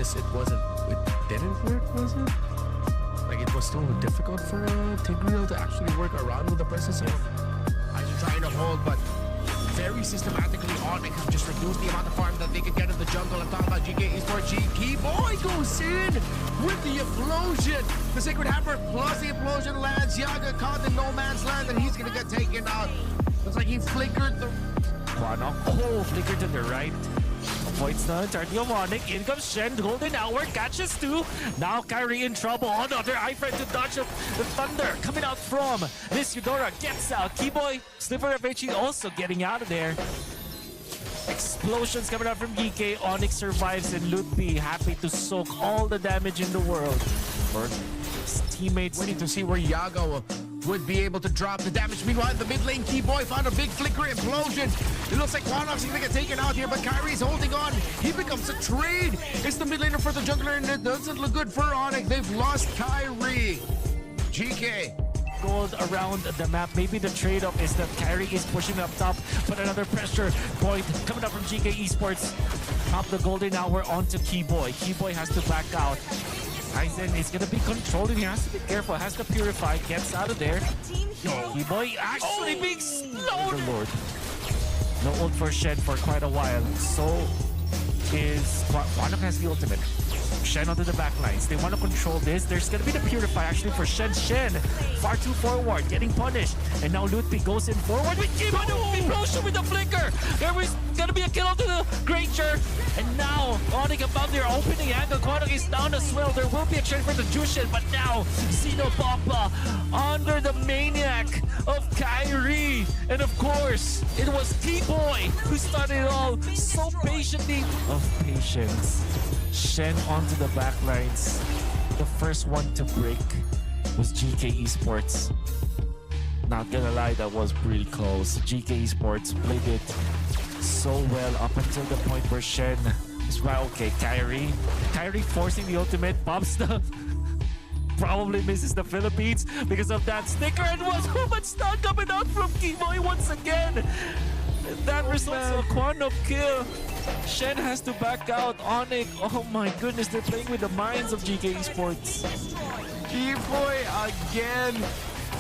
this, it didn't work, was it? Like, it was still difficult for Tigreal to actually work around with the presence of Aizen trying to hold, but very systematically Onyx have just reduced the amount of farm that they could get in the jungle. I'm talking about GK Esports. Boy goes in with the explosion. The Sacred Hammer plus the explosion lands. Yaga caught in no man's land and he's gonna get taken out. Looks like he flickered the Quanok. Oh, flicker to the right. Avoids the turn of Onyx. In comes Shen. Golden Hour catches two. Now Kyrie in trouble. Another iframe to dodge up the thunder coming out from this Eudora. Gets out. Keyboy, Slipper of HE also getting out of there. Explosions coming out from GK. Onyx survives and Lutpi happy to soak all the damage in the world. For his teammates. Waiting to see where Yago would be able to drop the damage. Meanwhile, the mid lane, Keyboy found a big flicker implosion. It looks like Quanok's gonna get taken out here, but Kyrie's holding on. He becomes a trade. It's the mid laner for the jungler, and it doesn't look good for Onyx. They've lost Kyrie. GK. Gold around the map. Maybe the trade-off is that Kyrie is pushing up top, but another pressure point coming up from GK Esports. Pop the golden hour onto Keyboy. Keyboy has to back out. Aizen is gonna be controlled and he has to be careful. Has to purify, gets out of there. Keyboy actually being slowed. Lord. No ult for Shen for quite a while. So is Quanok has the ultimate. Shen onto the back lines. They want to control this. There's going to be the Purify actually for Shen. Shen far too forward, getting punished. And now Lutpi goes in forward with Keyboy. Explosion with the flicker. There was going to be a kill onto the Granger. And now Onyx above their opening angle. Quanok is down as well. There will be a trade for the Jushin. But now Xenobomba under the maniac of Kyrie. And of course, it was Keyboy who started it all so patiently. Of patience. Shen onto the backlines. The first one to break was GK Esports. Not gonna lie, that was pretty close. GK Esports played it so well up until the point where Shen is right. Okay, Kyrie forcing the ultimate, pops the probably misses the Philippines because of that sticker, and was but stun coming out from Keyboy once again. That results in a Quanok kill. Shen has to back out. Onyx, oh my goodness, they're playing with the minds of GK Esports. Keyboy again.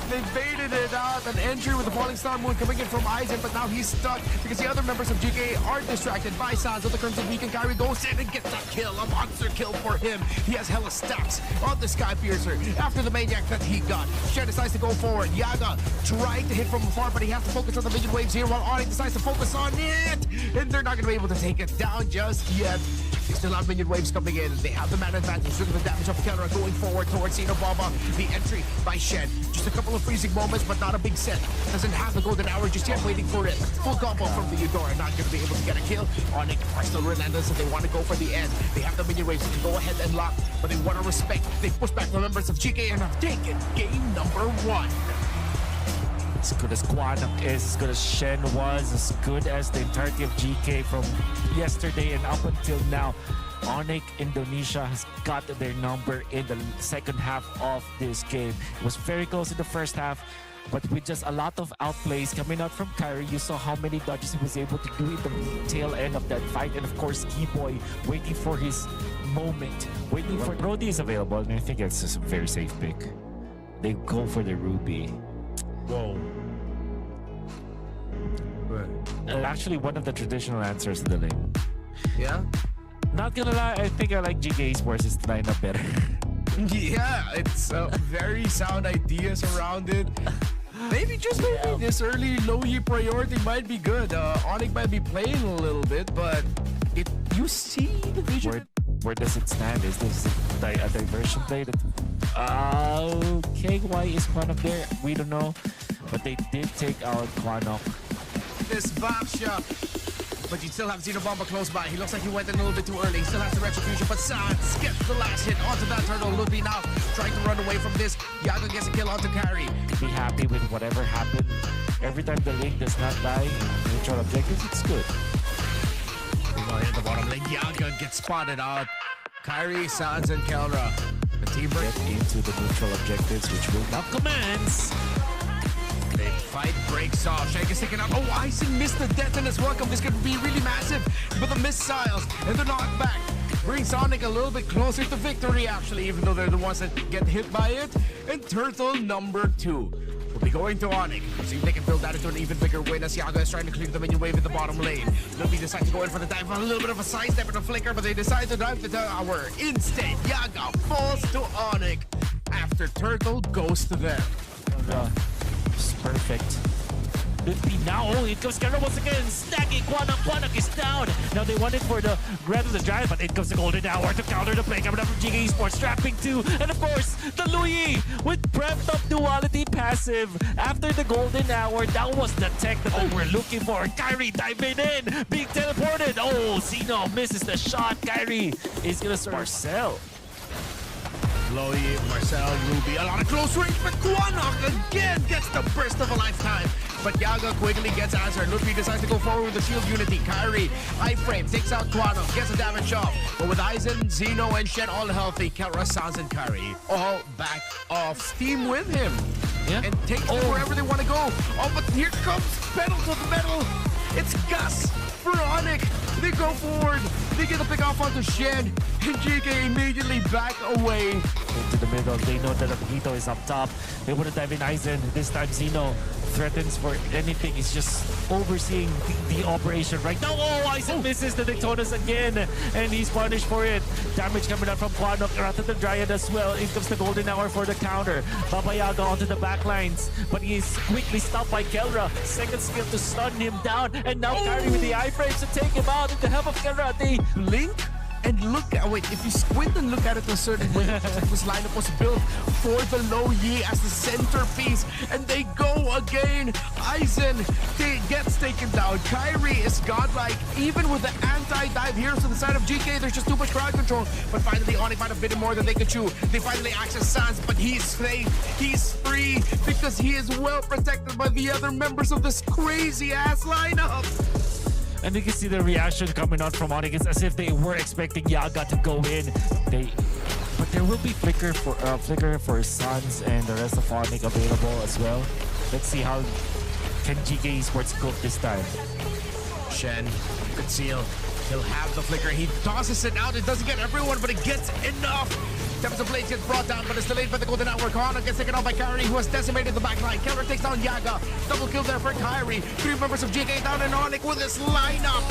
They baited it out. An entry with the Falling Star Moon coming in from Aizen, but now he's stuck because the other members of GK are distracted by Sans of the Crimson Beacon. Kyrie goes in and gets a kill, a monster kill for him. He has hella stacks on the Sky Piercer after the maniac that he got. Shen decides to go forward. Yaga tried to hit from afar, but he has to focus on the vision waves here while Onyx decides to focus on it. And they're not going to be able to take it down just yet. They still have minion waves coming in. They have the man advantage. Look at the damage of Kelra going forward towards Xenobomba. The entry by Shen. Just a couple of freezing moments, but not a big set. Doesn't have the golden hour just yet, waiting for it. Full combo from the Eudora. Not going to be able to get a kill. Onyx are still relentless and they want to go for the end. They have the minion waves. They can go ahead and lock, but they want to respect. They push back the members of GK and have taken game number 1. As good as Quanok is, as good as Shen was, as good as the entirety of GK from yesterday and up until now, Onyx Indonesia has got their number in the second half of this game. It was very close in the first half, but with just a lot of outplays coming out from Kyrie, you saw how many dodges he was able to do in the tail end of that fight. And of course, Keyboy waiting for his moment, waiting for Brody is available, and I think it's just a very safe pick. They go for the Ruby. Whoa. Actually, one of the traditional answers to the lane. Yeah? Not gonna lie, I think I like GK Esports' lineup better. Yeah, it's very sound ideas around it. Maybe just maybe this early low-E priority might be good. Onyx might be playing a little bit, but you see the vision. Where does it stand? Is this a diversion play? Okay, why is Quanok there? We don't know. But they did take out Quanok. This Babsha. But you still have Xenobomba close by. He looks like he went in a little bit too early. He still has the retribution, but Sans gets the last hit onto that turtle. Lutpi now trying to run away from this. Yaga gets a kill onto Kyrie. Be happy with whatever happened. Every time the link does not die in neutral objectives, it's good. Meanwhile, in the bottom lane, Yaga gets spotted out. Kyrie, Sans, and Kelra. The team get into the neutral objectives, which will now commence. The fight breaks off. Shank is taken out. Oh, Aizen missed the detonus welcome. This could be really massive. But the missiles and the knockback brings Sonic a little bit closer to victory, actually, even though they're the ones that get hit by it. And turtle number 2 will be going to Onyx. See if they can build that into an even bigger win as Yaga is trying to clear the minion wave in the bottom lane. Luffy decides to go in for the dive, a little bit of a sidestep and a flicker, but they decide to dive the tower. Instead, Yaga falls to Onyx after Turtle goes to them. It's perfect. Now, it goes Kara once again, snagging Quanok is down. Now they wanted for the Red of the Giant, but it comes the Golden Hour to counter the play. Coming up from GK Esports, trapping 2. And of course, the Louis with prepped up duality passive. After the Golden Hour, that was the tech that we were looking for. Kyrie diving in, being teleported. Oh, Zeno misses the shot. Kyrie is gonna start Marcel. Chloe, Marcel, Ruby, a lot of close range, but Quanok again gets the burst of a lifetime. But Yaga quickly gets answered. Luffy decides to go forward with the shield unity. Kyrie, iframe, takes out Quanok, gets a damage off. But with Aizen, Zeno, and Shen all healthy, Kelra, Sans, and Kyrie all back off steam with him. Yeah. And take them wherever they want to go. Oh, but here comes pedal to the metal. It's Gus for Onyx. They go forward. They get the pick off onto Shen. And GK immediately back away. Into the middle. They know that Akito is up top. They want to dive in Aizen. This time Zeno threatens for anything. He's just overseeing the operation right now. Oh, Aizen misses the Daytonas again. And he's punished for it. Damage coming out from Quanok. Rather than Dryad as well. In comes the Golden Hour for the counter. Baba Yaga onto the backlines. But he is quickly stopped by Kelra. Second skill to stun him down. And now Kyrie with the iframes to take him out. With the help of Kelra, they Link and look at if you squint and look at it a certain way, this lineup was built for the Low Yi as the centerpiece, and they go again. Aizen gets taken down. Kyrie is godlike, even with the anti-dive heroes to the side of GK. There's just too much crowd control. But finally, Onyx might have bitten more than they could chew. They finally access Sans, but he's safe. He's free because he is well protected by the other members of this crazy-ass lineup. And you can see the reaction coming out from Onyx. It's as if they were expecting Yaga to go in. But there will be flicker for Suns and the rest of Onyx available as well. Let's see how can GK Esports cope this time. Shen, conceal. He'll have the flicker. He tosses it out. It doesn't get everyone, but it gets enough. Tempest Blades gets brought down, but it's delayed by the Golden Hour. Quanok gets taken out by Kyrie, who has decimated the backline. Keller takes down Yaga. Double kill there for Kyrie. 3 members of GK down and Onyx with this lineup.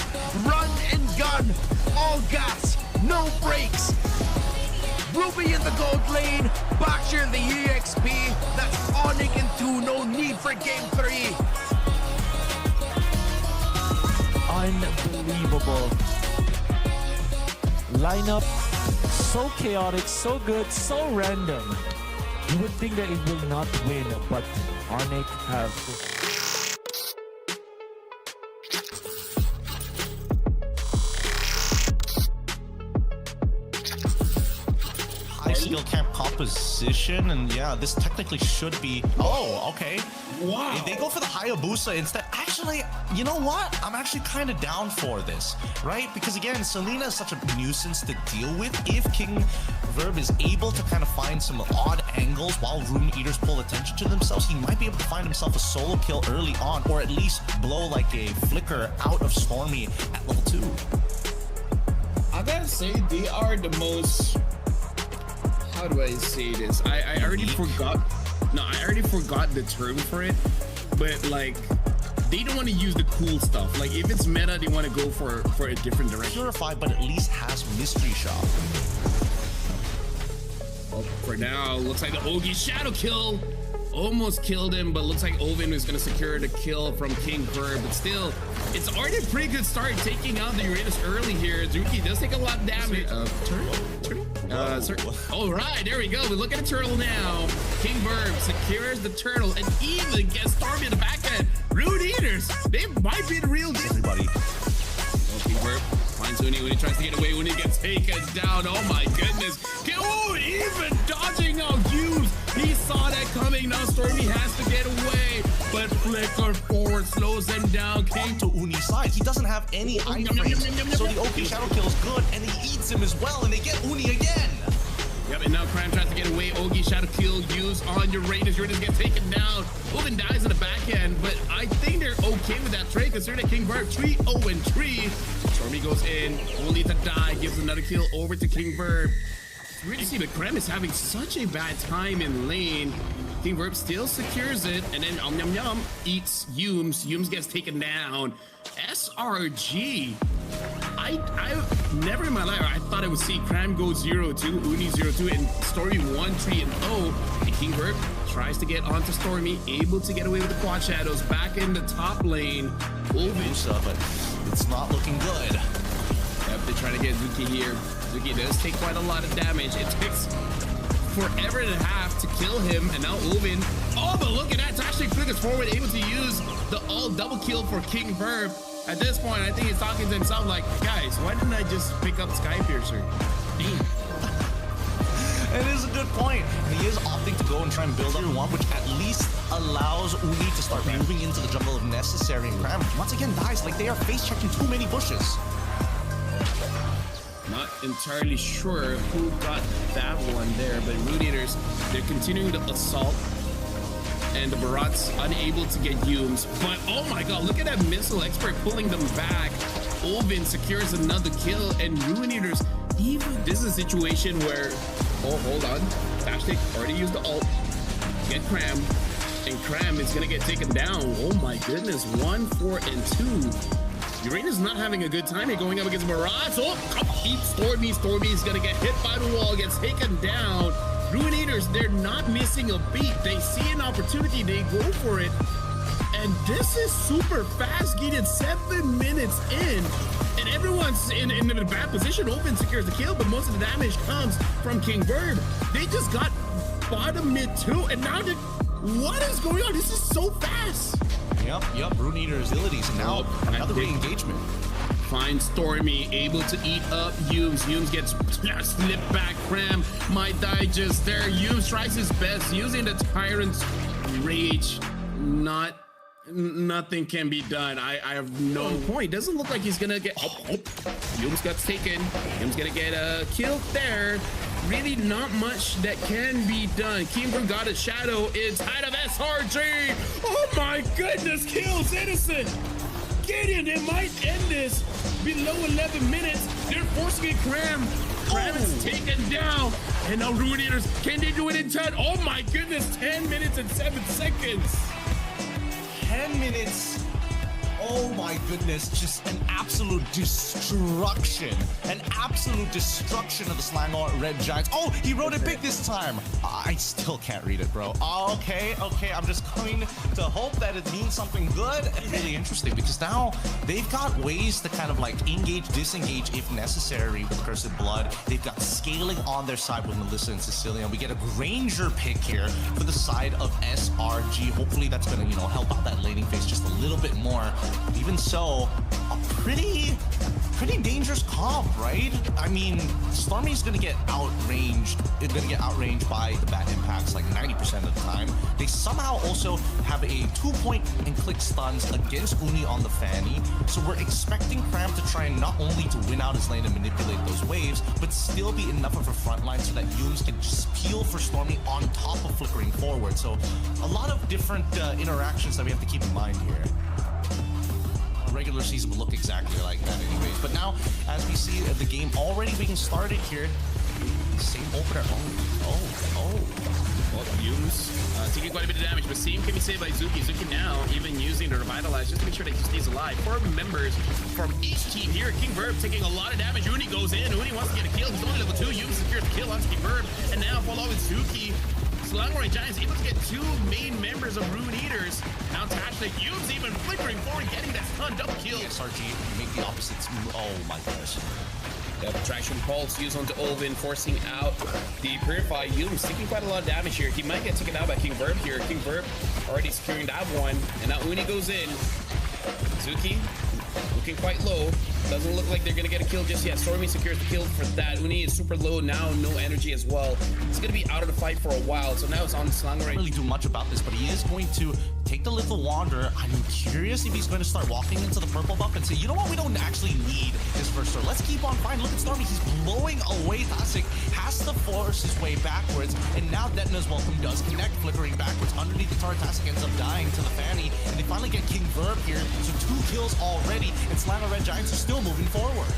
Run and gun. All gas. No brakes. Ruby in the gold lane. Boxer in the EXP. That's Onyx in 2. No need for game 3. Unbelievable. Lineup. So chaotic, so good, so random. You would think that it will not win, but Onyx have... High skill camp composition, and yeah, this technically should be... Oh, okay. Wow. If they go for the Hayabusa instead, actually, you know what? I'm actually kind of down for this, right? Because again, Selena is such a nuisance to deal with. If King Verb is able to kind of find some odd angles while Rune Eaters pull attention to themselves, he might be able to find himself a solo kill early on, or at least blow like a flicker out of Stormy at level 2. I gotta say, they are the most... How do I say this? I already forgot. No, I already forgot the term for it. But like, they don't want to use the cool stuff. Like, if it's meta, they want to go for a different direction. Purify, but at least has Mystery Shop. Well, for now, looks like the Ogi shadow kill almost killed him, but looks like Oven is going to secure the kill from King Verb. But still, it's already a pretty good start taking out the Uranus early here. Zuki does take a lot of damage. Turtle? All right, there we go. We look at the turtle now. King Verb secures the turtle and even gets Stormy in the back end. Rude Eaters, they might be the real deal. Everybody. Oh, King Verb finds Uni when he tries to get away. Uni gets taken down. Oh my goodness. Oh, even dodging out Hughes. He saw that coming. Now Stormy has to get away. But flicker forward slows him down. King to Uni's side. He doesn't have any iframes. So the OK shadow kill is good, and he eats him as well, and they get Uni again. Yep, and now Crime tries to get away. Ogi shadow kill used on Uranus. Uranus gets taken down. Oven dies in the back end, but I think they're okay with that trade considering that King Verb 3-0-3. Stormy goes in, only to die, gives another kill over to King Verb. It's weird to see, but Krem is having such a bad time in lane. King Verb still secures it, and then Yum Yum eats Yumes. Yumes gets taken down. SRG. I never in my life I thought I would see Cram go 0-2, Uni 0-2, and Stormy 1-3-0. And King Verb tries to get onto Stormy, able to get away with the quad shadows back in the top lane. Musa, but it's not looking good. Yep, they're trying to get Zuki here. Zuki does take quite a lot of damage. It takes forever and a half to kill him, and now Ovin. Oh, but look at that! Actually, flickers forward, able to use the all double kill for King Verb. At this point, I think he's talking to himself like, guys, why didn't I just pick up Skypiercer? It is a good point. He is opting to go and try and build up one, which at least allows Uni to start moving into the jungle if necessary. And Cram once again dies like they are face checking too many bushes. Not entirely sure who got that one there, but Root Eaters, they're continuing to assault. And the Barat's unable to get Yumes. But oh my god, look at that missile expert pulling them back. Ovin secures another kill, and Ruin Eaters, even this is a situation where, oh, hold on. Tashtik already used the ult. Get Cram. And Cram is gonna get taken down. Oh my goodness, 1, 4, and 2. Uranus not having a good time here going up against Barats. Oh, keep Stormy. Stormy's gonna get hit by the wall, gets taken down. Ruin Eaters, they're not missing a beat. They see an opportunity, they go for it. And this is super fast, getting 7 minutes in. And everyone's in a bad position. Open secures the kill, but most of the damage comes from King Verb. They just got bottom mid 2, and now what is going on? This is so fast. Yep, Rune Eater's abilities, and now another re-engagement. Finds Stormy, able to eat up Yumes. Yumes gets slipped back. Cram might die just there. Yumes tries his best using the Tyrant's Rage. Nothing can be done. I have no point. Doesn't look like he's gonna get. Yumes got taken. Yumes gonna get killed there. Really not much that can be done. Kimber got a shadow inside of SRG. Oh my goodness, kills Innocent. Gideon, they might end this below 11 minutes. They're forcing it. Cram is taken down. And now Ruin Eaters, can they do it in 10? Oh my goodness, 10 minutes and 7 seconds. 10 minutes. Oh my goodness, just an absolute destruction. An absolute destruction of the Slangor Red Giants. Oh, he wrote it big this time. I still can't read it, bro. Okay, I'm just coming to hope that it means something good and really interesting, because now they've got ways to kind of like engage, disengage if necessary with Cursed Blood. They've got scaling on their side with Melissa and Cecilia. We get a Granger pick here for the side of SRG. Hopefully that's gonna, help out that laning phase just a little bit more. Even so, a pretty dangerous comp, right? I mean, Stormy's gonna get outranged. It's gonna get outranged by the bat impacts like 90% of the time. They somehow also have a 2-point and click stuns against Uni on the Fanny. So we're expecting Cram to try not only to win out his lane and manipulate those waves, but still be enough of a front line so that Yumes can just peel for Stormy on top of flickering forward. So a lot of different interactions that we have to keep in mind here. Regular season will look exactly like that anyways. But now, as we see the game already being started here, same opener. Well, Yumes taking quite a bit of damage, but same can be saved by Zuki. Zuki now even using the Revitalize just to make sure that he stays alive. 4 members from each team here. King Verb taking a lot of damage. Uni goes in. Uni wants to get a kill. He's only level 2. Yumes secures the kill on King Verb. And now, follow with Zuki. Slangor Giants able to get 2 main members of Ruin Eaters. Now Tashtik, Yumes even flickering forward, getting that stun double kill. SRG make the opposites move. Oh my goodness. The Traction Pulse used onto Olvin, forcing out the Purify. Yumes taking quite a lot of damage here. He might get taken out by King Verb here. King Verb already securing that one. And now Uni goes in. Zuki looking quite low. Doesn't look like they're gonna get a kill just yet. Stormy secures the kill for that. Uni is super low now, no energy as well. He's gonna be out of the fight for a while. So now it's on Slangor. Can't really do much about this, but he is going to take the Little Wanderer. I'm curious if he's going to start walking into the purple buff and say, you know what, we don't actually need this first sword. Let's keep on fighting. Look at Stormy, he's blowing away. Tasik has to force his way backwards, and now Detna's Welcome does connect, flickering backwards underneath the turret. Tasik ends up dying to the Fanny, and they finally get King Verb here, so 2 kills already, and Slango Red Giants are still moving forward.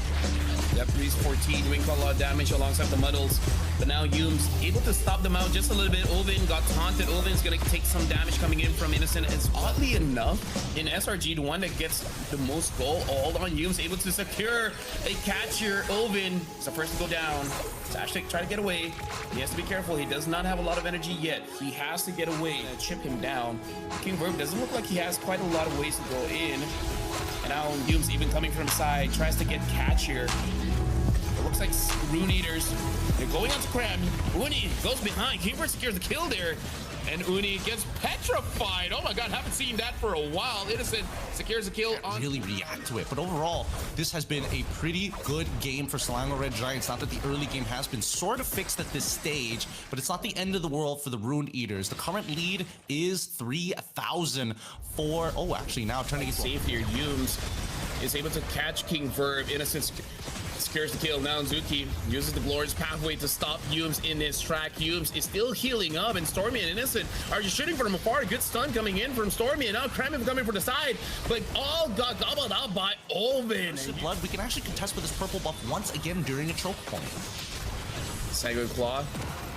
Yep, Reese 14 doing quite a lot of damage alongside the Muddles. But now Humes able to stop them out just a little bit. Ovin got taunted. Ovin's going to take some damage coming in from Innocent. It's oddly enough, in SRG, the one that gets the most goal, all on Humes, able to secure a catch here. Ovin is the first to go down. Sashtik try to get away. He has to be careful. He does not have a lot of energy yet. He has to get away and chip him down. King Verb doesn't look like he has quite a lot of ways to go in. And now Humes even coming from side, tries to get catch here. It looks like Rune Eaters. They're going on to Cram. Uni goes behind. King Verb secures the kill there. And Uni gets petrified. Oh my god, haven't seen that for a while. Innocent secures a kill on... Really react to it. But overall, this has been a pretty good game for Slango Red Giants. Not that the early game has been sort of fixed at this stage, but it's not the end of the world for the Rune Eaters. The current lead is 3,000 for... Oh, actually, now turning it safe here. Humes is able to catch King Verb. Innocent secures the kill. Now Zuki uses the glorious pathway to stop Humes in his track. Humes is still healing up, and Stormy and Innocent are just shooting from afar. Good stun coming in from Stormy, and now Kramen coming from the side, but all got gobbled up by Ovin. Blood, we can actually contest with this purple buff once again during a choke point. Sacred Claw.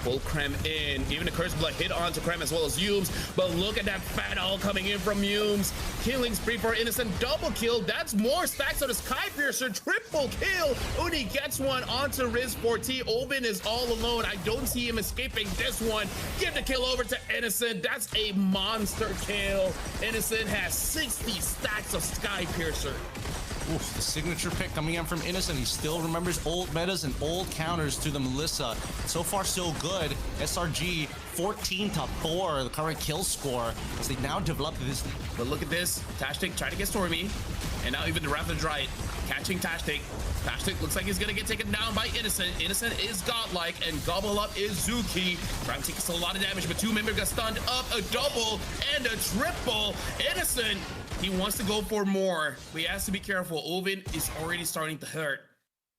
Full Krem in. Even the Cursed Blood hit onto Krem as well as Humes. But look at that fat all coming in from Humes. Killing spree for Innocent. Double kill. That's more stacks on the Sky Piercer. Triple kill. Uni gets one onto Riz 4T. Ovin is all alone. I don't see him escaping this one. Give the kill over to Innocent. That's a monster kill. Innocent has 60 stacks of Sky Piercer. Oof, the signature pick coming in from Innocent. He still remembers old metas and old counters to the Melissa. So far, so good. SRG 14-4, the current kill score, as they now develop this. But look at this. Tashtik trying to get Stormy. And now even the Wrath of Dryad catching Tashtik. Tashtik looks like he's going to get taken down by Innocent. Innocent is godlike, and gobble up is Zuki. Trying to take a lot of damage, but two members got stunned up. A double and a triple. Innocent, he wants to go for more, but he has to be careful. Ovin is already starting to hurt.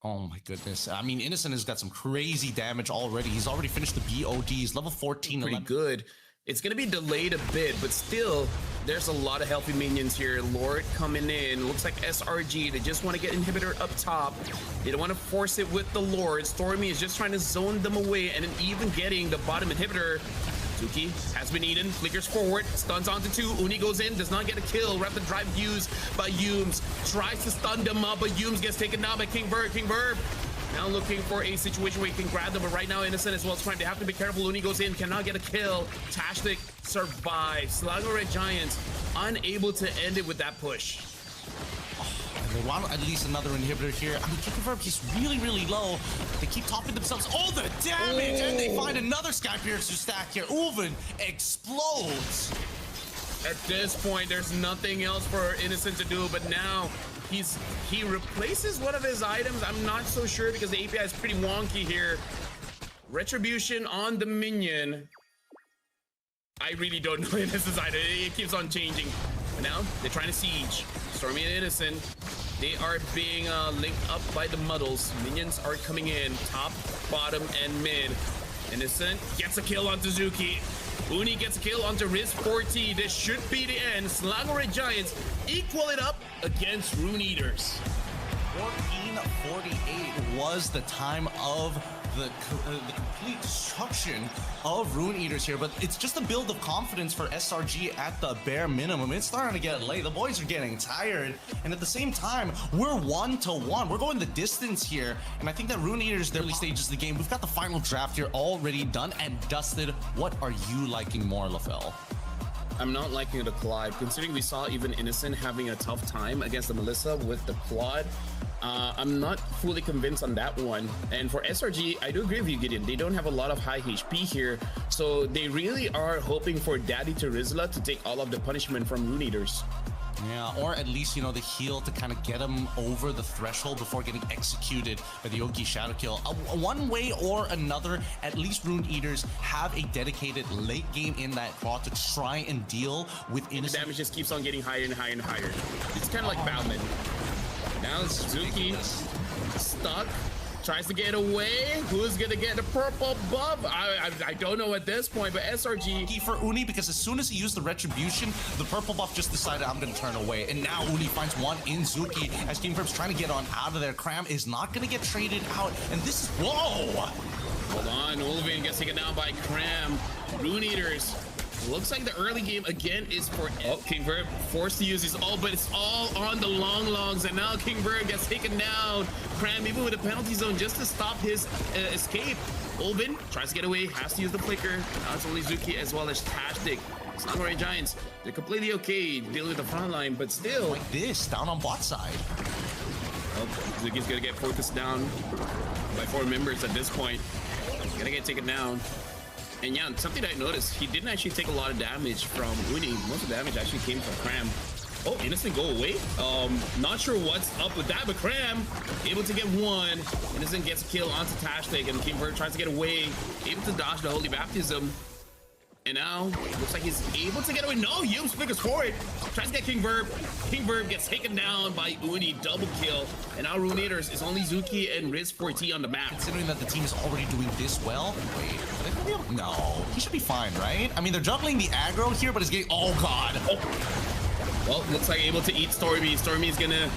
Oh my goodness. I mean, Innocent has got some crazy damage already. He's already finished the BOD. He's level 14. Pretty good. It's going to be delayed a bit, but still, there's a lot of healthy minions here. Lord coming in. Looks like SRG. They just want to get inhibitor up top. They don't want to force it with the Lord. Stormy is just trying to zone them away, and then even getting the bottom inhibitor. Zuki has been eaten, flickers forward, stuns onto two. Uni goes in, does not get a kill. Rapid drive used by Humes. Tries to stun them up, but Humes gets taken down by King Verb. King Verb now looking for a situation where he can grab them, but right now Innocent as well is trying. They have to be careful. Uni goes in, cannot get a kill. Tashtik survives. Slango Red Giants unable to end it with that push. They want at least another inhibitor here. I mean, King Verb, he's really, really low. They keep topping themselves. Oh, the damage! And they find another Sky Piercer stack here. Ovin explodes. At this point, there's nothing else for Innocent to do, but now he replaces one of his items. I'm not so sure because the API is pretty wonky here. Retribution on the minion. I really don't know Innocent's item. It keeps on changing. But now they're trying to siege. Stormy and Innocent. They are being linked up by the Muddles. Minions are coming in, top, bottom, and mid. Innocent gets a kill onto Zuki. Uni gets a kill onto Riz 4T. This should be the end. Slango Red Giants equal it up against Rune Eaters. 14:48 was the time of the complete destruction of Rune Eaters here, but it's just a build of confidence for SRG at the bare minimum. It's starting to get late. The boys are getting tired, and at the same time, we're 1-1. We're going the distance here, and I think that Rune Eaters, the early stages of the game, we've got the final draft here already done and dusted. What are you liking more, LaFell? I'm not liking the Clive, considering we saw even Innocent having a tough time against the Melissa with the Claude. I'm not fully convinced on that one. And for SRG, I do agree with you, Gideon. They don't have a lot of high HP here, so they really are hoping for Daddy Terizla to take all of the punishment from Rune Eaters. Yeah, or at least, you know, the heal to kind of get him over the threshold before getting executed by the Oki Shadow Kill. One way or another, at least Rune Eaters have a dedicated late game in that claw to try and deal with Innocent. The damage just keeps on getting higher and higher and higher. It's kind of like Balman. Now it's Zuki stuck, tries to get away. Who's gonna get the purple buff? I don't know at this point, but SRG. Key for Uni, because as soon as he used the retribution, the purple buff just decided I'm gonna turn away. And now Uni finds one in Zuki as King Verb's trying to get on out of there. Cram is not gonna get traded out. And this is, whoa! Hold on, Ulvin gets taken down by Cram. Rune Eaters. Looks like the early game again is for King Verb forced to use his ult, but it's all on the long longs, and now King Verb gets taken down. Cram even with a penalty zone just to stop his escape. Ulvin tries to get away, has to use the flicker. Now it's only Zuki as well as Tastic. Samurai Giants, they're completely okay dealing with the front line, but still like this down on bot side. Oh, Zuki's gonna get focused down by 4 members at this point. Gonna get taken down. And yeah, something I noticed, he didn't actually take a lot of damage from Uni. Most of the damage actually came from Cram. Oh, Innocent go away. Not sure what's up with that, but Cram able to get one. Innocent gets a kill onto Tastic, and King Bird tries to get away, able to dodge the Holy Baptism. And now, looks like he's able to get away. No, Yums figures for it. Tries to get King Verb. King Verb gets taken down by Uni, double kill. And now Ruinators is only Zuki and Riz 4T on the map. Considering that the team is already doing this well, wait, are they gonna be able? No, he should be fine, right? I mean, they're juggling the aggro here, but it's getting, oh god. Oh. Well, looks like able to eat Stormy. Stormy's gonna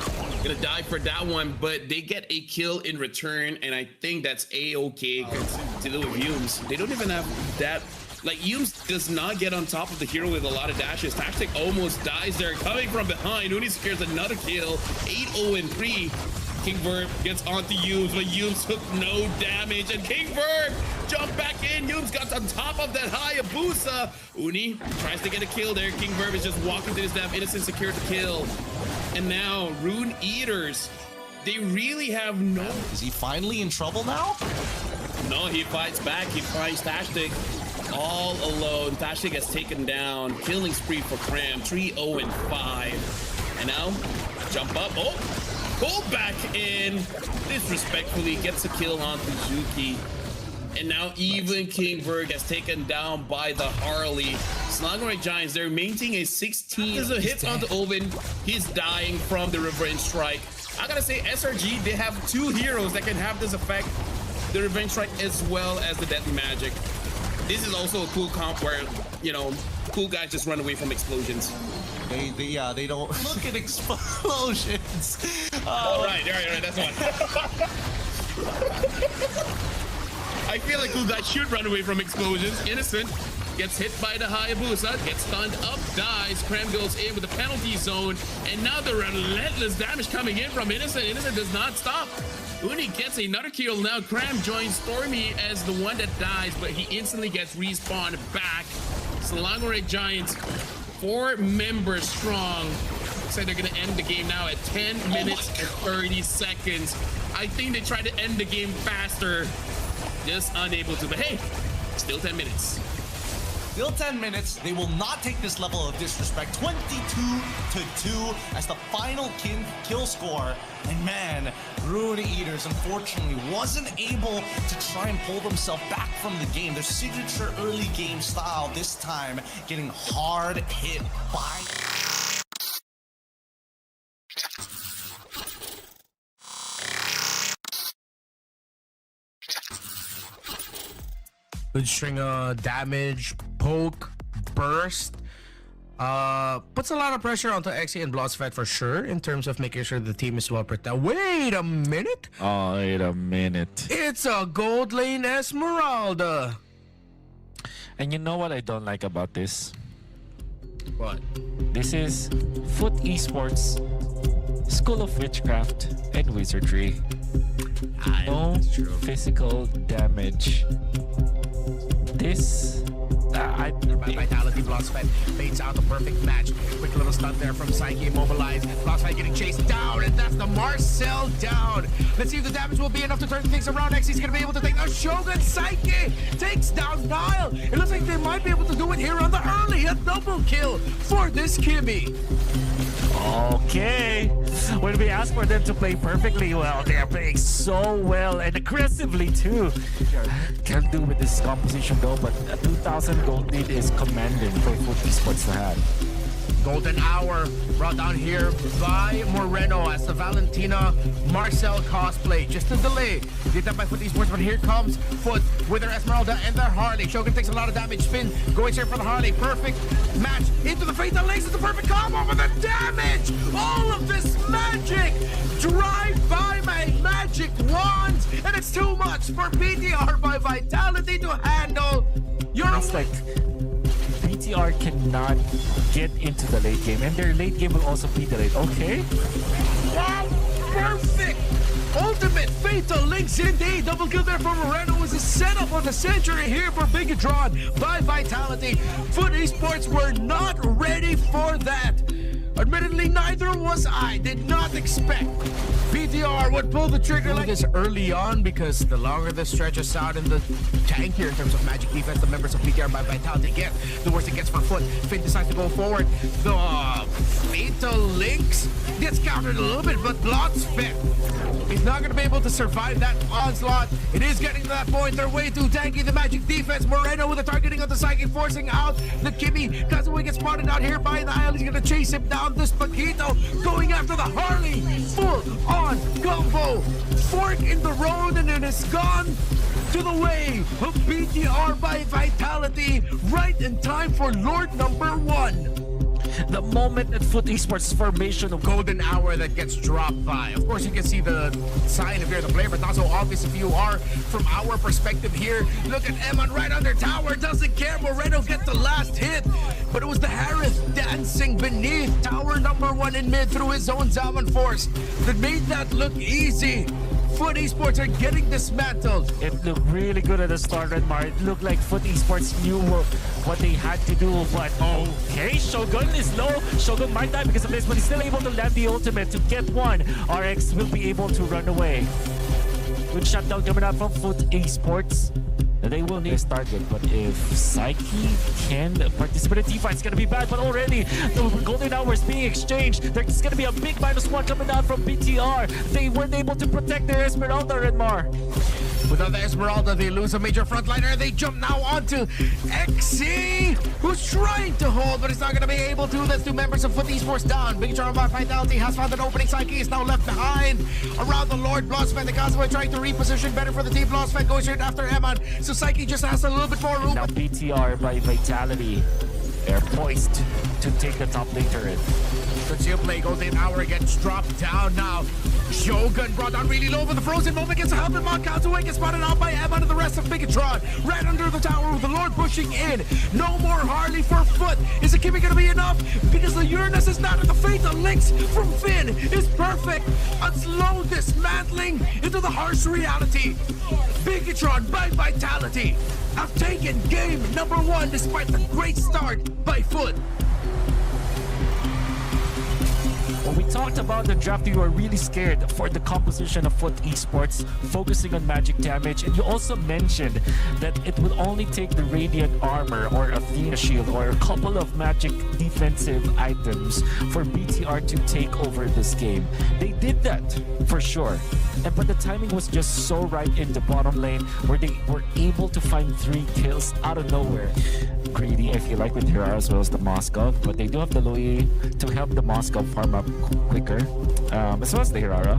die for that one, but they get a kill in return, and I think that's a-okay to do with Yums. They don't even have that. Like, Yums does not get on top of the hero with a lot of dashes. Tactic almost dies there. Coming from behind, Uni secures another kill. 8-0-3. King Verb gets onto Yums, but Yums took no damage. And King Verb jumped back in. Yums got on top of that Hayabusa. Uni tries to get a kill there. King Verb is just walking to his death. Innocent secured the kill. And now, Rune Eaters, they really have no... Is he finally in trouble now? No, he fights back. He finds Tastic all alone. Tastic gets taken down. Killing spree for Cram. 3-0-5. And now, jump up. Oh, go back in. Disrespectfully gets a kill on Zuki. And now even King Verb gets taken down by the Harley. Samurai Giants, they're maintaining a 16. There's a hit onto Oven. He's dying from the Revenge Strike. I gotta say, SRG, they have 2 heroes that can have this effect. The Revenge Strike as well as the Deadly Magic. This is also a cool comp where, you know, cool guys just run away from explosions. They don't look at explosions. All right, that's one. I feel like cool guys should run away from explosions. Innocent gets hit by the Hayabusa, gets stunned up, dies. Cram goes in with the penalty zone, and now the relentless damage coming in from Innocent. Innocent does not stop. Uni gets another kill. Now Cram joins Stormy as the one that dies, but he instantly gets respawned back. Samurai Giants, 4 members strong. Looks like they're gonna end the game now at 10 minutes and 30 seconds. I think they tried to end the game faster, just unable to, but hey, still 10 minutes. Still 10 minutes. They will not take this level of disrespect. 22-2 as the final kill score. And man, Rune Eaters unfortunately wasn't able to try and pull themselves back from the game. Their signature early game style this time getting hard hit by... Good string of damage, poke, burst. Puts a lot of pressure onto Xe and Bloodsphat for sure in terms of making sure the team is well protected. Wait a minute. Oh, wait a minute. It's a gold lane Esmeralda. And you know what I don't like about this? What? This is Foot Esports, School of Witchcraft and Wizardry. No physical damage. This... Vitality, Bloodsphat baits out the perfect match. Quick little stunt there from Psyche, immobilized. Bloodsphat getting chased down, and that's the Marcel down. Let's see if the damage will be enough to turn things around. Xy's gonna be able to take a Shogun. Psyche takes down Nile. It looks like they might be able to do it here on the early. A double kill for this Kimmy. Okay. When we ask for them to play perfectly well, they are playing so well and aggressively too. Can't do with this composition though, but a 2,000 gold lead is commanding for Foot Esports to have. Golden Hour brought down here by Moreno as the Valentina Marcel cosplay. Just a delay. Did that by Foot Esports, but here comes Foot with their Esmeralda and their Harley. Shogun takes a lot of damage. Finn going straight for the Harley. Perfect match into the Fatal Links. It's the perfect combo for the damage. All of this magic drive by my magic wands, and it's too much for PTR by Vitality to handle. It's like BTR cannot get into the late game, and their late game will also be delayed. Okay. Wow, perfect! Ultimate Fatal Links in the double kill there from Moreno was a setup of the century here for Bigatron by Vitality. Foot Esports were not ready for that. Admittedly, neither was I. Did not expect PTR would pull the trigger like this early on, because the longer this stretches out in the tank here in terms of magic defense, the members of PTR by Vitality get, the worse it gets for Foot. Finn decides to go forward. The Fatal Links gets countered a little bit, but Blot's fit. He's not going to be able to survive that onslaught. It is getting to that point. They're way too tanky. The magic defense. Moreno with the targeting of the Psychic, forcing out the Kimmy. Kazooie gets spotted out here by Niall. He's going to chase him down. This Paquito going after the Harley. Full on combo. Fork in the road, and it is gone to the way of BTR by Vitality. Right in time for Lord number 1. The moment that Foot Esports formation of Golden Hour that gets dropped by. Of course, you can see the sign if you're the player, but not so obvious if you are from our perspective here. Look at Eman right under tower. Doesn't care. Moreno gets the last hit. But it was the Harris dancing beneath tower number 1 in mid through his own Zaman Force that made that look easy. Foot Esports are getting dismantled. It looked really good at the start, Redmar. It looked like Foot Esports knew what they had to do, but okay, Shogun is low. Shogun might die because of this, but he's still able to land the ultimate to get one. RX will be able to run away. Good shutdown coming out from Foot Esports. They will need a target, but if Psyche can participate in teamfight, it's going to be bad. But already, the Golden Hour is being exchanged. There's going to be a big -1 coming out from BTR. They weren't able to protect their Esmeralda, Redmar. Without the Esmeralda, they lose a major frontliner. They jump now onto XC, who's trying to hold, but he's not going to be able to. That's 2 members of Foot Esports down. Big Charm by Vitality has found an opening. Psyche is now left behind. Around the Lord, Blossfed and Kazooie trying to reposition better for the team. Blossfed goes straight after Eman, so Psyche just has a little bit more room. Now BTR by Vitality. They're poised to take the top lane turret. Conceal play, Golden Hour gets dropped down now. Shogun brought down really low, but the frozen moment gets a help him on. Kazooie gets spotted out by Eman and the rest of Bigatron. Right under the tower with the Lord pushing in. No more Harley for Foot. Is the Kimmy going to be enough? Because the Uranus is not at the Fatal Links from Finn is perfect. A slow dismantling into the harsh reality. Bigatron by Vitality have taken game number 1 despite the great start by Foot. When we talked about the draft, you were really scared for the composition of Foot Esports, focusing on magic damage, and you also mentioned that it would only take the Radiant Armor or Athena Shield or a couple of magic defensive items for BTR to take over this game. They did that, for sure. But the timing was just so right in the bottom lane where they were able to find 3 kills out of nowhere. Greedy, I feel like, with Hirara as well as the Moskov, but they do have the Louis to help the Moskov farm up quicker, as well as the Hirara.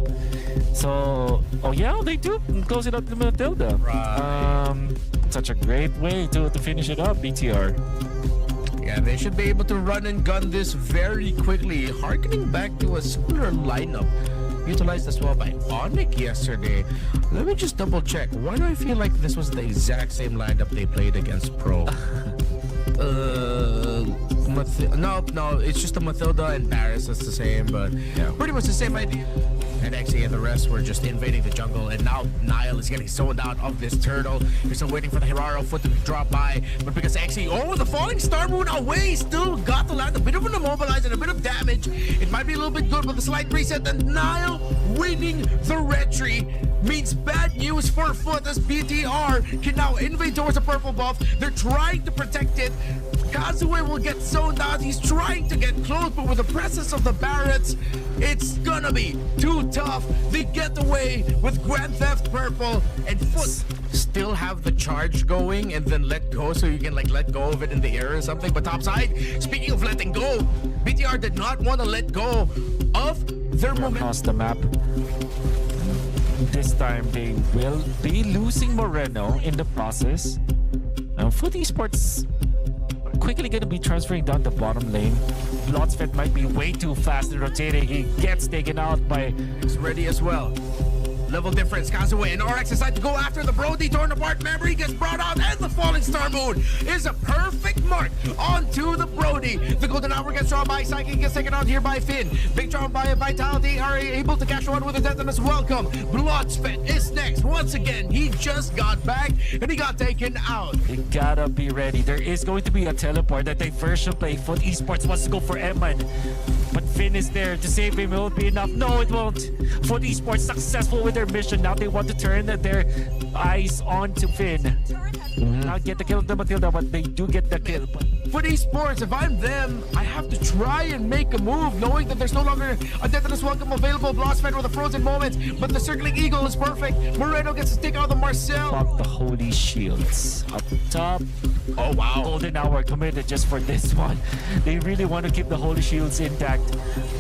So, oh yeah, they do close it up to Matilda. Right. Such a great way to finish it up, BTR. Yeah, they should be able to run and gun this very quickly, harkening back to a similar lineup utilized as well by Onyx yesterday. Let me just double check. Why do I feel like this was the exact same lineup they played against Pro? No, it's just the Matilda and Paris that's the same, but yeah, pretty much the same idea. And XE and the rest were just invading the jungle, and now Niall is getting zoned out of this turtle. They're still waiting for the Hiraro Foot to drop by, but because XE, the falling star moon away, still got to land a bit of an immobilize and a bit of damage. It might be a little bit good with the slight reset, and Niall winning the retry. means bad news for Foot as BTR can now invade towards the purple buff. They're trying to protect it. Kazue will get zoned out. He's trying to get close, but with the presence of the Barretts, it's gonna be too tough. They get away with Grand Theft Purple, and Foot still have the charge going and then let go, so you can like let go of it in the air or something. But topside, speaking of letting go, BTR did not want to let go of their momentum. Across the map. This time they will be losing Moreno in the process. Foot Esports quickly going to be transferring down the bottom lane. Bloodspet might be way too fast in rotating. He gets taken out by... He's ready as well. Level difference, Kazue and RX decide to go after the Brody. Torn apart memory gets brought out, and the Falling Star Moon is a perfect mark onto the Brody. The Golden Hour gets drawn by Psyche, gets taken out here by Finn. Big drawn by Vitality are able to catch one with a detonus. Welcome. Bloodspet is next. Once again, he just got back and he got taken out. You gotta be ready. There is going to be a teleport. That diversion play. Foot Esports wants to go for Eman, but Finn is there to save him. Will it be enough? No, it won't. Foot Esports successful with their mission. Now they want to turn their eyes on to Finn. Not get the kill of the Matilda, but they do get the kill. Foot Esports, if I'm them, I have to try and make a move, knowing that there's no longer a detonus welcome available. Blossfed with a frozen moment, but the circling eagle is perfect. Moreno gets to take out the Marcel. Pop the holy shields up top. Oh wow. Golden Hour committed just for this one. They really want to keep the holy shields intact.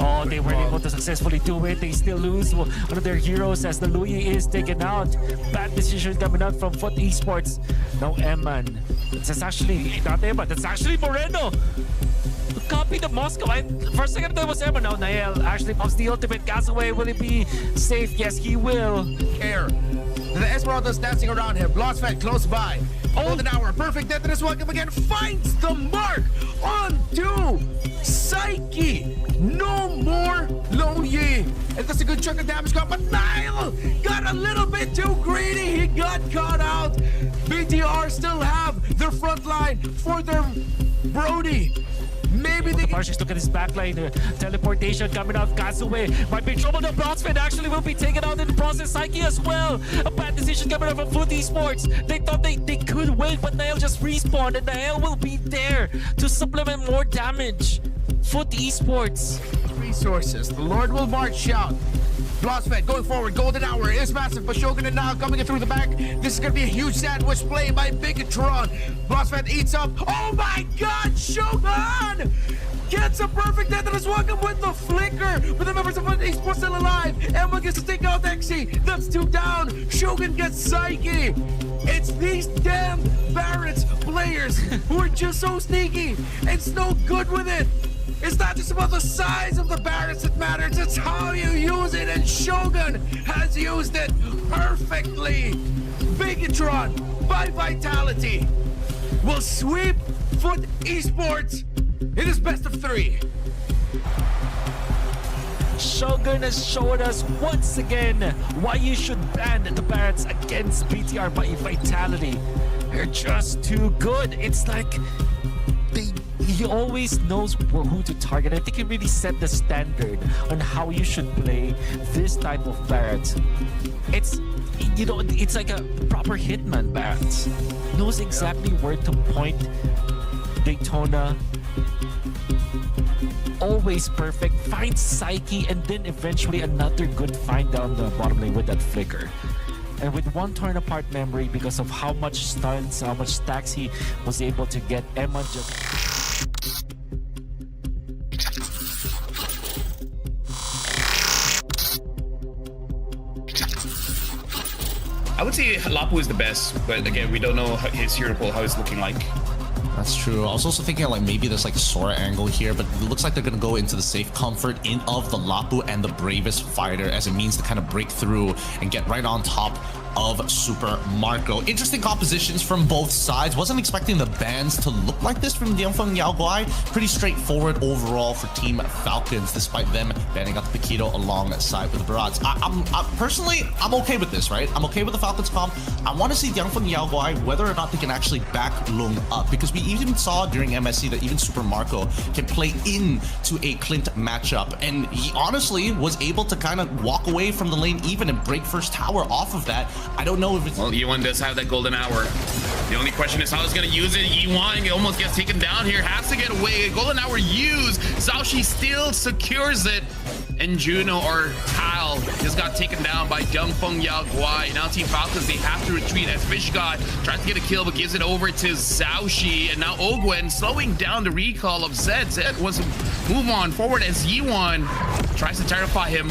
Oh, they weren't able to successfully do it. They still lose one of their heroes as the Louis is taken out. Bad decision coming out from Foot Esports. No Eman. It's actually not Eman. That's actually Moreno. To copy the Moscow. For a second there was Eman. Now Nael actually pops the ultimate. Kazue, will he be safe? Yes, he will. Care. The Esmeralda's dancing around him. Blossfed close by. Golden Hour, perfect detonus welcome again. Finds the mark onto Psyche. No more Loye. And that's a good chunk of damage got, but Nile got a little bit too greedy. He got caught out. BTR still have their front line for their Brody. Maybe they can... Look at his backline. Teleportation coming out. Kazue might be in trouble. The Bloodspet actually will be taken out in the process. Psyche as well. A bad decision coming out from Foot Esports. They thought they could win, but Nael just respawned, and Nael will be there to supplement more damage. Foot Esports. Resources. The Lord will march out. Blossfed going forward. Golden Hour is massive, but Shogun and now coming in through the back. This is going to be a huge sandwich play by Bigatron. Blossfed eats up. Oh my god, Shogun! Gets a perfect detonus welcome with the flicker. But the members of Esports still alive. Emma gets to take out Exy. That's 2 down. Shogun gets Psyche. It's these damn Barretts players who are just so sneaky and so good with it. It's not just about the size of the Barretts that matters, it's how you use it, and Shogun has used it perfectly. Bigatron by Vitality will sweep Foot Esports in his best of 3. Shogun has showed us once again why you should ban the Barretts against BTR by Vitality. They're just too good. It's like he always knows who to target. I think he really set the standard on how you should play this type of Barrett. It's, you know, it's like a proper hitman Barrett. Knows exactly where to point. Daytona. Always perfect. Finds Psyche, and then eventually another good find down the bottom lane with that flicker. And with one torn apart memory, because of how much stunts, how much stacks he was able to get, Emma just... I would say Lapu is the best, but again, we don't know his hero pool, how it's looking like. That's true. I was also thinking like maybe there's like a Sora angle here, but it looks like they're gonna go into the safe comfort in of the Lapu and the bravest fighter, as it means to kind of break through and get right on top of Super Marco. Interesting compositions from both sides. Wasn't expecting the bans to look like this from Dianfeng Yaoguai. Pretty straightforward overall for Team Falcons, despite them banning out the Paquito alongside with the Barats. I'm personally, I'm okay with this, right? I'm okay with the Falcons comp. I want to see Dianfeng Yaoguai whether or not they can actually back Lung up, because we even saw during MSC that even Super Marco can play into a Clint matchup, and he honestly was able to kind of walk away from the lane even and break first tower off of that. I don't know if it's... Well, E1 does have that golden hour. The only question is how he's going to use it. E1 almost gets taken down here, has to get away. Golden hour used. Xiaoxi still secures it. And Juno or Kyle just got taken down by Dianfeng Yaoguai. Now Team Falcons, they have to retreat as Fish God tries to get a kill but gives it over to Xiaoxi. And now Ogwen slowing down the recall of Zed. Zed wants to move on forward as Yi1 tries to terrify him.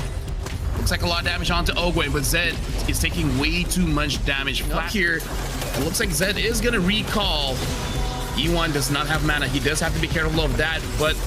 Looks like a lot of damage onto Ogwen, but Zed is taking way too much damage. Flat here, it looks like Zed is gonna recall. E1 does not have mana. He does have to be careful of that, but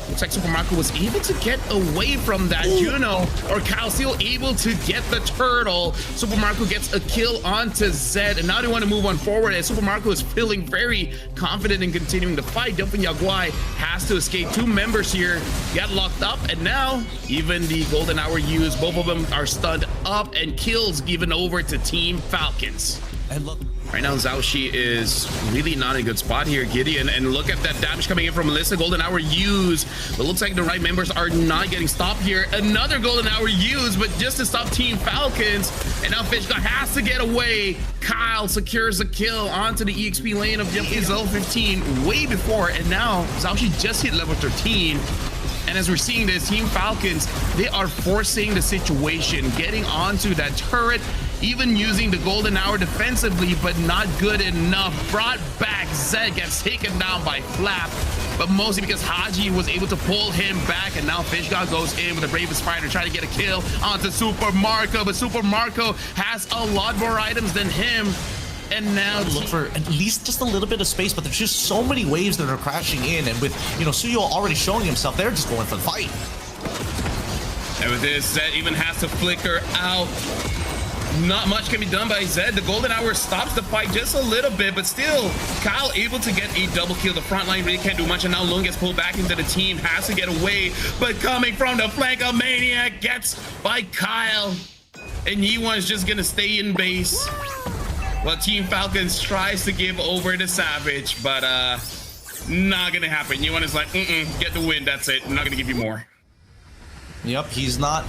looks like Super Marco was able to get away from that. Juno or Kyle still able to get the turtle. Super Marco gets a kill onto Zed, and now they want to move on forward as Super Marco is feeling very confident in continuing the fight. Dianfeng Yaoguai has to escape. Two members here got locked up, and now even the golden hour used. Both of them are stunned up, and kills given over to Team Falcons. And look, right now, Xiaoxi is really not in a good spot here, Gideon. And look at that damage coming in from Melissa. Golden hour used, but looks like the right members are not getting stopped here. Another golden hour used, but just to stop Team Falcons. And now Fish God has to get away. Kyle secures a kill onto the EXP lane of Jump level 15 way before. And now Xiaoxi just hit level 13. And as we're seeing this, Team Falcons, they are forcing the situation, getting onto that turret, even using the golden hour defensively, but not good enough. Brought back, Zed gets taken down by Flap, but mostly because Haji was able to pull him back, and now Fish God goes in with the Bravest Fighter, trying to get a kill onto Super Marco, but Super Marco has a lot more items than him. And now look for at least just a little bit of space, but there's just so many waves that are crashing in, and with, you know, Suyo already showing himself, they're just going for the fight. And with this, Zed even has to flicker out. Not much can be done by Zed. The golden hour stops the fight just a little bit, but still Kyle able to get a double kill. The front line really can't do much, and now Lung gets pulled back into the team, has to get away, but coming from the flank of Maniac gets by Kyle, and Yi1's just gonna stay in base. Well, Team Falcons tries to give over to Savage, but not gonna happen. Yi1 is like, get the win, that's it. I'm not gonna give you more. Yep, he's not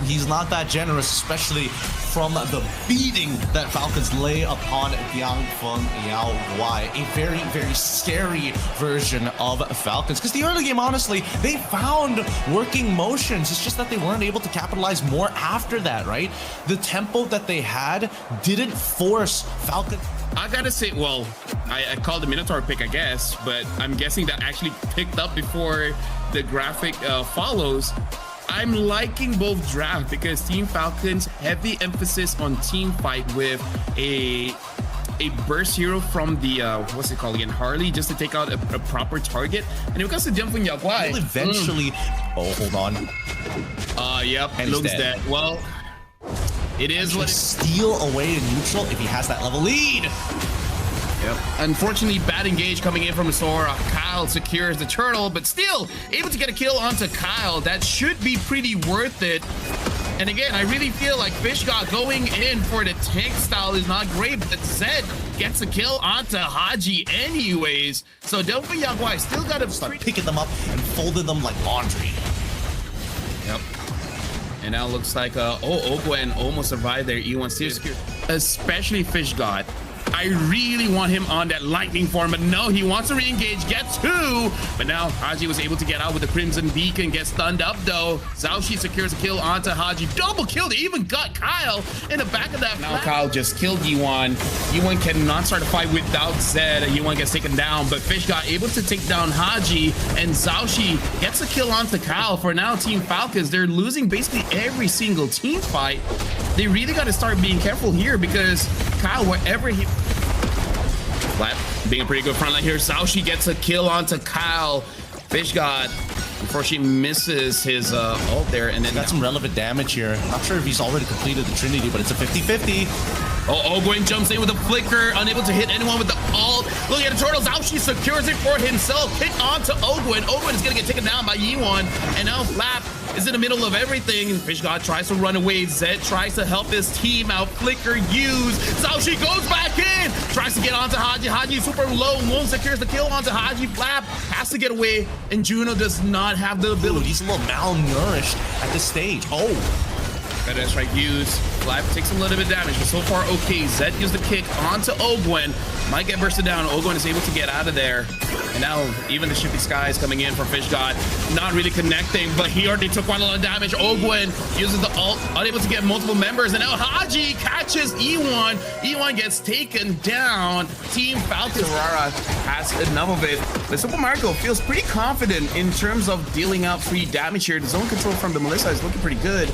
that generous, especially from the beating that Falcons lay upon Dianfeng Yaoguai. A very, very scary version of Falcons. Because the early game, honestly, they found working motions. It's just that they weren't able to capitalize more after that, right? The tempo that they had didn't force Falcons. I gotta say, well, I called the Minotaur pick, I guess, but I'm guessing that actually picked up before the graphic follows. I'm liking both drafts because Team Falcons heavy emphasis on team fight with a burst hero from the what's it called again, Harley, just to take out a proper target. And it comes to Dianfeng Yaoguai, eventually oh, hold on, yep, and Lung's dead. Well, it is what steal away in neutral if he has that level lead. Yep. Unfortunately, bad engage coming in from Sora. Kyle secures the turtle, but still able to get a kill onto Kyle. That should be pretty worth it. And again, I really feel like Fish God going in for the tank style is not great, but Zed gets a kill onto Haji anyways. So Dianfeng Yaoguai still got to start picking them up and folding them like laundry. Yep. And now looks like Ogwen almost survived there. E1 still secured, especially Fish God. I really want him on that lightning form, but no, he wants to re-engage, get two, but now Haji was able to get out with the Crimson Beacon, get stunned up though. Xiaoxi secures a kill onto Haji, double kill, they even got Kyle in the back of that. Now Kyle just killed Yi1. Yi1 cannot start a fight without Zed. Yi1 gets taken down, but Fish got able to take down Haji, and Xiaoxi gets a kill onto Kyle. For now, Team Falcons, they're losing basically every single team fight. They really got to start being careful here because Kyle, wherever he... Flat being a pretty good front line here. Xiaoxi gets a kill onto Kyle. Fish God, before she misses his ult there, and then got some relevant damage here. Not sure if he's already completed the Trinity, but it's a 50-50. Oh, Ogwen jumps in with a flicker, unable to hit anyone with the ult. Look at the turtles out. She secures it for himself. Kick onto Ogwen. Ogwen is going to get taken down by Yiwon. And now Flap is in the middle of everything. Fishgod tries to run away. Zed tries to help his team out. Flicker used. Zaoshi goes back in. Tries to get onto Haji. Haji super low. Won't secures the kill onto Haji. Flap has to get away. And Juno does not have the ability. He's a little malnourished at this stage. Oh. Better strike used. Flap takes a little bit of damage, but so far okay. Zed gives the kick onto Ogwen. Might get bursted down. Ogwen is able to get out of there. And now even the Shifty Sky is coming in from Fishgod. Not really connecting, but he already took quite a lot of damage. Ogwen uses the ult, unable to get multiple members. And now Haji catches E1. E1 gets taken down. Team Falcon Rara has enough of it. The Super Mario feels pretty confident in terms of dealing out free damage here. The zone control from the Melissa is looking pretty good.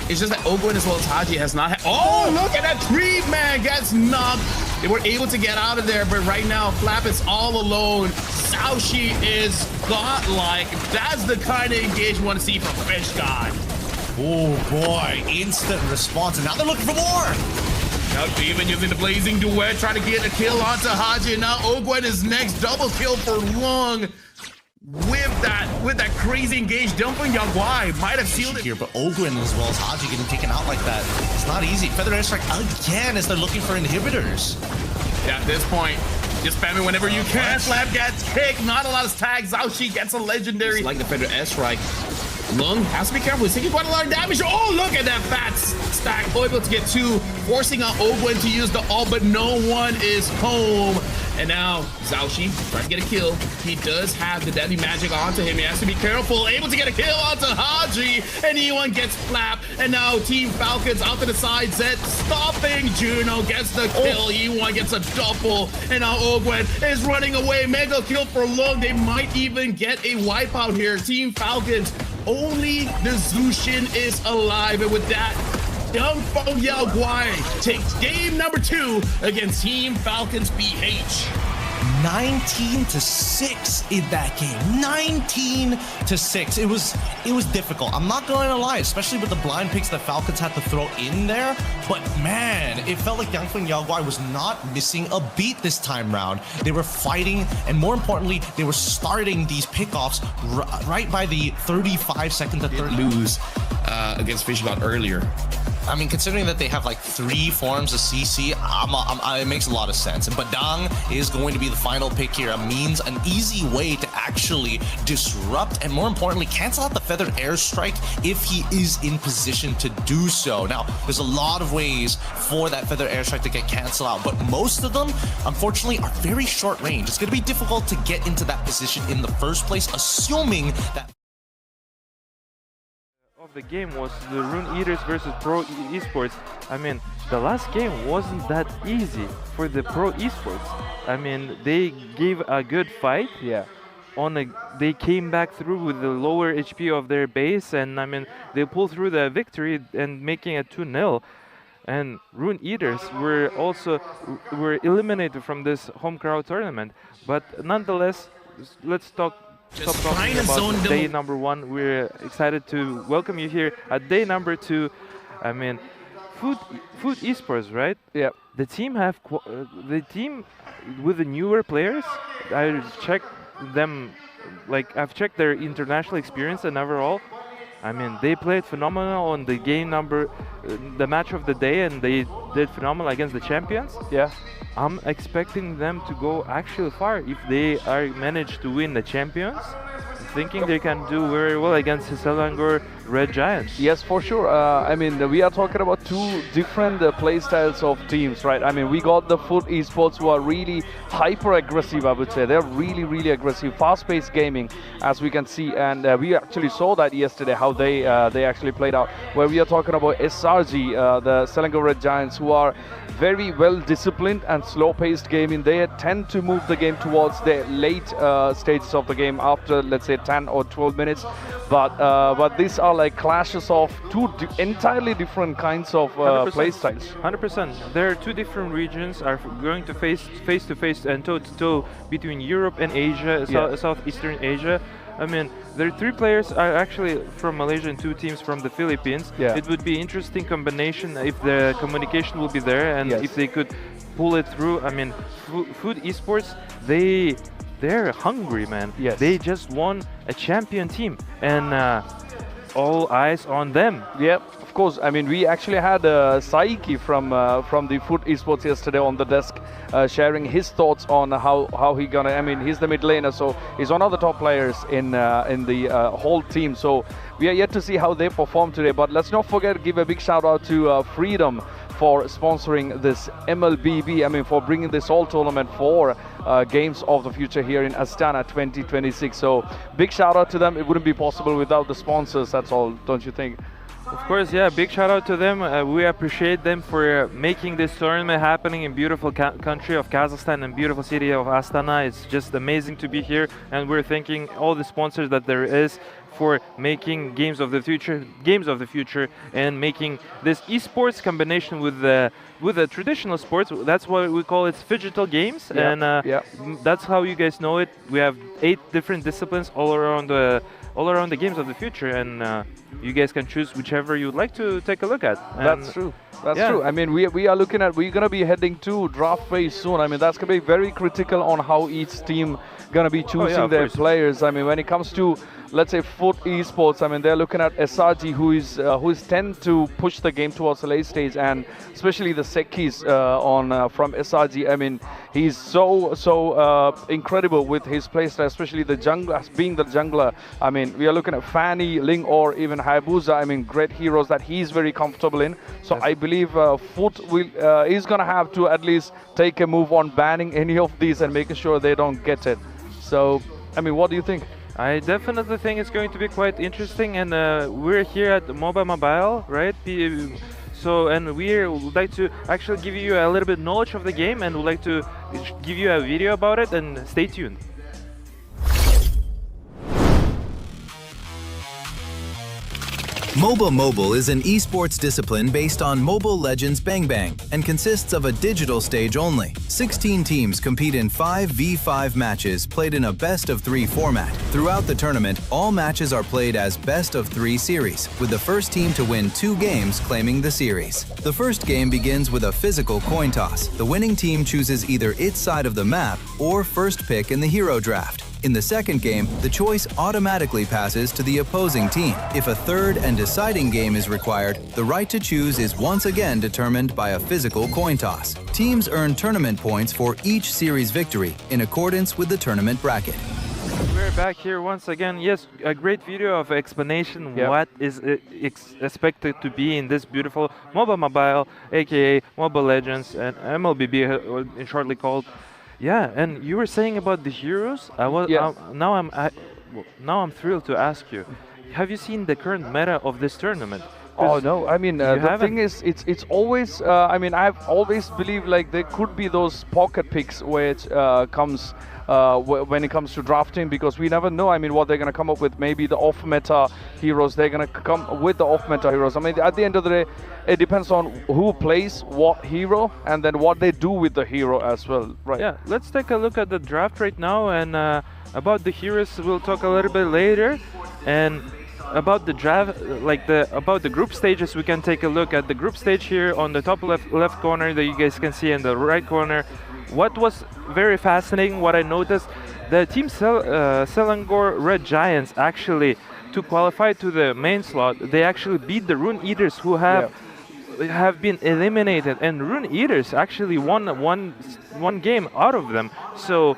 It's just that Ogwen as well as Haji has not had. Oh, look at that tree, man. Gets knocked. They were able to get out of there, but right now, Flap is all alone. Zaoshi is godlike. That's the kind of engage you want to see from Fishgod. Oh boy, instant response, and now they're looking for more. Now even using the blazing duet, trying to get a kill onto Haji, and now Ogwen is next. Double kill for Long. With that crazy engage, dumping Yagwai might have sealed it here, but Ogwen as well as Haji getting taken out like that. It's not easy. Feather Airstrike again as they're looking for inhibitors. Yeah, at this point, just spam it whenever you can. Slap gets kicked. Not a lot of tags. Zaoshi gets a legendary. It's like the Feather Airstrike. Lung has to be careful. He's taking quite a lot of damage. Oh, look at that fat stack. Able to get two, forcing out Ogwen to use the ult, but no one is home. And now Zaoshi trying to get a kill. He does have the deadly magic onto him. He has to be careful. Able to get a kill onto Haji. And E1 gets Flap. And now Team Falcons out to the side. Zed stopping. Juno gets the kill. E1 gets a double. And now Ogwen is running away. Mega kill for Lung. They might even get a wipeout here. Team Falcons. Only the Zushin is alive. And with that, Young Feng Yaoguai takes game number 2 against Team Falcons BH. 19-6 in that game. 19-6. It was difficult. I'm not going to lie, especially with the blind picks that Falcons had to throw in there. But man, it felt like Yangfeng Yaoguai was not missing a beat this time round. They were fighting, and more importantly, they were starting these pickoffs right by the 35-second to 30. Lose against Fishgod earlier. I mean, considering that they have like 3 forms of CC, it makes a lot of sense. And Badang is going to be the final pick here. It means an easy way to actually disrupt and, more importantly, cancel out the Feathered Airstrike if he is in position to do so. Now, there's a lot of ways for that Feathered Airstrike to get canceled out, but most of them, unfortunately, are very short range. It's going to be difficult to get into that position in the first place, assuming that the game was the Rune Eaters versus Pro Esports. I mean, the last game wasn't that easy for the Pro Esports. I mean, they gave a good fight. Yeah. They came back through with the lower HP of their base, and I mean, they pulled through the victory and making it 2-0. And Rune Eaters were eliminated from this home crowd tournament. But nonetheless, let's stop talking about day number 1. We're excited to welcome you here at day number 2. I mean, food esports, right? Yeah. The team with the newer players. I checked them, like I've checked their international experience and overall. I mean, they played phenomenal on the game number, the match of the day, and they did phenomenal against the champions. Yeah. I'm expecting them to go actually far if they managed to win the champions. I'm thinking they can do very well against Selangor Red Giants. Yes, for sure. I mean, we are talking about 2 different play styles of teams, right? I mean, we got the Foot Esports who are really hyper-aggressive, I would say. They're really, really aggressive, fast-paced gaming, as we can see. And we actually saw that yesterday, how they actually played out. Where we are talking about SRG, the Selangor Red Giants, who are very well disciplined and slow-paced gaming. They tend to move the game towards the late stages of the game after, let's say, 10 or 12 minutes. But these are like clashes of 2 entirely different kinds of play styles. 100%. There are 2 different regions are going to face to face and toe to toe between Europe and Asia, Southeastern Asia. I mean, there are 3 players are actually from Malaysia and 2 teams from the Philippines. Yeah. It would be interesting combination if the communication will be there and Yes. if they could pull it through. I mean, Food Esports, they're hungry, man. Yes. They just won a champion team, and all eyes on them. Yep, of course. I mean, we actually had Saiki from the Foot Esports yesterday on the desk, sharing his thoughts on how he gonna. I mean, he's the mid laner, so he's one of the top players in the whole team. So we are yet to see how they perform today. But let's not forget, give a big shout out to Freedom for sponsoring this MLBB. I mean, for bringing this whole tournament for Games of the Future here in Astana 2026. So big shout out to them. It wouldn't be possible without the sponsors. That's all, don't you think? Of course, yeah, big shout out to them. We appreciate them for making this tournament happening in beautiful country of Kazakhstan and beautiful city of Astana. It's just amazing to be here, and we're thanking all the sponsors that there is for making games of the future, and making this esports combination with the traditional sports. That's why we call it phygital games, Yeah, and yeah. that's how you guys know it. We have 8 different disciplines all around the games of the future, and you guys can choose whichever you'd like to take a look at. That's true. That's yeah. true. I mean, we are looking at, we're gonna be heading to draft phase soon. I mean, that's gonna be very critical on how each team gonna be choosing of their course. players. I mean, when it comes to, let's say, Foot Esports, I mean, they're looking at SRG, who is tend to push the game towards the late stage, and especially the Sekis from SRG. I mean, he's so incredible with his playstyle, especially the jungler, being the jungler. I mean, we are looking at Fanny, Ling, or even Hayabusa. I mean, great heroes that he's very comfortable in. So Yes. I believe Foot is gonna have to at least take a move on banning any of these and making sure they don't get it. So, I mean, what do you think? I definitely think it's going to be quite interesting, and we're here at MOBA Mobile, right? So, and we would like to actually give you a little bit knowledge of the game, and would like to give you a video about it, and stay tuned. MOBA Mobile is an esports discipline based on Mobile Legends Bang Bang and consists of a digital stage only. 16 teams compete in 5v5 matches played in a best-of-3 format. Throughout the tournament, all matches are played as best-of-3 series, with the first team to win 2 games claiming the series. The first game begins with a physical coin toss. The winning team chooses either its side of the map or first pick in the hero draft. In the second game, the choice automatically passes to the opposing team. If a third and deciding game is required, the right to choose is once again determined by a physical coin toss. Teams earn tournament points for each series victory in accordance with the tournament bracket. We're back here once again. Yes, a great video of explanation Yep. what is expected to be in this beautiful MOBA Mobile, aka Mobile Legends, and MLBB, shortly called. Yeah, and you were saying about the heroes. Yeah. Now I'm thrilled to ask you. Have you seen the current meta of this tournament? Oh no! I mean, the haven't- thing is, it's always. I mean, I've always believed like there could be those pocket picks which comes when it comes to drafting, because we never know. I mean, what they're gonna come up with. Maybe the off-meta heroes. They're gonna come with the off-meta heroes. I mean, at the end of the day, it depends on who plays what hero and then what they do with the hero as well, right? Yeah, let's take a look at the draft right now, and about the heroes we'll talk a little bit later, and about the draft, about the group stages, we can take a look at the group stage here on the top left corner that you guys can see in the right corner. What was very fascinating, what I noticed, the team Selangor Red Giants actually, to qualify to the main slot, they actually beat the Rune Eaters, who have been eliminated, and Rune Eaters actually won one game out of them. So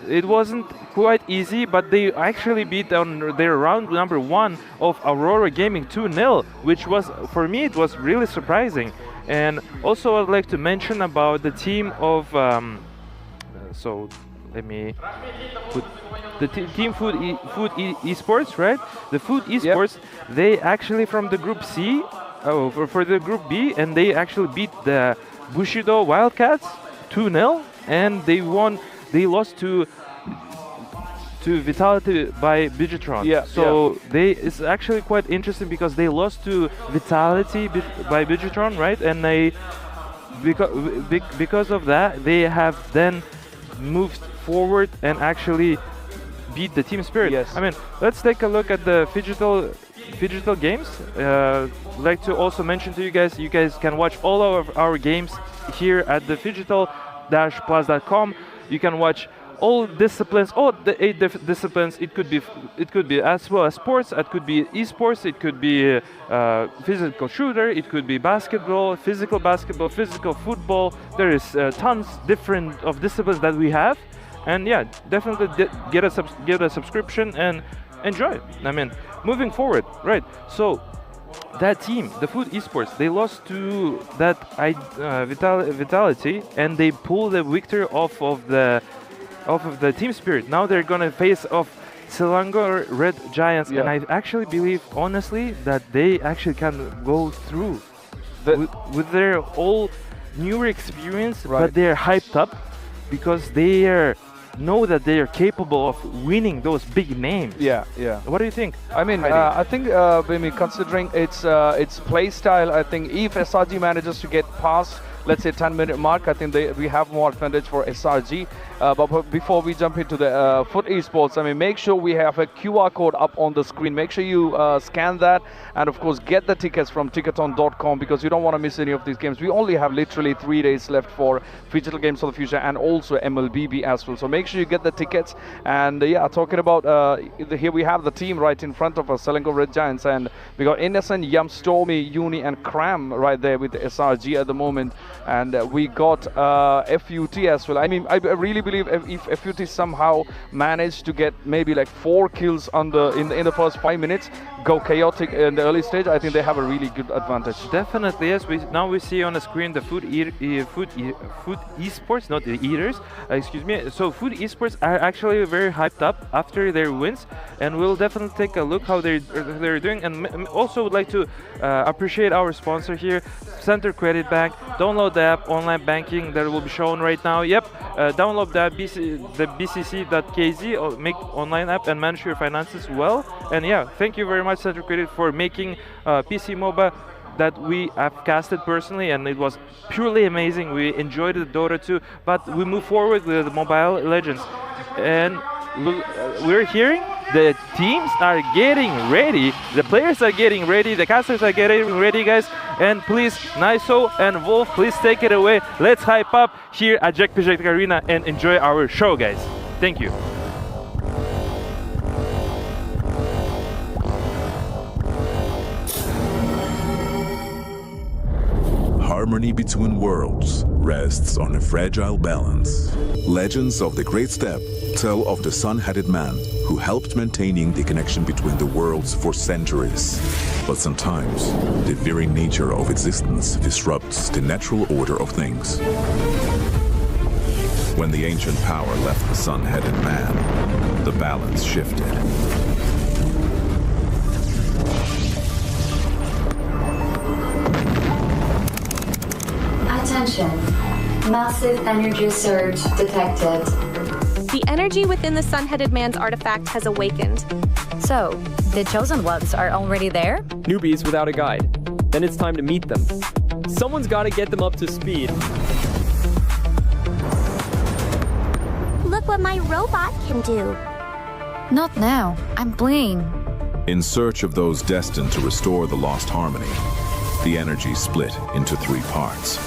it wasn't quite easy, but they actually beat on their round number 1 of Aurora Gaming 2-0, which was, for me, it was really surprising. And also I'd like to mention about the team of so let me put the team Food Esports, right? The Food Esports, they actually from the group C, for the group B, and they actually beat the Bushido Wildcats 2-0, and they lost to Vitality by Bigetron. So it's actually quite interesting because they lost to Vitality by Bigetron, right? And they because of that, they have then moved forward and actually beat the team spirit. Yes. I mean, let's take a look at the Phygital games. Like to also mention to you guys can watch all of our games here at the phygital-plus.com. You can watch all disciplines, all the 8 disciplines. It could be as well as sports. It could be esports. It could be physical shooter. It could be basketball, physical football. There is tons different of disciplines that we have, and yeah, definitely get a subscription and enjoy. I mean, moving forward, right? So that team, the Food Esports, they lost to that Vitality, and they pulled the victory off of the team spirit. Now they're gonna face off Selangor Red Giants, and I actually believe, honestly, that they actually can go through with their whole newer experience, but they're hyped up because they know that they are capable of winning those big names. Yeah. What do you think? I mean, I think, considering its play style, I think if SRG manages to get past, let's say, 10-minute mark, I think we have more advantage for SRG. But before we jump into the Foot Esports, I mean, make sure we have a QR code up on the screen. Make sure you scan that, and of course get the tickets from ticketon.com, because you don't want to miss any of these games. We only have literally 3 days left for Phygital Games for the Future and also MLBB as well. So make sure you get the tickets. And yeah, talking about here we have the team right in front of us, Selangor Red Giants, and we got Innocent, Yum, Stormy, Uni, and Cram right there with the SRG at the moment. And we got FUT as well. I mean, I really believe if FUT somehow managed to get maybe like 4 kills in the first 5 minutes, go chaotic in the early stage, I think they have a really good advantage. Definitely, yes. Now we see on the screen the Food Esports, not the Eaters, excuse me. So Food Esports are actually very hyped up after their wins, and we'll definitely take a look how they're doing. And also would like to appreciate our sponsor here, Center Credit Bank. Download the app, online banking that will be shown right now. Yep, download the bcc.kz, make online app and manage your finances well. And yeah, thank you very much, Center Credit, for making PC MOBA that we have casted personally, and it was purely amazing. We enjoyed the Dota 2, but we move forward with Mobile Legends, and we're hearing the teams are getting ready, the players are getting ready, the casters are getting ready, guys. And please, Niso and Wolf, please take it away. Let's hype up here at Jack Project Arena and enjoy our show, guys. Thank you. Harmony between worlds rests on a fragile balance. Legends of the Great Step tell of the sun-headed man who helped maintaining the connection between the worlds for centuries. But sometimes, the very nature of existence disrupts the natural order of things. When the ancient power left the sun-headed man, the balance shifted. Attention. Massive energy surge detected. The energy within the sun-headed man's artifact has awakened. So, the chosen ones are already there? Newbies without a guide. Then it's time to meet them. Someone's got to get them up to speed. Look what my robot can do. Not now. I'm playing. In search of those destined to restore the lost harmony, the energy split into 3 parts.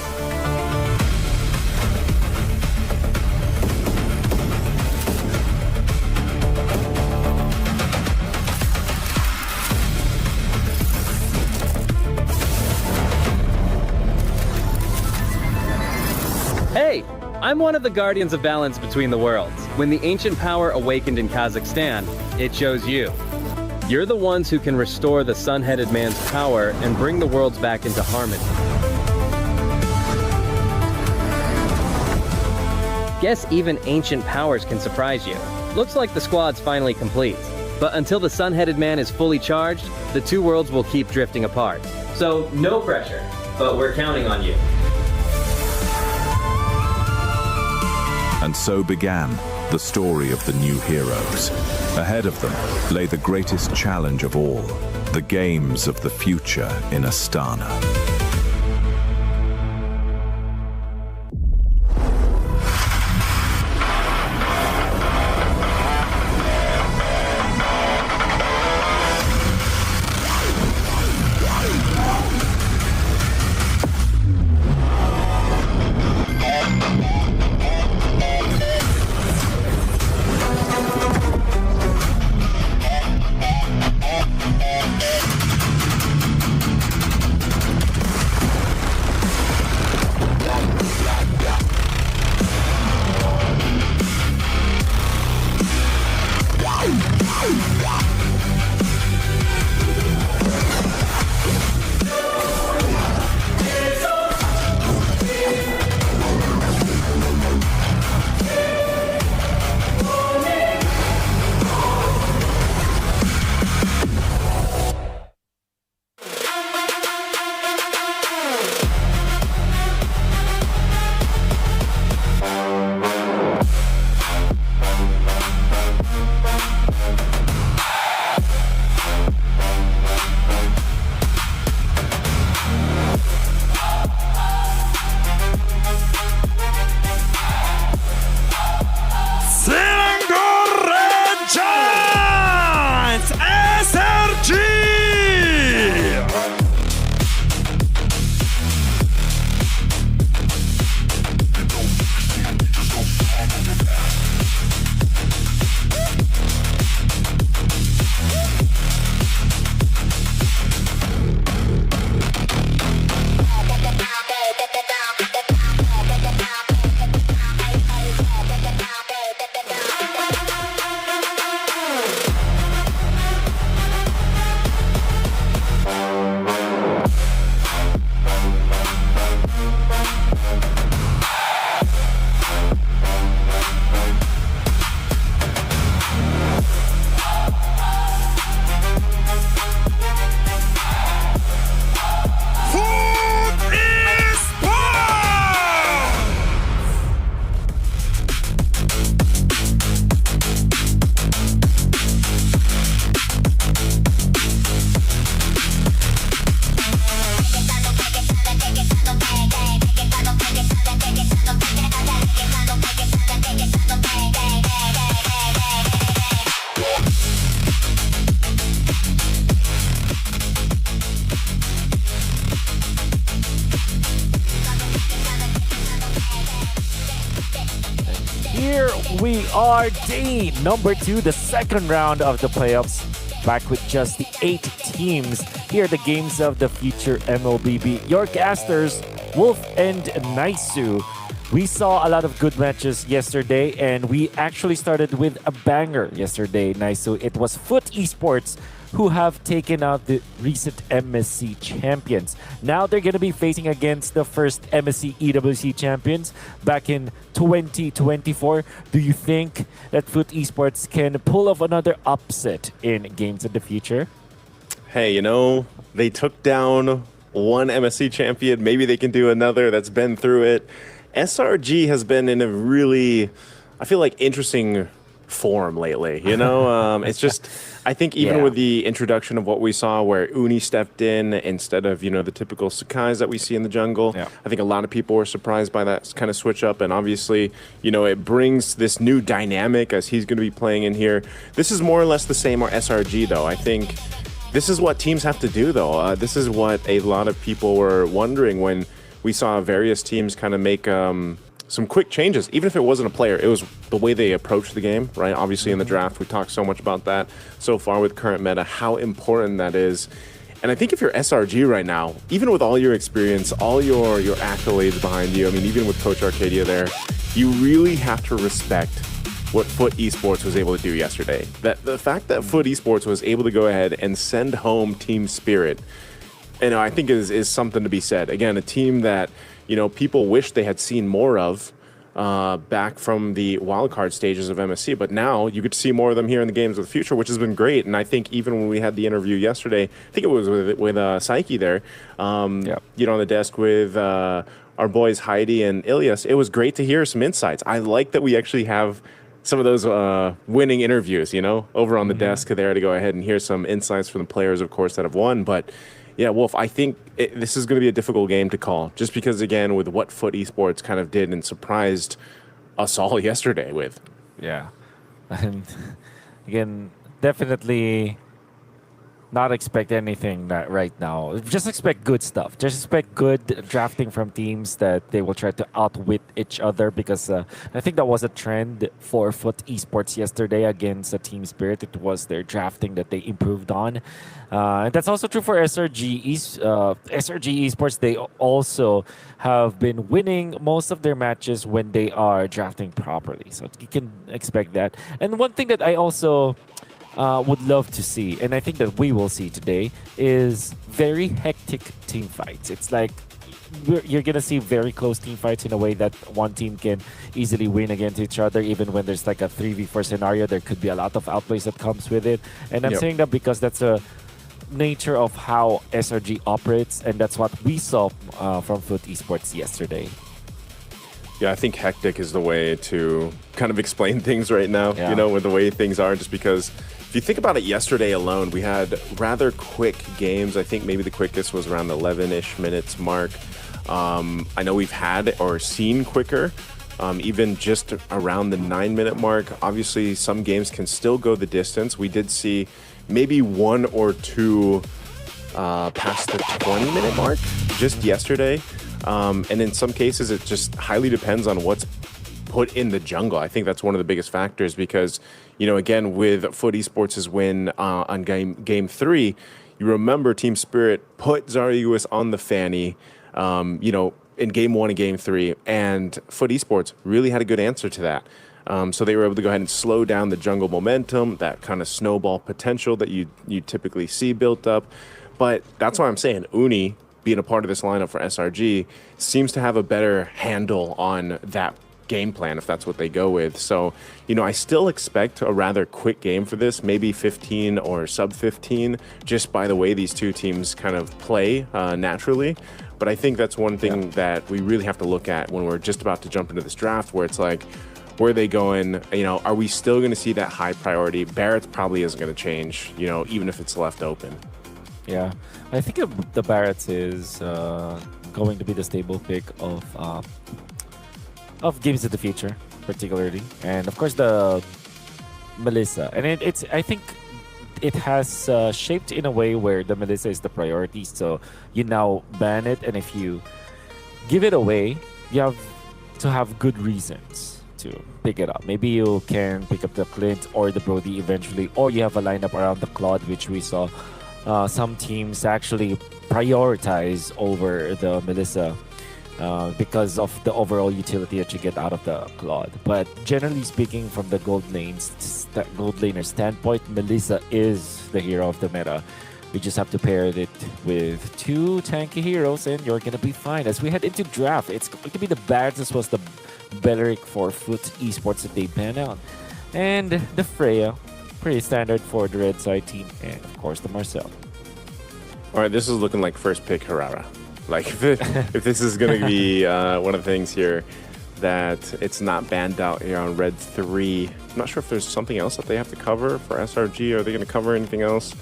Hey, I'm one of the guardians of balance between the worlds. When the ancient power awakened in Kazakhstan, it chose you. You're the ones who can restore the sun-headed man's power and bring the worlds back into harmony. Guess even ancient powers can surprise you. Looks like the squad's finally complete. But until the sun-headed man is fully charged, the 2 worlds will keep drifting apart. So no pressure, but we're counting on you. And so began the story of the new heroes. Ahead of them lay the greatest challenge of all, the games of the future in Astana. are day number 2, the second round of the playoffs. Back with just the 8 teams. Here are the games of the future MLBB. York Asters, Wolf, and Naisu. We saw a lot of good matches yesterday, and we actually started with a banger yesterday, Naisu. It was Foot Esports who have taken out the recent MSC champions. Now they're going to be facing against the first MSC EWC champions back in 2024. Do you think that Foot Esports can pull off another upset in games of the future? Hey, you know, they took down one MSC champion. Maybe they can do another that's been through it. SRG has been in a really, I feel like, interesting form lately. You know, it's just, I think even with the introduction of what we saw where Uni stepped in instead of, you know, the typical Sakais that we see in the jungle, I think a lot of people were surprised by that kind of switch up. And obviously, you know, it brings this new dynamic as he's going to be playing in here. This is more or less the same SRG, though. I think this is what teams have to do, though. This is what a lot of people were wondering when we saw various teams kind of make some quick changes. Even if it wasn't a player, it was the way they approached the game, right? Obviously in the draft, we talked so much about that so far with current meta, how important that is. And I think if you're SRG right now, even with all your experience, all your accolades behind you, I mean, even with Coach Arcadia there, you really have to respect what Foot Esports was able to do yesterday. That the fact that Foot Esports was able to go ahead and send home Team Spirit, and I think is something to be said. Again, a team that, you know, people wish they had seen more of back from the wildcard stages of MSC, but now you get to see more of them here in the games of the future, which has been great. And I think even when we had the interview yesterday, I think it was with Psyche there, you know, on the desk with our boys Heidi and Ilias, it was great to hear some insights. I like that we actually have some of those winning interviews, you know, over on the desk there to go ahead and hear some insights from the players, of course, that have won. But yeah, Wolf, I think this is going to be a difficult game to call, just because, again, with what Foot Esports kind of did and surprised us all yesterday with. Yeah. And again, definitely not expect anything right now. Just expect good stuff. Just expect good drafting from teams that they will try to outwit each other, because I think that was a trend for Foot Esports yesterday against Team Spirit. It was their drafting that they improved on. And that's also true for SRG. SRG Esports, they also have been winning most of their matches when they are drafting properly. So you can expect that. And one thing that I also would love to see, and I think that we will see today, is very hectic team fights. It's like you're going to see very close team fights in a way that one team can easily win against each other. Even when there's like a 3v4 scenario, there could be a lot of outplays that comes with it. And I'm saying that because that's a nature of how SRG operates, and that's what we saw from Foot Esports yesterday. Yeah, I think hectic is the way to kind of explain things right now, you know, with the way things are, just because if you think about it, yesterday alone, we had rather quick games. I think maybe the quickest was around the 11-ish minutes mark. I know we've had or seen quicker, even just around the 9-minute mark. Obviously, some games can still go the distance. We did see maybe 1 or 2 past the 20-minute mark just yesterday. And in some cases, it just highly depends on what's put in the jungle. I think that's one of the biggest factors because, you know, again, with Foot Esports' win on game 3, you remember Team Spirit put Zarius on the fanny, you know, in game 1 and game 3, and Foot Esports really had a good answer to that. So they were able to go ahead and slow down the jungle momentum, that kind of snowball potential that you typically see built up. But that's why I'm saying Uni, being a part of this lineup for SRG, seems to have a better handle on that game plan, if that's what they go with. So, you know, I still expect a rather quick game for this, maybe 15 or sub 15, just by the way these two teams kind of play naturally. But I think that's one thing that we really have to look at when we're just about to jump into this draft, where it's like, where are they going? You know, are we still going to see that high priority? Barrett probably isn't going to change, you know, even if it's left open. Yeah, I think the Barretts is going to be the stable pick of games of the future, particularly, and of course the Melissa. And it's I think it has shaped in a way where the Melissa is the priority. So you now ban it, and if you give it away, you have to have good reasons to pick it up. Maybe you can pick up the Clint or the Brody eventually, or you have a lineup around the Claude, which we saw some teams actually prioritize over the Melissa because of the overall utility that you get out of the Claude. But generally speaking, from the gold laner standpoint, Melissa is the hero of the meta. We just have to pair it with 2 tanky heroes and you're going to be fine. As we head into draft, it's going to be the Barretts as well as the Belleric for Foot Esports that they ban out. And the Freya, pretty standard for the red side team. And of course, the Marcel. All right, this is looking like first pick Herrera. Like, if this is going to be one of the things here that it's not banned out here on red 3. I'm not sure if there's something else that they have to cover for SRG. Are they going to cover anything else?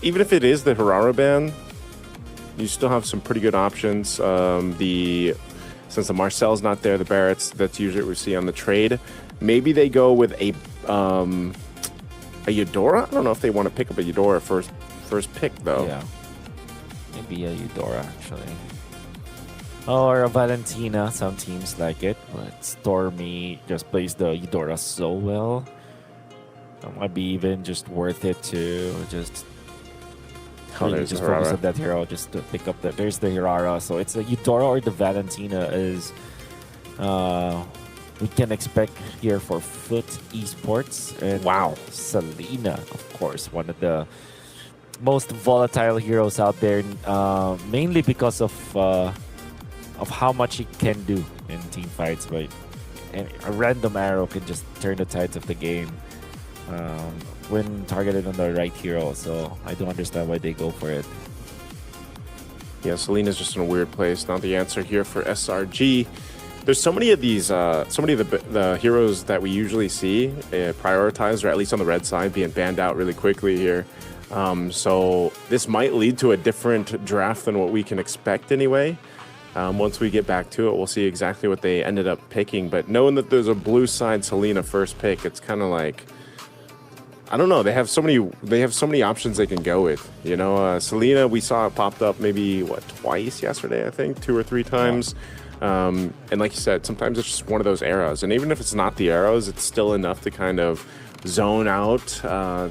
Even if it is the Herrera ban, you still have some pretty good options. Since the Marcel's not there, the Barretts, that's usually what we see on the trade. Maybe they go with a Eudora? I don't know if they want to pick up a Eudora first pick, though. Yeah. Maybe a Eudora, actually. Or a Valentina. Some teams like it, but Stormy just plays the Eudora so well. It might be even just worth it to just... just focus on that hero, just to pick up that. There's the Hirara, so it's a Eudora or the Valentina is we can expect here for Foot Esports. And wow, Selena, of course, one of the most volatile heroes out there, mainly because of how much he can do in team fights. But a random arrow can just turn the tides of the game. When targeted on the right hero, so I don't understand why they go for it. Yeah, Selena's just in a weird place. Not the answer here for SRG. There's so many of these, so many of the heroes that we usually see prioritized, or at least on the red side, being banned out really quickly here. So this might lead to a different draft than what we can expect anyway. Once we get back to it, we'll see exactly what they ended up picking. But knowing that there's a blue side Selena first pick, it's kind of like, I don't know. They have so many options they can go with. You know, Selena, we saw it popped up maybe twice yesterday, I think, 2 or 3 times. Yeah. And like you said, sometimes it's just one of those arrows. And even if it's not the arrows, it's still enough to kind of zone out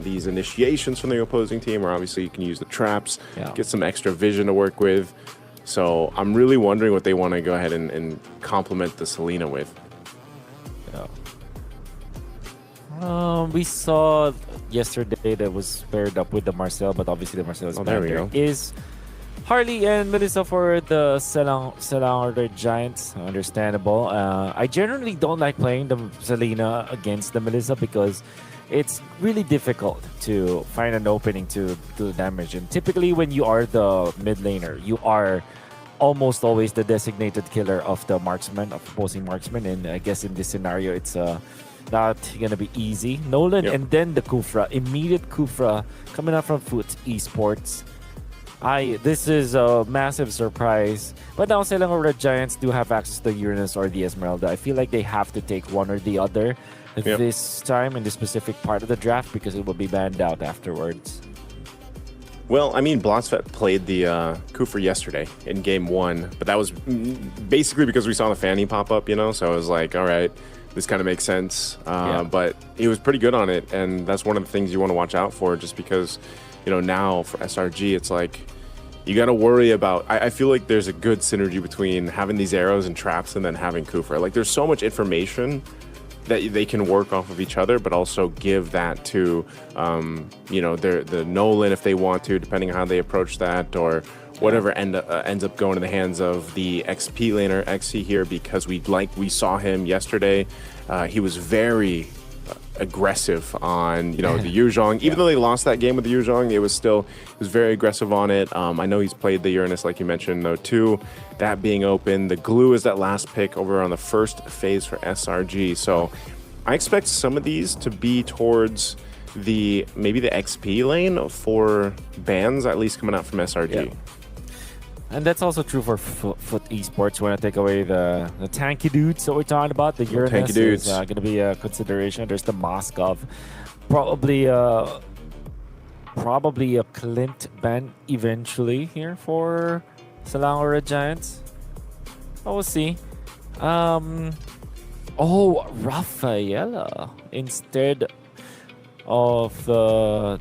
these initiations from the opposing team. Or obviously you can use the traps, get some extra vision to work with. So I'm really wondering what they want to go ahead and complement the Selena with. Yeah. We saw yesterday that was paired up with the Marcel, but obviously the Marcel's banner is Harley and Melissa for the Selang or the Giants. Understandable. I generally don't like playing the Selena against the Melissa because it's really difficult to find an opening to do damage. And typically when you are the mid laner, you are almost always the designated killer of the marksman, of opposing marksman. And I guess in this scenario, it's not gonna be easy. Nolan and then the Kufra, immediate Kufra coming out from Foot Esports. This is a massive surprise. But now Selang Red Giants do have access to Uranus or the Esmeralda. I feel like they have to take one or the other this time in this specific part of the draft because it will be banned out afterwards. Well, I mean, Blotsvet played the Kufra yesterday in game 1, but that was basically because we saw the Fanny pop up, you know? So I was like, all right, this kind of makes sense. But he was pretty good on it, and that's one of the things you want to watch out for just because, you know, now for SRG, it's like you got to worry about... I feel like there's a good synergy between having these arrows and traps and then having Kufra. Like, there's so much information that they can work off of each other, but also give that to, you know, the Nolan if they want to, depending on how they approach that, or whatever ends up going in the hands of the XP laner, XC here, because we saw him yesterday. He was very aggressive on, you know, the Yuzhong. Even though they lost that game with the Yuzhong, it was very aggressive on it. I know he's played the Uranus, like you mentioned, though, too. That being open. The Glue is that last pick over on the first phase for SRG. So I expect some of these to be towards maybe the XP lane for bans, at least coming out from SRG. Yeah. And that's also true for Foot Esports. When I take away the tanky dudes that we're talking about, the Uranus is going to be a consideration. There's the Moskov, probably a Clint ban eventually here for Selang Red Giants. But we'll see. Oh, Rafaela instead of the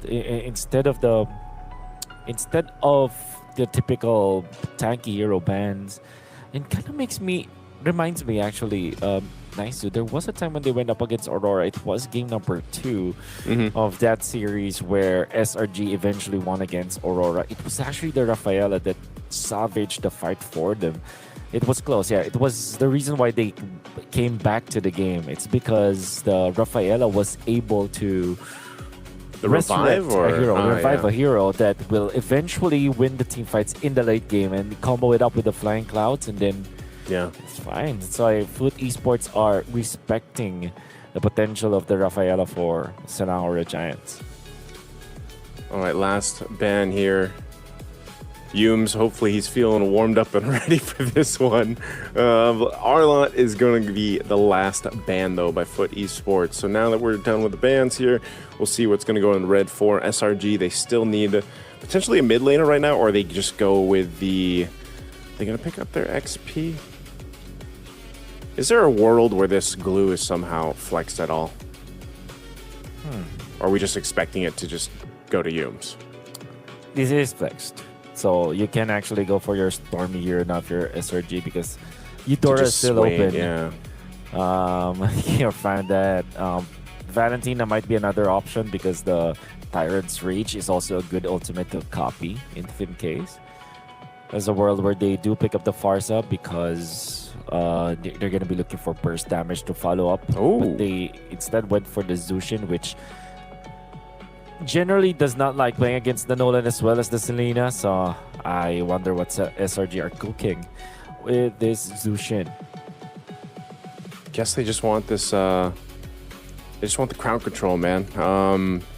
typical tanky hero bans. It kind of reminds me actually, nice dude. There was a time when they went up against Aurora. It was game number 2 of that series where SRG eventually won against Aurora. It was actually the Rafaela that savaged the fight for them. It was close, yeah. It was the reason why they came back to the game. It's because the Rafaela was able to revive a hero that will eventually win the team fights in the late game and combo it up with the flying clouds, and then it's fine. That's why Foot Esports are respecting the potential of the Rafaela for Sanahora Giants. All right, last ban here. Yumes, hopefully he's feeling warmed up and ready for this one. Arlot is going to be the last ban, though, by Foot Esports. So now that we're done with the bans here, we'll see what's going to go in red for SRG. They still need potentially a mid laner right now, or they just go with the... They're going to pick up their XP? Is there a world where this glue is somehow flexed at all? Or are we just expecting it to just go to Yumes? This is flexed. So you can actually go for your Stormy here, not your SRG, because Eudora is still open. Yeah. You'll find that Valentina might be another option because the Tyrant's Rage is also a good ultimate to copy in case. There's a world where they do pick up the Farsa because they're going to be looking for burst damage to follow up. But they instead went for the Zushin, which generally does not like playing against the Nolan as well as the Selena, so I wonder what SRG are cooking with this Zushin. Guess they just want this, they just want the crown control, man.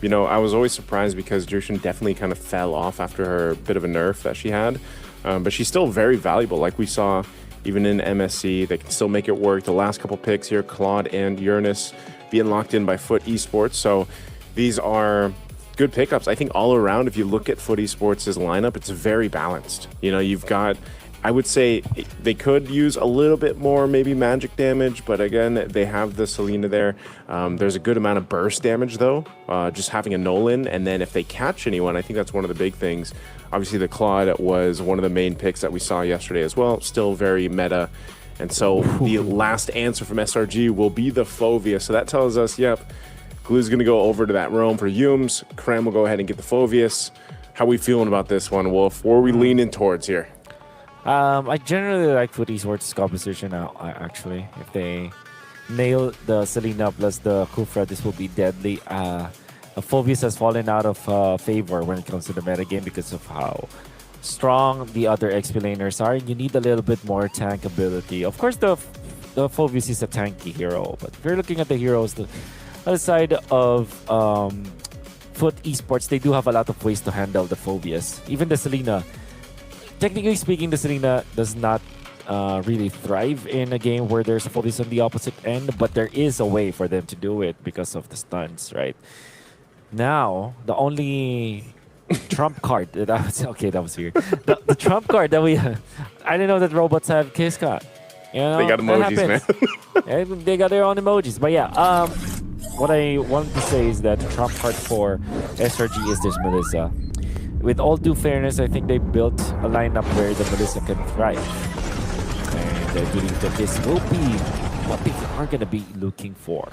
You know, I was always surprised because Jushin definitely kind of fell off after her bit of a nerf that she had, but she's still very valuable, like we saw even in MSC. They can still make it work. The last couple picks here, Claude and Uranus being locked in by Foot Esports, so these are good pickups. I think all around, if you look at Foot Esports' lineup, it's very balanced. You know, you've got, I would say they could use a little bit more maybe magic damage, but again, they have the Selena there. There's a good amount of burst damage though, just having a Nolan, and then if they catch anyone, I think that's one of the big things. Obviously the Claude was one of the main picks that we saw yesterday as well, still very meta. And so the last answer from SRG will be the Fovea. So that tells us, yep, Glue's going to go over to that realm for Yumes. Krem will go ahead and get the Foveus. How are we feeling about this one, Wolf? What are we leaning towards here? I generally like Foot Esports' composition actually. If they nail the Selena plus the Kufra, this will be deadly. Foveus has fallen out of favor when it comes to the metagame because of how strong the other XP laners are. You need a little bit more tank ability. Of course, the Foveus is a tanky hero, but if you're looking at the heroes, the other side of Foot Esports, they do have a lot of ways to handle the Foveus. Even the Selena, technically speaking, the Selena does not really thrive in a game where there's a Foveus on the opposite end, but there is a way for them to do it because of the stuns, right? Now, the only trump card that was weird. The trump card that we, I didn't know that robots have kiss cut. You know, they got emojis, man. They got their own emojis, but yeah. What I wanted to say is that the trump card for SRG is this Melissa. With all due fairness, I think they built a lineup where the Melissa can thrive. And I believe that this will be what they are going to be looking for.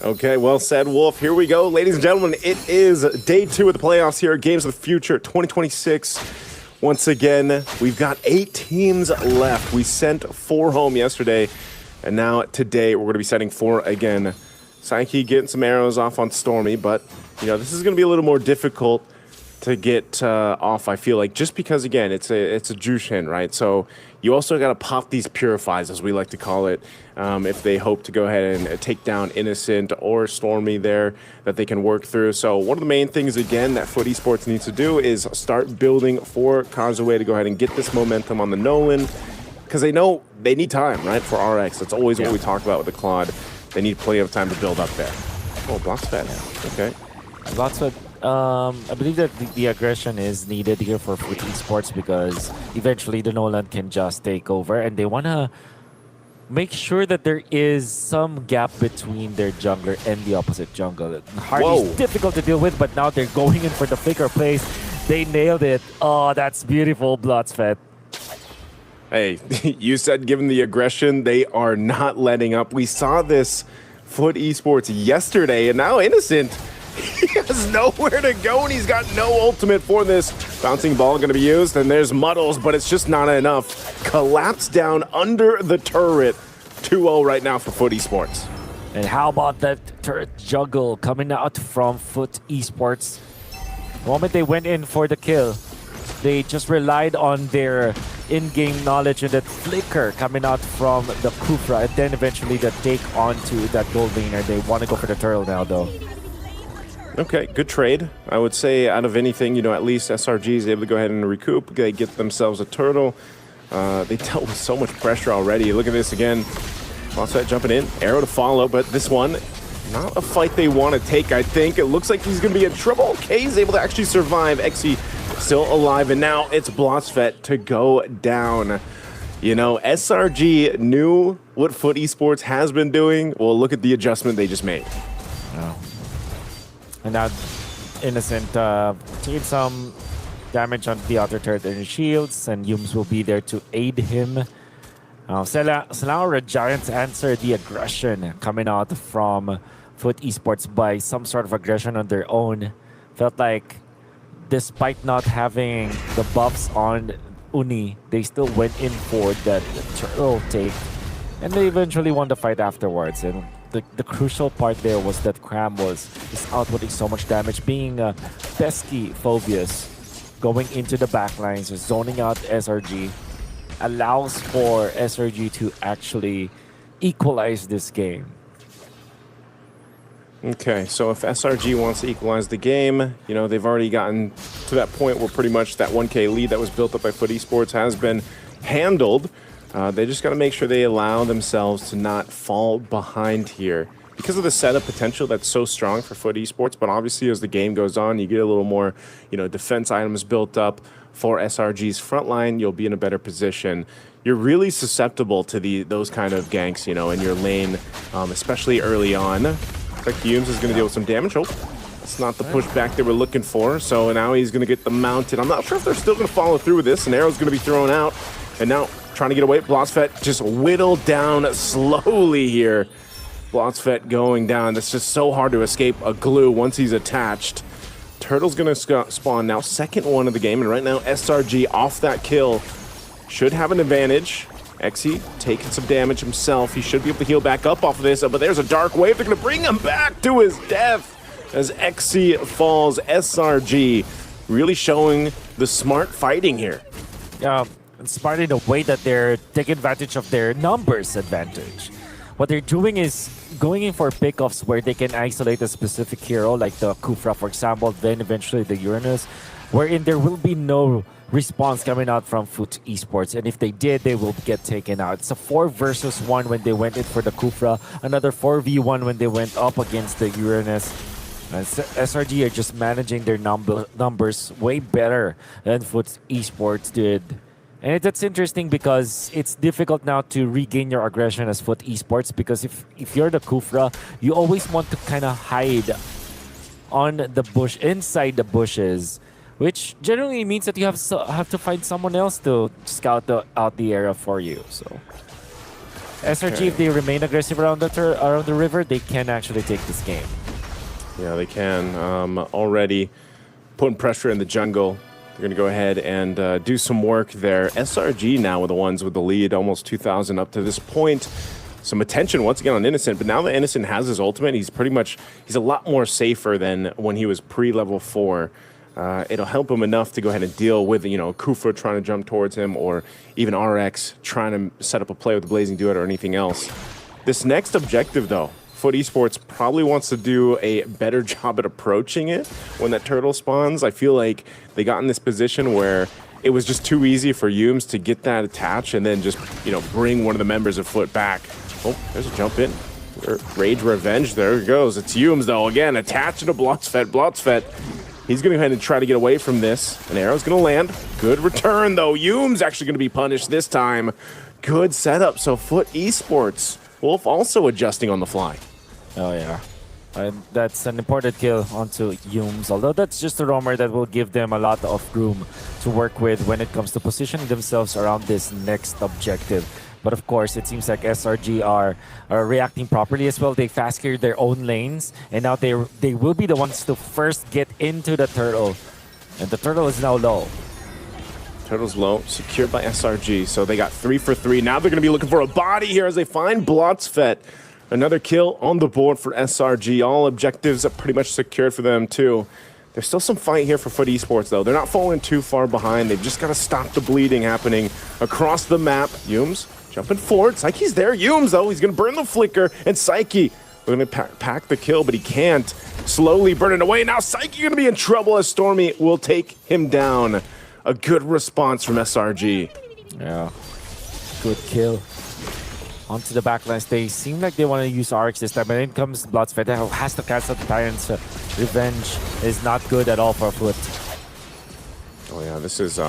Okay, well said, Wolf. Here we go. Ladies and gentlemen, it is day 2 of the playoffs here at Games of the Future 2026. Once again, we've got 8 teams left. We sent 4 home yesterday, and now today we're going to be sending 4 again. Psyche getting some arrows off on Stormy, but you know, this is going to be a little more difficult to get off, I feel like, just because again it's a Jushin, right? So you also got to pop these purifies, as we like to call it, if they hope to go ahead and take down Innocent or Stormy there that they can work through. So one of the main things again that Foot Esports needs to do is start building for Kazuya to go ahead and get this momentum on the Nolan, because they know they need time, right, for RX. That's always what we talk about with the Claude. They need plenty of time to build up there. Oh, Bloxfed. Okay. Bloxfed, I believe that the aggression is needed here for Foot Esports because eventually the Nolan can just take over, and they want to make sure that there is some gap between their jungler and the opposite jungle. Hardy's difficult to deal with, but now they're going in for the flicker plays. They nailed it. Oh, that's beautiful, Bloodsfet. Hey, you said given the aggression, they are not letting up. We saw this Foot Esports yesterday, and now Innocent, he has nowhere to go, and he's got no ultimate for this. Bouncing ball going to be used, and there's Muddles, but it's just not enough. Collapse down under the turret. 2-0 right now for Foot Esports. And how about that turret juggle coming out from Foot Esports? The moment they went in for the kill, they just relied on their in-game knowledge and that flicker coming out from the Kufra, and then eventually the take onto that gold laner. They want to go for the turtle now, though. Okay, good trade. I would say out of anything, at least SRG is able to go ahead and recoup. They get themselves a turtle. They dealt with so much pressure already. Look at this again. Offset jumping in, arrow to follow, but this one, not a fight they want to take, I think. It looks like he's going to be in trouble. Kay's able to actually survive. Xe still alive, and now it's Blotsvet to go down. SRG knew what Foot Esports has been doing. Well, look at the adjustment they just made. Oh. And now Innocent taking some damage on the outer turret and shields, and Yums will be there to aid him. So now Red Giants answer the aggression coming out from Foot Esports by some sort of aggression on their own. Felt like despite not having the buffs on Uni, they still went in for that turtle take, and they eventually won the fight afterwards. And the crucial part there was that Cram was outputting so much damage, being pesky Phobius, going into the backlines, zoning out SRG, allows for SRG to actually equalize this game. Okay, so if SRG wants to equalize the game, they've already gotten to that point where pretty much that 1K lead that was built up by Foot Esports has been handled. They just got to make sure they allow themselves to not fall behind here because of the setup potential that's so strong for Foot Esports. But obviously, as the game goes on, you get a little more, defense items built up for SRG's front line. You'll be in a better position. You're really susceptible to those kind of ganks, in your lane, especially early on. Looks like Humes is going to deal with some damage. Oh, that's not the pushback they were looking for. So now he's going to get the mounted. I'm not sure if they're still going to follow through with this. An arrow's going to be thrown out. And now trying to get away. Blotsvet just whittled down slowly here. Blotsvet going down. That's just so hard to escape a glue once he's attached. Turtle's going to spawn now. Second one of the game. And right now, SRG off that kill should have an advantage. Xe taking some damage himself. He should be able to heal back up off of this. But there's a dark wave. They're going to bring him back to his death as Xe falls. SRG really showing the smart fighting here. Smart in a way that they're taking advantage of their numbers advantage. What they're doing is going in for pickoffs where they can isolate a specific hero, like the Kufra, for example, then eventually the Uranus, wherein there will be no response coming out from Foot Esports. And if they did, they will get taken out. It's a 4 versus 1 when they went in for the Kufra, another 4v1 when they went up against the Uranus. And SRG are just managing their numbers way better than Foot Esports did. And that's interesting because it's difficult now to regain your aggression as Foot Esports, because if you're the Kufra, you always want to kind of hide on the bush, inside the bushes, which generally means that you have to find someone else to scout out the area for you. So SRG, if they remain aggressive around the river, they can actually take this game. Yeah, they can. Already putting pressure in the jungle. They're going to go ahead and do some work there. SRG now were the ones with the lead, almost 2,000 up to this point. Some attention once again on Innocent, but now that Innocent has his ultimate, he's a lot more safer than when he was pre-level 4. It'll help him enough to go ahead and deal with, Kufra trying to jump towards him, or even RX trying to set up a play with the Blazing Duet or anything else. This next objective, though, Foot Esports probably wants to do a better job at approaching it when that turtle spawns. I feel like they got in this position where it was just too easy for Humes to get that attach and then just, bring one of the members of Foot back. Oh, there's a jump in. Rage Revenge, there it goes. It's Humes, though, again, attaching to Blotsvet. Blotsvet, he's going to go ahead and try to get away from this. An arrow's going to land. Good return, though. Humes actually going to be punished this time. good setup. So Foot Esports, Wolf also adjusting on the fly. Oh, yeah. And that's an important kill onto Yumes, although that's just a roamer that will give them a lot of room to work with when it comes to positioning themselves around this next objective. But of course, it seems like SRG are reacting properly as well. They fast cleared their own lanes, and now they will be the ones to first get into the turtle. And the turtle is now low. Turtle's low, secured by SRG, so they got 3 for 3. Now they're going to be looking for a body here as they find Blotzfett. Another kill on the board for SRG. All objectives are pretty much secured for them, too. There's still some fight here for Foot Esports, though. They're not falling too far behind. They've just got to stop the bleeding happening across the map. Yumes jumping forward. Psyche's there. Yumes, though, he's going to burn the flicker. And Psyche, we're going to pack the kill, but he can't. Slowly burning away. Now Psyche going to be in trouble as Stormy will take him down. A good response from SRG. Yeah, good kill. Onto the backlines. They seem like they want to use RX this time, but in comes Blotzfett. Has to cancel the Tyrant's revenge. Is not good at all for Foot. Oh yeah, this is,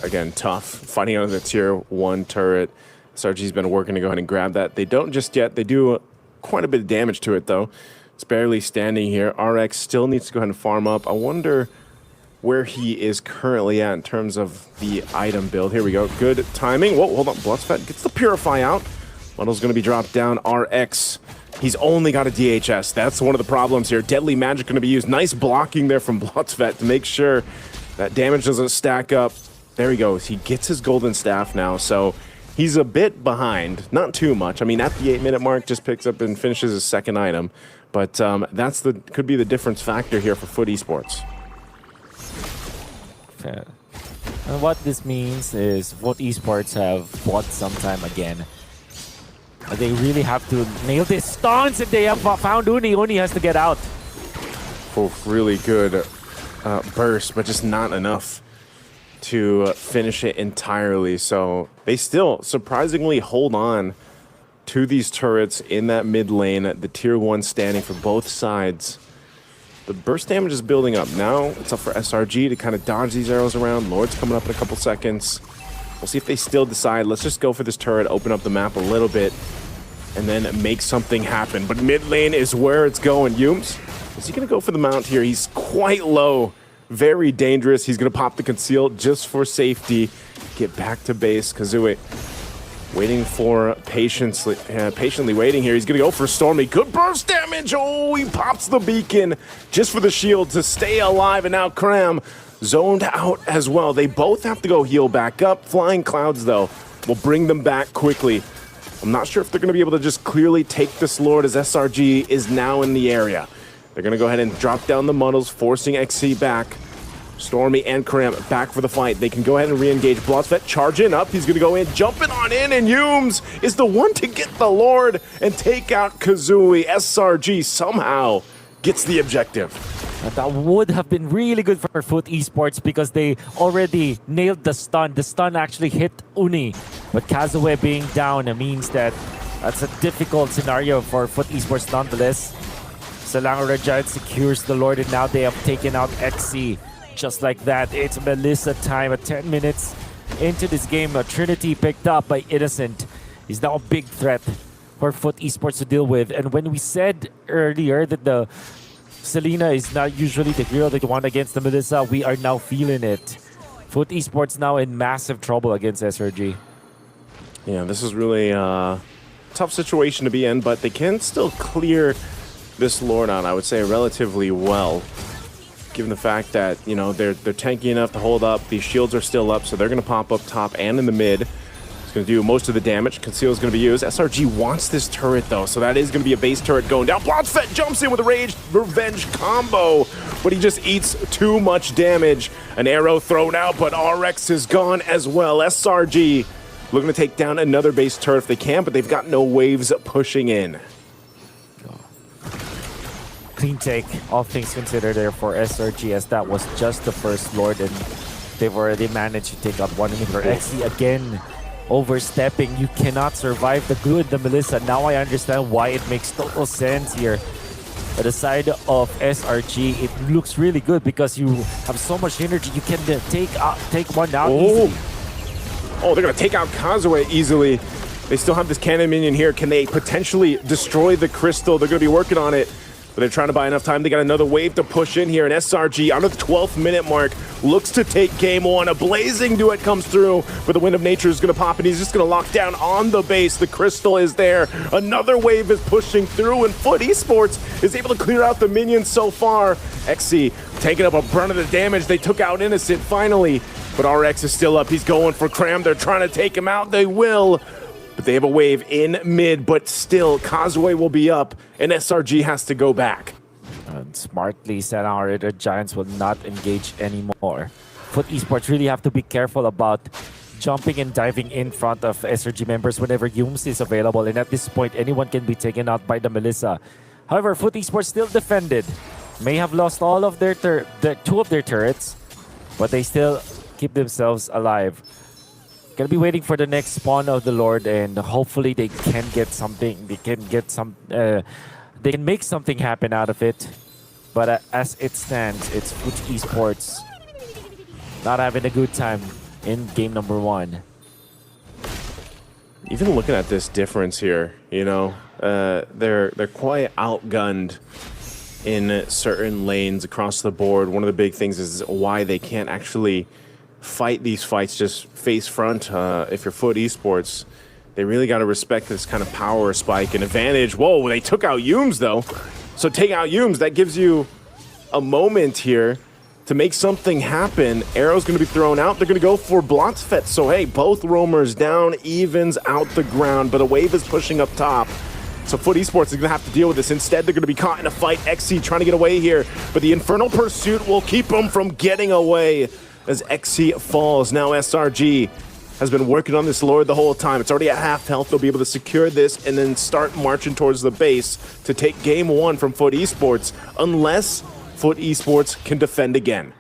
again, tough. Fighting out of the tier 1 turret. SRG's been working to go ahead and grab that. They don't just yet. They do quite a bit of damage to it, though. It's barely standing here. RX still needs to go ahead and farm up. I wonder where he is currently at in terms of the item build. Here we go. Good timing. Whoa, hold on. Blotzfett gets the Purify out. Muddle's going to be dropped down. RX. He's only got a DHS. That's one of the problems here. Deadly Magic going to be used. Nice blocking there from Blotzfett to make sure that damage doesn't stack up. There he goes. He gets his golden staff now, so he's a bit behind. Not too much. I mean, at the 8-minute mark, just picks up and finishes his second item. But that's could be the difference factor here for Foot Esports. Fair. And what this means is Foot Esports have bought some time again. They really have to nail this stance if they have found Uni. Uni has to get out. Oh, really good burst, but just not enough to finish it entirely. So they still surprisingly hold on to these turrets in that mid lane. The tier 1 standing for both sides. The burst damage is building up. Now it's up for SRG to kind of dodge these arrows around. Lord's coming up in a couple seconds. We'll see if they still decide, let's just go for this turret, open up the map a little bit, and then make something happen. But mid lane is where it's going. Yumes, is he going to go for the mount here? He's quite low. Very dangerous. He's going to pop the conceal just for safety. Get back to base. Kazooie waiting for patiently waiting here. He's going to go for Stormy. Good burst damage. Oh, he pops the beacon just for the shield to stay alive. And now Cram zoned out as well. They both have to go heal back up. Flying Clouds, though, will bring them back quickly. I'm not sure if they're going to be able to just clearly take this Lord as SRG is now in the area. They're going to go ahead and drop down the Muddles, forcing XC back. Stormy and Karam back for the fight. They can go ahead and re-engage. Blotzfett charging up. He's going to go in, jumping on in, and Yumes is the one to get the Lord and take out Kazooie. SRG somehow gets the objective. That would have been really good for Foot Esports because they already nailed the stun. The stun actually hit Uni, but Kazooie being down means that that's a difficult scenario for Foot Esports nonetheless. Selangor Giant secures the Lord, and now they have taken out XC. Just like that, it's Melissa time at 10 minutes into this game. Trinity picked up by Innocent is now a big threat for Foot Esports to deal with. And when we said earlier that the Selena is not usually the hero that won against the Melissa, we are now feeling it. Foot Esports now in massive trouble against SRG. Yeah, this is really a tough situation to be in, but they can still clear this Lord out, I would say, relatively well. Given the fact that, you know, they're tanky enough to hold up. These shields are still up, so they're going to pop up top and in the mid. It's going to do most of the damage. Conceal is going to be used. SRG wants this turret, though, so that is going to be a base turret going down. Blotzfett jumps in with a Rage Revenge combo, but he just eats too much damage. An arrow thrown out, but RX is gone as well. SRG looking to take down another base turret if they can, but they've got no waves pushing in. Clean take, all things considered there for SRG, as that was just the first Lord and they've already managed to take out one inhibitor. XC again overstepping. You cannot survive the good, the Melissa. Now I understand why it makes total sense here. At the side of SRG, it looks really good because you have so much energy. You can take one out easily. Oh, they're going to take out Kazooie easily. They still have this cannon minion here. Can they potentially destroy the crystal? They're going to be working on it, but they're trying to buy enough time. They got another wave to push in here, and SRG under the 12th minute mark looks to take game one. A blazing duet comes through, but the Wind of Nature is going to pop, and he's just going to lock down on the base. The crystal is there. Another wave is pushing through, and Foot Esports is able to clear out the minions so far. XC taking up a brunt of the damage. They took out Innocent finally, but RX is still up. He's going for Cram. They're trying to take him out. They will. But they have a wave in mid, but still, Causeway will be up, and SRG has to go back. And smartly set our Red Giants will not engage anymore. Foot Esports really have to be careful about jumping and diving in front of SRG members whenever Yums is available, and at this point, anyone can be taken out by the Melissa. However, Foot Esports still defended. May have lost all of their two of their turrets, but they still keep themselves alive. Gonna be waiting for the next spawn of the Lord, and hopefully they can get something. They can get some. They can make something happen out of it. But as it stands, it's Foot Esports not having a good time in game number one. Even looking at this difference here, you know, they're quite outgunned in certain lanes across the board. One of the big things is why they can't actually fight these fights just face front. If you're Foot Esports, they really got to respect this kind of power spike and advantage. Whoa, they took out Yums though. So taking out Yums, that gives you a moment here to make something happen. Arrow's going to be thrown out. They're going to go for Blotsfet. So hey, both roamers down, evens out the ground, but a wave is pushing up top. So Foot Esports is going to have to deal with this. Instead, they're going to be caught in a fight. XC trying to get away here, but the Infernal Pursuit will keep them from getting away as XC falls. Now SRG has been working on this Lord the whole time. It's already at half health. They'll be able to secure this and then start marching towards the base to take game one from Foot Esports, unless Foot Esports can defend again.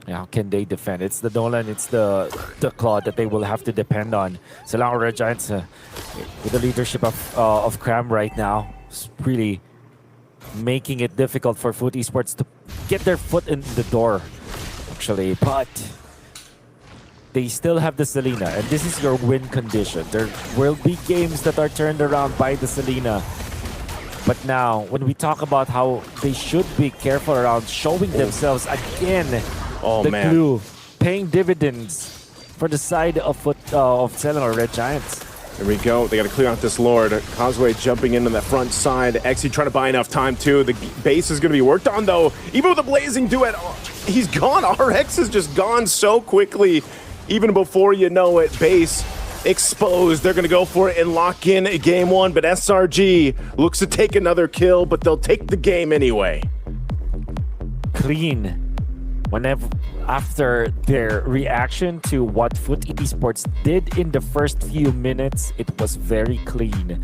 How can they defend? It's the Nolan, it's the Claude that they will have to depend on. So now Red Giants, with the leadership of Cram right now, is really making it difficult for Foot Esports to get their foot in the door, actually. But they still have the Selena, and this is your win condition. There will be games that are turned around by the Selena. But now, when we talk about how they should be careful around showing themselves again, the glue, paying dividends for the side of Selena or Red Giants. There we go. They got to clear out this Lord. Causeway jumping into the front side. XE trying to buy enough time, too. The base is going to be worked on, though. Even with the blazing duet, he's gone. RX is just gone so quickly. Even before you know it, base exposed. They're going to go for it and lock in game one. But SRG looks to take another kill, but they'll take the game anyway. Clean. Whenever after their reaction to what Foot Esports did in the first few minutes, it was very clean.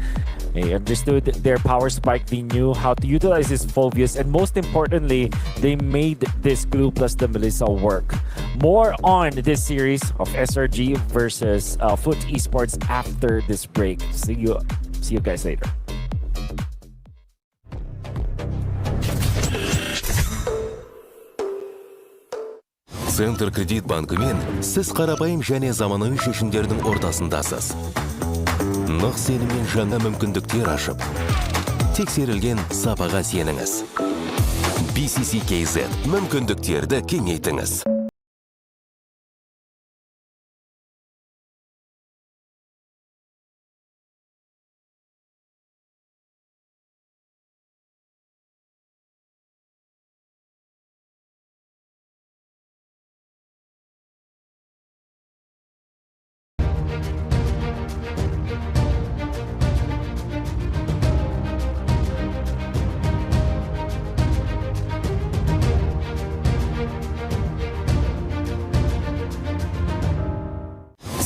They understood their power spike, they knew how to utilize this Phobius, and most importantly, they made this Glue plus the Melissa work. More on this series of SRG versus Foot Esports after this break. See you guys later. Центр кредит банкымен сіз қарапайым және заманауи шешімдердің ортасындасыз. Нық сеніммен жаңа мүмкіндіктер ашып, тексерілген сапаға сеніңіз. BCCKZ мүмкіндіктерді кеңейтіңіз.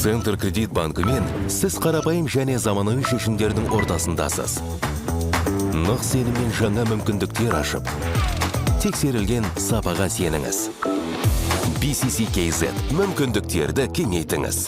Центр кредит банкымен сіз қарапайым және заманауи шешімдердің ортасындасыз. Нық сеніммен жаңа мүмкіндіктер ашып, тексерілген сапаға сеніңіз. BCCKZ мүмкіндіктерді кеңейтіңіз.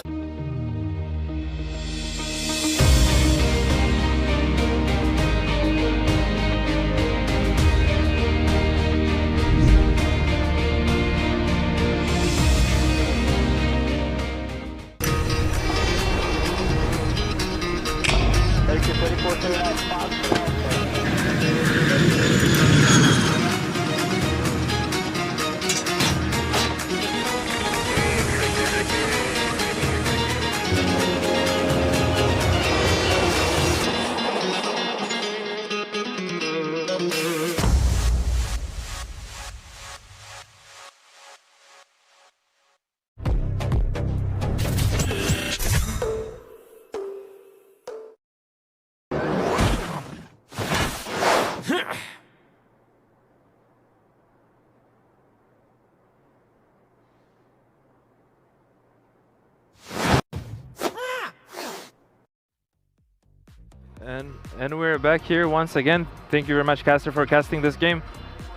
And we're back here once again. Thank you very much, Caster, for casting this game.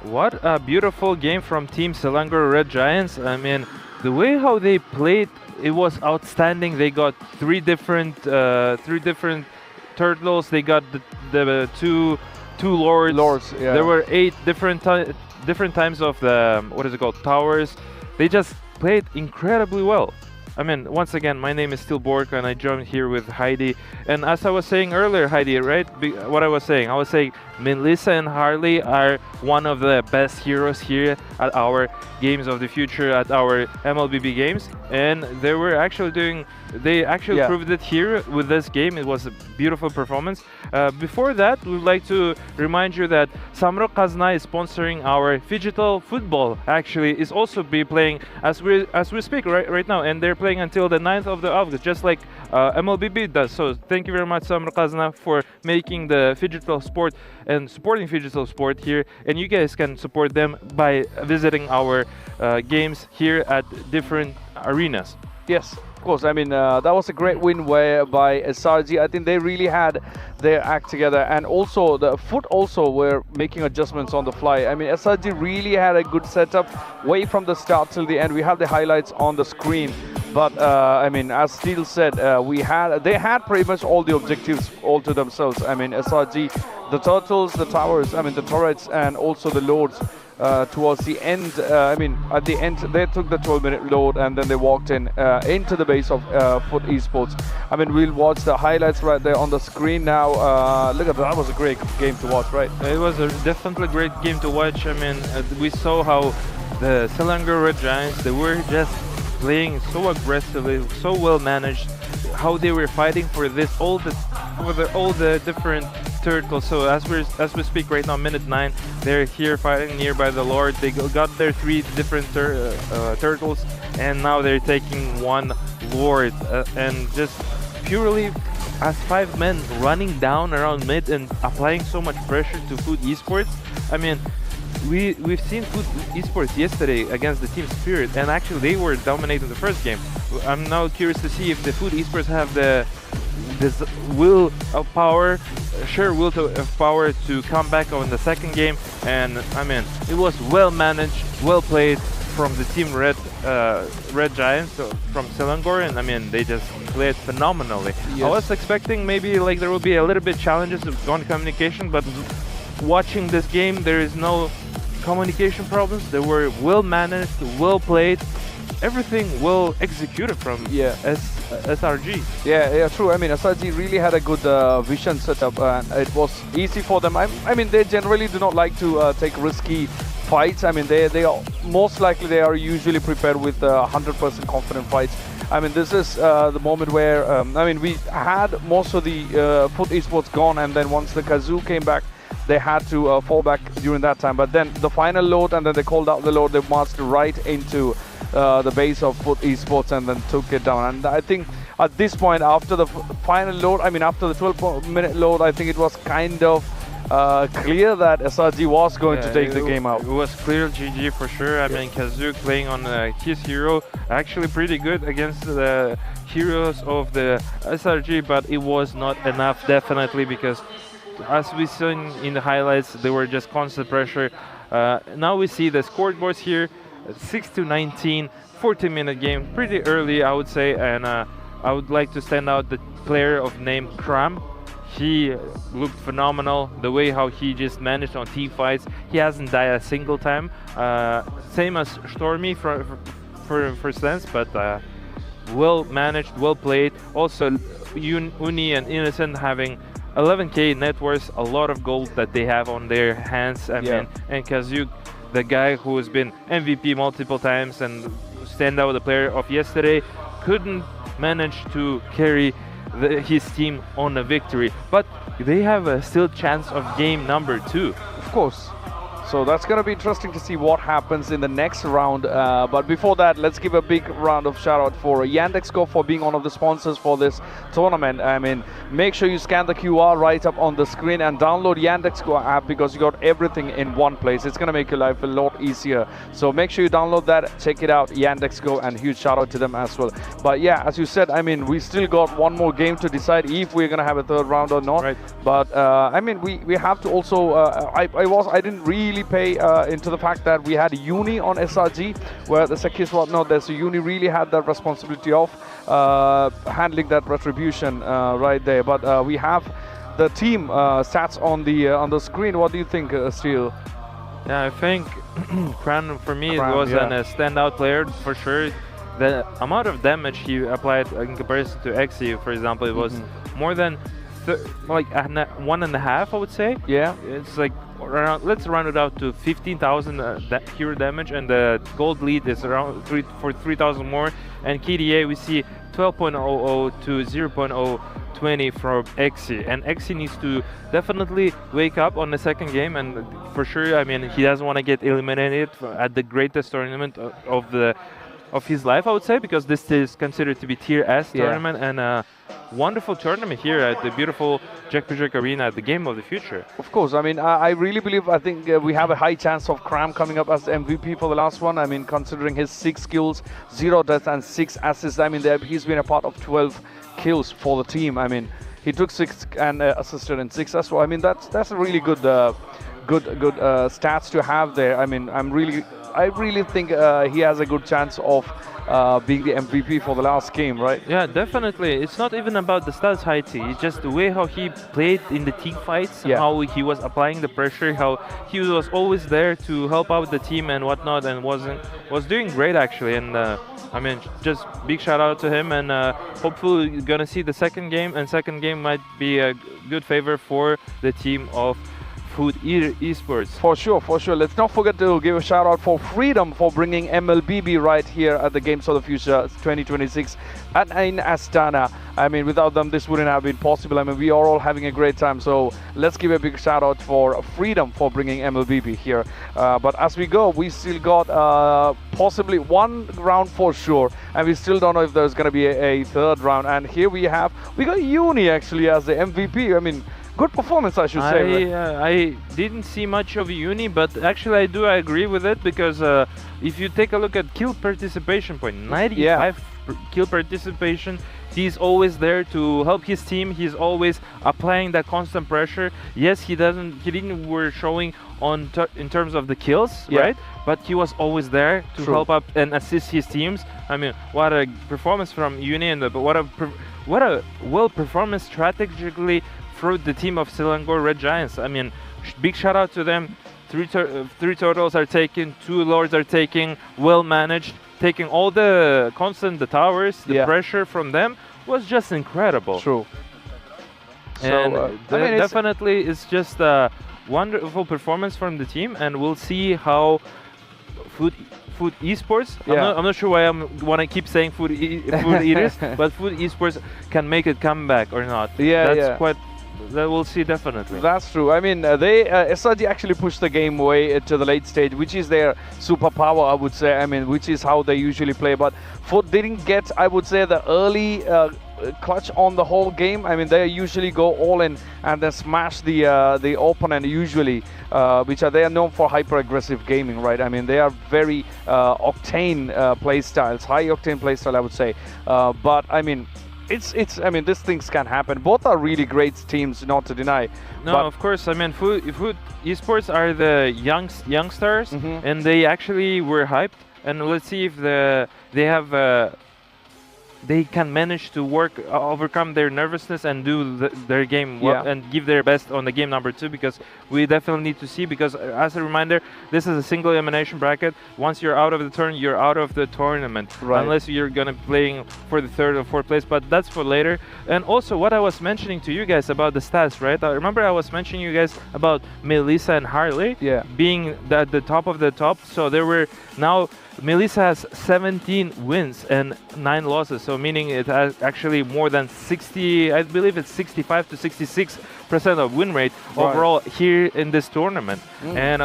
What a beautiful game from Team Selangor Red Giants. I mean, the way how they played, it was outstanding. They got three different turtles. They got the two lords. Yeah. There were 8 different times of the what is it called, towers. They just played incredibly well. I mean, once again, my name is still Bork, and I joined here with Heidi. And as I was saying earlier, Heidi, right? What I was saying Melissa and Harley are one of the best heroes here at our Games of the Future, at our MLBB games. And they were actually proved it here with this game. It was a beautiful performance. Before that, we would like to remind you that Samruk Kazna is sponsoring our Phygital Football. Actually, is also be playing as we speak right now, and they're playing until the 9th of August, just like MLBB does. So thank you very much, Samruk Kazna, for making the Phygital sport and supporting Phygital sport here. And you guys can support them by visiting our games here at different arenas. Yes, of course. I mean, that was a great win by SRG. I think they really had their act together, and also the foot also were making adjustments on the fly. I mean, SRG really had a good setup way from the start till the end. We have the highlights on the screen, but I mean, as Steel said, they had pretty much all the objectives all to themselves. I mean, SRG, the turtles, the towers, I mean, the turrets, and also the lords. Towards the end, I mean, at the end, they took the 12-minute load, and then they walked into the base of Foot Esports. I mean, we'll watch the highlights right there on the screen now. Look at that was a great game to watch, right? It was a definitely great game to watch. I mean, we saw how the Selangor Red Giants, they were just playing so aggressively, so well managed, how they were fighting for all the different turtles. So as we speak right now, minute 9, they're here fighting nearby the Lord. They got their 3 different turtles, and now they're taking 1 Lord, and just purely as 5 men running down around mid and applying so much pressure to Food Esports. I mean, we've seen Food Esports yesterday against the Team Spirit, and actually they were dominating the first game. I'm now curious to see if the Food Esports have this will of power to come back on the second game. And I mean, it was well managed, well played from the Team Red Giants, so from Selangor, and I mean, they just played phenomenally. Yes. I was expecting maybe like there will be a little bit challenges on communication, but watching this game, there is no communication problems. They were well managed, well played, everything well executed from SRG. Yeah, true. I mean, SRG really had a good vision setup, and it was easy for them. I mean, they generally do not like to take risky fights. I mean, they are most likely they are usually prepared with 100% confident fights. I mean, this is the moment where I mean, we had most of the Foot Esports gone, and then once the Kazoo came back, they had to fall back during that time. But then the final load, and then they called out the load, they marched right into the base of Foot Esports and then took it down. And I think at this point, after the final load, I mean, after the 12-minute load, I think it was kind of clear that SRG was going to take the game out. It was clear GG for sure. I mean, Kazoo playing on his hero, actually pretty good against the heroes of the SRG, but it was not enough, definitely, because as we saw in the highlights, they were just constant pressure. Now we see the scoreboards here, 6-19, 40-minute game, pretty early, I would say, and I would like to stand out the player of name Kram. He looked phenomenal, the way how he just managed on team fights. He hasn't died a single time, same as Stormy for sense, but well managed, well played. Also, Uni and Innocent having 11k net worth, a lot of gold that they have on their hands. I mean, and Kazoo, the guy who has been MVP multiple times and stand out the player of yesterday, couldn't manage to carry his team on a victory, but they have a still chance of game number 2. Of course. So that's going to be interesting to see what happens in the next round. But before that, let's give a big round of shout out for Yandex.Go for being one of the sponsors for this tournament. I mean, make sure you scan the QR right up on the screen and download Yandex.Go app, because you got everything in one place. It's going to make your life a lot easier. So make sure you download that, check it out, Yandex.Go, and huge shout out to them as well. But yeah, as you said, I mean, we still got one more game to decide if we're going to have a third round or not. Right. But I mean, we have to also, I didn't really pay into the fact that we had Uni on SRG, where the Sekis whatnot there. So Uni really had that responsibility of handling that retribution right there. But we have the team stats on the screen. What do you think, Steel? Yeah, I think Kran, for me, Kran, was yeah. a standout player for sure. The amount of damage he applied in comparison to Xe, for example, it was more than like 1.5, I would say. Yeah. It's like around, let's round it out to 15,000 hero damage, and the gold lead is around 3,000 more. And KDA, we see 12.00 to 0.020 from Xe, and Xe needs to definitely wake up on the second game, and for sure, I mean, he doesn't want to get eliminated at the greatest tournament of his life, I would say, because this is considered to be tier S tournament, and a wonderful tournament here at the beautiful Jack Pujek Arena at the Game of the Future. Of course, I mean, I really believe, I think we have a high chance of Kram coming up as the MVP for the last one. I mean, considering his 6 kills, 0 deaths and 6 assists, I mean, he's been a part of 12 kills for the team. I mean, he took 6 and assisted in 6 as well. I mean, that's a really good stats to have there. I mean, I really think he has a good chance of being the MVP for the last game, right? Yeah, definitely. It's not even about the stats, Haiti. It's just the way how he played in the team fights, how he was applying the pressure, how he was always there to help out the team and whatnot, and was doing great actually. And I mean, just big shout out to him, and hopefully you're gonna see the second game, and second game might be a good favor for the team of Food Esports. For sure, for sure. Let's not forget to give a shout out for Freedom for bringing MLBB right here at the Games of the Future 2026 in Astana. I mean, without them, this wouldn't have been possible. I mean, we are all having a great time. So let's give a big shout out for Freedom for bringing MLBB here. But as we go, we still got possibly one round for sure, and we still don't know if there's going to be a third round. And here we got Uni actually as the MVP. I mean, good performance, I should say. I didn't see much of Uni, but actually I agree with it, because if you take a look at kill participation point, 95 kill participation, he's always there to help his team. He's always applying that constant pressure. Yes, he didn't were showing on in terms of the kills, right? But he was always there to help up and assist his teams. I mean, what a performance from Uni, and what a well performance strategically through the team of Selangor Red Giants. I mean, big shout out to them. 3 totals are taken, 2 lords are taken, well managed, taking all the the towers, the pressure from them was just incredible. True. And so, I mean, definitely it's just a wonderful performance from the team, and we'll see how Food Esports. I'm not sure why I want to keep saying Food Eaters, but Food Esports can make it come back or not. That's quite. That we'll see definitely. That's true. I mean, SRG actually pushed the game way to the late stage, which is their superpower, I would say. I mean, which is how they usually play. But Foot didn't get, I would say, the early clutch on the whole game. I mean, they usually go all in and then smash the opponent usually, they are known for hyper-aggressive gaming, right? I mean, they are very octane play styles, high octane play style, I would say. But I mean, I mean, these things can happen. Both are really great teams, not to deny. No, of course. I mean, Food Esports are the youngsters, and they actually were hyped. And let's see if they have they can manage to overcome their nervousness and do their game well, and give their best on the game number 2, because we definitely need to see, because as a reminder, this is a single elimination bracket. Once you're out of the turn, you're out of the tournament, unless you're gonna be playing for the 3rd or 4th place, but that's for later. And also what I was mentioning to you guys about the stats, right? I remember I was mentioning you guys about Melissa and Harley being at the top of the top, so there were now Melissa has 17 wins and 9 losses, so meaning it has actually more than 60, I believe it's 65 to 66% of win rate overall here in this tournament. And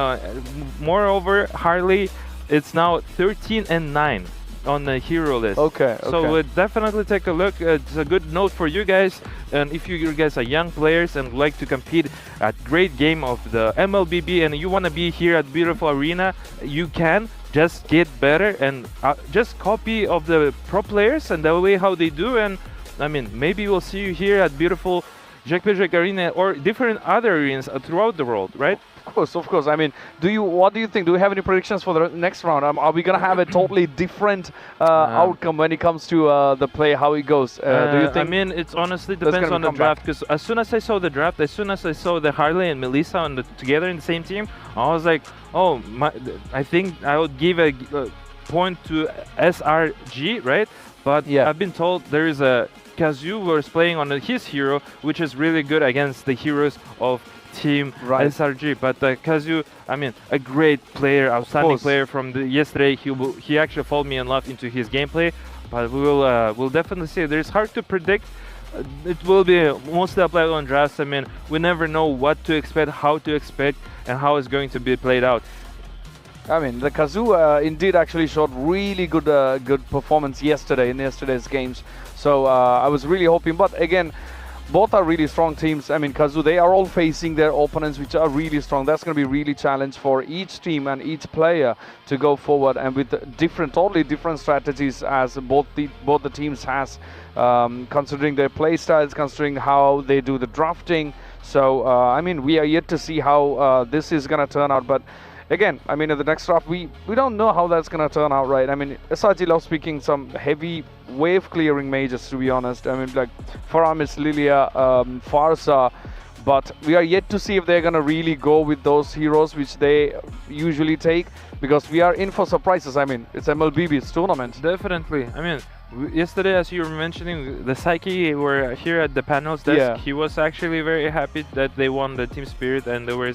moreover, Harley, it's now 13 and 9 on the hero list. So we'll definitely take a look. It's a good note for you guys, and if you guys are young players and like to compete at great game of the MLBB and you want to be here at beautiful arena, you can just get better and just copy of the pro players and the way how they do. And I mean, maybe we'll see you here at beautiful Jack Arena or different other arenas throughout the world, right? Of course. I mean, what do you think? Do we have any predictions for the next round? Are we going to have a totally different outcome when it comes to the play, how it goes? Do you think? I mean, it honestly depends on the draft, because as soon as I saw the draft, as soon as I saw the Harley and Melissa together in the same team, I was like, oh, I think I would give a point to SRG, right? But I've been told there is a Kazu was playing on his hero, which is really good against the heroes of Team SRG. But Kazu, I mean, a great player, outstanding player from yesterday. He actually followed me in love into his gameplay. But we'll definitely see. It's hard to predict. It will be mostly applied on drafts. I mean, we never know what to expect, how to expect, and how it's going to be played out. I mean, the Kazu indeed actually showed really good performance yesterday in yesterday's games. So I was really hoping, but again, both are really strong teams. I mean, Kazu, they are all facing their opponents, which are really strong. That's going to be really challenge for each team and each player to go forward, and with totally different strategies as both the teams has, considering their play styles, considering how they do the drafting. So I mean, we are yet to see how this is going to turn out, but again, I mean, in the next draft, we don't know how that's going to turn out, right? I mean, SRG loves picking some heavy wave-clearing mages, to be honest. I mean, like Faramis, Lilia, Farsa, but we are yet to see if they're going to really go with those heroes which they usually take, because we are in for surprises. I mean, it's MLBB's tournament. Definitely. I mean, yesterday, as you were mentioning, the Psyche were here at the panels desk. He was actually very happy that they won the Team Spirit, and they were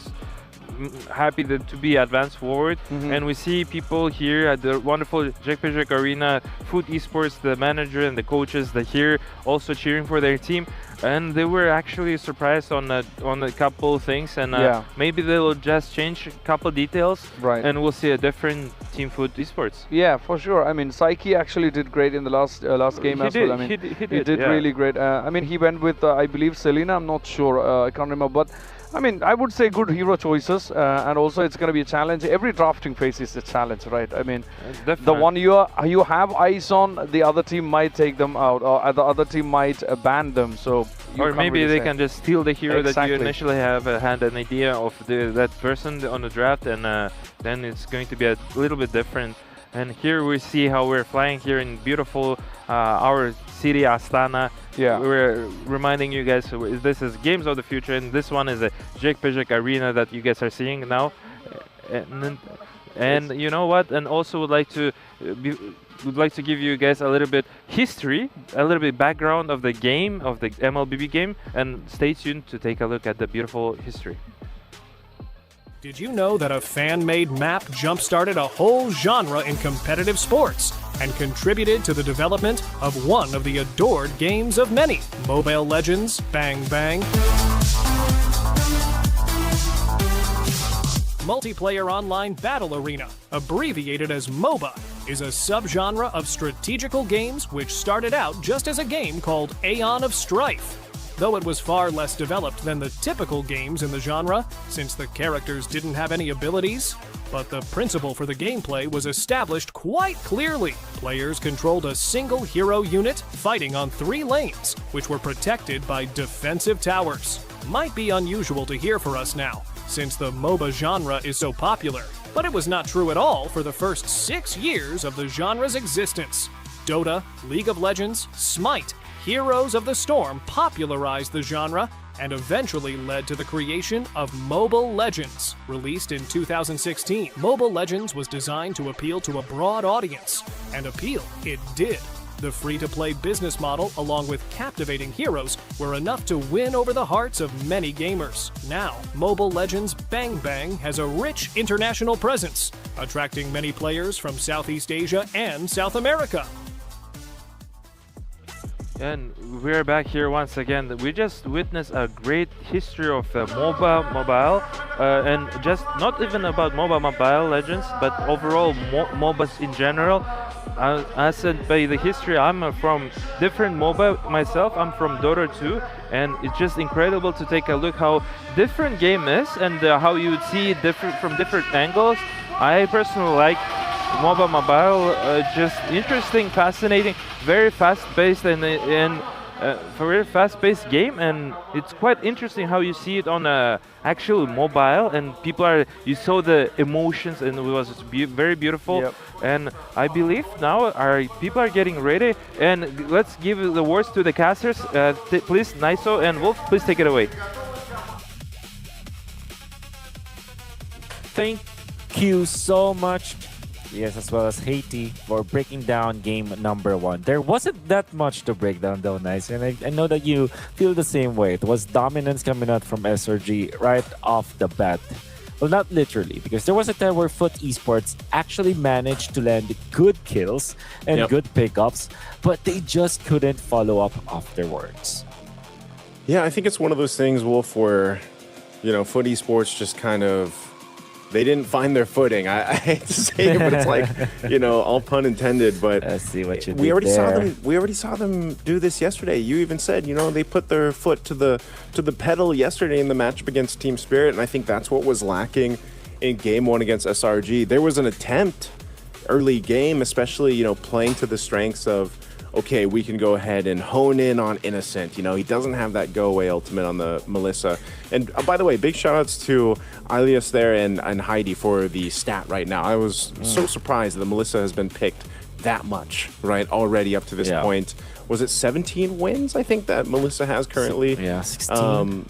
happy to be advanced forward. And we see people here at the wonderful Jack Arena, Food Esports, the manager and the coaches, that here also cheering for their team, and they were actually surprised on a couple things, and maybe they'll just change a couple details, and we'll see a different Team Food Esports. Yeah, for sure. I mean, Psyche actually did great in the last game as well. I mean, he did really great. I mean, he went with I believe Selena. I'm not sure. I can't remember, but I mean, I would say good hero choices, and also it's going to be a challenge. Every drafting phase is a challenge, right? I mean, the one you have eyes on, the other team might take them out, or the other team might ban them. So, or maybe they can just steal the hero that you initially had an idea of that person on the draft, and then it's going to be a little bit different. And here we see how we're flying here in beautiful our city, Astana. We're reminding you guys, this is Games of the Future, and this one is a Jack Arena that you guys are seeing now. And you know what? And also would like to give you guys a little bit history, a little bit background of the game, of the MLBB game, and stay tuned to take a look at the beautiful history. Did you know that a fan-made map jump-started a whole genre in competitive sports and contributed to the development of one of the adored games of many, Mobile Legends Bang Bang? Multiplayer Online Battle Arena, abbreviated as MOBA, is a subgenre of strategical games which started out just as a game called Aeon of Strife. Though it was far less developed than the typical games in the genre, since the characters didn't have any abilities, but the principle for the gameplay was established quite clearly. Players controlled a single hero unit fighting on 3 lanes, which were protected by defensive towers. Might be unusual to hear for us now, since the MOBA genre is so popular, but it was not true at all for the first 6 years of the genre's existence. Dota, League of Legends, Smite, Heroes of the Storm popularized the genre and eventually led to the creation of Mobile Legends. Released in 2016, Mobile Legends was designed to appeal to a broad audience, and appeal it did. The free-to-play business model, along with captivating heroes, were enough to win over the hearts of many gamers. Now, Mobile Legends Bang Bang has a rich international presence, attracting many players from Southeast Asia and South America. And we're back here once again. We just witnessed a great history of mobile, and just not even about Mobile Legends, but overall MOBAs in general. As by the history, I'm from different MOBA myself. I'm from Dota 2, and it's just incredible to take a look how different game is and how you would see it from different angles. I personally like MOBA Mobile, just interesting, fascinating, very fast-paced and very fast-paced game, and it's quite interesting how you see it on a actual mobile, and you saw the emotions, and it was very beautiful. Yep. And I believe now people are getting ready, and let's give the words to the casters. Please, Naiso and Wolf, please take it away. Thank you so much. Yes, as well as Haiti for breaking down game number 1. There wasn't that much to break down though, Nice, and I know that you feel the same way. It was dominance coming out from SRG right off the bat. Well, not literally, because there was a time where Foot Esports actually managed to land good kills and good pickups, but they just couldn't follow up afterwards. Yeah, I think it's one of those things, Wolf, where, Foot Esports just kind of, they didn't find their footing. I hate to say it, but it's like, all pun intended. But I see what you we already saw them do this yesterday. You even said, they put their foot to the pedal yesterday in the matchup against Team Spirit, and I think that's what was lacking in Game 1 against SRG. There was an attempt early game, especially playing to the strengths of, okay, we can go ahead and hone in on Innocent. He doesn't have that go-away ultimate on the Melissa. And by the way, big shout-outs to Alias there and Heidi for the stat right now. I was so surprised that the Melissa has been picked that much, right, already up to this point. Was it 17 wins, I think, that Melissa has currently? Yeah, 16.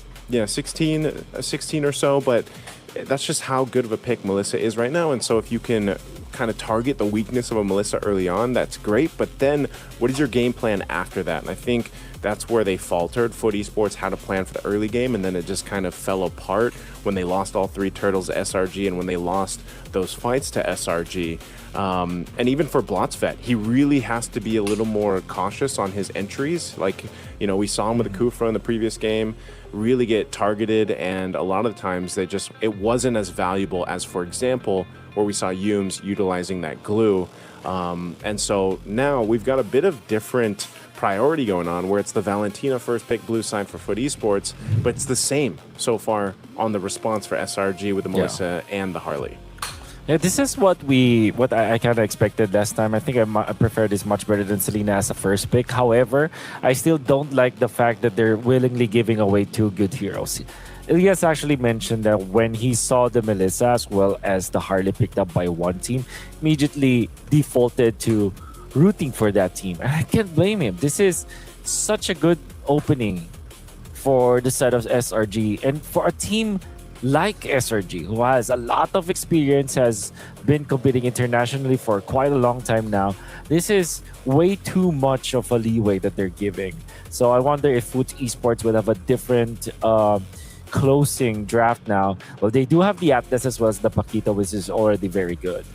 16 or so, but that's just how good of a pick Melissa is right now. And so if you can kind of target the weakness of a Melissa early on, that's great. But then what is your game plan after that? And I think that's where they faltered. Foot Esports had a plan for the early game, and then it just kind of fell apart when they lost all 3 turtles to SRG and when they lost those fights to SRG. And even for Blotzvet, he really has to be a little more cautious on his entries. Like, we saw him with the Kufra in the previous game, really get targeted, and a lot of the times it wasn't as valuable as, for example, where we saw Yumes utilizing that glue. And so now we've got a bit of different priority going on, where it's the Valentina first pick blue side for Foot Esports, but it's the same so far on the response for SRG with the Melissa and the Harley. Yeah, this is what I kind of expected last time. I think I prefer this much better than Selena as a first pick. However, I still don't like the fact that they're willingly giving away 2 good heroes. Elias actually mentioned that when he saw the Melissa as well as the Harley picked up by one team, immediately defaulted to rooting for that team. And I can't blame him. This is such a good opening for the side of SRG, and for a team like SRG, who has a lot of experience, has been competing internationally for quite a long time now. This is way too much of a leeway that they're giving. So I wonder if Foot Esports will have a different closing draft now. Well, they do have the Atlas as well as the Paquito, which is already very good.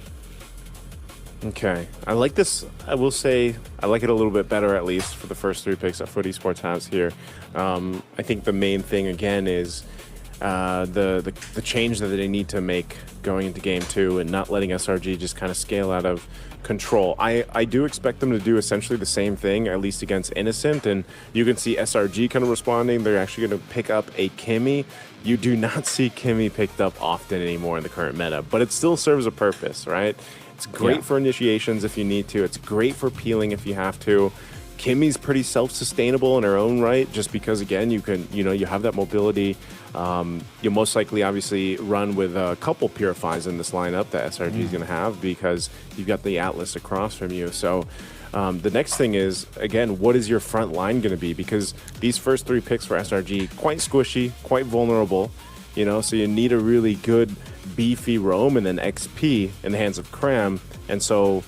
Okay, I like this. I will say I like it a little bit better, at least for the first 3 picks that Foot Esports has here. I think the main thing again is the change that they need to make going into game 2 and not letting SRG just kind of scale out of control. I do expect them to do essentially the same thing, at least against Innocent, and you can see SRG kind of responding. They're actually going to pick up a Kimmy. You do not see Kimmy picked up often anymore in the current meta, but it still serves a purpose, right? It's great for initiations if you need to. It's great for peeling if you have to. Kimmy's pretty self-sustainable in her own right, just because again you have that mobility. You'll most likely obviously run with a couple Purifies in this lineup that SRG is going to have, because you've got the Atlas across from you. So the next thing is, again, what is your front line going to be? Because these first 3 picks for SRG, quite squishy, quite vulnerable, so you need a really good beefy roam and then XP in the hands of Cram. And so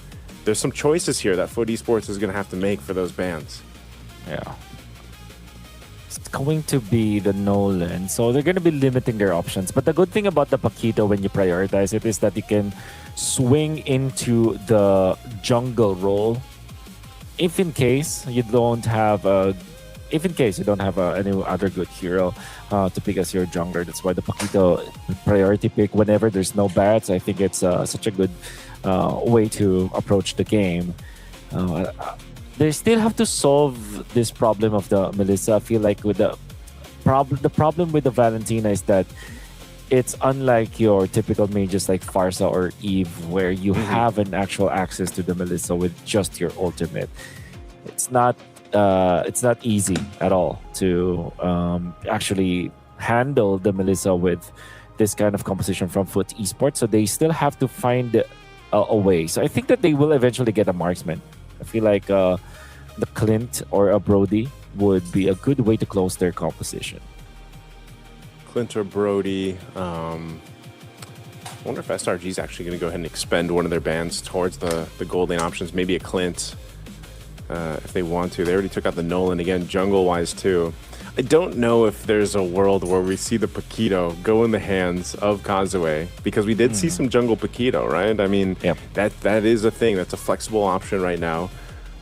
there's some choices here that Foot Esports is going to have to make for those bans. Yeah. It's going to be the Nolan, so they're going to be limiting their options. But the good thing about the Paquito when you prioritize it is that you can swing into the jungle role if in case you don't have any other good hero to pick as your jungler. That's why the Paquito priority pick whenever there's no bats. I think it's such a good way to approach the game. They still have to solve this problem of the Melissa. I feel like with the problem with the Valentina is that it's unlike your typical mages like Farsa or Eve, where you have an actual access to the Melissa with just your ultimate. It's not easy at all to actually handle the Melissa with this kind of composition from Foot Esports. So they still have to find a way. So I think that they will eventually get a marksman. I feel like the Clint or a Brody would be a good way to close their composition. Clint or Brody. I wonder if SRG is actually going to go ahead and expend one of their bans towards the gold lane options. Maybe a Clint if they want to. They already took out the Nolan again, jungle-wise too. I don't know if there's a world where we see the Paquito go in the hands of Kazue, because we did see some jungle Paquito, right? I mean, that is a thing. That's a flexible option right now.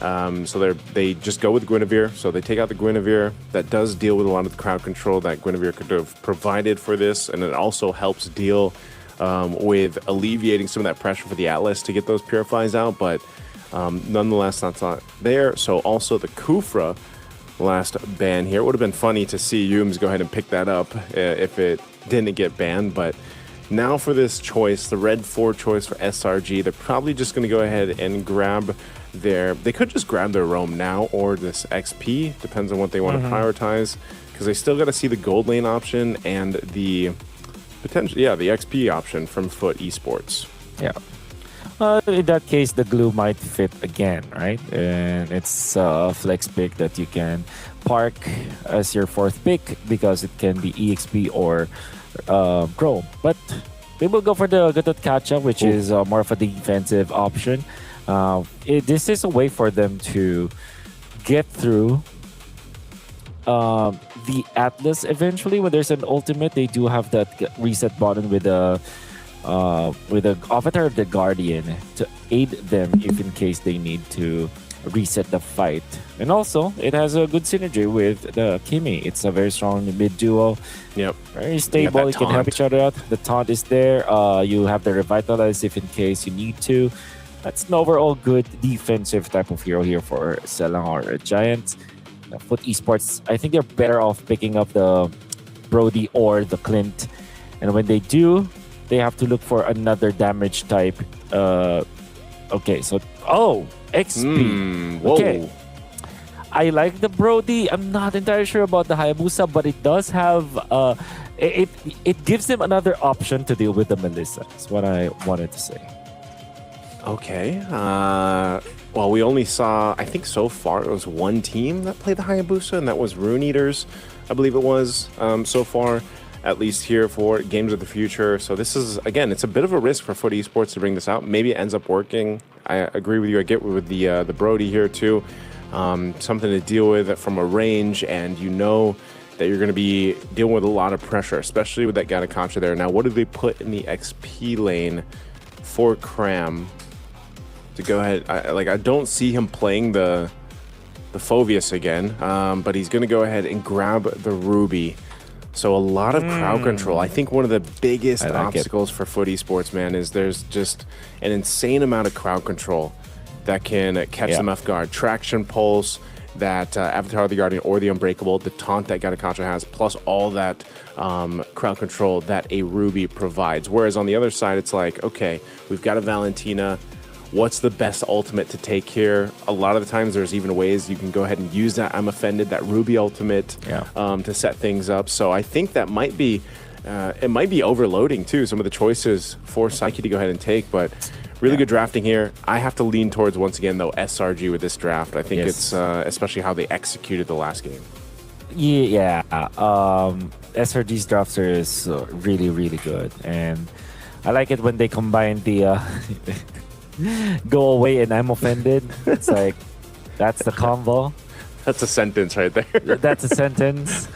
So they just go with Guinevere. So they take out the Guinevere. That does deal with a lot of the crowd control that Guinevere could have provided for this, and it also helps deal with alleviating some of that pressure for the Atlas to get those Purifies out, but nonetheless, that's not there. So also the Kufra last ban here. It would have been funny to see Yums go ahead and pick that up if it didn't get banned, but now for this choice, the red 4 choice for SRG, they're probably just going to go ahead and grab they could just grab their roam now or this XP, depends on what they want to prioritize, because they still got to see the gold lane option and the potential, the XP option from Foot Esports. Yeah. In that case, the glue might fit again, right? And it's a flex pick that you can park as your 4th pick because it can be EXP or Chrome. But they will go for the Gatot Kacha, which is more of a defensive option. This is a way for them to get through the Atlas eventually. When there's an ultimate, they do have that reset button with the Avatar of the Guardian to aid them if in case they need to reset the fight. And also, it has a good synergy with the Kimi. It's a very strong mid duo. Yep. Very stable. You can help each other out. The taunt is there. You have the Revitalize if in case you need to. That's an overall good defensive type of hero here for Selang or Giants. Foot Esports, I think they're better off picking up the Brody or the Clint. And when they do, they have to look for another damage type. Okay, so XP. Whoa. Okay. I like the Brody. I'm not entirely sure about the Hayabusa, but it does have it gives them another option to deal with the Melissa. That's what I wanted to say. Okay. Well, we only saw, I think so far, it was one team that played the Hayabusa, and that was Rune Eaters, I believe it was, so far, at least here for Games of the Future. So this is, again, it's a bit of a risk for Foot Esports to bring this out. Maybe it ends up working. I agree with you. I get with the Brody here, too. Something to deal with from a range, and you know that you're going to be dealing with a lot of pressure, especially with that Gatakacha there. Now, what do they put in the XP lane for Cram? To go ahead, I don't see him playing the Phoveus again, but he's going to go ahead and grab the Ruby. So a lot of crowd control. I think one of the biggest obstacles for Foot Esports, man, is there's just an insane amount of crowd control that can catch them off guard. Traction Pulse, that Avatar of the Guardian or the Unbreakable, the taunt that Gatakacha has, plus all that crowd control that a Ruby provides. Whereas on the other side, it's like, okay, we've got a Valentina. What's the best ultimate to take here? A lot of the times there's even ways you can go ahead and use that I'm Offended, that Ruby ultimate to set things up. So I think that might be, it might be overloading too, some of the choices for Psyche to go ahead and take, but really good drafting here. I have to lean towards, once again though, SRG with this draft. I think it's, especially how they executed the last game. Yeah, SRG's drafter is really, really good. And I like it when they combine the go away and I'm offended. It's like, that's the combo. That's a sentence right there. That's a sentence,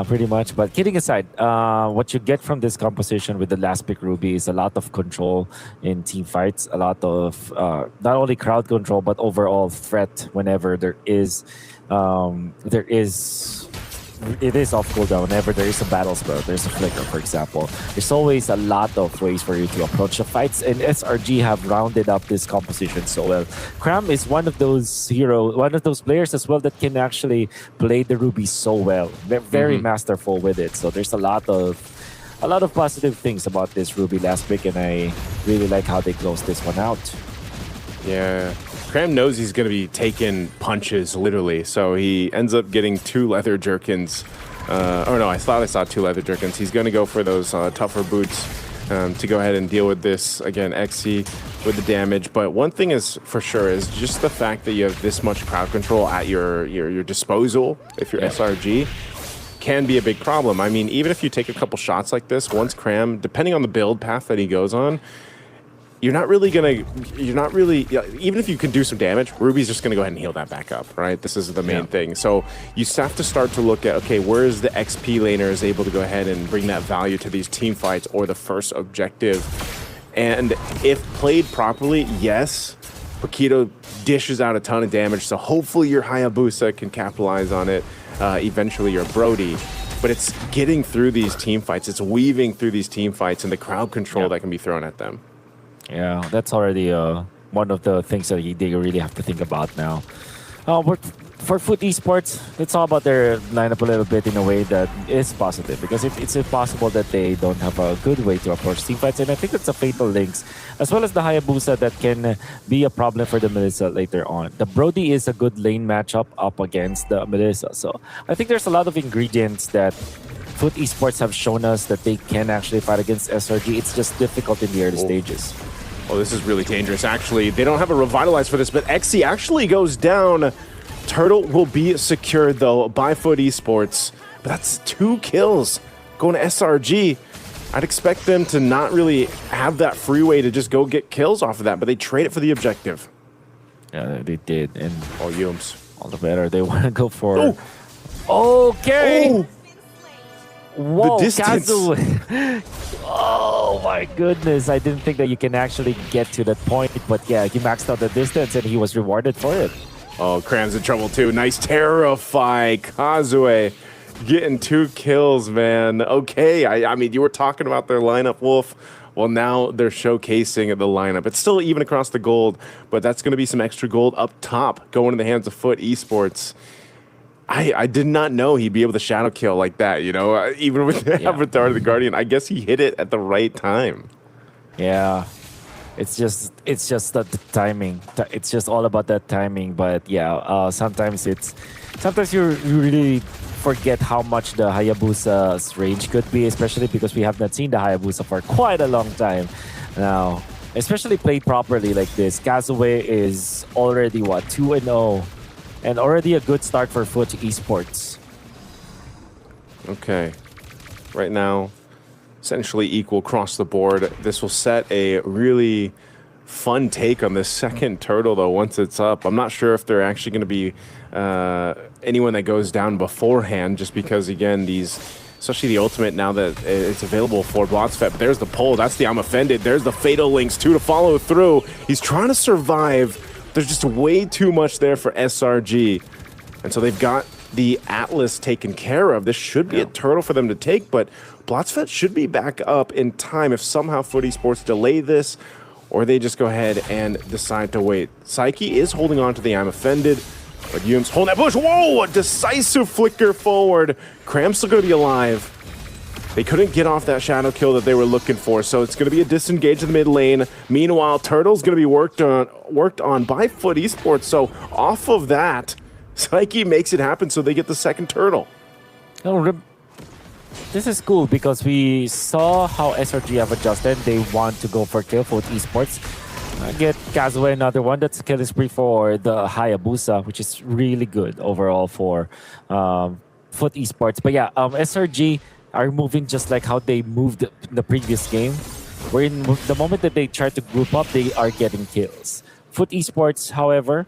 pretty much. But kidding aside, what you get from this composition with the last pick Ruby is a lot of control in team fights, a lot of not only crowd control, but overall threat whenever it is off cooldown. Whenever there is a battle spell, there's a flicker, for example. There's always a lot of ways for you to approach the fights, and SRG have rounded up this composition so well. Cram is one of those players as well that can actually play the Ruby so well. They're very masterful with it. So there's a lot of positive things about this Ruby last pick, and I really like how they closed this one out. Yeah. Cram knows he's going to be taking punches, literally. So he ends up getting 2 leather jerkins. Or no, I thought I saw 2 leather jerkins. He's going to go for those tougher boots to go ahead and deal with this. Again, XC with the damage. But one thing is for sure is just the fact that you have this much crowd control at your disposal, if you're SRG, can be a big problem. I mean, even if you take a couple shots like this, once Cram, depending on the build path that he goes on, even if you can do some damage, Ruby's just going to go ahead and heal that back up, right? This is the main thing. So you have to start to look at, okay, where is the XP laner is able to go ahead and bring that value to these team fights or the first objective. And if played properly, yes, Paquito dishes out a ton of damage. So hopefully your Hayabusa can capitalize on it. Eventually your Brody. But it's getting through these team fights. It's weaving through these team fights and the crowd control that can be thrown at them. Yeah, that's already one of the things that they really have to think about now. For Foot Esports, it's all about their lineup a little bit in a way that is positive, because it's impossible that they don't have a good way to approach teamfights, and I think it's a fatal links, as well as the Hayabusa that can be a problem for the Melissa later on. The Brody is a good lane matchup up against the Melissa, so I think there's a lot of ingredients that Foot Esports have shown us that they can actually fight against SRG. It's just difficult in the early stages. Oh, this is really dangerous, actually. They don't have a Revitalize for this, but XC actually goes down. Turtle will be secured, though, by Foot Esports. But that's 2 kills going to SRG. I'd expect them to not really have that freeway to just go get kills off of that, but they trade it for the objective. Yeah, they did. And all Yums. All the better. They want to go for... Oh! Okay! Oh. Whoa, the distance. Oh my goodness. I didn't think that you can actually get to that point, but yeah, he maxed out the distance and he was rewarded for it. Oh, Cram's in trouble too. Nice Terrify. Kazue getting 2 kills, man. Okay, I mean, you were talking about their lineup, Wolf. Well, now they're showcasing the lineup. It's still even across the gold, but that's going to be some extra gold up top going in the hands of Foot Esports. I did not know he'd be able to shadow kill like that, you know, even with the Avatar of the Guardian. I guess he hit it at the right time. Yeah, it's just the timing. It's just all about that timing. But yeah, sometimes you really forget how much the Hayabusa's range could be, especially because we have not seen the Hayabusa for quite a long time now. Especially played properly like this, Kazue is already 2-0. And already a good start for Foot Esports. Okay. Right now, essentially equal across the board. This will set a really fun take on the second turtle, though, once it's up. I'm not sure if they're actually going to be anyone that goes down beforehand, just because, again, especially the ultimate now that it's available for Blotsfet. But there's the pull. That's the I'm offended. There's the fatal links, too, to follow through. He's trying to survive. There's just way too much there for SRG. And so they've got the Atlas taken care of. This should be a turtle for them to take, but Blotsfet should be back up in time if somehow Foot Esports delay this, or they just go ahead and decide to wait. Psyche is holding on to the I'm offended, but Yum's holding that push. Whoa! A decisive flicker forward. Cram's still going to be alive. They couldn't get off that shadow kill that they were looking for, so it's going to be a disengage in the mid lane. Meanwhile, Turtle's going to be worked on by Foot Esports, so off of that, Psyche makes it happen, so they get the second turtle. This is cool because we saw how SRG have adjusted. They want to go for kill for Foot Esports. Get Kazue another one. That's a killing spree for the Hayabusa, which is really good overall for Foot Esports. But yeah, SRG are moving just like how they moved the previous game. where in the moment that they try to group up, they are getting kills. Foot Esports, however,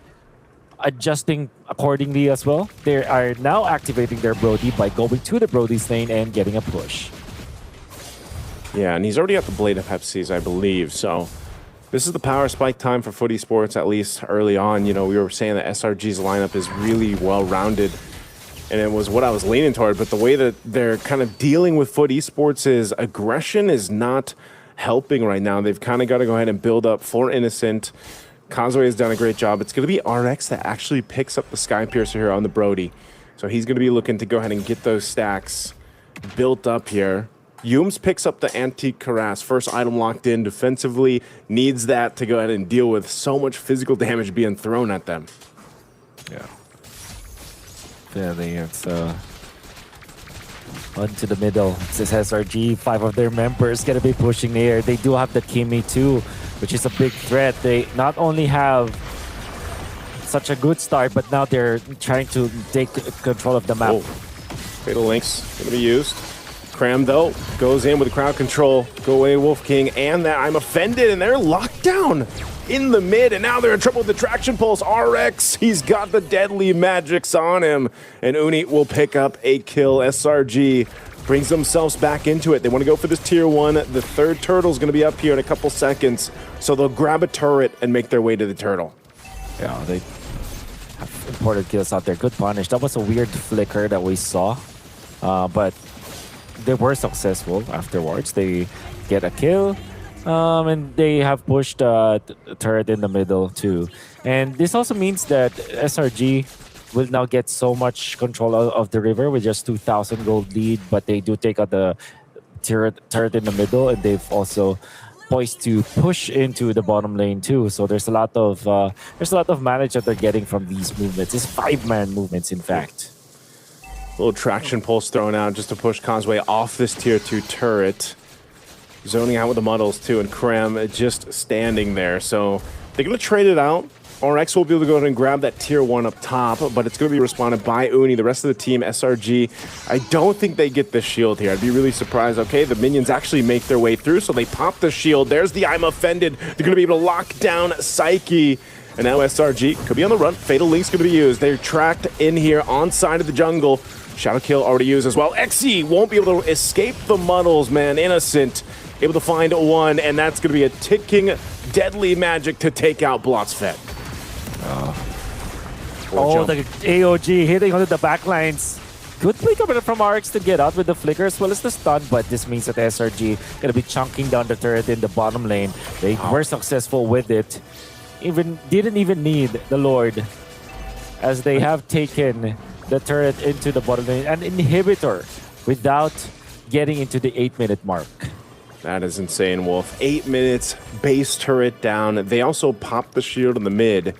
adjusting accordingly as well. They are now activating their Brody by going to the Brody's lane and getting a push. Yeah, and he's already got the Blade of Pepsis, I believe, so this is the power spike time for Foot Esports, at least early on. You know, we were saying that SRG's lineup is really well-rounded, and it was what I was leaning toward, but the way that they're kind of dealing with Foot Esports' aggression is not helping right now. They've kind of got to go ahead and build up for Innocent. Kazuya has done a great job. It's going to be RX that actually picks up the Sky Piercer here on the Brody. So he's going to be looking to go ahead and get those stacks built up here. Yums picks up the Antique Cuirass. First item locked in defensively. Needs that to go ahead and deal with so much physical damage being thrown at them. Yeah. It's onto the middle. This SRG, 5 of their members going to be pushing there. They do have the Kimi too, which is a big threat. They not only have such a good start, but now they're trying to take control of the map. Fatal Link's going to be used. Cram, though, goes in with crowd control. Go away, Wolf King, and that I'm offended, and they're locked down in the mid, and now they're in trouble with the traction pulse. RX, he's got the deadly magics on him, and Uni will pick up a kill. SRG brings themselves back into it. They want to go for this tier 1. The third turtle's going to be up here in a couple seconds, so they'll grab a turret and make their way to the turtle. Yeah, they have important kills out there. Good punish. That was a weird flicker that we saw, but they were successful afterwards. They get a kill, and they have pushed the turret in the middle too. And this also means that SRG will now get so much control of the river with just 2,000 gold lead, but they do take out the turret in the middle, and they've also poised to push into the bottom lane too. So there's a lot of manage that they're getting from these movements. It's 5-man movements, in fact. Little traction pulse thrown out just to push Causeway off this tier 2 turret. Zoning out with the muddles too, and Krem just standing there. So they're going to trade it out. RX will be able to go ahead and grab that tier 1 up top, but it's going to be responded by Uni. The rest of the team, SRG, I don't think they get the shield here. I'd be really surprised. Okay, the minions actually make their way through, so they pop the shield. There's the I'm offended. They're going to be able to lock down Psyche. And now SRG could be on the run. Fatal Link's going to be used. They're tracked in here on side of the jungle. Shadow Kill already used as well. XE won't be able to escape the muddles, man. Innocent able to find one, and that's going to be a ticking deadly magic to take out Blotsfet. The AOG hitting onto the backlines. Good play coming from RX to get out with the flicker as well as the stun, but this means that SRG going to be chunking down the turret in the bottom lane. They were successful with it. Didn't even need the Lord, as they have taken the turret into the bottom lane, an inhibitor without getting into the 8-minute mark. That is insane, Wolf. 8 minutes, base turret down. They also popped the shield in the mid.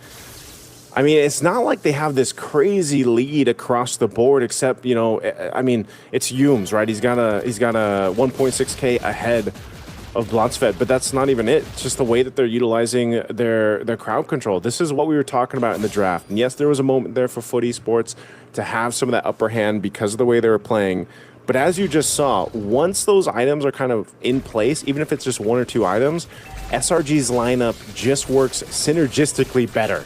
I mean, it's not like they have this crazy lead across the board, except, you know, I mean, it's Yums, right? He's got a 1.6k ahead of Blotsfet, but that's not even it. It's just the way that they're utilizing their crowd control. This is what we were talking about in the draft. And yes, there was a moment there for Foot Esports to have some of that upper hand because of the way they were playing. But as you just saw, once those items are kind of in place, even if it's just 1 or 2 items, SRG's lineup just works synergistically better.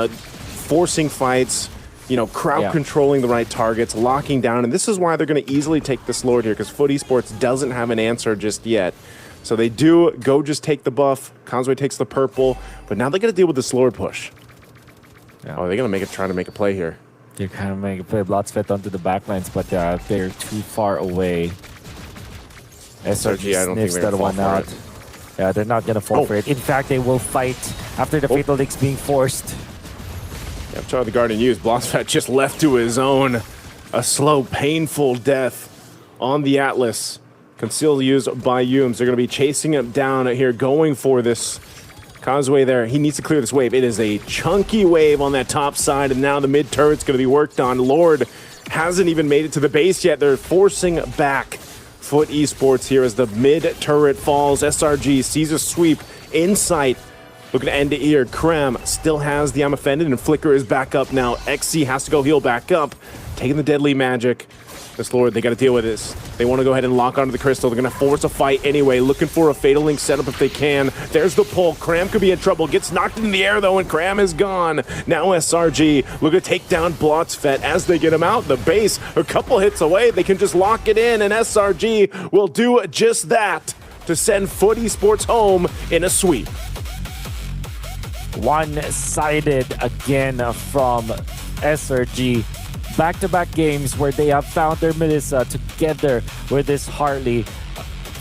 Forcing fights, you know, crowd controlling the right targets, locking down. And this is why they're going to easily take this Lord here, because Foot Esports doesn't have an answer just yet. So they do go just take the buff. Conway takes the purple, but now they got to deal with this Lord push. Yeah. Oh, they're going to try to make a play here. They're kind of making a play. Blotsfet onto the backlines, but they're too far away. SRG sniffs that one out. Yeah, they're not going to fall for it. In fact, they will fight after the Fatal Link's being forced. Yeah, Charlie the Guardian used. Blotsfet just left to his own. A slow, painful death on the Atlas. Concealed used by Yums. They're going to be chasing him down here, going for this Causeway there. He needs to clear this wave. It is a chunky wave on that top side, and now the mid turret's going to be worked on. Lord hasn't even made it to the base yet. They're forcing back Foot Esports here as the mid turret falls. SRG sees a sweep in sight. Looking to end to ear. Krem still has the I'm offended, and Flicker is back up now. XC has to go heal back up. Taking the deadly magic. This Lord, they got to deal with this. They want to go ahead and lock onto the crystal. They're going to force a fight anyway, looking for a Fatal Link setup if they can. There's the pull. Cram could be in trouble. Gets knocked in the air, though, and Cram is gone. Now SRG looking to take down Blotsfet as they get him out. The base, a couple hits away. They can just lock it in, and SRG will do just that to send Foot Esports home in a sweep. One-sided again from SRG. Back-to-back games where they have found their Melissa together with this Harley.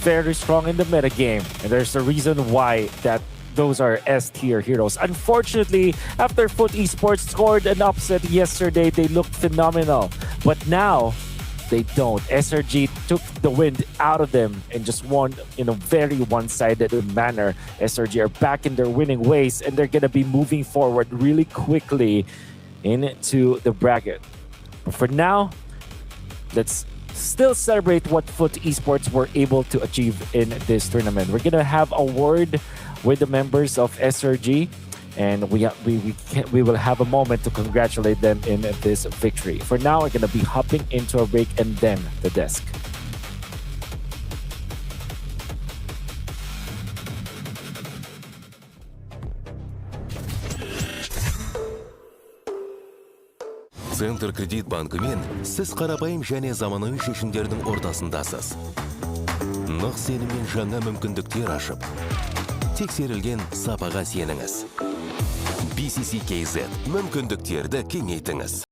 Very strong in the meta game, and there's a reason why that those are S-tier heroes. Unfortunately, after Foot Esports scored an upset yesterday, they looked phenomenal. But now, they don't. SRG took the wind out of them and just won in a very one-sided manner. SRG are back in their winning ways, and they're going to be moving forward really quickly into the bracket. But for now, let's still celebrate what Foot Esports were able to achieve in this tournament. We're going to have a word with the members of SRG, and we will have a moment to congratulate them in this victory. For now, we're going to be hopping into a break and then the desk. Центр кредит банкымен сіз қарапайым және заманауи шешімдердің ортасындасыз. Нық сеніммен жаңа мүмкіндіктер ашып, тексерілген сапаға сеніңіз. BCC KZ мүмкіндіктерді кеңейтіңіз.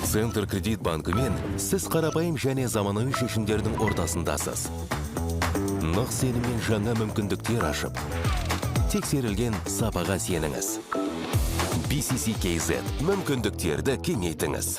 Центр кредит банкымен сіз қарапайым және заманауи шешімдердің ортасындасыз. Нық сеніммен жаңа мүмкіндіктер ашып, тексерілген сапаға сеніңіз. BCC KZ мүмкіндіктерді кеңейтіңіз.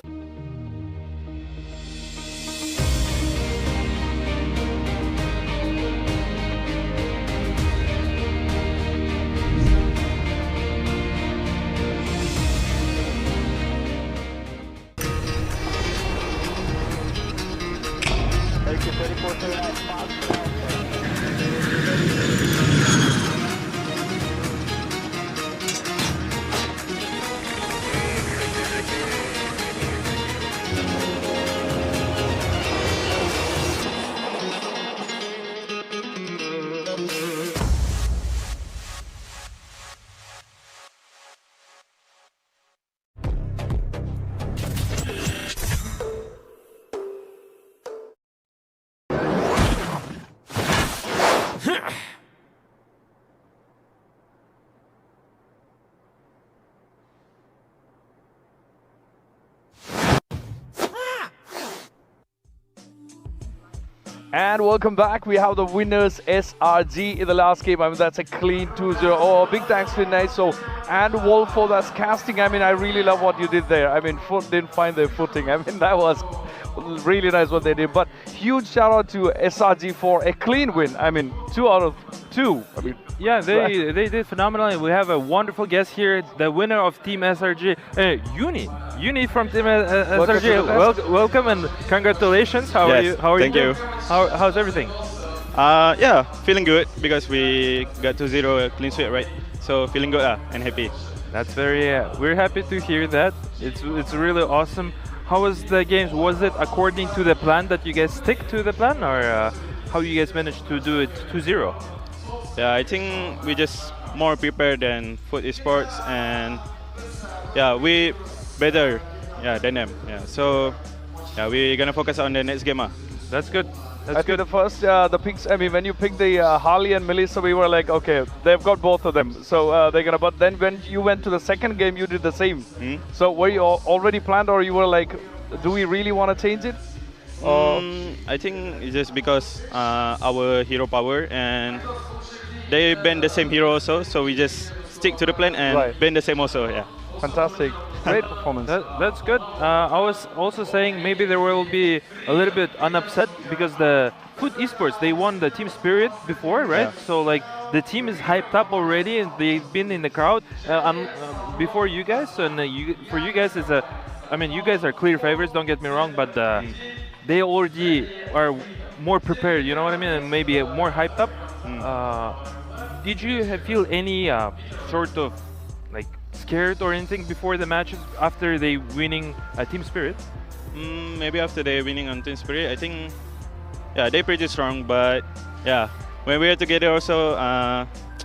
And welcome back. We have the winners SRG in the last game. I mean, that's a clean 2-0. Oh, big thanks to Niso and Wolf for that casting. I mean, I really love what you did there. I mean, Foot didn't find their footing. I mean, that was really nice what they did. But huge shout out to SRG for a clean win. I mean, 2 out of 2. I mean, yeah, they did phenomenally. We have a wonderful guest here, the winner of Team SRG, Uni from Team SRG. Welcome and congratulations. How are you? Thank you. How's everything? Yeah, feeling good because we got 2-0 clean sweep, right? So feeling good and happy. That's very. We're happy to hear that. It's really awesome. How was the games? Was it according to the plan that you guys stick to the plan, or how you guys managed to do it 2-0? Yeah, I think we just more prepared than Foot Esports, and yeah, we better than them. Yeah, so yeah, we're gonna focus on the next game. That's good. I think the first the picks. I mean, when you picked the Harley and Melissa, we were like, okay, they've got both of them, so they're gonna. But then when you went to the second game, you did the same. So were you already planned, or you were like, do we really want to change it? I think it's just because our hero power, and they ban the same hero also, so we just stick to the plan and ban the same also. Yeah. Fantastic. Great performance. That's good. I was also saying maybe there will be a little bit unupset because the Foot Esports, they won the team spirit before, right? Yeah. So like the team is hyped up already and they've been in the crowd before you guys. So, and for you guys, I mean, you guys are clear favorites, don't get me wrong, but they already are more prepared, you know what I mean? And maybe more hyped up. Did you feel any sort of like scared or anything before the matches after they winning Team Spirit? Maybe after they winning on Team Spirit, I think, yeah, they're pretty strong. But yeah, when we're together also,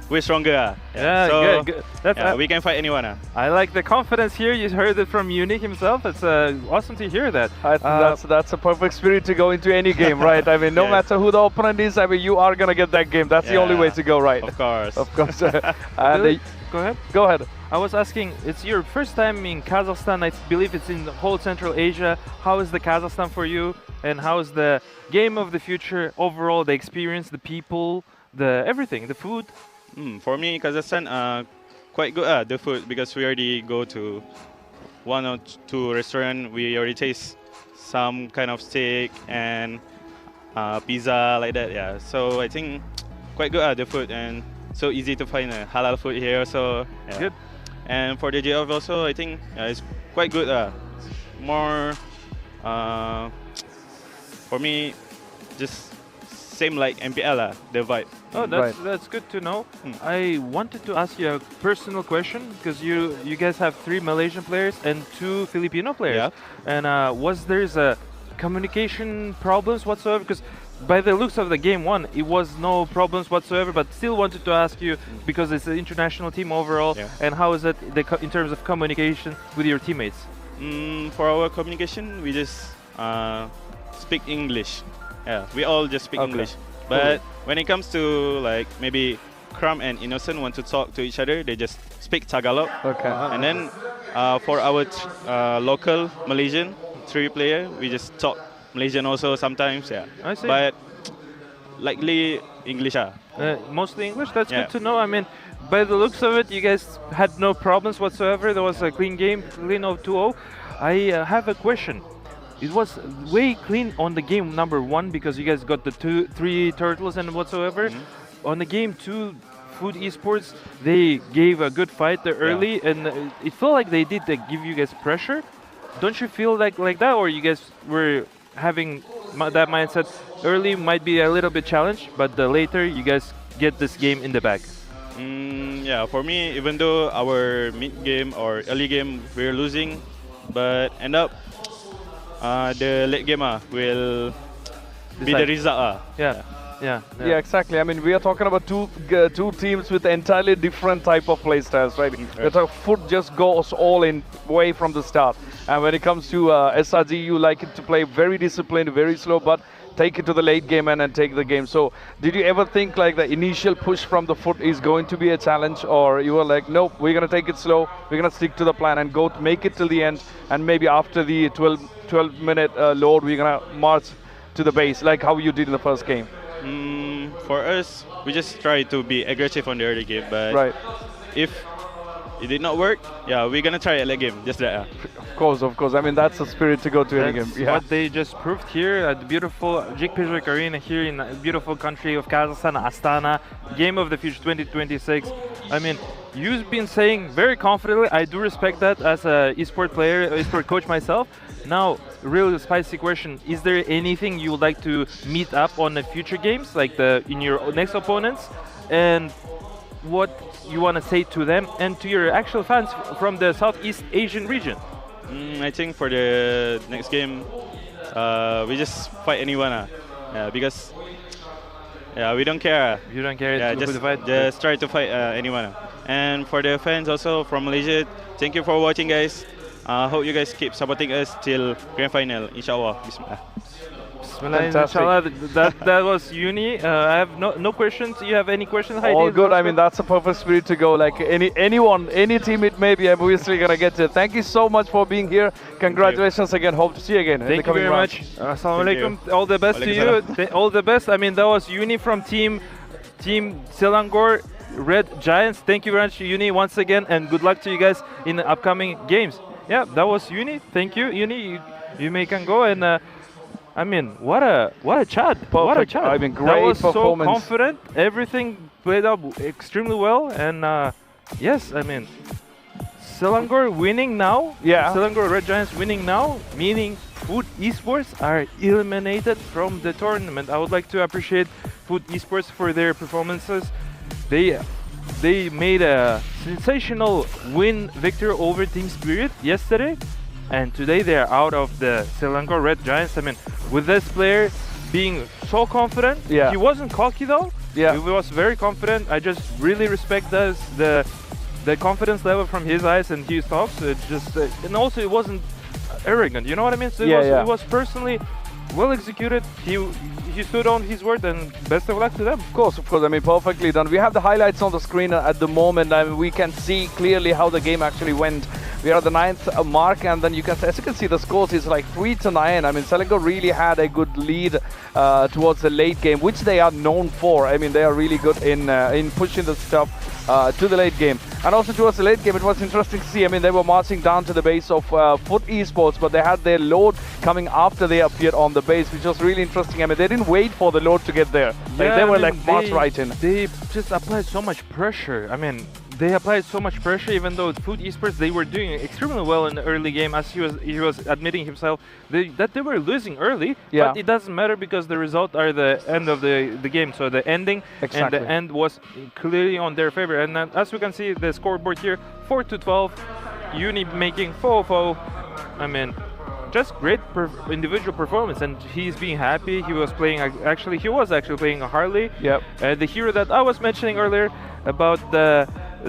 we're stronger. Yeah, so, good. we can fight anyone. I like the confidence here. You heard it from Unique himself. It's awesome to hear that. I think that's a perfect spirit to go into any game, right? I mean, no matter who the opponent is, I mean, you are gonna get that game. That's the only way to go, right? Of course. Of course. Go ahead. Go ahead. I was asking, it's your first time in Kazakhstan. I believe it's in the whole Central Asia. How is the Kazakhstan for you? And how is the game of the future overall? The experience, the people, the everything, the food. For me, Kazakhstan, quite good. The food, because we already go to 1 or 2 restaurants. We already taste some kind of steak and pizza like that. Yeah. So I think quite good. The food, and so easy to find halal food here. So yeah. Good. And for the GOTF also, I think it's quite good. More for me, just same like MPL, the vibe. Oh, that's good to know. I wanted to ask you a personal question because you guys have 3 Malaysian players and 2 Filipino players. Yeah. And was there's a communication problems whatsoever? Because by the looks of the game 1, it was no problems whatsoever. But still wanted to ask you because it's an international team overall. Yeah. And how is it in terms of communication with your teammates? For our communication, we just speak English. Yeah, we all just speak English. But when it comes to like maybe Crumb and Innocent want to talk to each other, they just speak Tagalog. Okay. And then for our local Malaysian 3 player, we just talk Malaysian also sometimes. Yeah. I see. But likely English. Mostly English. That's good to know. I mean, by the looks of it, you guys had no problems whatsoever. There was a clean game, clean of 2-0. I have a question. It was way clean on the game number 1 because you guys got the 3 turtles and whatsoever. On the game 2, Food Esports, they gave a good fight there early, and it felt like they did give you guys pressure. Don't you feel like that, or you guys were having that mindset early might be a little bit challenged, but later you guys get this game in the bag? Yeah, for me, even though our mid game or early game we're losing, but end up the late game will be the result. Yeah, exactly. I mean, we are talking about two teams with entirely different type of play styles, right? Foot just goes all in way from the start. And when it comes to SRG, you like it to play very disciplined, very slow, but take it to the late game and then take the game. So did you ever think like the initial push from the Foot is going to be a challenge, or you were like, nope, we're going to take it slow, we're going to stick to the plan and go make it till the end, and maybe after the 12-minute load, we're going to march to the base, like how you did in the first game? For us, we just try to be aggressive on the early game, but if it did not work, we're gonna try a late game, just that. Of course. I mean, that's the spirit to go to any game. That's what they just proved here at the beautiful Jigpijak Arena here in the beautiful country of Kazakhstan, Astana, Game of the Future 2026. I mean, you've been saying very confidently, I do respect that as a esport player, esport coach myself. Now, real spicy question, is there anything you would like to meet up on the future games, like in your next opponents? And what you want to say to them and to your actual fans from the Southeast Asian region? I think for the next game, we just fight anyone. Because we don't care. You don't care? Just try to fight anyone. And for the fans also from Malaysia, thank you for watching, guys. Hope you guys keep supporting us till grand final, inshallah. Bismillah. Inshallah. That was Uni. I have no questions. You have any questions, Heidi? All good. I mean, that's a perfect spirit to go. Like any team it may be, I'm obviously gonna get it. Thank you so much for being here. Congratulations again. Hope to see you again. Thank you very much. Assalamu alaikum. All the best to you. All the best. I mean, that was Uni from Team Selangor Red Giants. Thank you very much, Uni, once again, and good luck to you guys in the upcoming games. yeah, that was Uni. Thank you, Uni. You may can go and. I mean, what a chat! What a chat! I mean, great that was performance. So confident. Everything played out extremely well, and yes, I mean, Selangor winning now. Yeah. Selangor Red Giants winning now, meaning Food Esports are eliminated from the tournament. I would like to appreciate Food Esports for their performances. They made a sensational victory over Team Spirit yesterday. And today they are out of the Selangor Red Giants. I mean, with this player being so confident, he wasn't cocky though. Yeah, he was very confident. I just really respect the confidence level from his eyes and his talks. It just and also it wasn't arrogant. You know what I mean? So it was personally well executed. He stood on his word, and best of luck to them. Of course. I mean, perfectly done. We have the highlights on the screen at the moment. I mean, we can see clearly how the game actually went. We are at the 9th mark, and then as you can see, the scores is like 3-9. I mean, Selangor really had a good lead towards the late game, which they are known for. I mean, they are really good in pushing the stuff to the late game. And also towards the late game, it was interesting to see. I mean, they were marching down to the base of Foot Esports, but they had their load coming after they appeared on the base, which was really interesting. I mean, they didn't wait for the load to get there. Yeah, they were like march right in. They just applied so much pressure. I mean, they applied so much pressure, even though Food Esports, they were doing extremely well in the early game, as he was admitting himself that they were losing early. But it doesn't matter because the result are the end of the game. So the ending and the end was clearly on their favor. And as we can see, the scoreboard here, 4-12, Uni making 4-4. I mean, just great individual performance, and he's being happy. He was playing he was actually playing a Harley. Yep. The hero that I was mentioning earlier about the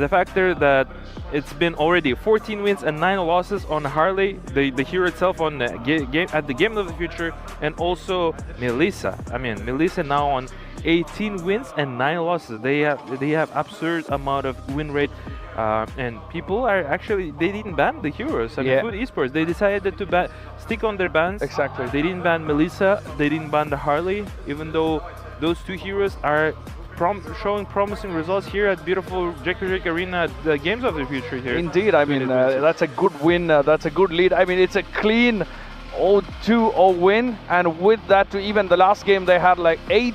factor that it's been already 14 wins and 9 losses on Harley, the hero itself on the game of the future, and also Melissa. I mean, Melissa now on 18 wins and 9 losses. They have absurd amount of win rate, and people are actually, they didn't ban the heroes. I mean, Food Esports, they decided to stick on their bans. Exactly. They didn't ban Melissa. They didn't ban the Harley, even though those two heroes are showing promising results here at beautiful Jekujik Arena at the Games of the Future here. Indeed, I mean, that's a good win, that's a good lead. I mean, it's a clean 0-2-0 win, and with that, to even the last game, they had like 8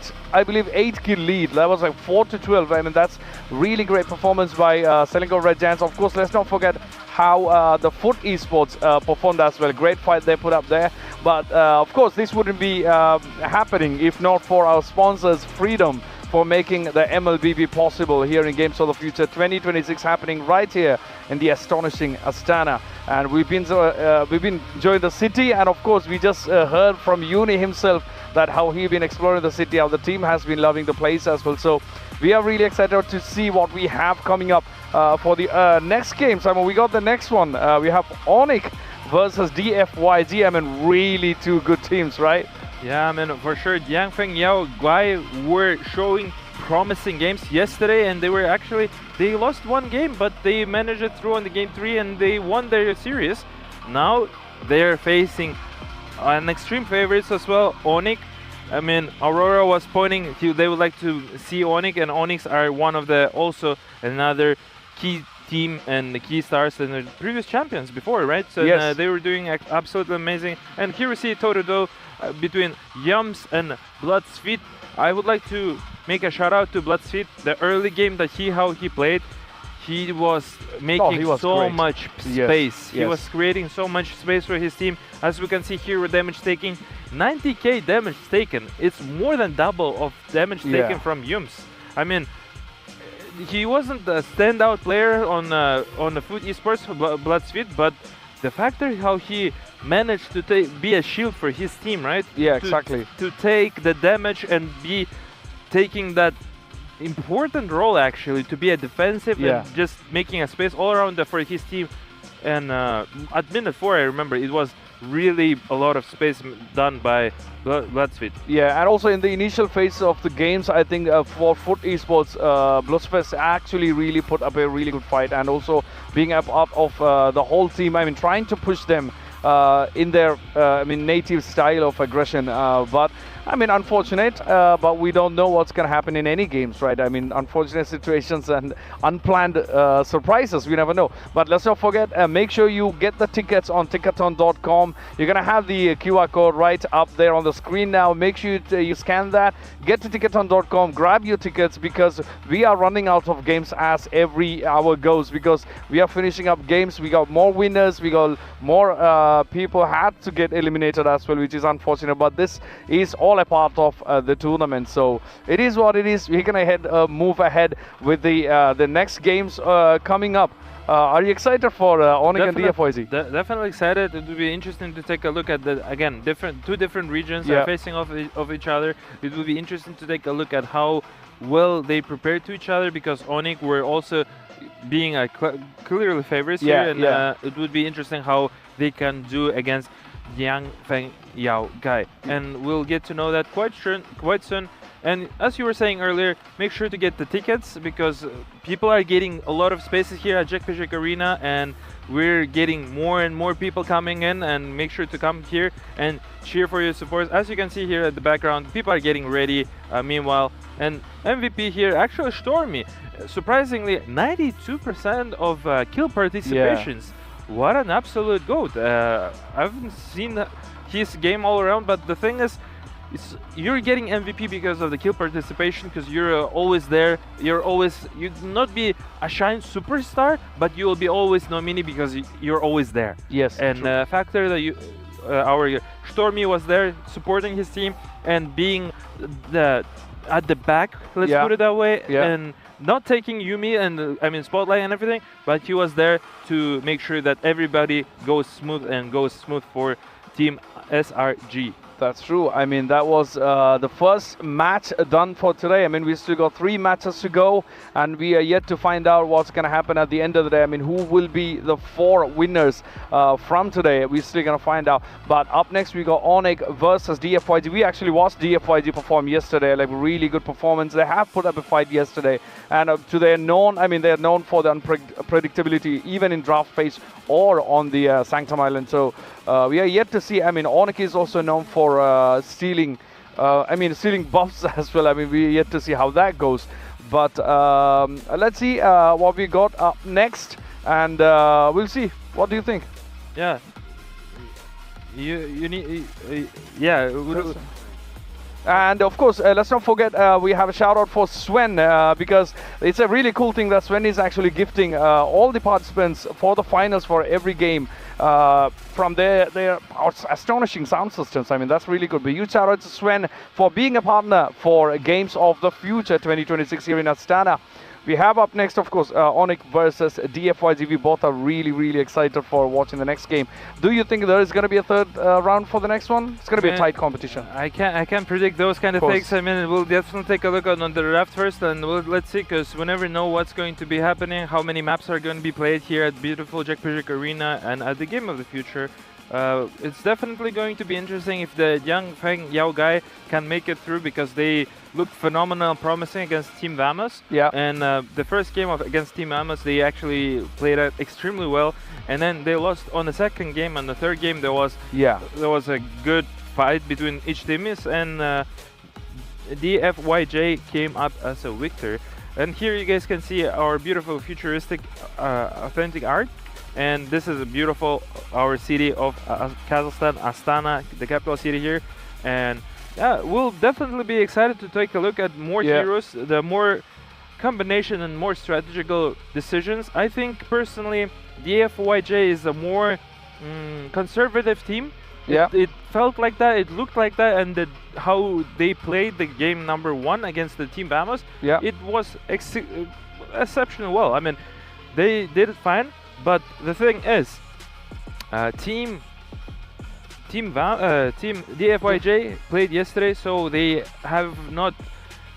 kill lead. That was like 4-12. I mean, that's really great performance by Selangor Red Giants. Of course, let's not forget how the Foot Esports performed as well. Great fight they put up there. But of course, this wouldn't be happening if not for our sponsors, Freedom, for making the MLBB possible here in Games of the Future 2026, happening right here in the astonishing Astana. And we've been enjoying the city, and of course we just heard from Uni himself that how he's been exploring the city, how the team has been loving the place as well. So we are really excited to see what we have coming up for the next games. I mean, we got the next one. We have Onyx versus DFYG. I mean, really two good teams, right? Yeah, I mean, for sure, Yangfeng Yao Guai were showing promising games yesterday, and they lost one game, but they managed it through on the game 3 and they won their series. Now they're facing an extreme favorites as well, Onyx. I mean, Aurora was pointing they would like to see Onyx, and Onyx are one of also another key team and the key stars and the previous champions before, right? So they were doing absolutely amazing. And here we see Torudo between Yums and Bloodsfeet. I would like to make a shout out to Bloodsfeet. The early game that how he played, he was making so much space. He was creating so much space for his team. As we can see here with damage taking, 90k damage taken. It's more than double of damage taken from Yums. I mean, he wasn't a standout player on the Food Esports Bloodsfeet, but the factor how he managed to be a shield for his team, right? Yeah, exactly. To take the damage and be taking that important role actually to be a defensive and just making a space all around for his team. And at minute 4, I remember it was really a lot of space done by Bloodsfeet. Yeah, and also in the initial phase of the games, I think for Foot Esports, Bloodsfeet actually really put up a really good fight, and also being up of the whole team. I mean, trying to push them in their native style of aggression. But I mean, unfortunate, but we don't know what's going to happen in any games, right? I mean, unfortunate situations and unplanned surprises, we never know. But let's not forget, make sure you get the tickets on ticketon.com. You're going to have the QR code right up there on the screen now. Make sure you scan that, get to ticketon.com, grab your tickets, because we are running out of games as every hour goes, because we are finishing up games. We got more winners, we got more people had to get eliminated as well, which is unfortunate, but this is all a part of the tournament, so it is what it is. We're gonna move ahead with the next games coming up. Are you excited for Onyx and DFYZ? Definitely excited. It will be interesting to take a look at two different regions are facing off of each other. It will be interesting to take a look at how well they prepare to each other, because Onyx were also being clearly favorites here, and it would be interesting how they can do against Yang Feng Yao Guy, and we'll get to know that quite soon. And as you were saying earlier, make sure to get the tickets, because people are getting a lot of spaces here at Jack Pajak Arena, and we're getting more and more people coming in, and make sure to come here and cheer for your support. As you can see here at the background, people are getting ready meanwhile, and MVP here, actually Stormy, surprisingly 92% of kill participations. What an absolute GOAT. I haven't seen his game all around, but the thing is, you're getting MVP because of the kill participation, because you're always there. You'd not be a shine superstar, but you will be always nominee because you're always there. Yes. And the factor that our Stormy was there supporting his team and being at the back, let's put it that way, and not taking Yumi and spotlight and everything, but he was there to make sure that everybody goes smooth for Team SRG. That's true. I mean, that was the first match done for today. I mean, we still got 3 matches to go, and we are yet to find out what's going to happen at the end of the day. I mean, who will be the 4 winners from today? We're still going to find out. But up next, we got Onyx versus DFYG. We actually watched DFYG perform yesterday, like really good performance. They have put up a fight yesterday, and they're known for the unpredictability, even in draft phase or on the Sanctum Island. So we are yet to see. I mean, Onyx is also known for stealing buffs as well. I mean, we're yet to see how that goes. But let's see what we got up next, and we'll see. What do you think? Yeah. You need. And of course, let's not forget, we have a shout out for Sven, because it's a really cool thing that Sven is actually gifting all the participants for the finals for every game from their astonishing sound systems. I mean, that's really good. But huge shout out to Sven for being a partner for Games of the Future 2026 here in Astana. We have up next, of course, Onyx versus DFYG. We both are really, really excited for watching the next game. Do you think there is going to be a third round for the next one? It's going to be a tight competition. I can't predict those kind of things. I mean, we'll definitely take a look on the draft first, and let's see, because we never know what's going to be happening, how many maps are going to be played here at beautiful Jack Pajak Arena and at the Game of the Future. It's definitely going to be interesting if the Yang Feng Yao Guy can make it through, because they looked phenomenal, promising against Team Vamos. Yeah. And the first game against Team Vamos, they actually played it extremely well. And then they lost on the second game. And the third game, there was a good fight between each teams, and DFYJ came up as a victor. And here you guys can see our beautiful futuristic authentic art. And this is a beautiful, our city of Kazakhstan, Astana, the capital city here. And yeah, we'll definitely be excited to take a look at more heroes, the more combination and more strategical decisions. I think personally, DFYJ is a more conservative team. It felt like that, it looked like that, and how they played the game number 1 against the Team Vamos, it was exceptionally well. I mean, they did it fine. But the thing is, Team DFYJ played yesterday, so they have not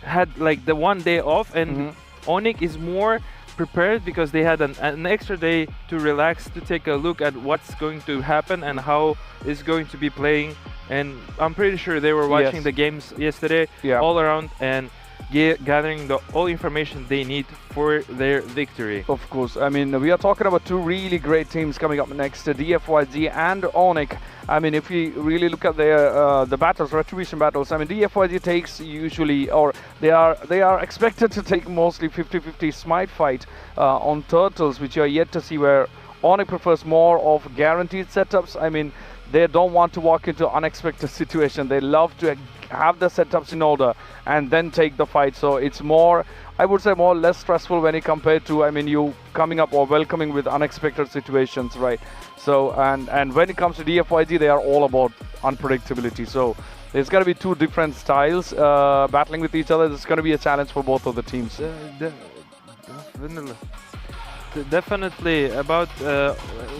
had like the 1 day off, and Onyx is more prepared because they had an extra day to relax, to take a look at what's going to happen and how it's going to be playing. And I'm pretty sure they were watching the games yesterday all around, and gathering all information they need for their victory. Of course. I mean, we are talking about two really great teams coming up next, DFYG and Onyx. I mean, if we really look at their the battles, retribution battles, I mean, DFYG takes usually, or they are expected to take mostly 50-50 smite fight on turtles, which you are yet to see, where Onyx prefers more of guaranteed setups. I mean, they don't want to walk into unexpected situation. They love to have the setups in order and then take the fight. So it's more, I would say, more less stressful when you compare to, I mean, you coming up or welcoming with unexpected situations, right? So, and when it comes to DFYG, they are all about unpredictability. So there's going to be two different styles battling with each other. It's going to be a challenge for both of the teams. Definitely. About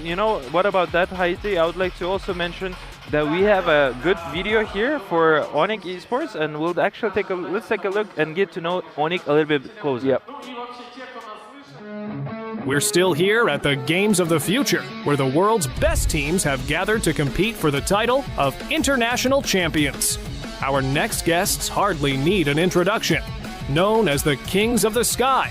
you know, what about that, Haiti? I would like to also mention that we have a good video here for Onyx Esports, and we'll actually let's take a look and get to know Onyx a little bit closer. Yep. We're still here at the Games of the Future, where the world's best teams have gathered to compete for the title of International Champions. Our next guests hardly need an introduction. Known as the Kings of the Sky,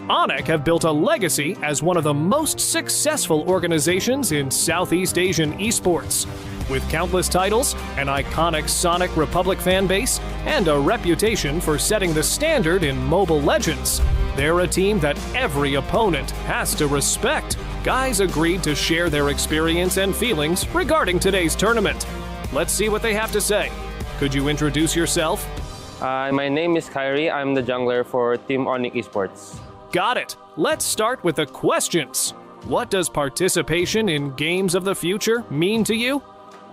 Onyx have built a legacy as one of the most successful organizations in Southeast Asian esports. With countless titles, an iconic Sonic Republic fanbase, and a reputation for setting the standard in Mobile Legends, they're a team that every opponent has to respect. Guys agreed to share their experience and feelings regarding today's tournament. Let's see what they have to say. Could you introduce yourself? My name is Kyrie. I'm the jungler for Team Onyx Esports. Got it. Let's start with the questions. What does participation in Games of the Future mean to you?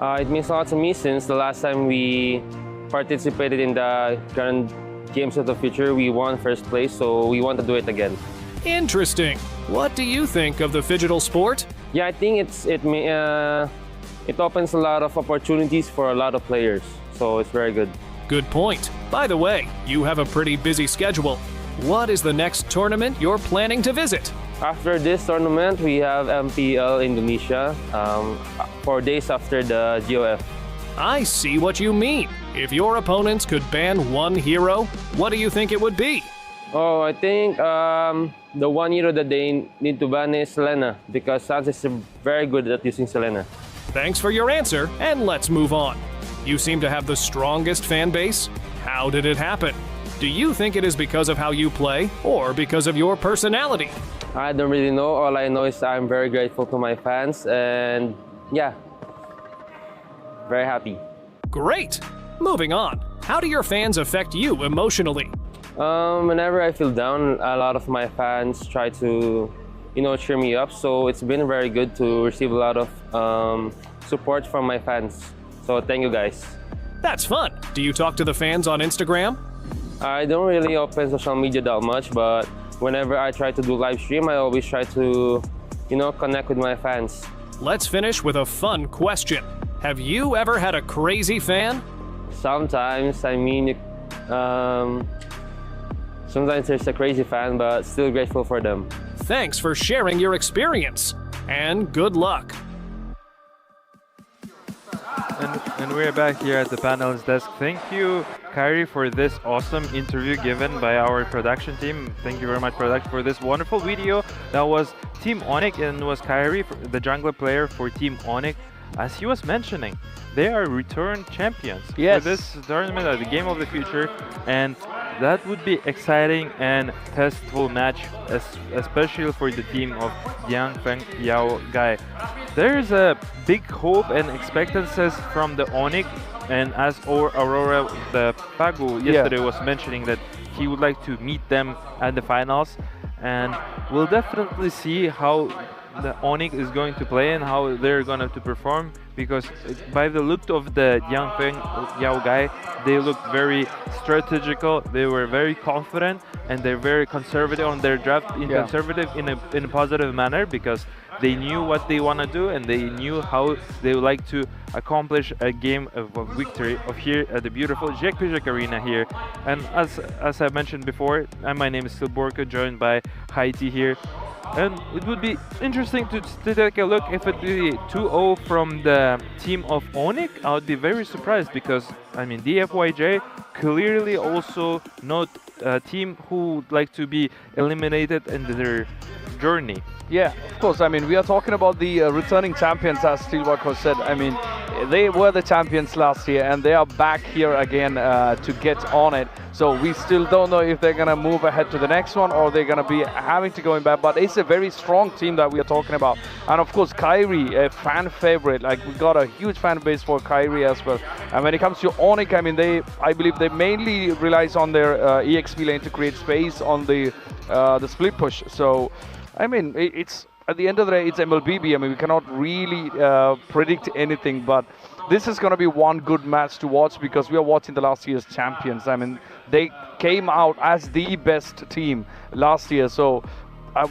It means a lot to me since the last time we participated in the Grand Games of the Future, we won first place, so we want to do it again. Interesting. What do you think of the phygital sport? Yeah, I think it opens a lot of opportunities for a lot of players, so it's very good. Good point. By the way, you have a pretty busy schedule. What is the next tournament you're planning to visit? After this tournament, we have MPL Indonesia, 4 days after the GOF. I see what you mean. If your opponents could ban one hero, what do you think it would be? Oh, I think the one hero that they need to ban is Selena, because Sans is very good at using Selena. Thanks for your answer, and let's move on. You seem to have the strongest fan base. How did it happen? Do you think it is because of how you play, or because of your personality? I don't really know. All I know is I'm very grateful to my fans, and yeah, very happy. Great! Moving on. How do your fans affect you emotionally? Whenever I feel down, a lot of my fans try to, cheer me up. So it's been very good to receive a lot of support from my fans. So thank you guys. That's fun. Do you talk to the fans on Instagram? I don't really open social media that much, but whenever I try to do live stream, I always try to, connect with my fans. Let's finish with a fun question. Have you ever had a crazy fan? Sometimes, I mean, sometimes there's a crazy fan, but still grateful for them. Thanks for sharing your experience, and good luck. And we're back here at the panel's desk. Thank you, Kyrie, for this awesome interview given by our production team. Thank you very much, production, for this wonderful video. That was Team Onyx, and was Kyrie, the jungler player for Team Onyx. As he was mentioning, they are return champions for this tournament at the Game of the Future, and that would be exciting and testful match, especially for the team of Yang Feng Yao Guy. There's a big hope and expectancies from the Onyx, and as Aurora the Pagu yesterday was mentioning that he would like to meet them at the finals, and we'll definitely see how the Onyx is going to play and how they're going to perform, because by the look of the Yang Feng Yao Guy, they look very strategical, they were very confident, and they're very conservative on their draft, conservative in a positive manner, because they knew what they want to do, and they knew how they would like to accomplish a game of victory of here at the beautiful Jack Arena here. And as I mentioned before, my name is still Borka, joined by Haiti here. And it would be interesting to take a look if it be 2-0 from the team of Onyx. I would be very surprised because, I mean, DFYJ clearly also not a team who would like to be eliminated in their journey. Yeah, of course. I mean, we are talking about the returning champions, as Steelworkers said. I mean, they were the champions last year, and they are back here again to get on it. So we still don't know if they're going to move ahead to the next one or they're going to be having to go in back. But it's a very strong team that we are talking about. And of course, Kyrie, a fan favorite. Like, we got a huge fan base for Kyrie as well. And when it comes to Onyx, I mean, I believe they mainly relies on their EXP lane to create space on the split push. So, I mean, it's at the end of the day, it's MLBB. I mean, we cannot really predict anything, but this is going to be one good match to watch because we are watching the last year's champions. I mean, they came out as the best team last year, so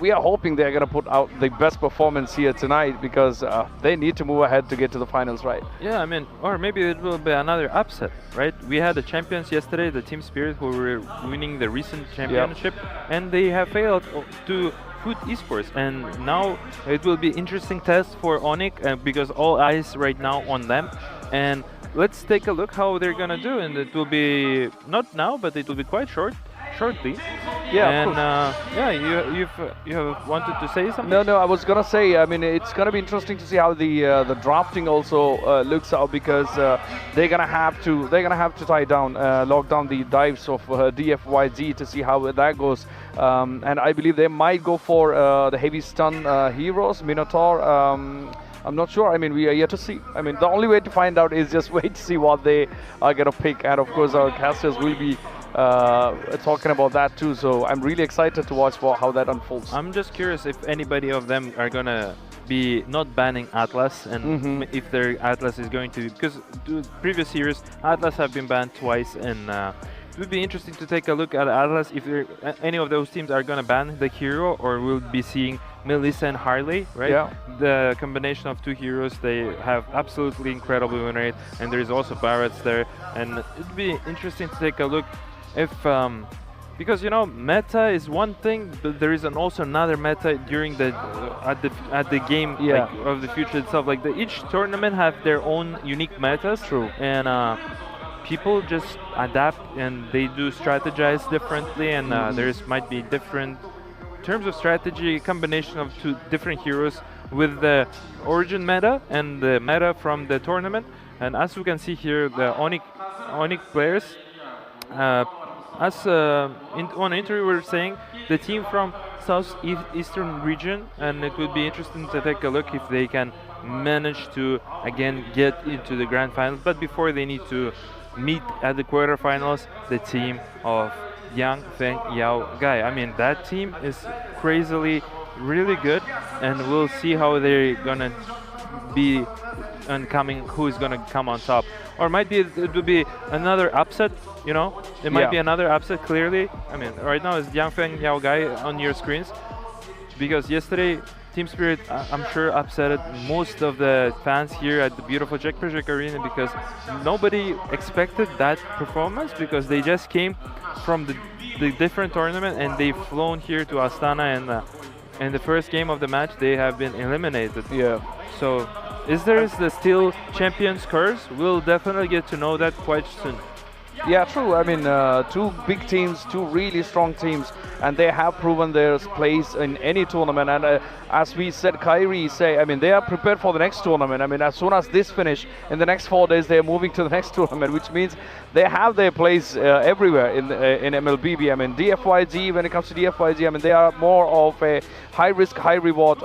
we are hoping they're going to put out the best performance here tonight because they need to move ahead to get to the finals, right? Yeah, I mean, or maybe it will be another upset, right? We had the champions yesterday, the Team Spirit, who were winning the recent championship, and they have failed to Foot Esports, and now it will be interesting test for Onyx because all eyes right now on them. And let's take a look how they're gonna do, and it will be not now, but it will be quite shortly. Yeah, and you have wanted to say something? No, I was gonna say, I mean, it's gonna be interesting to see how the drafting also looks out because they're gonna have to tie down, lock down the dives of DFYZ to see how that goes. And I believe they might go for the heavy stun heroes, Minotaur. I'm not sure. I mean, we are yet to see. I mean, the only way to find out is just wait to see what they are gonna pick, and of course our casters will be talking about that too. So I'm really excited to watch how that unfolds. I'm just curious if anybody of them are gonna be not banning Atlas, and if their Atlas is going to, because the previous years Atlas have been banned twice, and it would be interesting to take a look at Atlas if any of those teams are gonna ban the hero, or we'll be seeing Melissa and Harley, right? Yeah. The combination of two heroes, they have absolutely incredible win rate, and there's also Barretts there, and it'd be interesting to take a look if because you know, meta is one thing, but there is also another meta during the at the game like, of the future itself. Like each tournament have their own unique metas. True. And people just adapt and they do strategize differently, and might be different in terms of strategy, combination of two different heroes with the origin meta and the meta from the tournament. And as we can see here, the Onyx players, on interview we were saying the team from southeastern region, and it would be interesting to take a look if they can manage to again get into the grand finals. But before, they need to meet at the quarterfinals the team of Yang Feng Yao Gai. I mean, that team is crazily really good, and we'll see how they're gonna be who's gonna come on top. Or might be it would be another upset, you know? It might be another upset, clearly. I mean, right now it's Yang Feng Yao Gai on your screens, because yesterday Team Spirit, I'm sure, upset most of the fans here at the beautiful Czech Arena, because nobody expected that performance, because they just came from the different tournament and they've flown here to Astana, and in the first game of the match they have been eliminated. Yeah. So is there the still champions curse? We'll definitely get to know that quite soon. Yeah, true. I mean, two big teams, two really strong teams, and they have proven their place in any tournament. And as we said, Kyrie I mean, they are prepared for the next tournament. I mean, as soon as this finish, in the next 4 days, they are moving to the next tournament, which means they have their place everywhere in MLBB. I mean, DFYG, when it comes to DFYG, I mean, they are more of a high-risk, high-reward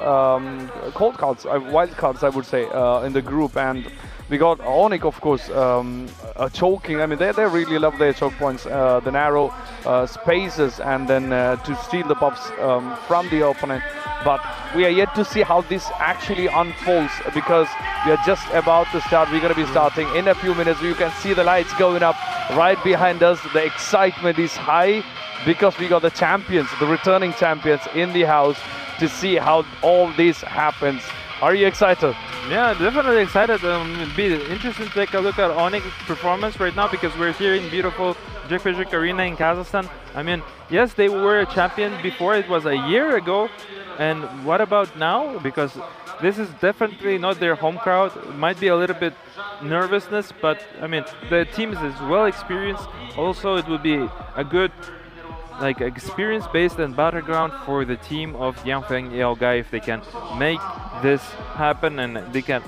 cold cards, wild cards, I would say, in the group. And we got Onyx, of course, choking. I mean, they really love their choke points, the narrow spaces, and then to steal the buffs from the opponent. But we are yet to see how this actually unfolds, because we are just about to start. We're going to be starting in a few minutes. You can see the lights going up right behind us. The excitement is high because we got the champions, the returning champions in the house. to see how all this happens. Are you excited? Yeah, definitely excited. It'd be interesting to take a look at Onyx's performance right now because we're here in beautiful Jekpejik Arena in Kazakhstan. I mean, yes, they were a champion before. It was a year ago. And what about now? Because this is definitely not their home crowd. It might be a little bit nervousness, but I mean, the team is well experienced. Also, it would be a good experience-based and battleground for the team of Yangfeng Yaogai if they can make this happen, and they can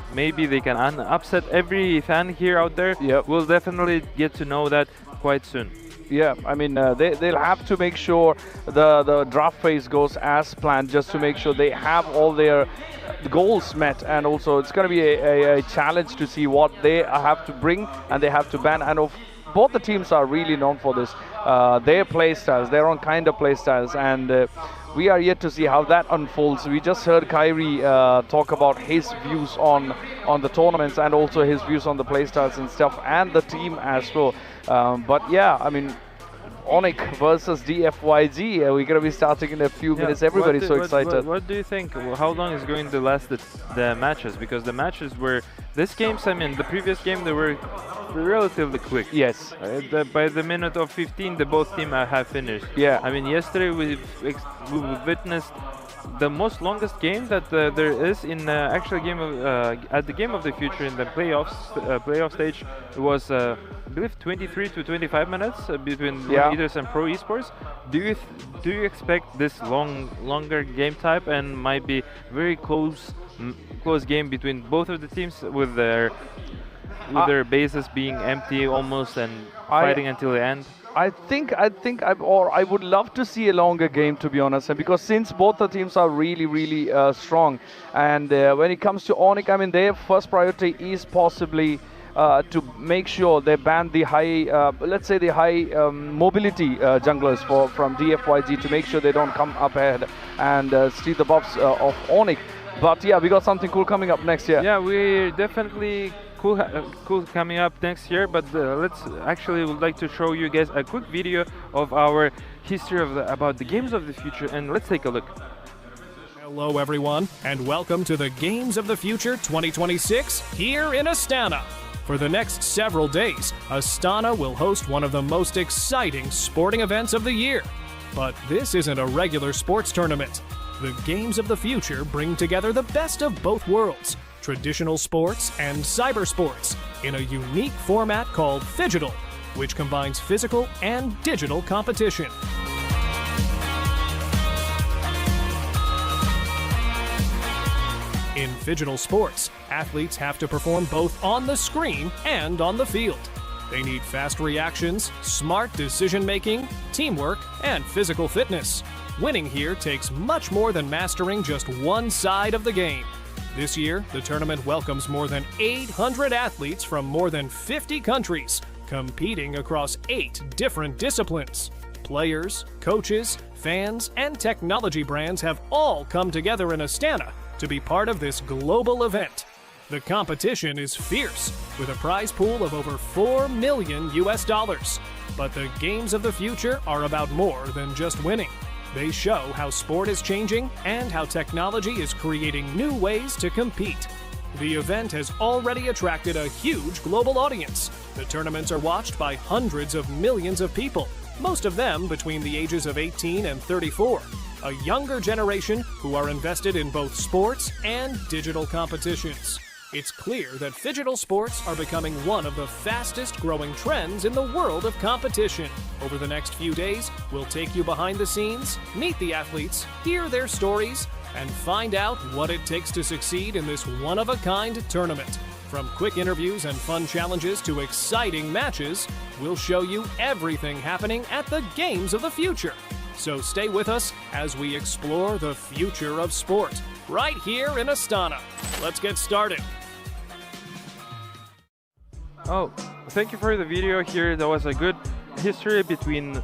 upset every fan here out there. Yep. We'll definitely get to know that quite soon. Yeah, I mean, they'll have to make sure the draft phase goes as planned, just to make sure they have all their goals met, and also it's going to be a challenge to see what they have to bring and they have to ban. And both the teams are really known for this, their play styles, their own kind of play styles, and we are yet to see how that unfolds. We just heard Kyrie talk about his views on the tournaments and also his views on the play styles and stuff, and the team as well. But yeah, I mean, Onyx versus DFYG. We're going to be starting in a few minutes. Everybody's so excited. What do you think? How long is going to last the matches? Because the matches were, this games, I mean, the previous game, they were relatively quick. Yes. By the minute of 15, the both teams have finished. Yeah. I mean, yesterday we witnessed the most longest game that there is in actual game of at the Game of the Future in the playoff stage. It was I believe 23 to 25 minutes between Leaders and Pro Esports. Do you expect this longer game type and might be very close game between both of the teams with their bases being empty almost and fighting until the end? I would love to see a longer game, to be honest, and because since both the teams are really strong, and when it comes to Onyx, I mean, their first priority is possibly to make sure they ban the high, let's say the high mobility junglers from DFYG, to make sure they don't come up ahead and steal the buffs of Onyx. But yeah, we got something cool coming up next year. Yeah, we're definitely cool coming up next year, but would like to show you guys a quick video of our history about the Games of the Future, and let's take a look. Hello everyone, and welcome to the Games of the Future 2026 here in Astana. For the next several days, Astana will host one of the most exciting sporting events of the year. But this isn't a regular sports tournament. The Games of the Future bring together the best of both worlds, traditional sports and cyber sports, in a unique format called Phygital, which combines physical and digital competition. In Phygital sports, athletes have to perform both on the screen and on the field. They need fast reactions, smart decision-making, teamwork, and physical fitness. Winning here takes much more than mastering just one side of the game. This year, the tournament welcomes more than 800 athletes from more than 50 countries, competing across 8 different disciplines. Players, coaches, fans, and technology brands have all come together in Astana to be part of this global event. The competition is fierce, with a prize pool of over $4 million. But the Games of the Future are about more than just winning. They show how sport is changing and how technology is creating new ways to compete. The event has already attracted a huge global audience. The tournaments are watched by hundreds of millions of people, most of them between the ages of 18 and 34, a younger generation who are invested in both sports and digital competitions. It's clear that Phygital sports are becoming one of the fastest growing trends in the world of competition. Over the next few days, we'll take you behind the scenes, meet the athletes, hear their stories, and find out what it takes to succeed in this one-of-a-kind tournament. From quick interviews and fun challenges to exciting matches, we'll show you everything happening at the Games of the Future. So stay with us as we explore the future of sport, right here in Astana. Let's get started. Oh, thank you for the video here. That was a good history between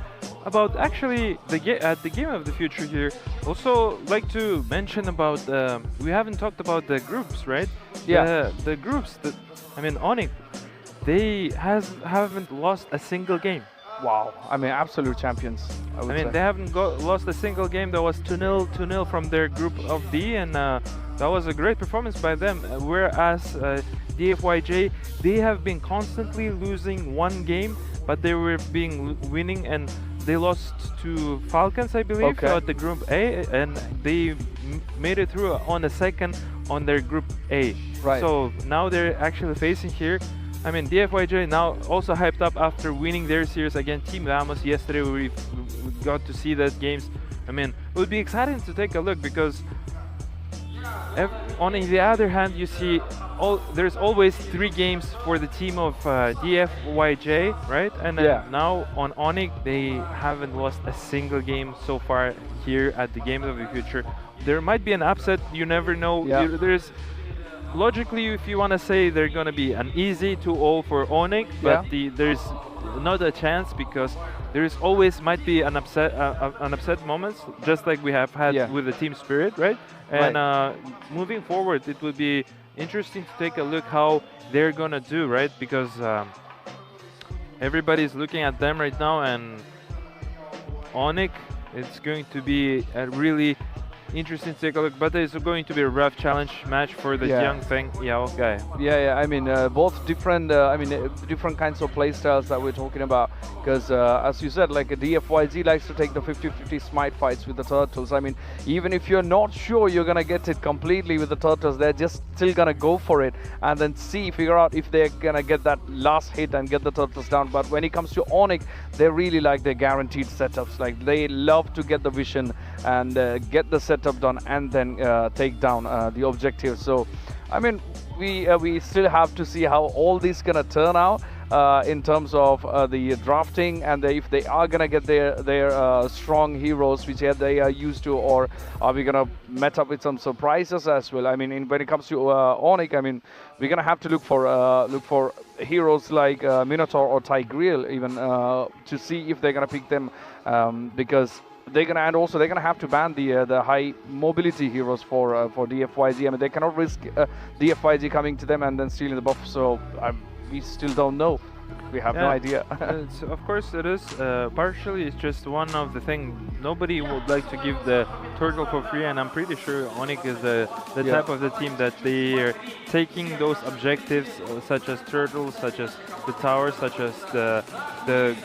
about actually the Game of the Future here. Also like to mention about we haven't talked about the groups, right? Yeah. The groups that, I mean, Onyx, they haven't lost a single game. Wow, I mean, absolute champions. I would I mean, say. they haven't lost a single game. That was 2-0 from their group of D, and that was a great performance by them. Whereas DFYJ, they have been constantly losing one game, but they were winning, and they lost to Falcons, I believe, at the Group A, and they made it through on the second on their Group A. Right. So now they're actually facing here. I mean, DFYJ now also hyped up after winning their series against Team Vamos. Yesterday we got to see those games. I mean, it would be exciting to take a look because on the other hand, you see there's always 3 games for the team of DFYJ, right? And now on Onyx, they haven't lost a single game so far here at the Games of the Future. There might be an upset, you never know. There's logically, if you want to say they're going to be an easy 2-0 for Onyx, but there's not a chance because there's always might be an upset moments, just like we have had with the Team Spirit, right? And moving forward, it would be interesting to take a look how they're going to do, right? Because everybody's looking at them right now, and Onyx, it's going to be a really interesting to take a look, but it's going to be a rough challenge match for the young Feng Yao guy. I mean, both different, different kinds of play styles that we're talking about. Because as you said, like a DFYZ likes to take the 50-50 smite fights with the turtles. I mean, even if you're not sure you're gonna get it completely with the turtles, they're just still gonna go for it and then figure out if they're gonna get that last hit and get the turtles down. But when it comes to Onyx, they really like their guaranteed setups. Like they love to get the vision and get the setup done and then take down the objective. So I mean, we still have to see how all this gonna turn out in terms of the drafting, and if they are gonna get their strong heroes which they are used to, or are we gonna met up with some surprises as well. I mean, when it comes to Onyx, I mean, we're gonna have to look for heroes like Minotaur or Tigreal even to see if they're gonna pick them, because they're gonna have to ban the high mobility heroes for DFYZ. I mean, they cannot risk DFYZ coming to them and then stealing the buff. So we still don't know. We have no idea. Of course, it is partially. It's just one of the things. Nobody would like to give the turtle for free, and I'm pretty sure Onyx is the type of the team that they are taking those objectives, such as turtles, such as the towers, such as the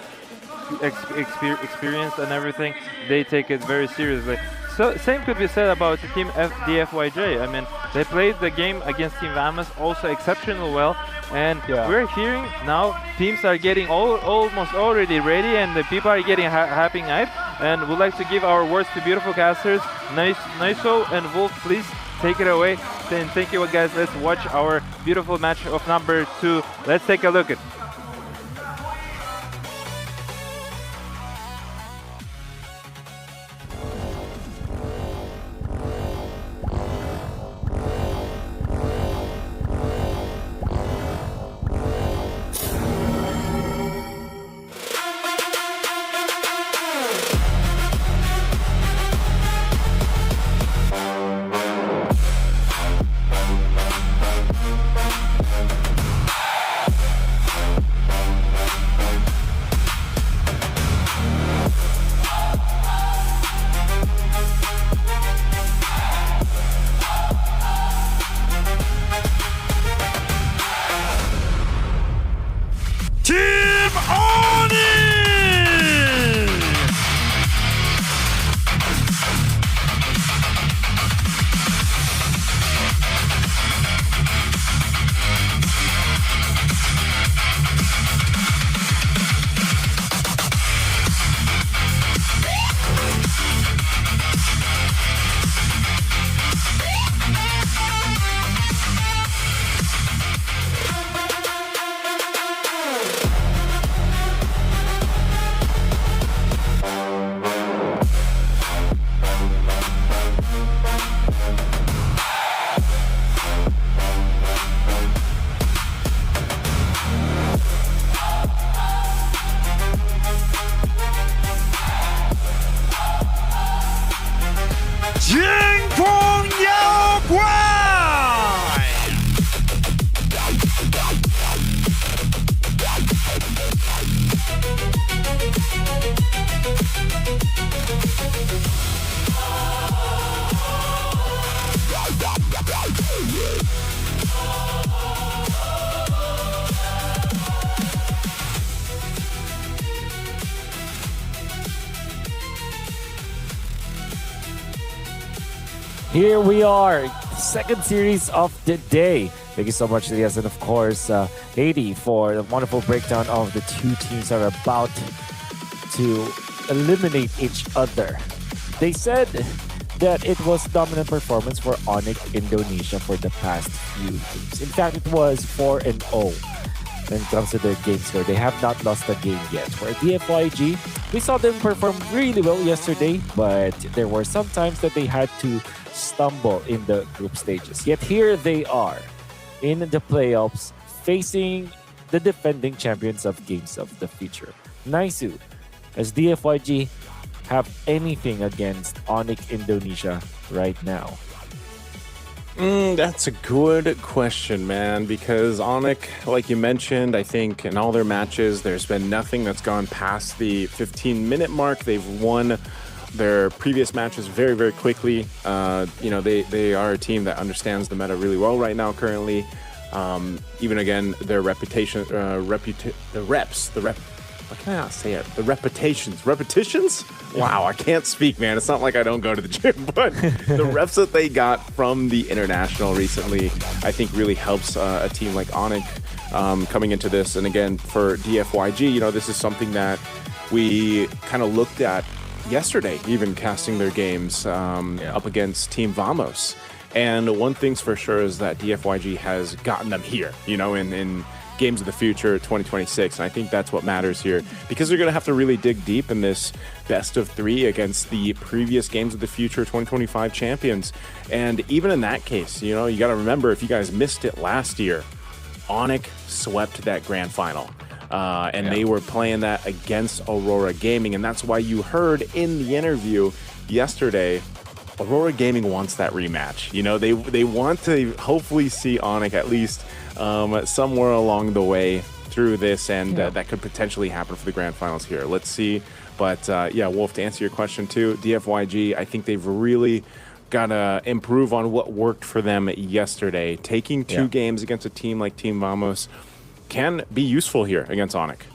experience and everything. They take it very seriously. So same could be said about the team DFYJ. I mean, they played the game against Team Vamos also exceptionally well, and we're hearing now teams are getting almost already ready, and the people are getting happy hype. And we'd like to give our words to beautiful casters, Naiso and Wolf. Please take it away. Then thank you, guys. Let's watch our beautiful match of number 2. Let's take a look at. Here we are, second series of the day. Thank you so much, Elias, and of course, Haiti, for the wonderful breakdown of the two teams that are about to eliminate each other. They said that it was dominant performance for Onyx Indonesia for the past few games. In fact, it was 4-0 when it comes to their game score. They have not lost a game yet. For DFYG, we saw them perform really well yesterday, but there were some times that they had to stumble in the group stages. Yet here they are in the playoffs facing the defending champions of Games of the Future. Naisu, as DFYG have anything against Onyx Indonesia right now? That's a good question, man, because Onyx, like you mentioned, I think in all their matches, there's been nothing that's gone past the 15-minute mark. They've won their previous matches very, very quickly. They are a team that understands the meta really well right now currently. Even again, their reputation, what can I not say it? The repetitions? Wow, I can't speak, man. It's not like I don't go to the gym, but the reps that they got from the international recently, I think really helps a team like Onyx coming into this. And again, for DFYG, this is something that we kind of looked at yesterday, even casting their games up against Team Vamos. And one thing's for sure is that DFYG has gotten them here, in Games of the Future 2026. And I think that's what matters here, because they're going to have to really dig deep in this best of 3 against the previous Games of the Future 2025 champions. And even in that case, you got to remember, if you guys missed it last year, Onyx swept that grand final. They were playing that against Aurora Gaming. And that's why you heard in the interview yesterday, Aurora Gaming wants that rematch. They want to hopefully see Onyx at least somewhere along the way through this, and that could potentially happen for the grand finals here. Let's see. But Wolf, to answer your question too, DFYG, I think they've really got to improve on what worked for them yesterday. Taking 2 games against a team like Team Vamos can be useful here against Onyx.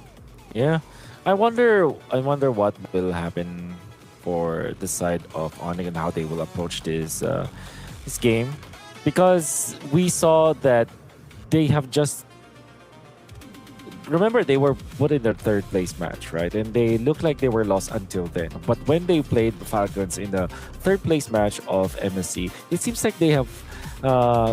Yeah, I wonder what will happen for the side of Onyx and how they will approach this game, because we saw that they have just, remember, they were put in their 3rd place match, right? And they looked like they were lost until then. But when they played the Falcons in the 3rd place match of MSC, it seems like they have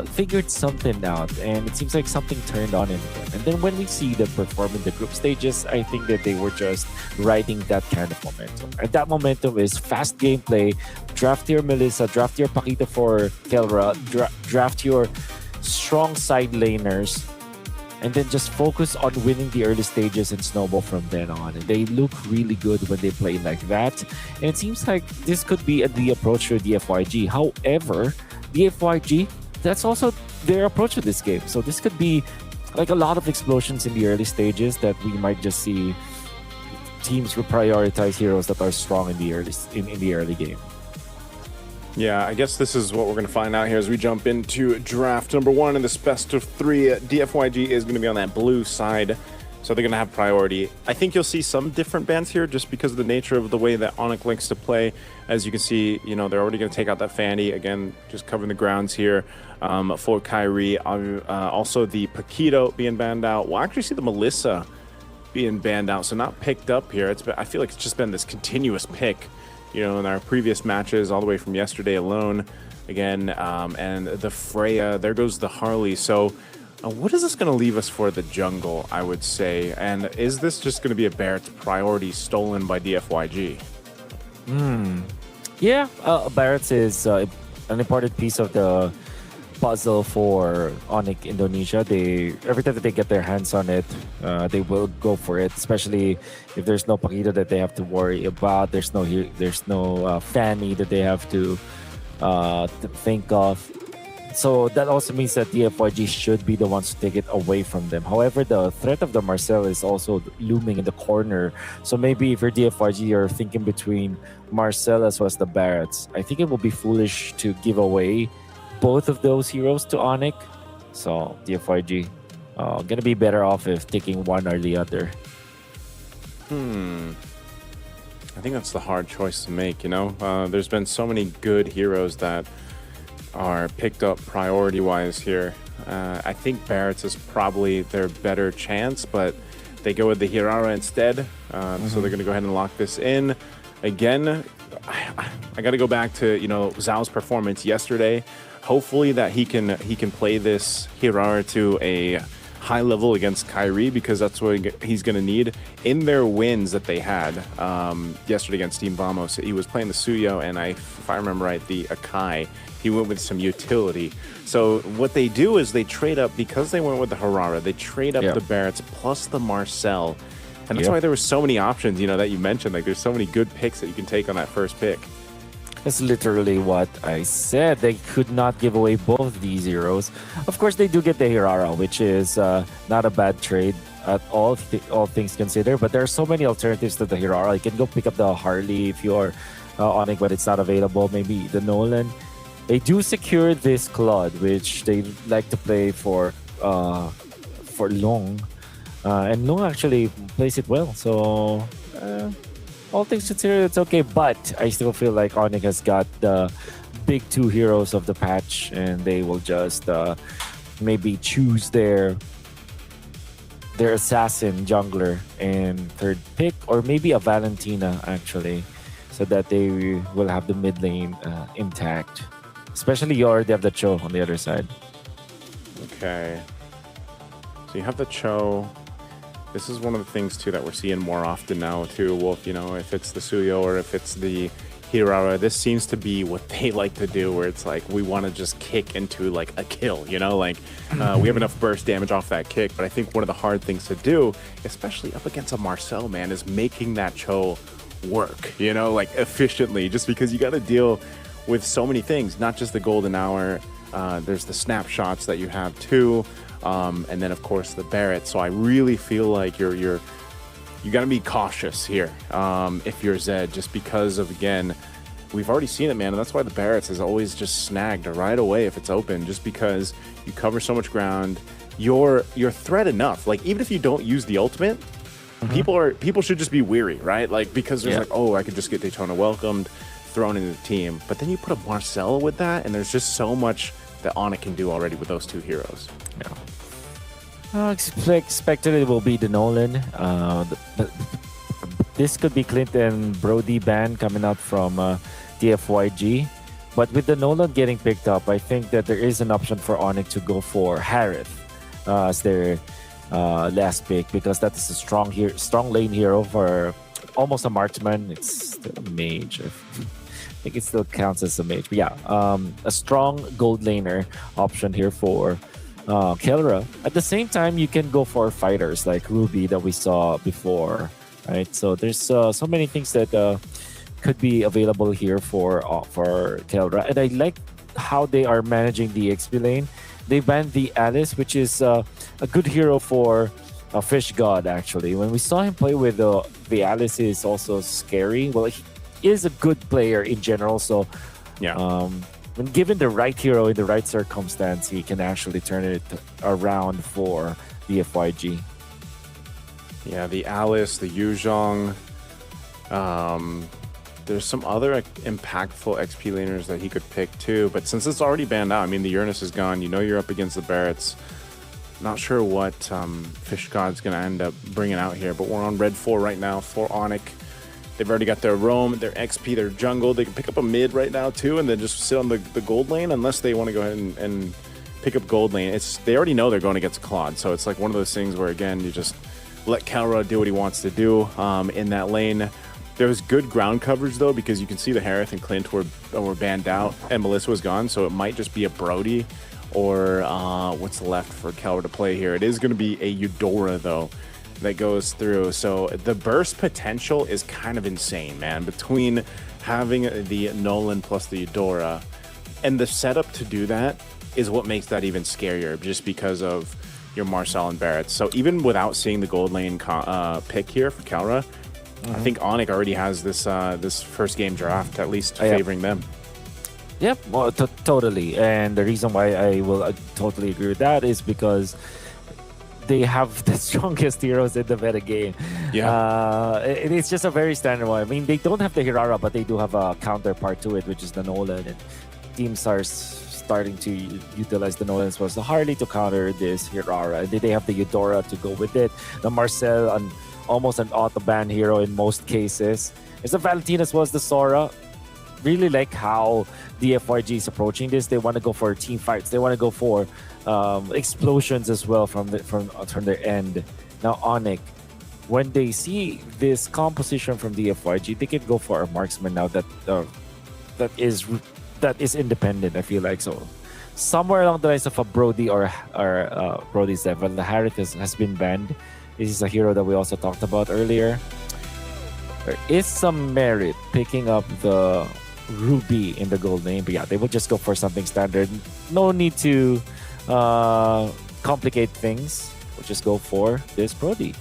figured something out, and it seems like something turned on in them. And then when we see them perform in the group stages, I think that they were just riding that kind of momentum. And that momentum is fast gameplay, draft your Melissa, draft your Paquita for Kelra, draft your strong side laners, and then just focus on winning the early stages and snowball from then on. And they look really good when they play like that. And it seems like this could be the approach for DFYG. However, DFYG, that's also their approach to this game. So this could be like a lot of explosions in the early stages that we might just see teams will prioritize heroes that are strong in the early game. Yeah, I guess this is what we're going to find out here as we jump into draft number 1 in this best of 3. DFYG is going to be on that blue side, so they're going to have priority. I think you'll see some different bans here just because of the nature of the way that Onyx likes to play. As you can see, they're already going to take out that Fanny. Again, just covering the grounds here for Kyrie. Also, the Paquito being banned out. We'll actually see the Melissa being banned out, so not picked up here. I feel like it's just been this continuous pick, in our previous matches, all the way from yesterday alone. Again, and the Freya, there goes the Harley. So what is this going to leave us for the jungle, I would say? And is this just going to be a Barrett's priority stolen by DFYG? Yeah, Barrett's is an important piece of the puzzle for Onyx Indonesia. Every time that they get their hands on it, they will go for it, especially if there's no Paquito that they have to worry about. There's no Fanny that they have to think of. So that also means that DFYG should be the ones to take it away from them. However, the threat of the Marcel is also looming in the corner. So maybe if you're DFYG, you're thinking between Marcel as well as the Barretts. I think it will be foolish to give away both of those heroes to Onyx. So DFYG gonna be better off if taking one or the other. I think that's the hard choice to make, There's been so many good heroes that are picked up priority-wise here. I think Barrett's is probably their better chance, but they go with the Hirara instead. So they're going to go ahead and lock this in. Again, I got to go back to, you know, Zhao's performance yesterday. Hopefully that he can play this Hirara to a high level against Kyrie, because that's what he's going to need. In their wins that they had yesterday against Team Vamos, he was playing the Suyo, and if I remember right, the Akai. He went with some utility. So what they do is they trade up, because they went with the Harara, they trade up the Barretts plus the Marcel. And that's why there were so many options, you know, that you mentioned. Like, there's so many good picks that you can take on that first pick. That's literally what I said. They could not give away both these heroes. Of course, they do get the Hirara, which is not a bad trade at all things considered. But there are so many alternatives to the Hirara. You can go pick up the Harley if you're on it, but it's not available. Maybe the Nolan. They do secure this Claude, which they like to play for Long. And Long actually plays it well. So, all things considered, it's okay. But I still feel like Onyx has got the big two heroes of the patch, and they will just maybe choose their assassin jungler in third pick, or maybe a Valentina actually, so that they will have the mid lane intact. Especially you already have the Cho on the other side. Okay. So you have the Cho. This is one of the things, too, that we're seeing more often now, too, Wolf. You know, if it's the Suyo or if it's the Hirara, this seems to be what they like to do, where it's like, we want to just kick into, like, a kill, you know? Like, we have enough burst damage off that kick, but I think one of the hard things to do, especially up against a Marcel, man, is making that Cho work, you know, like, efficiently, just because you got to deal with so many things, not just the golden hour. There's the snapshots that you have too, and then of course the Barrett. So I really feel like you got to be cautious here if you're Zed, just because of, again, we've already seen it, man, and that's why the Barretts is always just snagged right away if it's open, just because you cover so much ground. You're threat enough. Like, even if you don't use the ultimate, people should just be weary, right? Like, because there's like, oh, I could just get Daytona welcomed, thrown into the team. But then you put a Marcel with that, and there's just so much that Onyx can do already with those two heroes. Expected it will be the Nolan. This could be Clinton Brody band coming out from DFYG. But with the Nolan getting picked up, I think that there is an option for Onyx to go for Harith as their last pick, because that is a strong lane hero for almost a marksman. It's still a mage. I think it still counts as a mage. But yeah, a strong gold laner option here for Kelra. At the same time, you can go for fighters like Ruby that we saw before, right? So there's so many things that could be available here for Kelra. And I like how they are managing the XP lane. They banned the Alice, which is a good hero for a Fish God, actually. When we saw him play with the Alice, is also scary. Well, he is a good player in general, so when given the right hero in the right circumstance, he can actually turn it around for the FYG. Yeah, the Alice, the Yuzhong. There's some other impactful XP laners that he could pick too, but since it's already banned out, I mean, the Uranus is gone. You know you're up against the Barretts. Not sure what Fish God's going to end up bringing out here, but we're on red 4 right now for Onyx. They've already got their roam, their XP, their jungle. They can pick up a mid right now too, and then just sit on the gold lane, unless they want to go ahead and pick up gold lane. They already know they're going against Claude, so it's like one of those things where, again, you just let Kalra do what he wants to do in that lane. There was good ground coverage though, because you can see the Harith and Clint were banned out, and Melissa was gone, so it might just be a Brody or what's left for Kelra to play here. It is going to be a Eudora though that goes through. So the burst potential is kind of insane, man, between having the Nolan plus the Eudora, and the setup to do that is what makes that even scarier, just because of your Marcel and Barrett. So even without seeing the gold lane pick here for Kelra, I think Onyx already has this first game draft at least favoring them. Yep, well, totally. And the reason why I will totally agree with that is because they have the strongest heroes in the meta game. Yeah. It's just a very standard one. I mean, they don't have the Hirara, but they do have a counterpart to it, which is the Nolan. And teams are starting to utilize the Nolans was the Harley to counter this Hirara. They have the Eudora to go with it. The Marcel, almost an auto-ban hero in most cases. It's the Valentina as well as the Sora. Really like how the FYG is approaching this. They want to go for team fights. They want to go for explosions as well from their end. Now Onyx, when they see this composition from the FYG, they can go for a marksman now that is independent. I feel like so. Somewhere along the lines of a Brody or Brody's level, the Harith has been banned. This is a hero that we also talked about earlier. There is some merit picking up the Ruby in the gold name, but yeah, they will just go for something standard. No need to complicate things. We'll just go for this Brody.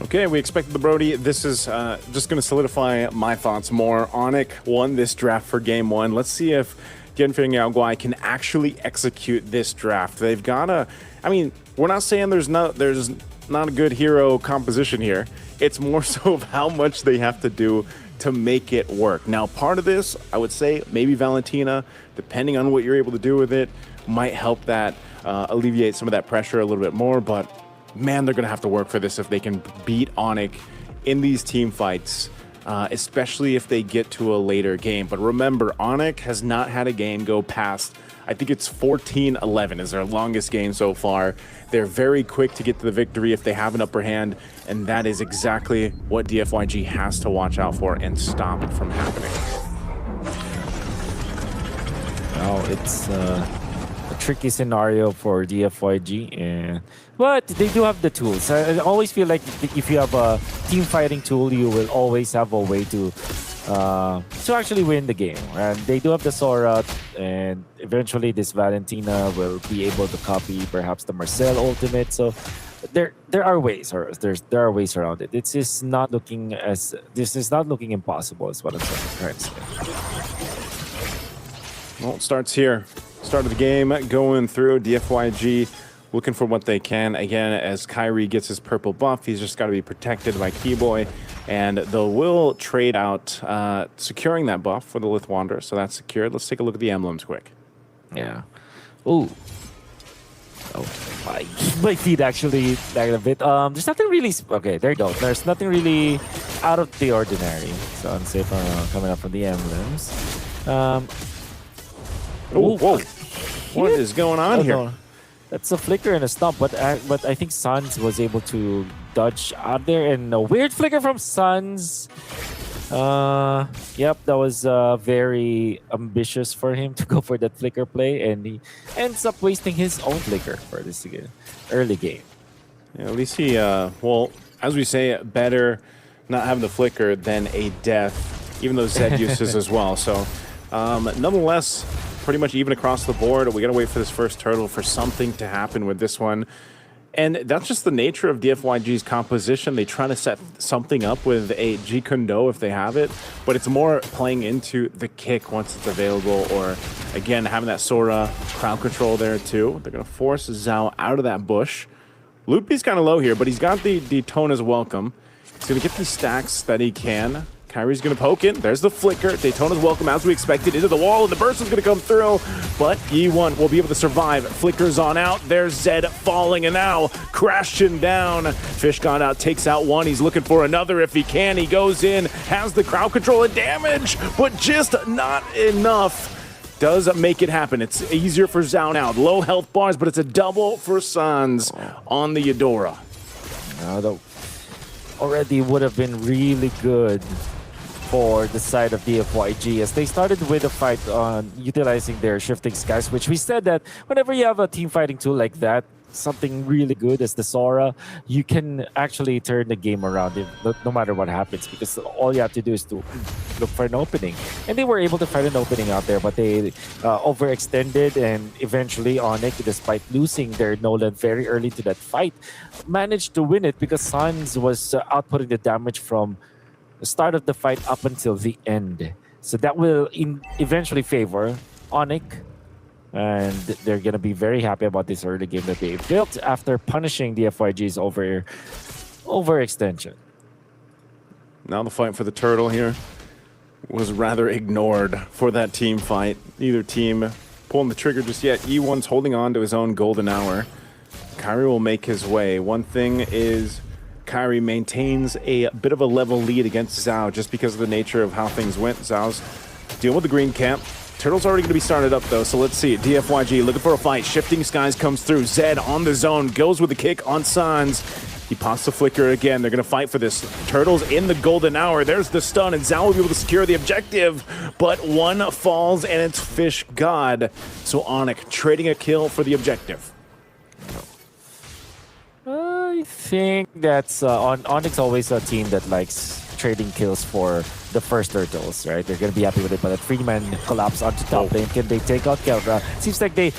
Okay, we expected the Brody. This is just going to solidify my thoughts more. Onyx won this draft for game one. Let's see if Genfeng Yaoguai can actually execute this draft. They've got to... I mean, we're not saying there's not a good hero composition here. It's more so of how much they have to do to make it work. Now, part of this, I would say, maybe Valentina, depending on what you're able to do with it, might help that alleviate some of that pressure a little bit more, but man, they're going to have to work for this if they can beat Onyx in these team fights, especially if they get to a later game. But remember, Onyx has not had a game go past, I think it's 14-11 is their longest game so far. They're very quick to get to the victory if they have an upper hand, and that is exactly what DFYG has to watch out for and stop it from happening. Now it's a tricky scenario for DFYG, but they do have the tools. I always feel like if you have a team fighting tool, you will always have a way to actually win the game. And they do have the Sora, and eventually this Valentina will be able to copy perhaps the Marcel ultimate. So there are ways, or there are ways around it. This is not looking impossible, is what I'm trying to say. Well, it starts here. Start of the game going through. DFYG looking for what they can. Again, as Kyrie gets his purple buff, he's just got to be protected by Keyboy. And they will trade out, securing that buff for the Lith Wanderer. So that's secured. Let's take a look at the emblems quick. Yeah. Ooh. Oh, my feet actually lagged a bit. There's nothing really... Okay, there you go. There's nothing really out of the ordinary. So unsafe coming up from the emblems. Oh, whoa. What is going on here? No. That's a flicker and a stomp, but I think Suns was able to dodge out there, and a weird flicker from Suns. Yep, that was very ambitious for him to go for that flicker play, and he ends up wasting his own flicker for this early game. Yeah, at least he, well, as we say, better not having the flicker than a death, even though Zed uses as well. So, nonetheless, pretty much even across the board. We got to wait for this first turtle for something to happen with this one. And that's just the nature of DFYG's composition. They try to set something up with a G Kundo if they have it, but it's more playing into the kick once it's available, or again, having that Sora crowd control there too. They're going to force Zhao out of that bush. Loopy's kind of low here, but he's got the Daytona's welcome. He's going to get the stacks that he can. Kyrie's going to poke in. There's the flicker. Daytona's welcome, as we expected, into the wall, and the burst is going to come through. But E1 will be able to survive. Flickers on out. There's Zed falling, and now crashing down. Fish Gone Out takes out one. He's looking for another if he can. He goes in, has the crowd control and damage, but just not enough. Does make it happen. It's easier for Zhao now. Low health bars, but it's a double for Suns on the Eudora. Already would have been really good for the side of DFYG, as they started with a fight on utilizing their shifting skies, which we said that whenever you have a team fighting tool like that, something really good as the Sora, you can actually turn the game around no matter what happens, because all you have to do is to look for an opening. And they were able to find an opening out there, but they overextended, and eventually Onyx, despite losing their Nolan very early to that fight, managed to win it because Suns was outputting the damage from the start of the fight up until the end. So that will eventually favor Onyx, and they're going to be very happy about this early game that they built after punishing the FYG's overextension. Now the fight for the turtle here. was rather ignored for that team fight. Neither team pulling the trigger just yet. E1's holding on to his own golden hour. Kyrie will make his way. One thing is Kyrie maintains a bit of a level lead against Zhao just because of the nature of how things went. Zhao's dealing with the green camp. Turtle's already going to be started up though, so let's see. DFYG looking for a fight. Shifting Skies comes through. Zed on the zone, goes with the kick on Sans. He pops the flicker again. They're going to fight for this. Turtles in the golden hour. There's the stun, and Zhao will be able to secure the objective, but one falls, and it's Fish God. So Onyx trading a kill for the objective. I think that's Onyx always a team that likes trading kills for the first Turtles, right? They're going to be happy with it, but that 3-man collapse onto top lane. Can they take out Kelra? Seems like they,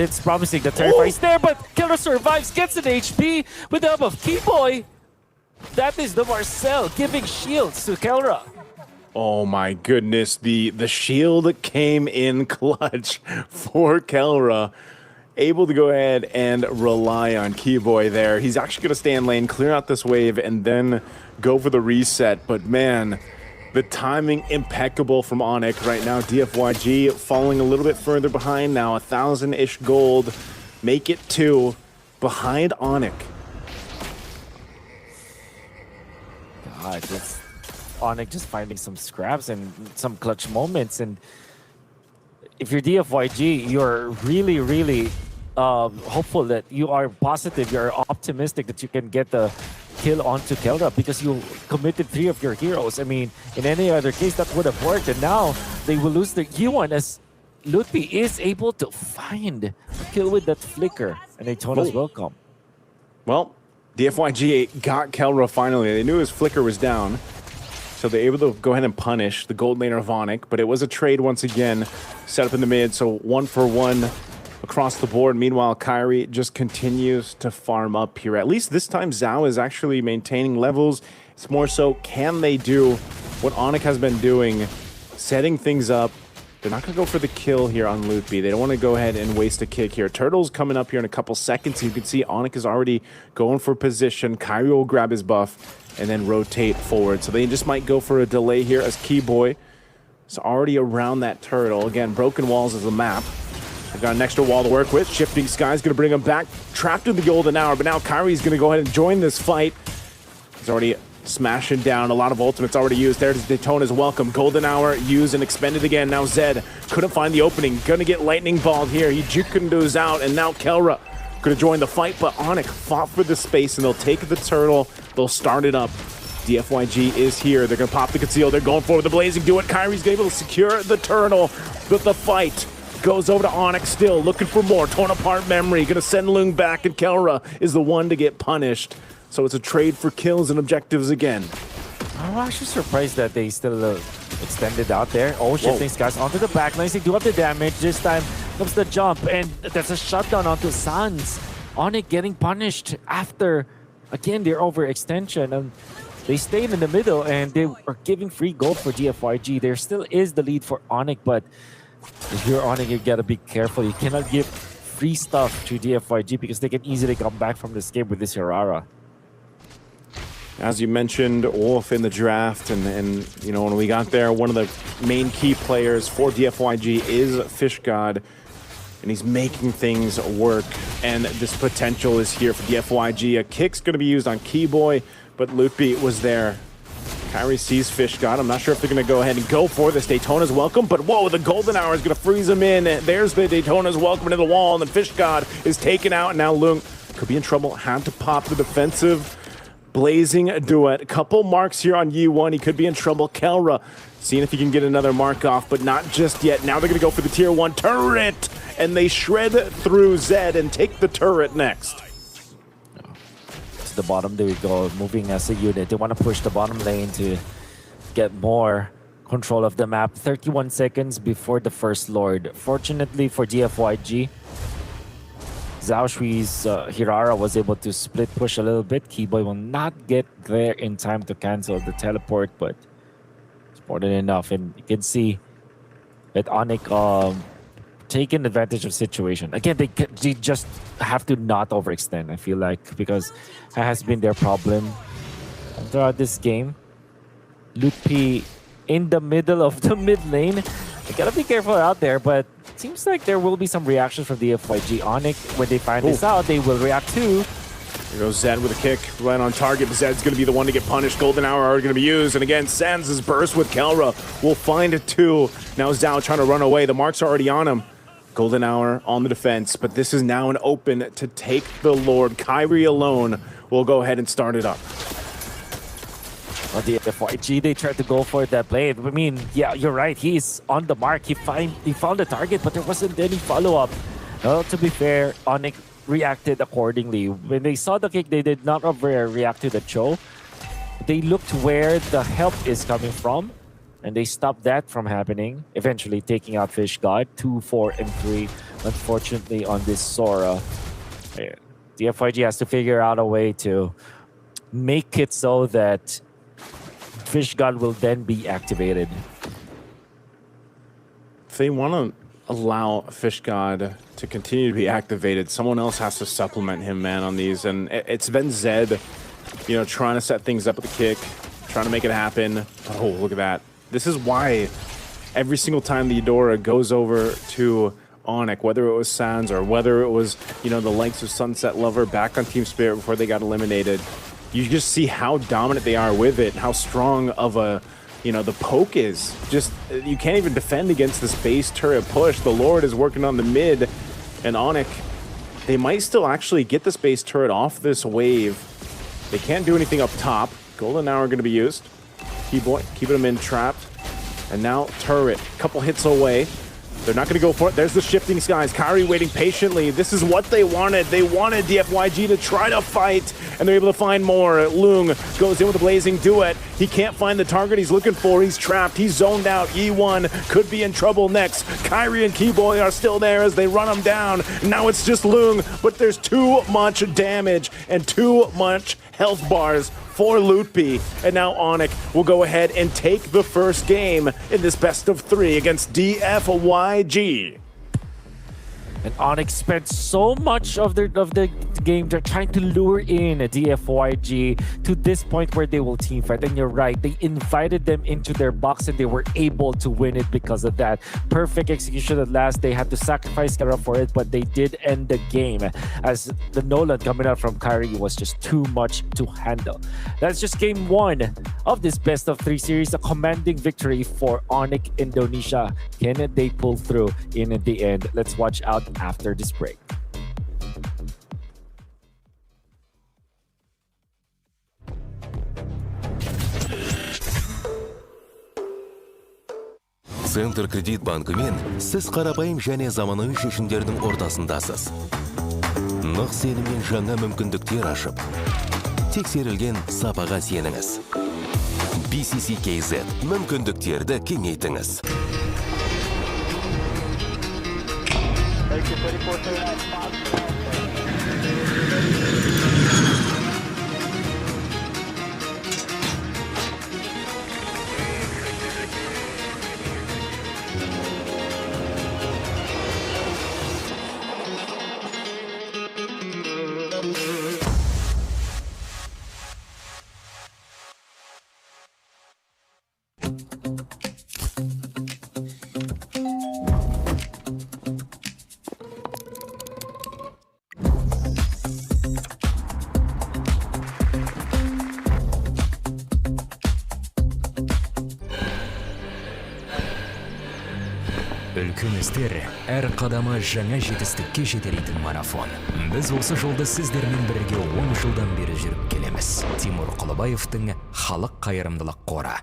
it's promising that Terrify is there, but Kelra survives, gets an HP with the help of Keyboy. That is the Marcel giving shields to Kelra. Oh my goodness, the shield came in clutch for Kelra. Able to go ahead and rely on Keyboy there. He's actually going to stay in lane, clear out this wave, and then go for the reset. But man, the timing impeccable from Onyx right now. DFYG falling a little bit further behind now. 1,000-ish gold. Make it 2 behind Onyx. God, it's Onyx just finding some scraps and some clutch moments. And if you're DFYG, you're really, really hopeful that you are positive, you're optimistic that you can get the kill onto Kelra because you committed 3 of your heroes. I mean, in any other case, that would have worked. And now they will lose the E1 as Lutpi is able to find a kill with that flicker. And Daytona's welcome. Well, DFYG got Kelra finally. They knew his flicker was down, so they're able to go ahead and punish the gold laner of Onyx, but it was a trade once again set up in the mid, so 1-for-1 across the board. Meanwhile, Kyrie just continues to farm up here. At least this time, Zhao is actually maintaining levels. It's more so, can they do what Onyx has been doing, setting things up? They're not going to go for the kill here on Lutpi. They don't want to go ahead and waste a kick here. Turtle's coming up here in a couple seconds. You can see Onyx is already going for position. Kyrie will grab his buff and then rotate forward. So they just might go for a delay here as Keyboy is already around that turtle. Again, broken walls is a map. They've got an extra wall to work with. Shifting Sky's going to bring him back. Trapped in the golden hour, but now Kyrie's going to go ahead and join this fight. He's already smashing down. A lot of ultimates already used. There's Daytona's welcome. Golden hour used and expended again. Now Zed couldn't find the opening. Gonna get lightning balled here. He jukendo's out, and now Kelra gonna join the fight, but Onyx fought for the space, and they'll take the turtle. They'll start it up. DFYG is here. They're gonna pop the conceal. They're going for the blazing. Do it. Kyrie's able to secure the turtle, but the fight goes over to Onyx still, looking for more. Torn apart memory. Gonna send Lung back, and Kelra is the one to get punished. So it's a trade for kills and objectives again. I'm actually surprised that they still extended out there. Oh, Shifting Skies onto the back lines. They do have the damage. This time comes the jump, and that's a shutdown onto Sans. Onyx getting punished after, again, their overextension. And they stayed in the middle, and they are giving free gold for DFYG. There still is the lead for Onyx, but if you're Onyx, you gotta be careful. You cannot give free stuff to DFYG because they can easily come back from this game with this Hirara. As you mentioned, Wolf in the draft, and you know, when we got there, one of the main key players for DFYG is Fish God, and he's making things work, and this potential is here for DFYG. A kick's going to be used on Keyboy, but Lutpi was there. Kyrie sees Fish God. I'm not sure if they're going to go ahead and go for this. Daytona's welcome, but whoa, the golden hour is going to freeze him in. There's the Daytona's welcome into the wall, and then Fish God is taken out, and now Lung could be in trouble. Had to pop the defensive blazing duet. A couple marks here on Yi1. He could be in trouble. Kelra seeing if he can get another mark off, but not just yet. Now they're going to go for the tier 1 turret, and they shred through Zed and take the turret next. To the bottom, there we go. Moving as a unit. They want to push the bottom lane to get more control of the map. 31 seconds before the first Lord. Fortunately for DFYG, Zhao Shui's Hirara was able to split push a little bit. Keyboy will not get there in time to cancel the teleport, but it's more than enough. And you can see that Onyx taking advantage of the situation. Again, they just have to not overextend, I feel like, because that has been their problem throughout this game. Lutpi in the middle of the mid lane. You gotta be careful out there, but it seems like there will be some reactions from the FYG. Onyx, when they find this out, they will react too. Here goes Zed with a kick, right on target. Zed's going to be the one to get punished. Golden Hour are going to be used. And again, Sans' burst with Kelra will find it too. Now Zhao trying to run away. The marks are already on him. Golden Hour on the defense, but this is now an open to take the Lord. Kyrie alone will go ahead and start it up. Well, the FYG, they tried to go for that blade. I mean, yeah, you're right. He's on the mark. He found the target, but there wasn't any follow-up. Well, to be fair, Onyx reacted accordingly. When they saw the kick, they did not react to the choke. They looked where the help is coming from, and they stopped that from happening, eventually taking out Fish God. 2, 4, and 3, unfortunately, on this Sora. The FYG has to figure out a way to make it so that Fish God will then be activated. If they want to allow Fish God to continue to be activated, someone else has to supplement him, man, on these. And it's been Zed, you know, trying to set things up with the kick, trying to make it happen. Oh, look at that. This is why every single time the Eudora goes over to Onyx, whether it was Sans or whether it was, you know, the likes of Sunset Lover back on Team Spirit before they got eliminated, you just see how dominant they are with it, how strong of a, you know, the poke is. Just, you can't even defend against this base turret push. The Lord is working on the mid, and Onyx, they might still actually get this base turret off this wave. They can't do anything up top. Golden Hour going to be used. Keyboy keeping him in trapped. And now turret, couple hits away. They're not going to go for it. There's the shifting skies. Kyrie waiting patiently. This is what they wanted. They wanted the FYG to try to fight, and they're able to find more. Lung goes in with a blazing duet. He can't find the target he's looking for. He's trapped. He's zoned out. E1 could be in trouble next. Kyrie and Keyboy are still there as they run him down. Now it's just Lung, but there's too much damage and too much health bars for Lootby. And now Onyx will go ahead and take the first game in this best of 3 against DFYG. And Onyx spent so much of the game. They're trying to lure in DFYG to this point where they will team fight. And you're right, they invited them into their box and they were able to win it because of that. Perfect execution at last. They had to sacrifice Kara for it, but they did end the game as the Nolan coming out from Kyrie was just too much to handle. That's just game 1 of this best of 3 series. A commanding victory for Onyx Indonesia. Can they pull through in the end? Let's watch out after this break. Центр кредит банкымен сіз қарапайым және заманауи шешімдердің ортасындасыз. Нық сеніммен жаңа мүмкіндіктер ашып, тексерілген сапаға сеніңіз. BCC-KZ мүмкіндіктерді кеңейтіңіз. Үлкен істер әр қадамы жаңа жетістікке жетелейтін марафон. Біз осы жолды сіздермен бірге 10 жылдан бері жүріп келеміз. Тимур Құлыбаевтың халық қайырымдылық қоры.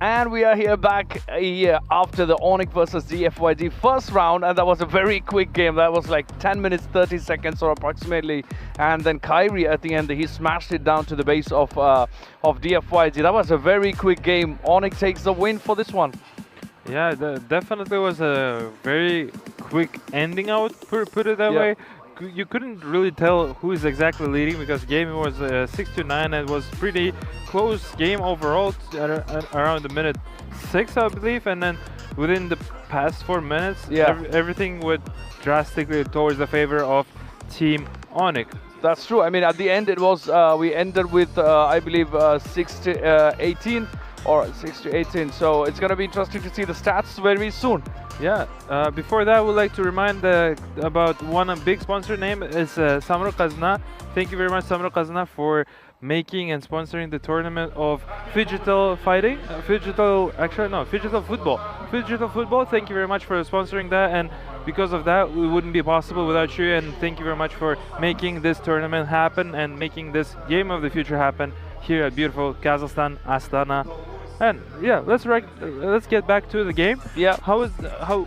And we are here back here after the Onyx versus DFYG first round, and that was a very quick game. That was like 10 minutes 30 seconds or approximately, and then Kyrie at the end, he smashed it down to the base of DFYG. That was a very quick game. Onyx takes the win for this one. Yeah, definitely was a very quick ending, I would put it that way. You couldn't really tell who is exactly leading because the game was 6-9. It was pretty close game overall around the minute 6, I believe, and then within the past 4 minutes, everything went drastically towards the favor of Team Onyx. That's true. I mean, at the end, it was we ended with I believe 6-18 or 6-18. So it's gonna be interesting to see the stats very soon. Yeah, before that, I would like to remind about one big sponsor name is Samro Kazna. Thank you very much, Samro Kazna, for making and sponsoring the tournament of Phygital Fighting. Phygital Football. Phygital Football, thank you very much for sponsoring that, and because of that, we wouldn't be possible without you, and thank you very much for making this tournament happen and making this game of the future happen here at beautiful Kazakhstan, Astana. And yeah, let's get back to the game. Yeah.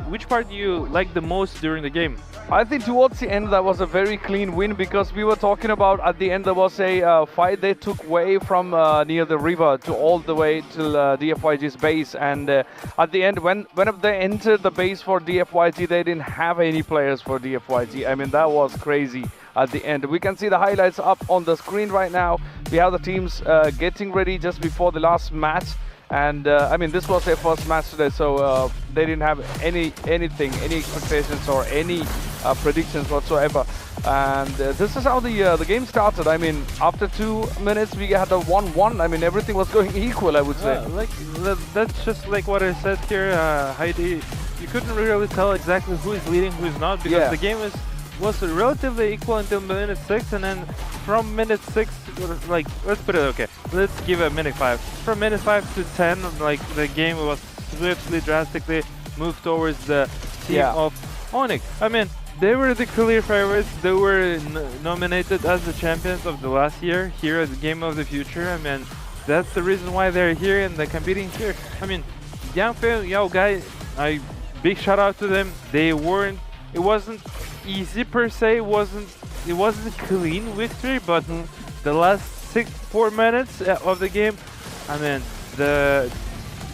Which part do you like the most during the game? I think towards the end that was a very clean win because we were talking about at the end there was a fight they took way from near the river to all the way till DFYG's base, and at the end whenever they entered the base for DFYG, they didn't have any players for DFYG. I mean, that was crazy. At the end, we can see the highlights up on the screen right now. We have the teams getting ready just before the last match. And I mean, this was their first match today, so they didn't have any expectations or any predictions whatsoever. And this is how the game started. I mean, after 2 minutes, we had a 1-1. I mean, everything was going equal, I would say. That's just like what I said here, Heidi. You couldn't really tell exactly who is leading, who is not, because the game was relatively equal until minute 6, and then from minute 6, like, let's put it okay, let's give it minute 5. From minute 5 to 10, like, the game was swiftly, drastically moved towards the team of Onyx. I mean, they were the clear favorites. They were nominated as the champions of the last year here at the Game of the Future. I mean, that's the reason why they're here and they're competing here. I mean, Yao Guy, big shout out to them. They weren't, it wasn't easy per se, it wasn't clean victory, but the last 4 minutes of the game, I mean, the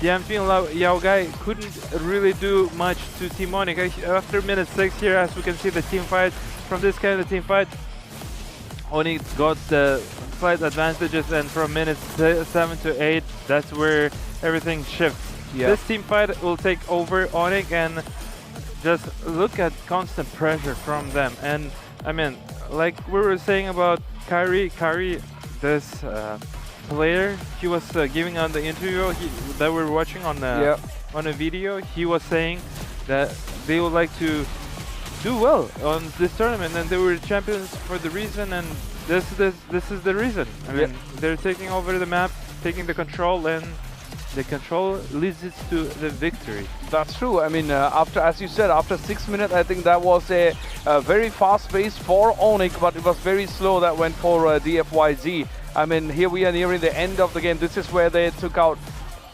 Yao Guy couldn't really do much to Team Onyx. After minute 6 here, as we can see the team fight, from this kind of team fight, Onyx got the slight advantages, and from minutes 7 to 8, that's where everything shifts. This team fight will take over Onyx, and just look at constant pressure from them. And I mean, like we were saying about Kyrie, this player, he was giving on the interview that we're watching on a video. He was saying that they would like to do well on this tournament, and they were champions for the reason, and this is the reason. I mean, they're taking over the map, taking the control, and the control leads it to the victory. That's true. I mean, as you said, after 6 minutes, I think that was a very fast pace for Onyx, but it was very slow that went for DFYG. I mean, here we are nearing the end of the game. This is where they took out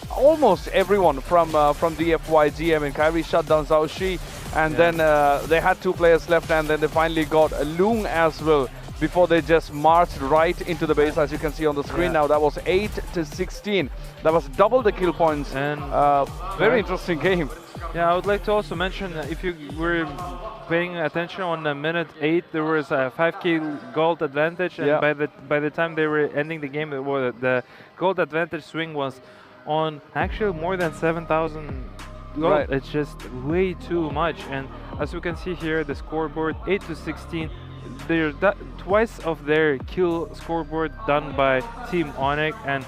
almost everyone from DFYG. I mean, Kyrie shut down Zhao Shi, and then they had 2 players left, and then they finally got Loong as well, before they just marched right into the base, as you can see on the screen now. That was 8-16. That was double the kill points, and very interesting game. Yeah, I would like to also mention, if you were paying attention on minute 8, there was a 5k gold advantage, and by the time they were ending the game, the gold advantage swing was on actually more than 7,000 gold. It's just way too much. And as we can see here, the scoreboard 8-16. There's twice of their kill scoreboard done by Team Onyx, and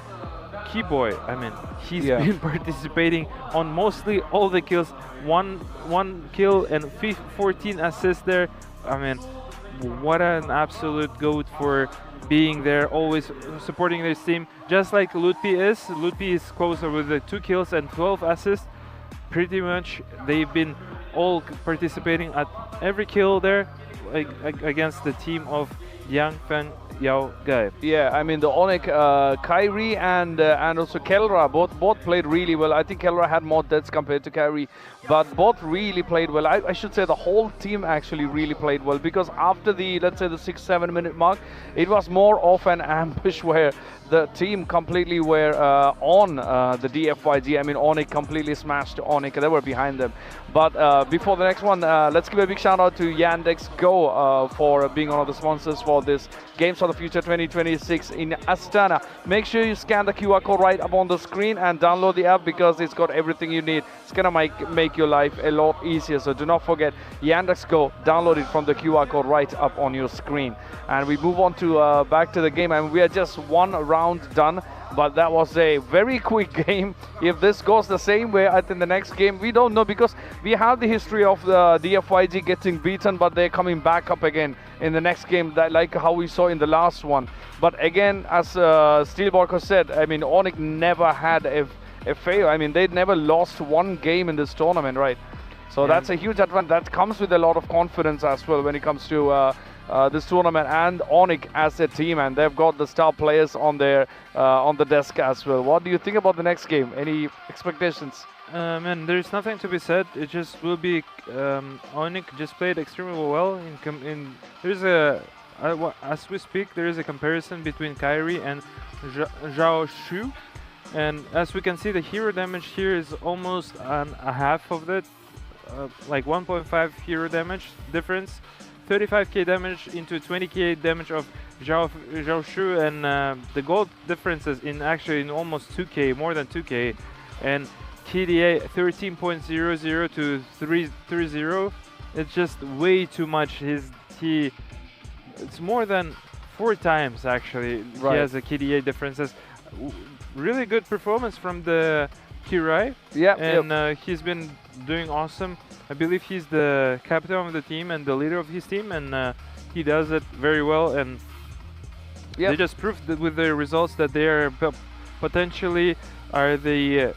Keyboy, I mean, he's been participating on mostly all the kills. One kill and 14 assists there. I mean, what an absolute goat for being there, always supporting this team, just like Lutpi is. Lutpi is closer with the 2 kills and 12 assists. Pretty much they've been all participating at every kill there. against the team of Yang Fan Yao Gai. Yeah, I mean the Onyx, Kyrie and also Kelra both played really well. I think Kelra had more deaths compared to Kyrie, but both really played well. I should say the whole team actually really played well, because after the, let's say, the 6-7 minute mark, it was more of an ambush where the team completely were on the DFYG. I mean, Onyx completely smashed Onyx. They were behind them. But before the next one, let's give a big shout out to Yandex Go for being one of the sponsors for this Games for the Future 2026 in Astana. Make sure you scan the QR code right up on the screen and download the app, because it's got everything you need. It's gonna make your life a lot easier. So do not forget Yandex Go. Download it from the QR code right up on your screen. And we move on to back to the game. I mean, we are just one round done, but that was a very quick game. If this goes the same way, I think the next game, we don't know, because we have the history of the DFYG getting beaten, but they're coming back up again in the next game, like how we saw in the last one. But again, as Steelborger said, I mean, Onyx never had a fail. I mean, they never lost one game in this tournament, right? So that's a huge advantage. That comes with a lot of confidence as well when it comes to this tournament, and Onyx as a team, and they've got the star players on their on the desk as well. What do you think about the next game? Any expectations? Man, there's nothing to be said. It just will be Onyx just played extremely well. There's a as we speak, there is a comparison between Kyrie and Zhao Shu, and as we can see, the hero damage here is almost a half of that, like 1.5 hero damage difference. 35k damage into 20k damage of Zhao Shu, and the gold differences in almost 2k, more than 2k, and KDA 13.00 to 330. It's just way too much. It's more than 4 times actually. Right. He has a KDA differences. Really good performance from the Kirai. Yeah, and he's been doing awesome. I believe he's the captain of the team and the leader of his team, and he does it very well. And they just proved that with their results that they are potentially are the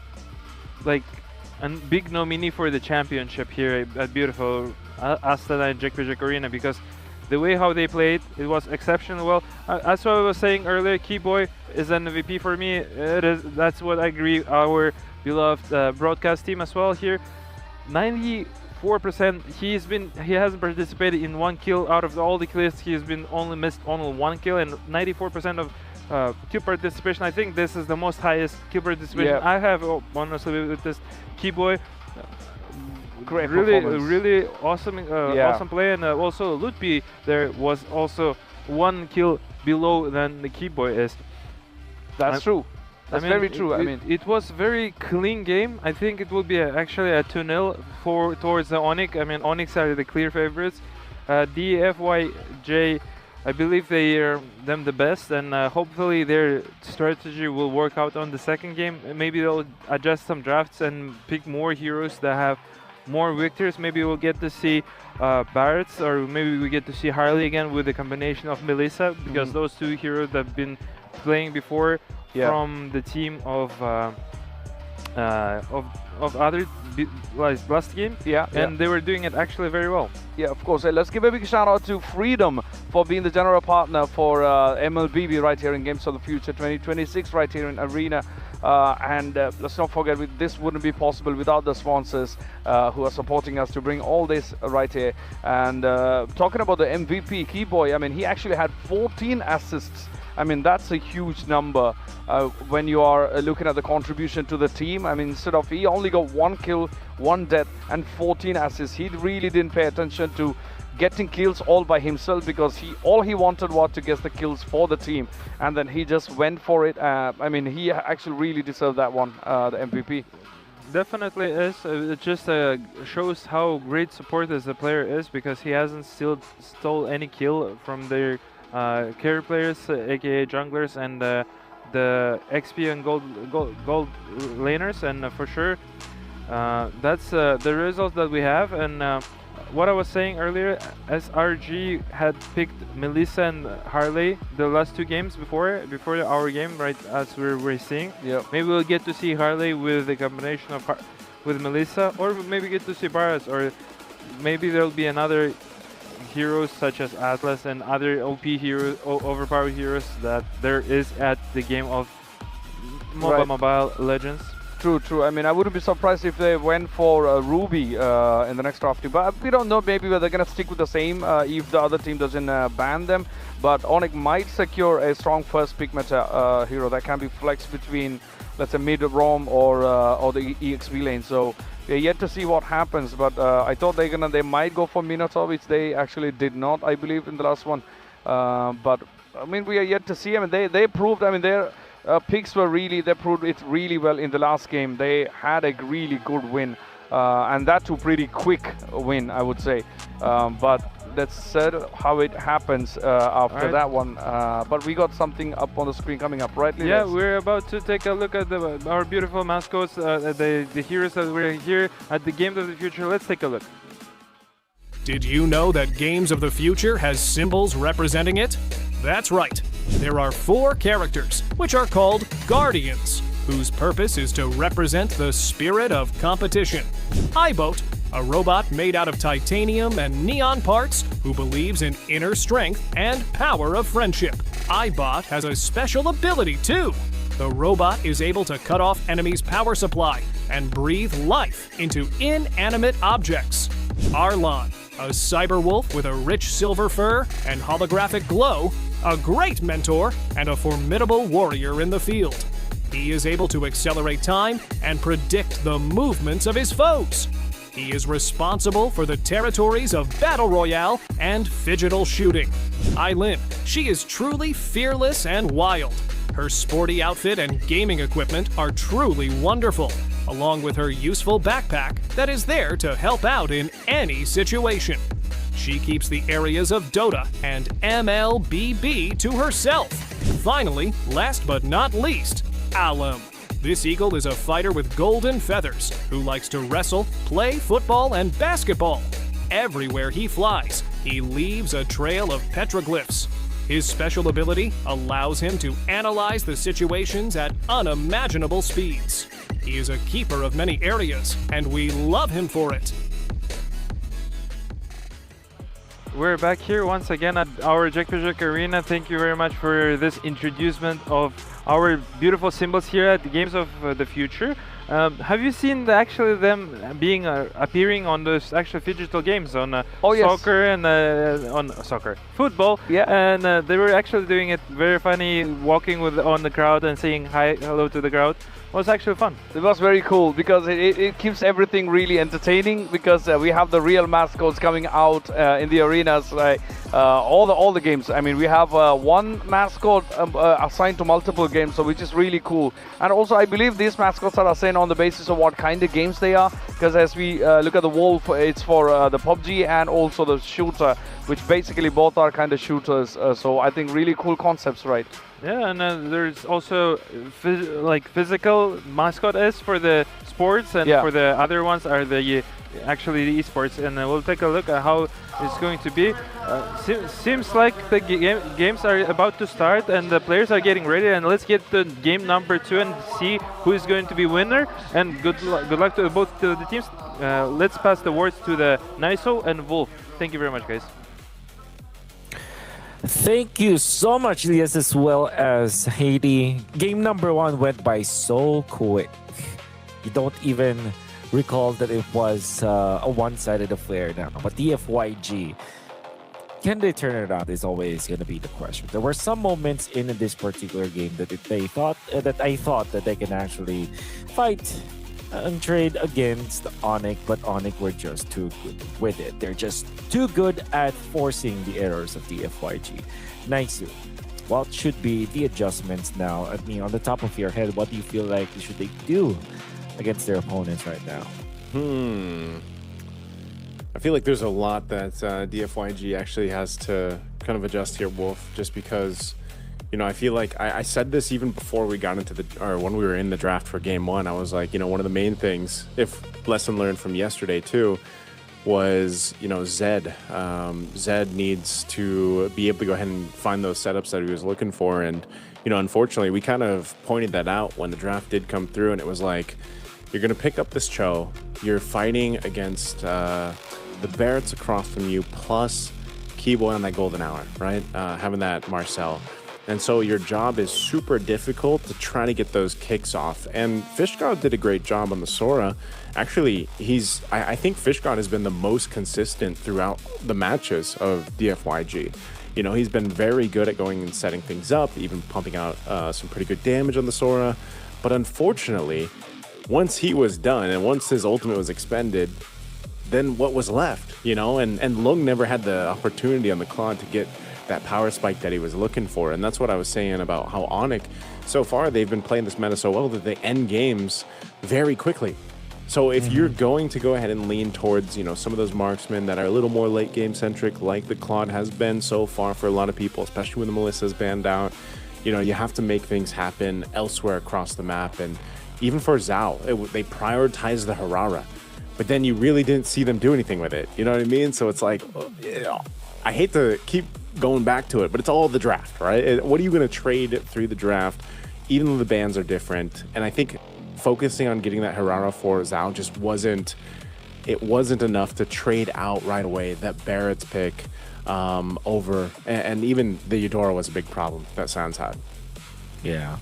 like a big nominee for the championship here at beautiful Astana and Jack Arena, because the way how they played, it was exceptional. Well, as I was saying earlier, Keyboy is an MVP for me. That's what I agree. Our beloved broadcast team as well here. 94%. He hasn't participated in 1 kill out of all the kills. He has been missed only 1 kill, and 94% of kill participation. I think this is the most highest kill participation I have, honestly, with this Keyboy. Great really awesome, awesome play, and also Lutpi there was also 1 kill below than the Keyboy is. That's true. That's very true. It was very clean game. I think it will be actually a 2-0 towards the Onyx. I mean, Onyx are the clear favorites. DFYJ, I believe they are the best, and hopefully their strategy will work out on the second game. Maybe they'll adjust some drafts and pick more heroes that have more victors. Maybe we'll get to see Barretts, or maybe we get to see Harley again with the combination of Melissa, because those two heroes that have been playing before from the team of other last game, and they were doing it actually very well. Yeah, of course. Let's give a big shout out to Freedom for being the general partner for MLBB right here in Games of the Future 2026 right here in Arena. And let's not forget, this wouldn't be possible without the sponsors who are supporting us to bring all this right here. And talking about the MVP, Keyboy, I mean, he actually had 14 assists. I mean, that's a huge number when you are looking at the contribution to the team. I mean, he only got 1 kill, 1 death, and 14 assists. He really didn't pay attention to getting kills all by himself, because all he wanted was to get the kills for the team, and then he just went for it. I mean, he actually really deserved that one, the MVP. Definitely is. It just shows how great supporters the player is, because he hasn't stole any kill from their carry players, aka junglers, and the XP and gold laners, and for sure that's the result that we have. And what I was saying earlier, SRG had picked Melissa and Harley the last 2 games before our game, right as we were seeing. Maybe we'll get to see Harley with the combination of with Melissa, or maybe get to see Barretts, or maybe there'll be another heroes such as Atlas and other OP heroes, overpowered heroes that there is at the game of Mobile Legends. True. I mean, I wouldn't be surprised if they went for Ruby in the next draft. But we don't know maybe whether they're going to stick with the same if the other team doesn't ban them. But Onyx might secure a strong first pick meta hero that can be flexed between, let's say, mid ROM or the EXP lane. So we're yet to see what happens. But I thought they might go for Minotaur, which they actually did not, I believe, in the last one. But I mean, we are yet to see. I mean, they proved. I mean, their picks were they proved it really well in the last game. They had a really good win, and that too pretty quick win, I would say. But that's said how it happens after that one. But we got something up on the screen coming up, right? Lides? Yeah, we're about to take a look at our beautiful mascots, the heroes that we're here at the Games of the Future. Let's take a look. Did you know that Games of the Future has symbols representing it? That's right. There are 4 characters, which are called Guardians, whose purpose is to represent the spirit of competition. iBoat, a robot made out of titanium and neon parts who believes in inner strength and power of friendship. iBot has a special ability too. The robot is able to cut off enemies' power supply and breathe life into inanimate objects. Arlon, a cyber wolf with a rich silver fur and holographic glow, a great mentor and a formidable warrior in the field. He is able to accelerate time and predict the movements of his foes. He is responsible for the territories of Battle Royale and Phygital Shooting. Eileen, she is truly fearless and wild. Her sporty outfit and gaming equipment are truly wonderful, along with her useful backpack that is there to help out in any situation. She keeps the areas of Dota and MLBB to herself. Finally, last but not least, Alum. This eagle is a fighter with golden feathers who likes to wrestle, play football, and basketball. Everywhere he flies, he leaves a trail of petroglyphs. His special ability allows him to analyze the situations at unimaginable speeds. He is a keeper of many areas, and we love him for it. We're back here once again at our Jack Arena. Thank you very much for this introducement of our beautiful symbols here at the Games of the Future. Have you seen actually them being appearing on those actual digital games on soccer and on football? Yeah, and they were actually doing it very funny, walking on the crowd and saying hello to the crowd. It was actually fun. It was very cool because it keeps everything really entertaining because we have the real mascots coming out in the arenas, like all the games. I mean, we have one mascot assigned to multiple games, so which is really cool. And also, I believe these mascots are assigned on the basis of what kind of games they are. Because as we look at the wolf, it's for the PUBG and also the shooter, which basically both are kind of shooters. So I think really cool concepts, right? Yeah, and there's also physical mascot is for the sports, and for the other ones are actually the esports. And we'll take a look at how it's going to be. Seems like the games are about to start and the players are getting ready. And let's get the game number 2 and see who is going to be winner. And good luck to both the teams. Let's pass the words to the Niso and Wolf. Thank you very much, guys. Thank you so much, Elias, as well as Haiti. Game number 1 went by so quick. You don't even recall that it was a one-sided affair now. But DFYG, can they turn it out is always going to be the question. There were some moments in this particular game that I thought that they can actually fight and trade against Onyx, but Onyx were just too good with it. They're just too good at forcing the errors of DFYG. Nice. What should be the adjustments now? I mean, on the top of your head, what do you feel like should they do against their opponents right now? I feel like there's a lot that DFYG actually has to kind of adjust here, Wolf, just because, you know, I feel like I said this even before we got into when we were in the draft for game 1. I was like, you know, one of the main things, if lesson learned from yesterday too, was, you know, Zed. Zed needs to be able to go ahead and find those setups that he was looking for. And, you know, unfortunately, we kind of pointed that out when the draft did come through, and it was like, you're going to pick up this Cho, you're fighting against the Barretts across from you, plus Keyboy on that golden hour, right? Having that Marcel. And so your job is super difficult to try to get those kicks off. And Fishgod did a great job on the Sora. Actually, I think Fishgod has been the most consistent throughout the matches of DFYG. You know, he's been very good at going and setting things up, even pumping out some pretty good damage on the Sora. But unfortunately, once he was done and once his ultimate was expended, then what was left, you know? And Lung never had the opportunity on the Claude to get that power spike that he was looking for. And that's what I was saying about how Onyx, so far, they've been playing this meta so well that they end games very quickly. So if you're going to go ahead and lean towards, you know, some of those marksmen that are a little more late game centric, like the Claude has been so far for a lot of people, especially when the Melissa's banned out, you know, you have to make things happen elsewhere across the map. And even for Zhao, they prioritized the Harara, but then you really didn't see them do anything with it. You know what I mean? So it's like, I hate to keep going back to it, but it's all the draft, right? What are you going to trade through the draft, even though the bans are different? And I think focusing on getting that Harara for Zhao just wasn't enough to trade out right away that Barrett's pick over, and even the Eudora was a big problem that Sans had. Yeah.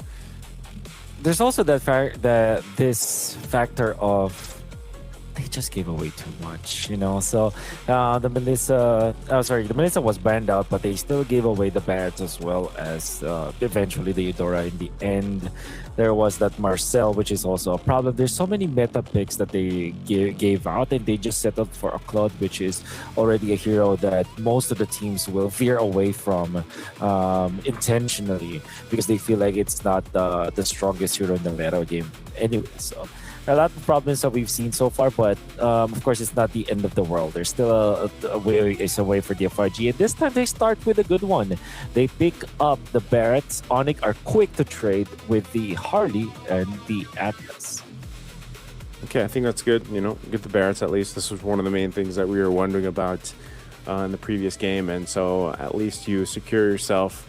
There's also this factor of they just gave away too much, you know. So the Melissa was banned out, but they still gave away the Barretts as well as eventually the Eudora in the end. There was that Marcel, which is also a problem. There's so many meta picks that they gave out, and they just settled for a Claude, which is already a hero that most of the teams will veer away from intentionally because they feel like it's not the strongest hero in the meta game anyway. So a lot of problems that we've seen so far, but of course it's not the end of the world. There's still a way for DFRG, and this time they start with a good one. They pick up the Barretts. Onyx are quick to trade with the Harley and the Atlas. Okay, I think that's good. You know, get the Barretts at least. This was one of the main things that we were wondering about in the previous game, and so at least you secure yourself.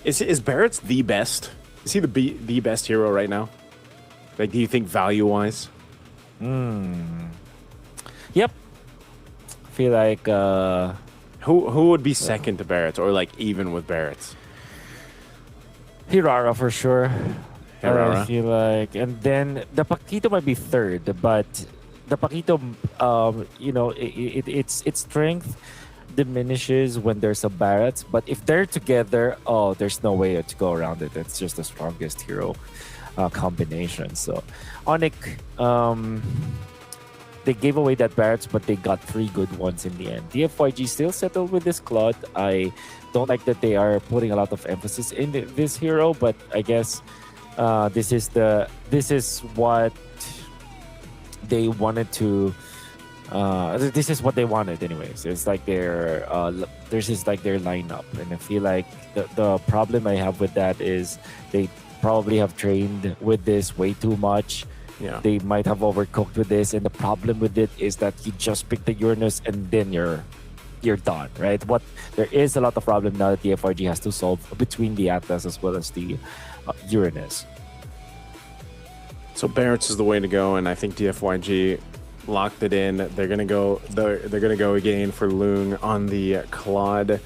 Is Barrett's the best? Is he the best hero right now? Like, do you think value-wise? Yep. I feel like who would be second to Barrett's, or like even with Barrett's? Hirara for sure. Hirara. I feel like, and then the Paquito might be third, but the Paquito, you know, its strength diminishes when there's a Barrett's, but if they're together, there's no way to go around it. It's just the strongest hero combination. So Onyx, they gave away that Barrett's, but they got 3 good ones in the end. DFYG still settled with this Claude. I don't like that they are putting a lot of emphasis in this hero, but I guess this is what they wanted to. This is what they wanted, anyways. It's like their lineup, and I feel like the problem I have with that is they probably have trained with this way too much. Yeah. They might have overcooked with this, and the problem with it is that you just pick the Uranus and then you're done, right? There is a lot of problem now that the FRG has to solve between the Atlas as well as the Uranus. So Barrett's is the way to go, and I think DFYG locked it in. They're gonna go. They're gonna go again for Lung on the Claude.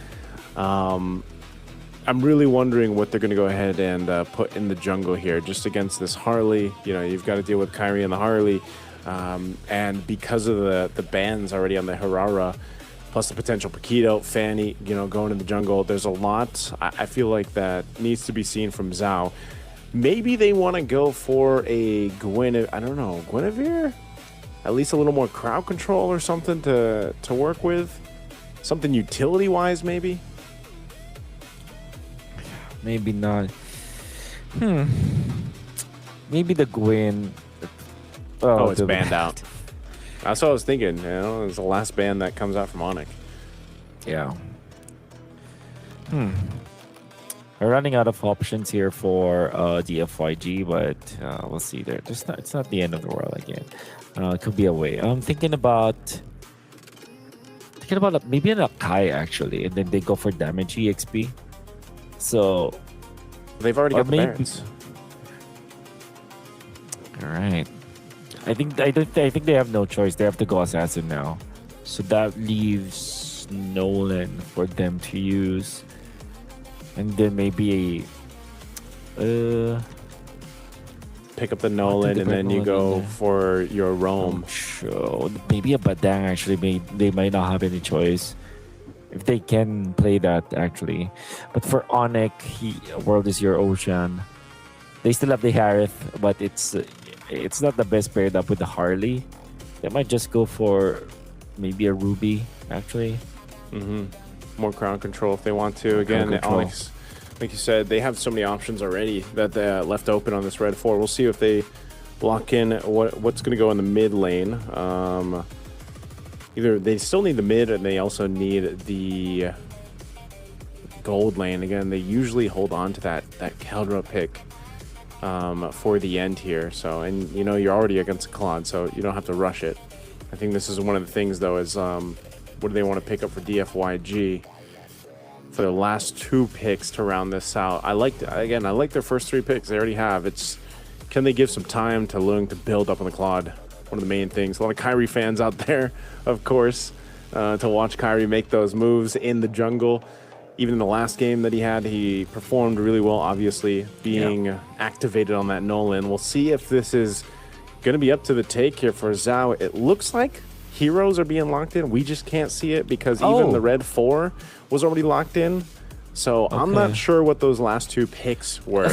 I'm really wondering what they're going to go ahead and put in the jungle here, just against this Harley. You know, you've got to deal with Kyrie and the Harley, and because of the bans already on the Harara, plus the potential Paquito, Fanny, you know, going in the jungle. There's a lot. I feel like that needs to be seen from Zhao. Maybe they want to go for a Guinevere? At least a little more crowd control or something to work with. Something utility-wise, maybe. Maybe not. Maybe the Gwen. Oh, it's banned out. That's what I was thinking. You know, it's the last ban that comes out from Onyx. Yeah. We're running out of options here for DFYG, but we'll see. It's not the end of the world again. It could be a way. I'm thinking about maybe an Akai actually, and then they go for damage EXP. So they've already got the Barretts. All right. I think they have no choice. They have to go assassin now. So that leaves Nolan for them to use. And then maybe pick up the Nolan and then you go for your Roam. Sure. Maybe a Badang actually. They might not have any choice if they can play that actually. But for Onyx, World is your ocean. They still have the Harith, but it's not the best paired up with the Harley. They might just go for maybe a Ruby actually. More crown control if they want to. Again, Onyx, like you said, they have so many options already that they left open on this red 4. We'll see if they lock in what's going to go in the mid lane. Either they still need the mid and they also need the gold lane. Again, they usually hold on to that Keldra pick for the end here. So, and you know, you're already against Claude, so you don't have to rush it. I think this is one of the things though is what do they want to pick up for DFYG for their last 2 picks to round this out. I like their first 3 picks they already have. It's can they give some time to Lung to build up on the Claude? One of the main things. A lot of Kyrie fans out there, of course, to watch Kyrie make those moves in the jungle. Even in the last game that he had, he performed really well, obviously, being activated on that Nolan. We'll see if this is going to be up to the take here for Zhao. It looks like heroes are being locked in. We just can't see it because even the red 4 was already locked in. So I'm not sure what those last 2 picks were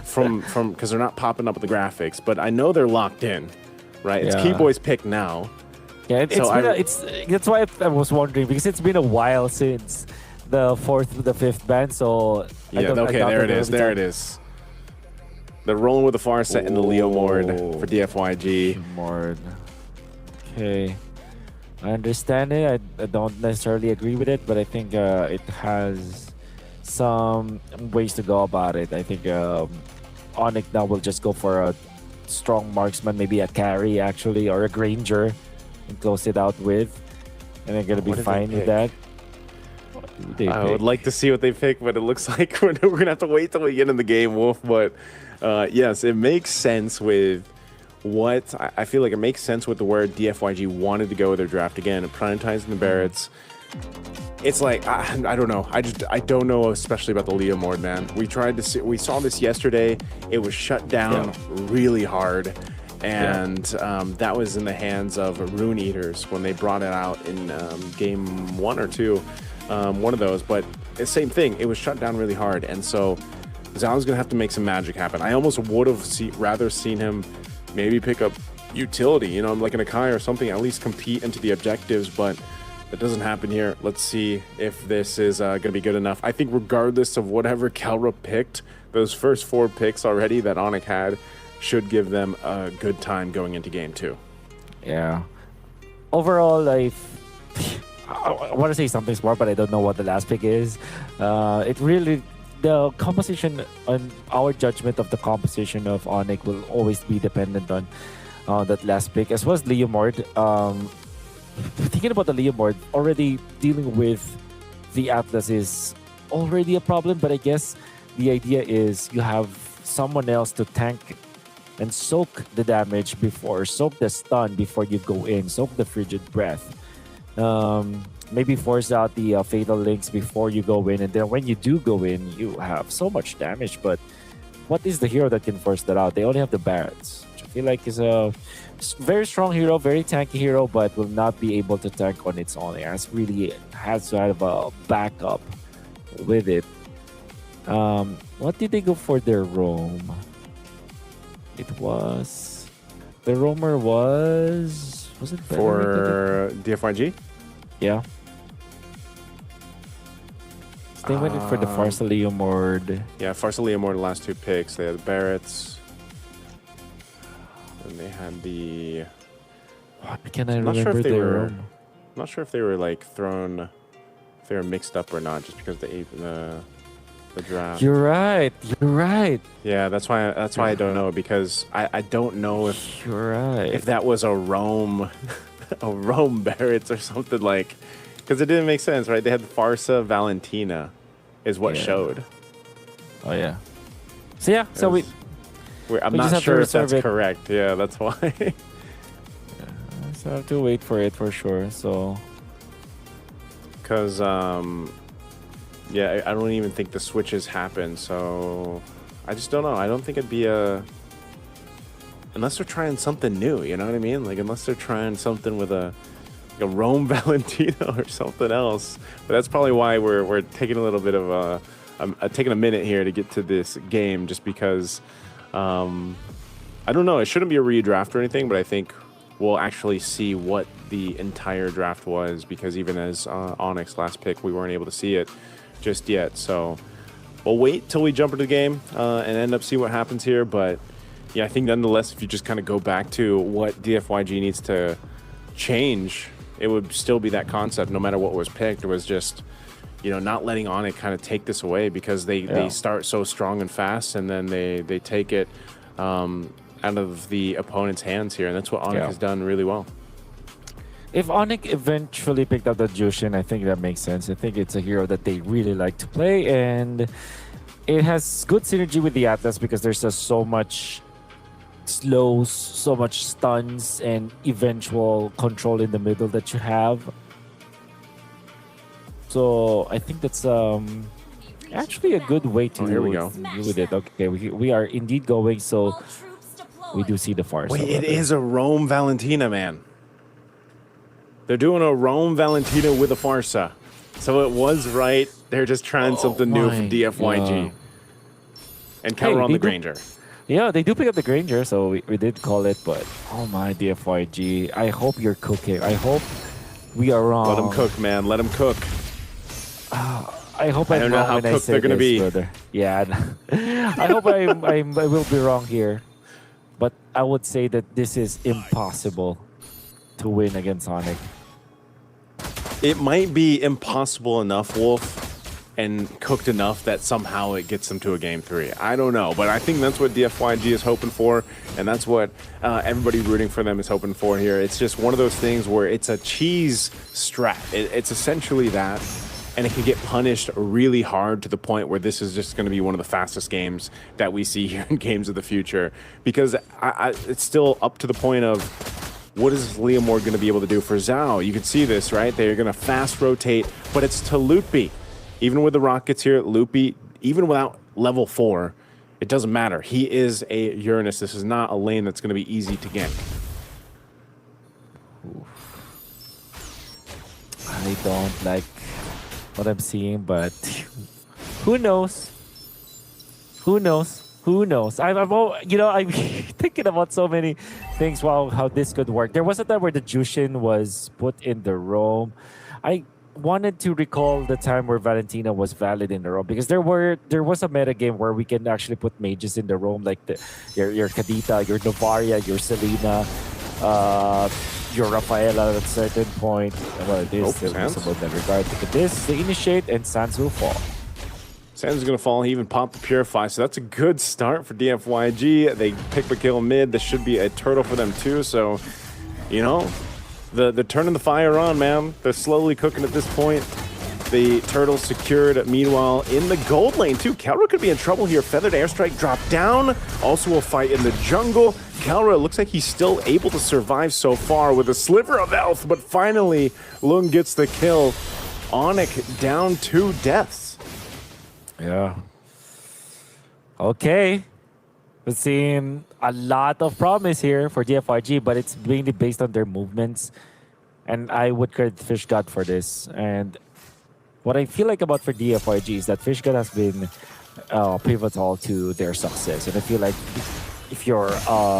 from because they're not popping up with the graphics, but I know they're locked in, right? It's Keyboy's pick now. Yeah, that's why I was wondering because it's been a while since the 4th, the 5th ban. So there it is. There it is. They're rolling with the Farset and the Leo Mord for DFYG. Mord. Okay. I understand it. I don't necessarily agree with it, but I think it has some ways to go about it. I think Onyx now will just go for a strong marksman, maybe a carry actually, or a Granger, and close it out with. And they're going to be fine with that. I would like to see what they pick, but it looks like we're going to have to wait till we get in the game, Wolf. But yes, it makes sense with what I feel like it makes sense with where DFYG wanted to go with their draft again, prioritizing the Barretts. It's like I don't know. I don't know, especially about the Leo Mord, man. We saw this yesterday. It was shut down really hard, and that was in the hands of Rune Eaters when they brought it out in game 1 or 2, one of those. But the same thing. It was shut down really hard, and so Zhao's gonna have to make some magic happen. I almost would have rather seen him maybe pick up utility, you know, like an Akai or something, at least compete into the objectives, but that doesn't happen here. Let's see if this is going to be good enough. I think regardless of whatever Kelra picked, those first 4 picks already that Onyx had should give them a good time going into game 2. Yeah. Overall, I want to say something smart, but I don't know what the last pick is. The composition on our judgment of the composition of Onyx will always be dependent on that last pick, as well as Leo Mord. Thinking about the Leo Mord, already dealing with the Atlas is already a problem, but I guess the idea is you have someone else to tank and soak the damage soak the stun before you go in, soak the frigid breath. Maybe force out the fatal links before you go in, and then when you do go in, you have so much damage. But what is the hero that can force that out? They only have the Barretts, which I feel like is a very strong hero, very tanky hero, but will not be able to tank on its own. It has to have a backup with it. What did they go for their roam? The roamer was it for DFYG? Yeah. They went in for the Farsa Mord. Yeah, Farsa Mord, the last 2 picks. They had the Barretts. And they had the... Can I remember their... I'm not sure if they were like thrown... If they were mixed up or not, just because the draft. You're right. Yeah, that's why I don't know, because I don't know if... You're right. If that was a Rome... a Rome Barretts or something like... Because it didn't make sense, right? They had Farsa Valentina is what showed. Oh, yeah. So, yeah. So I'm not sure if that's correct. Yeah, that's why. So I have to wait for it for sure. So because yeah, I don't even think the switches happen. So I just don't know. I don't think it'd be unless they're trying something new. You know what I mean? Like unless they're trying something with a Rome Valentino or something else. But that's probably why we're taking a little bit of taking a minute here to get to this game, just because I don't know. It shouldn't be a redraft or anything, but I think we'll actually see what the entire draft was, because even as Onyx last pick, we weren't able to see it just yet. So we'll wait till we jump into the game and end up see what happens here. But yeah, I think nonetheless, if you just kind of go back to what DFYG needs to change, it would still be that concept no matter what was picked. It was just, you know, not letting Onyx kind of take this away, because they start so strong and fast, and then they take it out of the opponent's hands here, and that's what Onyx has done really well. If Onyx eventually picked up the Jushin, I think that makes sense. I think it's a hero that they really like to play, and it has good synergy with the Atlas, because there's just so much slows, so much stuns, and eventual control in the middle that you have. So I think that's actually a good way to here we go. deal with it. Okay, we are indeed going, so we do see the Farsa. Wait, it is a Rome Valentina, man. They're doing a Rome Valentina with a Farsa. So it was right. They're just trying something new from DFYG. And counter on the Granger. Yeah, they do pick up the Granger, so we did call it, but oh my, DFYG. I hope you're cooking. I hope we are wrong. Let them cook, man. Let them cook. I hope I'm I don't know wrong how when I cooked say they're going to this, be. brother. Yeah, I hope I will be wrong here. But I would say that this is impossible to win against Sonic. It might be impossible enough, Wolf, and cooked enough that somehow it gets them to a game 3. I don't know, but I think that's what DFYG is hoping for, and that's what everybody rooting for them is hoping for here. It's just one of those things where it's a cheese strat. It's essentially that, and it can get punished really hard to the point where this is just going to be one of the fastest games that we see here in Games of the Future, because it's still up to the point of, what is Leomord going to be able to do for Zhao? You can see this, right? They're going to fast rotate, but it's to Loopy. Even with the rockets here, Loopy, even without level 4, it doesn't matter. He is a Uranus. This is not a lane that's going to be easy to gank. I don't like what I'm seeing, but who knows? Who knows? Who knows? I'm thinking about so many things. Wow, how this could work. There was a time where the Jushin was put in the Rome. I wanted to recall the time where Valentina was valid in the Rome, because there was a meta game where we can actually put mages in the Rome, like your Kadita, your Novaria, your Selena, your Rafaela at a certain point. Well, it is still possible in that regard. Look at this, they initiate and Sans will fall. Sans is going to fall. He even popped the Purify, so that's a good start for DFYG. They pick the kill mid. This should be a turtle for them too, so, you know, the turning the fire on, man. They're slowly cooking at this point. The turtle secured. Meanwhile, in the gold lane too, Kalra could be in trouble here. Feathered Airstrike dropped down. Also a fight in the jungle. Kalra looks like he's still able to survive so far with a sliver of health, but finally, Lung gets the kill. Onyx down 2 deaths. Yeah. Okay. We're seeing a lot of promise here for DFYG, but it's mainly based on their movements. And I would credit FishGod for this. And what I feel like about for DFYG is that FishGod has been pivotal to their success. And I feel like if you are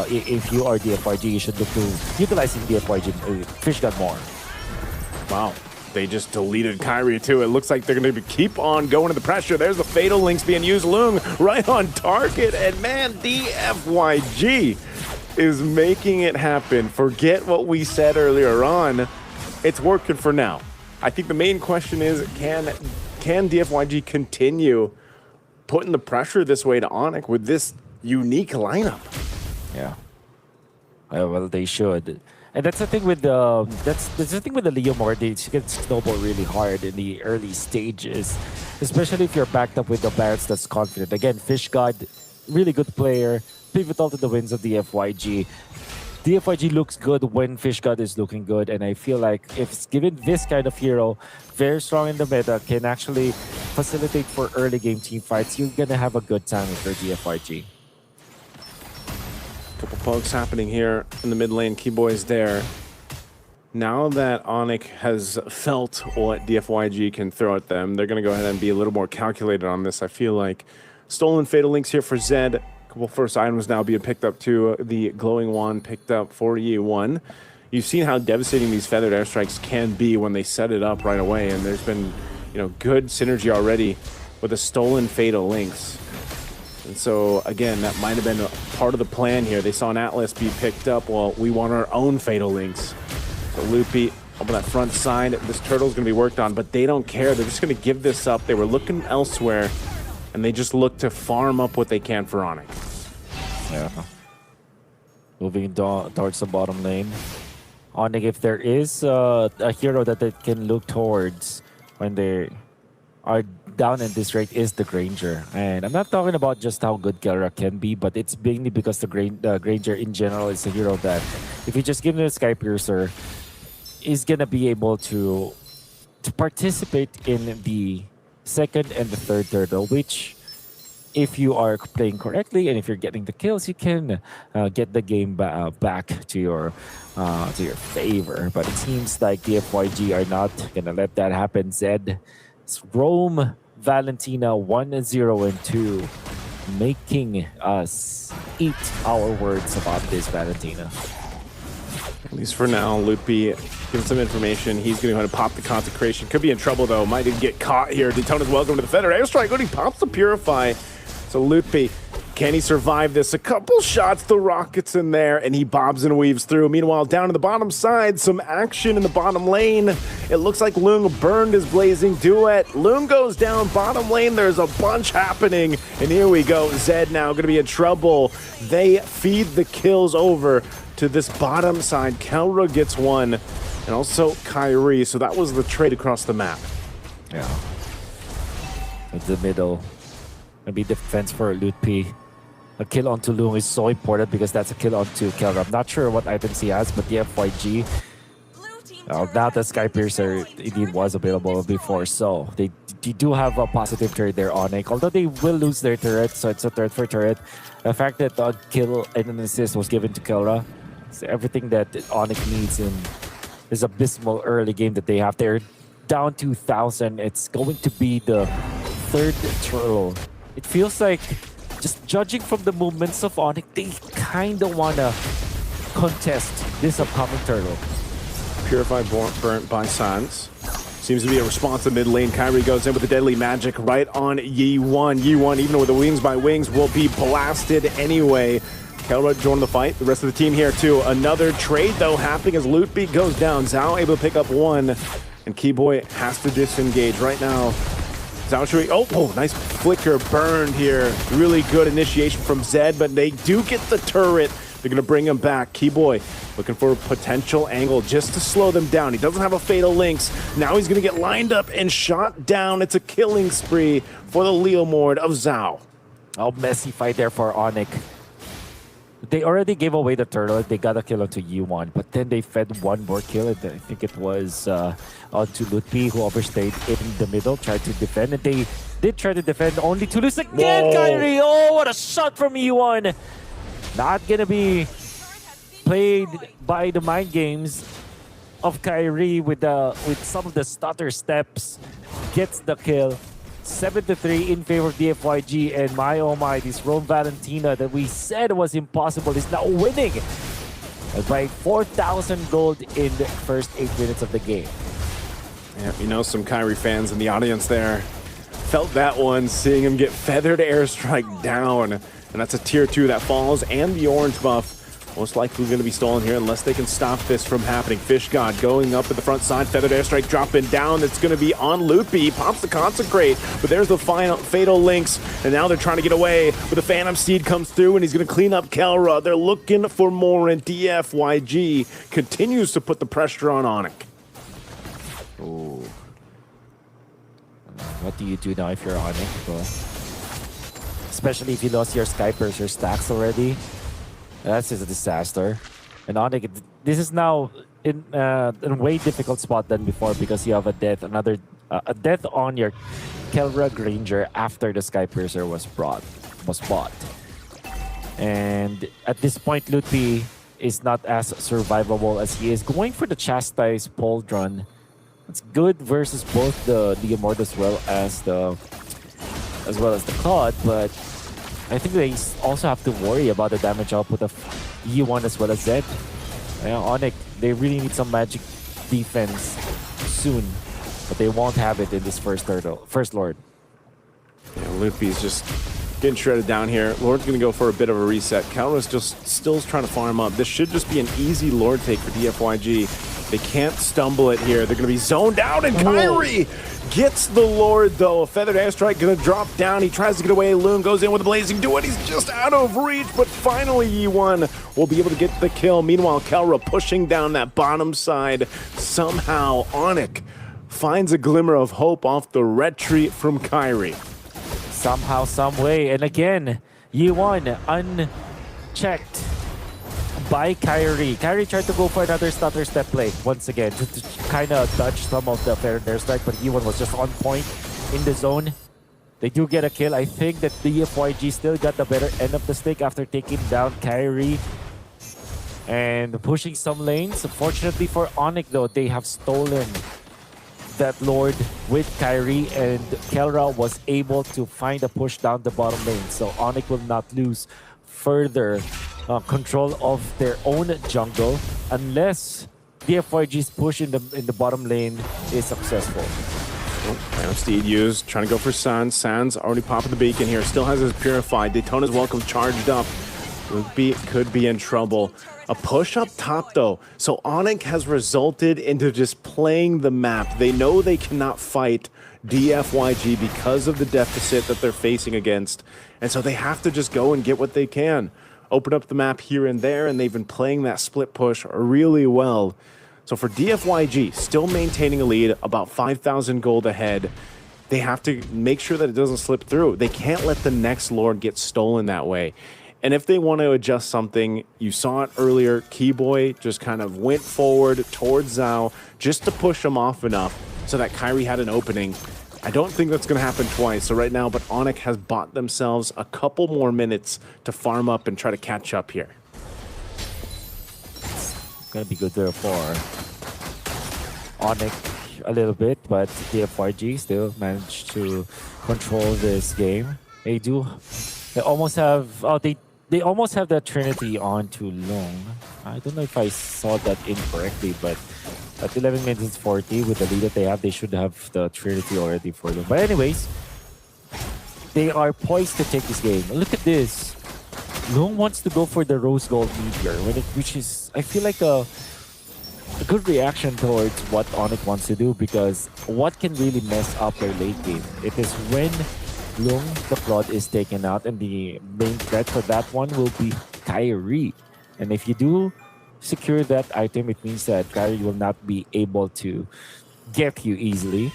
DFYG, you should look to utilizing DFYG FishGod more. Wow. They just deleted Kyrie too. It looks like they're going to keep on going to the pressure. There's the Fatal Links being used. Lung right on target. And man, DFYG is making it happen. Forget what we said earlier on. It's working for now. I think the main question is, can DFYG continue putting the pressure this way to Onyx with this unique lineup? Yeah. Well, they should. And that's the thing with the Leomord. They can snowball really hard in the early stages, especially if you're backed up with the Barretts that's confident. Again, FishGod, really good player, pivotal to the wins of the FYG. DFYG looks good when Fishgod is looking good, and I feel like if it's given this kind of hero, very strong in the meta, can actually facilitate for early game team fights, you're gonna have a good time with your DFYG. Couple pokes happening here in the mid lane. Keyboy is there. Now that Onyx has felt what DFYG can throw at them, they're going to go ahead and be a little more calculated on this. I feel like stolen Fatal Links here for Zed. A couple first items now being picked up too. The Glowing Wand picked up for E1. You've seen how devastating these feathered airstrikes can be when they set it up right away, and there's been, you know, good synergy already with the stolen Fatal Links. And so, again, that might have been a part of the plan here. They saw an Atlas be picked up. Well, we want our own Fatal Links. So Loopy up on that front side. This turtle's going to be worked on, but they don't care. They're just going to give this up. They were looking elsewhere, and they just look to farm up what they can for Onyx. Yeah. Moving towards the bottom lane. Onyx, if there is a hero that they can look towards when they are down in this rate, is the Granger. And I'm not talking about just how good Kelra can be, but it's mainly because the Granger in general is a hero that if you just give him a Sky Piercer, is gonna be able to participate in the second and the third turtle, which if you are playing correctly and if you're getting the kills, you can get the game back to your favor. But it seems like the FYG are not gonna let that happen. Zed, Rome, Valentina 1-0-2, making us eat our words about this Valentina. At least for now, Loopy giving some information. He's going to pop the Consecration. Could be in trouble, though. Might even get caught here. Daytona's welcome to the Feather Airstrike. When he pops the Purify. So Loopy, can he survive this? A couple shots, the rockets in there, and he bobs and weaves through. Meanwhile, down to the bottom side, some action in the bottom lane. It looks like Lung burned his Blazing Duet. Lung goes down bottom lane. There's a bunch happening. And here we go. Zed now going to be in trouble. They feed the kills over to this bottom side. Kelra gets one, and also Kyrie. So that was the trade across the map. Yeah. In the middle. Maybe defense for Loopy. A kill onto Lung is so important because that's a kill onto Kelra. I'm not sure what items he has, but the FYG, now the Sky Piercer indeed was available before, so they do have a positive turret there, Onyx. Although they will lose their turret, so it's a threat for turret. The fact that the kill and an assist was given to Kelra, so everything that Onyx needs in this abysmal early game that they have. They're down 2,000. It's going to be the third turtle. It feels like, just judging from the movements of Onyx, they kind of want to contest this upcoming turtle. Purify burnt by Sans. Seems to be a response to mid lane. Kyrie goes in with the deadly magic right on Yi1. Yi1, even with the wings by wings, will be blasted anyway. Kelra joined the fight. The rest of the team here too. Another trade though happening as Lootbeat goes down. Zhao able to pick up one, and Keyboy has to disengage right now. Oh, nice flicker burned here. Really good initiation from Zed, but they do get the turret. They're going to bring him back. Keyboy looking for a potential angle just to slow them down. He doesn't have a Fatal Links. Now he's going to get lined up and shot down. It's a killing spree for the Leomord of Zhao. Oh, messy fight there for Onyx. They already gave away the turtle. They got a kill onto Yi1, but then they fed one more kill. And I think it was onto Lutpi, who overstayed in the middle, tried to defend. And they did try to defend, only to lose again. Whoa. Kyrie, oh, what a shot from Yi1. Not going to be played by the mind games of Kyrie with some of the stutter steps. Gets the kill. 7-3 in favor of DFYG, and my oh my, this Rome Valentina that we said was impossible is now winning by 4,000 gold in the first 8 minutes of the game. Yeah, you know, some Kyrie fans in the audience there felt that one, seeing him get feathered airstrike down, and that's a tier 2 that falls, and the orange buff most likely going to be stolen here unless they can stop this from happening. Fish God going up at the front side. Feathered airstrike dropping down. It's going to be on Loopy. He pops the Consecrate, but there's the final Fatal Links. And now they're trying to get away. But the Phantom Seed comes through and he's going to clean up Kelra. They're looking for more, and DFYG continues to put the pressure on Onyx. Ooh. What do you do now if you're Onyx? Well, especially if you lost your Skypers, your stacks already. That's just a disaster. And Onyx, this is now in a way difficult spot than before because you have a death, a death on your Kelra Granger after the Sky Piercer was bought. And at this point, Lutpi is not as survivable as he is. Going for the Chastise Pauldron. It's good versus both the Immort as well as the Claude, but I think they also have to worry about the damage output of E1 as well as Zed. Onyx, they really need some magic defense soon, but they won't have it in this first Lord. Yeah, Lutpi's just getting shredded down here. Lord's going to go for a bit of a reset. Kalra's just still trying to farm up. This should just be an easy Lord take for DFYG. They can't stumble it here. They're going to be zoned out, and Kyrie gets the Lord, though. A Feathered Airstrike going to drop down. He tries to get away. Loom goes in with a Blazing Duet. He's just out of reach, but finally E1 will be able to get the kill. Meanwhile, Kalra pushing down that bottom side. Somehow, Onyx finds a glimmer of hope off the retreat from Kyrie. Somehow, some way, and again, Yi-Won unchecked by Kyrie. Kyrie tried to go for another stutter step play once again to kind of dodge some of the Feathered Airstrike, but Yi-Won was just on point in the zone. They do get a kill. I think that DFYG still got the better end of the stick after taking down Kyrie and pushing some lanes. Fortunately for Onyx, though, they have stolen that Lord with Kyrie, and Kelra was able to find a push down the bottom lane. So Onyx will not lose further control of their own jungle unless DFYG's push in the bottom lane is successful. Steed used, trying to go for Sans. Sans already popping the beacon here, still has his Purified. Daytona's Welcome charged up. Could be in trouble. A push up top, though. So Onyx has resulted into just playing the map. They know they cannot fight DFYG because of the deficit that they're facing against. And so they have to just go and get what they can. Open up the map here and there, and they've been playing that split push really well. So for DFYG, still maintaining a lead, about 5,000 gold ahead. They have to make sure that it doesn't slip through. They can't let the next Lord get stolen that way. And if they want to adjust something, you saw it earlier, Keyboy just kind of went forward towards Zhao just to push him off enough so that Kyrie had an opening. I don't think that's going to happen twice. So right now, but Onyx has bought themselves a couple more minutes to farm up and try to catch up here. It's going to be good there for Onyx a little bit, but DFYG still managed to control this game. They almost have they almost have that Trinity on too long. I don't know if I saw that incorrectly, but at 11 minutes 40 with the lead that they have, they should have the Trinity already for them. But anyways, they are poised to take this game. Look at this. Long wants to go for the Rose Gold Meteor, which is, I feel like a good reaction towards what Onyx wants to do, because what can really mess up their late game? It is when Lung, the Claude, is taken out, and the main threat for that one will be Kyrie. And if you do secure that item, it means that Kyrie will not be able to get you easily,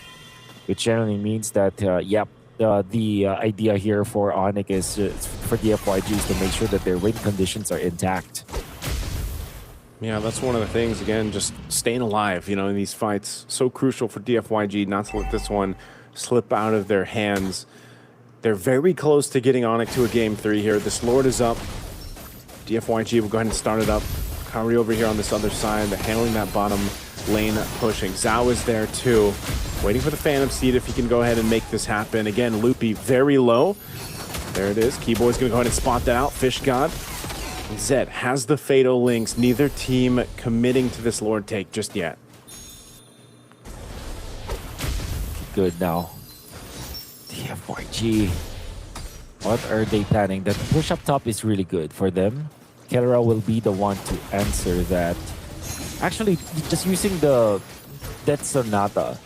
which generally means that, the idea here for Onyx is for DFYG is to make sure that their win conditions are intact. Yeah, that's one of the things, again, just staying alive, in these fights. So crucial for DFYG not to let this one slip out of their hands. They're very close to getting Onyx to a game 3 here. This Lord is up. DFYG will go ahead and start it up. Kyrie over here on this other side. They're handling that bottom lane pushing. Zhao is there too. Waiting for the Phantom Seed if he can go ahead and make this happen. Again, Loopy very low. There it is. Keyboy's going to go ahead and spot that out. Fish God. Zed has the Fatal Links. Neither team committing to this Lord take just yet. Good now. DFYG. What are they planning? That push up top is really good for them. Kelra will be the one to answer that. Actually, just using the Death Sonata.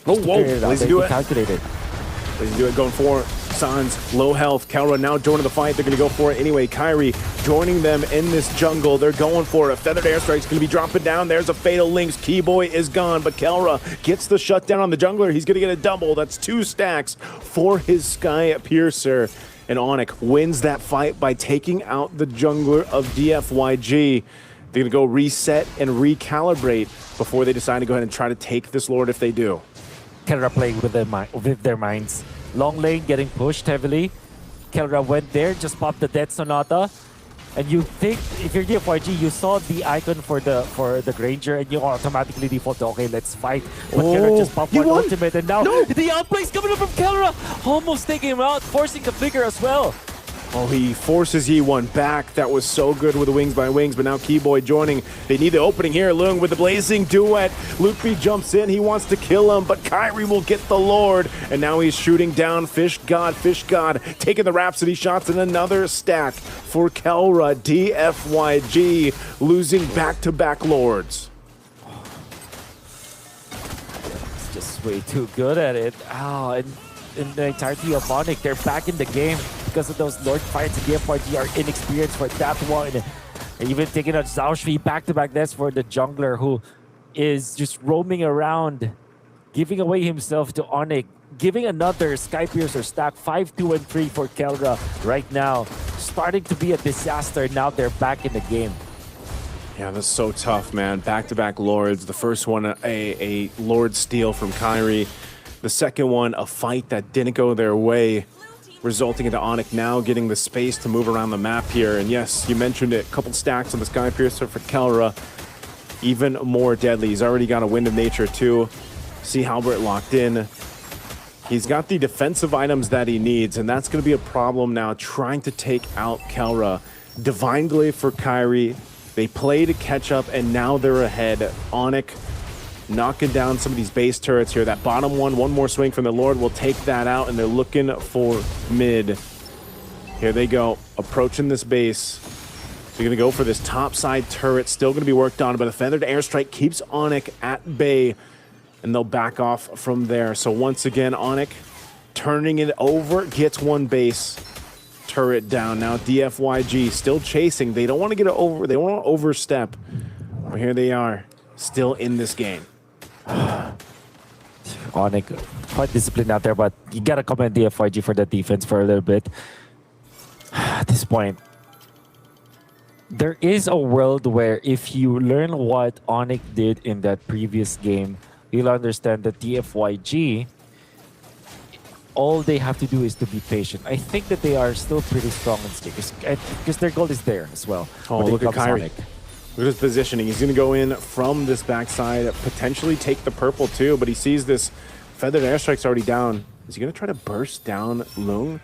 Oh, whoa. Lazy do it. Calculated. Lazy do it going for Sans. Low health. Kelra now joining the fight. They're going to go for it anyway. Kyrie joining them in this jungle. They're going for it. A Feathered Airstrike's going to be dropping down. There's a Fatal Links. Keyboy is gone, but Kelra gets the shutdown on the jungler. He's going to get a double. That's 2 stacks for his Sky Piercer. And Onyx wins that fight by taking out the jungler of DFYG. They're going to go reset and recalibrate before they decide to go ahead and try to take this Lord if they do. Kelra playing with their minds. Long lane getting pushed heavily. Kelra went there, just popped the Death Sonata. And you think, if you're DFYG, you saw the icon for the Granger and you automatically default to, okay, let's fight. But Kelra just popped one ultimate and now the outplay's coming up from Kelra. Almost taking him out, forcing the flicker as well. Oh, he forces Yi1 back. That was so good with the Wings by Wings, but now Keyboy joining. They need the opening here. Lung with the Blazing Duet. Lupi jumps in. He wants to kill him, but Kyrie will get the Lord. And now he's shooting down Fish God, taking the Rhapsody shots and another stack for Kelra. DFYG losing back-to-back Lords. It's just way too good at it. Oh, and in the entirety of Onyx, they're back in the game. Because of those Lord fights, the DFYG are inexperienced for that one. And even taking out Zhao back-to-back deaths for the jungler who is just roaming around, giving away himself to Onyx, giving another Sky Piercer stack, 5, 2, and 3 for Kelra right now. Starting to be a disaster. Now they're back in the game. Yeah, that's so tough, man. Back-to-back Lords. The first one, a Lord steal from Kyrie. The second one, a fight that didn't go their way, resulting into Onyx now getting the space to move around the map here. And yes, you mentioned it, a couple stacks on the Sky Piercer for Kelra. Even more deadly. He's already got a Wind of Nature too. See Halbert locked in. He's got the defensive items that he needs, and that's going to be a problem now, trying to take out Kelra. Divine Glaive for Kyrie. They play to catch up, and now they're ahead. Onyx knocking down some of these base turrets here. That bottom one more swing from the Lord will take that out, and they're looking for mid. Here they go, approaching this base. They're going to go for this top side turret, still going to be worked on, but a feathered airstrike keeps Onyx at bay, and they'll back off from there. So once again, Onyx turning it over, gets one base turret down. Now DFYG still chasing. They don't want to get it over, they don't want to overstep. But here they are, still in this game. Onyx, quite disciplined out there, but you gotta commend DFYG for the defense for a little bit. At this point, there is a world where if you learn what Onyx did in that previous game, you'll understand that DFYG, all they have to do is to be patient. I think that they are still pretty strong in stake because their goal is there as well. Oh, look at Kyrie. Look at his positioning. He's going to go in from this backside, potentially take the purple too, but he sees this feathered airstrike's already down. Is he going to try to burst down Lung?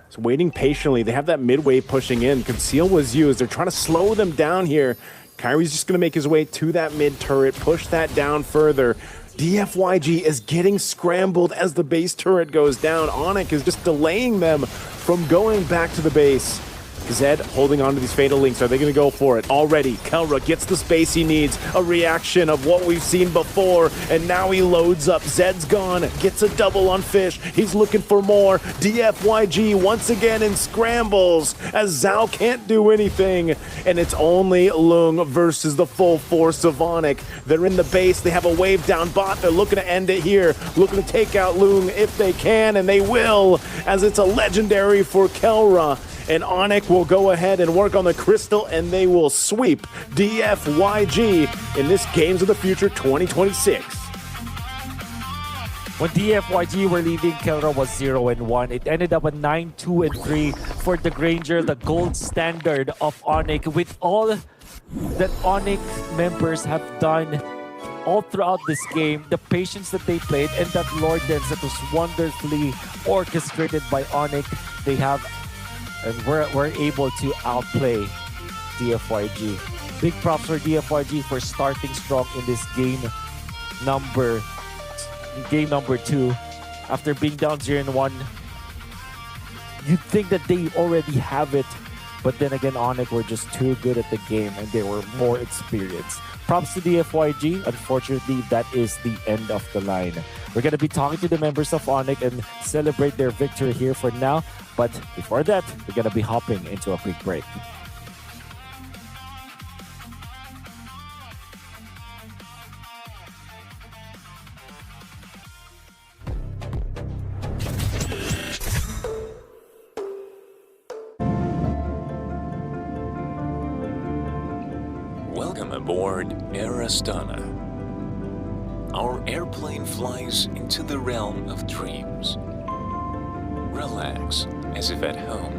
He's waiting patiently. They have that midway pushing in. Conceal was used. They're trying to slow them down here. Kyrie's just going to make his way to that mid turret, push that down further. DFYG is getting scrambled as the base turret goes down. Onyx is just delaying them from going back to the base. Zed holding on to these Fatal Links. Are they going to go for it? Already, Kelra gets the space he needs. A reaction of what we've seen before, and now he loads up. Zed's gone, gets a double on Fish. He's looking for more. DFYG once again in scrambles as Zhao can't do anything, and it's only Lung versus the full force of Onyx. They're in the base. They have a wave down bot. They're looking to end it here, looking to take out Lung if they can, and they will, as it's a legendary for Kelra. And Onyx will go ahead and work on the crystal, and they will sweep DFYG in this Games of the Future 2026. When DFYG were leading, Kelra was 0-1. It ended up at 9-2-3 for the Granger, the gold standard of Onyx. With all that Onyx members have done all throughout this game, the patience that they played, and that Lord dance that was wonderfully orchestrated by Onyx, they have. And we're able to outplay DFYG. Big props for DFYG for starting strong in this game number 2. After being down 0-1, you'd think that they already have it, but then again, Onyx were just too good at the game and they were more experienced. Props to DFYG. Unfortunately, that is the end of the line. We're going to be talking to the members of Onyx and celebrate their victory here for now. But before that, we're going to be hopping into a quick break. Welcome aboard Air Astana. Our airplane flies into the realm of dreams. Relax as if at home,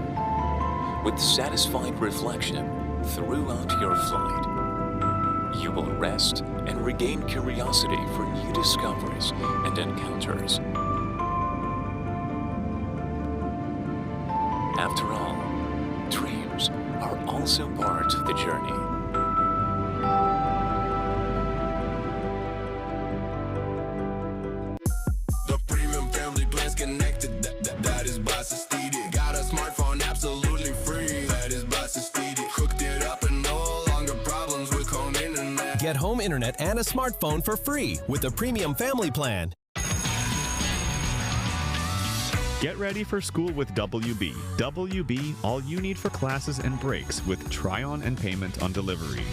with satisfied reflection throughout your flight. You will rest and regain curiosity for new discoveries and encounters. After all, dreams are also part of the journey. The premium family plan's connected. That is ESPORTSTV. Got a smartphone absolutely free. That is ESPORTSTV. Hooked it up and no longer problems with home internet. Get home internet and a smartphone for free with the premium family plan. Get ready for school with WB. WB, all you need for classes and breaks with try-on and payment on delivery.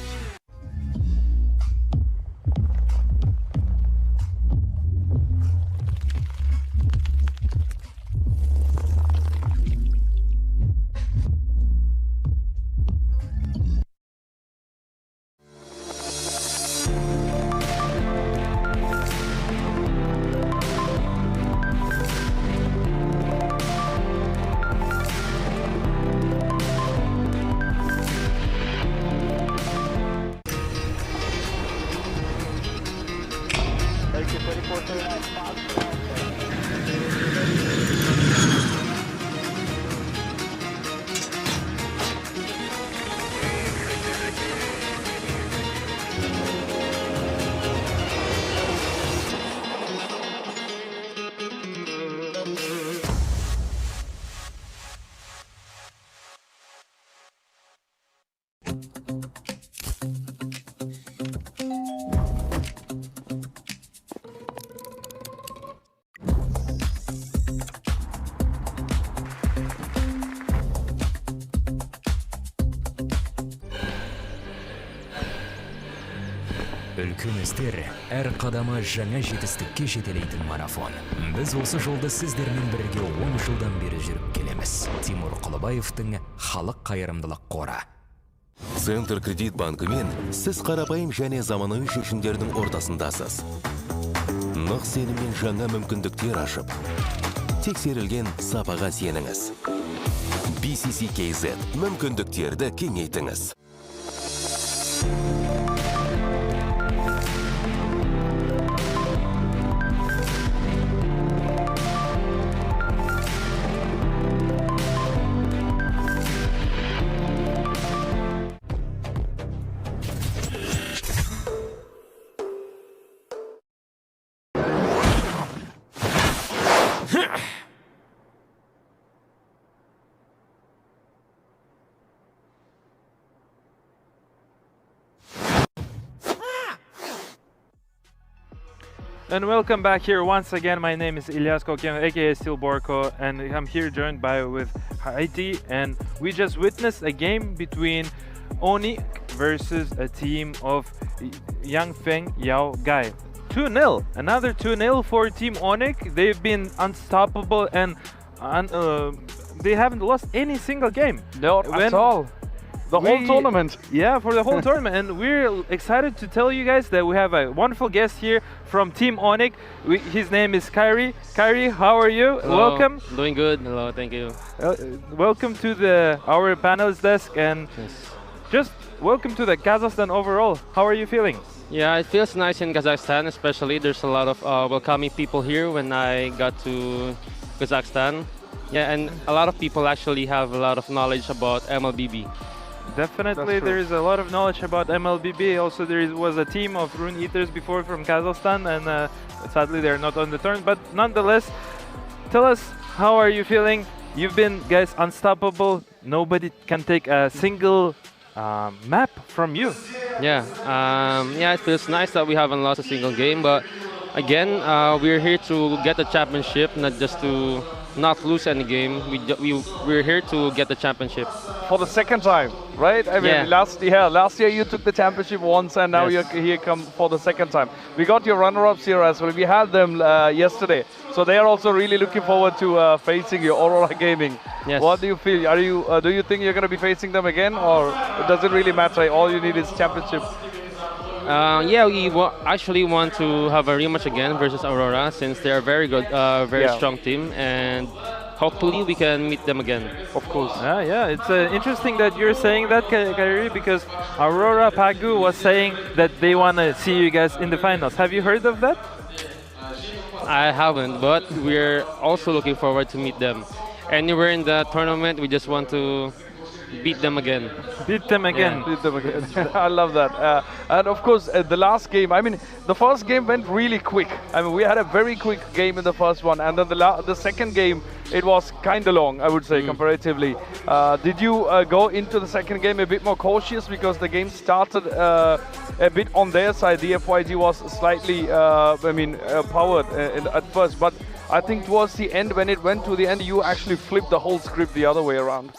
Үлкіміздер әр қадамы жаңа жетістікке жетелейтін марафон. Біз осы жолды сіздермен бірге 10 жылдан бері жүріп келеміз. Тимур Құлыбаевтың халық қайырымдылық қоры. Центр кредит банкымен сіз қарапайым және заманауи шешімдердің ортасындасыз. Нық сеніммен жаңа мүмкіндіктер ашып, тексерілген сапаға сеніңіз. BCCKZ мүмкіндіктерді кеңейтіңіз. And welcome back here once again. My name is Ilyas Kokem, aka Steel Borko, and I'm here joined with Haiti, and we just witnessed a game between Oni versus a team of Yang Feng Yao Gai. 2-0, another 2-0 for Team Onic. They've been unstoppable and they haven't lost any single game. Not at all. The whole tournament. Yeah, for the whole tournament. And we're excited to tell you guys that we have a wonderful guest here from Team Onic. His name is Kyrie. Kyrie, how are you? Hello. Welcome. Doing good. Hello, thank you. Welcome to our panelist desk, and just welcome to the Kazakhstan overall. How are you feeling? Yeah, it feels nice in Kazakhstan, especially there's a lot of welcoming people here when I got to Kazakhstan. Yeah, and a lot of people actually have a lot of knowledge about MLBB. Definitely, there is a lot of knowledge about MLBB. Also, was a team of Rune Eaters before from Kazakhstan, and sadly they're not on the turn. But nonetheless, tell us, how are you feeling? You've been, guys, unstoppable. Nobody can take a single map from you. Yeah, it feels nice that we haven't lost a single game. But again, we're here to get the championship, not just to not lose any game. We're here to get the championship. For the second time, right? I mean, Yeah. last year you took the championship once, and now Yes. you're here come for the second time. We got your runner-ups here as well. We had them yesterday, so they are also really looking forward to facing you, Aurora Gaming. Yes. What do you feel? Are you? Do you think you're going to be facing them again, or does it really matter? All you need is championship. Yeah, we actually want to have a rematch again versus Aurora since they are very good, very Yeah. strong team, and hopefully we can meet them again. Of course. Yeah, it's interesting that you're saying that, Kyrie, because Aurora Pagu was saying that they want to see you guys in the finals. Have you heard of that? I haven't, but we're also looking forward to meet them. Anywhere in the tournament, we just want to beat them again. Beat them again. Yeah. Beat them again. I love that. And of course, the last game, I mean, the first game went really quick. I mean, we had a very quick game in the first one, and then the second game, it was kind of long, I would say, comparatively. Did you go into the second game a bit more cautious because the game started a bit on their side? The FYG was slightly, powered at first, but I think towards the end, when it went to the end, you actually flipped the whole script the other way around.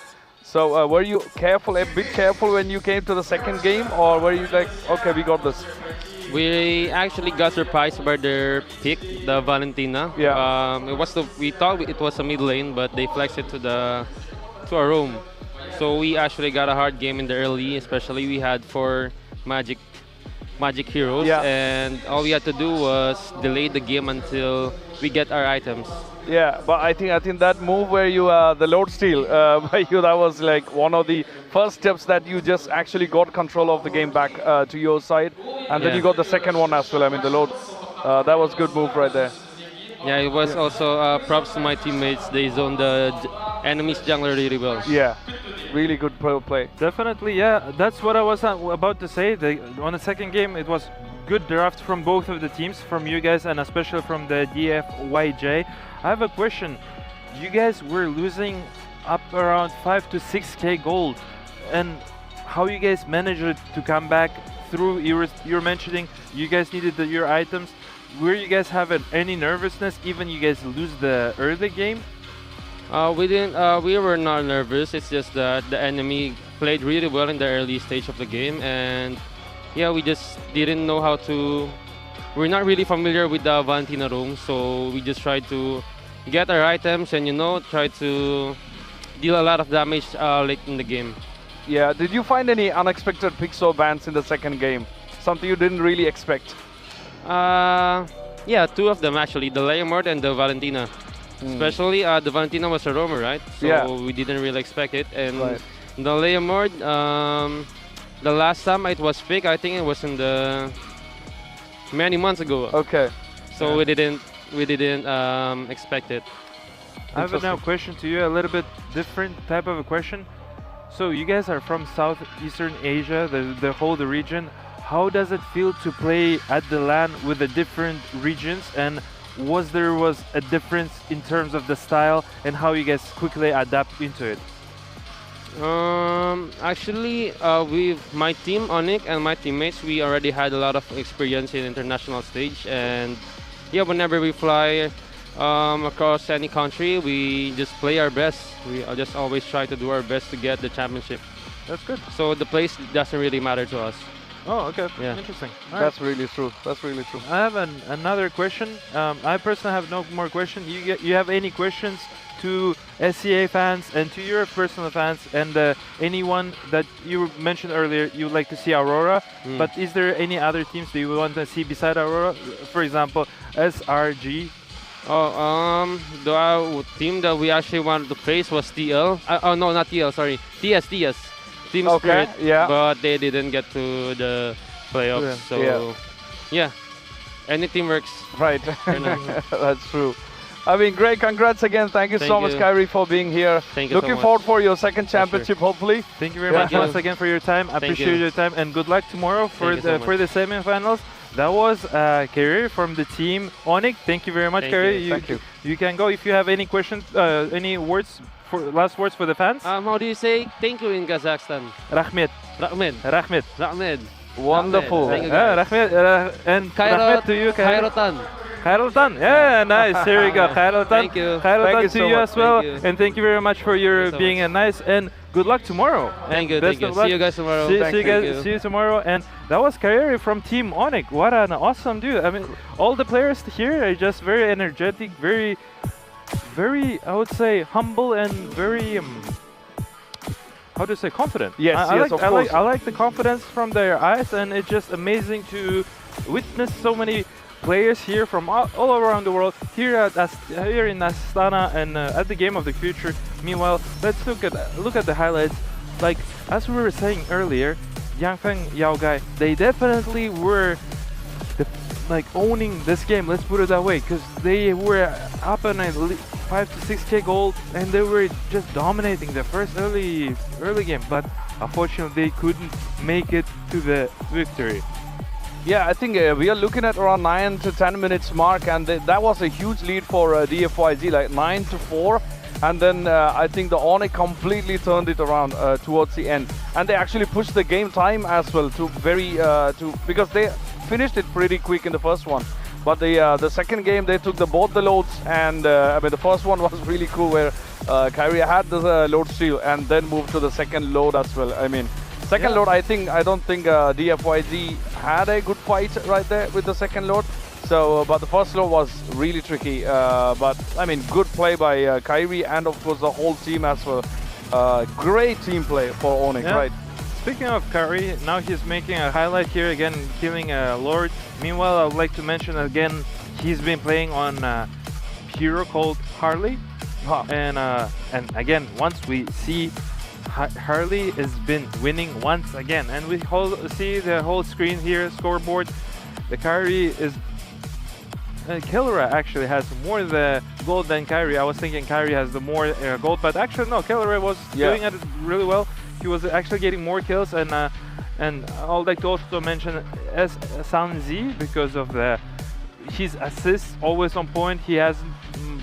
So were you a bit careful when you came to the second game, or were you like, okay, we got this? We actually got surprised by their pick, the Valentina. Yeah. We thought it was a mid lane, but they flexed it to our room. So we actually got a hard game in the early, especially we had 4 magic heroes, and all we had to do was delay the game until we get our items. Yeah, but I think that move where you the load steal by you, that was like one of the first steps that you just actually got control of the game back to your side, and then you got the second one as well. I mean, the load, that was good move right there. Yeah, it was also props to my teammates. They zoned the enemy's jungler really well. Yeah, really good play. Definitely, yeah. That's what I was about to say. On the second game, it was good draft from both of the teams, from you guys and especially from the DFYJ. I have a question. You guys were losing up around 5 to 6k gold, and how you guys managed to come back through? You're mentioning you guys needed your items. Were you guys having any nervousness even you guys lose the early game? We didn't. We were not nervous. It's just that the enemy played really well in the early stage of the game, and yeah, we just didn't know how to. We're not really familiar with the Valentina room, so we just tried to get our items and try to deal a lot of damage late in the game. Yeah. Did you find any unexpected picks or bans in the second game? Something you didn't really expect? Yeah, 2 of them actually, the Leomord and the Valentina. Especially the Valentina was a roamer, right? So we didn't really expect it. And the Leomord, the last time it was picked, I think it was in the many months ago. Okay. So we didn't expect it. I have now a question to you, a little bit different type of a question. So you guys are from Southeastern Asia, the whole region. How does it feel to play at the LAN with the different regions, and was a difference in terms of the style and how you guys quickly adapt into it? Actually, my team, Onyx, and my teammates, we already had a lot of experience in international stage, and yeah, whenever we fly across any country, we just play our best. We just always try to do our best to get the championship. That's good. So the place doesn't really matter to us. Oh, okay. Yeah. Interesting. That's really true. That's really true. I have another question. I personally have no more questions. You have any questions to SCA fans and to your personal fans and anyone that you mentioned earlier you would like to see Aurora, but is there any other teams that you want to see beside Aurora? For example, SRG? The team that we actually wanted to face was TL. Oh no, not TL, sorry. TS. Team Spirit, but they didn't get to the playoffs, so yeah, any team works. Right, that's true. I mean, great, congrats again. Thank you so much, Kyrie, for being here. Thank you Looking forward for your second championship, hopefully. Thank you very much once again for your time. I appreciate your time, and good luck tomorrow for the semi-finals. That was Kyrie from the team Onyx. Thank you very much, Kyrie. Thank you. You can go if you have any questions, any last words for the fans. How do you say thank you in Kazakhstan? Rahmet. Rahmet. Wonderful. Thank you, Rahmet, and Rahmet to you, Khairotan. Khairultan. Yeah, nice. Here we go. Khairultan. Thank you. Khairultan Thank you to so you much. as well. Thank you. And thank you very much for your Thank you so being much. nice. And good luck tomorrow. Thank you. And Thank best you. of luck. See you guys tomorrow. See you tomorrow. And that was Kairi from Team Onyx. What an awesome dude. I mean, all the players here are just very energetic, very, I would say, humble and very, how to say, confident. Yes, I course. I like the confidence from their eyes, and it's just amazing to witness so many players here from all around the world here here in Astana and at the Game of the Future. Meanwhile, let's look at the highlights. Like as we were saying earlier, Yangfeng Yaogai, they definitely were owning this game. Let's put it that way, because they were up on 5 to 6k gold, and they were just dominating the first early game. But unfortunately, they couldn't make it to the victory. Yeah, I think we are looking at around 9 to 10 minutes mark, and that was a huge lead for DFYG, like 9 to 4. And then I think the Onyx completely turned it around towards the end, and they actually pushed the game time as well to because they finished it pretty quick in the first one. But the second game they took both the loads, and I mean the first one was really cool where Kairi had the load steal and then moved to the second load as well. I mean. Second load, I don't think DFYG had a good fight right there with the second load. So, but the first load was really tricky. But I mean, good play by Kairi and of course the whole team as well. Great team play for Onyx, right? Speaking of Kairi, now he's making a highlight here again, killing a Lord. Meanwhile, I would like to mention again, he's been playing on a hero called Harley. And again, once we see Harley has been winning once again, and we see the whole screen here, scoreboard. The Kairi is Killera actually has more the gold than Kairi. I was thinking Kairi has the more gold, but actually no, Killera was doing it really well. He was actually getting more kills, and I would like to also mention Sanzi because of his assists always on point. He hasn't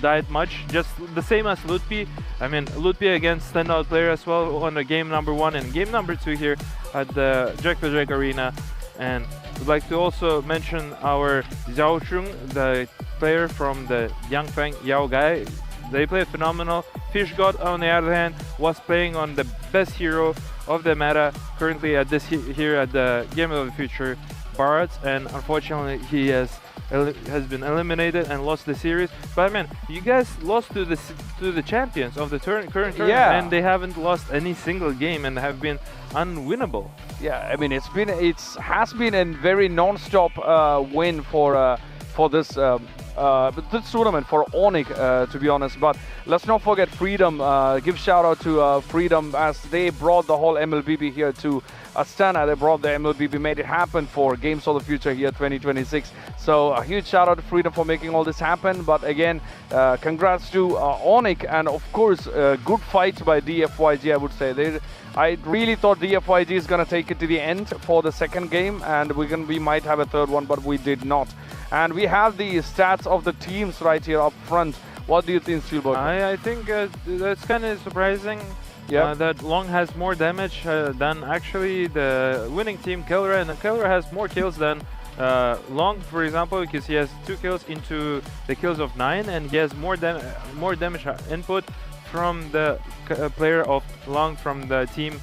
died much, just the same as Lutpi. I mean, Lutpi against standout player as well on the game number 1 and game number 2 here at the Jack the Drake Arena. And would like to also mention our Zhao Chung, the player from the Yangfeng Yaogai. They played phenomenal. Fish God, on the other hand, was playing on the best hero of the meta currently at here at the Game of the Future, Barat, and unfortunately he has been eliminated and lost the series. But I mean, you guys lost to the champions of the current tournament, and they haven't lost any single game and have been unwinnable. Yeah, I mean it has been a very non-stop win for this tournament for Onyx, to be honest. But let's not forget Freedom. Give shout out to Freedom, as they brought the whole MLBB here to Astana. They brought the MLBB, made it happen for Games of the Future here 2026. So a huge shout out to Freedom for making all this happen. But again, congrats to Onyx, and of course good fight by DFYG, I would say. I really thought DFYG is going to take it to the end for the second game, and we might have a third one, but we did not. And we have the stats of the teams right here up front. What do you think, Spielberg? I think that's kind of surprising. Yeah. That Long has more damage than actually the winning team, Killera, and Killera has more kills than Long, for example, because he has 2 kills into the kills of 9, and he has more damage input from the player of Long from the team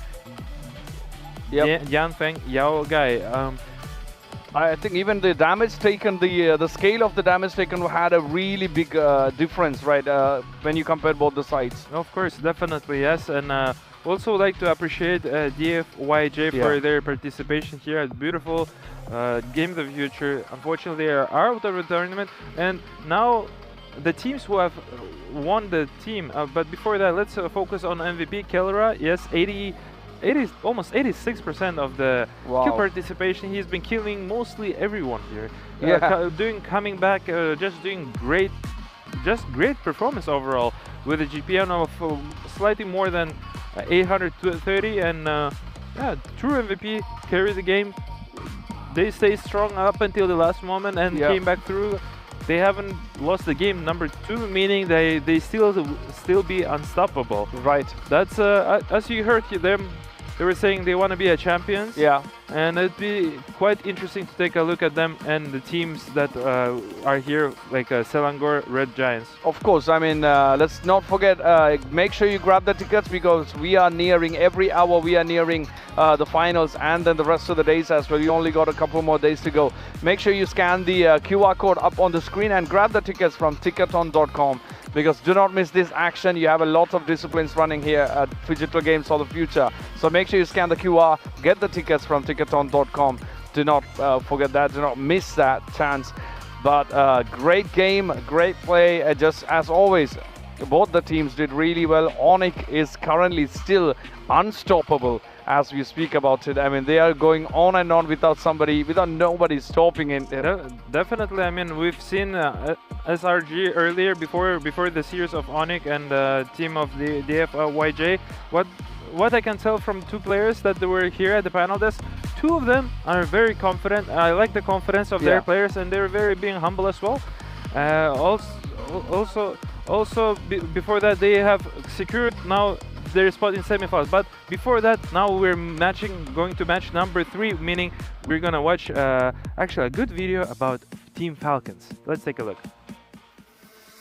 Yanfeng Yaogai. I think even the damage taken, the scale of the damage taken had a really big difference, right? When you compare both the sides. Of course, definitely, yes. And also like to appreciate DFYJ for their participation here at beautiful Game of the Future. Unfortunately, they are out of the tournament, and now the teams who have won the team. But before that, let's focus on MVP Killera. Yes, almost 86% of the kill participation. He's been killing mostly everyone here. Coming back, just doing great performance overall with a GPM of slightly more than 830, and true MVP, carry the game. They stay strong up until the last moment and came back through. They haven't lost the game number 2, meaning they still be unstoppable. Right. That's as you heard them. They were saying they want to be a champions. Yeah. and it'd be quite interesting to take a look at them and the teams that are here, like Selangor Red Giants. Of course, I mean, let's not forget, make sure you grab the tickets because we are nearing, every hour we are nearing the finals and then the rest of the days as well. You only got a couple more days to go. Make sure you scan the QR code up on the screen and grab the tickets from ticketon.com. Because do not miss this action. You have a lot of disciplines running here at Digital Games for the Future. So make sure you scan the QR, get the tickets from ticketon.com. Do not forget that, do not miss that chance. But great game, great play. Just as always, both the teams did really well. Onyx is currently still unstoppable as we speak about it. I mean, they are going on and on without nobody stopping it. Definitely. I mean, we've seen SRG earlier before the series of Onyx and the team of the DFYJ. What I can tell from two players that they were here at the panel desk, two of them are very confident. I like the confidence of their players, and they're very being humble as well. Also, before that, they have secured now their spot in semifinals. But before that, now we're going to match number 3, meaning we're gonna watch actually a good video about Team Falcons. Let's take a look.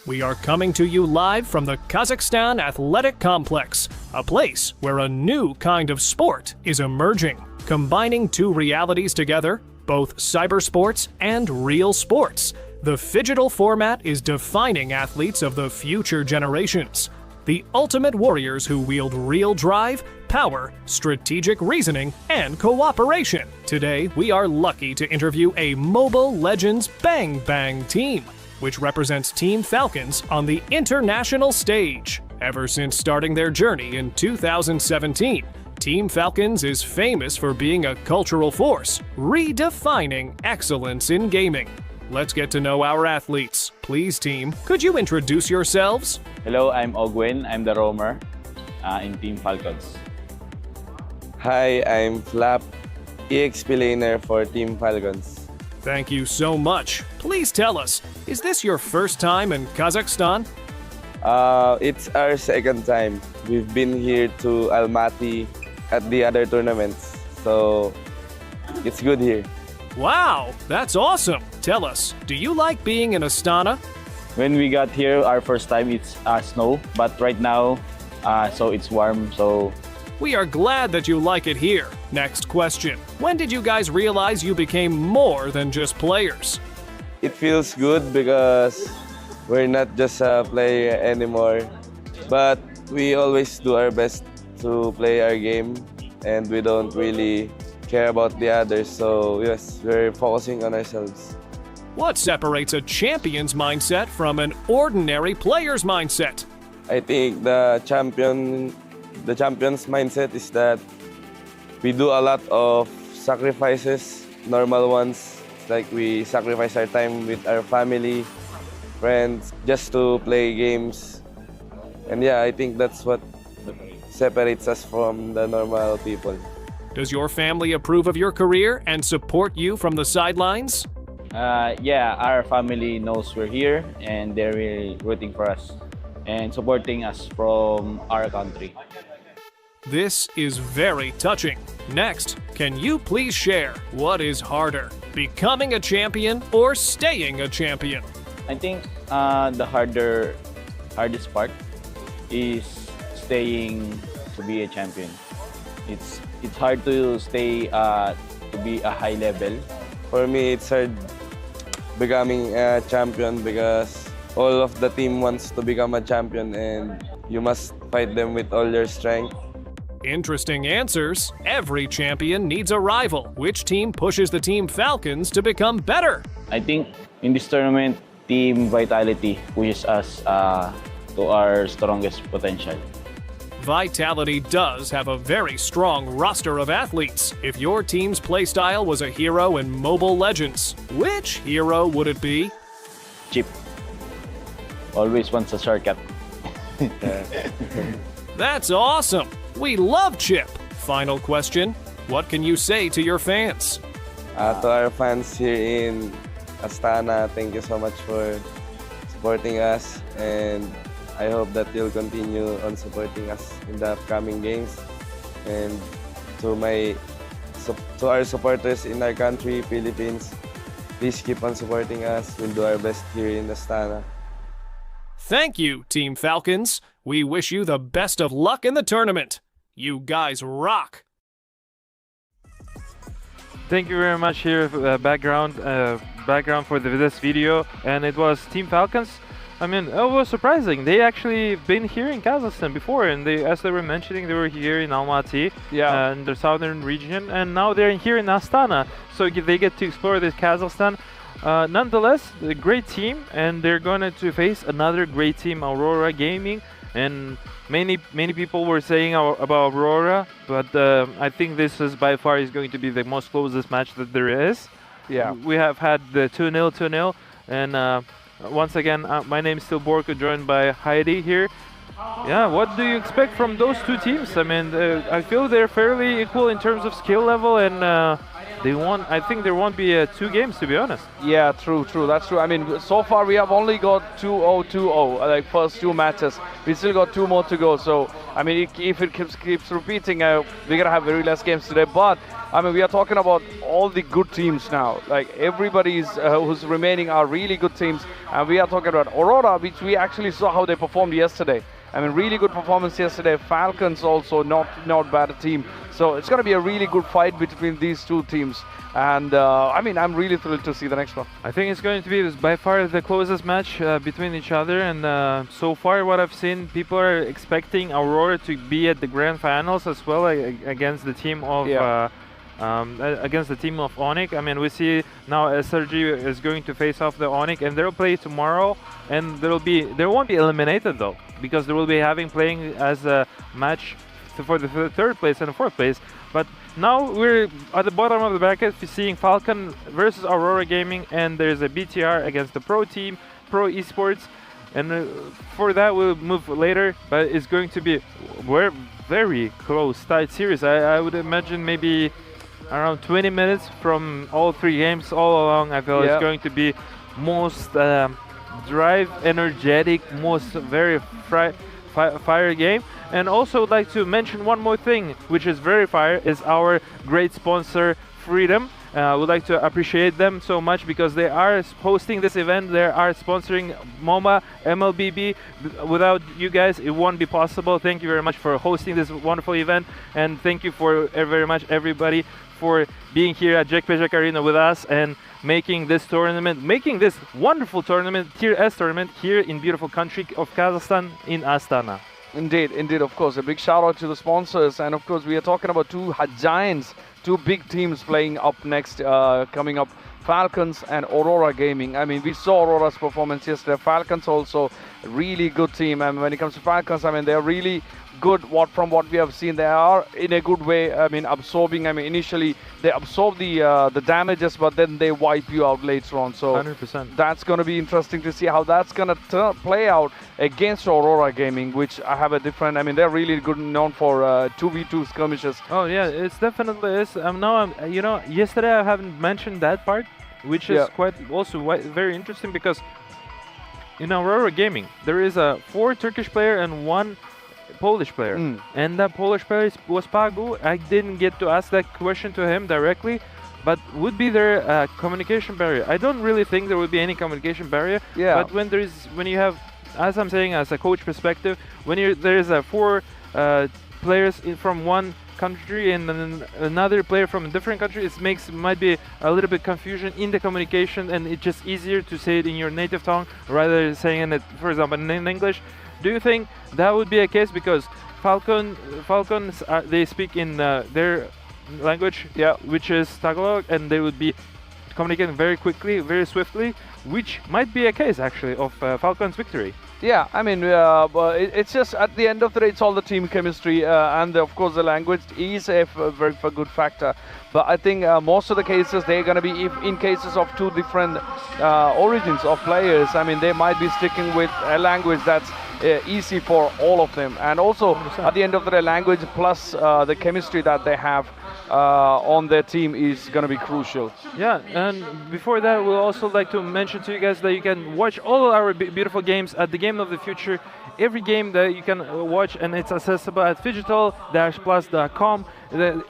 We are coming to you live from the Kazakhstan Athletic Complex, a place where a new kind of sport is emerging, combining two realities together, both cybersports and real sports. The phygital format is defining athletes of the future generations, the ultimate warriors who wield real drive, power, strategic reasoning, and cooperation. Today, we are lucky to interview a Mobile Legends Bang Bang team, which represents Team Falcons on the international stage. Ever since starting their journey in 2017, Team Falcons is famous for being a cultural force, redefining excellence in gaming. Let's get to know our athletes. Please, team, could you introduce yourselves? Hello, I'm Ogwin. I'm the roamer in Team Falcons. Hi, I'm Flap, EXP laner for Team Falcons. Thank you so much. Please tell us, is this your first time in Kazakhstan? It's our second time. We've been here to Almaty at the other tournaments, so it's good here. Wow, that's awesome. Tell us, do you like being in Astana? When we got here, our first time, it's snow, but right now, so it's warm, so... We are glad that you like it here. Next question. When did you guys realize you became more than just players? It feels good because we're not just a player anymore, but we always do our best to play our game, and we don't really care about the others, so yes, we're focusing on ourselves. What separates a champion's mindset from an ordinary player's mindset? I think the champion's mindset is that we do a lot of sacrifices, normal ones. It's like we sacrifice our time with our family, friends, just to play games. And yeah, I think that's what separates us from the normal people. Does your family approve of your career and support you from the sidelines? Yeah, our family knows we're here and they're really rooting for us and supporting us from our country. This is very touching. Next, can you please share what is harder, becoming a champion or staying a champion? I think the hardest part is staying to be a champion. It's hard to stay to be a high level. For me, it's hard becoming a champion because all of the team wants to become a champion and you must fight them with all your strength. Interesting answers. Every champion needs a rival. Which team pushes the Team Falcons to become better? I think in this tournament, Team Vitality pushes us to our strongest potential. Vitality does have a very strong roster of athletes. If your team's playstyle was a hero in Mobile Legends, which hero would it be? Chip. Always wants a shortcut. That's awesome! We love Chip! Final question, what can you say to your fans? To our fans here in Astana, thank you so much for supporting us, and I hope that you'll continue on supporting us in the upcoming games. And to my to our supporters in our country, Philippines, please keep on supporting us. We'll do our best here in Astana. Thank you, Team Falcons. We wish you the best of luck in the tournament. You guys rock! Thank you very much here, background for this video, and it was Team Falcons. I mean, it was surprising. They actually been here in Kazakhstan before, and as they were mentioning, they were here in Almaty, in the southern region, and now they're here in Astana, so they get to explore this Kazakhstan. Nonetheless, a great team, and they're going to face another great team, Aurora Gaming, and many people were saying about Aurora, but I think this is by far is going to be the most closest match that there is. Yeah, we have had the 2-0, and once again, my name is still Borko, joined by Heidi here. Yeah, what do you expect from those two teams? I mean, I feel they're fairly equal in terms of skill level, and I think there won't be 2 games, to be honest. Yeah, true, that's true. I mean, so far we have only got 2-0, like first 2 matches. We still got 2 more to go, so I mean, if it keeps repeating, we're gonna have very less games today. But I mean, we are talking about all the good teams now. Like everybody's who's remaining are really good teams, and we are talking about Aurora, which we actually saw how they performed yesterday. I mean, really good performance yesterday. Falcons also not bad a team. So it's going to be a really good fight between these two teams. And I mean, I'm really thrilled to see the next one. I think it's going to be by far the closest match between each other. And so far, what I've seen, people are expecting Aurora to be at the grand finals as well against the team of. Against the team of Onyx. I mean, we see now SRG is going to face off the Onyx, and they'll play tomorrow, and they won't be eliminated though, because they will be playing as a match for the 3rd place and the 4th place. But now we're at the bottom of the bracket, seeing Falcon versus Aurora Gaming, and there's a BTR against the Pro team, Pro Esports, and for that we'll move later. But it's going to be very close, tight series. I would imagine maybe around 20 minutes from all 3 games all along. I feel it's going to be most drive, energetic, most very fire game. And also would like to mention one more thing, which is very fire, is our great sponsor Freedom. Would like to appreciate them so much because they are hosting this event. They are sponsoring MOBA, MLBB. Without you guys, it won't be possible. Thank you very much for hosting this wonderful event, and thank you for very much everybody for being here at Jack Pejak Arena with us and making this wonderful tournament, Tier S tournament, here in beautiful country of Kazakhstan in Astana. Indeed, of course. A big shout out to the sponsors, and of course we are talking about 2 giants, 2 big teams playing up next, coming up, Falcons and Aurora Gaming. I mean, we saw Aurora's performance yesterday. Falcons also a really good team, and when it comes to Falcons, I mean, they're really good. From what we have seen, they are in a good way. I mean, absorbing. I mean, initially they absorb the damages, but then they wipe you out later on. So 100%. That's going to be interesting to see how that's going to play out against Aurora Gaming, which I have a different. I mean, they're really good, known for 2v2 skirmishes. Oh yeah, it's definitely is. You know, yesterday I haven't mentioned that part, which is quite also very interesting, because in Aurora Gaming there is a 4 Turkish player and 1 Polish player, and that Polish player was Pagu. I didn't get to ask that question to him directly, but would be there a communication barrier? I don't really think there would be any communication barrier. But when you have, as I'm saying, as a coach perspective, when there is a 4 players from one country and then another player from a different country, it might be a little bit confusion in the communication, and it's just easier to say it in your native tongue rather than saying it, for example, in English. Do you think that would be a case, because Falcons they speak in their language, which is Tagalog, and they would be communicating very quickly, very swiftly, which might be a case actually of Falcons' victory? Yeah, I mean, it's just at the end of the day, it's all the team chemistry, and of course the language is a very good factor. But I think most of the cases, they're going to be, in cases of 2 different origins of players, I mean, they might be sticking with a language that's easy for all of them. And also, 100%. At the end of the day, language plus the chemistry that they have on their team is going to be crucial. Yeah, and before that, we'll also like to mention to you guys that you can watch all our beautiful games at the Game of the Future. Every game that you can watch, and it's accessible at phygital-plus.com.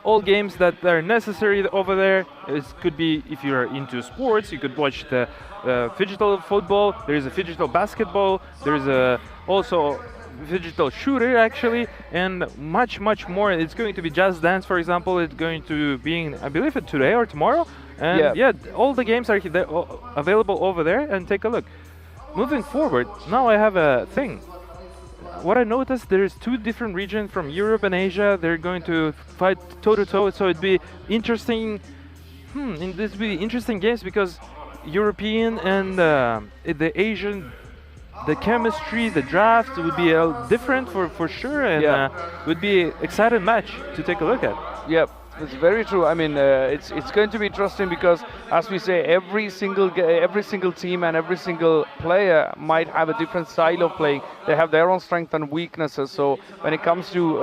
All games that are necessary over there. It could be, if you're into sports, you could watch the Phygital football. There is a Phygital basketball. There is also Phygital shooter, actually, and much more. It's going to be Just Dance, for example. It's going to be, I believe, today or tomorrow. And yeah, all the games are available over there, and take a look. Moving forward, now I have a thing. What I noticed, there's 2 different regions from Europe and Asia. They're going to fight toe-to-toe, so it'd be interesting. This would be interesting games because European and the Asian, the chemistry, the draft would be different for sure, and would be exciting match to take a look at. Yep. It's very true. I mean, it's going to be interesting because, as we say, every single team and every single player might have a different style of playing. They have their own strengths and weaknesses. So when it comes to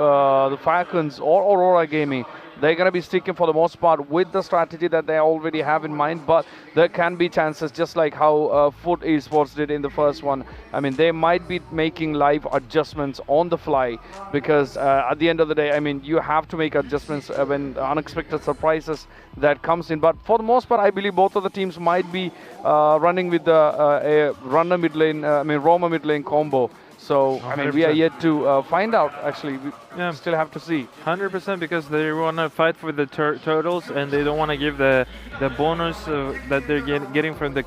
the Falcons or Aurora Gaming, they're going to be sticking for the most part with the strategy that they already have in mind, but there can be chances, just like how Foot Esports did in the first one. I mean, they might be making live adjustments on the fly because at the end of the day, I mean, you have to make adjustments when unexpected surprises that comes in. But for the most part, I believe both of the teams might be running with the runner mid lane, roamer mid lane combo. So, I mean, we are yet to find out, actually. We still have to see. 100%, because they want to fight for the turtles, and they don't want to give the bonus that they're getting from the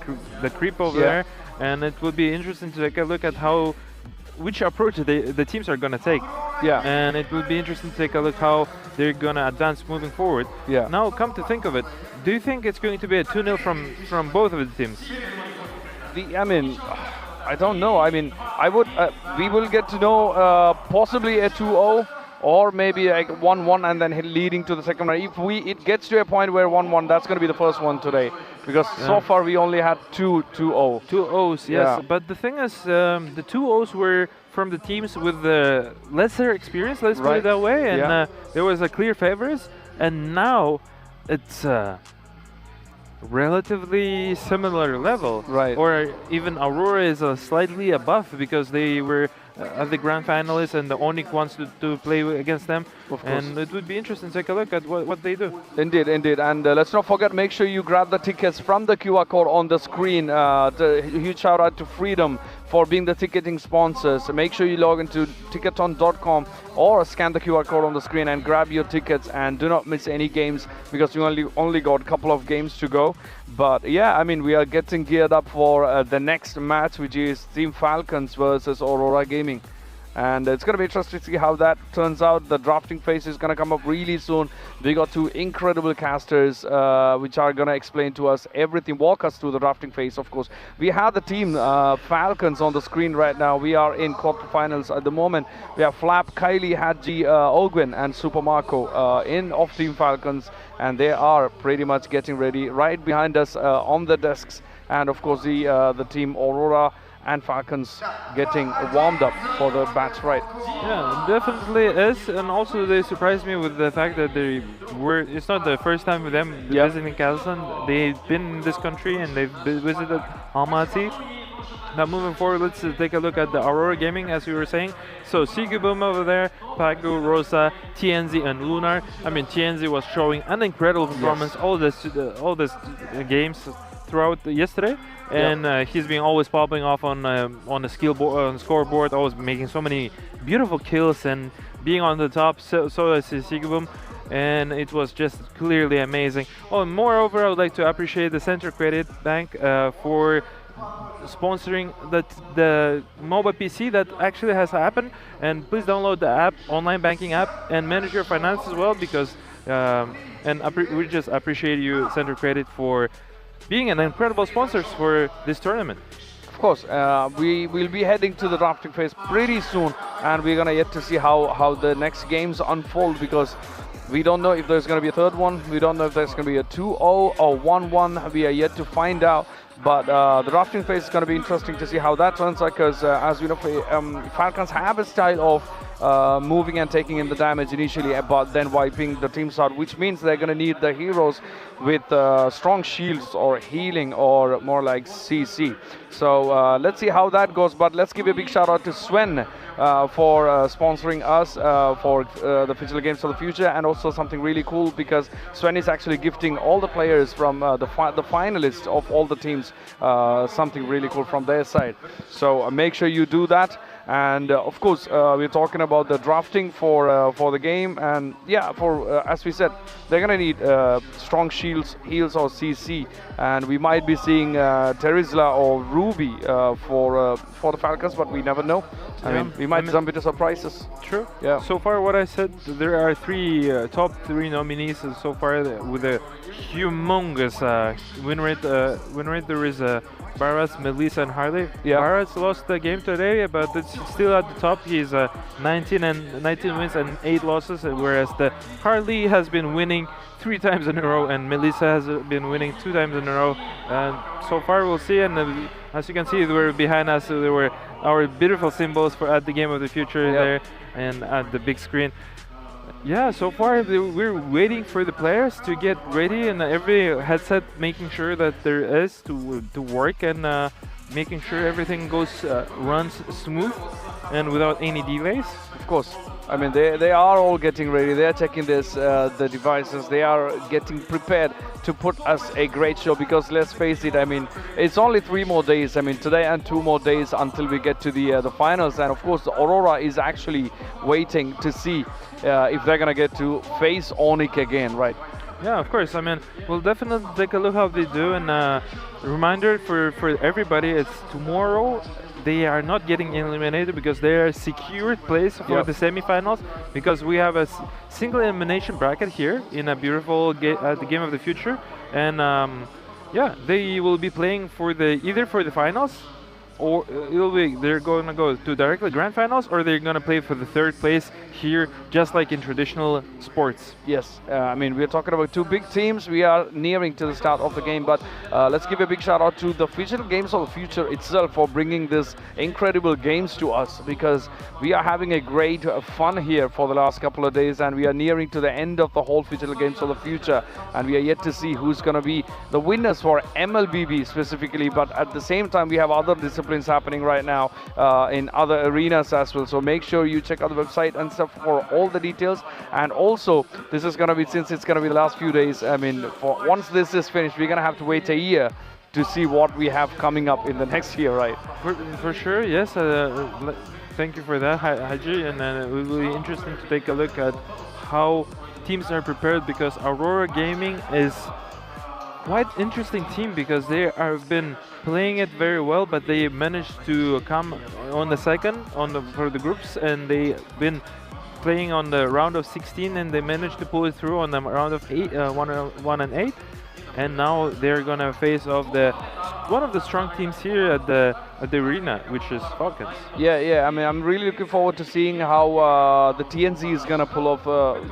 creep over there. And it will be interesting to take a look at which approach the teams are going to take. Yeah. And it will be interesting to take a look how they're going to advance moving forward. Yeah. Now, come to think of it, do you think it's going to be a 2-0 from both of the teams? I don't know. I mean, we will get to know possibly a 2-0 or maybe like 1-1 and then leading to the second round. If it gets to a point where 1-1, that's going to be the first one today, because so far we only had 2-0. 2-0s, yes. Yeah. But the thing is, the 2-0s were from the teams with the lesser experience, let's put it that way, and there was a clear favorites, and now it's relatively similar level, or even Aurora is slightly above because they were the grand finalists and the only ones to play against them. Of course. And it would be interesting to take a look at what they do. Indeed. And let's not forget, make sure you grab the tickets from the QR code on the screen. The huge shout out to Freedom for being the ticketing sponsors. Make sure you log into ticketon.com or scan the QR code on the screen and grab your tickets, and do not miss any games because we only got a couple of games to go. But yeah, I mean, we are getting geared up for the next match, which is Team Falcons versus Aurora Gaming. And it's going to be interesting to see how that turns out. The drafting phase is going to come up really soon. We got 2 incredible casters which are going to explain to us everything, walk us through the drafting phase, of course. We have the team Falcons on the screen right now. We are in quarterfinals at the moment. We have Flap, Kylie, Hadji, Ogwin and Super Marco of Team Falcons. And they are pretty much getting ready right behind us on the desks. And of course the team Aurora and Falcons getting warmed up for the match, right? Yeah, definitely is. And also they surprised me with the fact that it's not the first time with them visiting Kazakhstan. They've been in this country and they've visited Almaty. Now moving forward, let's take a look at the Aurora Gaming, as we were saying. So Sigubum over there, Pagu, Rosa, TNZ and Lunar. I mean, TNZ was showing an incredible performance all this games throughout yesterday. And he's been always popping off on the scoreboard, always making so many beautiful kills and being on the top. So is Sigubum, and it was just clearly amazing. Oh, and moreover, I would like to appreciate the Center Credit Bank for sponsoring the mobile PC that actually has happened. And please download the app, online banking app, and manage your finances as well, because we just appreciate you, Center Credit, for being an incredible sponsors for this tournament. Of course, we will be heading to the drafting phase pretty soon, and we're gonna get to see how the next games unfold, because we don't know if there's gonna be a third one. We don't know if there's gonna be a 2-0 or 1-1. We are yet to find out. But the drafting phase is going to be interesting to see how that turns out, because as we know, Falcons have a style of moving and taking in the damage initially, but then wiping the teams out, which means they're going to need the heroes with strong shields or healing or more like CC. So let's see how that goes, but let's give a big shout out to Sven for sponsoring us for the Physical Games of the Future, and also something really cool because Sven is actually gifting all the players from the finalists of all the teams something really cool from their side. So make sure you do that. And of course, we're talking about the drafting for the game, and yeah, for as we said, they're gonna need strong shields, heals, or CC, and we might be seeing Terizla or Ruby for the Falcons, but we never know. I mean, we might jump into surprises. True. Yeah. So far, what I said, there are top three nominees so far with a humongous win rate. There is Baraz, Melissa, and Harley. Yeah. Baraz lost the game today, but it's still at the top. He's 19 wins and 8 losses, whereas the Harley has been winning 3 times in a row, and Melissa has been winning 2 times in a row. And so far, we'll see. And as you can see, we're behind us. There were our beautiful symbols at the Game of the Future there, and at the big screen. Yeah, so far we're waiting for the players to get ready, and every headset making sure that there is to work, and making sure everything runs smooth and without any delays. Of course. I mean, they are all getting ready. They are checking the devices. They are getting prepared to put us a great show, because let's face it, I mean, it's only 3 more days. I mean, today and 2 more days until we get to the finals. And of course, Aurora is actually waiting to see if they're gonna get to face Onyx again, right? Yeah, of course. I mean, we'll definitely take a look how they do. And reminder for everybody, it's tomorrow. They are not getting eliminated because they are secured place for the semifinals, because we have a single elimination bracket here in a beautiful the Game of the Future. And yeah, they will be playing for either for the finals, or they're going to go to directly grand finals, or they're going to play for the 3rd place here, just like in traditional sports. Yes, I mean, we're talking about 2 big teams. We are nearing to the start of the game, but let's give a big shout out to the Physical Games of the Future itself for bringing this incredible games to us, because we are having a great fun here for the last couple of days, and we are nearing to the end of the whole Physical Games of the Future, and we are yet to see who's going to be the winners for MLBB specifically. But at the same time, we have other disciplines happening right now in other arenas as well. So make sure you check out the website and stuff for all the details. And also, this is going to be, since it's going to be the last few days, I mean, once this is finished, we're going to have to wait a year to see what we have coming up in the next year, right? For sure, yes. Thank you for that, Haji. And it will be interesting to take a look at how teams are prepared, because Aurora Gaming is quite interesting team, because they have been playing it very well, but they managed to come on the second for the groups, and they've been playing on the round of 16, and they managed to pull it through on the round of 1 and 8, and now they're gonna face off one of the strong teams here at the arena, which is Falcons. Yeah. I mean, I'm really looking forward to seeing how the TNZ is gonna pull off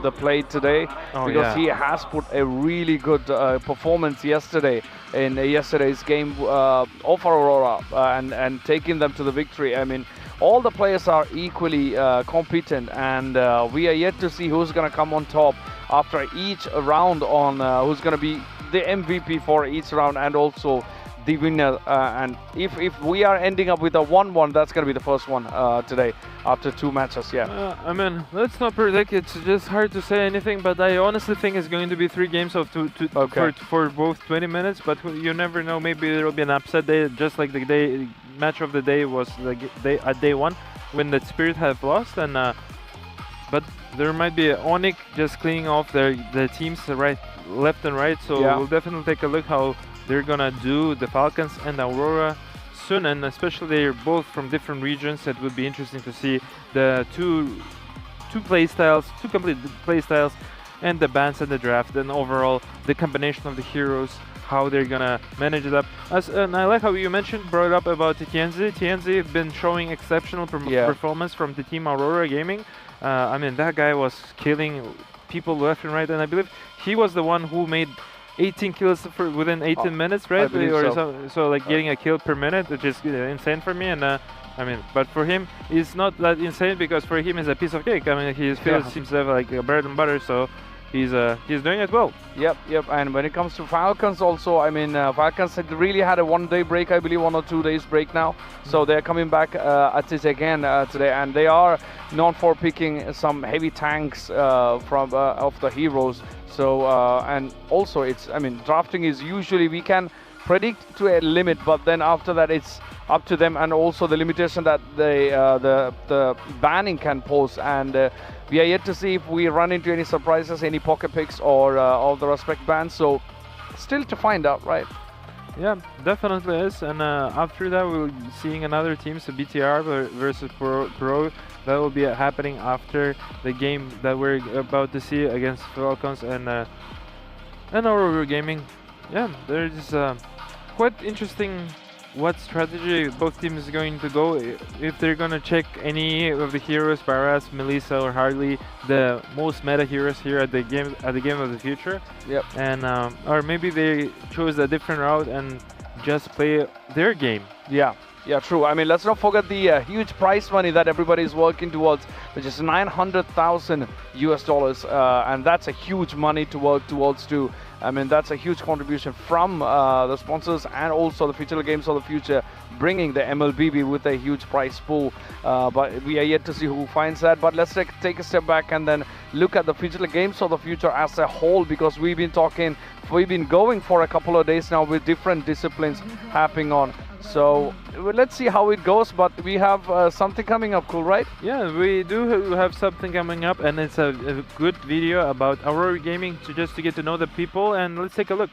the play today, because he has put a really good performance yesterday in yesterday's game of Aurora, and taking them to the victory. I mean, all the players are equally competent, and we are yet to see who's going to come on top after each round, on who's going to be the MVP for each round, and also the winner. And if we are ending up with a 1-1, that's going to be the first one today after 2 matches. I mean, let's not predict. It's just hard to say anything, but I honestly think it's going to be 3 games of for both 20 minutes. But you never know. Maybe there will be an upset day, just like the match of the day was at day 1 when the Spirit have lost. And but there might be Onyx just cleaning off their teams left and right. So we'll definitely take a look how they're gonna do the Falcons and Aurora soon, and especially they're both from different regions. It would be interesting to see the two complete play styles, and the bans and the draft, and overall the combination of the heroes, how they're gonna manage it up. And I like how you brought up about TNZ. TNZ have been showing exceptional performance from the team Aurora Gaming. I mean, that guy was killing people left and right, and I believe he was the one who made 18 kills within 18 minutes, right? I believe so like getting a kill per minute, which is insane for me. And I mean, but for him, it's not that insane because for him, it's a piece of cake. I mean, he feels himself like bread and butter, so he's doing it well. Yep. And when it comes to Falcons also, I mean, Falcons had really had a 1 day break, I believe 1 or 2 days break now. So they're coming back at it again today, and they are known for picking some heavy tanks from of the heroes. So and also it's, I mean, drafting is usually we can predict to a limit, but then after that it's up to them, and also the limitation that the banning can pose, and we are yet to see if we run into any surprises, any pocket picks or all the respect bans, so still to find out, right? Yeah, definitely is. And after that, we'll be seeing another team, so BTR versus Pro. That will be happening after the game that we're about to see against Falcons and Aurora Gaming. Yeah, there's quite interesting what strategy both teams are going to go, if they're going to check any of the heroes, Barras, Melissa or Harley, the most meta heroes here at the game of the future. Yep. And or maybe they chose a different route and just play their game. Yeah, true. I mean, let's not forget the huge prize money that everybody is working towards, which is $900,000 US, and that's a huge money to work towards too. I mean, that's a huge contribution from the sponsors and also the Future Games of the Future, bringing the MLBB with a huge prize pool. But we are yet to see who finds that. But let's take a step back and then look at the Future Games of the Future as a whole, because we've been going for a couple of days now with different disciplines happening on. So let's see how it goes, but we have something coming up, cool, right? Yeah, we do have something coming up, and it's a good video about Aurora Gaming just to get to know the people, and let's take a look.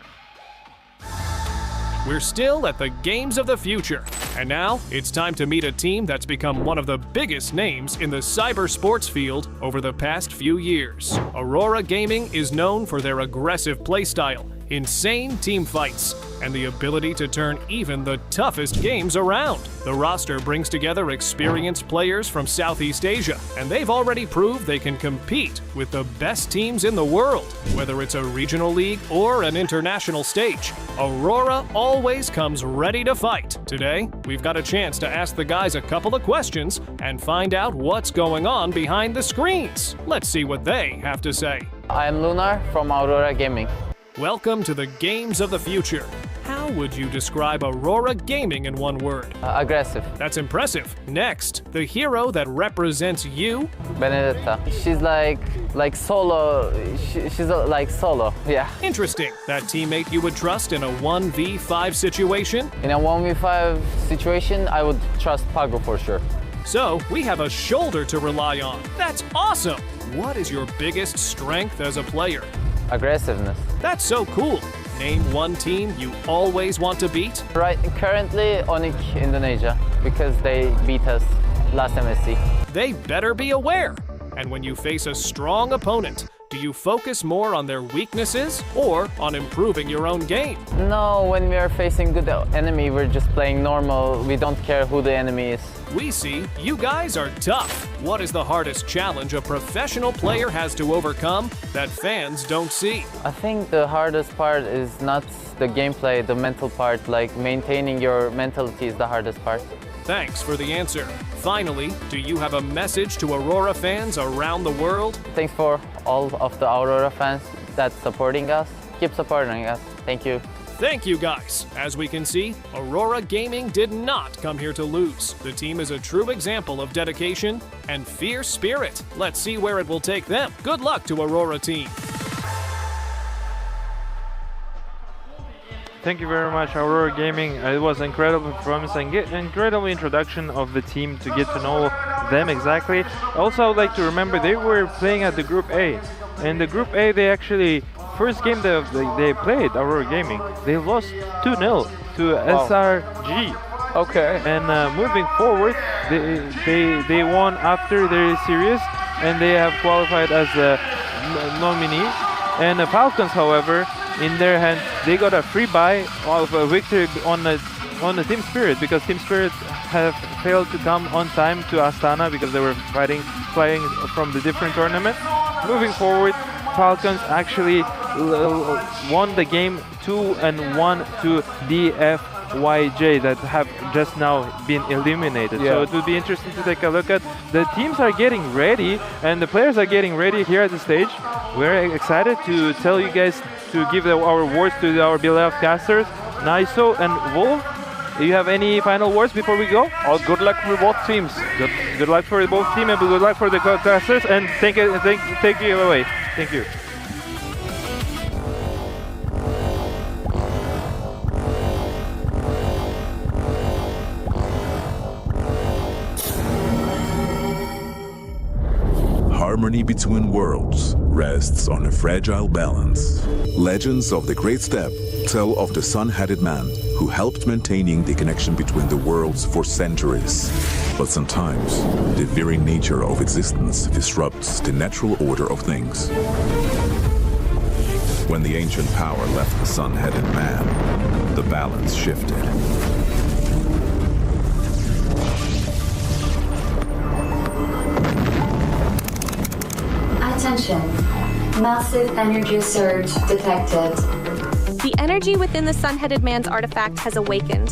We're still at the Games of the Future, and now it's time to meet a team that's become one of the biggest names in the cyber sports field over the past few years. Aurora Gaming is known for their aggressive playstyle, insane team fights, and the ability to turn even the toughest games around. The roster brings together experienced players from Southeast Asia, and they've already proved they can compete with the best teams in the world. Whether it's a regional league or an international stage, Aurora always comes ready to fight. Today, we've got a chance to ask the guys a couple of questions and find out what's going on behind the screens. Let's see what they have to say. I'm Lunar from Aurora Gaming. Welcome to the Games of the Future. How would you describe Aurora Gaming in one word? Aggressive. That's impressive. Next, the hero that represents you? Benedetta. She's like solo. She's like solo, yeah. Interesting. That teammate you would trust in a 1v5 situation? In a 1v5 situation, I would trust Pago for sure. So, we have a shoulder to rely on. That's awesome! What is your biggest strength as a player? Aggressiveness. That's so cool. Name one team you always want to beat. Right, currently Onyx Indonesia, because they beat us last MSC. They better be aware. And when you face a strong opponent, do you focus more on their weaknesses or on improving your own game? No, when we are facing good enemy, we're just playing normal. We don't care who the enemy is. We see you guys are tough. What is the hardest challenge a professional player has to overcome that fans don't see? I think the hardest part is not the gameplay, the mental part. Like maintaining your mentality is the hardest part. Thanks for the answer. Finally, do you have a message to Aurora fans around the world? Thanks for all of the Aurora fans that's supporting us. Keep supporting us. Thank you. Thank you, guys. As we can see, Aurora Gaming did not come here to lose. The team is a true example of dedication and fierce spirit. Let's see where it will take them. Good luck to Aurora team. Thank you very much, Aurora Gaming. It was an incredible performance and incredible introduction of the team to get to know them exactly. Also, I would like to remember they were playing at the Group A. In the Group A, they actually, first game they played, Aurora Gaming, they lost 2-0 to SRG. Okay. And moving forward, they won after their series, and they have qualified as a nominee. And the Falcons, however, in their hands, they got a free buy of a victory on the Team Spirit, because Team Spirit have failed to come on time to Astana because they were flying from the different tournament. Moving forward, Falcons actually won the game 2-1 to DF YJ that have just now been eliminated. So it will be interesting to take a look at. The teams are getting ready and the players are getting ready here at the stage. We're excited to tell you guys to give our awards to our beloved casters, Naiso and Wolf. Do you have any final words before we go? Oh, good luck with both teams. Good luck for both teams and good luck for the casters. And take it away. Thank you. Harmony between worlds rests on a fragile balance. Legends of the Great Step tell of the sun-headed man who helped maintaining the connection between the worlds for centuries. But sometimes, the very nature of existence disrupts the natural order of things. When the ancient power left the sun-headed man, the balance shifted. Attention. Massive energy surge detected. The energy within the sun-headed man's artifact has awakened.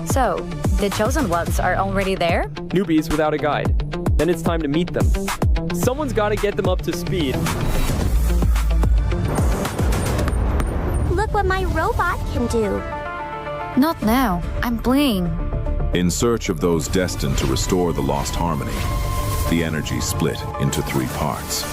So, the chosen ones are already there? Newbies without a guide. Then it's time to meet them. Someone's got to get them up to speed. Look what my robot can do. Not now. I'm playing. In search of those destined to restore the lost harmony, the energy split into 3 parts.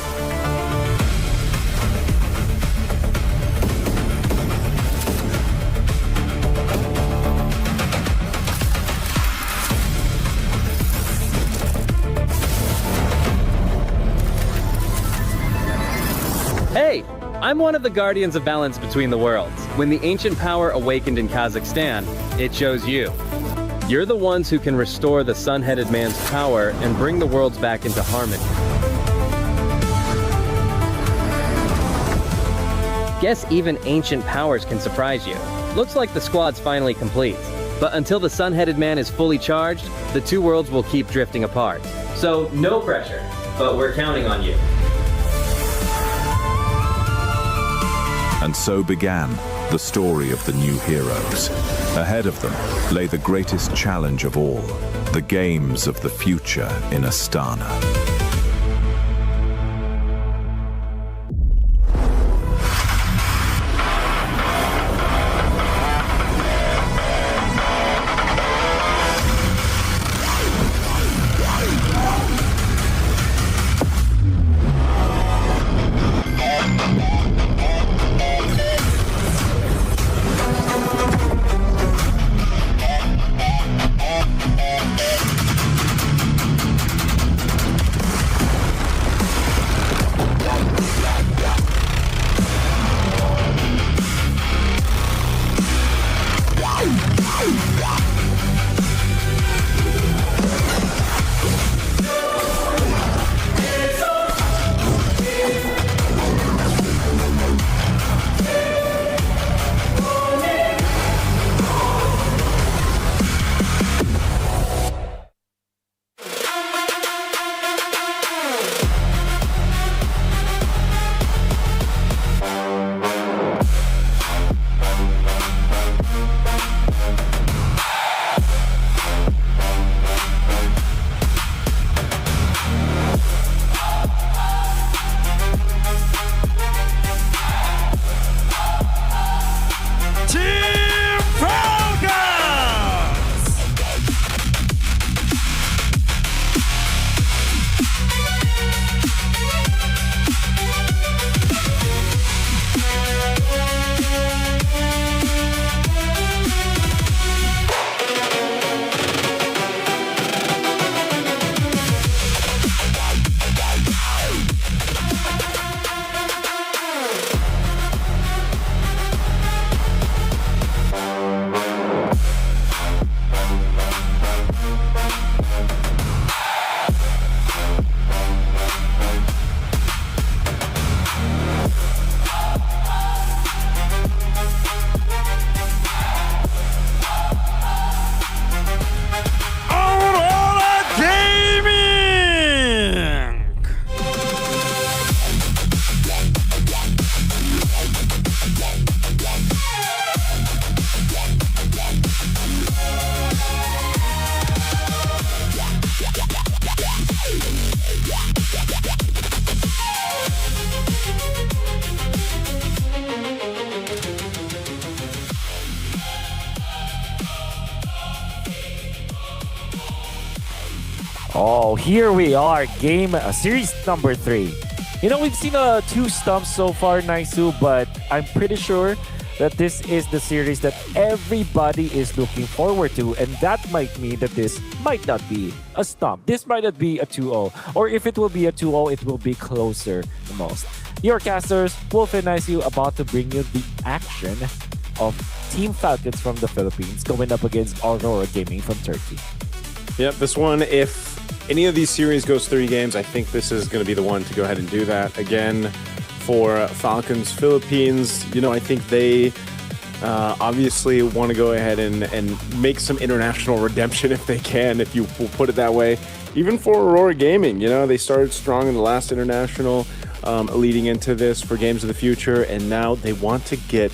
Hey, I'm one of the guardians of balance between the worlds. When the ancient power awakened in Kazakhstan, it chose you. You're the ones who can restore the sun-headed man's power and bring the worlds back into harmony. Guess even ancient powers can surprise you. Looks like the squad's finally complete. But until the sun-headed man is fully charged, the 2 worlds will keep drifting apart. So no pressure, but we're counting on you. And so began the story of the new heroes. Ahead of them lay the greatest challenge of all, the games of the future in Astana. Oh, here we are, series number 3. You know, we've seen 2 stumps so far, Naisu, but I'm pretty sure that this is the series that everybody is looking forward to, and that might mean that this might not be a stump. This might not be a 2-0, or if it will be a 2-0, it will be closer the most. Your casters, Wolf and Naisu, about to bring you the action of Team Falcons from the Philippines going up against Aurora Gaming from Turkey. Yep, this one, if any of these series goes 3 games, I think this is going to be the one to go ahead and do that. Again, for Falcons Philippines, you know, I think they obviously want to go ahead and make some international redemption if they can, if you will put it that way. Even for Aurora Gaming, you know, they started strong in the last international leading into this for Games of the Future, and now they want to get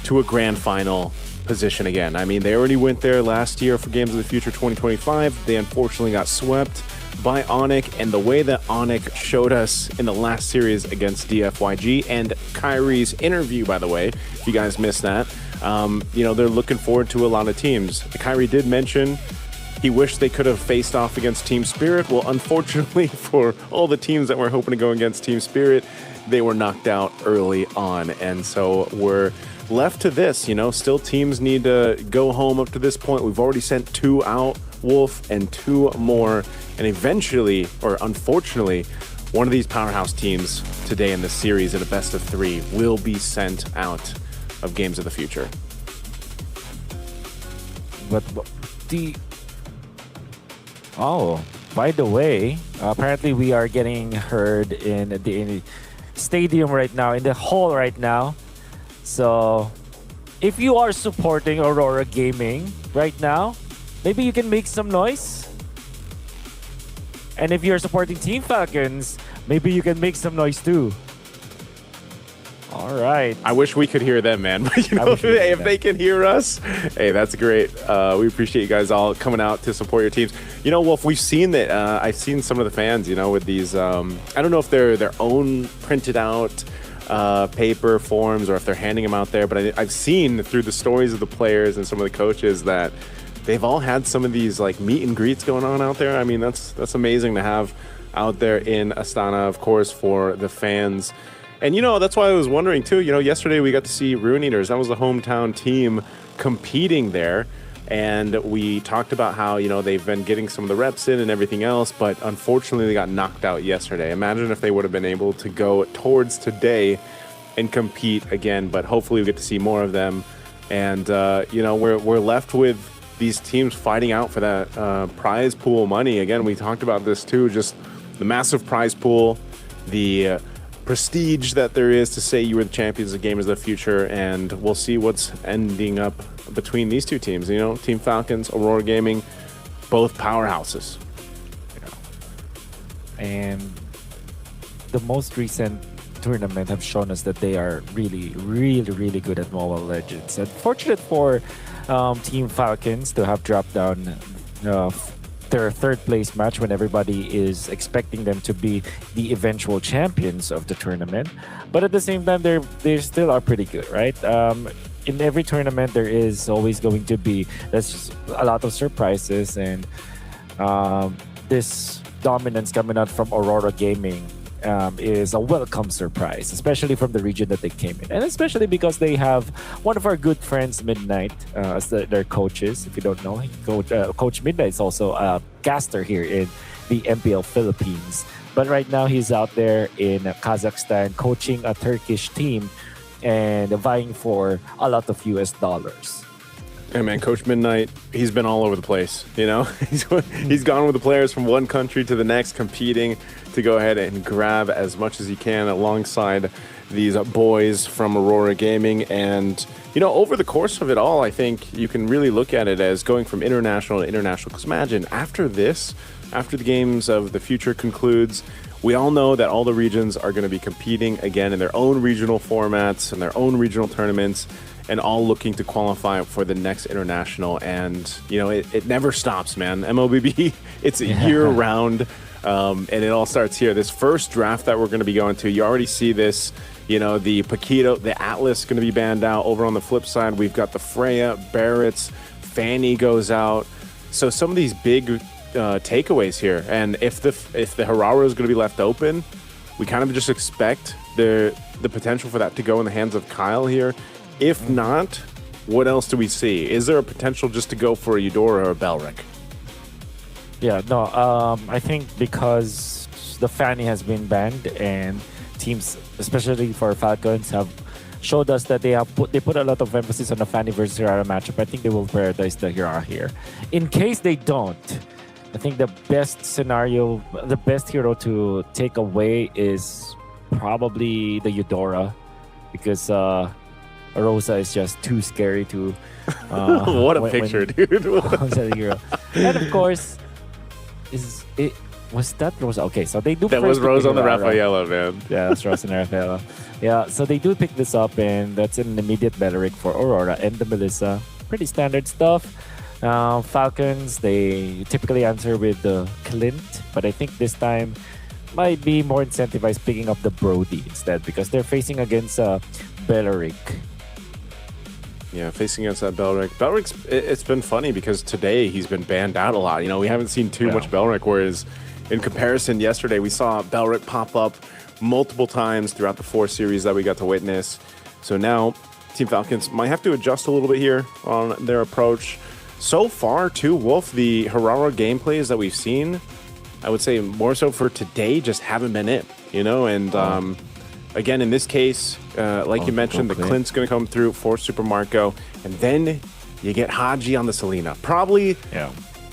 to a grand final position again. I mean, they already went there last year for Games of the Future 2025. They unfortunately got swept by Onic, and the way that Onic showed us in the last series against DFYG, and Kyrie's interview, by the way, if you guys missed that, you know, they're looking forward to a lot of teams. Kyrie did mention he wished they could have faced off against Team Spirit. Well, unfortunately for all the teams that were hoping to go against Team Spirit, they were knocked out early on, and so we're left to this. You know, still teams need to go home up to this point. We've already sent 2 out, Wolf, and 2 more, and eventually, or unfortunately, one of these powerhouse teams today in this series in a best of 3 will be sent out of Games of the Future. But by the way, apparently we are getting heard in the stadium right now, in the hall right now. So if you are supporting Aurora Gaming right now, maybe you can make some noise. And if you're supporting Team Falcons, maybe you can make some noise too. All right. I wish we could hear them, man. But you know, if they can hear us, hey, that's great. We appreciate you guys all coming out to support your teams. You know, Wolf, we've seen that. I've seen some of the fans, you know, with these, I don't know if they're their own printed out paper forms or if they're handing them out there, but I've seen through the stories of the players and some of the coaches that they've all had some of these like meet and greets going on out there. I mean, that's amazing to have out there in Astana, of course, for the fans. And, you know, that's why I was wondering, too, you know, yesterday we got to see Rune Eaters. That was the hometown team competing there. And we talked about how, you know, they've been getting some of the reps in and everything else, but unfortunately they got knocked out yesterday. Imagine if they would have been able to go towards today and compete again, but hopefully we get to see more of them. And, you know, we're left with these teams fighting out for that prize pool money. Again, we talked about this, too, just the massive prize pool, the prestige that there is to say you were the champions of Gamers of the Future, and we'll see what's ending up between these 2 teams. You know, Team Falcons, Aurora Gaming, both powerhouses. And the most recent tournament have shown us that they are really, really, really good at Mobile Legends. Unfortunate for Team Falcons to have dropped down their 3rd place match when everybody is expecting them to be the eventual champions of the tournament. But at the same time, they still are pretty good, right? In every tournament, there is always going to be a lot of surprises, and this dominance coming out from Aurora Gaming is a welcome surprise, especially from the region that they came in, and especially because they have one of our good friends, Midnight, as their coaches. If you don't know, Coach Midnight is also a caster here in the MPL Philippines, but right now he's out there in Kazakhstan coaching a Turkish team and vying for a lot of US dollars. Hey man, Coach Midnight, he's been all over the place, you know? He's gone with the players from one country to the next, competing to go ahead and grab as much as he can alongside these boys from Aurora Gaming. And, you know, over the course of it all, I think you can really look at it as going from international to international. Because imagine, after this, after the Games of the Future concludes, we all know that all the regions are going to be competing again in their own regional formats and their own regional tournaments, and all looking to qualify for the next international. And, you know, it never stops, man. MLBB, it's a year-round, and it all starts here. This first draft that we're going to be going to, you already see this, you know, the Paquito, the Atlas going to be banned out. Over on the flip side, we've got the Freya, Barrett's, Fanny goes out. So some of these big takeaways here. And if the Hararu is going to be left open, we kind of just expect the potential for that to go in the hands of Kyle here. If not, what else do we see? Is there a potential just to go for a Eudora or a Belric? Yeah, no, I think because the Fanny has been banned and teams, especially for Falcons, have showed us that they put a lot of emphasis on the Fanny versus Hirara matchup. I think they will prioritize the Hirara here. In case they don't, I think the best scenario, the best hero to take away is probably the Eudora, because Rosa is just too scary to... what a picture, dude. And of course, was that Rosa? Okay, so they do... That was Rosa on the Rafaela, man. Yeah, that's Rosa and Rafaela. Yeah, so they do pick this up, and that's an immediate Beleric for Aurora and the Melissa. Pretty standard stuff. Falcons, they typically answer with the Clint, but I think this time might be more incentivized picking up the Brody instead, because they're facing against Beleric. Yeah, facing against that Belric. Belric's, it's been funny because today he's been banned out a lot. You know, we haven't seen too much Belric, whereas in comparison, yesterday we saw Belric pop up multiple times throughout the 4 series that we got to witness. So now Team Falcons might have to adjust a little bit here on their approach. So far, too, Wolf, the Harara gameplays that we've seen, I would say more so for today, just haven't been it, you know? And again, in this case, like you mentioned, the Clint's going to come through for Super Marco, and then you get Haji on the Selena. Probably,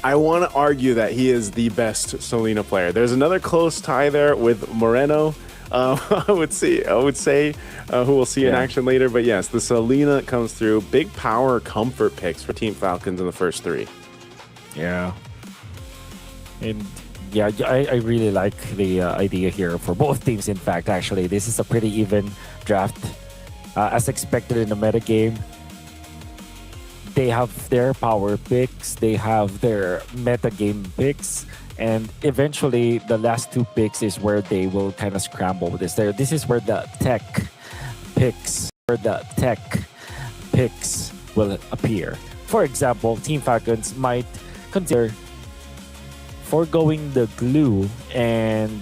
I want to argue that he is the best Selena player. There's another close tie there with Moreno. I would say who we'll see in action later. But yes, the Selena comes through. Big power comfort picks for Team Falcons in the first 3. Yeah. And yeah, I really like the idea here for both teams. In fact, actually, this is a pretty even draft. As expected in the metagame, they have their power picks, they have their metagame picks, and eventually the last 2 picks is where they will kind of scramble with this. This is where the tech picks will appear. For example, Team Falcons might consider foregoing the glue and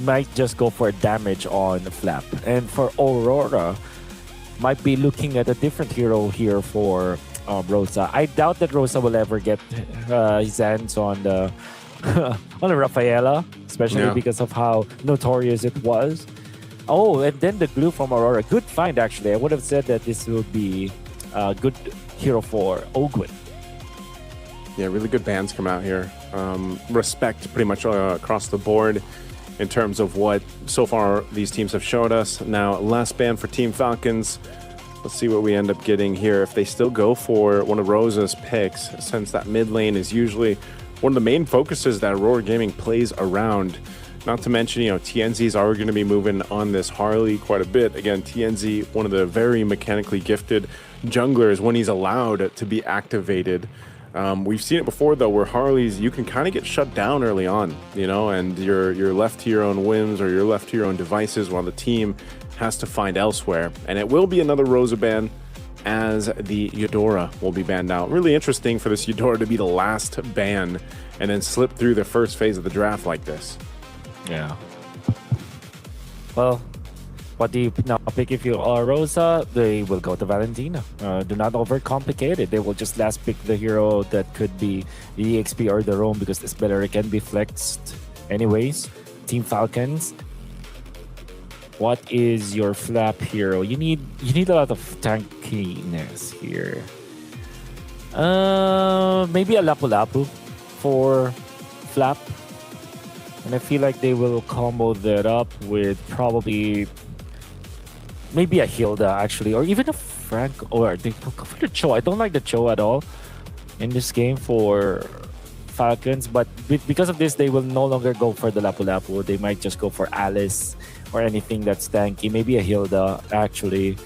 might just go for damage on the flap. And for Aurora, might be looking at a different hero here for Rosa. I doubt that Rosa will ever get his hands on the on the Rafaela, especially because of how notorious it was. Oh, and then the glue from Aurora. Good find, actually. I would have said that this would be a good hero for Ogwin. Yeah, really good bans come out here. Respect pretty much across the board in terms of what so far these teams have showed us. Now, last ban for Team Falcons. Let's see what we end up getting here. If they still go for one of Rosa's picks, since that mid lane is usually one of the main focuses that Aurora Gaming plays around. Not to mention, you know, TNZ's are going to be moving on this Harley quite a bit. Again, TNZ, one of the very mechanically gifted junglers when he's allowed to be activated. We've seen it before, though, where Harleys, you can kind of get shut down early on, you know, and you're left to your own whims or you're left to your own devices while the team has to find elsewhere. And it will be another Rosa ban, as the Eudora will be banned out. Really interesting for this Eudora to be the last ban and then slip through the first phase of the draft like this. Yeah. Well, what do you now pick if you are Rosa? They will go to Valentina. Do not overcomplicate it. They will just last pick the hero that could be the EXP or the Roam, because this better can be flexed anyways. Team Falcons. What is your flap hero? You need a lot of tankiness here. Maybe a Lapu Lapu for flap. And I feel like they will combo that up with probably maybe a Hilda, actually, or even a Frank, or they go for the Cho. I don't like the Cho at all in this game for Falcons, but because of this, they will no longer go for the Lapu Lapu. They might just go for Alice or anything that's tanky. Maybe a Hilda, actually.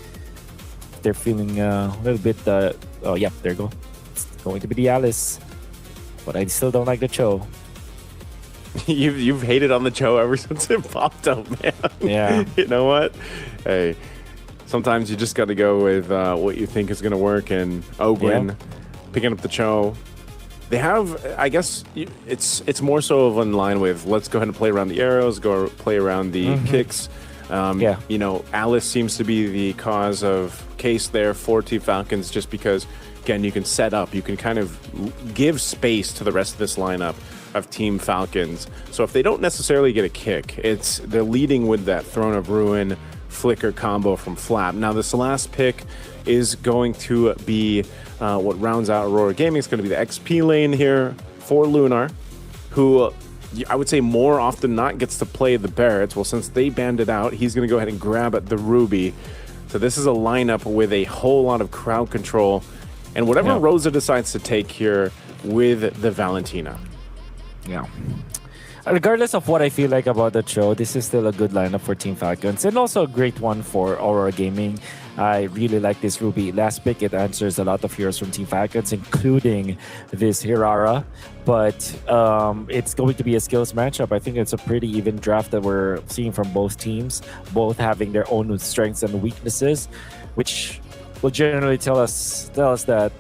They're feeling a little bit... oh, yeah, there you go. It's going to be the Alice. But I still don't like the Cho. You've hated on the Cho ever since it popped up, man. Yeah. You know what? Hey, sometimes you just got to go with what you think is going to work. And Ogwin picking up the Cho, they have, I guess, it's more so of in line with let's go ahead and play around the arrows, go play around the kicks. You know, Alice seems to be the case there for Team Falcons, just because, again, you can set up, you can kind of give space to the rest of this lineup of Team Falcons. So if they don't necessarily get a kick, they're leading with that Throne of Ruin flicker combo from Flap. Now this last pick is going to be what rounds out Aurora Gaming. It's going to be the XP lane here for Lunar, who I would say more often than not gets to play the Barretts. Well, since they banned it out, he's going to go ahead and grab the Ruby. So this is a lineup with a whole lot of crowd control, and whatever Rosa decides to take here with the Valentina. Yeah. Regardless of what I feel like about the show, this is still a good lineup for Team Falcons, and also a great one for Aurora Gaming. I really like this Ruby. Last pick, it answers a lot of heroes from Team Falcons, including this Hirara. But it's going to be a skills matchup. I think it's a pretty even draft that we're seeing from both teams, both having their own strengths and weaknesses, which will generally tell us that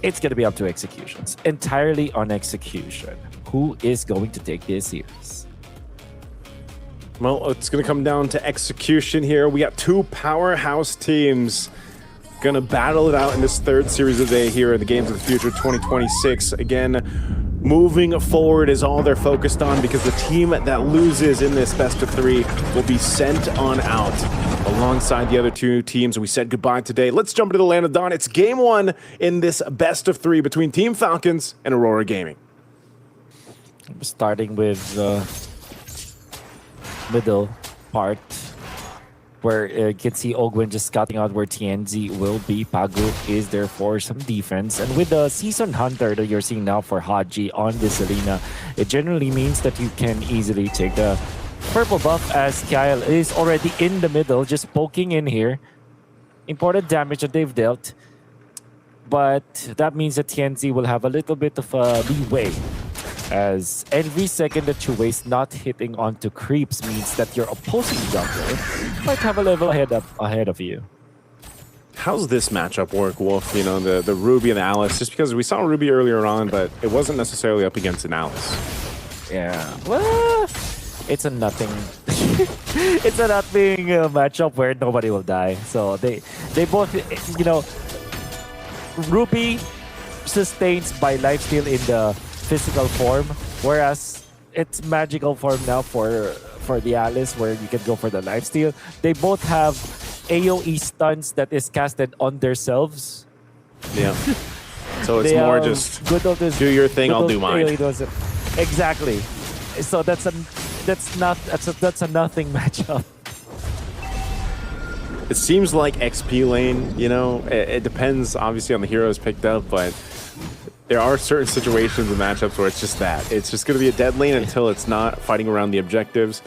it's going to be up to executions. Entirely on execution. Who is going to take this series? Well, it's going to come down to execution here. We got two powerhouse teams going to battle it out in this third series of the day here at the Games of the Future 2026. Again, moving forward is all they're focused on, because the team that loses in this best of three will be sent on out alongside the other two teams. We said goodbye today. Let's jump into the Land of Dawn. It's game one in this best of three between Team Falcons and Aurora Gaming. Starting with the middle part, where you can see Ogwen just scouting out where TNZ will be. Pagu is there for some defense. And with the Season Hunter that you're seeing now for Haji on this arena, it generally means that you can easily take the purple buff, as Kyle is already in the middle, just poking in here. Important damage that they've dealt. But that means that TNZ will have a little bit of leeway, as every second that you waste not hitting onto creeps means that your opposing jungler might have a level ahead of you. How's this matchup work, Wolf? You know, the Ruby and the Alice, just because we saw Ruby earlier on, but it wasn't necessarily up against an Alice. Yeah, well, it's a nothing. It's a nothing matchup where nobody will die. So they both, you know, Ruby sustains by lifesteal in the physical form, whereas it's magical form now for the Alice, where you can go for the lifesteal. They both have AoE stuns that is casted on themselves. Yeah. So it's more just do your thing, I'll do mine. Exactly. So that's a nothing matchup. It seems like XP lane, you know, it depends obviously on the heroes picked up, but there are certain situations and matchups where it's just that. It's just going to be a dead lane until it's not, fighting around the objectives,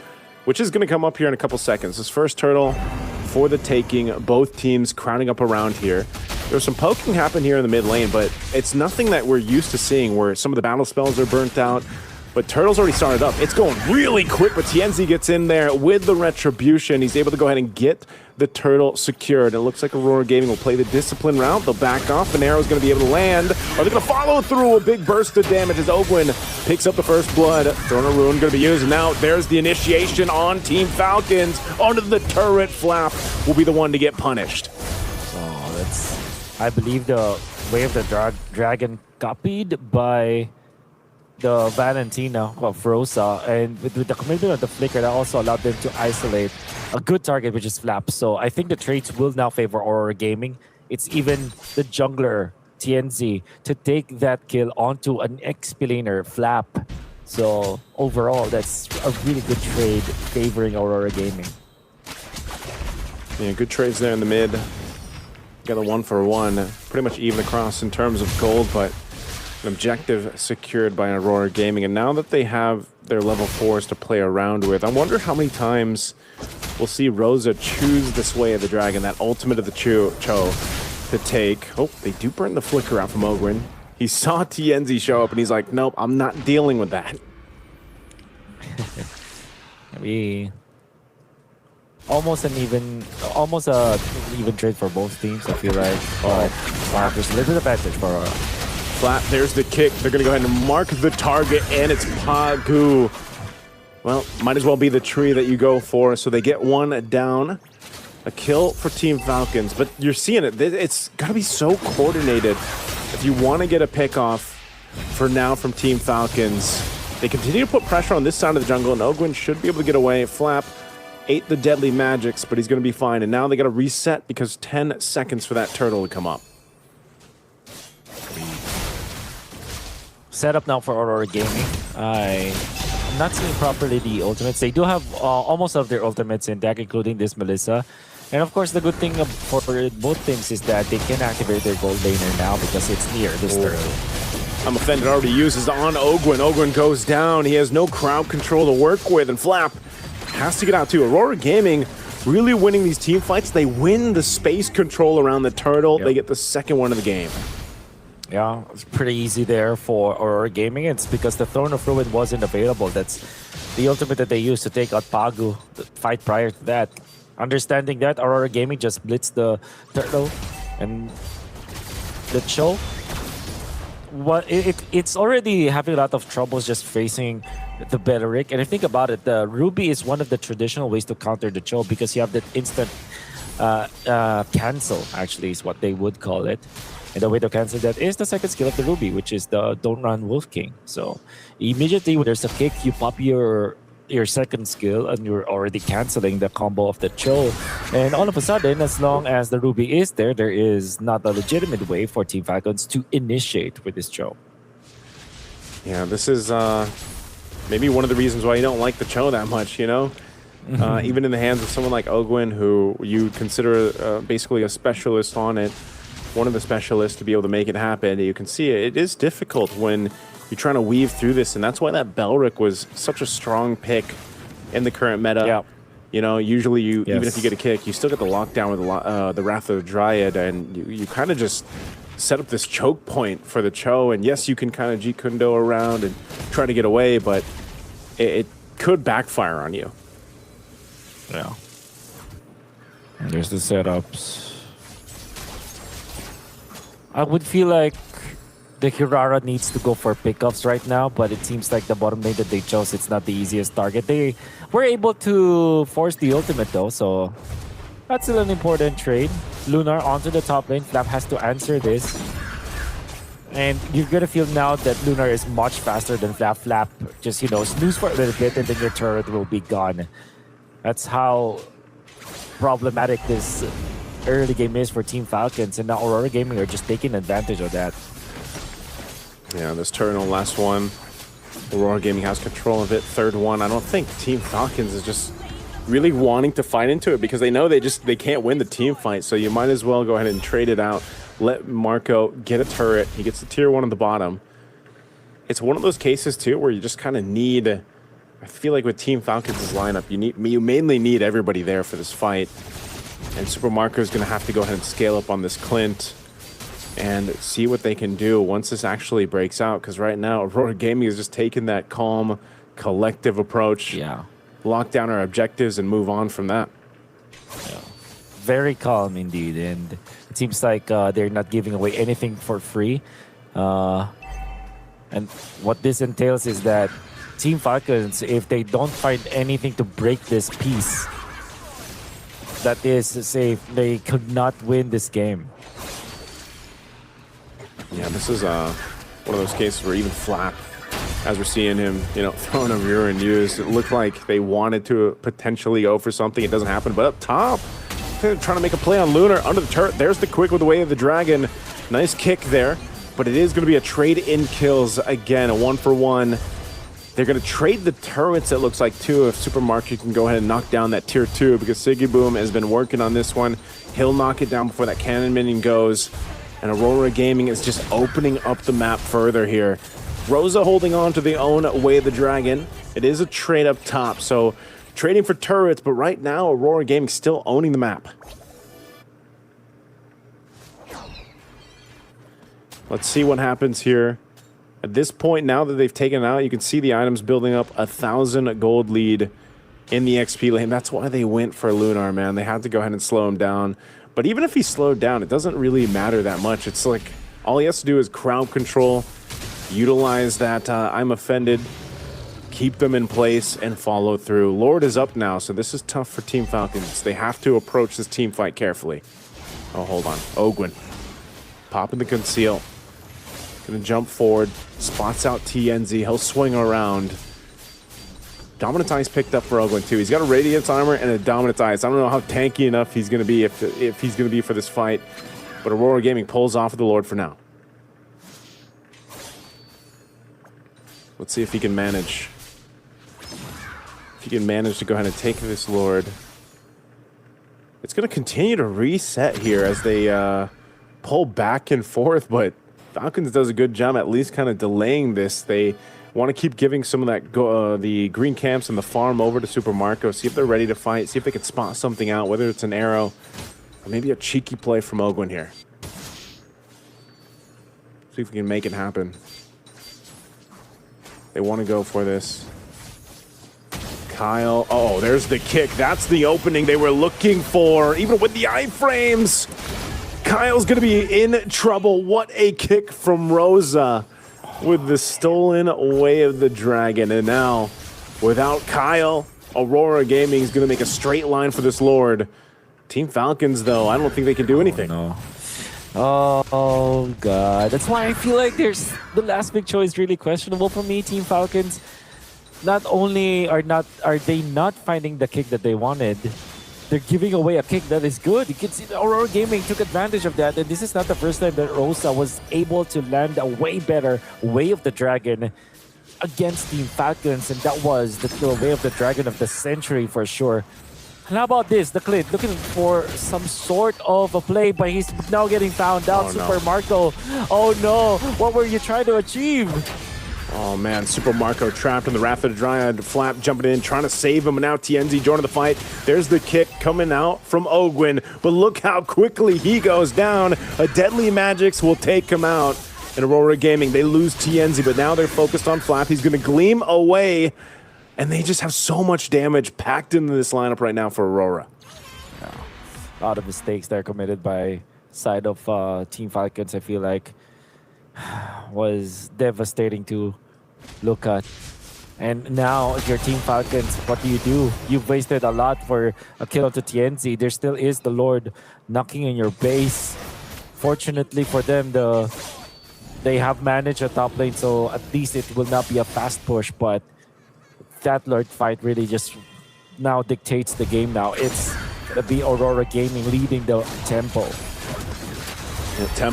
which is going to come up here in a couple seconds. This first turtle for the taking, both teams crowding up around here. There's some poking happen here in the mid lane, but it's nothing that we're used to seeing, where some of the battle spells are burnt out. But Turtle's already started up. It's going really quick, but TNZ gets in there with the Retribution. He's able to go ahead and get the Turtle secured. It looks like Aurora Gaming will play the Discipline route. They'll back off. An arrow's going to be able to land. Are they going to follow through? A big burst of damage as Ogwen picks up the first blood. Throne of Ruin going to be used. And now there's the initiation on Team Falcons. Onto the turret. Flap will be the one to get punished. Oh, that's, I believe, the way of the dragon copied by the Valentina of Rosa, and with the commitment of the Flicker, that also allowed them to isolate a good target, which is Flap. So I think the traits will now favor Aurora Gaming. It's even the jungler, TNZ, to take that kill onto an XP laner, Flap. So overall, that's a really good trade favoring Aurora Gaming. Yeah, good trades there in the mid. Got a 1-for-1, pretty much even across in terms of gold, but an objective secured by Aurora Gaming. And now that they have their level 4s to play around with, I wonder how many times we'll see Rosa choose this way of the dragon, that ultimate of the Cho to take. Oh, they do burn the flicker out from Ogwen. He saw TNZ show up and he's like, nope, I'm not dealing with that. Maybe almost an even trade for both teams, I feel like. But there's a little advantage Flat, there's the kick. They're going to go ahead and mark the target, and it's Pagu. Well, might as well be the tree that you go for. So they get one down. A kill for Team Falcons. But you're seeing it. It's got to be so coordinated. If you want to get a pick off for now from Team Falcons, they continue to put pressure on this side of the jungle, and Ogwin should be able to get away. Flap ate the deadly magics, but he's going to be fine. And now they got to reset because 10 seconds for that turtle to come up. Set up now for Aurora Gaming. I'm not seeing properly the ultimates. They do have almost all of their ultimates in deck, including this Melissa. And of course, the good thing for both teams is that they can activate their gold laner now because it's near this turtle. I'm offended already uses on Ogwin. Ogwin goes down. He has no crowd control to work with, and Flap has to get out too. Aurora Gaming really winning these team fights. They win the space control around the turtle. Yep. They get the second one of the game. Yeah, it's pretty easy there for Aurora Gaming. It's because the Throne of Ruin wasn't available. That's the ultimate that they used to take out Pagu, the fight prior to that. Understanding that, Aurora Gaming just blitzed the turtle and the show. It's already having a lot of troubles just facing the Beleric. And I think about it, the Ruby is one of the traditional ways to counter the Cho because you have that instant cancel, actually, is what they would call it. And the way to cancel that is the second skill of the Ruby, which is the Don't Run Wolf King. So immediately when there's a kick, you pop your second skill and you're already canceling the combo of the Cho. And all of a sudden, as long as the Ruby is there, there is not a legitimate way for Team Falcons to initiate with this Cho. Yeah, this is maybe one of the reasons why you don't like the Cho that much, you know? Even in the hands of someone like Ogwin, who you consider basically a specialist on it, one of the specialists to be able to make it happen. You can see it is difficult when you're trying to weave through this, and that's why that Belric was such a strong pick in the current meta. Yeah. You know, usually even if you get a kick, you still get the lockdown with the Wrath of the Dryad, and you kind of just set up this choke point for the Cho, and yes, you can kind of G-Kundo around and try to get away, but it could backfire on you. Yeah. And there's the setups. I would feel like the Hirara needs to go for pickups right now, but it seems like the bottom lane that they chose, it's not the easiest target. They were able to force the ultimate though, so that's still an important trade. Lunar onto the top lane. Flap has to answer this. And you're gonna feel now that Lunar is much faster than Flap. Flap just, you know, snooze for a little bit and then your turret will be gone. That's how problematic this early game is for Team Falcons, and now Aurora Gaming are just taking advantage of that. Yeah, this turn on last one, Aurora Gaming has control of it. Third one, I don't think Team Falcons is just really wanting to fight into it because they know they can't win the team fight, so you might as well go ahead and trade it out. Let Marco get a turret. He gets the tier 1 on the bottom. It's one of those cases too where you just kind of need, I feel like with Team Falcons' lineup, you mainly need everybody there for this fight. And Super Marco is going to have to go ahead and scale up on this Clint and see what they can do once this actually breaks out. Because right now, Aurora Gaming is just taking that calm, collective approach. Yeah. Lock down our objectives and move on from that. Yeah. Very calm indeed. And it seems like they're not giving away anything for free. And what this entails is that Team Falcons, if they don't find anything to break this piece, that is to say, they could not win this game. Yeah, this is one of those cases where even Flap, as we're seeing him, you know, throwing a rear and use, it looked like they wanted to potentially go for something. It doesn't happen, but up top, trying to make a play on Lunar under the turret. There's the quick with the way of the dragon. Nice kick there, but it is going to be a trade in kills again, a 1-for-1. They're going to trade the turrets, it looks like, too, if Supermarket can go ahead and knock down that tier 2, because Sigiboom has been working on this one. He'll knock it down before that cannon minion goes. And Aurora Gaming is just opening up the map further here. Rosa holding on to the own Way of the Dragon. It is a trade up top, so trading for turrets, but right now, Aurora Gaming still owning the map. Let's see what happens here. At this point, now that they've taken it out, you can see the items building up 1,000 gold lead in the XP lane. That's why they went for Lunar, man. They had to go ahead and slow him down. But even if he slowed down, it doesn't really matter that much. It's like All he has to do is crowd control, utilize that I'm offended, keep them in place, and follow through. Lord is up now, so this is tough for Team Falcons. They have to approach this team fight carefully. Oh, hold on. Ogwin. Popping the conceal. Gonna jump forward. Spots out TNZ. He'll swing around. Dominant Ice picked up for Ogwin, too. He's got a Radiance Armor and a Dominant Ice. I don't know how tanky enough he's gonna be if he's gonna be for this fight. But Aurora Gaming pulls off of the Lord for now. Let's see if he can manage. If he can manage to go ahead and take this Lord. It's going to continue to reset here as they pull back and forth, but Falcons does a good job at least kind of delaying this. They want to keep giving some of that the green camps and the farm over to Super Marco, see if they're ready to fight, see if they can spot something out, whether it's an arrow or maybe a cheeky play from Ogwin here. See if we can make it happen. They want to go for this. Kyle, oh, there's the kick. That's the opening they were looking for. Even with the iframes, Kyle's going to be in trouble. What a kick from Rosa with the stolen Way of the Dragon. And now, without Kyle, Aurora Gaming is going to make a straight line for this Lord. Team Falcons, though, I don't think they can do anything. No. Oh, God. That's why I feel like there's the last big choice really questionable for me, Team Falcons. Not only are they not finding the kick that they wanted, they're giving away a kick that is good. You can see Aurora Gaming took advantage of that, and this is not the first time that Rosa was able to land a way better Way of the Dragon against Team Falcons, and that was the Way of the Dragon of the century for sure. And how about this? The Clint looking for some sort of a play, but he's now getting found out. Super Marco. Oh no, what were you trying to achieve? Oh man, Super Marco trapped in the Wrath of the Dryad. Flap jumping in, trying to save him, and now TNZ joining the fight. There's the kick coming out from Ogwin, but look how quickly he goes down. A Deadly Magix will take him out. And Aurora Gaming, they lose TNZ, but now they're focused on Flap. He's gonna gleam away, and they just have so much damage packed into this lineup right now for Aurora. Yeah. A lot of mistakes that are committed by side of Team Falcons, I feel like. Was devastating to look at. And now, if you're Team Falcons, what do? You've wasted a lot for a kill onto TNZ. There still is the Lord knocking in your base. Fortunately for them, they have managed a top lane, so at least it will not be a fast push, but that Lord fight really just now dictates the game now. It's gonna be Aurora Gaming leading the tempo.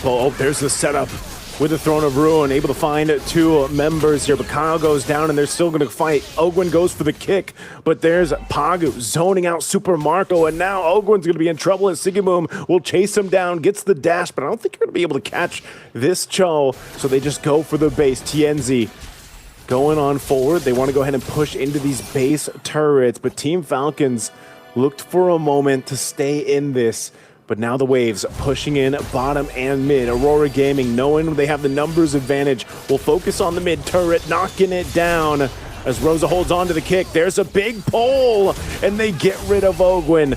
Oh, there's the setup. With the Throne of Ruin, able to find two members here, but Kyle goes down and they're still going to fight. Ogwin goes for the kick, but there's Pagu zoning out Super Marco, and now Ogwin's going to be in trouble as Sigiboom will chase him down, gets the dash, but I don't think you're going to be able to catch this Cho, so they just go for the base. TNZ going on forward. They want to go ahead and push into these base turrets, but Team Falcons looked for a moment to stay in this. But now the waves pushing in bottom and mid. Aurora Gaming, knowing they have the numbers advantage, will focus on the mid turret, knocking it down as Rosa holds on to the kick. There's a big pull, and they get rid of Ogwin.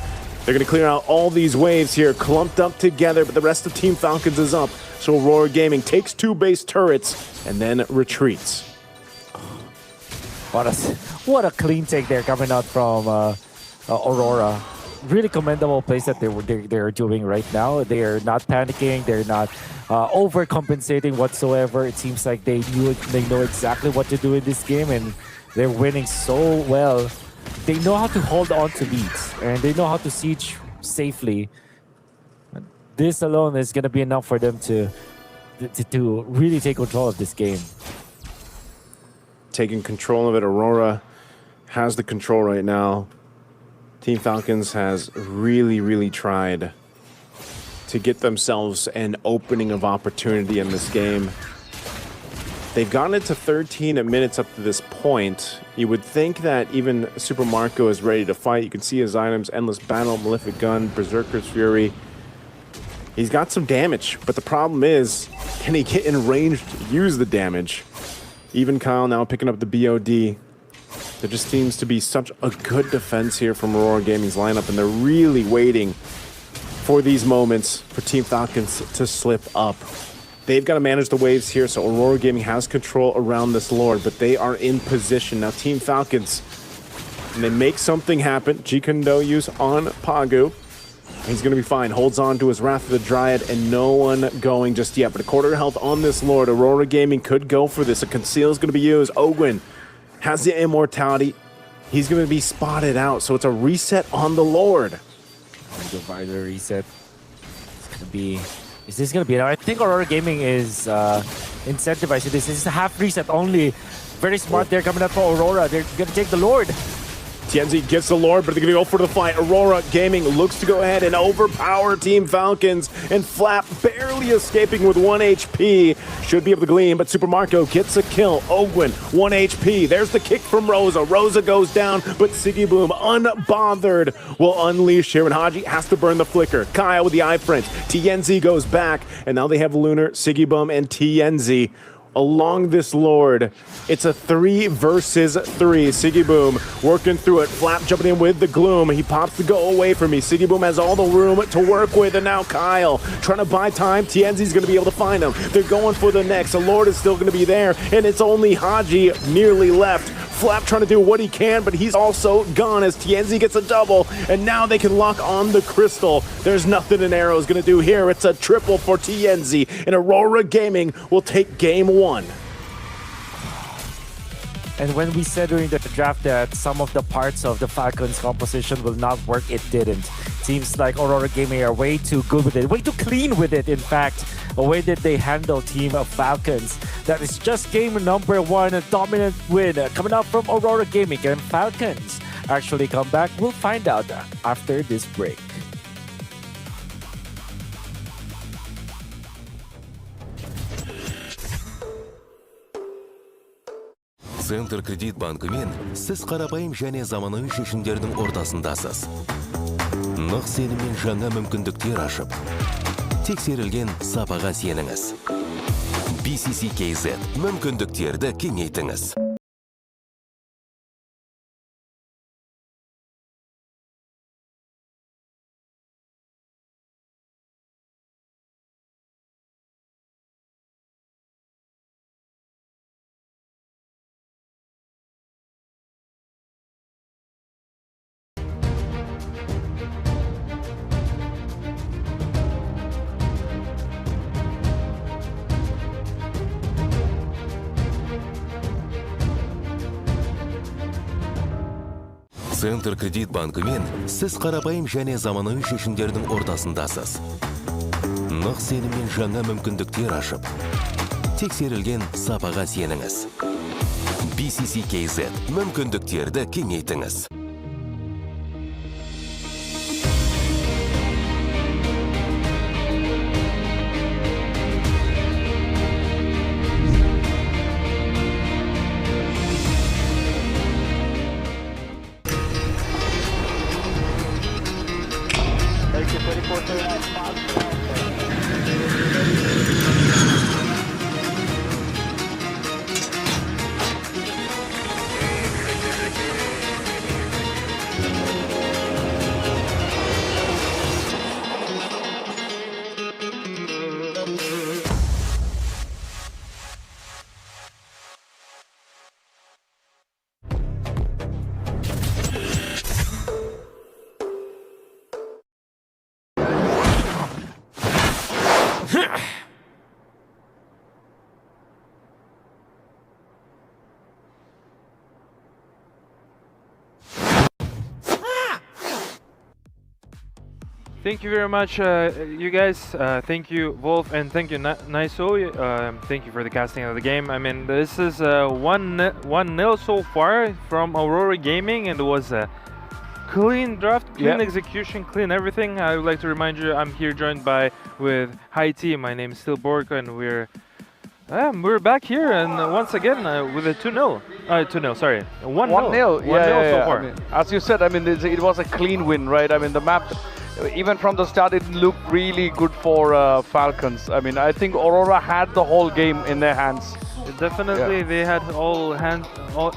They're going to clear out all these waves here, clumped up together, but the rest of Team Falcons is up. So Aurora Gaming takes two base turrets and then retreats. What a clean take there coming out from Aurora. Really commendable plays that they're doing right now. They are not panicking. They're not overcompensating whatsoever. It seems like they know exactly what to do in this game, and they're winning so well. They know how to hold on to leads, and they know how to siege safely. This alone is going to be enough for them to really take control of this game. Taking control of it, Aurora has the control right now. Team Falcons has really tried to get themselves an opening of opportunity in this game. They've gotten it to 13 minutes up to this point. You would think that even Super Marco is ready to fight. You can see his items: Endless Battle, Malefic Gun, Berserker's Fury. He's got some damage, but the problem is, can he get in range to use the damage? Even Kyle now picking up the BOD. There just seems to be such a good defense here from Aurora Gaming's lineup, and they're really waiting for these moments for Team Falcons to slip up. they've got to manage the waves here, so Aurora Gaming has control around this Lord, but they are in position. Now Team Falcons, and they make something happen. G-Kondo use on Pagu. He's going to be fine. Holds on to his Wrath of the Dryad, and no one going just yet. But a quarter health on this Lord. Aurora Gaming could go for this. A Conceal is going to be used. Ogwin has the Immortality. He's going to be spotted out, so it's a reset on the Lord. Divider reset. It's going to be... Is this going to be... I think Aurora Gaming is incentivized to this. This is a half reset only. Very smart there coming up for Aurora. They're going to take the Lord. Tienzi gets the Lord, but they're going to go for the fight. Aurora Gaming looks to go ahead and overpower Team Falcons, and Flap barely escaping with 1 HP. Should be able to glean, but Super Marco gets a kill. Ogwin, 1 HP. There's the kick from Rosa. Rosa goes down, but Siggy Boom, unbothered, will unleash here, and Haji has to burn the flicker. Kyle with the eye print. Tienzi goes back, and now they have Lunar, Siggy Boom, and Tienzi along this Lord. It's a 3 versus 3. Siggy Boom working through it. Flap jumping in with the Gloom. He pops the go away from me. Siggy Boom has all the room to work with, and now Kyle trying to buy time. Tienzi's going to be able to find him. They're going for the next. The Lord is still going to be there, and it's only Haji nearly left. Flap trying to do what he can, but he's also gone as Tienzi gets a double, and now they can lock on the crystal. There's nothing an arrow is going to do here. It's a triple for Tienzi, and Aurora Gaming will take game 1. And when we said during the draft that some of the parts of the Falcons composition will not work, it didn't. Seems like Aurora Gaming are way too good with it, way too clean with it, in fact. The way that they handle Team of Falcons. That is just game number 1, a dominant win coming up from Aurora Gaming. Can Falcons actually come back? We'll find out after this break. Центр кредит банкымен сіз қарапайым және заманауи шешімдердің ортасындасыз. Нық сеніммен жаңа мүмкіндіктер ашып, тексерілген сапаға сеніңіз. BCC KZ мүмкіндіктерді кеңейтіңіз. Центр кредит банкымен сіз қарапайым және заманауи шешімдердің ортасындасыз. Нық сеніммен жаңа мүмкіндіктер ашып, тексерілген сапаға сеніңіз. BCC KZ мүмкіндіктерді кеңейтіңіз. Thank you very much, you guys. Thank you, Wolf, and thank you, Naiso. Thank you for the casting of the game. I mean, this is 1-0 so far from Aurora Gaming, and it was a clean draft, clean execution, clean everything. I would like to remind you, I'm here joined with Hi T. My name is still Borka, and we're back here, and once again with a 2-0. 2-0, sorry. 1-0. 1-0. 1-0 so far. I mean, as you said, I mean, it was a clean win, right? I mean, the map, even from the start, it looked really good for Falcons. I mean, I think Aurora had the whole game in their hands. Definitely, they had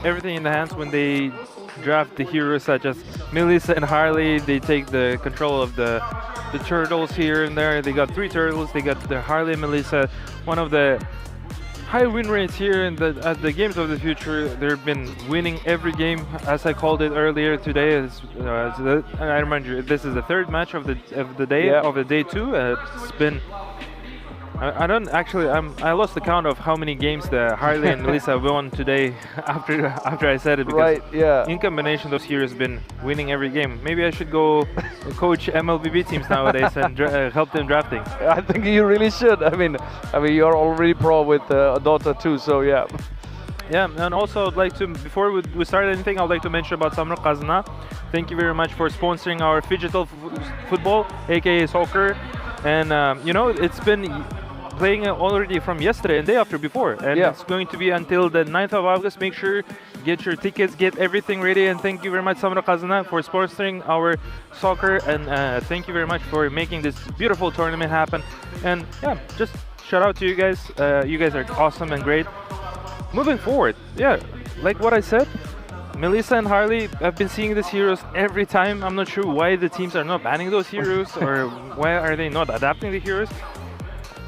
everything in the hands when they draft the heroes such as Melissa and Harley. They take the control of the turtles here and there. They got 3 turtles. They got the Harley and Melissa. One of the high win rates here in at the games of the future. They've been winning every game, as I called it earlier today. I remind you, this is the 3rd match of the day of the day 2. It's been. I don't actually. I lost the count of how many games the Harley and Melissa won today after I said it. Because in combination, those heroes have been winning every game. Maybe I should go coach MLBB teams nowadays and help them drafting. I think you really should. I mean, you're already pro with Dota too, so yeah. Yeah, and also I'd like to, before we start anything, I'd like to mention about Samruk Kazna. Thank you very much for sponsoring our digital football, aka soccer, and you know, it's been playing already from yesterday and day after before, and it's going to be until the 9th of August. Make sure get your tickets, get everything ready, and thank you very much Samruk Kazna for sponsoring our soccer, and thank you very much for making this beautiful tournament happen. And yeah, just shout out to you guys. You guys are awesome and great. Moving forward, like what I said, Melissa and Harley, I've been seeing these heroes every time. I'm not sure why the teams are not banning those heroes or why are they not adapting the heroes.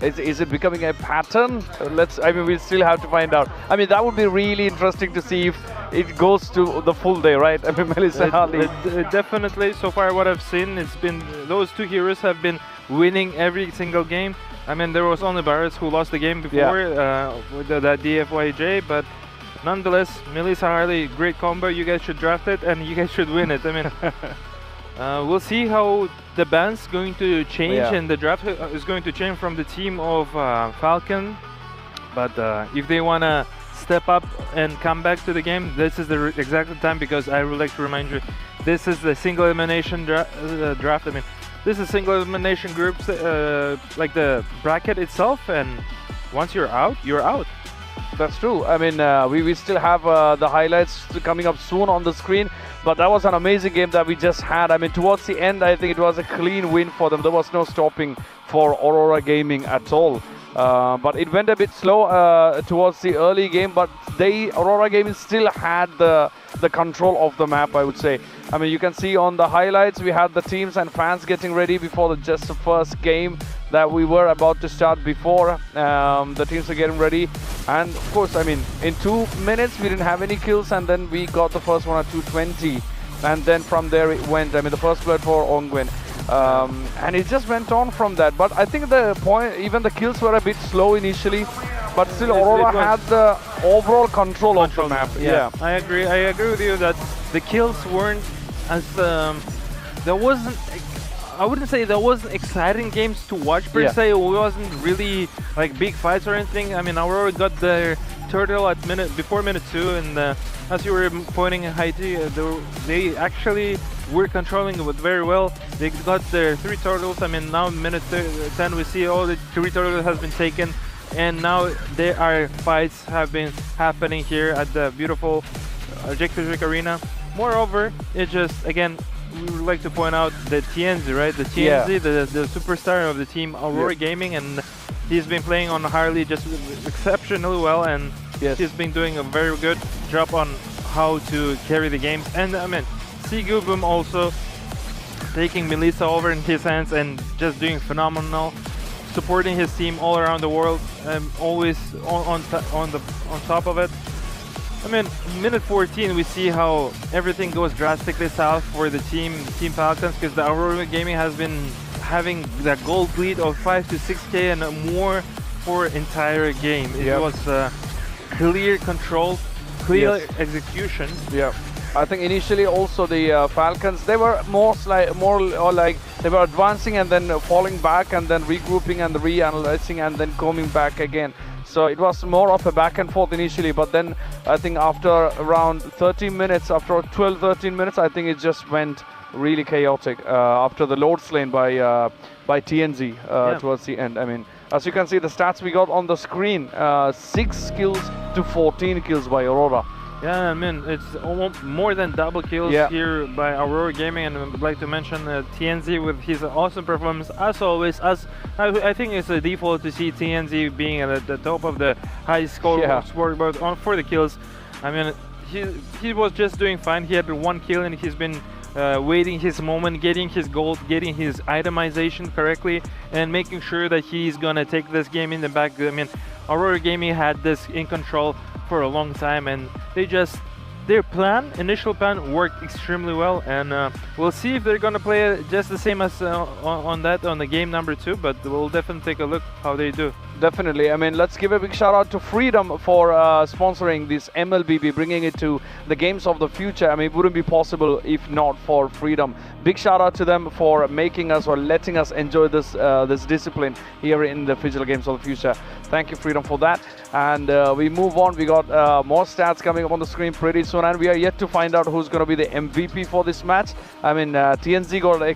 Is it becoming a pattern? We still have to find out. I mean, that would be really interesting to see if it goes to the full day, right? I mean, Melissa and Harley. Definitely, so far what I've seen, it's been those 2 heroes have been winning every single game. I mean, there was only Barretts who lost the game before with that DFYJ, but nonetheless, Melissa Harley, great combo. You guys should draft it and you guys should win it. I mean, we'll see how the band's going to change and the draft is going to change from the team of Falcon. But if they want to step up and come back to the game, this is the exact time, because I would like to remind you, this is the single elimination draft. I mean, this is single elimination groups, like the bracket itself, and once you're out, you're out. That's true. I mean, we still have the highlights coming up soon on the screen, but that was an amazing game that we just had. I mean, towards the end, I think it was a clean win for them. There was no stopping for Aurora Gaming at all. But it went a bit slow towards the early game, but Aurora Gaming still had the control of the map, I would say. I mean, you can see on the highlights, we had the teams and fans getting ready before just the first game that we were about to start before. The teams are getting ready. And of course, I mean, in 2 minutes, we didn't have any kills, and then we got the first one at 220. And then from there it went. I mean, the first blood for Ongwen. And it just went on from that. But I think even the kills were a bit slow initially, but still Aurora had the overall control of the map. Yeah, I agree with you that the kills weren't as I wouldn't say there wasn't exciting games to watch per se. It wasn't really like big fights or anything. I mean, Aurora got their turtle at before minute 2, and as you were pointing at Haiti, they actually were controlling it very well. They got their 3 turtles. I mean, now minute 10 we see all the 3 turtles has been taken, and now there are fights have been happening here at the beautiful Jektujuk Arena. Moreover, it just, again, we would like to point out the TNZ, right? The TNZ, the superstar of the team, Aurora Gaming, and he's been playing on Harley just exceptionally well, and he's been doing a very good job on how to carry the games. And I mean, Sigubum also taking Melissa over in his hands and just doing phenomenal, supporting his team all around the world, always on top of it. I mean, minute 14, we see how everything goes drastically south for the Team Falcons, because the Aurora Gaming has been having that gold lead of 5 to 6K and more for entire game. It was clear control, clear execution. Yeah, I think initially also the Falcons, they were more like they were advancing and then falling back and then regrouping and reanalyzing and then coming back again. So it was more of a back and forth initially, but then I think after around 13 minutes, after 12-13 minutes, I think it just went really chaotic after the load slain by TNZ towards the end. I mean, as you can see the stats we got on the screen, 6 kills to 14 kills by Aurora. Yeah, I mean, it's almost more than double kills here by Aurora Gaming, and I would like to mention TNZ with his awesome performance as always. As I think it's a default to see TNZ being at the top of the high scoreboard for the kills. I mean, he was just doing fine. He had 1 kill and he's been waiting his moment, getting his gold, getting his itemization correctly, and making sure that he's gonna take this game in the back. I mean, Aurora Gaming had this in control for a long time, and their initial plan worked extremely well, and we'll see if they're gonna play it just the same as on the game number 2, but we'll definitely take a look how they do. Definitely. I mean, let's give a big shout out to Freedom for sponsoring this MLBB, bringing it to the games of the future. I mean, it wouldn't be possible if not for Freedom. Big shout out to them for making us or letting us enjoy this this discipline here in the Physical Games of the Future. Thank you, Freedom, for that. And we move on. We got more stats coming up on the screen pretty soon, and we are yet to find out who's going to be the MVP for this match. I mean, TNZ got a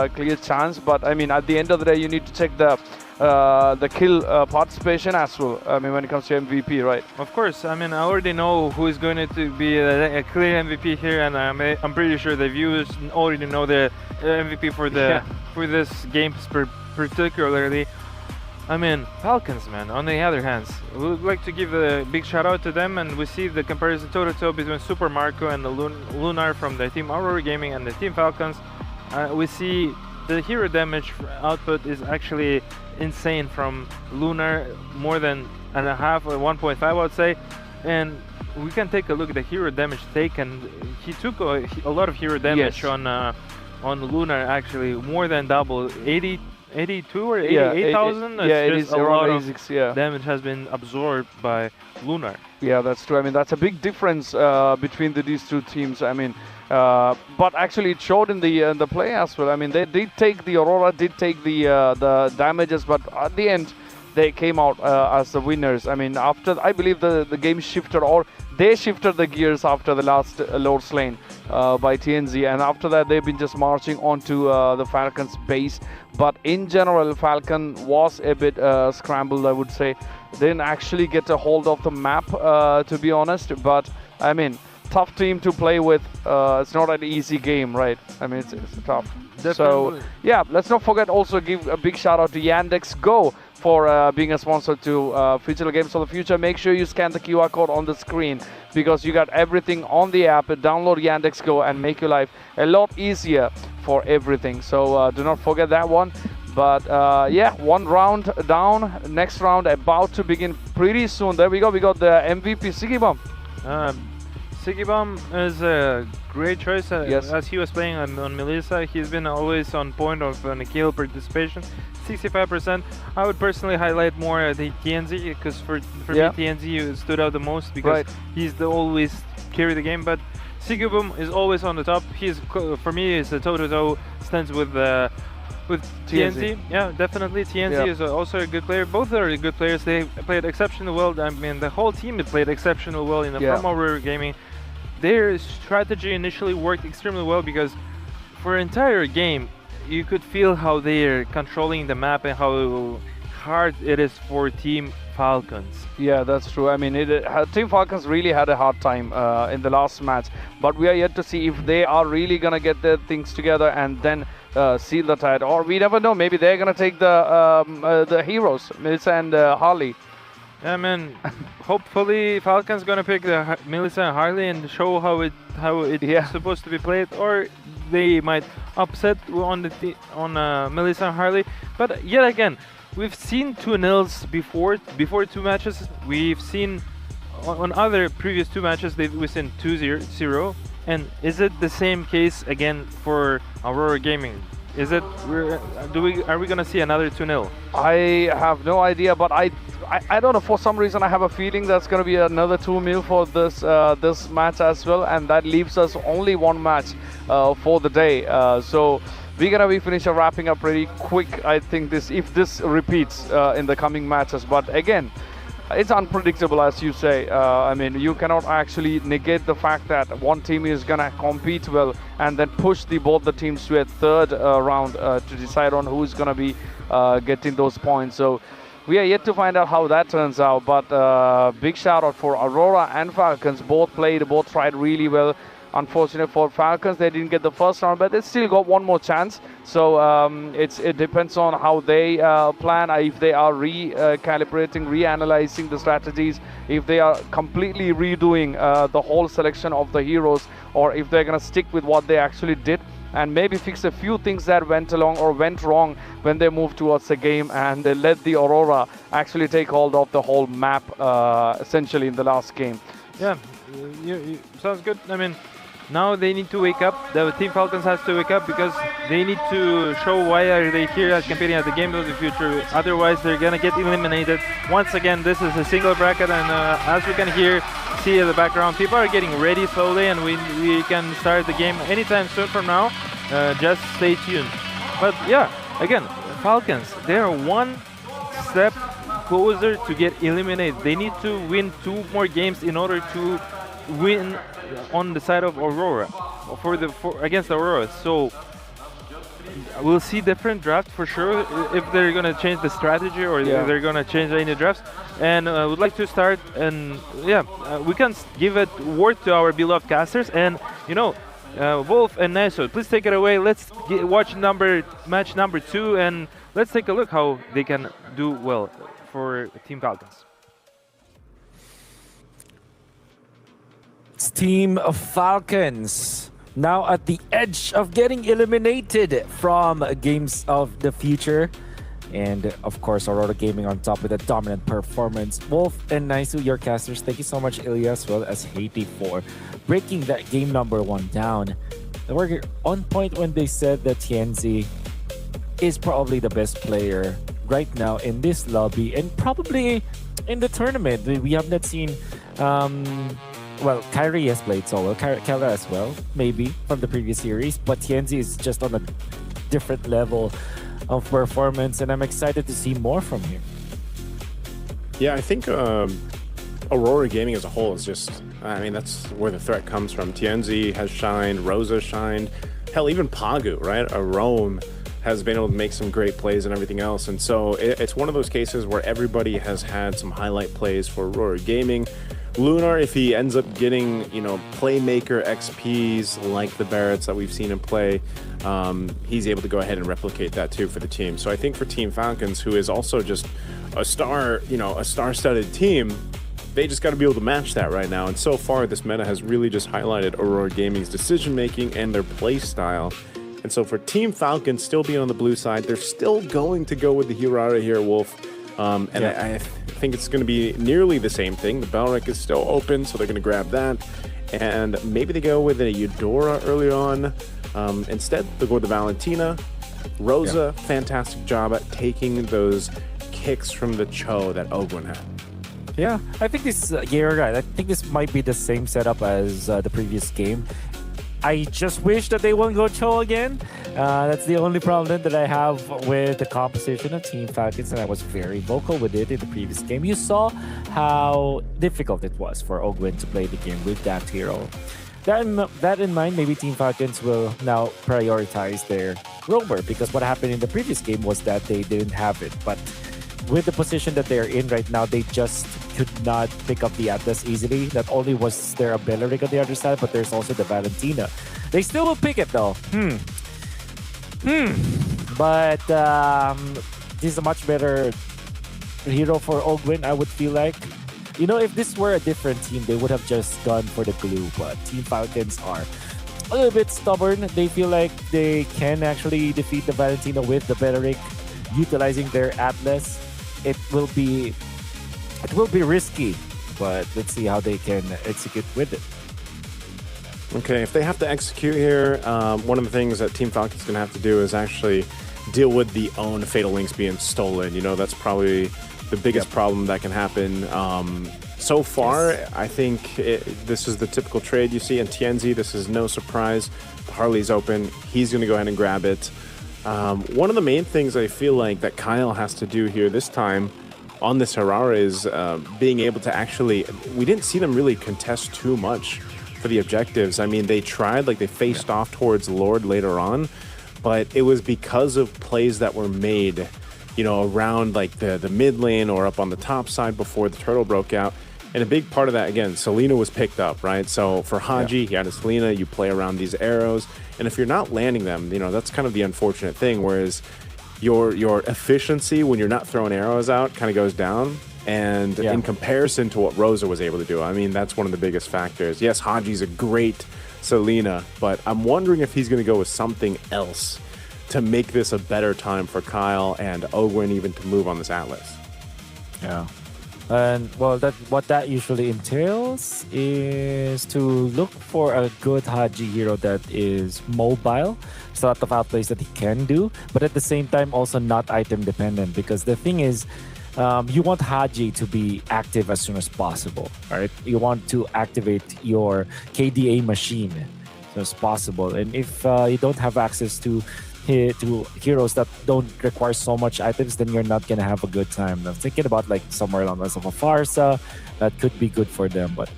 clear chance, but I mean, at the end of the day, you need to check the kill participation as well. I mean, when it comes to MVP, right? Of course. I mean, I already know who is going to be a clear MVP here, and I'm pretty sure the viewers already know the MVP for for this game particularly. I mean, Falcons, man, on the other hand, we would like to give a big shout out to them, and we see the comparison toe-to-toe between Super Marco and the Lunar from the Team Aurora Gaming and the Team Falcons. We see the hero damage output is actually insane from Lunar, more than a half or 1.5, I would say. And we can take a look at the hero damage taken. He took a lot of hero damage on Lunar, actually, more than double, 82 or 88,000. Yeah, it is a lot of 86, yeah. damage has been absorbed by Lunar. Yeah, that's true. I mean, that's a big difference between these two teams. I mean, but actually it showed in the play as well. I mean, they did take the Aurora, did take the damages, but at the end they came out as the winners. I mean, after, I believe the game shifted, or they shifted the gears after the last load slain by TNZ, and after that they've been just marching onto the Falcons base. But in general, Falcon was a bit scrambled, I would say. They didn't actually get a hold of the map, to be honest, but I mean, tough team to play with. It's not an easy game, right? I mean, it's tough. Definitely. So yeah, let's not forget also give a big shout out to Yandex Go for being a sponsor to Physical Games of the Future. Make sure you scan the QR code on the screen, because you got everything on the app. Download Yandex Go and make your life a lot easier for everything. So do not forget that one. But yeah, 1 round down. Next round about to begin pretty soon. There we go. We got the MVP, Sigibom. Sigibom is a great choice. Yes. As he was playing on Melissa, he's been always on point of an kill participation, 65%. I would personally highlight more the TNZ, because for me TNZ stood out the most, because he's always carry the game. But Sigibom is always on the top. For me, is the toe-to-toe stance with TNZ. Yeah, definitely. TNZ is also a good player. Both are good players. They played exceptionally well. I mean, the whole team played exceptionally well in the from Aurora Gaming. Their strategy initially worked extremely well, because for an entire game, you could feel how they're controlling the map and how hard it is for Team Falcons. Yeah, that's true. I mean, Team Falcons really had a hard time in the last match, but we are yet to see if they are really gonna get their things together and then seal the tide. Or we never know. Maybe they're gonna take the heroes, Melissa and Harley. Yeah, man. Hopefully, Falcon's gonna pick the Melissa and Harley and show how it's supposed to be played, or they might upset on Melissa and Harley. But yet again, we've seen 2-0s before 2 matches. We've seen on other previous 2 matches we've seen 2-0. And is it the same case again for Aurora Gaming? Is it? Are we gonna see another 2-0? I have no idea, but I don't know. For some reason, I have a feeling that's gonna be another 2-0 for this match as well, and that leaves us only 1 match for the day. So we're gonna be wrapping up pretty quick. I think if this repeats in the coming matches, but again, it's unpredictable, as you say. I mean, you cannot actually negate the fact that one team is gonna compete well and then push both the teams to a 3rd round to decide on who's gonna be getting those points. So we are yet to find out how that turns out. But big shout out for Aurora and Falcons. Both tried really well. Unfortunate for Falcons, they didn't get the first round, but they still got one more chance. So it depends on how they plan, if they are recalibrating, reanalyzing the strategies, if they are completely redoing the whole selection of the heroes, or if they're going to stick with what they actually did and maybe fix a few things that went wrong when they moved towards the game and they let the Aurora actually take hold of the whole map essentially in the last game. Yeah, sounds good. I mean, now they need to wake up. The Team Falcons has to wake up because they need to show why are they here as competing at the Game of the Future. Otherwise, they're gonna get eliminated. Once again, this is a single bracket, and as we can see in the background, people are getting ready slowly, and we can start the game anytime soon from now. Just stay tuned. But yeah, again, Falcons, they are one step closer to get eliminated. They need to win 2 more games in order to win on the side of Aurora against Aurora. So we'll see different drafts for sure if they're gonna change the strategy or if they're gonna change any drafts. And would like to start, and we can give a word to our beloved casters, and Wolf and Neso, please take it away. Let's watch match number 2, and let's take a look how they can do well for Team Falcons. It's Team Falcons now at the edge of getting eliminated from Games of the Future. And of course, Aurora Gaming on top with a dominant performance. Wolf and Naisu, your casters, thank you so much, Ilya, as well as Haiti, for breaking that game number 1 down. They were on point when they said that Tianzi is probably the best player right now in this lobby and probably in the tournament. We have not seen well, Kyrie has played solo, Kella as well, maybe from the previous series, but Tianzi is just on a different level of performance, and I'm excited to see more from him. Yeah, I think Aurora Gaming as a whole is just, I mean, that's where the threat comes from. Tianzi has shined, Rosa shined, hell, even Pagu, right? Rome has been able to make some great plays and everything else, and so it's one of those cases where everybody has had some highlight plays for Aurora Gaming. Lunar, if he ends up getting, playmaker XPs like the Barretts that we've seen him play, he's able to go ahead and replicate that too for the team. So I think for Team Falcons, who is also just a star-studded team, they just got to be able to match that right now. And so far, this meta has really just highlighted Aurora Gaming's decision-making and their play style. And so for Team Falcons still being on the blue side, they're still going to go with the Hirara here, Wolf. I think it's going to be nearly the same thing. The Balric is still open, so they're going to grab that. And maybe they go with a Eudora early on. Instead, they'll go with the Valentina. Rosa, fantastic job at taking those kicks from the Cho that Ogwin had. Yeah, I think this, you're right. I think this might be the same setup as the previous game. I just wish that they won't go Cho again. That's the only problem that I have with the composition of Team Falcons, and I was very vocal with it in the previous game. You saw how difficult it was for Ogwin to play the game with that hero. That in mind, maybe Team Falcons will now prioritize their roamer, because what happened in the previous game was that they didn't have it. But with the position that they're in right now, they just could not pick up the Atlas easily. Not only was there a Beleric on the other side, but there's also the Valentina. They still will pick it though. But this is a much better hero for Ogwin, I would feel like. If this were a different team, they would have just gone for the glue. But Team Falcons are a little bit stubborn. They feel like they can actually defeat the Valentina with the Beleric, utilizing their Atlas. It will be risky, but let's see how they can execute with it. Okay, if they have to execute here, one of the things that Team Falcon's going to have to do is actually deal with the own Fatal Links being stolen. That's probably the biggest problem that can happen. So far, I think this is the typical trade you see in Tianzi. This is no surprise. Harley's open. He's going to go ahead and grab it. One of the main things I feel like that Kyle has to do here this time on this Harara is being able to actually... We didn't see them really contest too much for the objectives. I mean, they tried, they faced off towards Lord later on, but it was because of plays that were made, around the mid lane or up on the top side before the turtle broke out. And a big part of that, again, Selena was picked up, right? So for Haji, he had a Selena, you play around these arrows. And if you're not landing them, that's kind of the unfortunate thing. Whereas your efficiency when you're not throwing arrows out kind of goes down. And in comparison to what Rosa was able to do, I mean, that's one of the biggest factors. Yes, Haji's a great Selena, but I'm wondering if he's going to go with something else to make this a better time for Kyle and Ogwyn even to move on this Atlas. Yeah. And well, what that usually entails is to look for a good Haji hero that is mobile. There's a lot of outplays that he can do, but at the same time also not item dependent, because the thing is, you want Haji to be active as soon as possible, right? You want to activate your KDA machine as soon as possible. And if you don't have access to heroes that don't require so much items, then you're not gonna have a good time. I'm thinking about like somewhere along the lines of a Farsa that could be good for them, but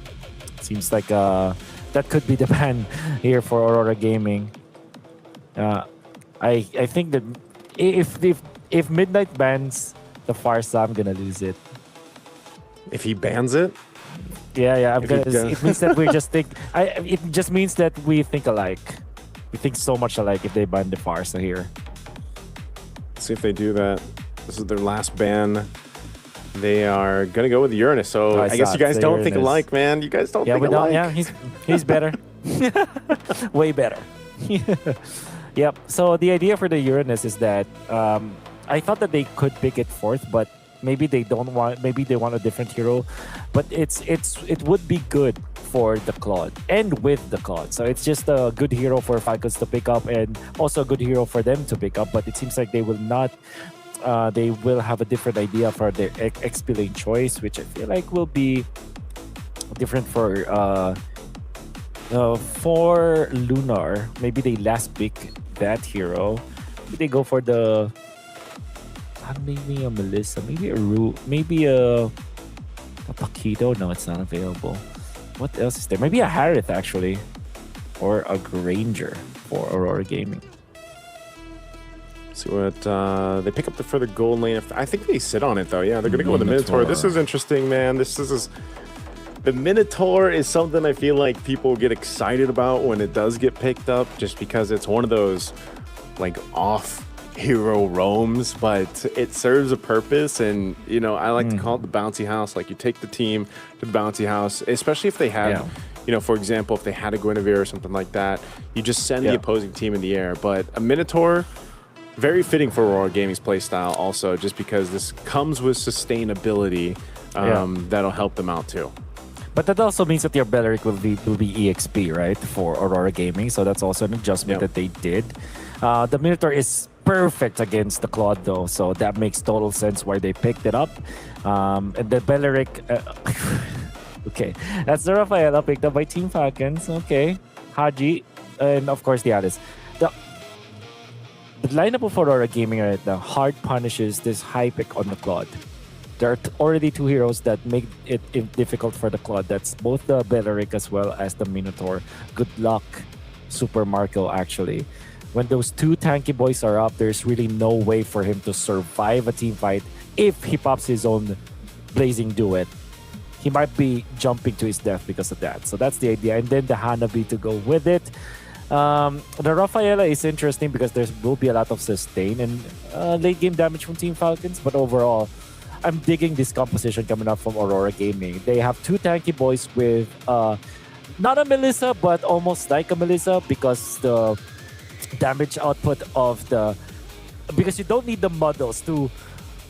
it seems like that could be the ban here for Aurora Gaming. I think that if Midnight bans the Farsa, I'm gonna lose it. If he bans it? Yeah, it means that we just think. It just means that we think alike. We think so much alike if they ban the Farsa here. Let's see if they do that. This is their last ban. They are going to go with Uranus. So I guess you guys don't think alike, man. You guys don't think alike. Yeah, he's better. Way better. Yep. So the idea for the Uranus is that I thought that they could pick it fourth, but maybe they don't want. Maybe they want a different hero. But it would be good for the Claude and with the Claude. So it's just a good hero for Falcons to pick up and also a good hero for them to pick up. But it seems like they will not. They will have a different idea for their XP lane choice, which I feel like will be different for Lunar. Maybe they last pick that hero. Maybe they go for the maybe a Melissa, maybe a Ru, maybe a Paquito. No, it's not available. What else is there? Maybe a Harith, actually. Or a Granger for Aurora Gaming. See what... they pick up the further gold lane. I think they sit on it, though. Yeah, they're going to go with the Minotaur. This is interesting, man. This is... The Minotaur is something I feel like people get excited about when it does get picked up, just because it's one of those, like, off-hero roams, but it serves a purpose, and, I like to call it the bouncy house. Like, you take the team to the bouncy house, especially if they have, for example, if they had a Guinevere or something like that, you just send the opposing team in the air. But a Minotaur, very fitting for Aurora Gaming's playstyle also, just because this comes with sustainability that'll help them out too. But that also means that your Belleric will be EXP, right, for Aurora Gaming. So that's also an adjustment that they did. The Minotaur is perfect against the Claude, though. So that makes total sense why they picked it up. And the Belleric... okay, that's the Rafaela picked up by Team Falcons. Okay, Haji, and of course the others. The lineup of Aurora Gaming right now hard punishes this high pick on the Claude. There are already two heroes that make it difficult for the Claude. That's both the Belleric as well as the Minotaur. Good luck, Super Marco, actually. When those two tanky boys are up, there's really no way for him to survive a team fight if he pops his own Blazing Duet. He might be jumping to his death because of that. So that's the idea. And then the Hanabi to go with it. The Rafaela is interesting because there will be a lot of sustain and late game damage from Team Falcons. But overall, I'm digging this composition coming up from Aurora Gaming. They have two tanky boys with not a Melissa, but almost like a Melissa, because the damage output of because you don't need the models to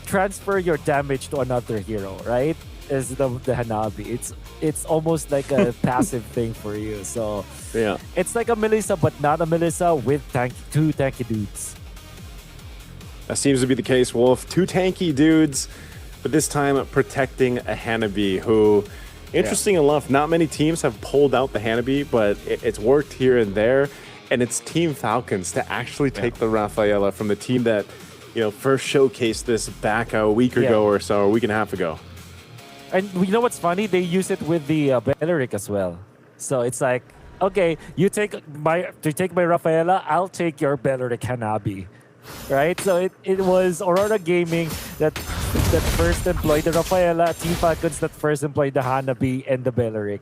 transfer your damage to another hero, right? Is the Hanabi. It's almost like a passive thing for you. So yeah, it's like a Melissa, but not a Melissa with two tanky dudes. That seems to be the case, Wolf. Two tanky dudes, but this time protecting a Hanabi who, interesting enough, not many teams have pulled out the Hanabi, but it's worked here and there. And it's Team Falcons to actually take the Rafaela from the team that, first showcased this back a week ago or so, or a week and a half ago. And you know what's funny? They use it with the Belleric as well. So it's like, okay, you take my Rafaela, I'll take your Belleric Hanabi. Right? So it was Aurora Gaming that that first employed the Rafaela, Team Falcons that first employed the Hanabi and the Belleric.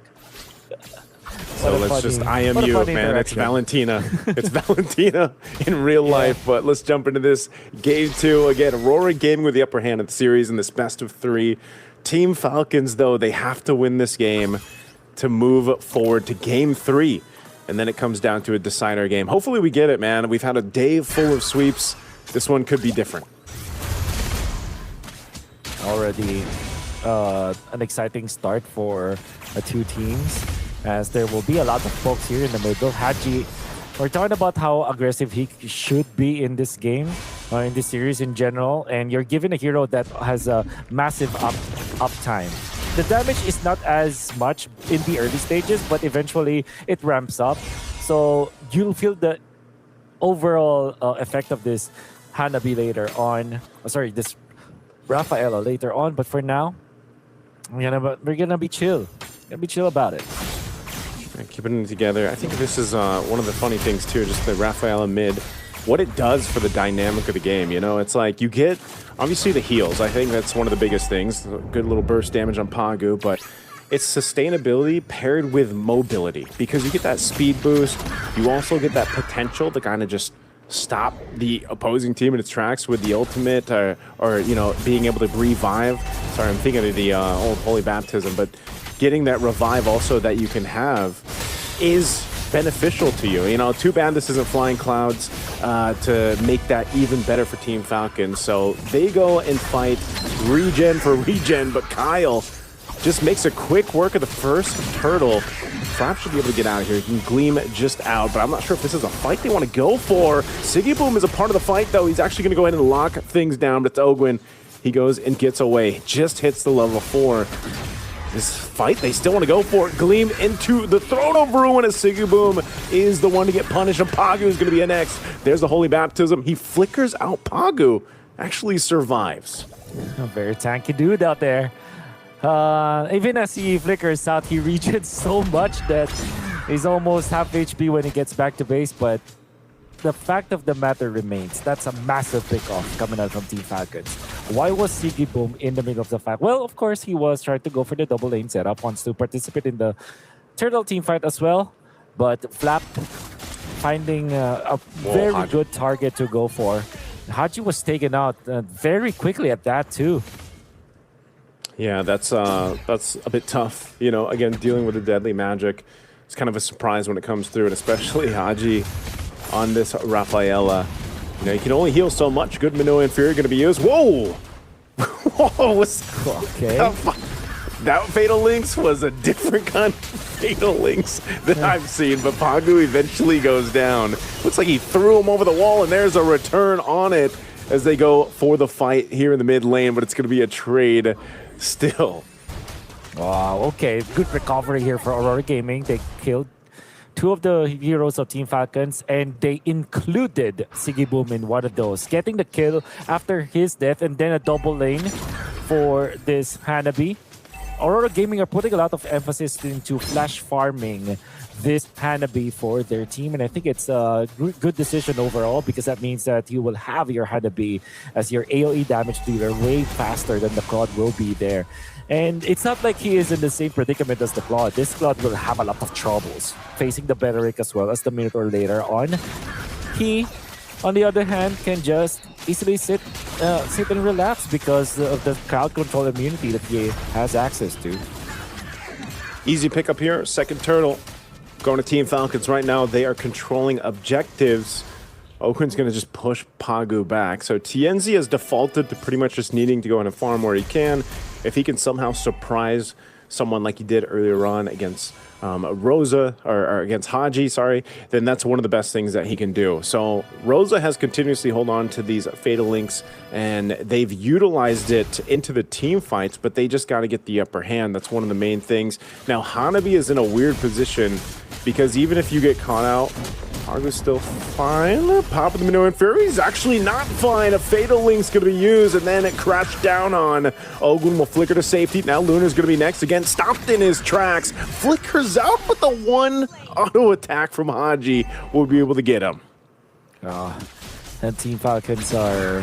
So let's just IMU, man. It's Valentina. It's Valentina in real life. But let's jump into this game 2. Again, Aurora Gaming with the upper hand of the series in this best of 3. Team Falcons, though, they have to win this game to move forward to game 3. And then it comes down to a decider game. Hopefully we get it, man. We've had a day full of sweeps. This one could be different. Already an exciting start for the two teams, as there will be a lot of folks here in the middle. Haji, we're talking about how aggressive he should be in this game, in this series in general, and you're given a hero that has a massive uptime. The damage is not as much in the early stages, but eventually it ramps up. So you'll feel the overall effect of this Hanabi later on. Sorry, this Rafaela later on. But for now, we're gonna be chill. Gonna be chill about it. Keeping it together. I think this is one of the funny things too, just the Rafaela mid, what it does for the dynamic of the game. You know, it's like you get, obviously the heals. I think that's one of the biggest things. Good little burst damage on Pagu, but it's sustainability paired with mobility, because you get that speed boost. You also get that potential to kind of just stop the opposing team in its tracks with the ultimate, or you know, being able to revive. Sorry, I'm thinking of the old Holy Baptism, but getting that revive also that you can have is beneficial to you. You know, too bad this isn't Flying Clouds to make that even better for Team Falcon. So they go and fight regen for regen, but Kyle just makes a quick work of the first turtle. Flap should be able to get out of here. He can gleam just out, but I'm not sure if this is a fight they want to go for. Siggy Boom is a part of the fight, though. He's actually going to go ahead and lock things down, but it's Ogwin. He goes and gets away. Just hits the level 4. This fight, they still want to go for it. Gleam into the throne of ruin as Siggy Boom is the one to get punished, and Pagu is going to be next. There's the Holy Baptism. He flickers out Pagu. Actually survives. A very tanky dude out there. Even as he flickers out, he regens so much that he's almost half HP when he gets back to base, but the fact of the matter remains, that's a massive pick-off coming out from Team Falcons. Why was Siggy Boom in the middle of the fight? Well, of course, he was trying to go for the double lane setup, wants to participate in the Turtle team fight as well, but Flap finding a very good target to go for. Haji was taken out very quickly at that too. Yeah, that's a bit tough. You know, again, dealing with the deadly magic, it's kind of a surprise when it comes through, and especially Haji on this Rafaela. You know, you can only heal so much. Good Minoan Fury going to be used. Whoa! Whoa! Okay. That Fatal Links was a different kind of Fatal Links that I've seen, but Pagu eventually goes down. Looks like he threw him over the wall, and there's a return on it as they go for the fight here in the mid lane, but it's going to be a trade still. Wow, okay. Good recovery here for Aurora Gaming. They killed 2 of the heroes of Team Falcons, and they included Siggy Boom in one of those, getting the kill after his death, and then a double lane for this Hanabi. Aurora Gaming are putting a lot of emphasis into flash farming this Hanabi for their team, and I think it's a good decision overall, because that means that you will have your Hanabi as your AoE damage dealer way faster than the Claude will be there. And it's not like he is in the same predicament as the Claude. This Claude will have a lot of troubles facing the Belleric as well as the Minotaur later on. He, on the other hand, can just easily sit and relax because of the crowd control immunity that he has access to. Easy pickup here. Second turtle going to Team Falcons right now. They are controlling objectives. Okun's going to just push Pagu back. So Tienzi has defaulted to pretty much just needing to go in and farm where he can. If he can somehow surprise someone like he did earlier on against Rosa, or against Haji, sorry, then that's one of the best things that he can do. So Rosa has continuously held on to these Fatal Links, and they've utilized it into the team fights, but they just got to get the upper hand. That's one of the main things. Now, Hanabi is in a weird position, because even if you get caught out, Pagu's still fine. Pop of the Minoan Fury is actually not fine. A Fatal Link's going to be used, and then it crashed down on. Ogun will flicker to safety. Now Lunar's going to be next again. Stopped in his tracks. Flickers out, but the one auto attack from Haji will be able to get him. And Team Falcons are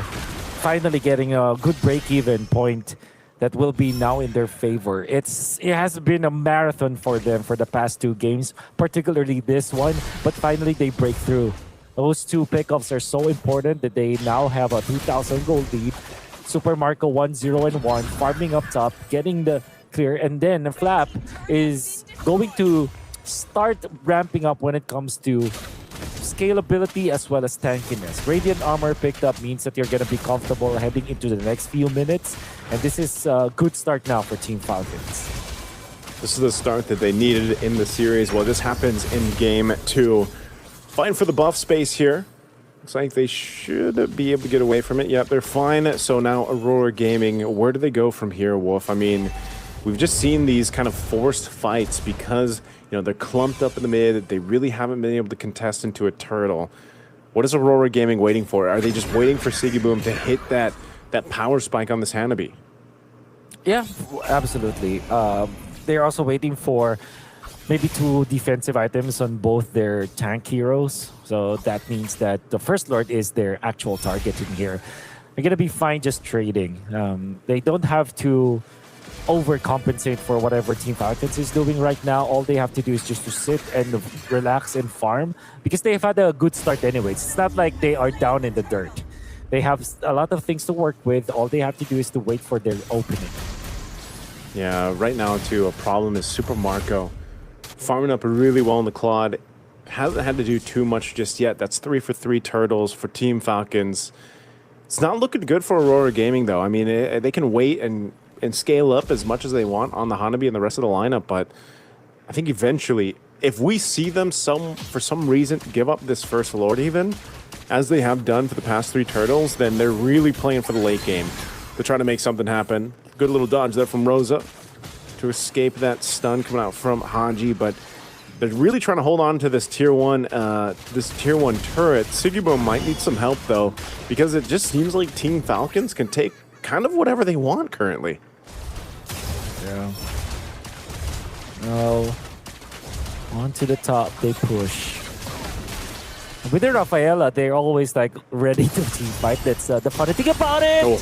finally getting a good break-even point that will be now in their favor. It has been a marathon for them for the past 2 games, particularly this one, but finally they break through. Those 2 pickups are so important that they now have a 2,000 gold lead. Super Marco 1-0-1, farming up top, getting the clear, and then Flap is going to start ramping up when it comes to scalability as well as tankiness. Radiant Armor picked up means that you're going to be comfortable heading into the next few minutes, and this is a good start now for Team Falcons. This is the start that they needed in the series. Well, this happens in Game 2. Fighting for the buff space here. Looks like they should be able to get away from it. Yep, they're fine. So now Aurora Gaming, where do they go from here, Wolf? I mean, we've just seen these kind of forced fights because, you know, they're clumped up in the mid. They really haven't been able to contest into a turtle. What is Aurora Gaming waiting for? Are they just waiting for Sigiboom to hit that power spike on this Hanabi? Yeah, absolutely. They're also waiting for maybe 2 defensive items on both their tank heroes. So that means that the First Lord is their actual target in here. They're going to be fine just trading. They don't have to overcompensate for whatever Team Falcons is doing right now. All they have to do is just to sit and relax and farm because they've had a good start anyways. It's not like they are down in the dirt. They have a lot of things to work with. All they have to do is to wait for their opening. Yeah, right now too, a problem is Super Marco farming up really well in the Claude. Hasn't had to do too much just yet. That's 3 for 3 turtles for Team Falcons. It's not looking good for Aurora Gaming though. I mean, they can wait and scale up as much as they want on the Hanabi and the rest of the lineup, but I think eventually, if we see them for some reason give up this First Lord even, as they have done for the past 3 turtles, then they're really playing for the late game to try to make something happen. Good little dodge there from Rosa to escape that stun coming out from Haji, but they're really trying to hold on to this tier 1 turret. Sigiboom might need some help though, because it just seems like Team Falcons can take kind of whatever they want currently. Yeah. No. On to the top, they push. With their Rafaela, they're always like ready to team fight. That's the funny thing about it. Oh.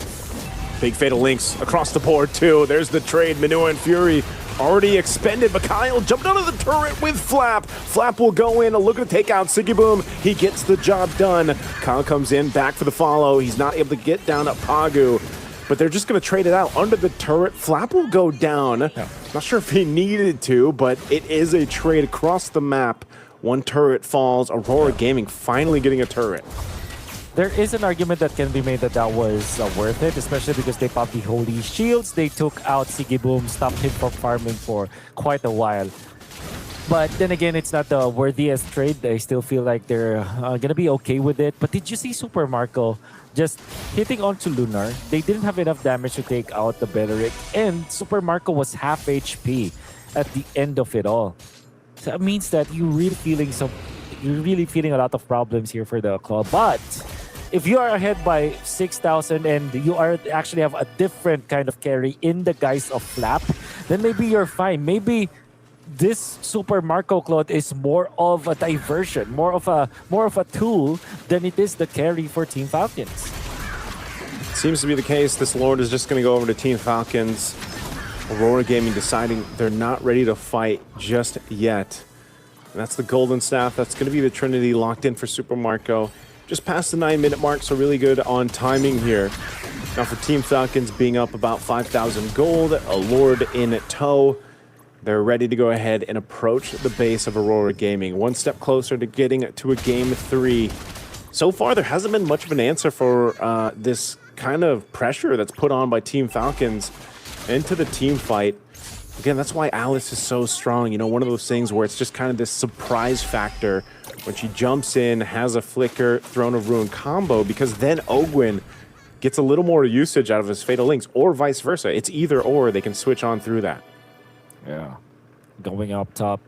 Big Fatal Links across the board too. There's the trade. Minua and Fury already expended, but Kyle jumped out of the turret with Flap. Flap will go in, looking to take out Sigiboom. He gets the job done. Kyle comes in, back for the follow. He's not able to get down at Pagu, but they're just going to trade it out under the turret. Flap will go down. Yeah. Not sure if he needed to, but it is a trade across the map. 1 turret falls. Aurora Gaming finally getting a turret. There is an argument that can be made that was worth it, especially because they popped the Holy Shields. They took out Sigiboom, stopped him from farming for quite a while. But then again, it's not the worthiest trade. They still feel like they're going to be okay with it. But did you see Super Marco just hitting onto Lunar? They didn't have enough damage to take out the Beleric, and Super Marco was half HP at the end of it all. So that means that you're really feeling a lot of problems here for the club. But if you are ahead by 6,000 and you actually have a different kind of carry in the guise of Flap, then maybe you're fine. Maybe this Super Marco Claude is more of a diversion, more of a tool than it is the carry for Team Falcons. Seems to be the case. This Lord is just going to go over to Team Falcons. Aurora Gaming deciding they're not ready to fight just yet. And that's the Golden Staff. That's going to be the Trinity locked in for Super Marco. Just past the 9-minute mark, so really good on timing here. Now for Team Falcons being up about 5,000 gold, a Lord in tow. They're ready to go ahead and approach the base of Aurora Gaming. 1 step closer to getting to a Game 3. So far, there hasn't been much of an answer for this kind of pressure that's put on by Team Falcons into the team fight. Again, that's why Alice is so strong. You know, one of those things where it's just kind of this surprise factor when she jumps in, has a flicker, Throne of Ruin combo, because then Ogwyn gets a little more usage out of his Fatal Links, or vice versa. It's either or, they can switch on through that. Yeah. Going up top,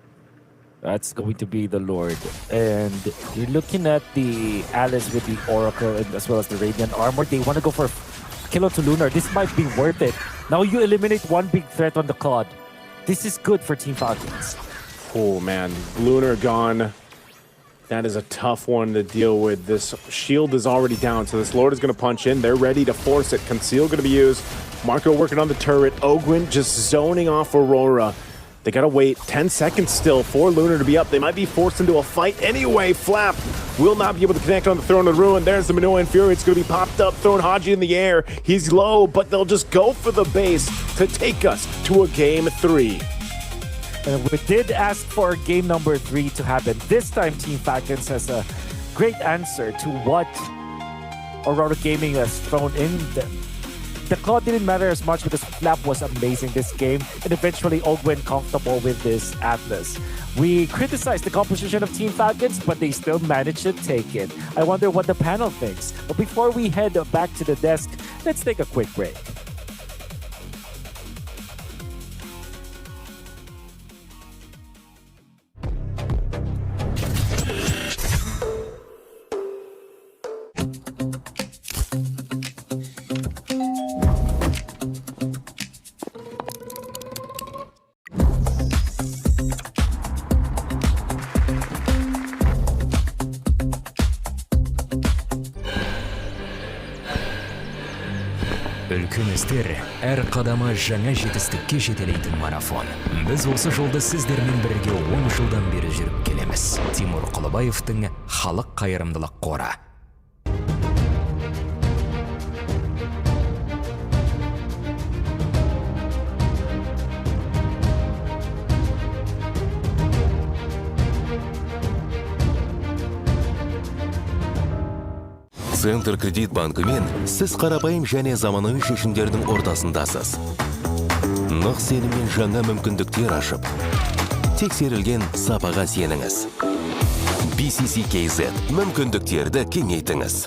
that's going to be the Lord. And you're looking at the Alice with the Oracle and as well as the Radiant Armor. They want to go for Kilo to Lunar. This might be worth it. Now you eliminate one big threat on the Claude. This is good for Team Falcons. Oh man, Lunar gone. That is a tough one to deal with. This shield is already down, so this Lord is going to punch in. They're ready to force it. Conceal going to be used. Marco working on the turret. Ogwin just zoning off Aurora. They got to wait 10 seconds still for Lunar to be up. They might be forced into a fight anyway. Flap will not be able to connect on the Throne of Ruin. There's the Minoan Fury. It's going to be popped up, throwing Haji in the air. He's low, but they'll just go for the base to take us to a game 3. And we did ask for game number 3 to happen. This time, Team Falcons has a great answer to what Aurora Gaming has thrown in them. The claw didn't matter as much because Flap was amazing this game, and eventually Ogwin comfortable with this Atlas. We criticized the composition of Team Falcons, but they still managed to take it. I wonder what the panel thinks. But before we head back to the desk, let's take a quick break. Үлкеніздер әр қадамы жаңа жетістікке жетелейтін марафон. Біз осы жолды сіздермен бірге 10 жылдан бері жүріп келеміз. Тимур Құлыбаевтың халық қайырымдылық қоры. Центр кредит банкымен сіз қарапайым және заманауи шешімдердің ортасындасыз. Нық сеніммен жаңа мүмкіндіктер ашып, тексерілген сапаға сеніңіз. BCC-KZ мүмкіндіктерді кеңейтіңіз.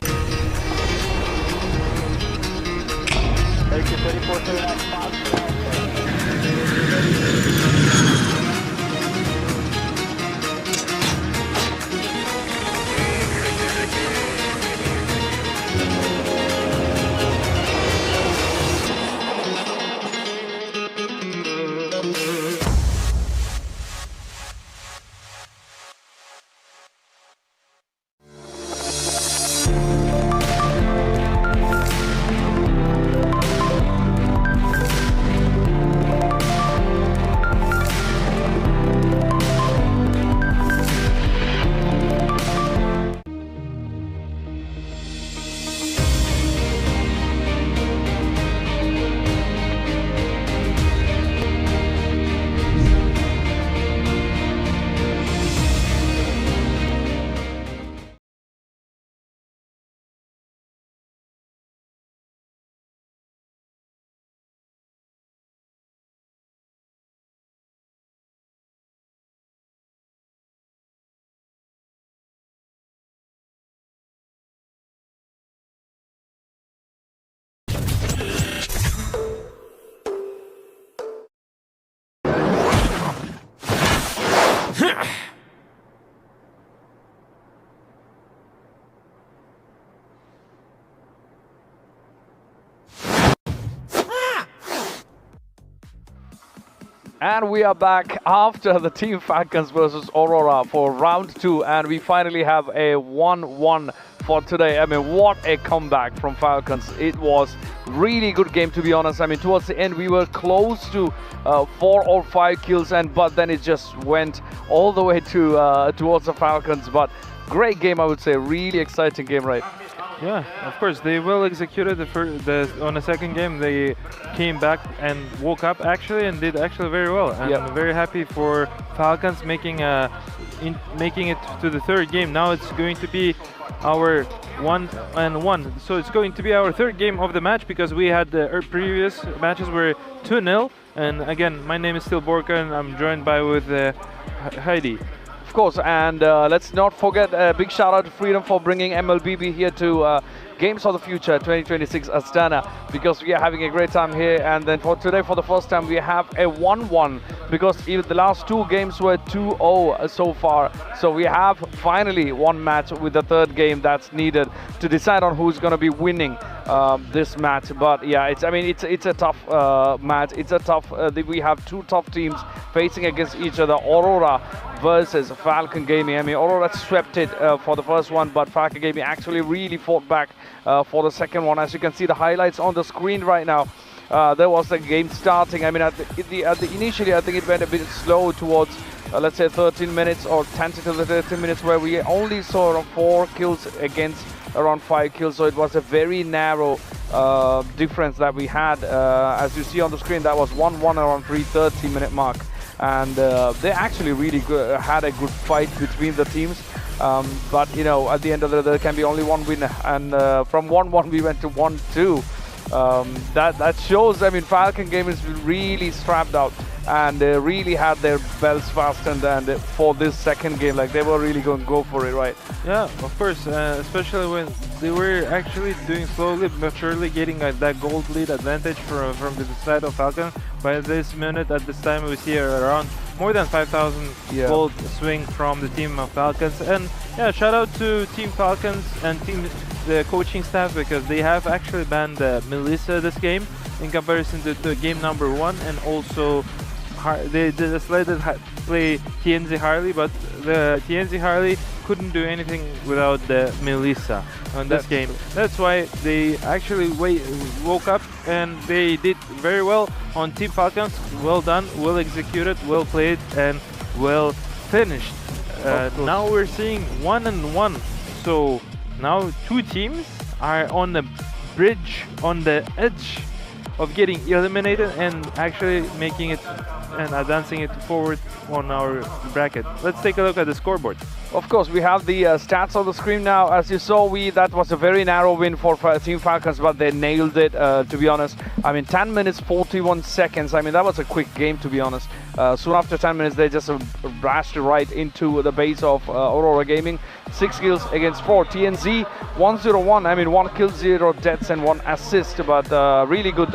And we are back after the Team Falcons versus Aurora for round 2, and we finally have a 1-1 for today. I mean, what a comeback from Falcons. It was really good game, to be honest. I mean, towards the end we were close to 4 or 5 kills, but then it just went all the way to towards the Falcons. But great game, I would say. Really exciting game, right? Yeah, of course, they well executed on the second game. They came back and woke up actually and did actually very well. And I'm very happy for Falcons making it to the third game. Now it's going to be our 1-1. So it's going to be our third game of the match, because we had the previous matches were 2-0. And again, my name is still Borka, and I'm joined with Heidi. Of course, and let's not forget a big shout out to Freedom for bringing MLBB here to Games of the Future 2026 Astana, because we are having a great time here. And then for today, for the first time, we have a 1-1, because even the last two games were 2-0 so far. So we have finally one match with the third game that's needed to decide on who's going to be winning this match. But yeah, it's a tough match. It's a tough. We have two tough teams facing against each other. Aurora versus Falcon Gaming. I mean, Aurora swept it for the first one, but Falcon Gaming actually really fought back for the second one. As you can see the highlights on the screen right now, there was the game starting. I mean, initially I think it went a bit slow towards let's say 13 minutes or 10 to 13 minutes, where we only saw around 4 kills against around 5 kills. So it was a very narrow difference that we had. As you see on the screen, that was 1-1 around 3:30-minute mark. And they actually really had a good fight between the teams. But, you know, at the end of the day, there can be only one winner. And from 1-1, we went to 1-2. That shows, I mean, Falcon Gaming is really strapped out, and they really had their belts fastened, and for this second game, like, they were really going to go for it, right? Yeah, of course, especially when they were actually doing slowly but surely getting that gold lead advantage from the side of Falcon. By this minute, at this time, we see around more than 5,000 gold swing from the team of Falcons. And yeah, shout out to Team Falcons and the coaching staff, because they have actually banned Melissa this game in comparison to game number 1, and also they decided to play TNZ Harley, but the TNZ Harley couldn't do anything without the Melissa on this game. That's why they actually woke up, and they did very well on Team Falcons. Well done, well executed, well played, and well finished. Now we're seeing 1-1. So now two teams are on the bridge, on the edge of getting eliminated, and actually making it and advancing it forward on our bracket. Let's take a look at the scoreboard. Of course, we have the stats on the screen now. As you saw, that was a very narrow win for Team Falcons, but they nailed it, to be honest. I mean, 10 minutes, 41 seconds. I mean, that was a quick game, to be honest. Soon after 10 minutes, they just brashed right into the base of Aurora Gaming. 6 kills against 4. TNZ, 101. I mean, 1 kill, 0 deaths, and 1 assist, but really good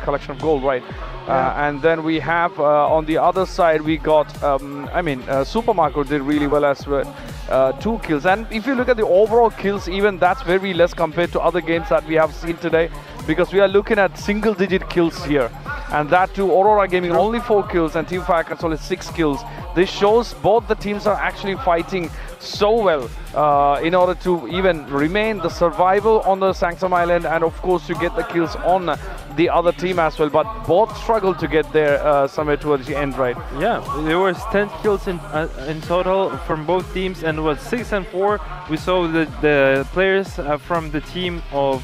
collection of gold, right? And then we have on the other side, we got, Supermarco did really well as well. 2 kills. And if you look at the overall kills, even that's very less compared to other games that we have seen today, because we are looking at single-digit kills here. And that too, Aurora Gaming only 4 kills and Team Falcons only 6 kills. This shows both the teams are actually fighting so well in order to even remain the survival on the Sanctum Island, and of course to get the kills on the other team as well. But both struggled to get there somewhere towards the end, right? Yeah, there was 10 kills in total from both teams, and it was 6 and 4. We saw the players from the team of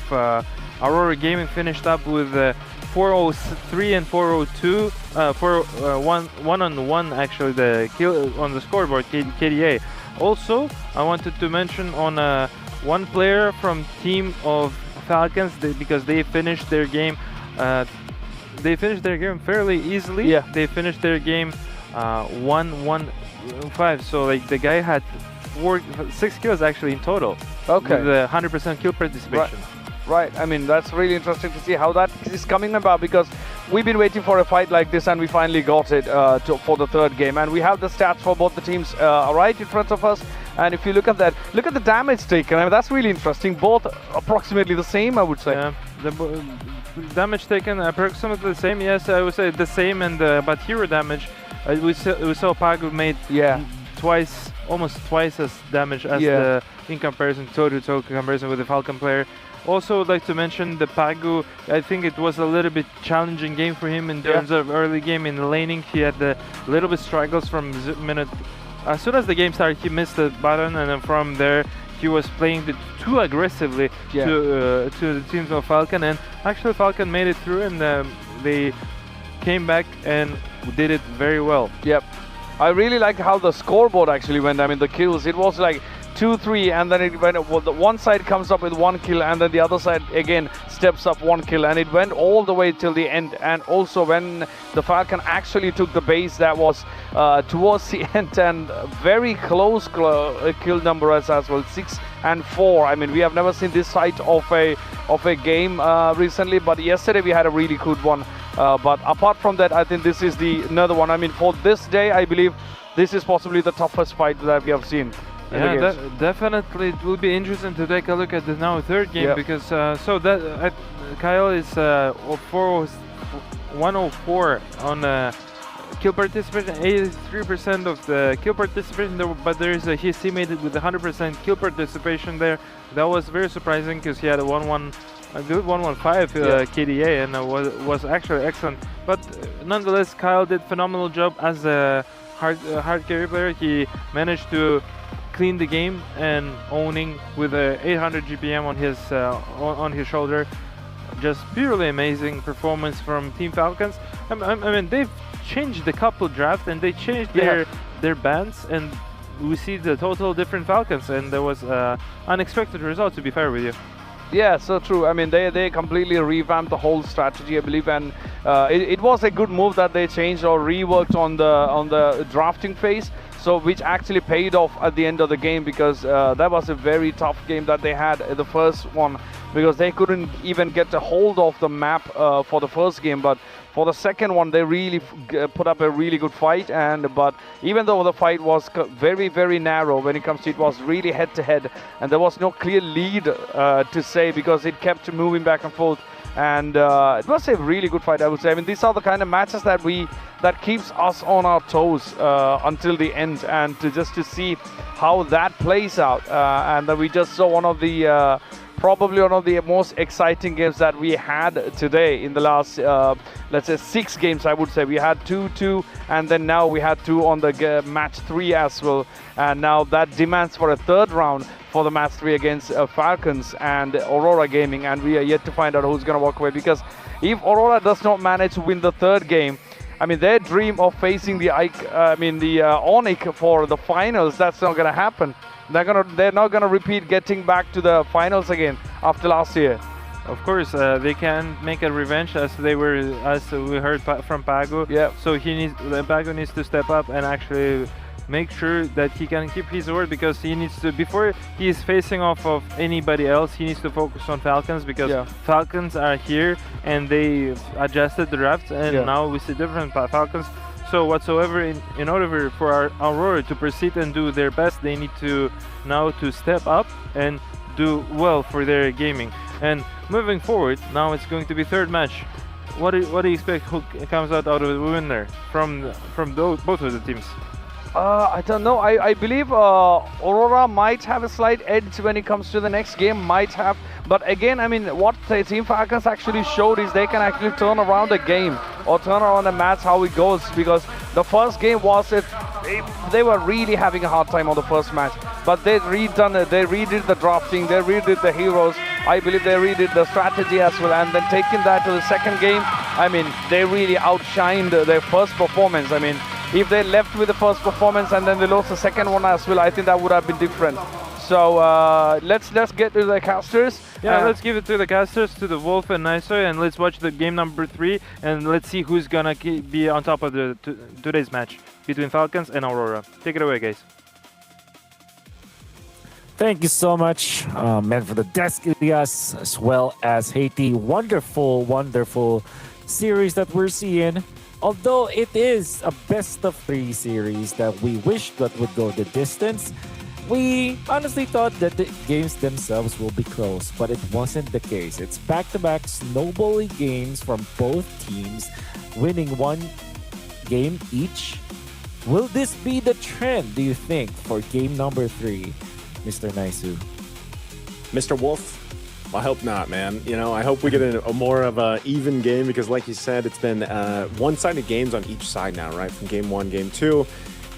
Aurora Gaming finished up with 403 and 402, 1-on-1 actually, the kill on the scoreboard, KDA. Also, I wanted to mention on one player from team of Falcons, because they finished their game. They finished their game fairly easily. Yeah. They finished their game 1-1-5. So like the guy had 6 kills actually in total. Okay. With 100% kill participation. Right, I mean, that's really interesting to see how that is coming about, because we've been waiting for a fight like this, and we finally got it for the third game. And we have the stats for both the teams right in front of us. And if you look at that, look at the damage taken. I mean, that's really interesting. Both approximately the same, I would say. Yeah, the damage taken approximately the same. Yes, I would say the same. And but hero damage, we saw Pagu made almost twice as damage as in comparison, toe-to-toe comparison with the Falcon player. Also, I'd like to mention the Pagu. I think it was a little bit challenging game for him in terms of early game in the laning. He had a little bit struggles from minute. As soon as the game started, he missed the button, and then from there he was playing too aggressively to the teams of Falcon. And actually, Falcon made it through, and they came back and did it very well. Yep. I really like how the scoreboard actually went. I mean, the kills, it was like 2-3, and then it went, well, the one side comes up with 1 kill, and then the other side again steps up 1 kill, and it went all the way till the end. And also when the Falcon actually took the base, that was towards the end, and very close kill numbers as well, 6 and 4. I mean, we have never seen this side of a game recently, but yesterday we had a really good one. But apart from that, I think this is another one. I mean, for this day, I believe this is possibly the toughest fight that we have seen. Yeah, definitely. It will be interesting to take a look at the now third game, because Kyle is 104 on kill participation, 83% of the kill participation, but there is he's teammated with 100% kill participation there. That was very surprising because he had a good 115 KDA, and was actually excellent. But nonetheless, Kyle did phenomenal job as a hard carry player. He managed to clean the game and owning with a 800 GPM on his shoulder. Just purely amazing performance from Team Falcons. I mean, they've changed a couple drafts and they changed their bands, and we see the total different Falcons, and there was unexpected result, to be fair with you. Yeah, so true. I mean, they completely revamped the whole strategy, I believe, and it was a good move that they changed or reworked on the drafting phase. So which actually paid off at the end of the game, because that was a very tough game that they had the first one, because they couldn't even get a hold of the map for the first game. But for the second one, they really put up a really good fight. But even though the fight was very, very narrow when it comes to it, was really head-to-head, and there was no clear lead to say, because it kept moving back and forth. And it was a really good fight, I would say. I mean, these are the kind of matches that keeps us on our toes until the end, and to see how that plays out. And we just saw one of the probably one of the most exciting games that we had today in the last, let's say, 6 games, I would say. We had 2-2, and then now we had 2 on the match 3 as well. And now that demands for a third round for the match 3 against Falcons and Aurora Gaming, and we are yet to find out who's going to walk away, because if Aurora does not manage to win the third game, I mean, their dream of facing the Onyx for the finals, that's not going to happen. They're not going to repeat getting back to the finals again after last year. Of course, they can make a revenge, as we heard from Pago. Yeah. So Pago needs to step up and actually make sure that he can keep his word, because he needs to, before he is facing off of anybody else, he needs to focus on Falcons, because Falcons are here and they adjusted the draft, and now we see different Falcons. So whatsoever, in order for our Aurora to proceed and do their best, they need to now to step up and do well for their gaming. And moving forward, now it's going to be third match. What do you expect who comes out of the winner from both of the teams? I don't know. I believe Aurora might have a slight edge when it comes to the next game, might have. But again, I mean, what the Team Falcons actually showed is they can actually turn around a game or turn around a match how it goes, because the first game was they were really having a hard time on the first match. But they redid the drafting, they redid the heroes. I believe they redid the strategy as well, and then taking that to the second game, I mean, they really outshined their first performance. I mean, if they left with the first performance and then they lost the second one as well, I think that would have been different. So let's get to the casters. Yeah, let's give it to the casters, to the Wolf and Nisoy, and let's watch the game number 3, and let's see who's gonna be on top of today's match between Falcons and Aurora. Take it away, guys. Thank you so much, man, for the desk, Ilias, as well as Haiti. Wonderful, wonderful series that we're seeing. Although it is a best-of-3 series that we wished that would go the distance, we honestly thought that the games themselves will be close, but it wasn't the case. It's back-to-back snowballing games from both teams, winning 1 game each. Will this be the trend, do you think, for game number 3, Mr. Naisu? Mr. Wolf? I hope not, man. You know, I hope we get a more of an even game, because like you said, it's been one-sided games on each side now, right? From game 1, game 2.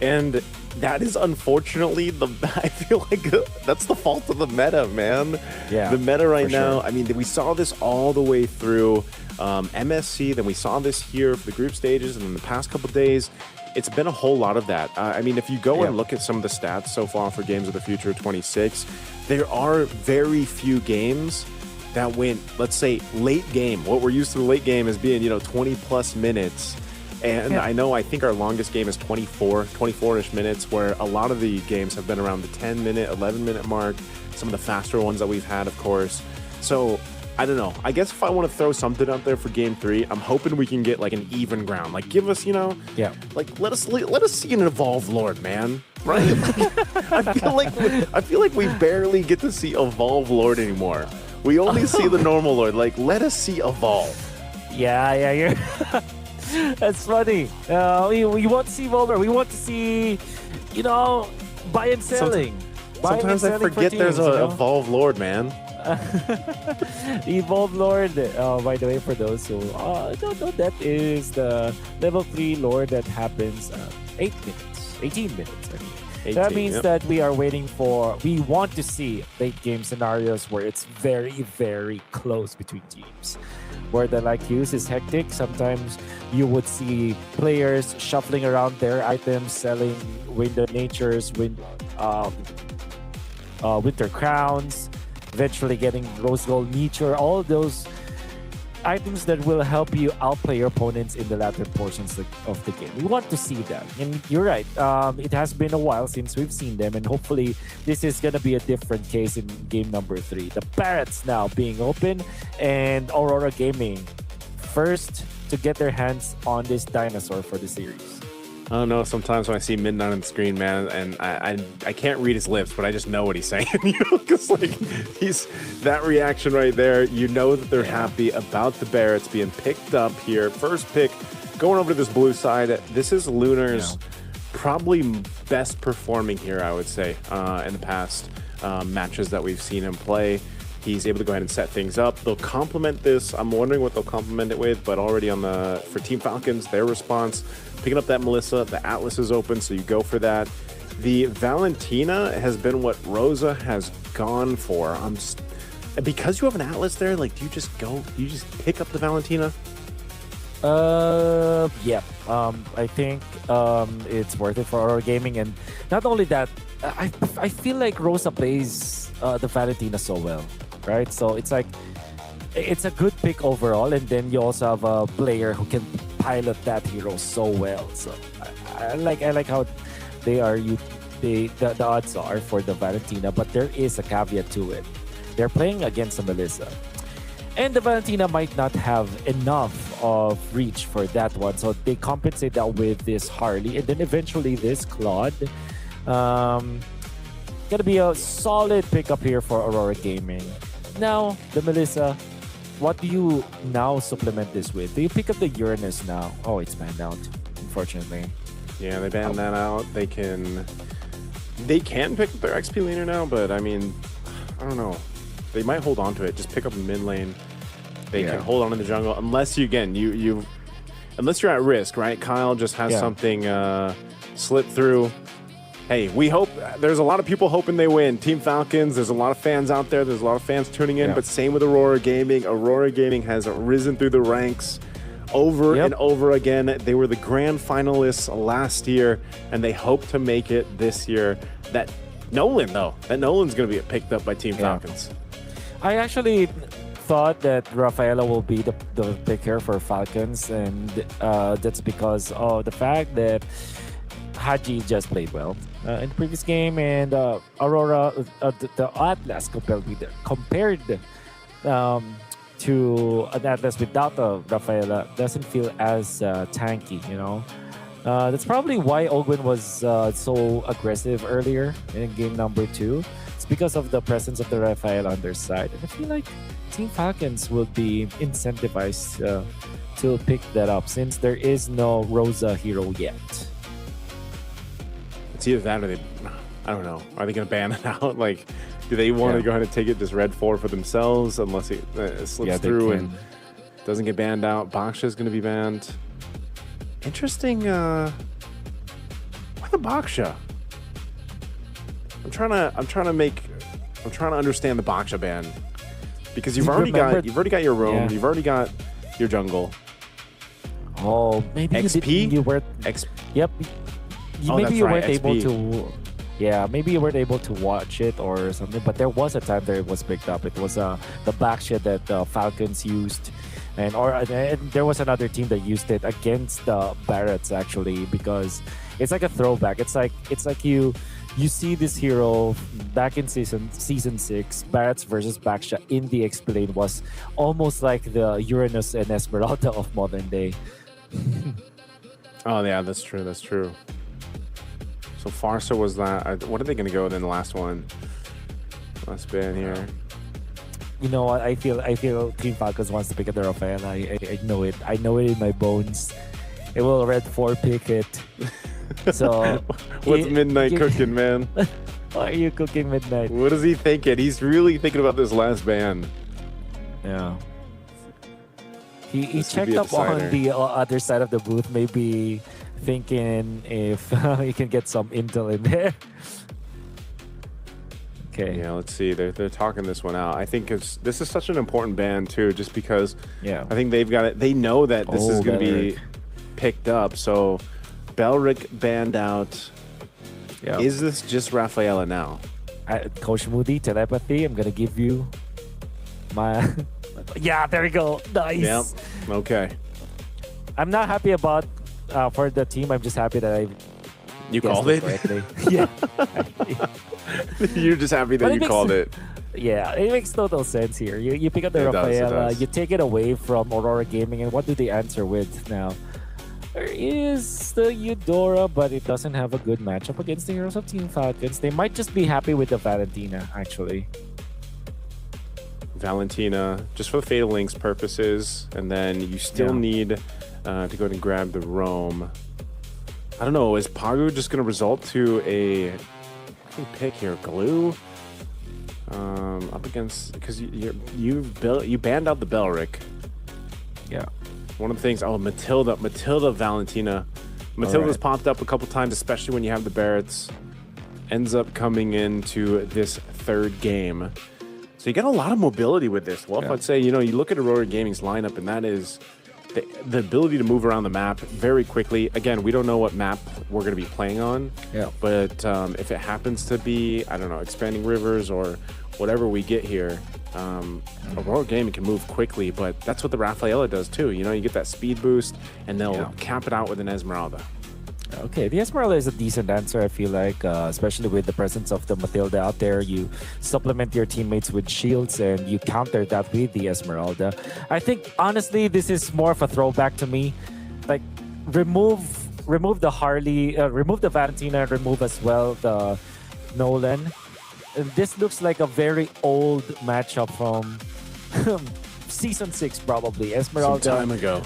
And that is unfortunately I feel like that's the fault of the meta, man. Yeah. The meta right now, I mean, we saw this all the way through MSC, then we saw this here for the group stages, and in the past couple days, it's been a whole lot of that. I mean, if you go and look at some of the stats so far for Games of the Future 26, there are very few games that went, let's say, late game. What we're used to the late game is being, 20 plus minutes. And I think our longest game is 24-ish minutes, where a lot of the games have been around the 10-minute, 11-minute mark, some of the faster ones that we've had, of course. So, I don't know. I guess if I want to throw something out there for Game 3, I'm hoping we can get like an even ground. Like, give us, like let us see an Evolve Lord, man. Right? I feel like we barely get to see Evolve Lord anymore. We only see the normal Lord. Like, let us see Evolve. Yeah, you're that's funny. We want to see Evolve Lord. We want to see, buy and selling. Sometimes I forget there's a Evolve Lord, man. Evolve Lord, by the way, for those who don't know, that is the level 3 Lord that happens 18 minutes. I mean. 18, that means that we want to see late game scenarios where it's very, very close between teams. Where the queues is hectic, sometimes you would see players shuffling around their items, selling Winter Natures, Winter Crowns, eventually getting Rose Gold Meteor, all those items that will help you outplay your opponents in the latter portions of the game. We want to see that. And you're right. It has been a while since we've seen them, and hopefully this is going to be a different case in game number 3. The Parrots now being open, and Aurora Gaming first to get their hands on this dinosaur for the series. I don't know, sometimes when I see Midnight on the screen, man, and I can't read his lips, but I just know what he's saying. Because he's that reaction right there, you know that they're happy about the Barretts being picked up here. First pick going over to this blue side. This is Lunar's probably best performing here, I would say, in the past matches that we've seen him play. He's able to go ahead and set things up. They'll complement this. I'm wondering what they'll complement it with, but already for Team Falcons, their response, picking up that Melissa, the Atlas is open, so you go for that. The Valentina has been what Rosa has gone for. Because you have an Atlas there, do you just pick up the Valentina? Yeah. I think it's worth it for Aurora Gaming, and not only that, I feel like Rosa plays the Valentina so well, right? So it's it's a good pick overall, and then you also have a player who can pilot that hero so well. So I like how the odds are for the Valentina, but there is a caveat to it. They're playing against a Melissa, and the Valentina might not have enough of reach for that one, so they compensate that with this Harley, and then eventually this Claude. Gonna be a solid pickup here for Aurora Gaming. Now, the Melissa, what do you now supplement this with? Do you pick up the Uranus now? Oh, it's banned out, unfortunately. Yeah, they banned that out. They can pick up their XP laner now, but I mean, I don't know. They might hold on to it. Just pick up a mid lane. They can hold on in the jungle, unless unless you're at risk, right? Kyle just has something slip through. Hey, we hope, there's a lot of people hoping they win. Team Falcons, there's a lot of fans out there. There's a lot of fans tuning in, but same with Aurora Gaming. Aurora Gaming has risen through the ranks over and over again. They were the grand finalists last year, and they hope to make it this year. That Nolan's going to be picked up by Team Falcons. I actually thought that Rafaela will be the pick here for Falcons, and that's because of the fact that Haji just played well in the previous game, and Aurora, the Atlas compared to an Atlas without Rafaela doesn't feel as tanky, That's probably why Ogwin was so aggressive earlier in game number 2. It's because of the presence of the Rafaela on their side, and I feel like Team Falcons will be incentivized to pick that up since there is no Rosa hero yet. It's either that or I don't know. Are they going to ban it out? Do they want to go ahead and take it just red 4 for themselves unless it slips through and doesn't get banned out? Baksha is going to be banned. Interesting. Why the Baksha? I'm trying to understand the Baksha ban, because you've already got your roam, you've already got your jungle. Oh, maybe XP. Yep. Oh, Maybe that's you right, weren't able XP. to. Yeah, maybe you weren't able to watch it or something, but there was a time that it was picked up. It was the backshot that the Falcons used, and there was another team that used it against the Barretts actually, because it's like a throwback. It's like you see this hero back in season 6, Barretts versus Backshot in the Explain was almost like the Uranus and Esmeralda of modern day. Oh yeah, that's true. That's true. So Farsa was that. What are they going to go in the last one? Last ban here. You know what? I feel Team Falcons wants to pick up the Rafael. I know it. I know it in my bones. It will Red 4 pick it. So what's Midnight cooking, man? Why are you cooking Midnight? What is he thinking? He's really thinking about this last ban. Yeah. He This could checked be a up on decider. the other side of the booth, maybe thinking if he can get some intel in there. Okay. Yeah, let's see. They're talking this one out. I think this is such an important ban too, just because I think they've got it. They know that this is going to be picked up. So Belric banned out. Yeah. Is this just Rafaela now? Coach Moody, telepathy. I'm gonna give you my. Yeah, there we go. Nice. Yep. Okay. I'm not happy about for the team. I'm just happy that I. You guessed called it? correctly. Yeah. You're just happy that But you called it. Yeah, it makes total sense here. You pick up the It does, it Rafaela, does. you take it away from Aurora Gaming, and what do they answer with now? There is the Eudora, but it doesn't have a good matchup against the Heroes of Team Falcons. They might just be happy with the Valentina, actually. Valentina, just for the Fatal Links purposes, and then you still need to go ahead and grab the Roam. I don't know, is Pagu just going to result to a pick here? Glue? Up against, because you banned out the Belric. Yeah. One of the things, Matilda, Valentina. Matilda's Alright. popped up a couple times, especially when you have the Barretts. Ends up coming into this third game. So you get a lot of mobility with this. Well, if I'd say, you look at Aurora Gaming's lineup, and that is the ability to move around the map very quickly. Again, we don't know what map we're going to be playing on. Yeah. But if it happens to be, I don't know, Expanding Rivers or whatever we get here, Aurora Gaming can move quickly, but that's what the Rafaela does too. You get that speed boost, and they'll cap it out with an Esmeralda. Okay, the Esmeralda is a decent answer, I feel like, especially with the presence of the Matilda out there. You supplement your teammates with shields and you counter that with the Esmeralda. I think, honestly, this is more of a throwback to me. Like, remove the Harley, remove the Valentina, remove as well the Nolan. This looks like a very old matchup from Season 6, probably. Esmeralda. Some time ago.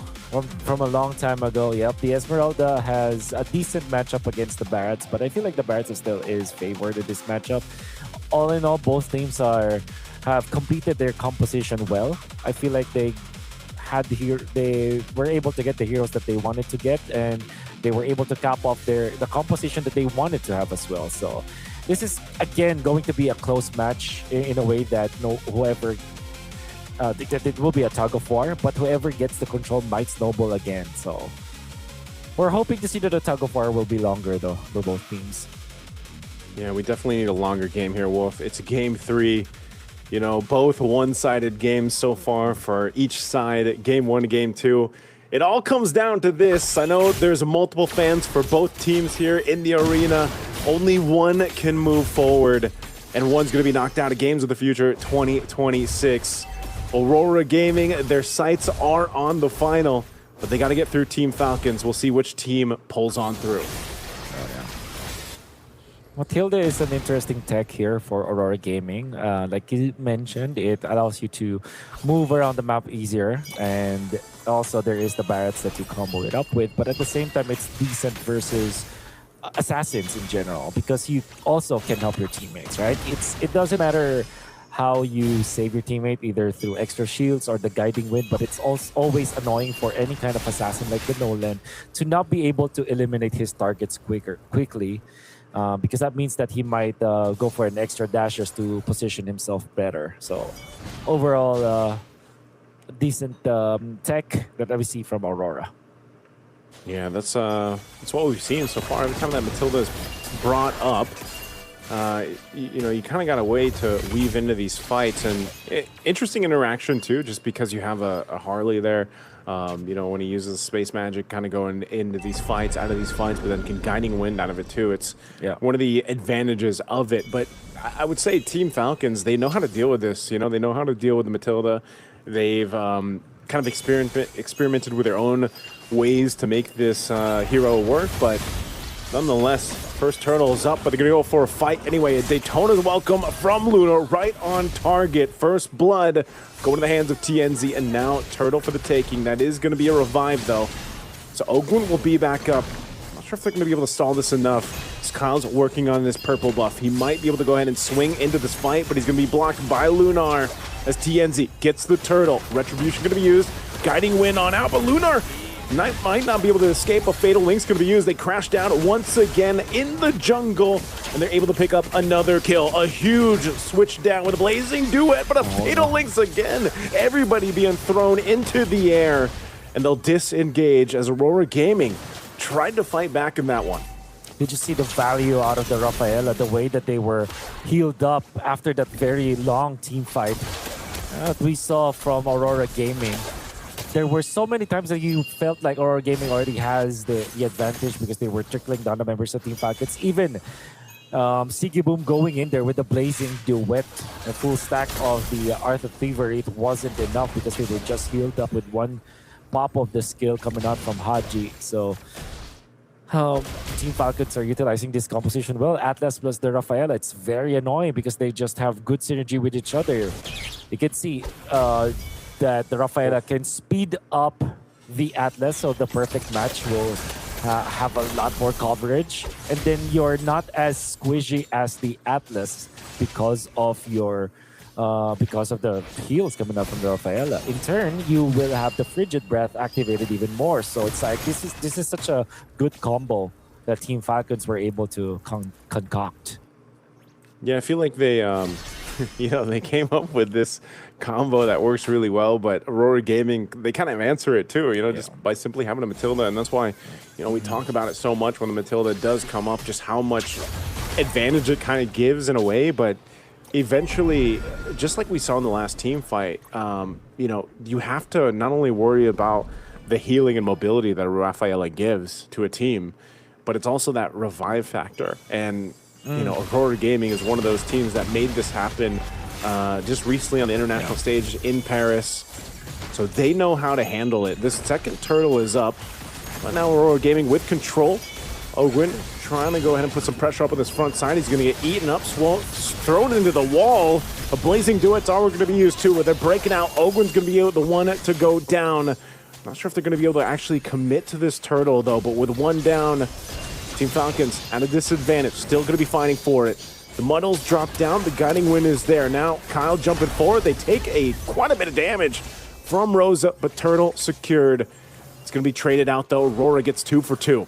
From a long time ago, yep. The Esmeralda has a decent matchup against the Barretts, but I feel like the Barretts still is favored in this matchup. All in all, both teams have completed their composition well. I feel like they were able to get the heroes that they wanted to get, and they were able to cap off the composition that they wanted to have as well. So this is again going to be a close match in a way that whoever. That it will be a tug of war, but whoever gets the control might snowball again. So we're hoping to see that the tug of war will be longer, though, for both teams. Yeah, we definitely need a longer game here, Wolf. It's game 3. Both one-sided games so far for each side, game 1 to game 2. It all comes down to this. I know there's multiple fans for both teams here in the arena. Only one can move forward, and one's going to be knocked out of Games of the Future 2026. Aurora Gaming, their sights are on the final, but they got to get through Team Falcons. We'll see which team pulls on through. Matilda is an interesting tech here for Aurora Gaming. Like you mentioned, it allows you to move around the map easier, and also there is the Barretts that you combo it up with, but at the same time, it's decent versus assassins in general, because you also can help your teammates, right? It doesn't matter how you save your teammate, either through extra shields or the guiding wind, but it's always annoying for any kind of assassin like the Nolan to not be able to eliminate his targets quickly, because that means that he might go for an extra dash just to position himself better. So overall, decent tech that we see from Aurora. Yeah, that's what we've seen so far. Every time that Matilda is brought up, you kind of got a way to weave into these fights, and interesting interaction too, just because you have a Harley there. When he uses space magic, kind of going into these fights, out of these fights, but then guiding wind out of it too. It's one of the advantages of it. But I would say Team Falcons, they know how to deal with this. They know how to deal with the Matilda. They've kind of experimented with their own ways to make this hero work, but nonetheless, first turtle is up, but they're going to go for a fight anyway. A Daytona's welcome from Luna, right on target. First blood going to the hands of TNZ, and now turtle for the taking. That is going to be a revive, though. So Ogwin will be back up. Not sure if they're going to be able to stall this enough. As Kyle's working on this purple buff. He might be able to go ahead and swing into this fight, but he's going to be blocked by Lunar as TNZ gets the turtle. Retribution going to be used. Guiding wind on out, but Lunar might not be able to escape. A Fatal Link's going to be used. They crash down once again in the jungle, and they're able to pick up another kill. A huge switch down with a Blazing Duet, but a Fatal Links again. Everybody being thrown into the air, and they'll disengage as Aurora Gaming tried to fight back in that one. Did you see the value out of the Rafaela, the way that they were healed up after that very long team fight that we saw from Aurora Gaming? There were so many times that you felt like Aurora Gaming already has the advantage because they were trickling down the members of Team Falcons. Even Sigiboom going in there with the Blazing Duet, a full stack of the Art of Thievery, it wasn't enough because they were just healed up with one pop of the skill coming out from Haji. So Team Falcons are utilizing this composition well. Atlas plus the Rafaela, it's very annoying because they just have good synergy with each other. You can see that the Rafaela can speed up the Atlas, so the perfect match will have a lot more coverage, and then you're not as squishy as the Atlas because of your because of the heals coming up from the Rafaela. In turn, you will have the Frigid Breath activated even more. So it's like this is such a good combo that Team Falcons were able to concoct. Yeah, I feel like they they came up with this combo that works really well, but Aurora Gaming, they kind of answer it too, just by simply having a Matilda, and that's why, we talk about it so much when the Matilda does come up, just how much advantage it kind of gives in a way, but eventually, just like we saw in the last team fight, you have to not only worry about the healing and mobility that Rafaela gives to a team, but it's also that revive factor, and Aurora Gaming is one of those teams that made this happen just recently on the international stage in Paris. So they know how to handle it. This second turtle is up. But now Aurora Gaming with control. Ogwin trying to go ahead and put some pressure up on this front side. He's going to get eaten up, thrown into the wall. A Blazing Duet's all we're going to be used too, but they're breaking out. Ogwin's going to be the one to go down. Not sure if they're going to be able to actually commit to this turtle though, but with one down, Team Falcons at a disadvantage, still going to be fighting for it. The Muddles drop down, the Guiding Wind is there. Now Kyle jumping forward, they take quite a bit of damage from Rosa, but turtle secured. It's going to be traded out though. Aurora gets 2 for 2.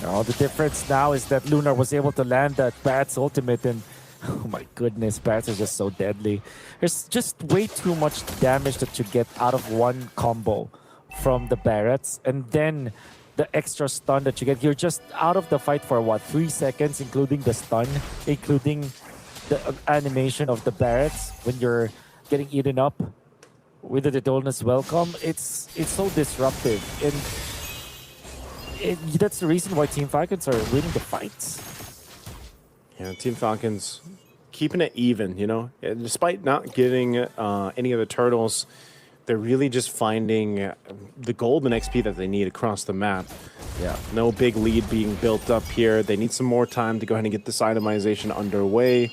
Oh, the difference now is that Lunar was able to land that Bat's ultimate, and oh my goodness, Bats are just so deadly. There's just way too much damage that you get out of one combo from the Barretts, and then the extra stun that you get. You're just out of the fight for what, 3 seconds, including the stun, including the animation of the Barretts when you're getting eaten up with the Daytona's welcome. It's so disruptive, and that's the reason why Team Falcons are winning the fights. Yeah, Team Falcons keeping it even, And despite not getting any of the turtles, they're really just finding the golden XP that they need across the map. Yeah. No big lead being built up here. They need some more time to go ahead and get this itemization underway.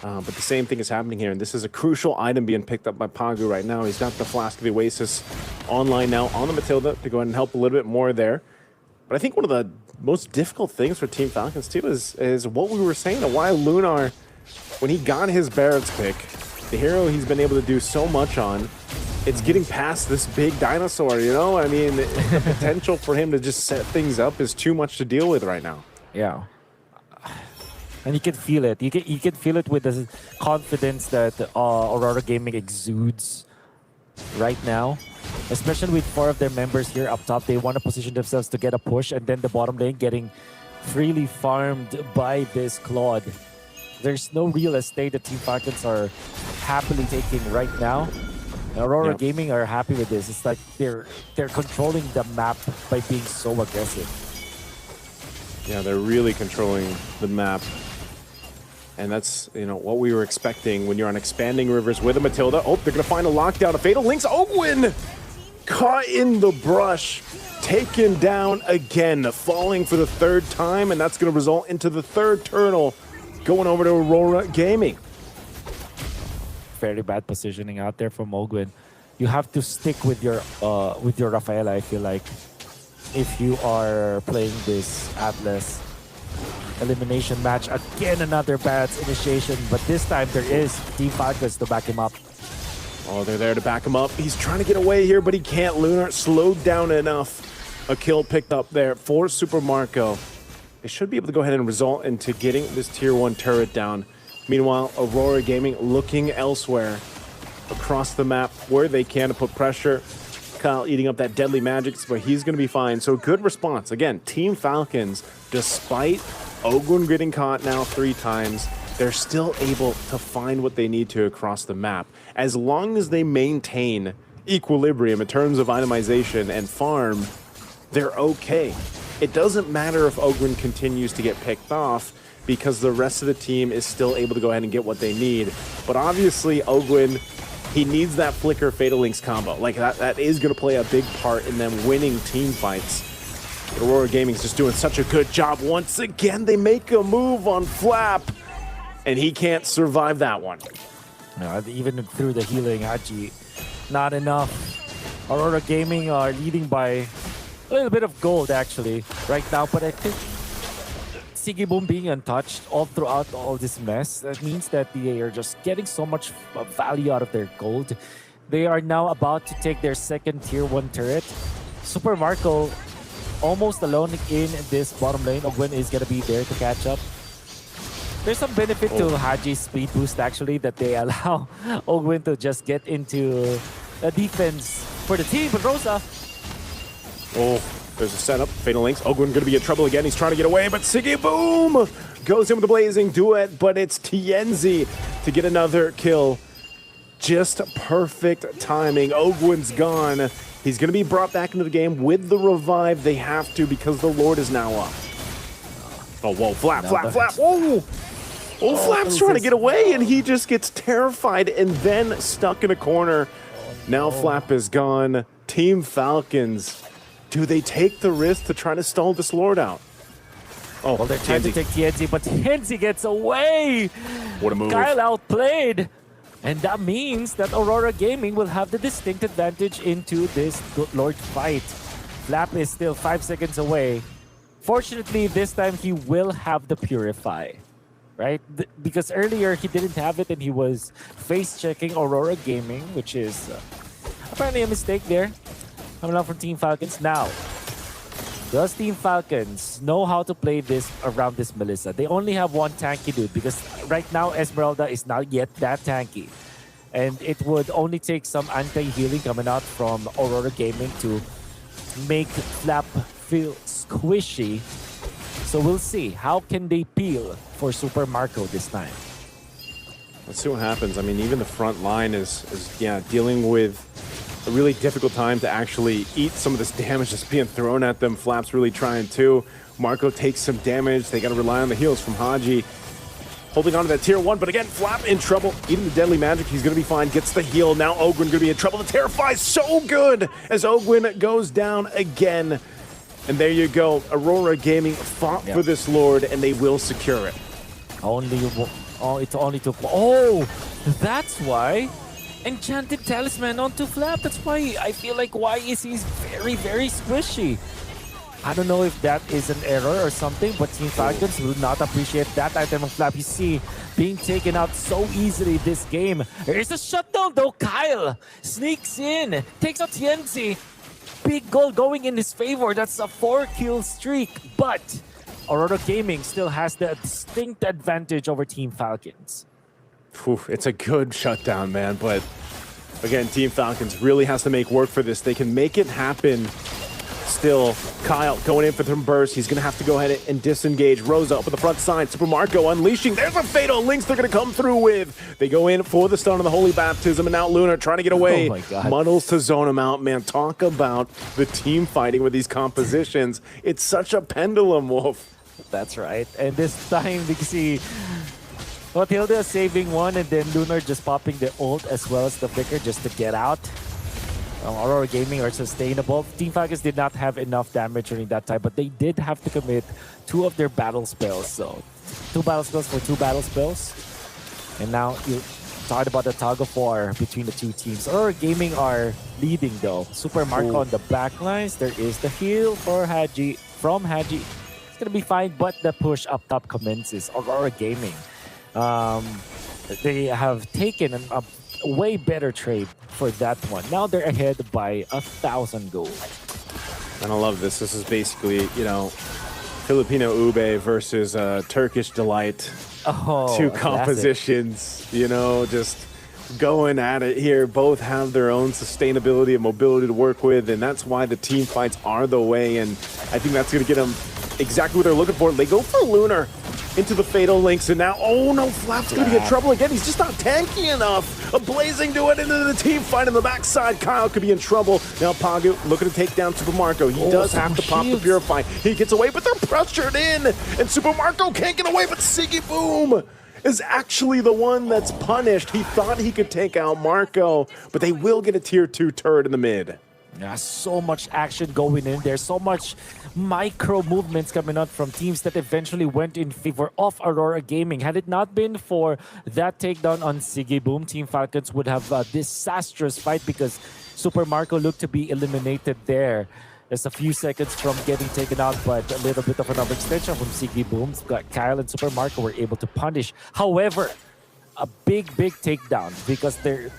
But the same thing is happening here, and this is a crucial item being picked up by Pagu right now. He's got the Flask of the Oasis online now on the Matilda to go ahead and help a little bit more there. But I think one of the most difficult things for Team Falcons too is what we were saying, and why Lunar, when he got his Barrett's pick, the hero he's been able to do so much on, it's getting past this big dinosaur, I mean, the potential for him to just set things up is too much to deal with right now. Yeah. And you can feel it. You can feel it with the confidence that Aurora Gaming exudes right now. especially with 4 of their members here up top. They want to position themselves to get a push, and then the bottom lane getting freely farmed by this Claude. There's no real estate that Team Falcons are happily taking right now. Aurora Gaming are happy with this. It's like they're controlling the map by being so aggressive. Yeah, they're really controlling the map. And that's, you know, what we were expecting when you're on expanding rivers with a Matilda. Oh, they're going to find a lockdown. A Fatal Links. Ogwin caught in the brush. Taken down again. Falling for the 3rd time. And that's going to result into the 3rd turtle going over to Aurora Gaming. Very bad positioning out there from Ogwin. You have to stick with your Rafaela, I feel like, if you are playing this Atlas elimination match. Again, another bad initiation, but this time there is Team Falcons to back him up. Oh, they're there to back him up. He's trying to get away here, but he can't. Lunar slowed down enough. A kill picked up there for Super Marco. They should be able to go ahead and result into getting this tier 1 turret down. Meanwhile, Aurora Gaming looking elsewhere across the map where they can to put pressure. Kyle eating up that deadly magic, but he's going to be fine. So good response. Again, Team Falcons, despite Ogwin getting caught now 3 times, they're still able to find what they need to across the map. As long as they maintain equilibrium in terms of itemization and farm, they're okay. It doesn't matter if Ogwin continues to get picked off, because the rest of the team is still able to go ahead and get what they need. But obviously, Ogwin, he needs that Flicker Fatal Links combo. Like, that is going to play a big part in them winning team fights. But Aurora Gaming's just doing such a good job. Once again, they make a move on Flap, and he can't survive that one. No, even through the healing, Haji, not enough. Aurora Gaming are leading by a little bit of gold, actually, right now. But I think Sigiboom being untouched all throughout all this mess, that means that they are just getting so much value out of their gold. They are now about to take their 2nd tier 1 turret. Super Marco almost alone in this bottom lane. Ogwin is going to be there to catch up. There's some benefit to Haji's speed boost, actually, that they allow Ogwin to just get into a defense for the team. But Rosa... Oh, there's a setup. Fatal Links. Ogwin going to be in trouble again. He's trying to get away, but Sigiboom goes in with the Blazing Duet, but it's Tienzi to get another kill. Just perfect timing. Ogwin's gone. He's going to be brought back into the game with the revive. They have to, because the Lord is now up. Oh, whoa. Flap. Whoa. Oh, Flap's trying to get away, and he just gets terrified and then stuck in a corner. Now Flap is gone. Team Falcons, do they take the risk to try to stall this Lord out? Oh, well, they're trying to take Tienzi, but Tienzi gets away. What a move. Kyle outplayed. And that means that Aurora Gaming will have the distinct advantage into this Lord fight. Flap is still 5 seconds away. Fortunately, this time he will have the Purify, right? Because earlier he didn't have it and he was face-checking Aurora Gaming, which is apparently a mistake there. Coming out from Team Falcons. Now, does Team Falcons know how to play this around this Melissa? They only have one tanky dude because right now Esmeralda is not yet that tanky. And it would only take some anti-healing coming out from Aurora Gaming to make Flap feel squishy. So we'll see. How can they peel for Super Marco this time? Let's see what happens. I mean, even the front line is dealing with a really difficult time to actually eat some of this damage that's being thrown at them. Flap's really trying to. Marco takes some damage. They got to rely on the heals from Haji. Holding on to that tier 1, but again, Flap in trouble. Eating the deadly magic, he's going to be fine. Gets the heal. Now Ogwin going to be in trouble. The Terrify is so good as Ogwin goes down again. And there you go. Aurora Gaming fought for this Lord, and they will secure it. It's only took... Oh, that's why. Enchanted Talisman onto Flap. That's why I feel like YEC is very, very squishy. I don't know if that is an error or something, but Team Falcons will not appreciate that item of Flap. You see, being taken out so easily this game. There's a shutdown though. Kyle sneaks in, takes out Tienzi. Big goal going in his favor. That's a 4-kill streak, but Aurora Gaming still has the distinct advantage over Team Falcons. It's a good shutdown, man, but Again, Team Falcons really has to make work for this. They can make it happen. Still, Kyle going in for the burst. He's going to have to go ahead and disengage. Rosa up on the front side. Super Marco unleashing. There's a fatal links they're going to come through with. They go in for the stun of the Holy Baptism, and now Luna trying to get away. Oh my God. Muddles to zone him out. Man, talk about the team fighting with these compositions. It's such a pendulum, Wolf. That's right. And this time, we see Matilda saving one, and then Lunar just popping the ult as well as the flicker just to get out. Aurora Gaming are sustainable. Team Falcons did not have enough damage during that time, but they did have to commit 2 of their battle spells. So 2 battle spells for 2 battle spells. And now you talked about the tug of war between the 2 teams. Aurora Gaming are leading though. Super Marco on the back lines. There is the heal for Haji from Haji. It's gonna be fine, but the push up top commences. Aurora Gaming. They have taken a way better trade for that one. Now they're ahead by 1,000 gold. And I love this. This is basically, you know, Filipino Ube versus Turkish Delight. Oh, 2 compositions, you know, just going at it here. Both have their own sustainability and mobility to work with, and that's why the team fights are the way, and I think that's going to get them exactly what they're looking for. They go for Lunar into the fatal links, and now, oh no, Flap's going to get trouble again. He's just not tanky enough. A blazing do it into the team fight on the backside. Kyle could be in trouble. Now Pagu looking to take down Super Marco. He does have to pop the Purify. He gets away, but they're pressured in, and Super Marco can't get away, but Siggy Boom is actually the one that's punished. He thought he could take out Marco, but they will get a tier 2 turret in the mid. Yeah, so much action going in there, so much micro movements coming out from teams that eventually went in favor of Aurora Gaming. Had it not been for that takedown on Siggy Boom, Team Falcons would have a disastrous fight because Super Marco looked to be eliminated there. Just a few seconds from getting taken out, but a little bit of an overextension from Siggy Boom. Kyle and Super Marco were able to punish. However, a big takedown because they're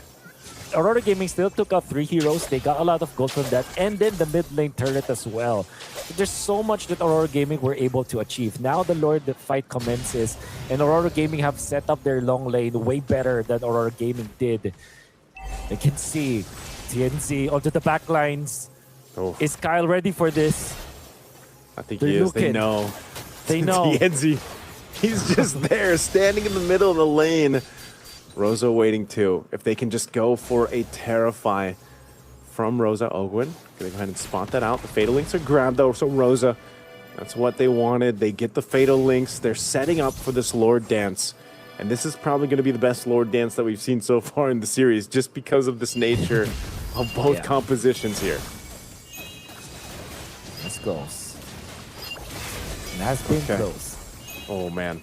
Aurora Gaming still took out 3 heroes. They got a lot of gold from that. And then the mid lane turret as well. There's so much that Aurora Gaming were able to achieve. Now the Lord fight commences. And Aurora Gaming have set up their long lane way better than Aurora Gaming did. You can see TNZ onto the back lines. Oh. Is Kyle ready for this? I think he is. They know. They know. TNZ, he's just there, standing in the middle of the lane. Rosa waiting too. If they can just go for a Terrify from Rosa Ogwin. Gonna go ahead and spot that out. The Fatal Links are grabbed though, so Rosa, that's what they wanted. They get the Fatal Links. They're setting up for this Lord Dance. And this is probably going to be the best Lord Dance that we've seen so far in the series, just because of this nature of both compositions here. Let's go. It has been close. Oh man.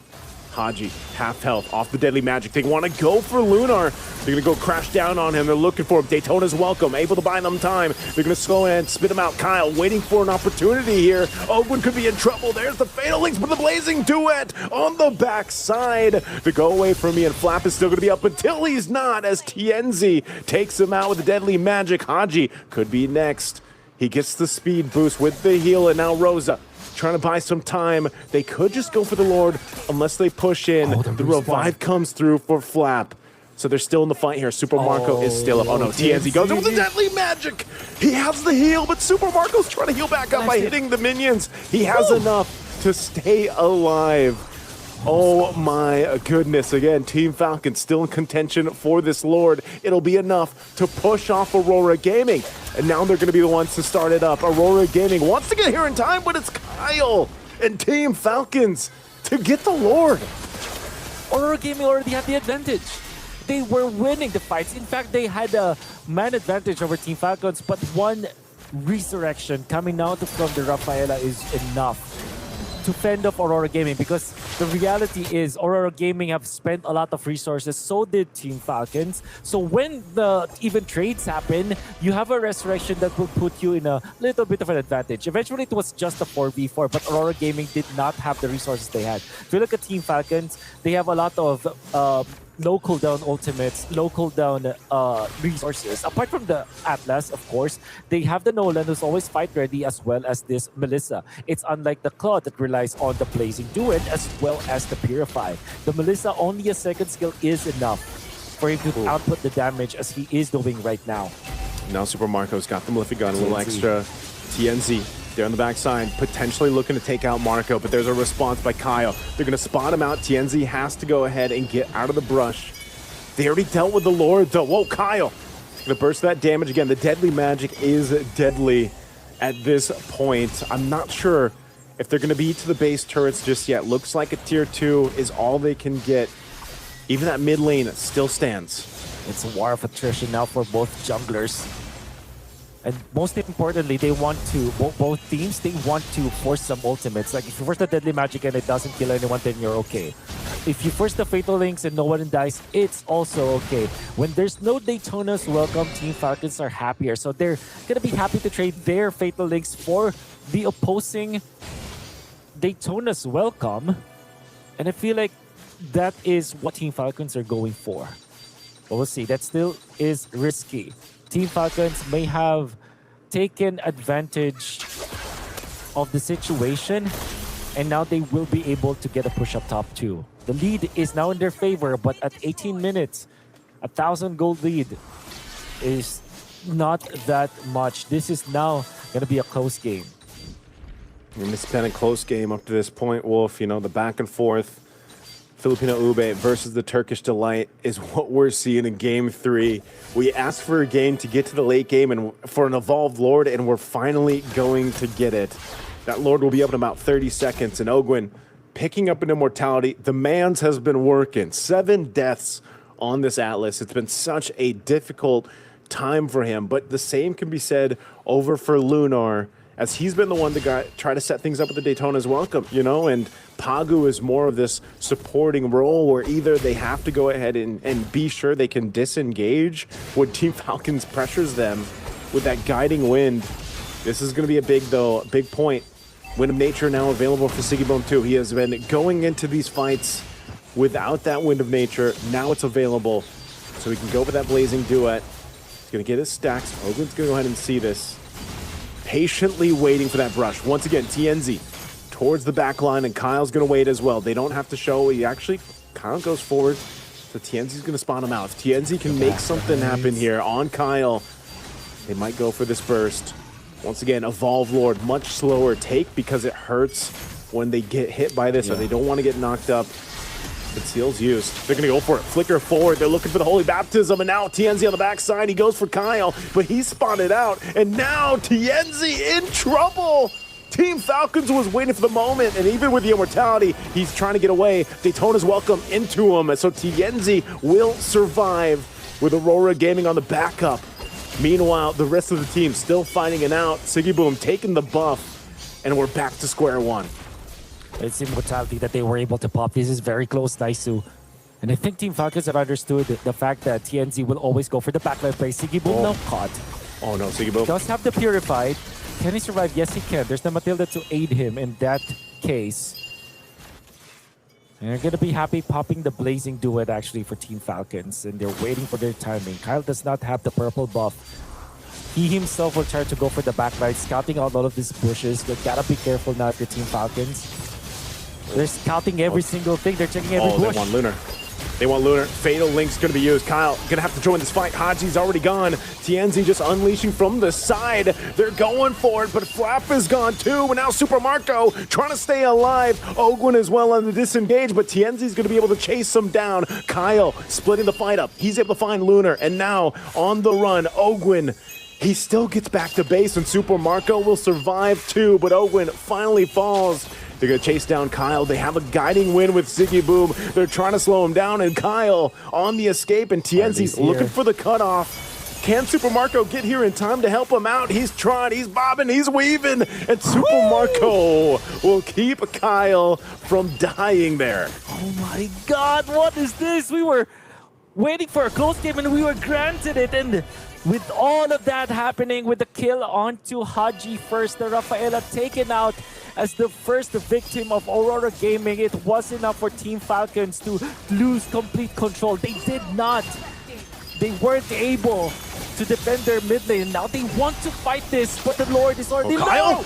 Haji, half health, off the deadly magic. They want to go for Lunar. They're going to go crash down on him. They're looking for him. Daytona's welcome, able to buy them time. They're going to go and spit him out. Kyle waiting for an opportunity here. Owen could be in trouble. There's the Fatal Links for the Blazing Duet on the backside to go away from me. And Flap is still going to be up until he's not, as TNZ takes him out with the deadly magic. Haji could be next. He gets the speed boost with the heal, and now Rosa trying to buy some time. They could just go for the Lord unless they push in. The revive comes through for Flap. So they're still in the fight here. Super Marco is still up. Oh no, TNZ goes in with the deadly magic. He has the heal, but Super Marco's trying to heal back up by hitting the minions. He has enough to stay alive. Oh my goodness. Again, Team Falcon still in contention for this Lord. It'll be enough to push off Aurora Gaming. And now they're going to be the ones to start it up. Aurora Gaming wants to get here in time, but it's Kyle and Team Falcons to get the Lord. Aurora Gaming already had the advantage. They were winning the fights. In fact, they had a man advantage over Team Falcons, but one resurrection coming out from the Rafaela is enough to fend off Aurora Gaming, because the reality is Aurora Gaming have spent a lot of resources, so did Team Falcons. So when the even trades happen, you have a resurrection that will put you in a little bit of an advantage. Eventually it was just a 4v4, but Aurora Gaming did not have the resources they had. If you look at Team Falcons, they have a lot of low cooldown ultimates, low cooldown resources. Apart from the Atlas, of course, they have the Nolan who's always fight ready, as well as this Melissa. It's unlike the Claude that relies on the Blazing Duet as well as the Purify. The Melissa, only a second skill is enough for him to output the damage as he is doing right now. Now Super Marco's got the Malefic gun, a little extra. TNZ, there on the backside, potentially looking to take out Marco, but there's a response by Kyle. They're going to spot him out. TNZ has to go ahead and get out of the brush. They already dealt with the Lord, though. Whoa, Kyle. Going to burst that damage again. The deadly magic is deadly at this point. I'm not sure if they're going to be to the base turrets just yet. Looks like a tier 2 is all they can get. Even that mid lane still stands. It's a war of attrition now for both junglers. And most importantly, they want to, both teams, they want to force some ultimates. Like if you force the deadly magic and it doesn't kill anyone, then you're okay. If you force the Fatal Links and no one dies, it's also okay. When there's no Daytona's welcome, Team Falcons are happier. So they're going to be happy to trade their Fatal Links for the opposing Daytona's welcome. And I feel like that is what Team Falcons are going for. But we'll see. That still is risky. Team Falcons may have taken advantage of the situation, and now they will be able to get a push up top too. The lead is now in their favor, but at 18 minutes, 1,000 gold lead is not that much. This is now going to be a close game. And it's been a close game up to this point, Wolf. You know, the back and forth. Filipino Ube versus the Turkish Delight is what we're seeing in Game 3. We asked for a game to get to the late game and for an evolved Lord, and we're finally going to get it. That Lord will be up in about 30 seconds, and Ogwin picking up an immortality. The man's has been working. 7 deaths on this Atlas. It's been such a difficult time for him, but the same can be said over for Lunar, as he's been the one to try to set things up with the Daytona's welcome, you know, and Pagu is more of this supporting role where either they have to go ahead and be sure they can disengage when Team Falcons pressures them with that guiding wind. This is going to be a big point. Wind of Nature now available for Siggyboom too. He has been going into these fights without that Wind of Nature. Now it's available, so he can go with that Blazing Duet. He's going to get his stacks. Ogwin's going to go ahead and see this. Patiently waiting for that brush. Once again, TNZ towards the back line, and Kyle's going to wait as well. They don't have to show. Kyle goes forward, so TNZ's going to spot him out. If TNZ can make something happen here on Kyle, they might go for this burst. Once again, Evolve Lord, much slower take because it hurts when they get hit by this, or they don't want to get knocked up. Conceal's used. They're going to go for it. Flicker forward. They're looking for the Holy Baptism, and now TNZ on the backside. He goes for Kyle, but he's spotted out, and now TNZ in trouble. Team Falcons was waiting for the moment, and even with the immortality, he's trying to get away. Daytona's welcome into him, so TNZ will survive with Aurora Gaming on the backup. Meanwhile, the rest of the team still fighting it out. Siggyboom taking the buff, and we're back to square one. It's immortality that they were able to pop. This is very close, Daisu. And I think Team Falcons have understood the fact that TNZ will always go for the backline play. Siggyboom now caught. Oh no, Siggyboom does have the Purified. Can he survive? Yes, he can. There's the Matilda to aid him in that case. And they're going to be happy popping the Blazing Duet actually for Team Falcons. And they're waiting for their timing. Kyle does not have the purple buff. He himself will try to go for the backline, scouting out all of these bushes. You gotta be careful now if you're Team Falcons. They're scouting every single thing. They're checking every bush. They want Lunar. They want Lunar. Fatal Link's going to be used. Kyle going to have to join this fight. Haji's already gone. TNZ just unleashing from the side. They're going for it, but Flap is gone too. And now Super Marco trying to stay alive. Ogwin as well on the disengage, but TNZ's going to be able to chase him down. Kyle splitting the fight up. He's able to find Lunar, and now on the run, Ogwin. He still gets back to base, and Super Marco will survive too, but Ogwin finally falls. They're going to chase down Kyle. They have a guiding win with Siggyboom. They're trying to slow him down, and Kyle on the escape, and TNZ's looking for the cutoff. Can Super Marco get here in time to help him out? He's trying, he's bobbing, he's weaving, and Super Marco will keep Kyle from dying there. Oh my god, what is this? We were waiting for a close game, and we were granted it, and with all of that happening, with the kill onto Haji first, the Rafaela taken out as the first victim of Aurora Gaming, it was enough for Team Falcons to lose complete control. They did not. They weren't able to defend their mid lane. Now they want to fight this, but the Lord is already low.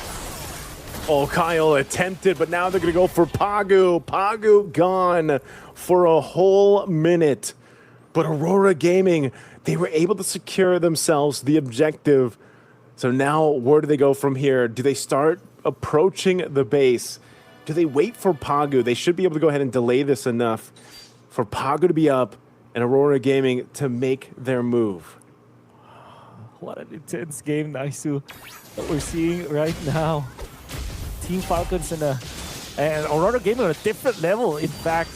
Oh, Kyle attempted, but now they're going to go for Pagu. Pagu gone for a whole minute. But Aurora Gaming, they were able to secure themselves the objective. So now, where do they go from here? Do they start approaching the base? Do they wait for Pagu? They should be able to go ahead and delay this enough for Pagu to be up and Aurora Gaming to make their move. What an intense game, Naisu, that we're seeing right now. Team Falcons and Aurora Gaming on a different level. In fact,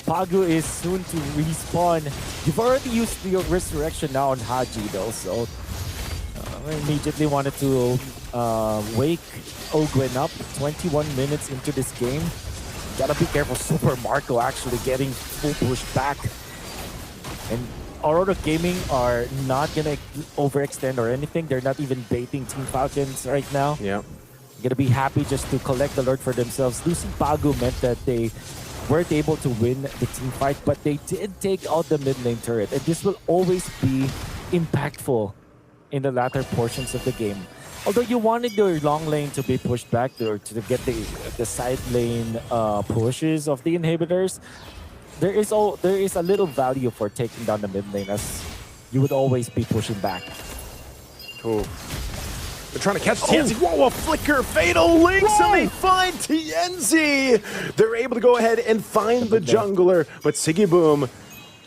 Pagu is soon to respawn. You've already used your resurrection now on Haji though, so I immediately wanted to wake Ogwen up 21 minutes into this game. Gotta be careful. Super Marco actually getting full push back. And Aurora Gaming are not gonna overextend or anything. They're not even baiting Team Falcons right now. Yeah. Gonna be happy just to collect the Lord for themselves. Losing Pagu meant that they weren't able to win the team fight, but they did take out the mid lane turret. And this will always be impactful in the latter portions of the game. Although you wanted your long lane to be pushed back or to get the side lane pushes of the inhibitors, there is a little value for taking down the mid lane, as you would always be pushing back. Cool. They're trying to catch TNZ. Whoa, a flicker, fatal links, and they find TNZ. They're able to go ahead and find the jungler, but Siggy Boom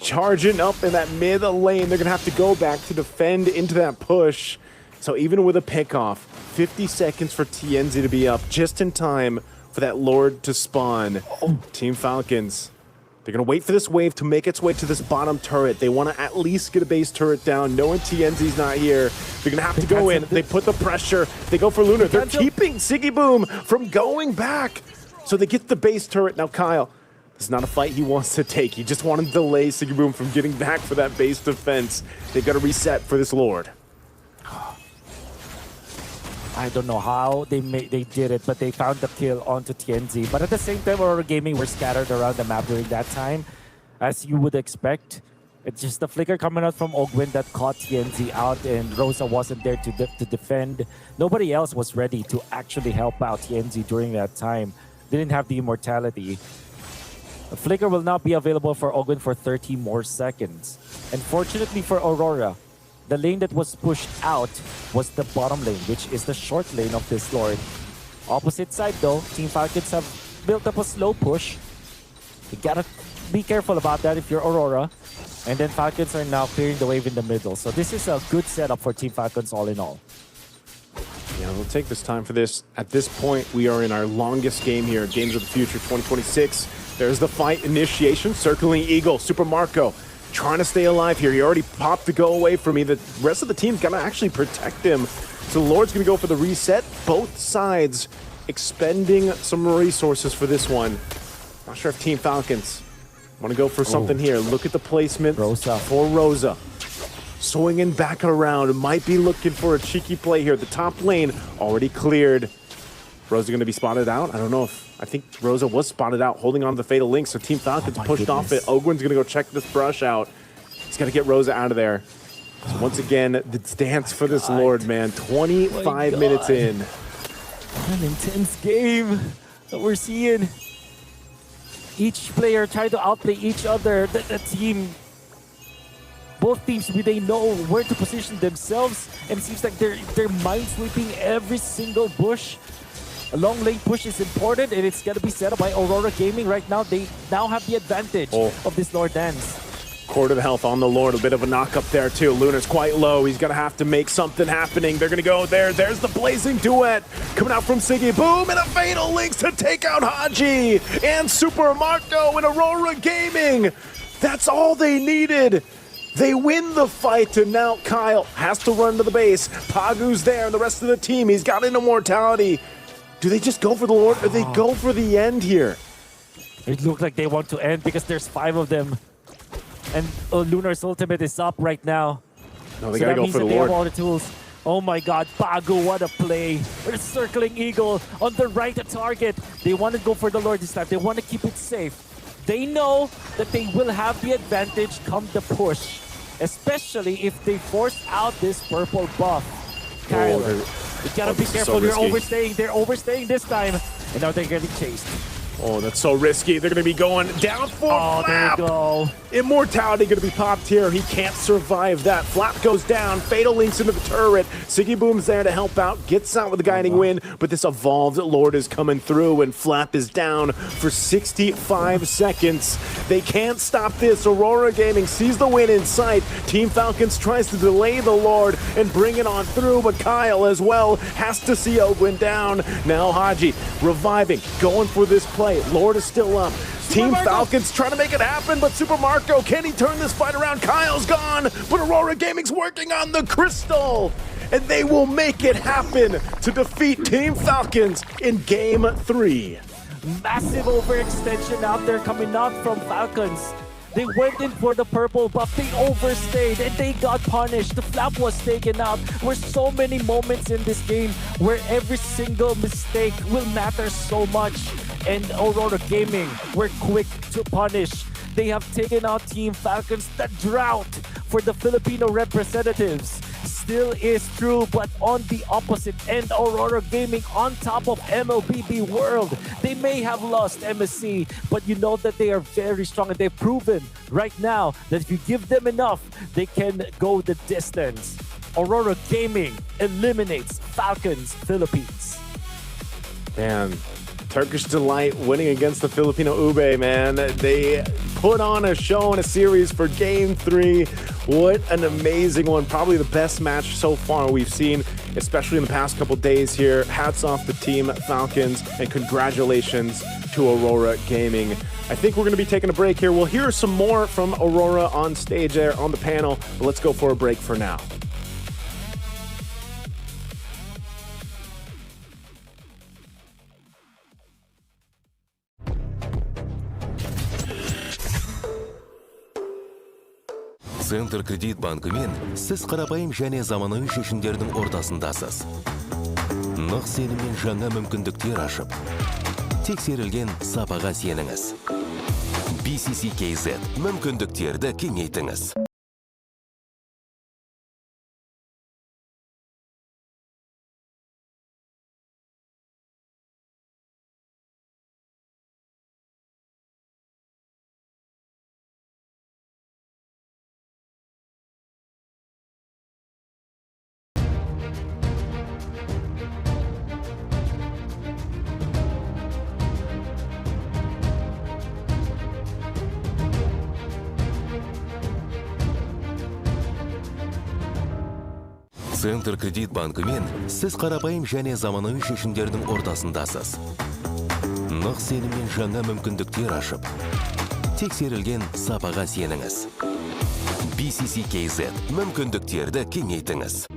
charging up in that mid lane. They're gonna have to go back to defend into that push. So even with a pickoff, 50 seconds for TNZ to be up, just in time for that Lord to spawn. Team Falcons, they're gonna wait for this wave to make its way to this bottom turret. They wanna at least get a base turret down, knowing TNZ's not here. They're gonna have to go in, they put the pressure, they go for Lunar. They're keeping Siggy Boom from going back. So they get the base turret. Now Kyle, this is not a fight he wants to take. He just wanted to delay Siggy Boom from getting back for that base defense. They've got to reset for this Lord. I don't know how they did it, but they found the kill onto TNZ. But at the same time, Aurora Gaming were scattered around the map during that time, as you would expect. It's just the flicker coming out from Ogwen that caught TNZ out, and Rosa wasn't there to defend. Nobody else was ready to actually help out TNZ during that time. Didn't have the immortality. A flicker will not be available for Ogwen for 30 more seconds. And fortunately for Aurora, the lane that was pushed out was the bottom lane, which is the short lane of this Lord. Opposite side though, Team Falcons have built up a slow push. You gotta be careful about that if you're Aurora. And then Falcons are now clearing the wave in the middle. So this is a good setup for Team Falcons all in all. Yeah, we'll take this time for this. At this point, we are in our longest game here, Games of the Future 2026. There's the fight initiation, circling Eagle, Super Marco, trying to stay alive here. He already popped the go away from me. The rest of the team's gonna actually protect him. So the Lord's gonna go for the reset. Both sides expending some resources for this one. Not sure if Team Falcons want to go for something here. Look at the placement for Rosa. Swinging back around, might be looking for a cheeky play here. The top lane already cleared. Rosa going to be spotted out? I don't know if... I think Rosa was spotted out, holding on to the Fatal Link, so Team Falcons pushed off it. Ogwen's going to go check this brush out. He's got to get Rosa out of there. So once again, the dance for this Lord, man. 25 minutes in. What an intense game that we're seeing. Each player trying to outplay each other. The team... Both teams, they know where to position themselves, and it seems like they're mind-sweeping every single bush. A long lane push is important, and it's going to be set up by Aurora Gaming right now. They now have the advantage of this Lord dance. Quarter of health on the Lord, a bit of a knock up there too. Lunar's quite low. He's going to have to make something happening. They're going to go there. There's the blazing duet coming out from Siggy. Boom, and a Fatal Links to take out Haji and Super Marco and Aurora Gaming. That's all they needed. They win the fight, and now Kyle has to run to the base. Pagu's there, and the rest of the team, he's got an immortality. Do they just go for the Lord, or they go for the end here? It looks like they want to end because there's 5 of them. And Lunar's ultimate is up right now. No, they gotta go for the Lord. They have all the tools. Oh my god, Pagu, what a play. They're circling Eagle on the right target. They want to go for the Lord this time. They want to keep it safe. They know that they will have the advantage come the push. Especially if they force out this purple buff. Kyle, you gotta be careful. You're overstaying. They're overstaying this time. And now they're getting chased. Oh, that's so risky. They're going to be going down for Flap. There you go. Immortality going to be popped here. He can't survive that. Flap goes down. Fatal links into the turret. Siggy Boom's there to help out. Gets out with the guiding win, but this evolved Lord is coming through, and Flap is down for 65 seconds. They can't stop this. Aurora Gaming sees the win in sight. Team Falcons tries to delay the Lord and bring it on through, but Kyle as well has to see Ogwin down. Now Haji reviving, going for this play. Lord is still up. Team Falcons trying to make it happen, but Super Marco, can he turn this fight around? Kyle's gone, but Aurora Gaming's working on the crystal, and they will make it happen to defeat Team Falcons in Game 3. Massive overextension out there coming out from Falcons. They went in for the purple buff, they overstayed, and they got punished. The Flap was taken out. There's so many moments in this game where every single mistake will matter so much. And Aurora Gaming were quick to punish. They have taken out Team Falcons. The drought for the Filipino representatives still is true, but on the opposite end, Aurora Gaming on top of MLBB World. They may have lost MSC, but you know that they are very strong, and they've proven right now that if you give them enough, they can go the distance. Aurora Gaming eliminates Falcons Philippines. Man, Turkish Delight winning against the Filipino Ube, man. They put on a show and a series for Game 3. What an amazing one. Probably the best match so far we've seen, especially in the past couple days here. Hats off to Team Falcons, and congratulations to Aurora Gaming. I think we're going to be taking a break here. We'll hear some more from Aurora on stage there on the panel, but let's go for a break for now. Центр кредит банкымен сіз қарапайым және заманауи шешімдердің ортасындасыз. Нық сеніммен жаңа мүмкіндіктер ашып, тексерілген сапаға сеніңіз. BCC-KZ мүмкіндіктерді кеңейтіңіз. Центр кредит банкымен сіз қарапайым және заманауи шешімдердің ортасындасыз. Нық сеніммен жаңа мүмкіндіктер ашып, тексерілген сапаға сеніңіз. BCC-KZ мүмкіндіктерді кеңейтіңіз.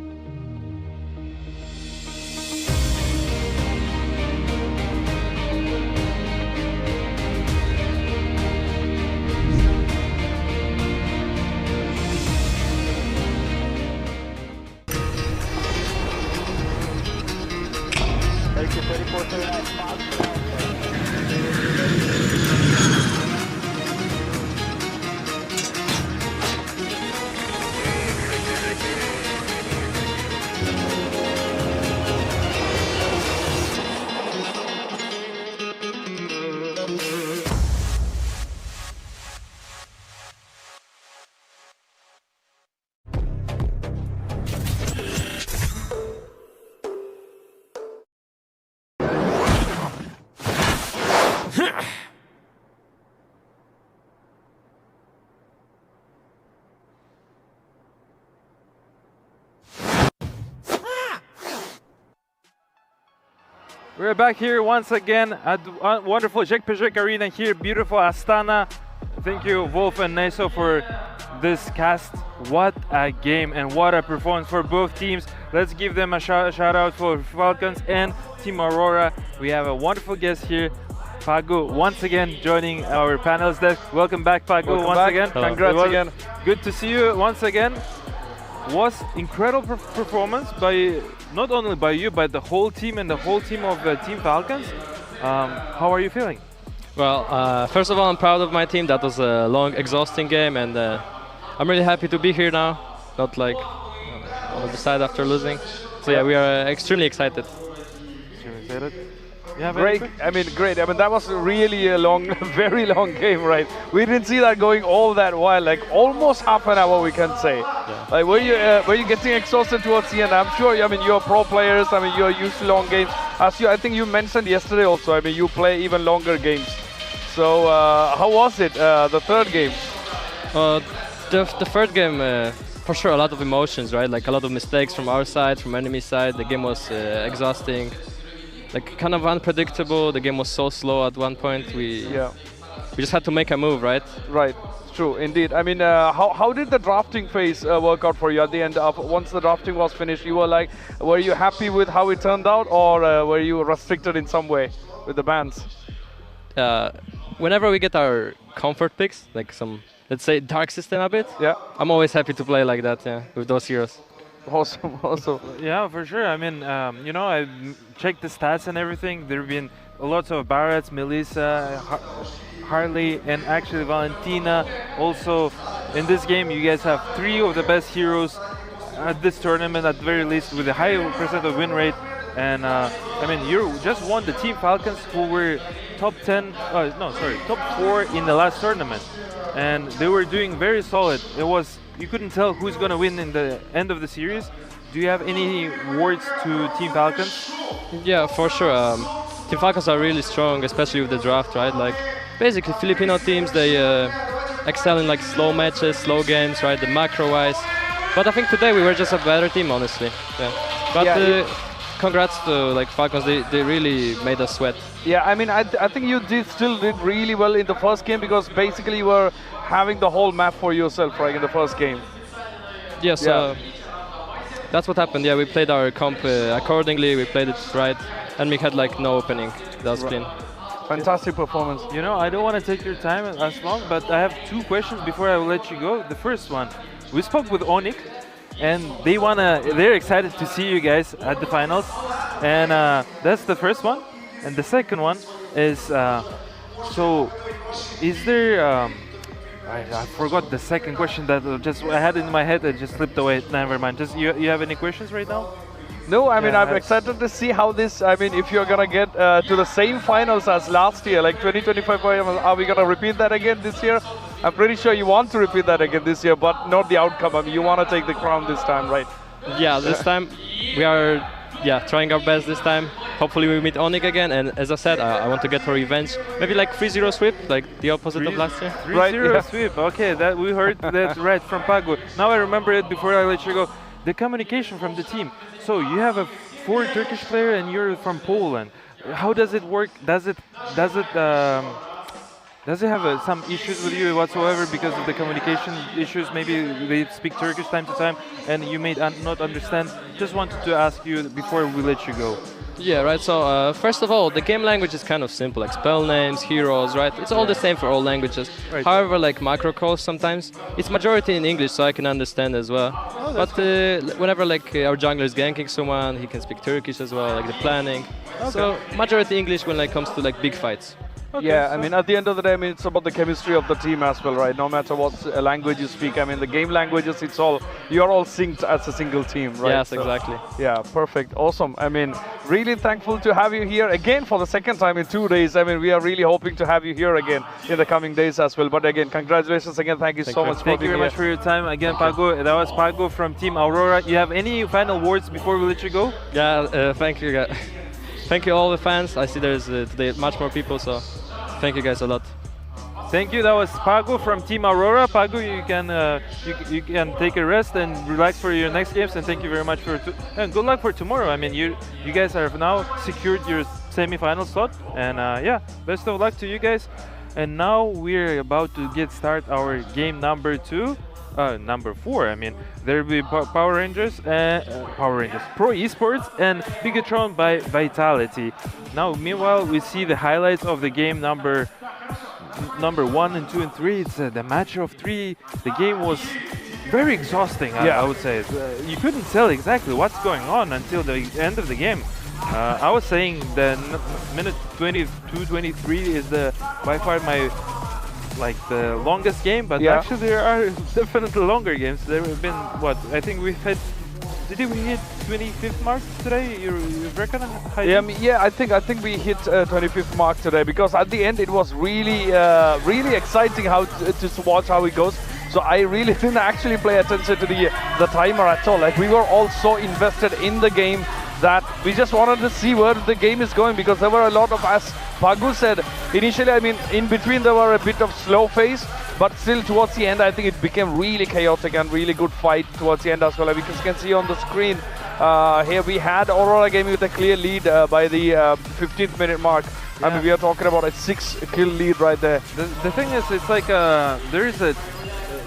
We're back here once again at wonderful Jekpejek Arena here, beautiful Astana. Thank you, Wolf and Neso, for this cast. What a game and what a performance for both teams. Let's give them a shout out for Falcons and Team Aurora. We have a wonderful guest here, Pagu, once again joining our panels desk. Welcome back, Pagu, once again. Hello. Congrats again. Good to see you once again. Was incredible performance by not only by you but the whole team and the whole team of Team Falcons. How are you feeling? Well, first of all, I'm proud of my team. That was a long, exhausting game, and I'm really happy to be here now. Not like on the side after losing. So yeah, we are extremely excited. Extremely excited. Great. I mean, great. I mean, that was really a long, very long game, right? We didn't see that going all that while, like almost half an hour, we can say. Yeah. Like, were you getting exhausted towards the end? I'm sure. I mean, you're pro players. I mean, you're used to long games. I think you mentioned yesterday also. I mean, you play even longer games. So, how was it? The third game? The third game, for sure, a lot of emotions, right? Like a lot of mistakes from our side, from enemy side. The game was exhausting, like kind of unpredictable. The game was so slow at one point. We just had to make a move, right? Right. True, indeed. I mean, how did the drafting phase work out for you at the end? Once the drafting was finished, were you happy with how it turned out, or were you restricted in some way with the bans? Whenever we get our comfort picks, like some, let's say, dark system a bit, I'm always happy to play like that, with those heroes. Awesome, awesome. Yeah, for sure. I mean, you know, I checked the stats and everything. There have been lots of Barretts, Melissa, Harley, and actually Valentina. Also, in this game, you guys have 3 of the best heroes at this tournament, at the very least, with a high % of win rate. And I mean, you just won the Team Falcons, who were top 4 in the last tournament, and they were doing very solid. You couldn't tell who's gonna win in the end of the series. Do you have any words to Team Falcons? Yeah, for sure. Team Falcons are really strong, especially with the draft, right? Like, basically, Filipino teams, they excel in like slow matches, slow games, right? The macro-wise. But I think today we were just a better team, honestly. Yeah. But congrats to like Falcons. They really made us sweat. Yeah, I mean, I think you still did really well in the first game, because basically you were having the whole map for yourself, right, in the first game. Yes, that's what happened. Yeah, we played our comp accordingly. We played it right, and we had like no opening. That was clean. Fantastic performance. You know, I don't want to take your time as long, but I have 2 questions before I will let you go. The first one, we spoke with Onik, and they're excited to see you guys at the finals, and that's the first one. And the second one is, so is there? I forgot the second question that I had in my head. It just slipped away. Never mind. Just you have any questions right now? No, I mean, I'm excited to see how this, I mean, if you're going to get to the same finals as last year, like 2025 finals, are we going to repeat that again this year? I'm pretty sure you want to repeat that again this year, but not the outcome. I mean, you want to take the crown this time, right? Yeah, this time we are trying our best this time. Hopefully we meet Onik again, and as I said, I want to get her revenge. Maybe like 3-0 sweep, like the opposite of last year. 3-0 sweep, okay, that we heard that right from Pago. Now I remember it before I let you go. The communication from the team. So you have a 4 Turkish player and you're from Poland. How does it work? Does it have some issues with you whatsoever because of the communication issues? Maybe they speak Turkish time to time and you may not understand. Just wanted to ask you before we let you go. Yeah, right. So first of all, the game language is kind of simple, like spell names, heroes, right? It's all the same for all languages. Right. However, like macro calls sometimes, it's majority in English, so I can understand as well. Oh, but whenever like our jungler is ganking someone, he can speak Turkish as well, like the planning. Okay. So majority English when it comes to like big fights. Okay, yeah, I mean, at the end of the day, I mean, it's about the chemistry of the team as well, right? No matter what language you speak, I mean, the game languages, you're all synced as a single team, right? Yes, so, exactly. Yeah, perfect, awesome. I mean, really thankful to have you here again for the second time in 2 days. I mean, we are really hoping to have you here again in the coming days as well. But again, congratulations again. Thank you so much for being here. Thank you very much for your time. Again, Pago, that was Pago from Team Aurora. You have any final words before we let you go? Yeah, thank you, guys. Thank you all the fans. I see there's today much more people, so thank you guys a lot. Thank you. That was Pago from Team Aurora. Pago, you can take a rest and relax for your next games. And thank you very much and good luck for tomorrow. I mean, you guys have now secured your semi-final slot. And yeah, best of luck to you guys. And now we're about to our game number 4. I mean, there will be Power Rangers, Pro Esports, and Bigatron by Vitality. Now, meanwhile, we see the highlights of the game number 1 and 2 and 3. It's the match of 3. The game was very exhausting, I would say. You couldn't tell exactly what's going on until the end of the game. I was saying the minute 22-23 is by far the longest game, but actually there are definitely longer games. There have been I think did we hit 25th mark today? You reckon? Yeah, I think we hit 25th mark today, because at the end it was really really exciting how to watch how it goes. So I really didn't actually pay attention to the timer at all. Like, we were all so invested in the game that we just wanted to see where the game is going, because there were a lot of, as Pagu said, initially, I mean, in between there were a bit of slow phase, but still towards the end, I think it became really chaotic and really good fight towards the end as well. Like, because you can see on the screen, here we had Aurora Gaming with a clear lead by the 15th minute mark. Yeah. I mean, we are talking about a 6-kill lead right there. The thing is, it's like there is a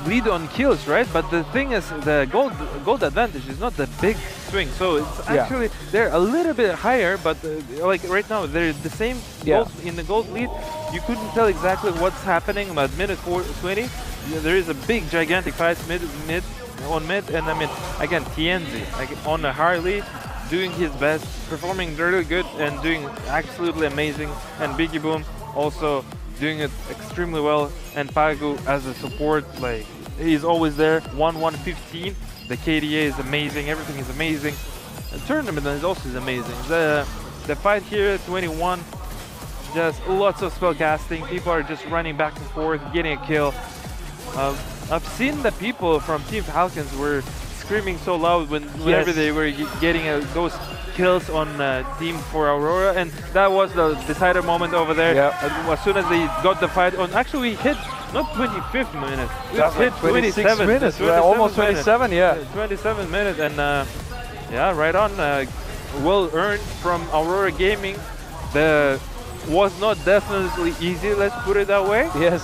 lead on kills, right? But the thing is, the gold advantage is not the big swing, so it's actually they're a little bit higher, but like right now they're the same goals in the gold lead. You couldn't tell exactly what's happening, but minute 20 there is a big gigantic fight mid, and I mean, again, TNZ on a Harley doing his best, performing really good and doing absolutely amazing, and Biggie Boom also doing it extremely well, and Pagu as a support, like, he's always there. 1-1-15. The KDA is amazing. Everything is amazing. The tournament is also amazing. The fight here, 21, just lots of spell casting. People are just running back and forth, getting a kill. I've seen the people from Team Falcons were screaming so loud whenever they were getting those kills on team for Aurora, and that was the decider moment over there. As soon as they got the fight on, actually we hit not 25th minute, we hit 27 minutes, almost 27, 27 minutes, and yeah, right on. Well earned from Aurora Gaming. Was not definitely easy, let's put it that way. Yes.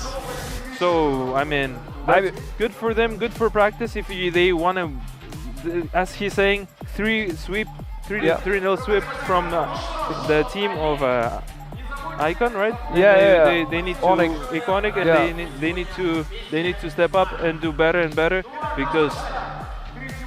So I mean, that's good for them, good for practice. If they want to, as he's saying, 3-0 sweep from the team of Icon, right? They need to Iconic, and they need to step up and do better and better, because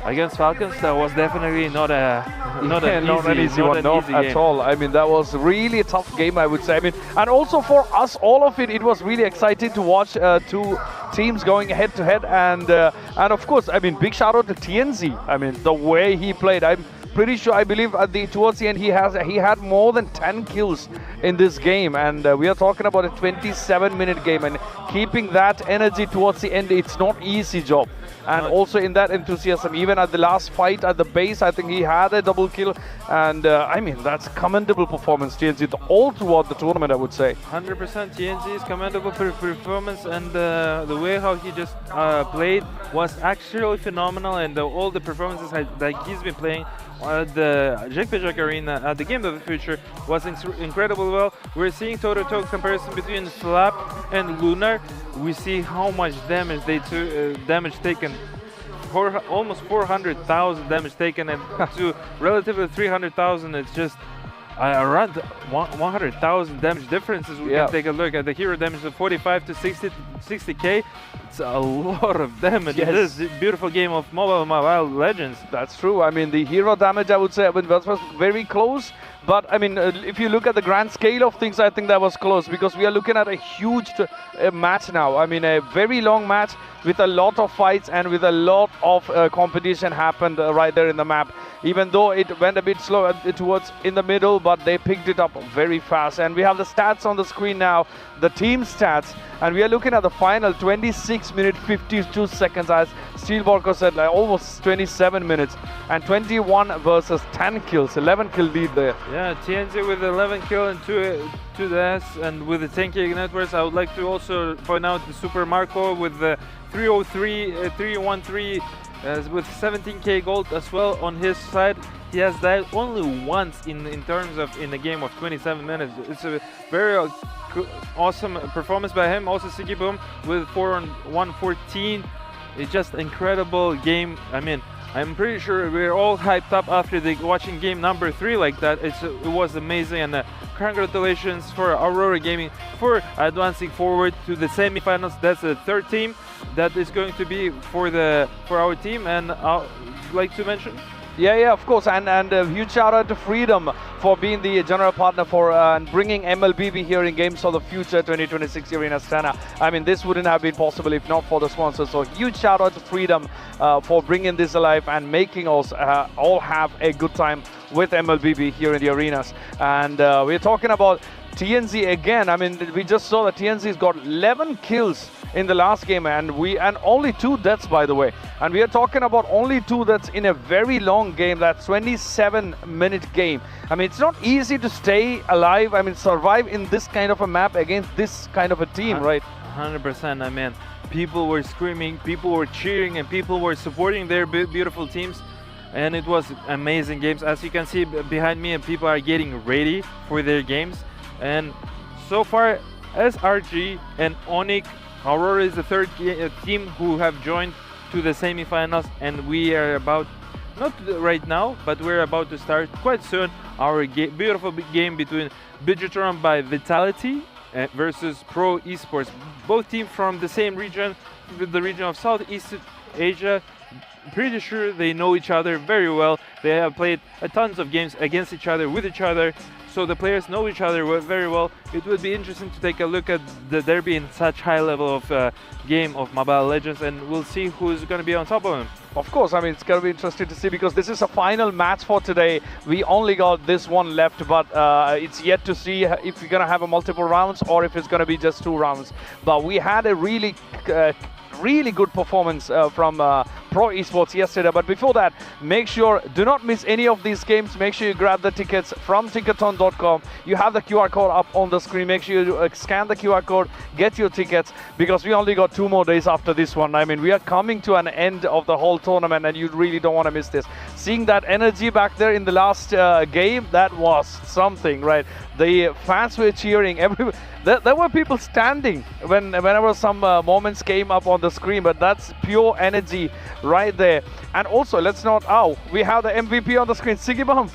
against Falcons that was definitely not an easy one at all. I mean, that was really a tough game, I would say. I mean, and also for us, all of it was really exciting to watch two teams going head to head, and of course, I mean, big shout out to TNZ. I mean, the way he played, I'm pretty sure, I believe towards the end he had more than 10 kills in this game, and we are talking about a 27-minute game, and keeping that energy towards the end, it's not easy job. And also in that enthusiasm, even at the last fight at the base, I think he had a double kill, and I mean, that's commendable performance, TNZ, all throughout the tournament, I would say. 100% TNZ's commendable performance, and the way how he just played was actually phenomenal, and all the performances that he's been playing at the Jack Arena at the Game of the Future was incredible. Well, we're seeing toe-to-toe comparison between Flap and Lunar. We see how much damage they took, damage taken, almost 400,000 damage taken, and to relatively 300,000. It's just around 100,000 damage differences. We can take a look at the hero damage of 45 to 60k. It's a lot of damage. Yes. This is a beautiful game of Mobile Legends. That's true. I mean, the hero damage, I would say, was very close. But I mean, if you look at the grand scale of things, I think that was close, because we are looking at a huge match now. I mean, a very long match with a lot of fights and with a lot of competition happened right there in the map. Even though it went a bit slow towards in the middle, but they picked it up very fast. And we have the stats on the screen now, the team stats, and we are looking at the final 26 minutes 52 seconds, as Steelborko said, like almost 27 minutes, and 21 versus 10 kills, 11 kill lead there. Yeah, TNZ with 11 kill and 2 deaths, and with the 10k networks. I would like to also point out the Super Marco with the 313 with 17k gold as well on his side. He has died only once in terms of in a game of 27 minutes. It's a very awesome performance by him. Also Siggy Boom with 4-on-114. It's just incredible game. I mean, I'm pretty sure we're all hyped up after watching game number 3 like that. It was amazing, and congratulations for Aurora Gaming for advancing forward to the semi-finals. That's the third team that is going to be for our team, and I'd like to mention Yeah, of course, and a huge shout out to Freedom for being the general partner for bringing MLBB here in Games of the Future 2026 here in Astana. I mean, this wouldn't have been possible if not for the sponsors. So huge shout out to Freedom for bringing this alive and making us all have a good time with MLBB here in the arenas. And we're talking about TNZ again. I mean, we just saw that TNZ's got 11 kills in the last game, and only 2 deaths, by the way. And we are talking about only 2 deaths in a very long game. That's 27-minute game. I mean, it's not easy to stay alive. I mean, survive in this kind of a map against this kind of a team, right? 100%. I mean, people were screaming, people were cheering, and people were supporting their beautiful teams. And it was amazing games. As you can see behind me, people are getting ready for their games. And so far, SRG and Onyx, Aurora is the third team who have joined to the semifinals, and we are about, not right now, but we're about to start quite soon our beautiful game between Bigetron by Vitality versus Pro Esports. Both teams from the same region, the region of Southeast Asia. Pretty sure they know each other very well. They have played tons of games against each other, with each other. So the players know each other very well. It would be interesting to take a look at the derby in such high level of game of Mobile Legends, and we'll see who's going to be on top of them. Of course, I mean, it's going to be interesting to see because this is a final match for today. We only got this one left, but it's yet to see if we're going to have a multiple rounds or if it's going to be just 2 rounds. But we had a really good performance from Pro Esports yesterday. But before that, make sure, do not miss any of these games. Make sure you grab the tickets from ticketon.com. You have the QR code up on the screen. Make sure you scan the QR code, get your tickets, because we only got 2 more days after this one. I mean, we are coming to an end of the whole tournament, and you really don't want to miss this. Seeing that energy back there in the last game, that was something, right? The fans were cheering. There were people standing whenever some moments came up on the screen, but that's pure energy right there. And also, let's not, we have the MVP on the screen, Sigibam.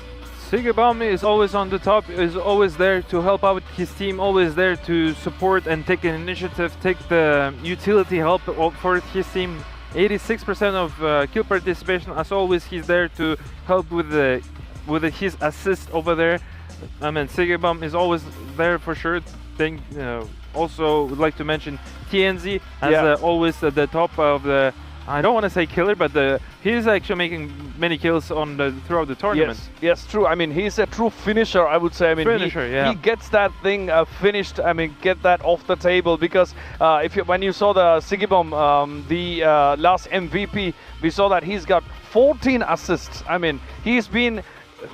Sigibam is always on the top, is always there to help out his team, always there to support and take an initiative, take the utility help for his team. 86% of kill participation. As always, he's there to help with his assist over there. I mean, Sigibam is always there for sure. Also would like to mention TNZ as always at the top of the, I don't want to say killer, but he's actually making many kills throughout the tournament. Yes, true. I mean, he's a true finisher, I would say. I mean, he gets that thing finished. I mean, get that off the table, because when you saw the Sigibam, the last MVP, we saw that he's got 14 assists. I mean, he's been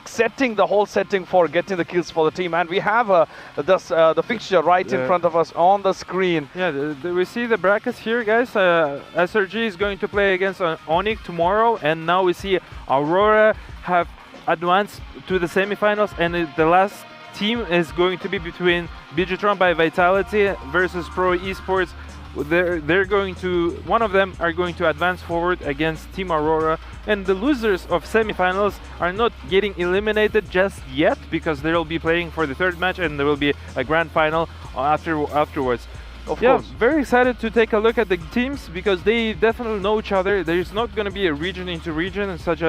setting the whole setting for getting the kills for the team, and we have the fixture right in front of us on the screen. Yeah, we see the brackets here, guys. SRG is going to play against Onyx tomorrow, and now we see Aurora have advanced to the semifinals, and the last team is going to be between Bigetron by Vitality versus Pro Esports. They're going to, one of them are going to advance forward against Team Aurora, and the losers of semifinals are not getting eliminated just yet, because they'll be playing for the 3rd match, and there will be a grand final afterwards. Of course. Very excited to take a look at the teams, because they definitely know each other. There's not going to be a region into region, and such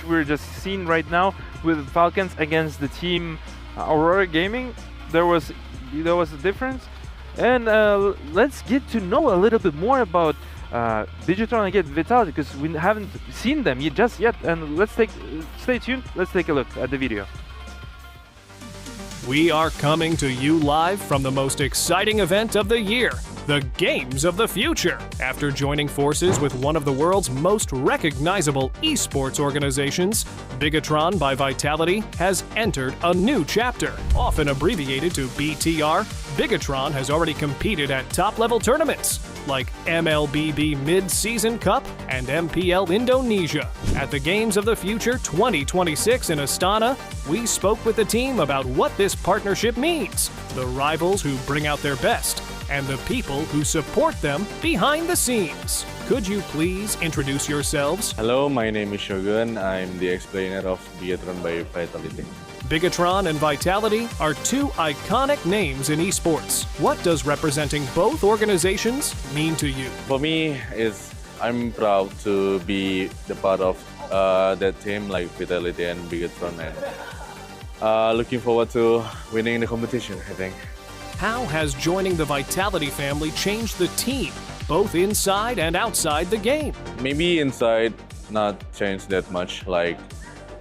we're just seeing right now with Falcons against the team Aurora Gaming. There was a difference. And let's get to know a little bit more about Bigetron against Vitality, because we haven't seen them just yet. And stay tuned. Let's take a look at the video. We are coming to you live from the most exciting event of the year, the Games of the Future. After joining forces with one of the world's most recognizable esports organizations, Bigetron by Vitality has entered a new chapter. Often abbreviated to BTR, Bigetron has already competed at top-level tournaments like MLBB Mid-Season Cup and MPL Indonesia. At the Games of the Future 2026 in Astana, we spoke with the team about what this partnership means, the rivals who bring out their best, and the people who support them behind the scenes. Could you please introduce yourselves? Hello, my name is Shogun. I'm the explainer of Bigetron by Vitality. Bigetron and Vitality are 2 iconic names in esports. What does representing both organizations mean to you? For me, I'm proud to be the part of that team like Vitality and Bigatron, and looking forward to winning the competition, I think. How has joining the Vitality family changed the team, both inside and outside the game? Maybe inside, not change that much. Like,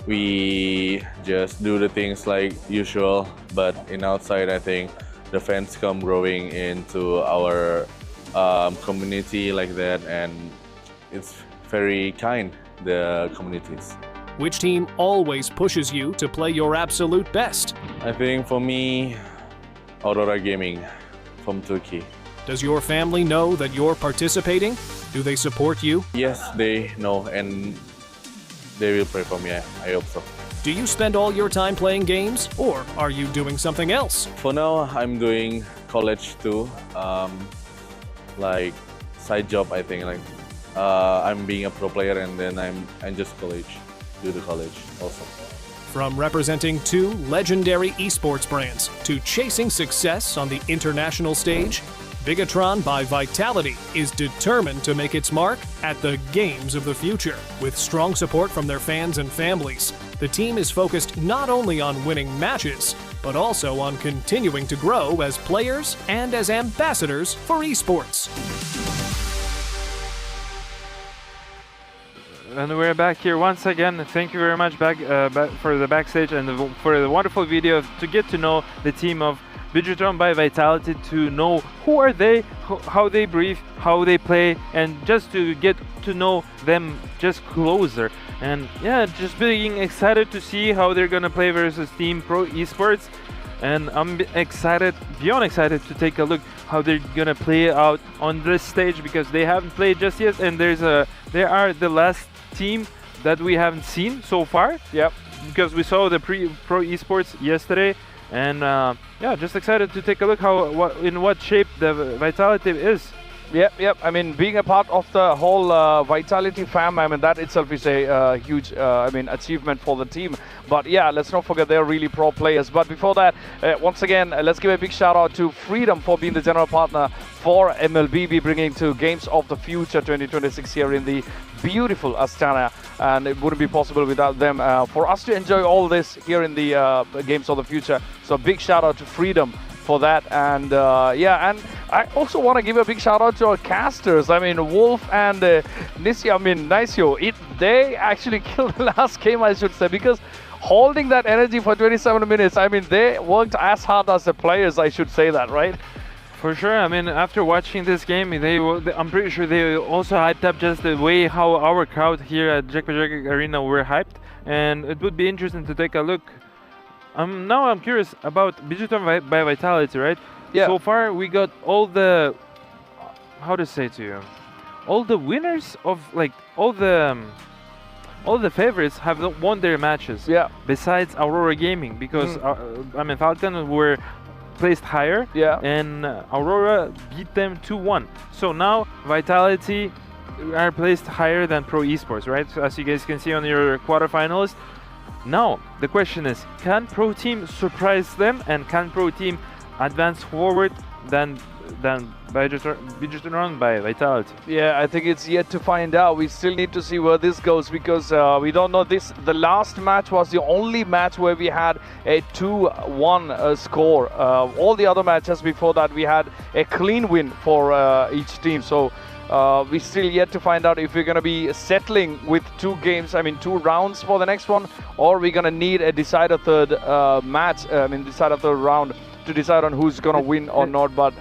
we just do the things like usual, but in outside, I think the fans come growing into our community like that, and it's very kind, the communities. Which team always pushes you to play your absolute best? I think for me, Aurora Gaming from Turkey. Does your family know that you're participating? Do they support you? Yes, they know, and they will pray for me. I hope so. Do you spend all your time playing games, or are you doing something else? For now, I'm doing college too, like side job. I think like I'm being a pro player, and then I'm just do the college also. From representing 2 legendary esports brands to chasing success on the international stage, Bigatron by Vitality is determined to make its mark at the games of the future. With strong support from their fans and families, the team is focused not only on winning matches, but also on continuing to grow as players and as ambassadors for esports. And we're back here once again. Thank you very much back for the backstage and for the wonderful video to get to know the team of Bigatron by Vitality, to know who are they, how they breathe, how they play, and just to get to know them just closer. And yeah, just being excited to see how they're gonna play versus Team Pro Esports. And I'm excited, beyond excited, to take a look how they're gonna play out on this stage, because they haven't played just yet, and they are the last team that we haven't seen so far. Yep. Because we saw the Pro Esports yesterday, and yeah, just excited to take a look in what shape the Vitality is. Yep. I mean, being a part of the whole Vitality fam, I mean, that itself is a huge, achievement for the team. But yeah, let's not forget they're really pro players. But before that, once again, let's give a big shout out to Freedom for being the general partner for MLBB, bringing to Games of the Future 2026 here in the beautiful Astana. And it wouldn't be possible without them for us to enjoy all this here in the Games of the Future. So big shout out to Freedom for that. And yeah, and I also want to give a big shout out to our casters. I mean, Wolf and Nisio, they actually killed the last game, I should say, because holding that energy for 27 minutes, I mean, they worked as hard as the players, I should say that, right? For sure. I mean, after watching this game, I'm pretty sure they also hyped up just the way how our crowd here at Jack Arena were hyped, and it would be interesting to take a look. Now I'm curious about Bigatron by Vitality, right? Yeah. So far, we got all the, how to say to you, all the winners of, like, all the favorites have won their matches. Yeah. Besides Aurora Gaming, because Falcon were placed higher. Yeah. And Aurora beat them 2-1. So now Vitality are placed higher than Pro Esports, right? So as you guys can see on your quarterfinals. Now the question is, can Pro Team surprise them, and can Pro Team advance forward than Bigatron by Vitality? Yeah, I think it's yet to find out. We still need to see where this goes, because we don't know this. The last match was the only match where we had a 2-1 score. All the other matches before that, we had a clean win for each team. So we still yet to find out if we're going to be settling with 2 rounds for the next one, or we're going to need a decider third decider third round to decide on who's going to win or not. But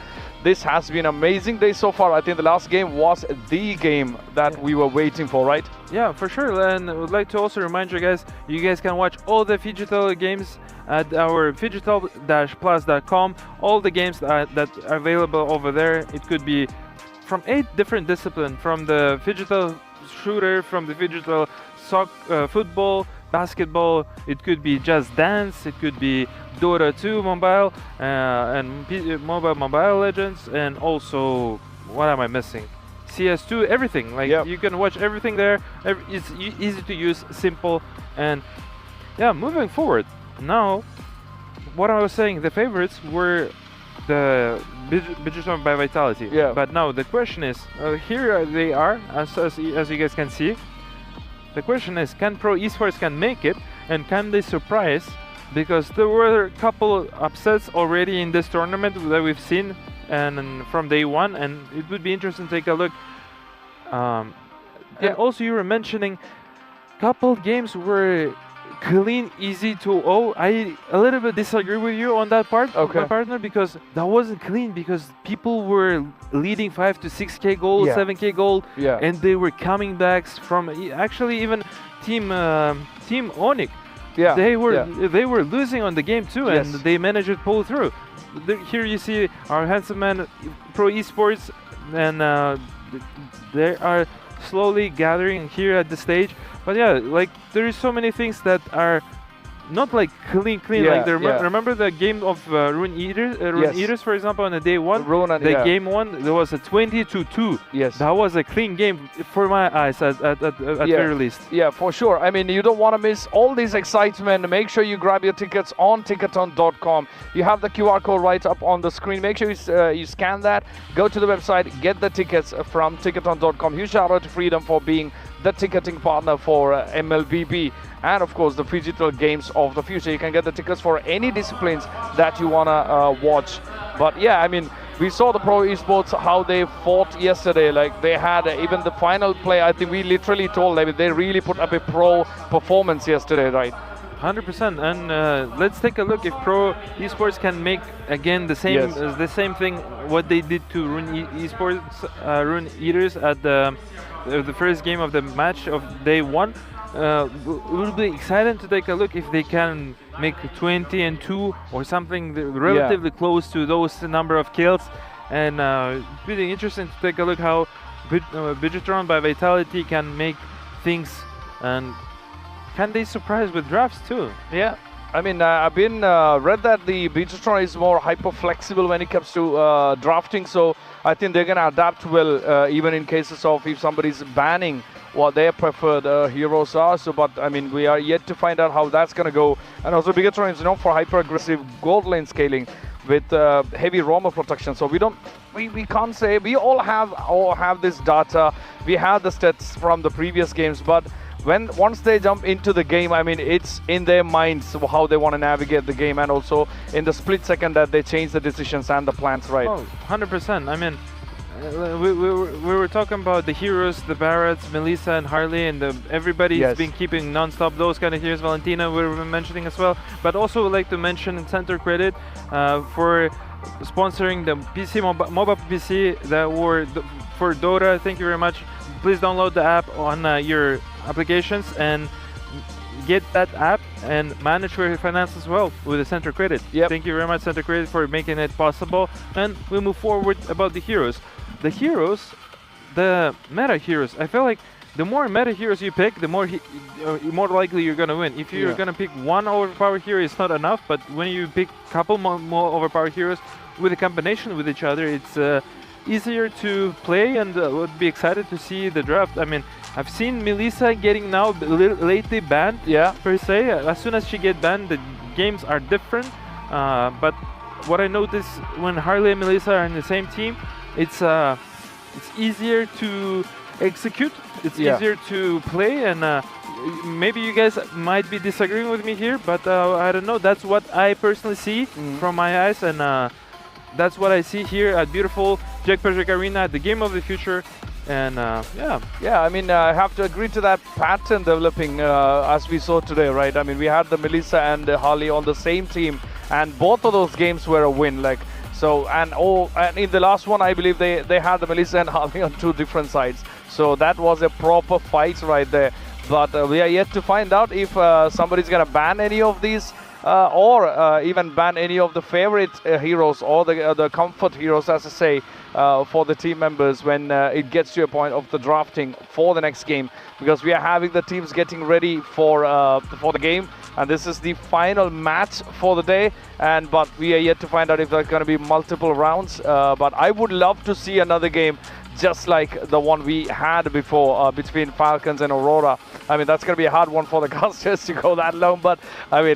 this has been an amazing day so far. I think the last game was the game that we were waiting for, right? Yeah, for sure. And I would like to also remind you guys can watch all the Phygital games at our phygital-plus.com. All the games that are available over there. It could be from 8 different disciplines, from the Phygital shooter, from the Phygital football, basketball, it could be Just Dance, it could be Dota 2 mobile, and Mobile Legends, and also, what am I missing? CS2, everything. Like, you can watch everything there. It's easy to use, simple, and yeah, moving forward. Now, what I was saying, the favorites were the Bigatron by Vitality. Yeah. But now the question is, here they are, as you guys can see. The question is, can Pro Esports can make it, and can they surprise? Because there were a couple upsets already in this tournament that we've seen, and from day one, and it would be interesting to take a look. And also, you were mentioning couple games were clean, easy 2-0. I a little bit disagree with you on that part, my partner, because that wasn't clean, because people were leading 5 to 6k goal, 7k goal, and they were coming back from actually even team Onyx. They were losing on the game too, and they managed to pull through. Here you see our handsome man, Pro Esports, and they are slowly gathering here at the stage. But yeah, like there is so many things that are not like clean. Like remember the game of Rune Eaters, for example, on the day one. Game one, there was a 20-2. Yes, that was a clean game for my eyes at very least. Yeah, for sure. I mean, you don't want to miss all this excitement. Make sure you grab your tickets on ticketon.com. You have the QR code right up on the screen. Make sure you scan that. Go to the website, get the tickets from ticketon.com. Huge shout out to Freedom for being the ticketing partner for MLBB, and of course the digital games of the future. You can get the tickets for any disciplines that you want to watch. But yeah, I mean, we saw the Pro Esports, how they fought yesterday. Like they had even the final play, I think we literally told them they really put up a pro performance yesterday, right? 100%. And let's take a look if Pro Esports can make again the same thing what they did to Rune Esports, Rune Eaters at the first game of the match of day one. It will be exciting to take a look if they can make 20-2 or something relatively close to those number of kills. And it's really interesting to take a look how Bigetron by Vitality can make things, and can they surprise with drafts too? Yeah. I mean, I've been read that the Bigetron is more hyper flexible when it comes to drafting, so I think they're gonna adapt well, even in cases of if somebody's banning what their preferred heroes are. So, but I mean, we are yet to find out how that's gonna go. And also, Bigetron is known for hyper aggressive gold lane scaling with heavy roamer protection. So we can't say we all have this data. We have the stats from the previous games, but once they jump into the game, I mean, it's in their minds how they want to navigate the game, and also in the split second that they change the decisions and the plans, right? Oh, 100%. I mean, we were talking about the heroes, the Barretts, Melissa and Harley, and everybody's been keeping non-stop those kind of heroes. Valentina we were mentioning as well, but also would like to mention center credit for sponsoring the PC MOBA PC that were for Dota. Thank you very much. Please download the app on your applications and get that app and manage your finance as well with the Center Credit. Thank you very much, Center Credit, for making it possible. And we move forward about the heroes. The heroes, the meta heroes, I feel like the more meta heroes you pick, the more likely you're gonna win. If you're gonna pick one overpowered hero, it's not enough, but when you pick a couple more overpowered heroes with a combination with each other, it's easier to play, and would be excited to see the draft. I mean, I've seen Melissa getting now lately banned, per se. As soon as she get banned, the games are different. But what I notice when Harley and Melissa are in the same team, it's easier to execute. It's easier to play, and maybe you guys might be disagreeing with me here, but I don't know. That's what I personally see from my eyes, and that's what I see here at beautiful Jack Patrick Arena at the Game of the Future. And I mean, I have to agree to that pattern developing as we saw today, right? I mean, we had the Melissa and Harley on the same team, and both of those games were a win. Like, so, and in the last one, I believe they had the Melissa and Harley on two different sides. So that was a proper fight right there. But we are yet to find out if somebody's gonna ban any of these. Or even ban any of the favorite heroes or the comfort heroes, as I say, for the team members when it gets to a point of the drafting for the next game, because we are having the teams getting ready for the game, and this is the final match for the day. But we are yet to find out if there's going to be multiple rounds. But I would love to see another game just like the one we had before between Falcons and Aurora. I mean, that's going to be a hard one for the casters to go that long, but I mean,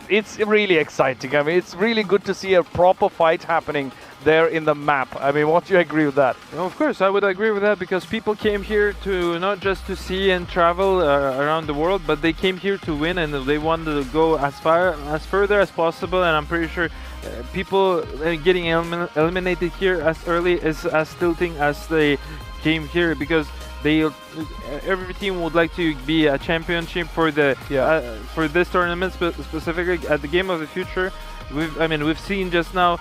it's really exciting. I mean, it's really good to see a proper fight happening there in the map. I mean, what do you agree with that? Of course, I would agree with that because people came here to not just to see and travel around the world, but they came here to win and they wanted to go as further as possible. And I'm pretty sure people getting eliminated here as early is as tilting as they came here because every team would like to be a championship for the for this tournament specifically at the Game of the Future. We've seen just now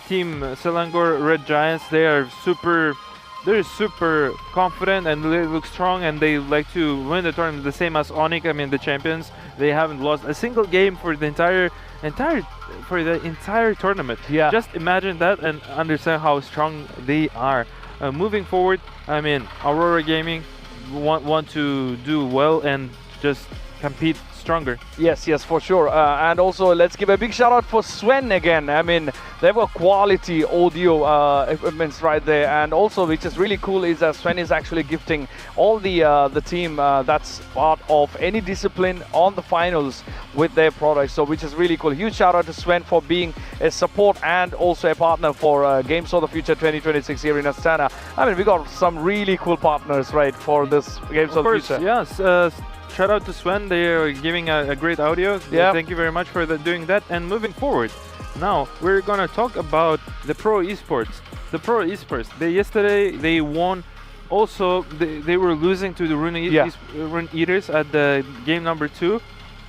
Team Selangor Red Giants. They're super confident and they look strong and they like to win the tournament. The same as Onyx. The champions. They haven't lost a single game for the entire tournament. Yeah. Just imagine that and understand how strong they are. Moving forward, Aurora Gaming want to do well and just compete stronger. Yes, for sure. And also, let's give a big shout out for Sven again. They've got quality audio equipments right there. And also, which is really cool, is that Sven is actually gifting all the team that's part of any discipline on the finals with their products. So, which is really cool. Huge shout out to Sven for being a support and also a partner for Games of the Future 2026 here in Astana. We got some really cool partners, right, for this Games of the Future. Yes. Shout out to Sven, they are giving a great audio. Yeah. Thank you very much for doing that. And moving forward, now we're gonna talk about the Pro Esports. The Pro Esports, yesterday they won. Also, they were losing to the Rune Eaters at the game number 2,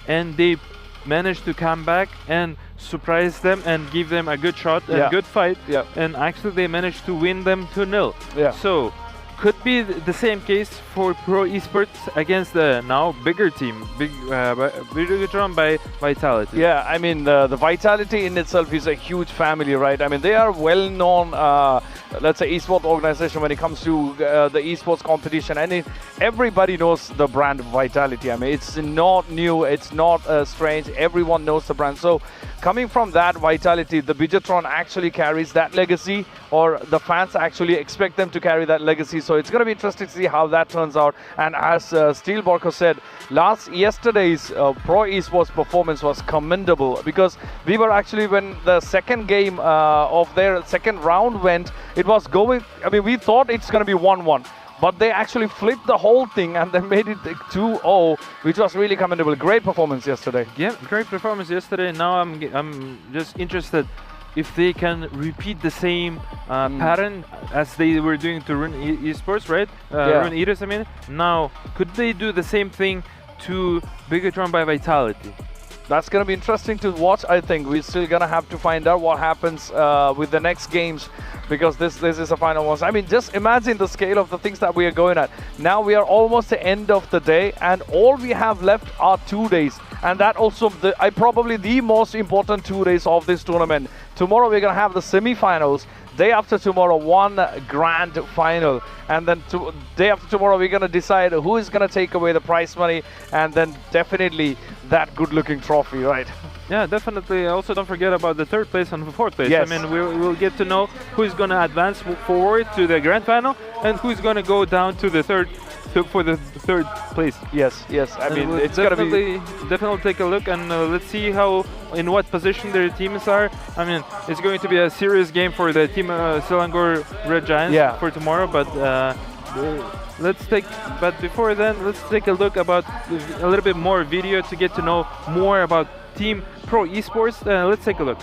and they managed to come back and surprise them and give them a good shot and good fight. Yeah. And actually they managed to win them 2-0. Yeah. So could be the same case for Pro Esports against the now bigger team, Bigatron by Vitality. Yeah, the Vitality in itself is a huge family, right? They are well-known, let's say, esports organization when it comes to the esports competition, and everybody knows the brand Vitality. It's not new, it's not strange. Everyone knows the brand. So, coming from that Vitality, the Bigatron actually carries that legacy, or the fans actually expect them to carry that legacy. So it's going to be interesting to see how that turns out. And as Steel Barker said, yesterday's Pro Esports performance was commendable, because we were actually, when the second game of their second round went, it was going, we thought it's going to be 1-1. But they actually flipped the whole thing and they made it 2-0, which was really commendable. Great performance yesterday. Yeah, great performance yesterday. Now I'm just interested if they can repeat the same pattern as they were doing to Rune Esports, right? Rune Eaters, Now, could they do the same thing to Bigatron by Vitality? That's going to be interesting to watch, I think. We're still going to have to find out what happens with the next games, because this is a final one. Just imagine the scale of the things that we are going at. Now we are almost the end of the day, and all we have left are 2 days. And that also, probably the most important 2 days of this tournament. Tomorrow we're going to have the semi-finals. Day after tomorrow, one grand final. And then day after tomorrow, we're going to decide who is going to take away the prize money. And then definitely that good-looking trophy, right? Yeah, definitely. Also, don't forget about the 3rd place and the 4th place. Yes. We'll get to know who's going to advance forward to the grand final and who's going to go down to the for the 3rd place. Yes. We'll it's going to be definitely take a look, and let's see in what position their teams are. It's going to be a serious game for the team Selangor Red Giants for tomorrow. But before then, let's take a look about a little bit more video to get to know more about Team Pro Esports. Let's take a look.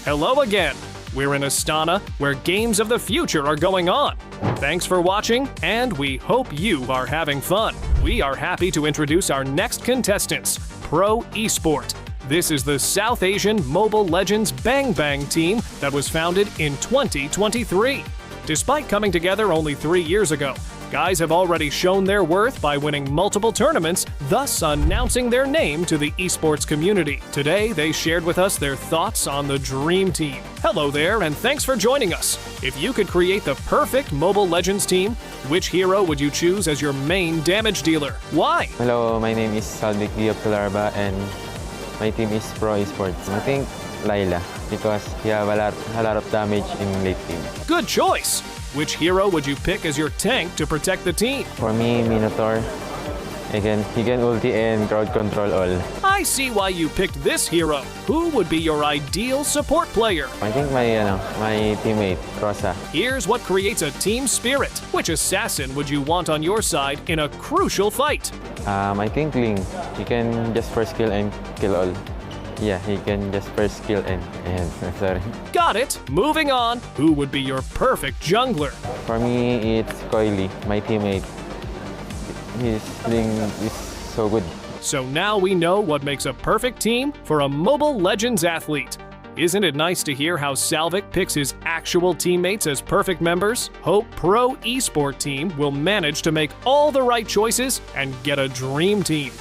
Hello again. We're in Astana, where Games of the Future are going on. Thanks for watching, and we hope you are having fun. We are happy to introduce our next contestants, Pro Esport. This is the South Asian Mobile Legends Bang Bang team that was founded in 2023. Despite coming together only 3 years ago, guys have already shown their worth by winning multiple tournaments, thus announcing their name to the esports community. Today, they shared with us their thoughts on the Dream Team. Hello there, and thanks for joining us. If you could create the perfect Mobile Legends team, which hero would you choose as your main damage dealer? Why? Hello, my name is Saldik Diop, and my team is Pro Esports. I think Layla, because he have a lot of damage in late game. Good choice! Which hero would you pick as your tank to protect the team? For me, Minotaur, He can ulti and crowd control all. I see why you picked this hero. Who would be your ideal support player? I think my teammate, Rosa. Here's what creates a team spirit. Which assassin would you want on your side in a crucial fight? I think Ling. He can just first kill and kill all. Yeah, he can just first kill and sorry. Got it. Moving on. Who would be your perfect jungler? For me, it's Coily, my teammate. His Ling is so good. So now we know what makes a perfect team for a Mobile Legends athlete. Isn't it nice to hear how Salvik picks his actual teammates as perfect members? Hope Pro Esport team will manage to make all the right choices and get a dream team.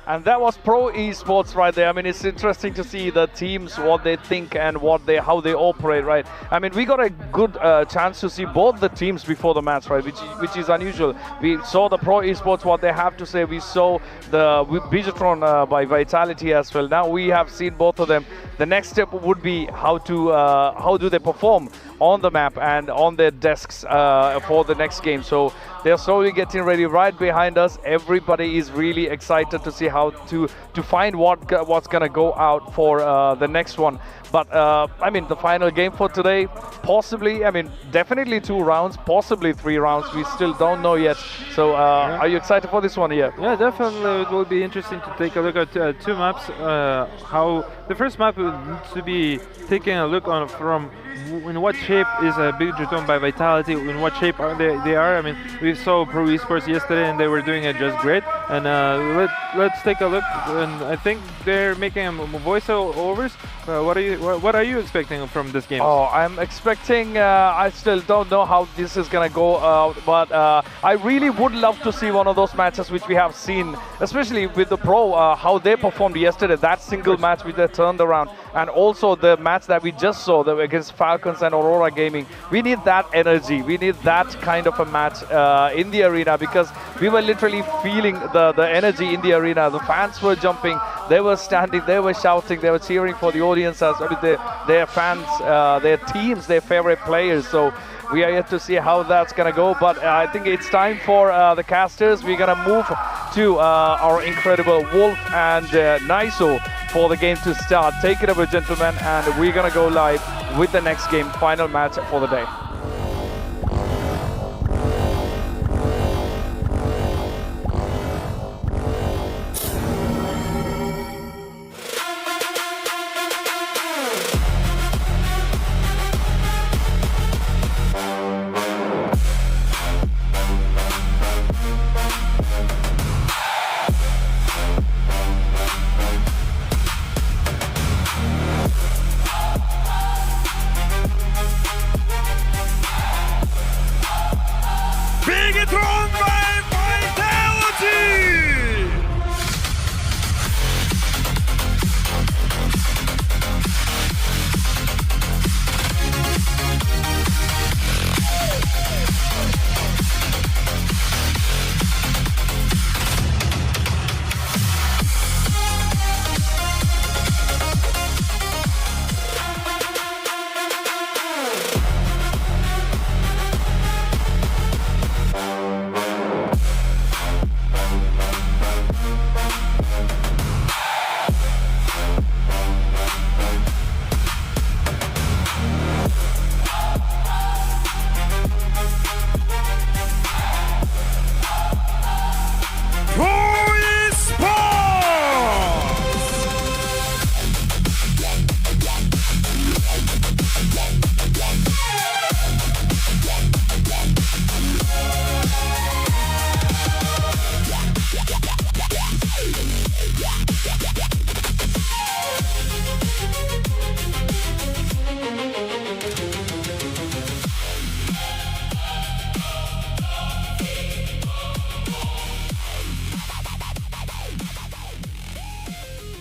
And that was Pro Esports right there. I mean, it's interesting to see the teams, what they think and how they operate, right? I mean, we got a good chance to see both the teams before the match, right? Which is unusual. We saw the Pro Esports, what they have to say. We saw the Bigetron by Vitality as well. Now we have seen both of them. The next step would be how do they perform on the map and on their desks for the next game. So they're slowly getting ready right behind us. Everybody is really excited to see how to find what's gonna go out for the next one. But I mean, the final game for today, possibly, I mean, definitely 2 rounds, possibly 3 rounds. We still don't know yet. So are you excited for this one here? Yeah, definitely. It will be interesting to take a look at 2 maps. How the first map needs to be taking a look on from in what shape is a Bigetron by Vitality, in what shape they are. I mean, we saw Pro Esports yesterday and they were doing it just great. And let's take a look. And I think they're making voiceovers. What are you expecting from this game? Oh, I'm expecting, I still don't know how this is gonna go out, but I really would love to see one of those matches which we have seen, especially with the Pro, how they performed yesterday, that single match which they turned around, and also the match that we just saw against Falcons and Aurora Gaming. We need that energy, we need that kind of a match in the arena, because we were literally feeling the energy in the arena. The fans were jumping, they were standing, they were shouting, they were cheering for the audience as their fans, their teams, their favorite players. So we are yet to see how that's gonna go, but I think it's time for the casters. We're gonna move to our incredible Wolf and Niso for the game to start. Take it over, gentlemen, and we're gonna go live with the next game, final match for the day. Bigetron by Vitality!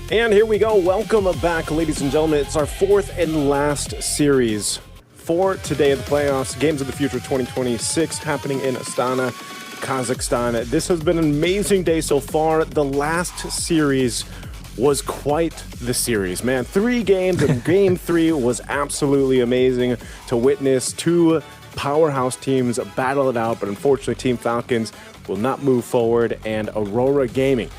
And here we go. Welcome back, ladies and gentlemen. It's our 4th and last series for today of the playoffs. Games of the Future 2026 happening in Astana, Kazakhstan. This has been an amazing day so far. The last series was quite the series, man. 3 games, and game 3 was absolutely amazing to witness. 2 powerhouse teams battle it out, but unfortunately Team Falcons will not move forward, and Aurora Gaming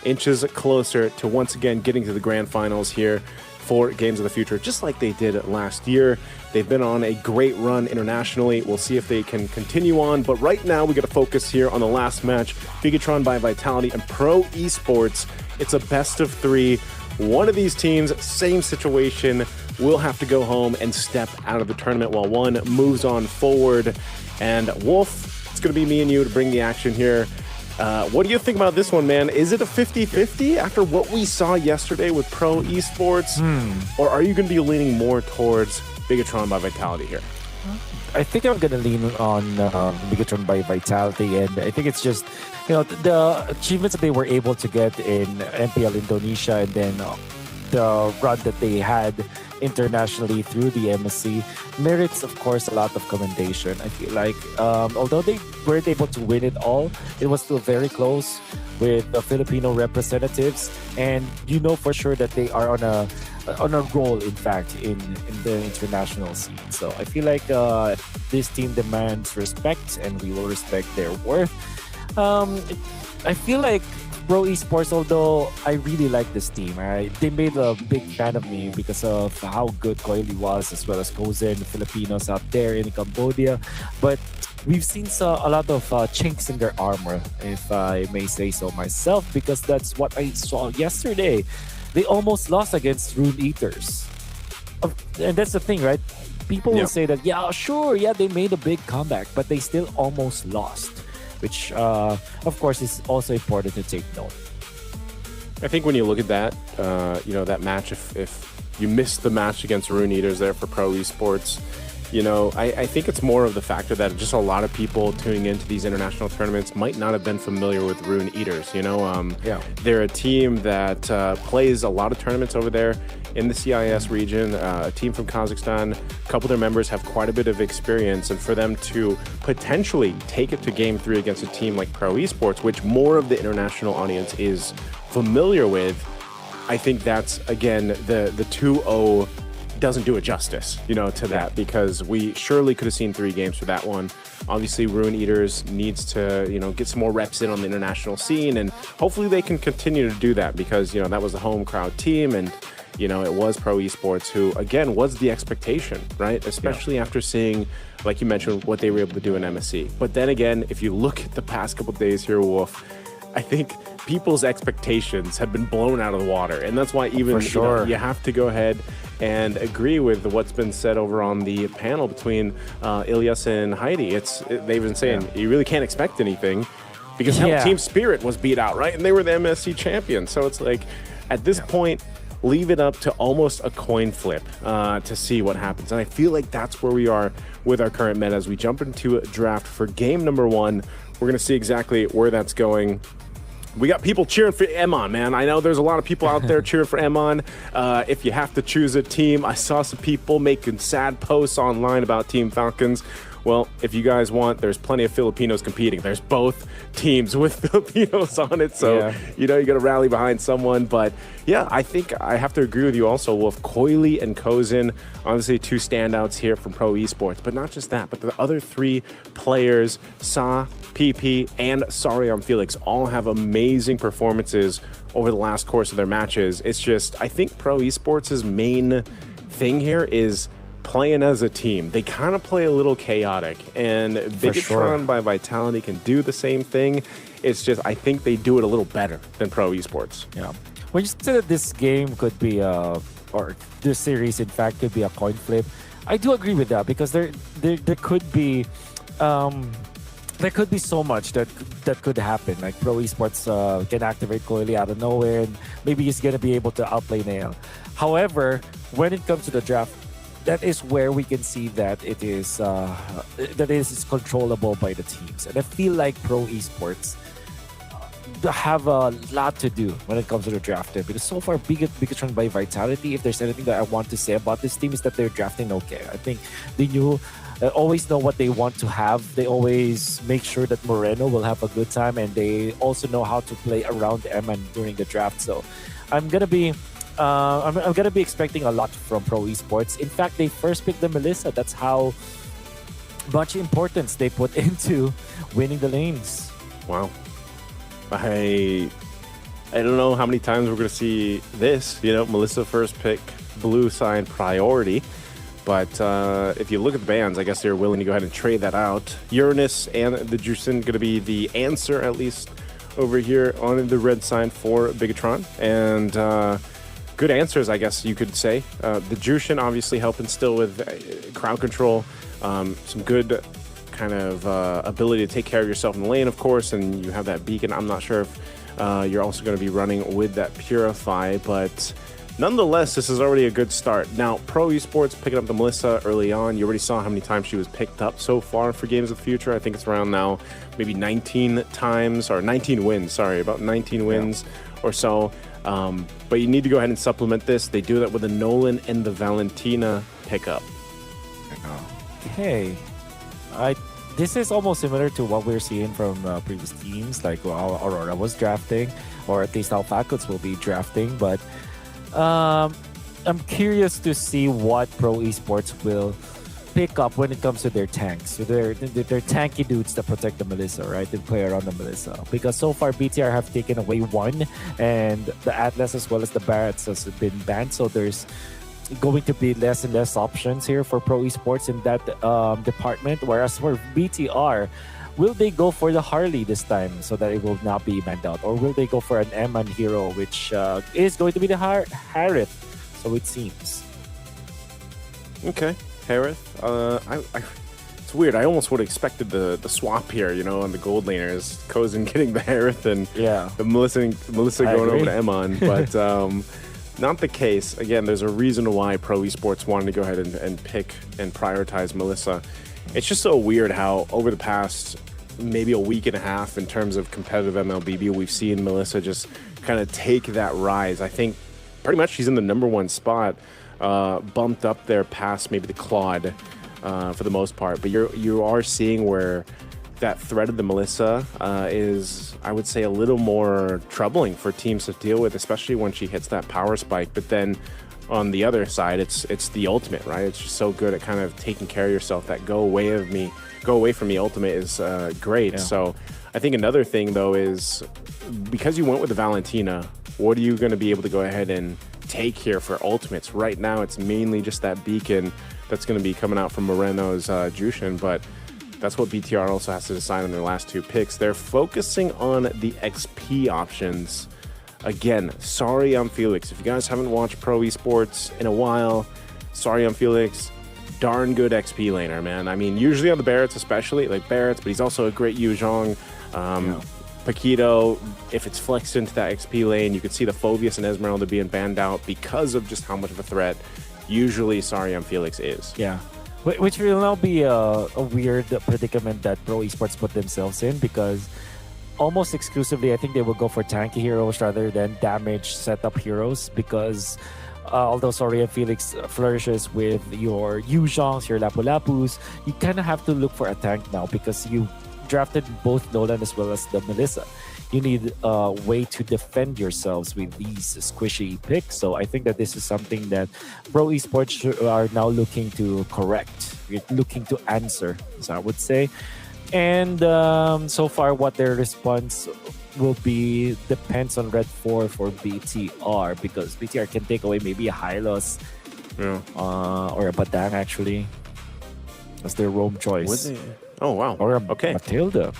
inches closer to once again getting to the grand finals here for Games of the Future, just like they did last year. They've been on a great run internationally. We'll see if they can continue on, but right now we got to focus here on the last match, Bigatron by Vitality and Pro Esports. It's a best of 3. One of these teams, same situation, will have to go home and step out of the tournament while one moves on forward. And Wolf, it's going to be me and you to bring the action here. What do you think about this one, man? Is it a 50-50 after what we saw yesterday with Pro Esports? Or are you going to be leaning more towards Bigatron by Vitality here? I think I'm going to lean on Bigatron by Vitality, and I think it's just, the achievements that they were able to get in MPL Indonesia, and then the run that they had internationally through the MSC merits, of course, a lot of commendation. I feel like although they weren't able to win it all, it was still very close with the Filipino representatives, and for sure that they are on a roll, in fact, in the international scene. So I feel like this team demands respect, and we will respect their worth. I feel like Pro Esports, although I really like this team, they made a big fan of me because of how good Coily was, as well as Kozen, Filipinos out there in Cambodia. But we've seen a lot of chinks in their armor, if I may say so myself, because that's what I saw yesterday. They almost lost against Rune Eaters. And that's the thing, right? People will say that, they made a big comeback, but they still almost lost, which, of course, is also important to take note. I think when you look at that, that match, if you missed the match against Rune Eaters there for Pro Esports, I think it's more of the factor that just a lot of people tuning into these international tournaments might not have been familiar with Rune Eaters. They're a team that plays a lot of tournaments over there in the CIS region, a team from Kazakhstan. A couple of their members have quite a bit of experience, and for them to potentially take it to Game 3 against a team like Pro Esports, which more of the international audience is familiar with, I think that's, again, the 2-0 doesn't do it justice, to that, because we surely could have seen 3 games for that one. Obviously, Rune Eaters needs to, get some more reps in on the international scene, and hopefully they can continue to do that, because, that was the home crowd team, and, it was Pro Esports who, again, was the expectation, right? Especially after seeing, like you mentioned, what they were able to do in MSC. But then again, if you look at the past couple of days here, Wolf, I think people's expectations have been blown out of the water, and that's why even you have to go ahead and agree with what's been said over on the panel between Ilyas and Heidi. They've been saying you really can't expect anything because Team Spirit was beat out, right? And they were the MSC champions. So it's like, at this point, leave it up to almost a coin flip to see what happens. And I feel like that's where we are with our current meta as we jump into a draft for game number 1. We're going to see exactly where that's going. We got people cheering for Emon, man. I know there's a lot of people out there cheering for Emon. If you have to choose a team, I saw some people making sad posts online about Team Falcons. Well, if you guys want, there's plenty of Filipinos competing. There's both teams with Filipinos on it, so you got to rally behind someone. But yeah, I think I have to agree with you also, Wolf. Coily and Kozen, obviously 2 standouts here from Pro Esports. But not just that, but the other 3 players, Sa, PP, and Sariam Felix, all have amazing performances over the last course of their matches. It's just, I think Pro Esports' main thing here is playing as a team. They kind of play a little chaotic, and Bigatron by Vitality can do the same thing. It's just, I think they do it a little better than Pro Esports. Yeah. When you said that this game could be, or this series, in fact, could be a coin flip, I do agree with that, because there could be so much that could happen. Like Pro Esports can activate Coily out of nowhere, and maybe he's gonna be able to outplay Nail. However, when it comes to the draft, that is where we can see that it is controllable by the teams. And I feel like Pro Esports have a lot to do when it comes to the draft, because so far Bigatron by Vitality, if there's anything that I want to say about this team, is that they're drafting okay. I think they always know what they want to have. They always make sure that Moreno will have a good time, and they also know how to play around Eman during the draft. So I'm gonna be expecting a lot from Pro Esports. In fact, they first picked the Melissa. That's how much importance they put into winning the lanes. Wow. I don't know how many times we're going to see this. You know, Melissa first pick, blue side priority. But if you look at the bans, I guess they're willing to go ahead and trade that out. Uranus and the Jushin going to be the answer, at least over here on the red side for Bigatron. And good answers, I guess you could say. The Jushin obviously helping still with crowd control. Some good kind of ability to take care of yourself in the lane, of course. And you have that beacon. I'm not sure if you're also going to be running with that Purify, but nonetheless, this is already a good start. Now, Pro Esports picking up the Melissa early on. You already saw how many times she was picked up so far for Games of the Future. I think it's around now maybe 19 times, or 19 wins, sorry, about 19 wins or so. But you need to go ahead and supplement this. They do that with the Nolan and the Valentina pickup. Okay. This is almost similar to what we're seeing from previous teams, like Aurora was drafting, or at least how Facults will be drafting. But I'm curious to see what Pro Esports will pick up when it comes to their tanks. So they're tanky dudes that protect the Melissa, right? They play around the Melissa. Because so far, BTR have taken away one, and the Atlas as well as the Barretts has been banned. So there's going to be less and less options here for Pro Esports in that department. Whereas for BTR, will they go for the Harley this time so that it will not be banned out? Or will they go for an Eman hero, which is going to be the Harith, so it seems. Okay, Harith. It's weird. I almost would have expected the swap here, you know, on the gold laners. Kozin getting the Harith and the Melissa going over to Eman. But not the case. Again, there's a reason why Pro Esports wanted to go ahead and pick and prioritize Melissa. It's just so weird how over the past maybe a week and a half in terms of competitive MLBB, we've seen Melissa just kind of take that rise. I think pretty much she's in the #1 spot, bumped up there past maybe the Claude for the most part. But you are seeing where that threat of the Melissa is, I would say, a little more troubling for teams to deal with, especially when she hits that power spike. But then on the other side, it's the ultimate, right? It's just so good at kind of taking care of yourself. That go away from me ultimate is great. Yeah. So I think another thing though is, because you went with the Valentina, what are you going to be able to go ahead and take here for ultimates? Right now, it's mainly just that beacon that's going to be coming out from Moreno's Jushin, but that's what BTR also has to decide on their last two picks. They're focusing on the XP options. Again, sorry, I'm Felix. If you guys haven't watched Pro Esports in a while, sorry, I'm Felix. Darn good XP laner, man. I mean, usually on the Barretts especially, like Barretts, but he's also a great Yuzhong. Paquito, if it's flexed into that XP lane, you could see the Phobius and Esmeralda being banned out because of just how much of a threat usually Sorry I'm Felix is. Yeah. Which will now be a weird predicament that Pro Esports put themselves in, because almost exclusively I think they will go for tanky heroes rather than damage setup heroes, because although Sorry and Felix flourishes with your Yuzhongs, your Lapu-Lapus, you kind of have to look for a tank now because you drafted both Nolan as well as the Melissa. You need a way to defend yourselves with these squishy picks. So I think that this is something that Pro Esports are now looking to correct, looking to answer, as I would say. And so far, what their response will be depends on Red 4 for BTR, because BTR can take away maybe a Hylos or a Badang, actually, as their roam choice. Oh, wow. Or a Matilda.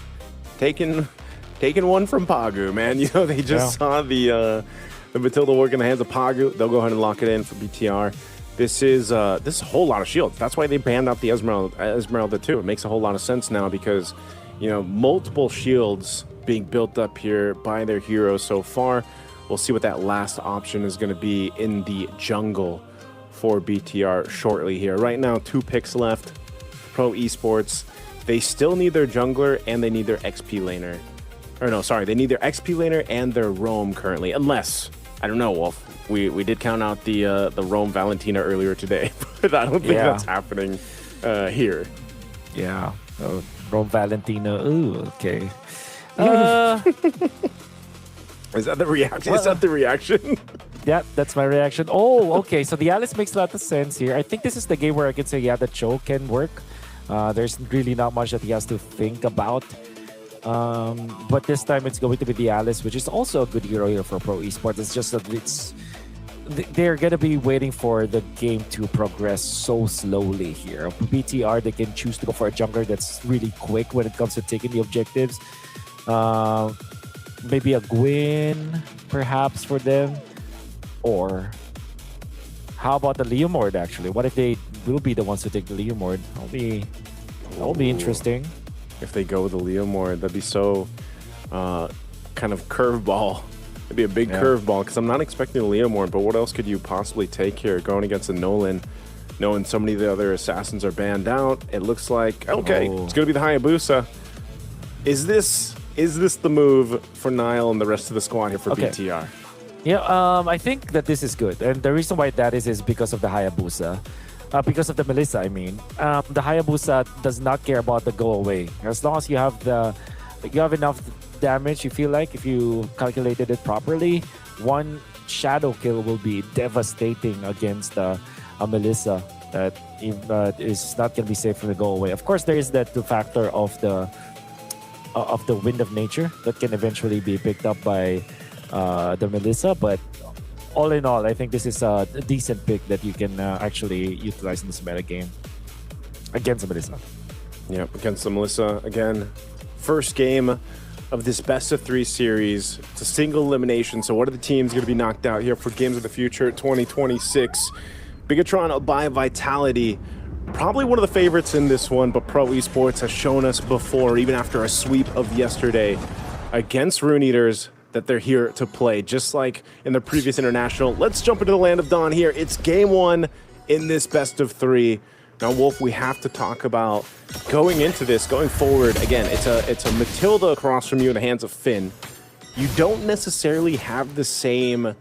Taking one from Pagu, man. You know, they just saw the Matilda work in the hands of Pagu. They'll go ahead and lock it in for BTR. This is a whole lot of shields. That's why they banned out the Esmeralda too. It makes a whole lot of sense now because, you know, multiple shields being built up here by their heroes so far. We'll see what that last option is going to be in the jungle for BTR shortly here. Right now, 2 picks left. Pro Esports. They still need their jungler and they need their XP laner. Or no, sorry, they need their XP laner and their roam currently. Unless, I don't know, Wolf. We did count out the roam Valentina earlier today, but I don't think that's happening here. Yeah, roam Valentina. Ooh, okay. Is that the reaction? Is that the reaction? Yeah, that's my reaction. Oh, okay. So the Alice makes a lot of sense here. I think this is the game where I can say, yeah, the choke can work. There's really not much that he has to think about. But this time it's going to be the Alice, which is also a good hero here for Pro Esports. It's just that they're going to be waiting for the game to progress so slowly here. BTR, they can choose to go for a jungler that's really quick when it comes to taking the objectives. Maybe a Gwyn, perhaps, for them. Or how about the Leomord, actually? What if they will be the ones to take the Leomord? That'll be interesting. If they go with the Leomord, that'd be so kind of curveball. It'd be a big curveball because I'm not expecting a Leomord, but what else could you possibly take here going against a Nolan? Knowing so many of the other assassins are banned out, it looks like, okay, it's going to be the Hayabusa. Is this the move for Nile and the rest of the squad here for BTR? Yeah, I think that this is good. And the reason why that is because of the Hayabusa. Because of the Melissa, I mean. The Hayabusa does not care about the go away. As long as you have enough damage, you feel like, if you calculated it properly, one shadow kill will be devastating against a Melissa that is not going to be safe from the go away. Of course, there is that factor of the Wind of Nature that can eventually be picked up by the Melissa, but all in all, I think this is a decent pick that you can actually utilize in this meta game against the Melissa. Yep, against the Melissa again. First game of this best-of-3 series. It's a single elimination, so what are the teams going to be knocked out here for Games of the Future 2026? Bigatron by Vitality, probably one of the favorites in this one, but Pro Esports has shown us before, even after a sweep of yesterday against Rune Eaters, that they're here to play, just like in the previous international. Let's jump into the Land of Dawn here. It's game one in this best-of-3. Now, Wolf, we have to talk about going into this, going forward. Again, it's a Matilda across from you in the hands of Finn. You don't necessarily have the same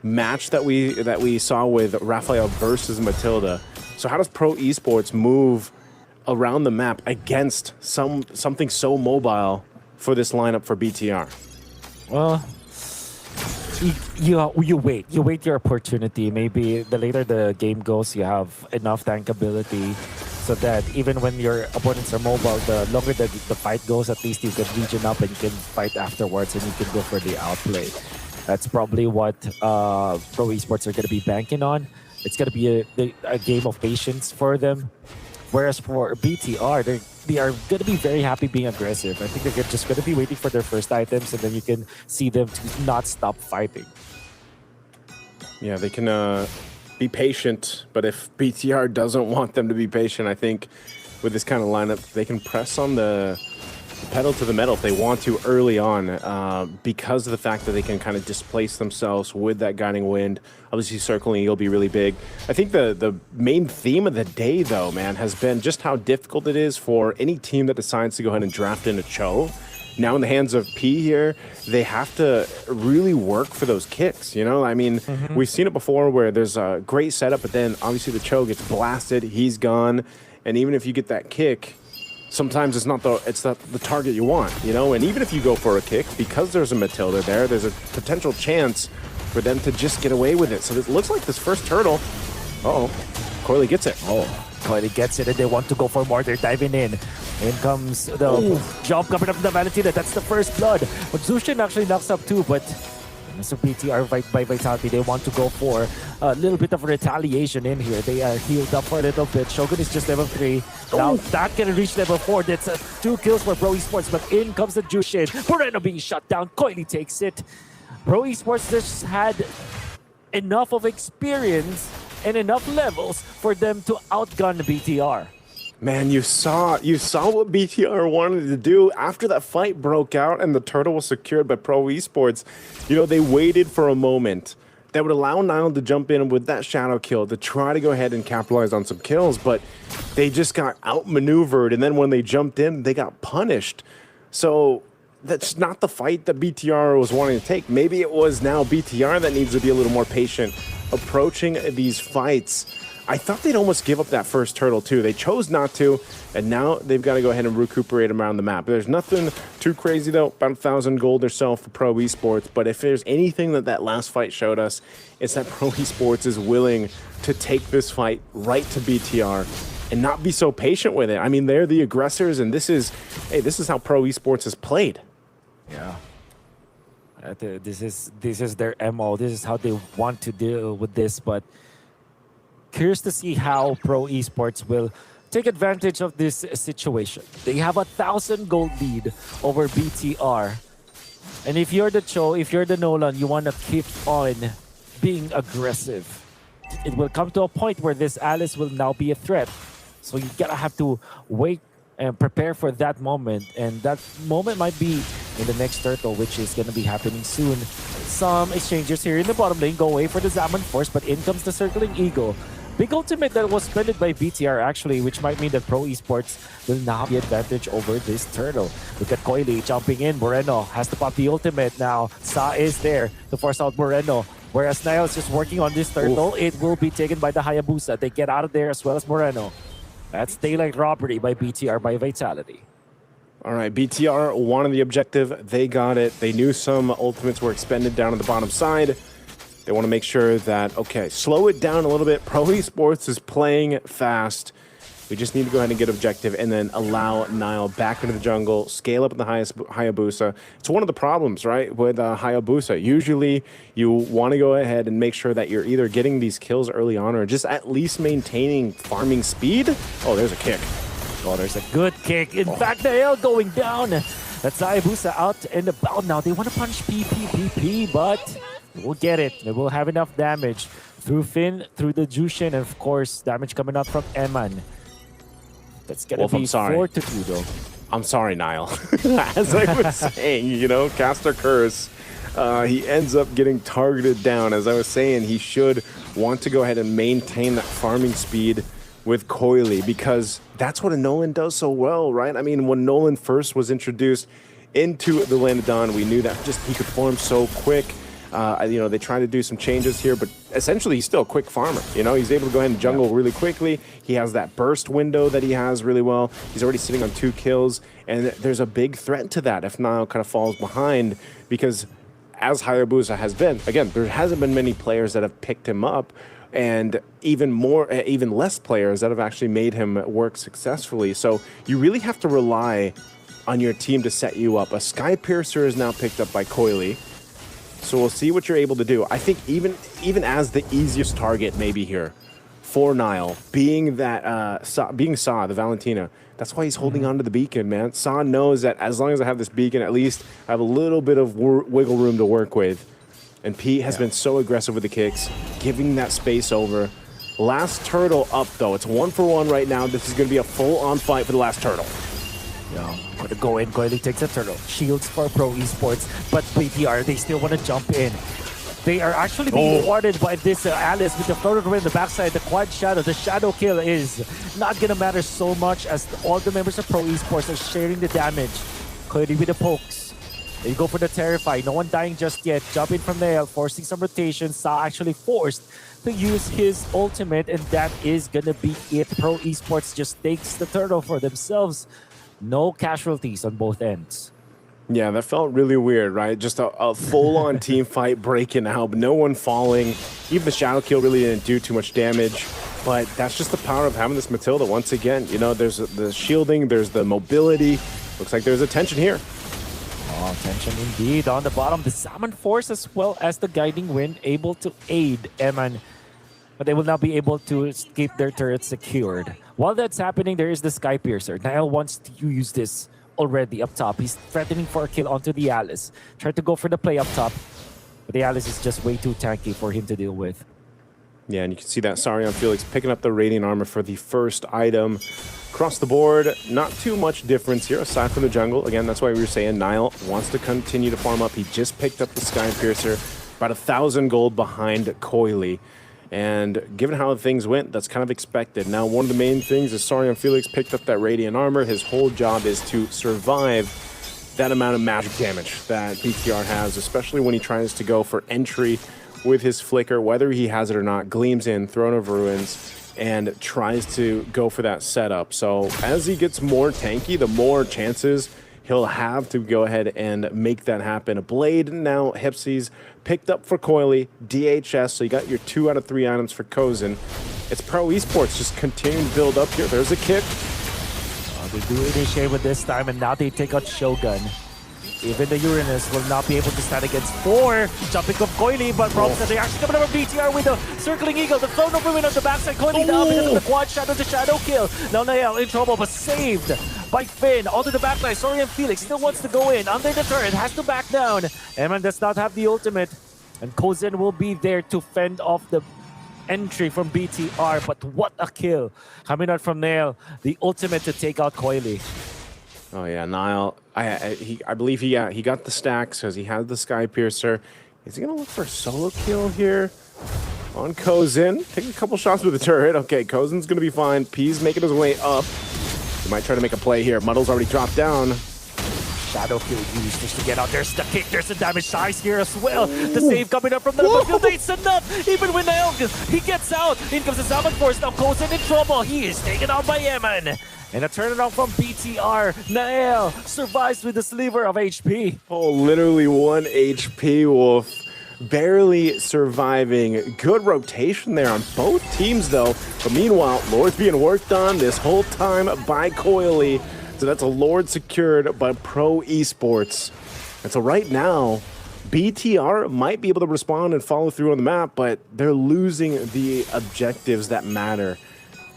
match that we saw with Raphael versus Matilda. So how does Pro Esports move around the map against something so mobile for this lineup for BTR? Well, you wait your opportunity. Maybe the later the game goes, you have enough tankability so that even when your opponents are mobile, the longer the fight goes, at least you can region up and you can fight afterwards and you can go for the outplay. That's probably what Pro Esports are going to be banking on. It's going to be a game of patience for them. Whereas for BTR, they are going to be very happy being aggressive. I think they're just going to be waiting for their first items, and then you can see them to not stop fighting. Yeah, they can be patient, but if BTR doesn't want them to be patient, I think with this kind of lineup, they can press on the pedal to the metal if they want to early on, because of the fact that they can kind of displace themselves with that Guiding Wind. Obviously, Circling Eagle will be really big. I think the main theme of the day, though, man, has been just how difficult it is for any team that decides to go ahead and draft in a Cho. Now in the hands of P here, they have to really work for those kicks, you know? I mean, we've seen it before where there's a great setup, but then obviously the Cho gets blasted, he's gone, and even if you get that kick, sometimes it's not the target you want, you know? And even if you go for a kick, because there's a Matilda there, there's a potential chance for them to just get away with it. So it looks like this first turtle, Coily gets it. Coily gets it, and they want to go for more. They're diving in. In comes the jump coming up from the Valentina. That's the first blood. But Zushin actually knocks up too, but Mr. BTR by Vitality, they want to go for a little bit of retaliation in here. They are healed up for a little bit. Shogun is just level 3. Now that can reach level 4. That's 2 kills for Pro Esports, but in comes the Jushin. Moreno being shut down. Coily takes it. Pro Esports just had enough of experience and enough levels for them to outgun BTR. Man, you saw what BTR wanted to do after that fight broke out and the turtle was secured by Pro Esports. You know, they waited for a moment that would allow Nile to jump in with that shadow kill to try to go ahead and capitalize on some kills, but they just got outmaneuvered, and then when they jumped in, they got punished. So that's not the fight that BTR was wanting to take. Maybe it was now BTR that needs to be a little more patient approaching these fights. I thought they'd almost give up that first turtle too. They chose not to, and now they've got to go ahead and recuperate them around the map. There's nothing too crazy though, about 1,000 gold or so for Pro Esports, but if there's anything that last fight showed us, it's that Pro Esports is willing to take this fight right to BTR and not be so patient with it. I mean, they're the aggressors, and this is how pro esports is played. Yeah. This is their MO. This is how they want to deal with this. But curious to see how pro esports will take advantage of this situation. They have 1,000 gold lead over BTR. And if you're the Cho, if you're the Nolan, you want to keep on being aggressive. It will come to a point where this Alice will now be a threat. So you gotta have to wait and prepare for that moment. And that moment might be in the next turtle, which is gonna be happening soon. Some exchanges here in the bottom lane go away for the Zaman Force, but in comes the Circling Eagle. Big ultimate that was spent by BTR actually, which might mean that Pro Esports will now have the advantage over this turtle. Look at Coily jumping in. Moreno has to pop the ultimate now. Sa is there to force out Moreno. Whereas Niall is just working on this turtle. Oof. It will be taken by the Hayabusa. They get out of there as well as Moreno. That's daylight robbery by BTR by Vitality. All right, BTR wanted the objective. They got it. They knew some ultimates were expended down on the bottom side. They want to make sure that, okay, slow it down a little bit. Pro Esports is playing fast. We just need to go ahead and get objective and then allow Niall back into the jungle, scale up in the Hayabusa. It's one of the problems, right, with Hayabusa. Usually you want to go ahead and make sure that you're either getting these kills early on or just at least maintaining farming speed. Oh, there's a kick. Oh, there's a good kick. In fact, the L going down. That's Hayabusa out and about now. They want to punch PP, but we'll get it. They will have enough damage through Finn, through the Jushin, and of course, damage coming up from Eman. That's gonna be 4-2 though. I'm sorry, Niall. As I was saying, you know, Caster Curse, he ends up getting targeted down. As I was saying, he should want to go ahead and maintain that farming speed with Coily because that's what a Nolan does so well, right? I mean, when Nolan first was introduced into the Land of Dawn, we knew that just he could farm so quick. You know, they tried to do some changes here, but essentially he's still a quick farmer. You know, he's able to go ahead and jungle really quickly. He has that burst window that he has really well. He's already sitting on 2 kills, and there's a big threat to that if Niall kind of falls behind because as Hayabusa has been, again, there hasn't been many players that have picked him up and even less players that have actually made him work successfully. So you really have to rely on your team to set you up. A Sky Piercer is now picked up by Coily. So we'll see what you're able to do. I think even as the easiest target maybe here for Niall, being that Sa, the Valentina, that's why he's holding on to the beacon, man. Sa knows that as long as I have this beacon, at least I have a little bit of wiggle room to work with. And Pete has been so aggressive with the kicks, giving that space over. Last turtle up though. It's 1-for-1 right now. This is going to be a full-on fight for the last turtle. Yeah, going to go in. Coily takes a turtle. Shields for Pro Esports, but BTR, they still want to jump in. They are actually being warded by this Alice with the floater in the backside, the quad shadow. The shadow kill is not going to matter so much as all the members of Pro Esports are sharing the damage. Coily with the pokes. They go for the Terrify. No one dying just yet. Jumping from there, forcing some rotation. Sa actually forced to use his ultimate, and that is going to be it. Pro Esports just takes the turtle for themselves. No casualties on both ends. Yeah, that felt really weird, right? Just a full-on team fight breaking out, no one falling. Even the shadow kill really didn't do too much damage. But that's just the power of having this Matilda once again. You know, there's the shielding, there's the mobility. Looks like there's a tension here. Oh, tension indeed on the bottom. The Salmon Force as well as the Guiding Wind able to aid Eman. But they will not be able to keep their turrets secured. While that's happening, there is the Sky Piercer. Niall wants to use this already up top. He's threatening for a kill onto the Alice. Tried to go for the play up top. But the Alice is just way too tanky for him to deal with. Yeah, and you can see that Sarion Felix picking up the Radiant Armor for the first item. Across the board, not too much difference here aside from the jungle. Again, that's why we were saying Niall wants to continue to farm up. He just picked up the Sky Piercer, about 1,000 gold behind Coily. And given how things went, that's kind of expected. Now, one of the main things is Sarion Felix picked up that Radiant Armor. His whole job is to survive that amount of magic damage that BTR has, especially when he tries to go for entry with his Flicker, whether he has it or not, gleams in, Throne of Ruins, and tries to go for that setup. So as he gets more tanky, the more chances he'll have to go ahead and make that happen. A Blade now, Hipsies picked up for Coily, DHS, so you got your 2 out of 3 items for Kozin. it's Pro Esports just continuing to build up here. There's a kick. They do initiate with this time, and now they take out Shogun. Even the Uranus will not be able to stand against 4. Jumping up Coily, but Rob said they actually coming over BTR with a circling eagle. The throw over win on the backside. Coily down because of the quad shadow, the shadow kill. Now Nael in trouble, but saved by Finn. Onto the backline. Sorian Felix still wants to go in. Under the turret, has to back down. Eman does not have the ultimate. And Kozin will be there to fend off the entry from BTR, but what a kill coming out from Nail, the ultimate to take out Coily. Oh yeah, Niall. I believe he got the stacks because he had the Sky Piercer. Is he gonna look for a solo kill here on Kozin? Taking a couple shots with the turret. Okay, Kozin's gonna be fine. P's making his way up. He might try to make a play here. Muddle's already dropped down. Shadow kill used just to get out. There's the kick. There's the damage size here as well. The save coming up from the field. It's enough. Even when Nael, he gets out. In comes the Salmon Force. Now Kozin in trouble. He is taken out by Eman. And a turnaround from BTR. Nael survives with a sliver of HP. Oh, literally 1 HP, Wolf. Barely surviving. Good rotation there on both teams, though. But meanwhile, Lord's being worked on this whole time by Coily. So that's a Lord secured by Pro Esports. And so right now, BTR might be able to respond and follow through on the map, but they're losing the objectives that matter.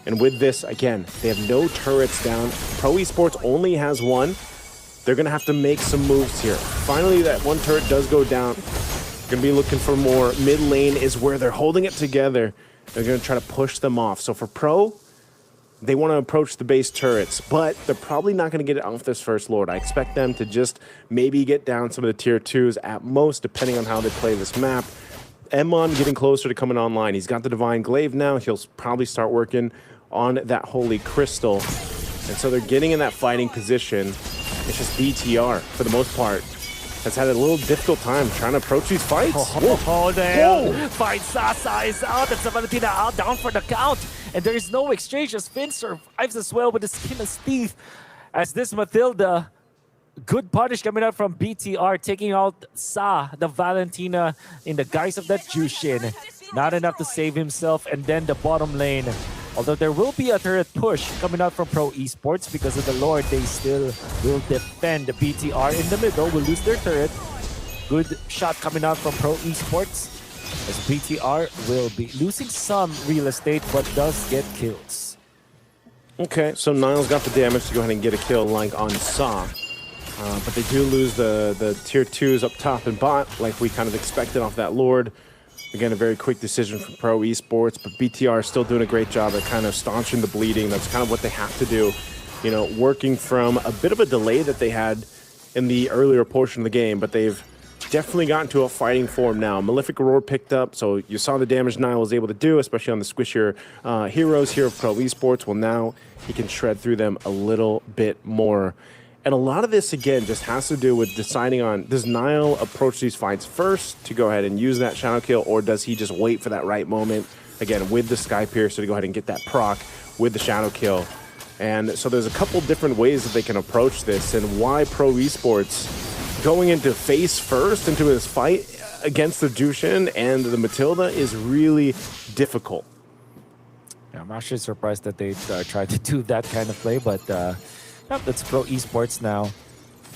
And with this, again, they have no turrets down. Pro Esports only has 1. They're going to have to make some moves here. Finally, that 1 turret does go down. Going to be looking for more. Mid lane is where they're holding it together. They're going to try to push them off. So for Pro, they want to approach the base turrets, but they're probably not going to get it off this first Lord. I expect them to just maybe get down some of the tier 2s at most, depending on how they play this map. Emon getting closer to coming online. He's got the Divine Glaive now. He'll probably start working on that Holy Crystal. And so they're getting in that fighting position. It's just BTR, for the most part, has had a little difficult time trying to approach these fights. Fight Sasa is out, and Valentina out, down for the count. And there is no exchange as Finn survives as well with the skin of Steve. As this Matilda, good punish coming out from BTR, taking out Sa, the Valentina, in the guise of that Jushin. Not enough to save himself, and then the bottom lane. Although there will be a turret push coming out from Pro Esports because of the Lord, they still will defend. The BTR in the middle will lose their turret. Good shot coming out from Pro Esports as BTR will be losing some real estate but does get kills. Okay, so Niall's got the damage to go ahead and get a kill like on Sa. But they do lose the tier 2s up top and bot like we kind of expected off that Lord. Again, a very quick decision from Pro Esports, but BTR is still doing a great job at kind of staunching the bleeding. That's kind of what they have to do. You know, working from a bit of a delay that they had in the earlier portion of the game, but they've definitely gotten to a fighting form now. Malefic Roar picked up, so you saw the damage Niall was able to do, especially on the squishier heroes here of Pro Esports. Well, now he can shred through them a little bit more. And a lot of this, again, just has to do with deciding on, does Niall approach these fights first to go ahead and use that shadow kill, or does he just wait for that right moment, again, with the Sky Piercer to go ahead and get that proc with the shadow kill. And so there's a couple different ways that they can approach this, and why Pro Esports going into face first into this fight against the Jushin and the Matilda is really difficult. Yeah, I'm actually surprised that they tried to do that kind of play, but that's Pro Esports now.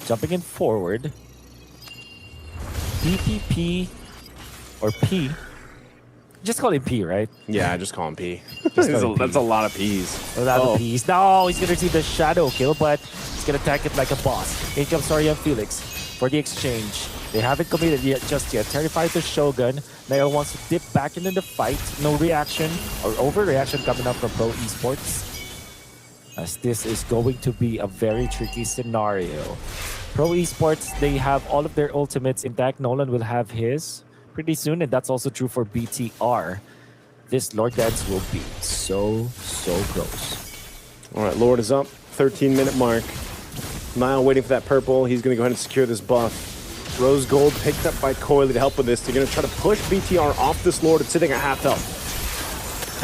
Jumping in forward. PPP or P. Just call him P, right? Yeah, just call him P. That's a lot of P's. A lot of P's. No, he's going to receive the shadow kill, but he's going to attack it like a boss. In comes Sorian Felix for the exchange. They haven't committed just yet. Terrified the Shogun. Nail wants to dip back into the fight. No reaction or overreaction coming up from Pro Esports, as this is going to be a very tricky scenario. Pro Esports, they have all of their ultimates intact. Nolan will have his pretty soon, and that's also true for BTR. This Lord Dance will be so close. All right, Lord is up. 13-minute mark. Niall waiting for that purple. He's going to go ahead and secure this buff. Rose Gold picked up by Coily to help with this. They're going to try to push BTR off this Lord. It's sitting at half health.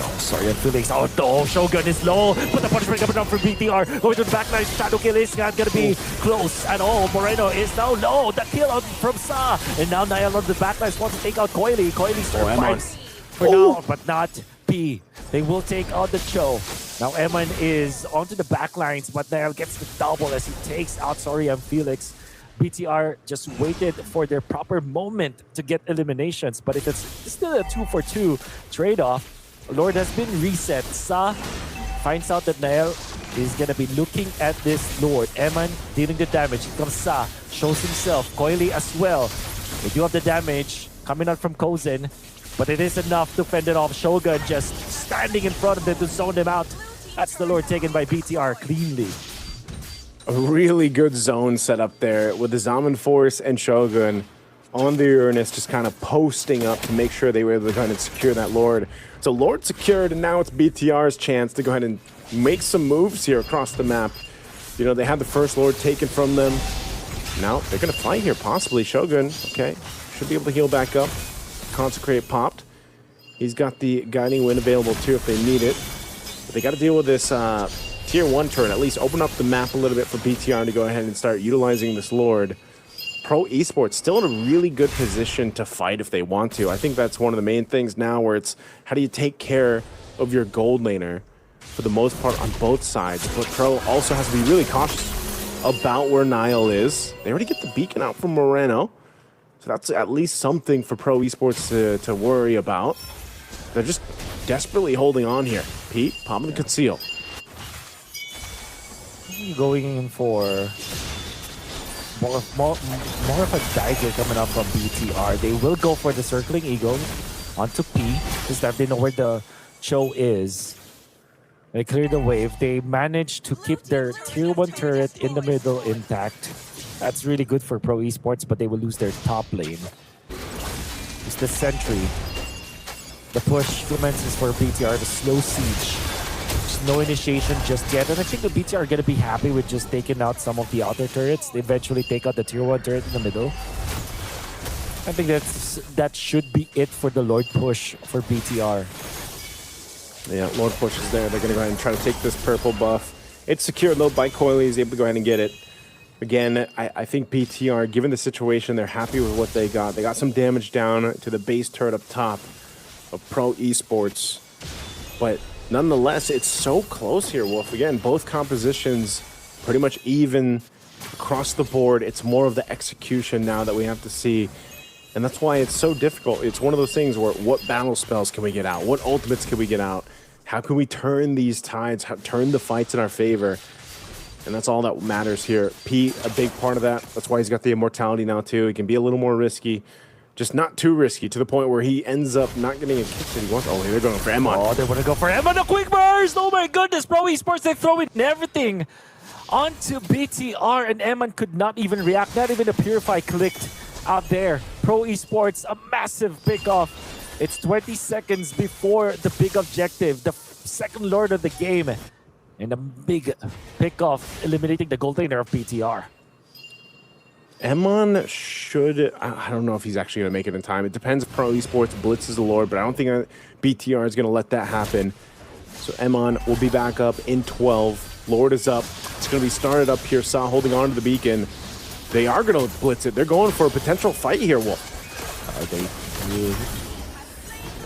Oh, sorry, Felix. Oh, no, Shogun is low. But the punishment coming down from BTR. Going to the backline. Shadow kill is not going to be close at all. Moreno is now low. The kill out from Sa. And now Niall on the backline wants to take out Coily. Coily survives for now, but not P. They will take out the Cho. Now Eman is onto the back lines, but Niall gets the double as he takes out Sorry and Felix. BTR just waited for their proper moment to get eliminations, but it's still a 2-for-2 trade-off. Lord has been reset. Sa finds out that Niall is gonna be looking at this Lord. Eman dealing the damage. Here comes Sa, shows himself. Coily as well. They do have the damage coming out from Kozen, but it is enough to fend it off. Shogun just standing in front of them to zone them out. That's the Lord taken by BTR cleanly. A really good zone set up there with the Zaman Force and Shogun on the Uranus just kind of posting up to make sure they were able to kind of secure that Lord. So Lord secured, and now it's BTR's chance to go ahead and make some moves here across the map. You know, they had the first Lord taken from them. Now they're going to fight here, possibly. Shogun, okay, should be able to heal back up. Consecrate popped. He's got the Guiding Wind available too if they need it. But they got to deal with this Tier 1 turn, at least open up the map a little bit for BTR to go ahead and start utilizing this Lord. Pro Esports still in a really good position to fight if they want to. I think that's one of the main things now, where it's how do you take care of your gold laner for the most part on both sides. But Pro also has to be really cautious about where Niall is. They already get the beacon out from Moreno, so that's at least something for Pro Esports to worry about. They're just desperately holding on here. Pete, popping the conceal. Going in for more of a dagger coming up from BTR. They will go for the circling eagle onto P. This time they know where the Cho is. They clear the wave. They managed to keep their Tier 1 turret in the middle intact. That's really good for Pro Esports, but they will lose their top lane. It's the sentry. The push commences for BTR, the slow siege. There's no initiation just yet, and I think the BTR are going to be happy with just taking out some of the outer turrets. They eventually take out the Tier 1 turret in the middle. I think that should be it for the Lord push for BTR. Yeah, Lord push is there. They're going to go ahead and try to take this purple buff. It's secured though by Coily. He's able to go ahead and get it. Again, I think BTR, given the situation, they're happy with what they got. They got some damage down to the base turret up top of Pro Esports. But nonetheless, it's so close here, Wolf. Again, both compositions pretty much even across the board. It's more of the execution now that we have to see. And that's why it's so difficult. It's one of those things where what battle spells can we get out? What ultimates can we get out? How can we turn these tides, turn the fights in our favor? And that's all that matters here. P, a big part of that. That's why he's got the immortality now too. He can be a little more risky. Just not too risky to the point where he ends up not getting a kick that he wants. Oh, they're going for Emon. Oh, they want to go for Emon. A quick burst! Oh my goodness, Pro Esports, they throw in everything onto BTR, and Emon could not even react. Not even a Purify clicked out there. Pro Esports, a massive pickoff. It's 20 seconds before the big objective, the second Lord of the game. And a big pickoff, eliminating the gold laner of BTR. Emon should, I don't know if he's actually going to make it in time. It depends if Pro Esports blitzes the Lord, but I don't think BTR is going to let that happen. So Emon will be back up in 12. Lord is up. It's going to be started up here. Sa holding on to the beacon. They are going to blitz it. They're going for a potential fight here, Wolf. They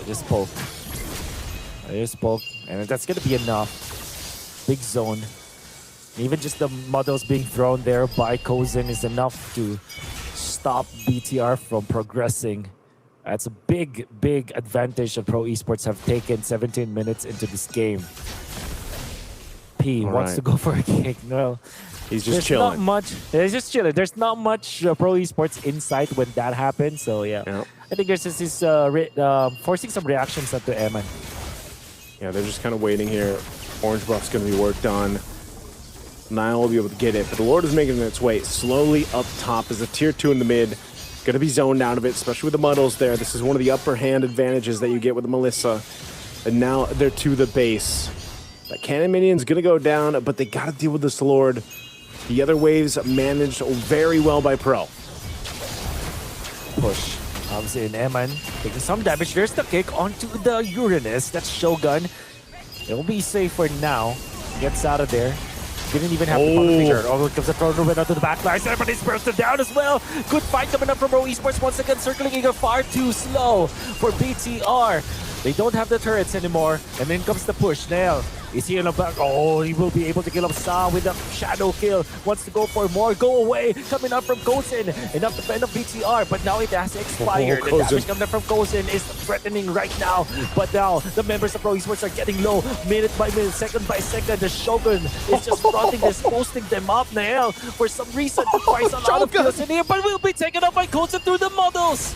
just spoke. They just spoke. And that's going to be enough. Big zone. Even just the models being thrown there by Kozen is enough to stop BTR from progressing. That's a big, big advantage that Pro Esports have taken 17 minutes into this game. P wants to go for a kick. No, he's just chilling. Not much. He's just chilling. There's not much Pro Esports insight when that happens. So yeah, I think there's just this forcing some reactions up to Eman. Yeah, they're just kind of waiting here. Orange buff's going to be worked on. Niall will be able to get it, but the Lord is making its way slowly up top as a tier 2 in the mid. Going to be zoned out of it, especially with the muddles there. This is one of the upper hand advantages that you get with the Melissa. And now they're to the base. That cannon minion's going to go down, but they got to deal with this Lord. The other waves managed very well by Pro. Push. Comes in, Eman taking some damage. There's the kick onto the Uranus. That's Shogun. It'll be safe for now. Gets out of there. Didn't even have the public picture. Oh, it comes the throw went onto the back line. Everybody's bursted down as well. Good fight coming up from Pro Esports. Once again, circling Eagle far too slow for BTR. They don't have the turrets anymore. And then comes the push. Nail. Is he in the back? Oh, he will be able to kill up Sa with a shadow kill. Wants to go for more. Go away. Coming up from Kozin. Enough to fend up BTR. But now it has expired. The damage coming up from Kozin is threatening right now. But now the members of Pro Esports are getting low. Minute by minute, second by second. The Shogun is just fronting this, posting them up. Nail, for some reason, tries a lot of kills in here. But will be taken up by Kozin through the models.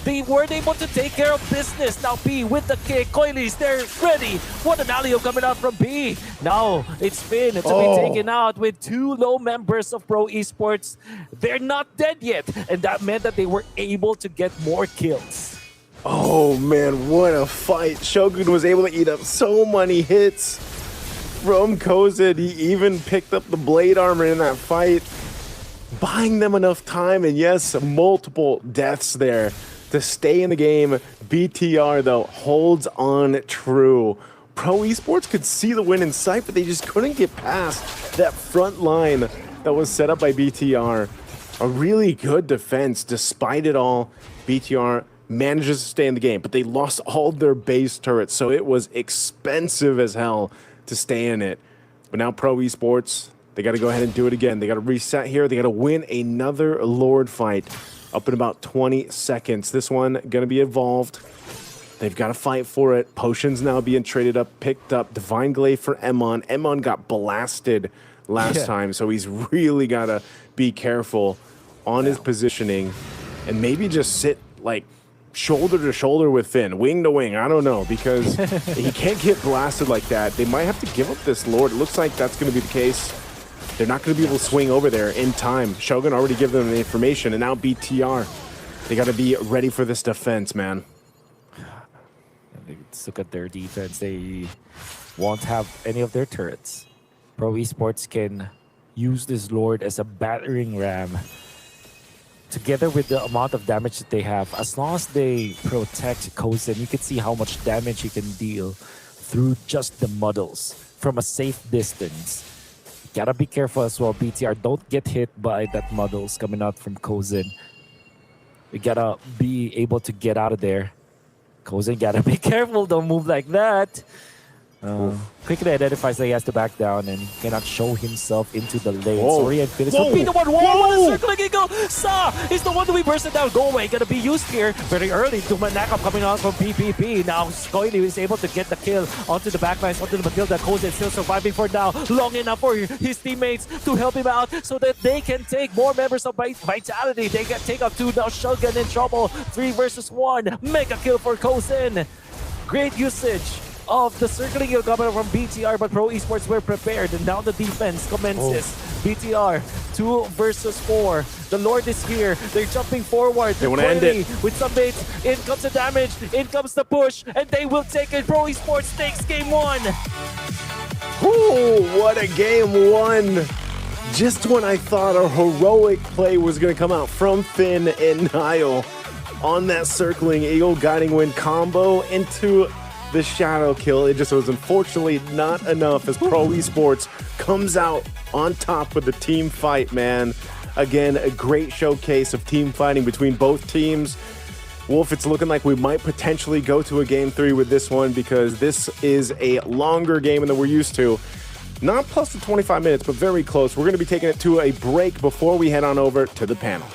They weren't able to take care of business. Now B with the kick. Coilies, they're ready. What an alley coming out from B. Now it's Finn to be taken out with 2 low members of Pro Esports. They're not dead yet. And that meant that they were able to get more kills. Oh man, what a fight. Shogun was able to eat up so many hits from Kozin. He even picked up the blade armor in that fight, buying them enough time. And yes, multiple deaths there to stay in the game. BTR, though, holds on true. Pro Esports could see the win in sight, but they just couldn't get past that front line that was set up by BTR. A really good defense. Despite it all, BTR manages to stay in the game, but they lost all their base turrets, so it was expensive as hell to stay in it. But now Pro Esports, they got to go ahead and do it again. They got to reset here. They got to win another Lord fight. Up in about 20 seconds. This one gonna be evolved. They've got to fight for it. Potions now being traded up, picked up. Divine Glaive for Emon. Emon got blasted last time, so he's really got to be careful on his positioning and maybe just sit like shoulder to shoulder with Finn, wing to wing. I don't know, because he can't get blasted like that. They might have to give up this Lord. It looks like that's going to be the case. They're not going to be able to swing over there in time. Shogun already gave them the information, and now BTR. They got to be ready for this defense, man. Let's look at their defense. They won't have any of their turrets. Pro Esports can use this Lord as a battering ram. Together with the amount of damage that they have, as long as they protect Kozin, you can see how much damage he can deal through just the muddles from a safe distance. Gotta be careful as well, BTR. Don't get hit by that muddles coming out from Kozin. You gotta be able to get out of there. Kozin gotta be careful, don't move like that. Quickly identifies that he has to back down and cannot show himself into the lane. Sorry, and finish will be the one. Whoa, circling eagle. Sa is the one to be bursted down. Go away, gonna be used here very early. Tumanaka coming out from PPP. Now Skoili is able to get the kill onto the backlines, onto the Matilda. Kozin still surviving for now. Long enough for his teammates to help him out so that they can take more members of Vitality. They can take up 2. Now Shogun in trouble. 3 versus 1. Mega kill for Kozin. Great usage of the circling kill coming from BTR, but Pro Esports were prepared, and now the defense commences. BTR 2 versus 4. The Lord is here. They're jumping forward. They want to end it with some baits. In comes the damage. In comes the push, and they will take it. Pro Esports takes game 1. Ooh, what a game 1! Just when I thought a heroic play was going to come out from Finn and Niall on that circling eagle guiding wind combo into the shadow kill, it just was unfortunately not enough as Pro Esports comes out on top with the team fight, man. Again, a great showcase of team fighting between both teams. Wolf, it's looking like we might potentially go to a game 3 with this one, because this is a longer game than we're used to. Not plus the 25 minutes, but very close. We're going to be taking it to a break before we head on over to the panel.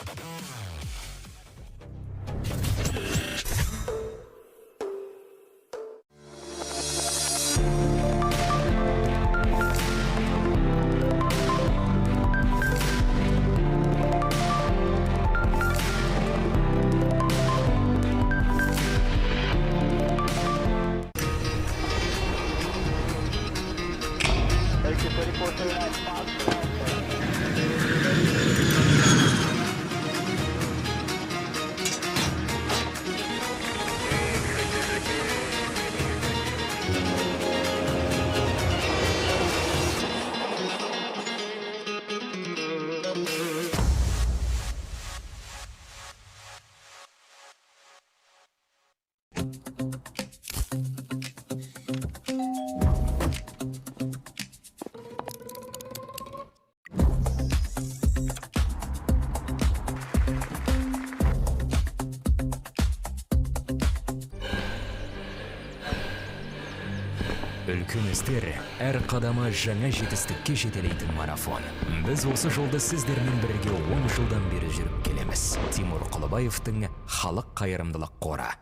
күмістер әр қадамы жаңа жетістікке жетелейтін марафон. Біз осы жолды сіздермен бірге 10 жылдан бері жүріп келеміз. Тимур Құлыбаевтың халық қайырымдылық қоры.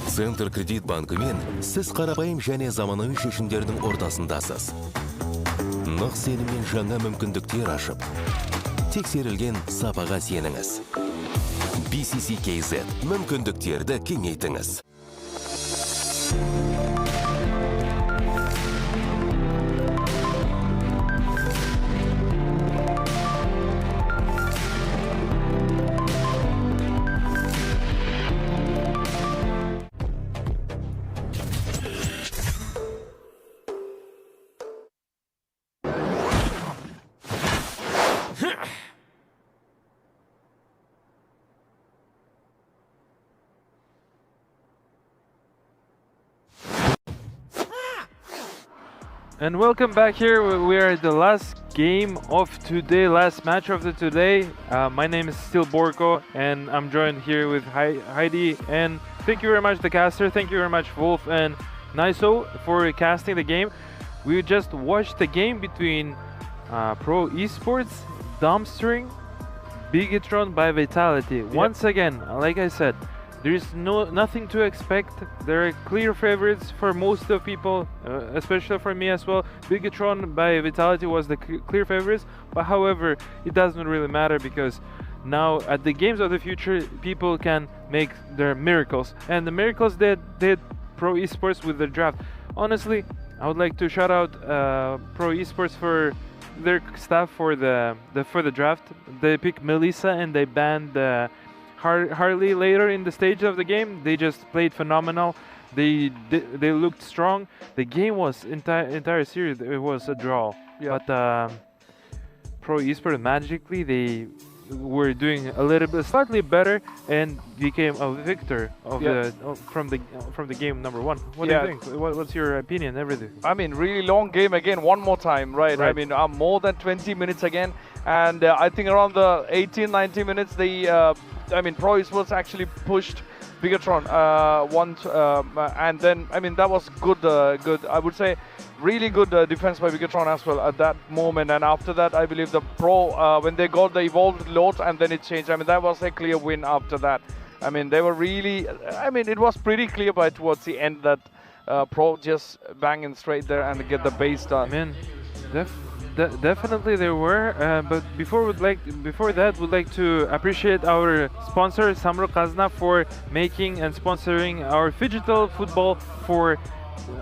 Центр кредит банкымен сіз қарапайым және заманауи шешімдердің ортасындасыз. Нық сеніммен жаңа мүмкіндіктер ашып, тексерілген сапаға сеніңіз. BCCKZ мүмкіндіктерді кеңейтіңіз. And welcome back here. We are at the last game of today, last match of the today. My name is still Borko, and I'm joined here with Heidi. And thank you very much, the caster. Thank you very much, Wolf and Niso, for casting the game. We just watched the game between Pro Esports, Dumpstering, Bigetron by Vitality. Yep. Once again, like I said, there's nothing to expect. There are clear favorites for most of people, especially for me as well. Bigetron by Vitality was the clear favorites, but however, it doesn't really matter because now at the games of the future, people can make their miracles, and the miracles that did Pro Esports with the draft. Honestly, I would like to shout out Pro Esports for their staff for the draft. They picked Melissa and they banned Harley later in the stage of the game. They just played phenomenal. They looked strong. The game was entire series. It was a draw. Yeah. But Pro Esports magically they were doing a little bit slightly better and became a victor of from the game number one. What do you think? What's your opinion? Everything. I mean, really long game again. One more time, right? I mean, more than 20 minutes again, and I think around the 18-19 minutes I mean, Pro Esports actually pushed Bigetron once, and then I mean that was good. I would say, really good defense by Bigetron as well at that moment. And after that, I believe the Pro when they got the evolved loads and then it changed. I mean that was a clear win after that. I mean they were really. I mean it was pretty clear by towards the end that Pro just banging straight there and get the base done. I mean, definitely there were, but before that, we'd like to appreciate our sponsor Samro Kazna for making and sponsoring our digital football for.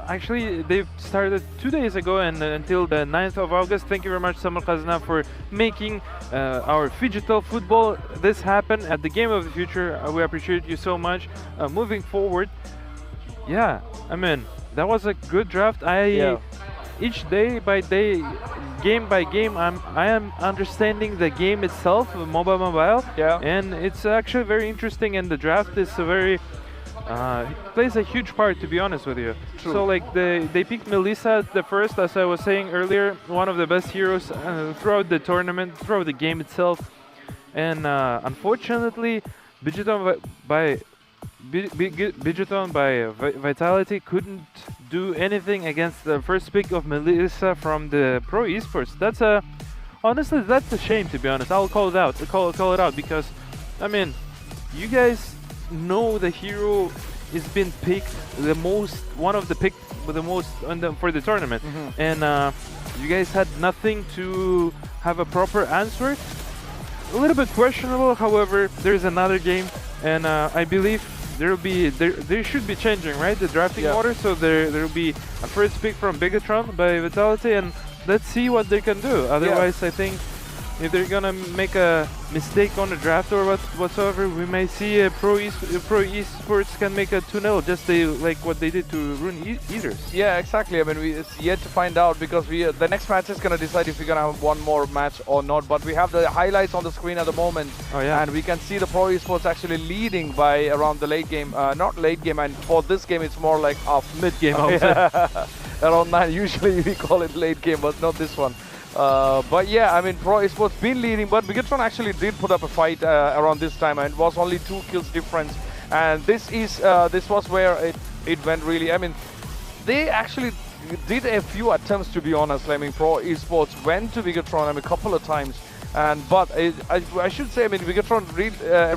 Actually, they started 2 days ago and until the 9th of August. Thank you very much, Samro Kazna, for making our digital football. This happened at the game of the future. We appreciate you so much. Moving forward, yeah, I mean that was a good draft. Each day by day, game by game, I am understanding the game itself, mobile, and it's actually very interesting. And the draft is plays a huge part, to be honest with you. True. So like they picked Melissa at the first, as I was saying earlier, one of the best heroes throughout the tournament, throughout the game itself, and unfortunately, Bigetron by Vitality couldn't do anything against the first pick of Melissa from the Pro Esports. Honestly, that's a shame, to be honest. I'll call it out. Call it out because, I mean, you guys know the hero is been picked the most, one of the picked with the most for the tournament, and you guys had nothing to have a proper answer. A little bit questionable. However, there's another game, and I believe there should be changing, right? The drafting order, so there will be a first pick from Bigetron by Vitality, and let's see what they can do. Otherwise, I think if they're gonna make a mistake on the draft or whatsoever, we may see a Pro Esports can make a 2-0, just like what they did to Rune Eaters. Yeah, exactly. I mean, it's yet to find out because the next match is gonna decide if we're gonna have one more match or not. But we have the highlights on the screen at the moment, and we can see the Pro Esports actually leading by around the late game. Not late game, and for this game it's more like mid game. I would say. Around 9. Usually we call it late game, but not this one. But yeah, I mean, Pro Esports been leading, but Bigetron actually did put up a fight around this time, and it was only 2 kills difference. And this was where it went really. I mean, they actually did a few attempts, to be honest. I mean, Pro Esports went to Bigatron a couple of times, but I should say, I mean, Bigatron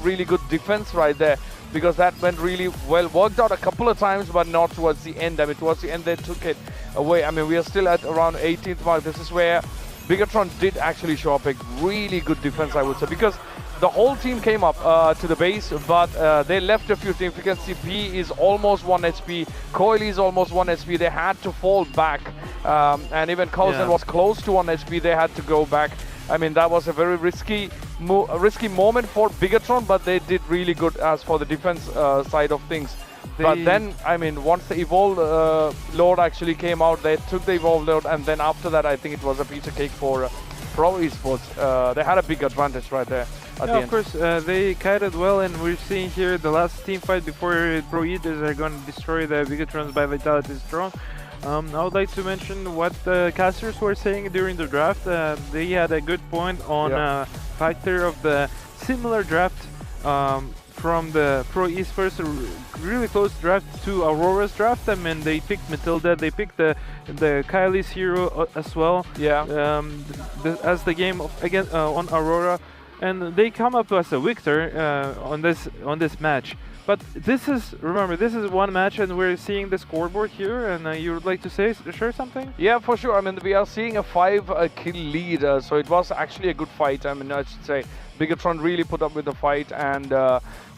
really good defense right there, because that went really well, worked out a couple of times, but not towards the end. I mean, towards the end they took it away. I mean, we are still at around 18th mark. This is where Bigatron did actually show up a really good defense, I would say, because the whole team came up to the base, but they left a few teams. You can see P is almost 1 HP, Coily is almost 1 HP. They had to fall back, and even Cousin was close to 1 HP. They had to go back. I mean, that was a very risky moment for Bigatron, but they did really good as for the defense side of things. But then, I mean, once the Evolve load actually came out, they took the Evolve load, and then after that, I think it was a piece of cake for Pro Esports. They had a big advantage right there at the end. Of course, they kited well, and we're seeing here the last team fight before Pro Eaters are going to destroy the Bigatrons by Vitality Strong. I would like to mention what the casters were saying during the draft. They had a good point on factor of the similar draft from the Pro Esports, really close draft to Aurora's draft. I mean, they picked Matilda, they picked the Kylie's hero as well. Yeah. As the game again on Aurora, and they come up as a victor on this match. But this is, remember, this is one match, and we're seeing the scoreboard here, and you would like to share something? Yeah, for sure. I mean, we are seeing a 5-kill lead, so it was actually a good fight. I mean, I should say Bigatron really put up with the fight, and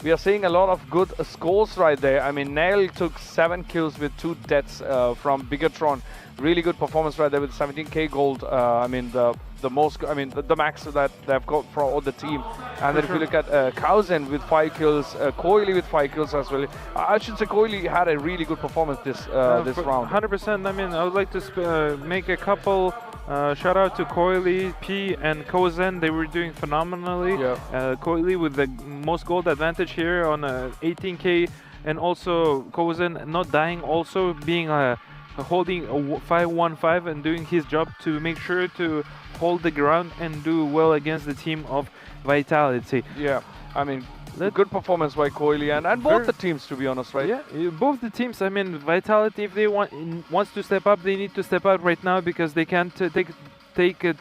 we are seeing a lot of good scores right there. I mean, Nail took 7 kills with 2 deaths from Bigatron. Really good performance right there with 17k gold. I mean, the most, I mean, the max that they've got from all the team. And then if you look at Kausen with 5 kills, Coily with 5 kills as well. I should say Coily had a really good performance this round. 100%. I mean, I would like to make a couple shout out to Coily, P, and Kozen. They were doing phenomenally. Yeah. Coily with the most gold advantage here on 18k, and also Kozen not dying, also being holding a 5-1-5 and doing his job to make sure to hold the ground and do well against the team of Vitality. Yeah, I mean, good performance by Coily and both the teams, to be honest, right? Yeah, both the teams. I mean, Vitality, if they wants to step up, they need to step up right now, because they can't take it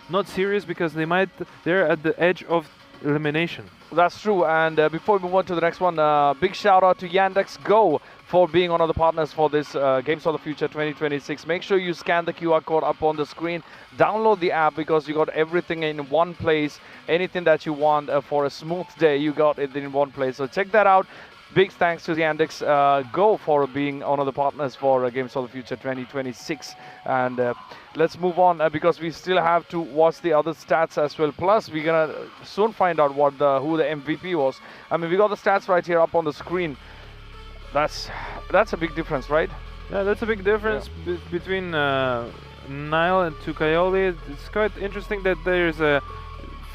not serious, because they're at the edge of elimination. That's true. And before we move on to the next one, big shout out to Yandex Go for being one of the partners for this Games of the Future 2026. Make sure you scan the QR code up on the screen. Download the app, because you got everything in one place. Anything that you want for a smooth day, you got it in one place. So check that out. Big thanks to the Yandex Go for being one of the partners for Games of the Future 2026. And let's move on, because we still have to watch the other stats as well. Plus, we're gonna soon find out who the MVP was. I mean, we got the stats right here up on the screen. That's a big difference, right? Yeah, that's a big difference between Nile and Tukayoli. It's quite interesting that there's a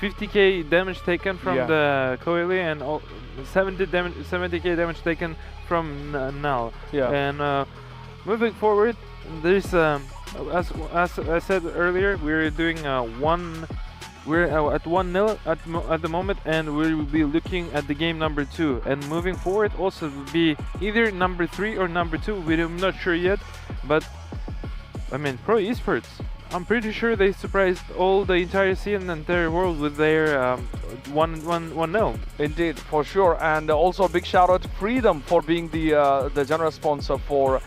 50k damage taken from the Coily, and 70k damage taken from Nile. Yeah. And moving forward, there's as I said earlier, we're doing we're at 1-0 at the moment, and we will be looking at the game number 2. And moving forward, also will be either number 3 or number 2. We're not sure yet, but I mean, Pro Esports, I'm pretty sure they surprised all the entire scene and entire world with their 1-0. Indeed, for sure. And also a big shout out to Freedom for being the general sponsor for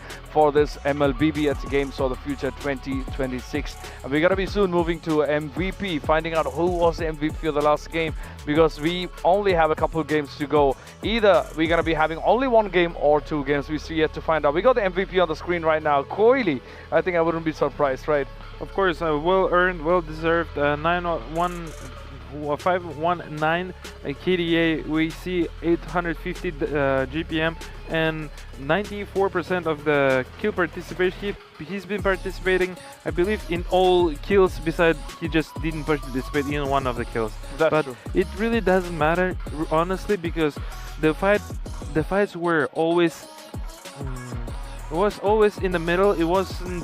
this MLBB at Games of the Future 2026. And we're gonna be soon moving to MVP, finding out who was the MVP of the last game, because we only have a couple of games to go. Either we're gonna be having only 1 game or 2 games. We see yet to find out. We got the MVP on the screen right now, Coily. I think I wouldn't be surprised, right? Of course, well earned, well deserved. 519 KDA. We see 850 GPM and 94% of the kill participation. He's been participating, I believe, in all kills. Besides, he just didn't participate in one of the kills. But true. It really doesn't matter, honestly, because the fights were always was always in the middle. It wasn't.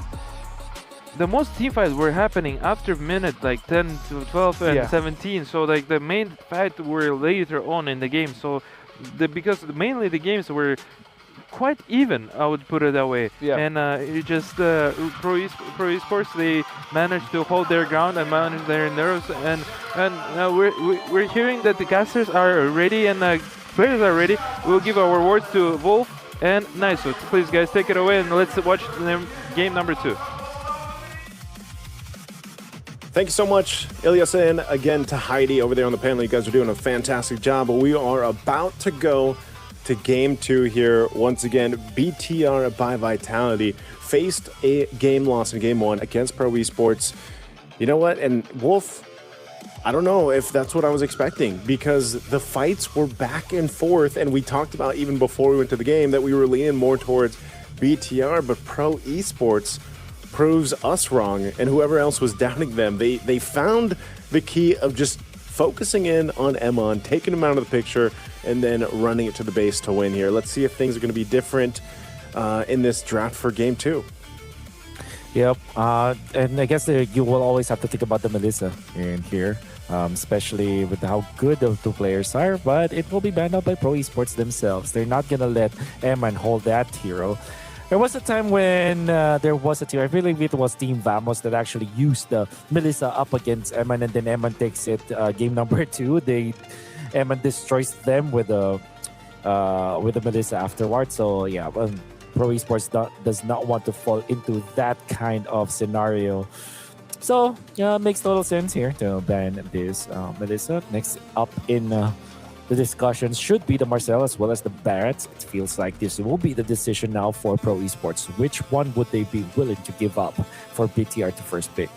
The most team fights were happening after minute like 10 to 12 and 17. So like the main fight were later on in the game. So because mainly the games were quite even, I would put it that way. Yeah. And it just Pro Esports, they managed to hold their ground and manage their nerves. And we're hearing that the casters are ready and players are ready. We'll give our awards to Wolf and Nice. So please, guys, take it away and let's watch game number 2. Thank you so much, Ilyas, and again to Heidi over there on the panel. You guys are doing a fantastic job. But we are about to go to game 2 here. Once again, BTR by Vitality faced a game loss in game 1 against Pro Esports. You know what? And Wolf, I don't know if that's what I was expecting, because the fights were back and forth, and we talked about even before we went to the game that we were leaning more towards BTR, but Pro Esports proves us wrong, and whoever else was doubting them, they found the key of just focusing in on Emon, taking him out of the picture, and then running it to the base to win here. Let's see if things are going to be different in this draft for game 2. Yep, and I guess you will always have to think about the Melissa in here, especially with how good the two players are, but it will be banned out by Pro Esports themselves. They're not going to let Eman hold that hero. There was a time when there was a team, I believe it was Team Vamos, that actually used the Melissa up against Eman, and then Eman takes it game number 2. Eman destroys them with the Melissa afterwards. So yeah, Pro Esports does not want to fall into that kind of scenario. So yeah, makes total sense here to ban this Melissa. Next up in the discussions should be the Marcel as well as the Barretts. It feels like this will be the decision now for Pro Esports. Which one would they be willing to give up for BTR to first pick?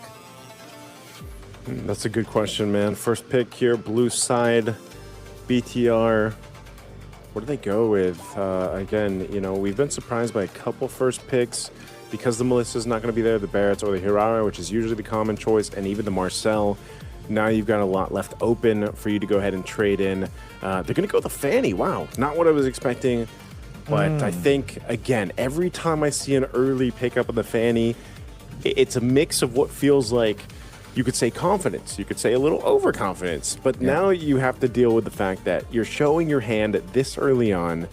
That's a good question, man. First pick here, blue side, BTR. What do they go with? Again, you know, we've been surprised by a couple first picks because the Melissa's not going to be there, the Barretts or the Hirara, which is usually the common choice, and even the Marcel. Now you've got a lot left open for you to go ahead and trade in. They're going to go with the Fanny. Wow, not what I was expecting. But I think, again, every time I see an early pickup of the Fanny, it's a mix of what feels like, you could say confidence, you could say a little overconfidence. But now you have to deal with the fact that you're showing your hand this early on.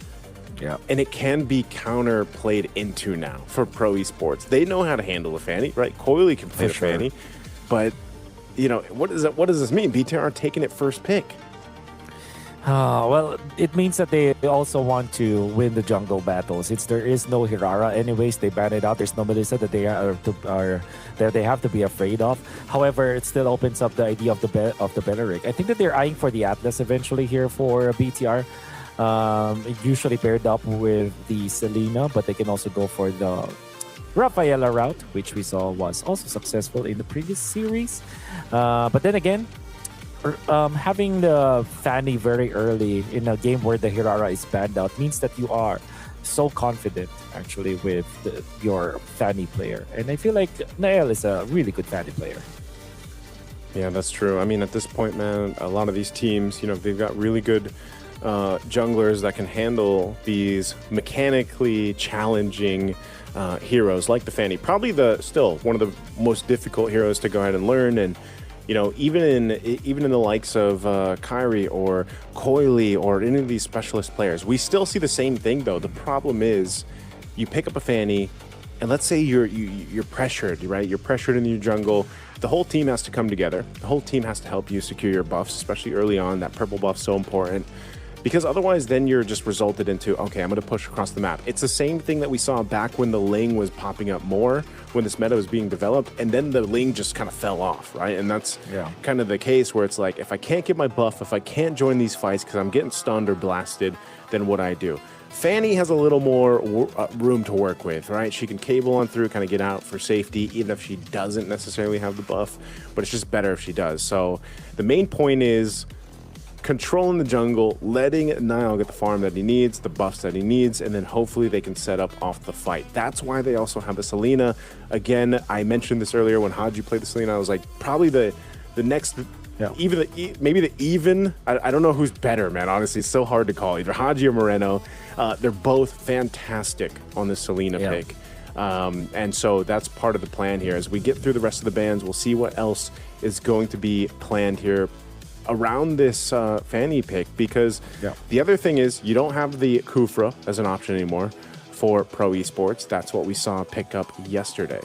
Yeah. And it can be counter-played into now for Pro Esports. They know how to handle a Fanny, right? Coily can play the Fanny. But you know, what does this mean? BTR taking it first pick. Well, it means that they also want to win the jungle battles. Since there is no Hirara, anyways, they ban it out. There's no Melissa that they have to be afraid of. However, it still opens up the idea of the Belleric. I think that they're eyeing for the Atlas eventually here for BTR. Usually paired up with the Selena, but they can also go for the Rafaela route, which we saw was also successful in the previous series. But then again, having the Fanny very early in a game where the Hirara is banned out means that you are so confident, actually, with your Fanny player. And I feel like Nael is a really good Fanny player. Yeah, that's true. I mean, at this point, man, a lot of these teams, you know, they've got really good junglers that can handle these mechanically challenging heroes like the Fanny. Probably still one of the most difficult heroes to go ahead and learn. And you know, even in the likes of Kyrie or Coily or any of these specialist players, we still see the same thing though. The problem is, you pick up a Fanny, and let's say you're pressured, right? You're pressured in your jungle. The whole team has to come together. The whole team has to help you secure your buffs, especially early on. That purple buff's so important. Because otherwise, then you're just resulted into, okay, I'm going to push across the map. It's the same thing that we saw back when the Ling was popping up more, when this meta was being developed, and then the Ling just kind of fell off, right? And that's kind of the case where it's like, if I can't get my buff, if I can't join these fights because I'm getting stunned or blasted, then what I do? Fanny has a little more room to work with, right? She can cable on through, kind of get out for safety, even if she doesn't necessarily have the buff, but it's just better if she does. So the main point is controlling the jungle, letting Niall get the farm that he needs, the buffs that he needs, and then hopefully they can set up off the fight. That's why they also have the Selena. Again, I mentioned this earlier when Haji played the Selena. I was like, probably the next, maybe the even. I don't know who's better, man. Honestly, it's so hard to call. Either Haji or Moreno. They're both fantastic on the Selena pick. And so that's part of the plan here. As we get through the rest of the bans, we'll see what else is going to be planned here around this Fanny pick, because the other thing is you don't have the Kufra as an option anymore. for Pro Esports. That's what we saw pick up yesterday.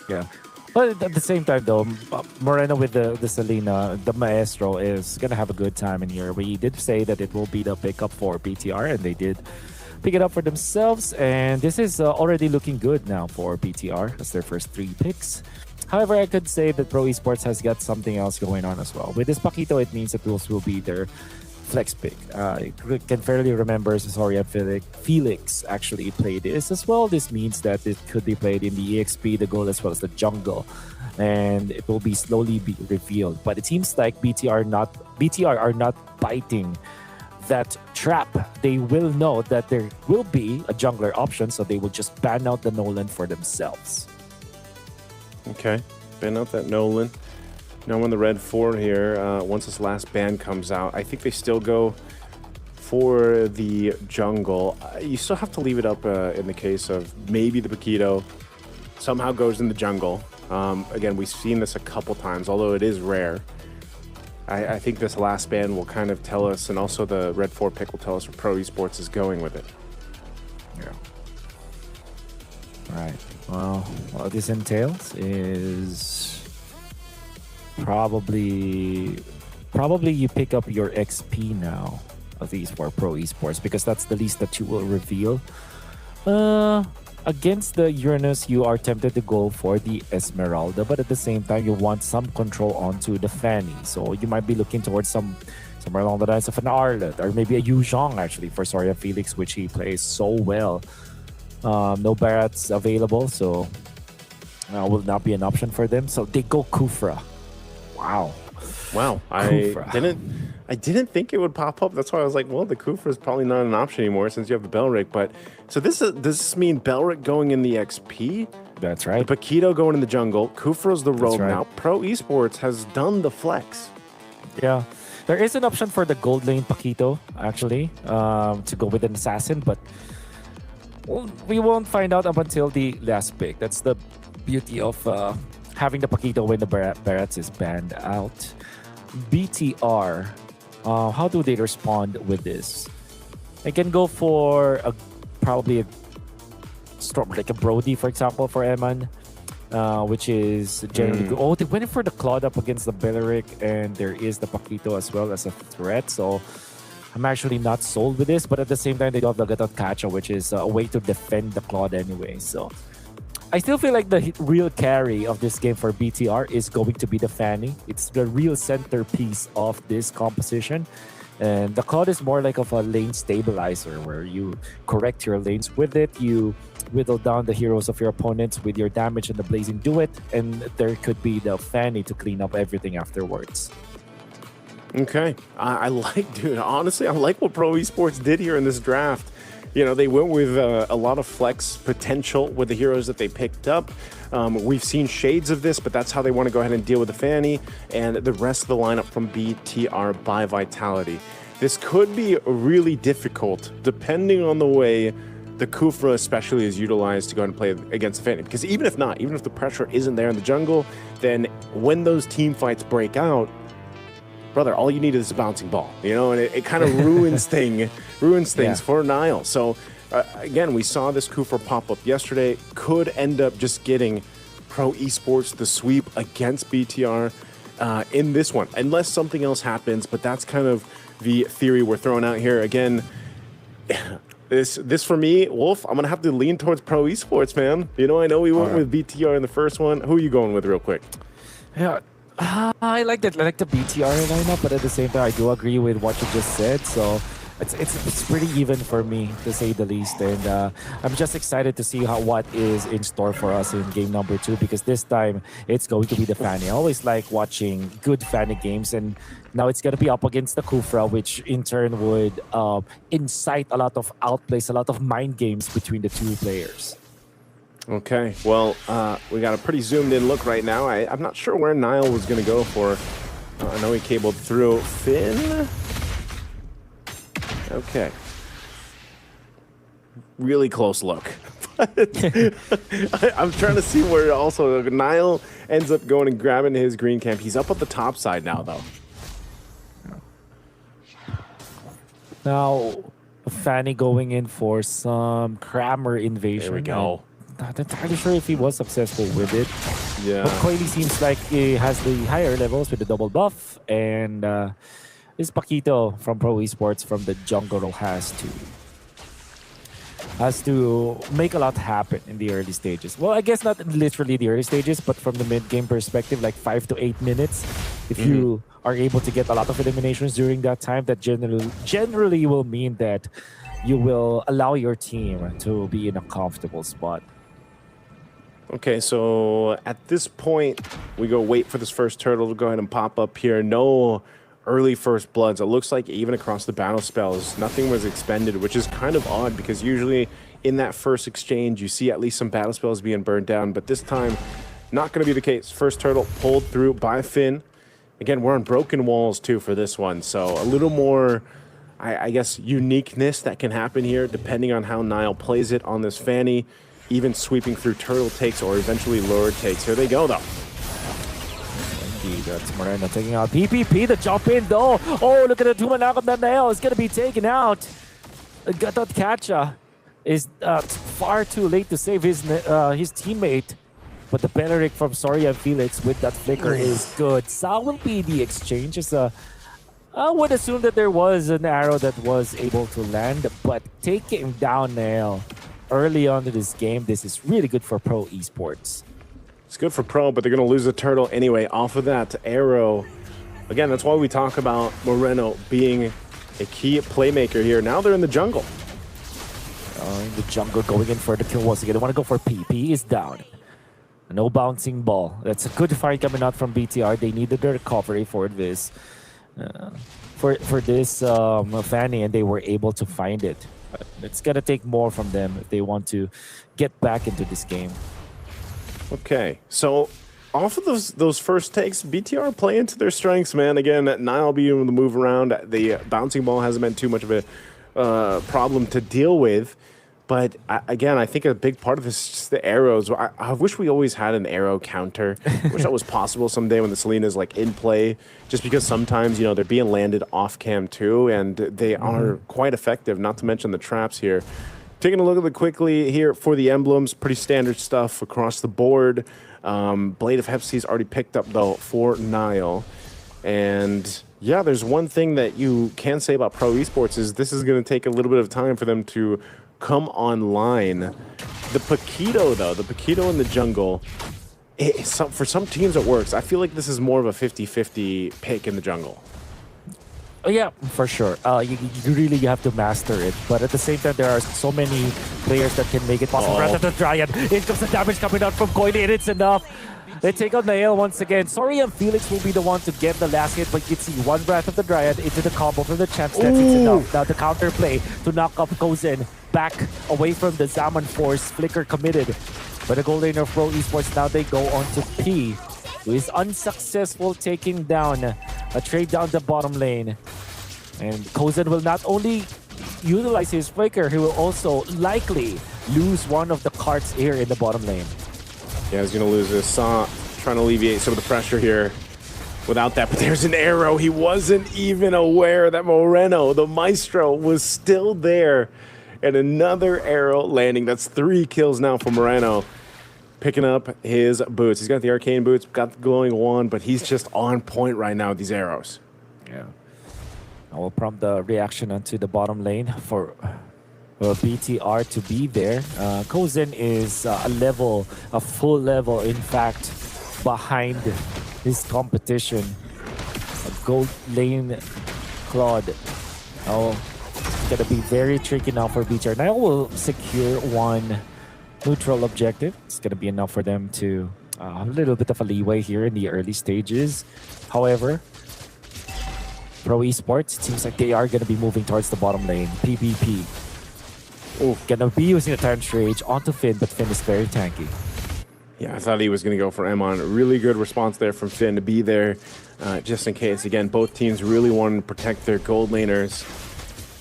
Yeah. But at the same time, though, Moreno with the Selena, the Maestro, is going to have a good time in here. We did say that it will be the pickup for BTR, and they did pick it up for themselves. And this is already looking good now for BTR. That's their first 3 picks. However, I could say that Pro Esports has got something else going on as well. With this Paquito, it means that those will be their flex pick. I can fairly remember Soria Felix actually played this as well. This means that it could be played in the EXP, the gold, as well as the jungle. And it will be slowly be revealed. But it seems like BTR are not biting that trap. They will know that there will be a jungler option, so they will just ban out the Nolan for themselves. Okay, ban out that Nolan. Now on the red 4 here, once this last ban comes out, I think they still go for the jungle. You still have to leave it up in the case of maybe the Paquito somehow goes in the jungle. Again, we've seen this a couple times, although it is rare. I think this last ban will kind of tell us, and also the red 4 pick will tell us where Pro Esports is going with it. Yeah. All right. Well, what this entails is probably you pick up your XP now of these for Pro Esports, because that's the least that you will reveal. Against the Uranus, you are tempted to go for the Esmeralda, but at the same time, you want some control onto the Fanny. So you might be looking towards somewhere along the lines of an Arlet, or maybe a Yu Zhong actually for Soria Felix, which he plays so well. No Barats available, so will not be an option for them. So they go Kufra. Wow. I didn't think it would pop up. That's why I was like, well, the Kufra is probably not an option anymore since you have the Belric. But so does this mean Belric going in the XP? That's right. The Paquito going in the jungle. Kufra's the rogue right. now. Pro Esports has done the flex. Yeah. There is an option for the gold lane Paquito, actually, to go with an assassin, but we won't find out up until the last pick. That's the beauty of having the Paquito when the Barats is banned out. BTR, how do they respond with this? They can go for probably a storm, like a Brody, for example, for Eman, which is generally good. Oh, they went for the Claude up against the Beleric, and there is the Paquito as well as a threat. So I'm actually not sold with this, but at the same time, they do have the Gatot Kacha, which is a way to defend the Claude anyway. So I still feel like the real carry of this game for BTR is going to be the Fanny. It's the real centerpiece of this composition. And the Claude is more like of a lane stabilizer, where you correct your lanes with it, you whittle down the heroes of your opponents with your damage and the Blazing Duet, and there could be the Fanny to clean up everything afterwards. Okay. I honestly, I like what Pro Esports did here in this draft. You know, they went with a lot of flex potential with the heroes that they picked up. We've seen shades of this, but that's how they want to go ahead and deal with the Fanny and the rest of the lineup from BTR by Vitality. This could be really difficult depending on the way the Kufra especially is utilized to go ahead and play against the Fanny. Because even if the pressure isn't there in the jungle, then when those team fights break out, brother, all you need is a bouncing ball, you know, and it kind of ruins things for Nile. So again, we saw this Kufra pop up yesterday. Could end up just getting Pro Esports the sweep against BTR in this one, unless something else happens. But that's kind of the theory we're throwing out here. Again, this for me, Wolf, I'm gonna have to lean towards Pro Esports, man. You know, I know we went with BTR in the first one. Who are you going with, real quick? Yeah. I like the BTR lineup, but at the same time, I do agree with what you just said. So it's pretty even for me, to say the least. And I'm just excited to see what is in store for us in game number 2, because this time it's going to be the Fanny. I always like watching good Fanny games, and now it's going to be up against the Kufra, which in turn would incite a lot of outplays, a lot of mind games between the two players. Okay, well, we got a pretty zoomed-in look right now. I'm not sure where Nile was going to go for. I know he cabled through. Finn? Okay. Really close look. I'm trying to see where also Nile ends up going and grabbing his green camp. He's up at the top side now, though. Now, Fanny going in for some Kramer invasion. There we go. I'm not entirely sure if he was successful with it. Yeah. But Coily seems like he has the higher levels with the double buff. And this Paquito from Pro Esports from the jungle has to make a lot happen in the early stages. Well, I guess not literally the early stages, but from the mid-game perspective, like 5 to 8 minutes. If you are able to get a lot of eliminations during that time, that generally will mean that you will allow your team to be in a comfortable spot. Okay, so at this point, we go wait for this first turtle to go ahead and pop up here. No early first bloods. It looks like even across the battle spells, nothing was expended, which is kind of odd because usually in that first exchange, you see at least some battle spells being burned down. But this time, not going to be the case. First turtle pulled through by Finn. Again, we're on broken walls too for this one. So a little more, I guess, uniqueness that can happen here depending on how Niall plays it on this Fanny. Even sweeping through turtle takes or eventually lower takes. Here they go though. That's Moreno taking out PPP. The jump in though. Oh, look at the two-man knock on that nail. It's going to be taken out. Gatot Kacha is far too late to save his teammate. But the Benerick from Soria Felix with that flicker is good. So will be the exchange. I would assume that there was an arrow that was able to land, but taking down Nail early on in this game, this is really good for Pro Esports. It's good for Pro, but they're going to lose the turtle anyway off of that arrow. Again, that's why we talk about Moreno being a key playmaker here. Now they're in the jungle. In the jungle, going in for the kill once again. They want to go for P. P is down. No bouncing ball. That's a good fight coming out from BTR. They needed the recovery for this. For this Fanny, and they were able to find it. But it's going to take more from them if they want to get back into this game. Okay, so off of those first takes, BTR play into their strengths, man. Again, Niall being able to move around, the bouncing ball hasn't been too much of a problem to deal with. But again, I think a big part of this is just the arrows. I wish we always had an arrow counter. I wish that was possible someday when the Selena's like in play, just because sometimes, you know, they're being landed off cam too, and they are quite effective, not to mention the traps here. Taking a look at it quickly here for the emblems, pretty standard stuff across the board. Blade of Hepsi's already picked up though for Niall. And yeah, there's one thing that you can say about Pro Esports is this is going to take a little bit of time for them to come online. The Paquito though, the Paquito in the jungle, for some teams it works. I feel like this is more of a 50-50 pick in the jungle. Oh, yeah, for sure. You really have to master it. But at the same time, there are so many players that can make it possible. Rather than Dryad. In comes the damage coming out from Coily, and it's enough. They take out Nail once again. Sorry, Felix will be the one to get the last hit, but you can see one Breath of the Dryad into the combo from the champ. That's it's enough. Now the counter play to knock up goes in. Back away from the Zaman Force. Flicker committed. But the goal laner of Pro Esports, now they go on to P, who is unsuccessful taking down a trade down the bottom lane. And Kozen will not only utilize his flicker, he will also likely lose one of the carts here in the bottom lane. Yeah, he's going to lose this. Saw trying to alleviate some of the pressure here without that, but there's an arrow. He wasn't even aware that Moreno, the Maestro, was still there. And another arrow landing. That's 3 kills now for Moreno. Picking up his boots. He's got the arcane boots, got the glowing wand, but he's just on point right now with these arrows. Yeah. I will prompt the reaction onto the bottom lane for BTR to be there. Kozen is a full level, in fact, behind his competition. A gold lane Claude. Oh, it's going to be very tricky now for BTR. Now will secure one neutral objective. It's going to be enough for them to a little bit of a leeway here in the early stages. However, Pro Esports, it seems like they are going to be moving towards the bottom lane. PvP. Going to be using the Tyrant's Rage onto Finn, but Finn is very tanky. Yeah, I thought he was going to go for Emon. Really good response there from Finn to be there just in case. Again, both teams really wanting to protect their gold laners.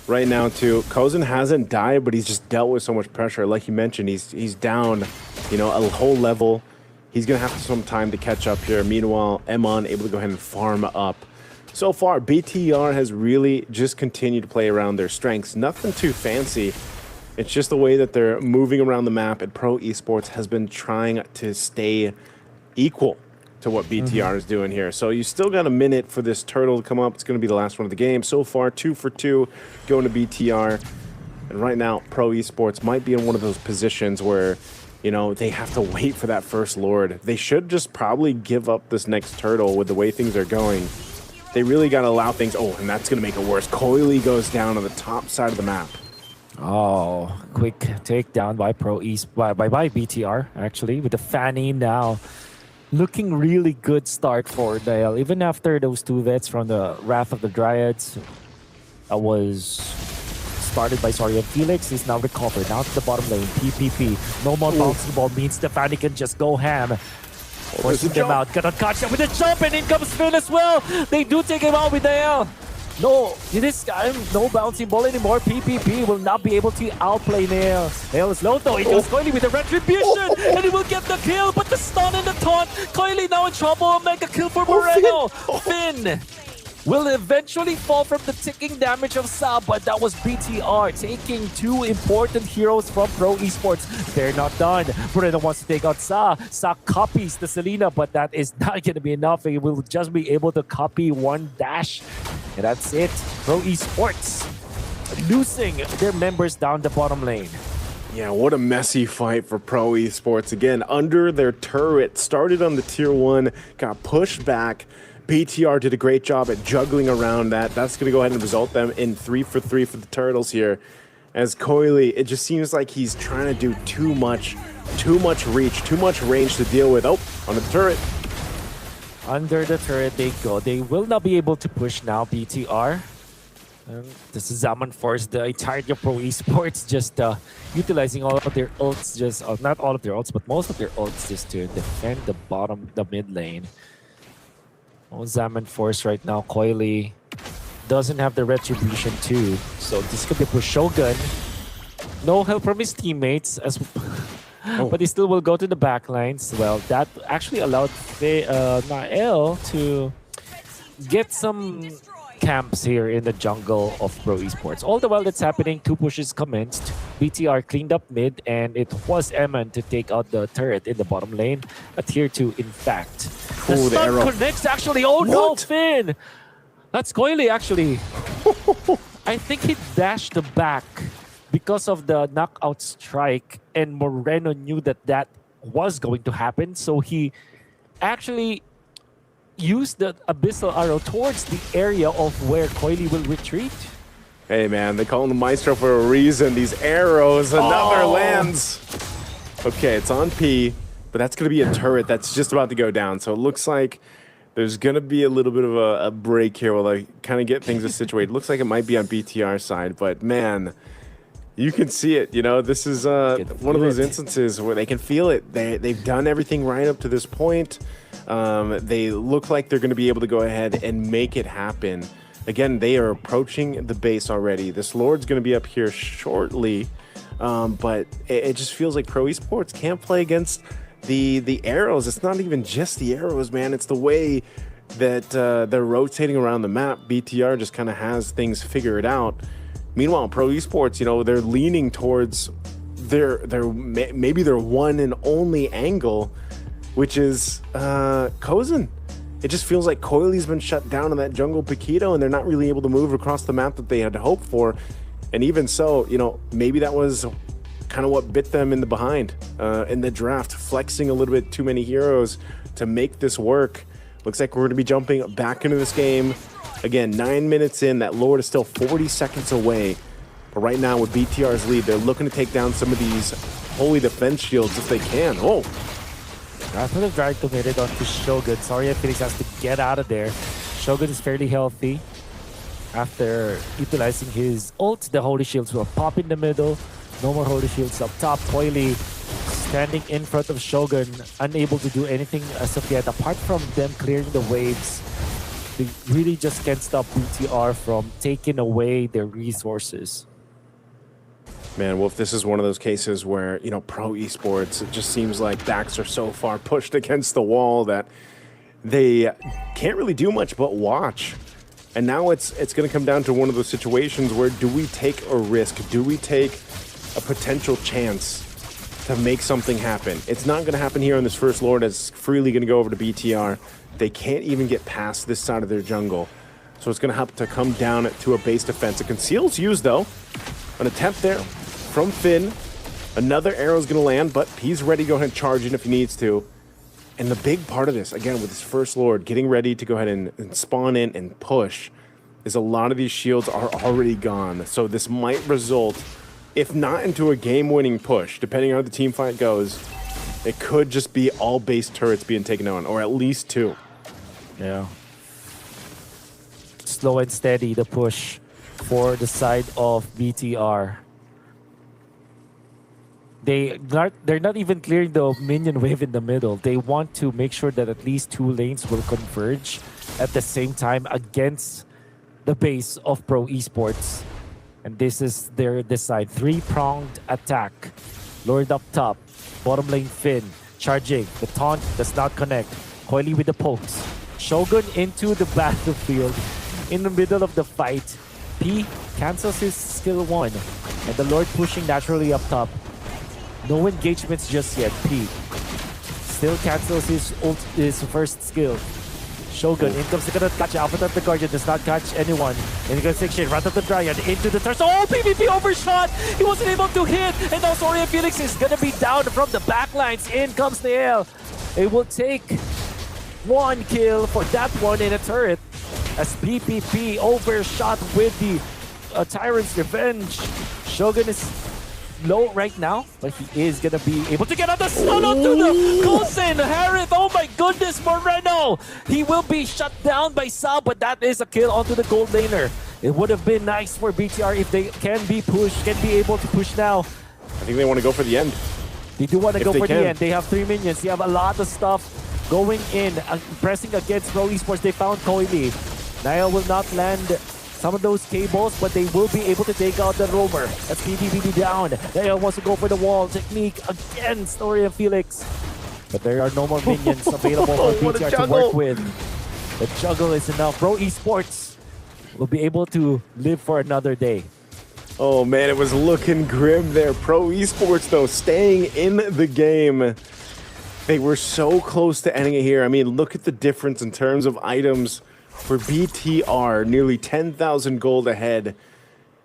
Right now, too, Kozen hasn't died, but he's just dealt with so much pressure. Like you mentioned, he's down, you know, a whole level. He's going to have some time to catch up here. Meanwhile, Emon able to go ahead and farm up so far, BTR has really just continued to play around their strengths. Nothing too fancy. It's just the way that they're moving around the map, and Pro Esports has been trying to stay equal to what BTR is doing here. So you still got a minute for this turtle to come up. It's going to be the last one of the game. So far, 2 for 2 going to BTR. And right now, Pro Esports might be in one of those positions where, you know, they have to wait for that first Lord. They should just probably give up this next turtle with the way things are going. They really got to allow things. Oh, and that's going to make it worse. Coily goes down on the top side of the map. Oh, quick takedown by by BTR, actually, with the Fanny now. Looking really good start for Dale, even after those 2 vets from the Wrath of the Dryads. That was started by Soria Felix. Is now recovered. Now to the bottom lane. PPP. No more bouncing ball means Stefani can just go ham. Forcing them out. Gonna catch him with a jump, and in comes Finn as well. They do take him out with Dale. No, this time, no bouncing ball anymore. PPP will not be able to outplay Nail. Nail is low though. He goes Coily with the retribution, and he will get the kill, but the stun and the taunt. Coily now in trouble. Mega kill for Moreno. Finn will eventually fall from the ticking damage of Sa, but that was BTR taking 2 important heroes from Pro Esports. They're not done. Moreno wants to take out Sa. Sa copies the Selena, but that is not going to be enough. He will just be able to copy 1 dash. And that's it. Pro Esports losing their members down the bottom lane. Yeah, what a messy fight for Pro Esports. Again, under their turret, started on the tier 1, got pushed back. BTR did a great job at juggling around that. That's going to go ahead and result them in 3 for 3 for the Turtles here. As Coily, it just seems like he's trying to do too much reach, too much range to deal with. Oh, on the turret. Under the turret they go. They will not be able to push now, BTR. This is Zaman Force, the entirety of Pro Esports, just utilizing all of their ults, just not all of their ults, but most of their ults just to defend the mid lane. Zaman Force right now, Coily doesn't have the retribution too, so this could be for Shogun. No help from his teammates, but he still will go to the back lines. Well, that actually allowed Nael to get some camps here in the jungle of Pro Esports. All the while that's happening, 2 pushes commenced. BTR cleaned up mid, and it was Eman to take out the turret in the bottom lane. A tier 2, in fact. The stun connects actually. Oh no, Finn! That's Coily actually. I think he dashed back because of the knockout strike, and Moreno knew that was going to happen, so he actually used the Abyssal Arrow towards the area of where Coily will retreat. Hey man, they call him the Maestro for a reason. These arrows, another lands. Okay, it's on P, but that's going to be a turret that's just about to go down. So it looks like there's going to be a little bit of a break here while I kind of get things situated. Looks like it might be on BTR side, but man, you can see it. You know, this is one of those instances where they can feel it. They've done everything right up to this point. They look like they're going to be able to go ahead and make it happen. Again, they are approaching the base already. This Lord's going to be up here shortly, but it just feels like Pro Esports can't play against the arrows. It's not even just the arrows, man. It's the way that they're rotating around the map. BTR just kind of has things figured out. Meanwhile, Pro Esports, you know, they're leaning towards maybe their one and only angle, which is Kozin. It just feels like Coily's been shut down in that jungle Paquito, and they're not really able to move across the map that they had hoped for. And even so, you know, maybe that was kind of what bit them in the behind in the draft, flexing a little bit too many heroes to make this work. Looks like we're going to be jumping back into this game. Again, 9 minutes in, that Lord is still 40 seconds away. But right now with BTR's lead, they're looking to take down some of these holy defense shields if they can. Oh! That's what the drag committed onto Shogun. Sorry, Felix has to get out of there. Shogun is fairly healthy. After utilizing his ult, the holy shields will pop in the middle. No more holy shields up top. Coily standing in front of Shogun, unable to do anything as of yet, apart from them clearing the waves. They really just can't stop BTR from taking away their resources. Man, Wolf, this is one of those cases where, you know, Pro Esports, it just seems like backs are so far pushed against the wall that they can't really do much but watch. And now it's going to come down to one of those situations where do we take a risk? Do we take a potential chance to make something happen? It's not going to happen here on this first Lord, as freely going to go over to BTR. They can't even get past this side of their jungle. So it's going to have to come down to a base defense. A conceal's used, though. An attempt there from Finn. Another arrow's going to land, but he's ready to go ahead and charge in if he needs to. And the big part of this, again, with this first Lord, getting ready to go ahead and spawn in and push, is a lot of these shields are already gone. So this might result, if not into a game-winning push, depending on how the team fight goes, it could just be all base turrets being taken on, or at least 2. Yeah. Slow and steady, the push for the side of BTR. They're not even clearing the minion wave in the middle. They want to make sure that at least 2 lanes will converge at the same time against the base of Pro Esports. And this is their design. 3-pronged attack. Lord up top. Bottom lane Finn. Charging. The taunt does not connect. Coily with the pokes. Shogun into the battlefield. In the middle of the fight. P cancels his skill 1. And the Lord pushing naturally up top. No engagements just yet. P still cancels his first skill. Shogun, in comes the catch. Alpha of the Guardian does not catch anyone. In the 6 shade, run up the Dryad into the turret. Oh, PvP overshot! He wasn't able to hit! And now Soria Felix is gonna be down from the backlines. In comes Nael. It will take 1 kill for that one in a turret. As PPP overshot with the Tyrant's Revenge. Shogun is low right now, but he is gonna be able to get on the stun onto the Coulson. Harith, oh my goodness, Moreno! He will be shut down by Sal, but that is a kill onto the gold laner. It would have been nice for BTR if they can be able to push now. I think they want to go for the end. They do want to go for the end. They have 3 minions. They have a lot of stuff going in, pressing against Pro Esports. They found Coily. Niall will not land some of those cables, but they will be able to take out the roamer. That's PvP down. Niall wants to go for the wall technique against Orion Felix. But there are no more minions available for BTR to work with. The juggle is enough. Pro Esports will be able to live for another day. Oh man, it was looking grim there. Pro Esports, though, staying in the game. They were so close to ending it here. I mean, look at the difference in terms of items for BTR. Nearly 10,000 gold ahead.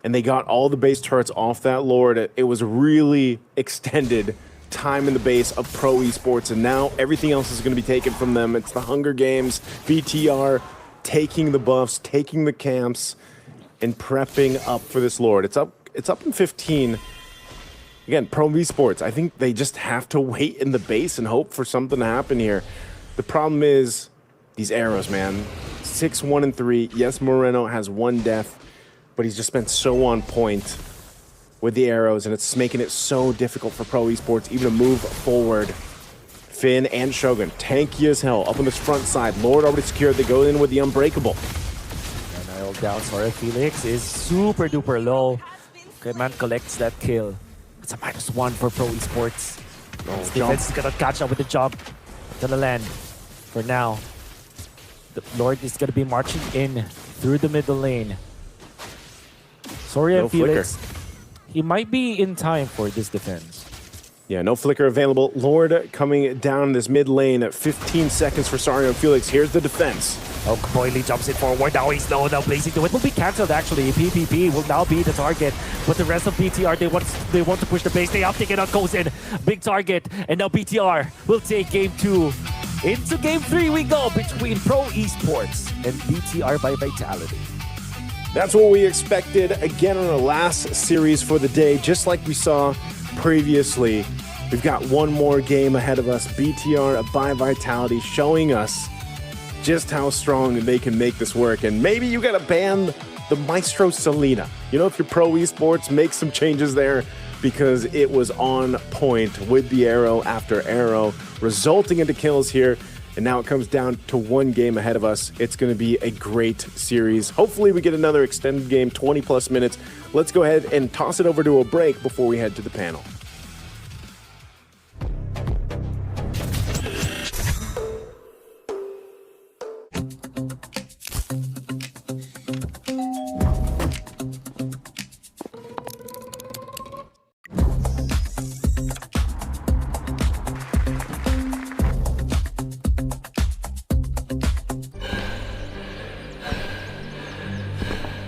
And they got all the base turrets off that Lord. It was really extended time in the base of Pro Esports. And now everything else is going to be taken from them. It's the Hunger Games. BTR taking the buffs, taking the camps, and prepping up for this Lord. It's up in 15. Again, Pro Esports, I think they just have to wait in the base and hope for something to happen here. The problem is these arrows, man. 6, 1, and 3. Yes, Moreno has 1 death, but he's just been so on point with the arrows, and it's making it so difficult for Pro Esports even to move forward. Finn and Shogun, tanky as hell, up on this front side. Lord already secured. They go in with the Unbreakable. Down, sorry, Felix is super duper low. Kidman collects that kill. It's a -1 for Pro Esports. Defense is gonna catch up with the jump. Gonna land. For now, the Lord is gonna be marching in through the middle lane. Sorry, Felix. He might be in time for this defense. Yeah, no flicker available. Lord coming down this mid lane at 15 seconds for Sario Felix. Here's the defense. Oh, Coily jumps it forward. Now he's low. Now Blazing to it will be cancelled actually. PPP will now be the target. But the rest of BTR, they want to push the base. They have taken out Kozen. Big target. And now BTR will take game 2. Into game 3 we go between Pro Esports and BTR by Vitality. That's what we expected again on our last series for the day. Just like we saw previously, we've got one more game ahead of us. BTR by Vitality showing us just how strong they can make this work. And maybe you gotta ban the Maestro Selena. You know, if you're Pro Esports, make some changes there, because it was on point with the arrow after arrow, resulting into kills here. And now it comes down to one game ahead of us. It's going to be a great series. Hopefully we get another extended game, 20 plus minutes. Let's go ahead and toss it over to a break before we head to the panel.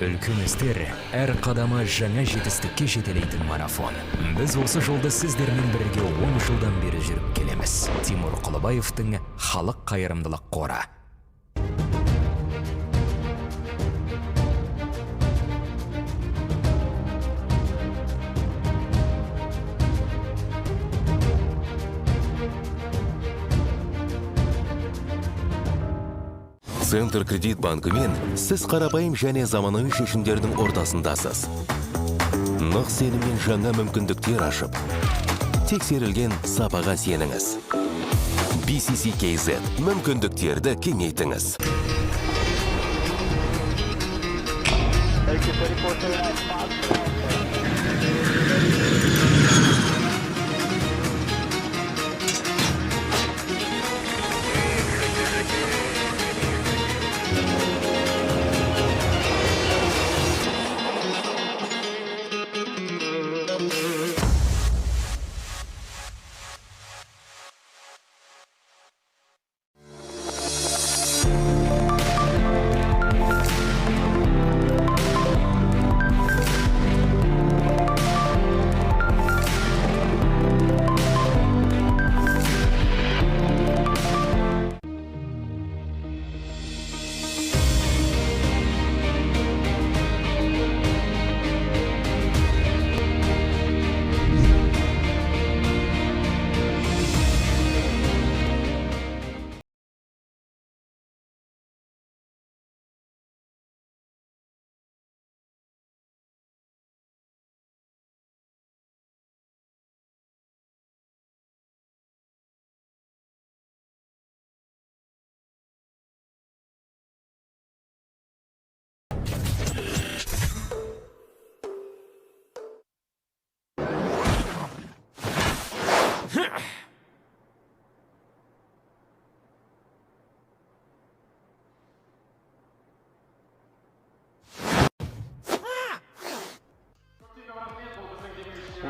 Үлкен істер әр қадамы жаңа жетістікке жетелейтін марафон. Біз осы жолды сіздермен бірге 10 жылдан бері жүріп келеміз. Тимур Құлыбаевтың халық қайырымдылық қоры. Центр кредит банкымен сіз қарапайым және заманауи шешімдердің ортасындасыз. Нық сеніммен жаңа мүмкіндіктер ашып, тексерілген сапаға сеніңіз. BCCKZ мүмкіндіктерді кеңейтіңіз.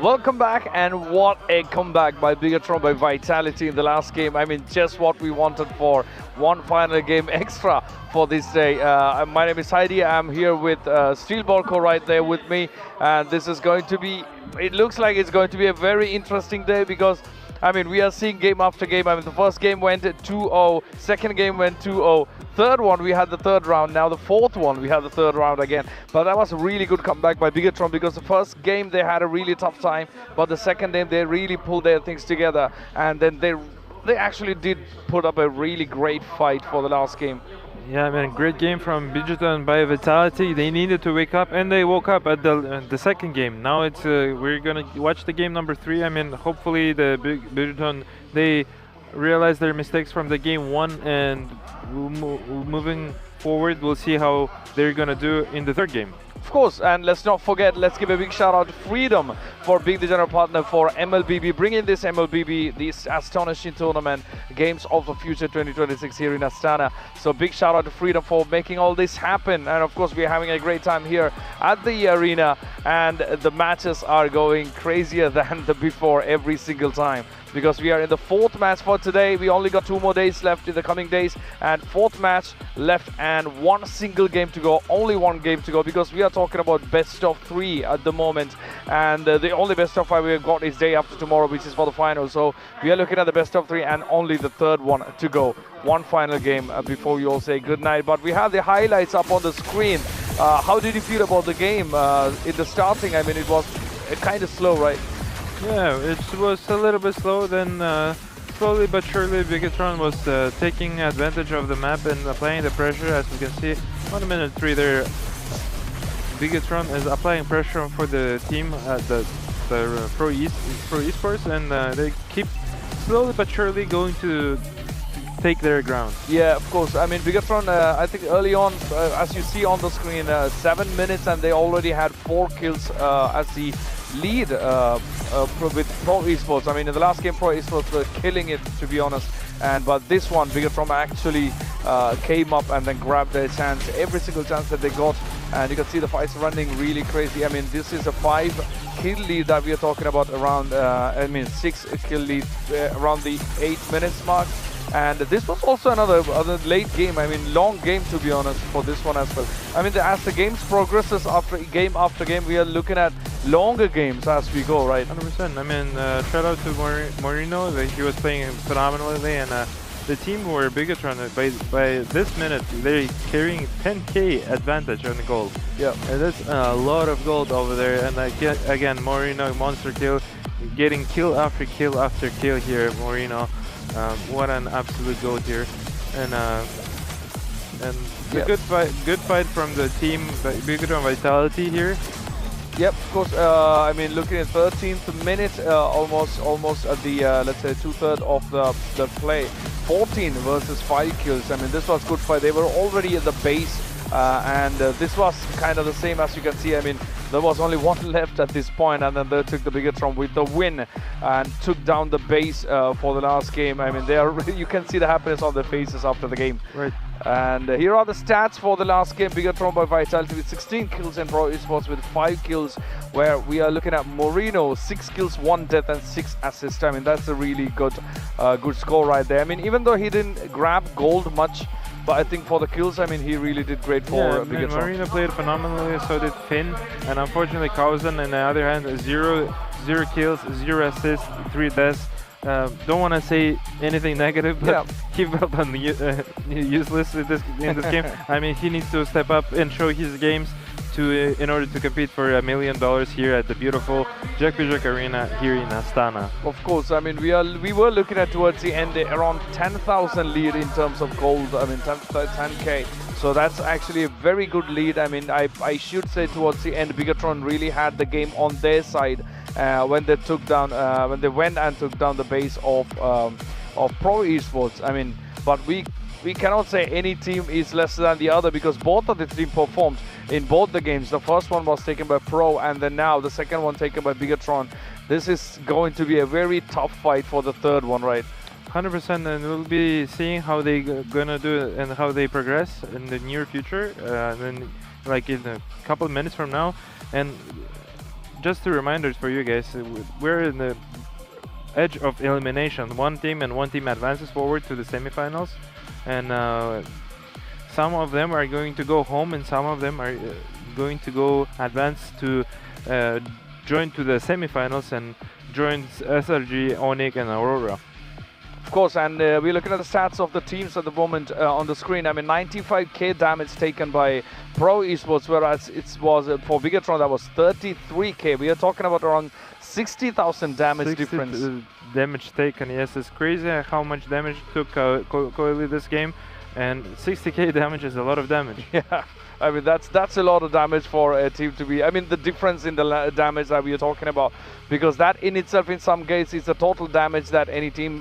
Welcome back, and what a comeback by Bigatron, by Vitality in the last game. I mean, just what we wanted for one final game extra for this day. My name is Heidi. I'm here with Steel Bolko right there with me, and this is going to be, it looks like it's going to be a very interesting day because I mean, we are seeing game after game. I mean, the first game went 2-0, second game went 2-0, third one we had the third round, now the fourth one we had the third round again. But that was a really good comeback by Bigatron because the first game they had a really tough time, but the second game they really pulled their things together, and then they actually did put up a really great fight for the last game. Yeah, I mean, great game from Bigatron by Vitality. They needed to wake up, and they woke up at the second game. Now it's we're gonna watch the game number 3. I mean, hopefully the Bigatron, they realize their mistakes from the game 1, and moving forward, we'll see how they're gonna do in the third game. Of course, and let's not forget, let's give a big shout out to Freedom for being the general partner for MLBB, bringing this MLBB, this astonishing tournament, Games of the Future 2026 here in Astana. So big shout out to Freedom for making all this happen, and of course we're having a great time here at the arena, and the matches are going crazier than the before every single time. Because we are in the 4th match for today. We only got 2 more days left in the coming days, and 4th match left and 1 single game to go, only 1 game to go, because we are talking about best of 3 at the moment, and the only best of 5 we have got is day after tomorrow, which is for the final. So we are looking at the best of 3 and only the 3rd one to go. 1 final game before we all say goodnight. But we have the highlights up on the screen. How did you feel about the game in the starting? I mean, it was kind of slow, right? Yeah, it was a little bit slow, then slowly but surely Bigatron was taking advantage of the map and applying the pressure. As you can see, 1 minute 3 there, Bigatron is applying pressure for the team, the Pro Esports, and they keep slowly but surely going to take their ground. Yeah, of course. I mean, Bigatron, I think early on, as you see on the screen, 7 minutes and they already had 4 kills as the lead with Pro Esports. I mean, in the last game, Pro Esports were killing it, to be honest. But this one, Bigatron actually came up and then grabbed their chance, every single chance that they got. And you can see the fights running really crazy. I mean, this is a 5-kill lead that we are talking about around, 6 kill lead around the 8 minutes mark. And this was also another late game. I mean, long game to be honest for this one as well. I mean, as the games progresses after game, we are looking at longer games as we go, right? 100%. I mean, shout out to Moreno. He was playing phenomenally, and the team were Bigatron. By this minute, they're carrying 10k advantage on the gold. Yeah, and that's a lot of gold over there. And again, Moreno monster kill, getting kill after kill after kill here. Moreno, what an absolute goal here, and a good fight from the team. Bigatron Vitality here. Yep, of course. I mean, looking at 13th minute, almost at the let's say 2/3 of the play. 14 versus 5 kills. I mean, this was good fight. They were already at the base, and this was kind of the same as you can see. I mean, there was only one left at this point, and then they took the Bigatron with the win and took down the base for the last game. I mean, you can see the happiness on their faces after the game. Right. And here are the stats for the last game. Bigatron by Vitality with 16 kills and Pro Esports with 5 kills, where we are looking at Moreno, 6 kills, 1 death and 6 assists. I mean, that's a really good score right there. I mean, even though he didn't grab gold much, but I think for the kills, I mean, he really did great for Bigatron. Moreno played phenomenally, so did Finn, and unfortunately Kausen, on the other hand, 0 kills, 0 assists, 3 deaths. Don't want to say anything negative, but he felt useless in this game. I mean, he needs to step up and show his games in order to compete for $1 million here at the beautiful Jack Arena here in Astana. Of course, I mean, we were looking at towards the end around 10,000 lead in terms of gold. I mean, 10k. So that's actually a very good lead. I mean, I should say towards the end, Bigatron really had the game on their side when they took down, when they went and took down the base of Pro Esports. I mean, but we cannot say any team is less than the other, because both of the team performed in both the games. The first one was taken by Pro, and then now the second one taken by Bigatron. This is going to be a very tough fight for the third one, right? 100%, and we'll be seeing how they gonna do it and how they progress in the near future, then like in a couple of minutes from now. And just a reminder for you guys, we're in the edge of elimination. One team advances forward to the semifinals, and some of them are going to go home, and some of them are going to go advance to join to the semifinals and join SRG, Onyx, and Aurora. Of course, and we're looking at the stats of the teams at the moment on the screen. I mean, 95k damage taken by Pro Esports, whereas it was for Bigatron that was 33k. We are talking about around 60,000 damage difference. Damage taken, yes, it's crazy how much damage took Coily this game, and 60k damage is a lot of damage. Yeah, I mean that's a lot of damage for a team to be. I mean, the difference in the damage that we are talking about, because that in itself, in some cases, is the total damage that any team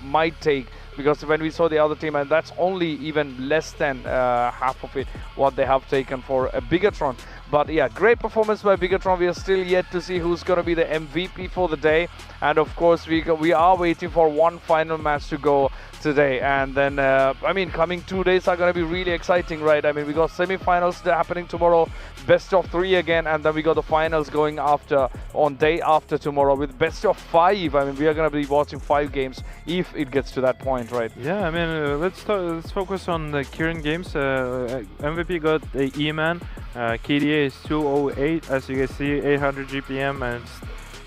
might take. Because when we saw the other team, and that's only even less than half of it what they have taken for a Bigatron. But yeah, great performance by Bigatron. We are still yet to see who's going to be the MVP for the day. And of course, we are waiting for one final match to go today. And then, I mean, coming 2 days are going to be really exciting, right? I mean, we got semi-finals happening tomorrow, best of 3 again, and then we got the finals going on day after tomorrow with best of 5. I mean, we are going to be watching 5 games if it gets to that point, right? Yeah, I mean, let's focus on the current games. MVP got a E-Man. KDA is 208, as you can see, 800 GPM, and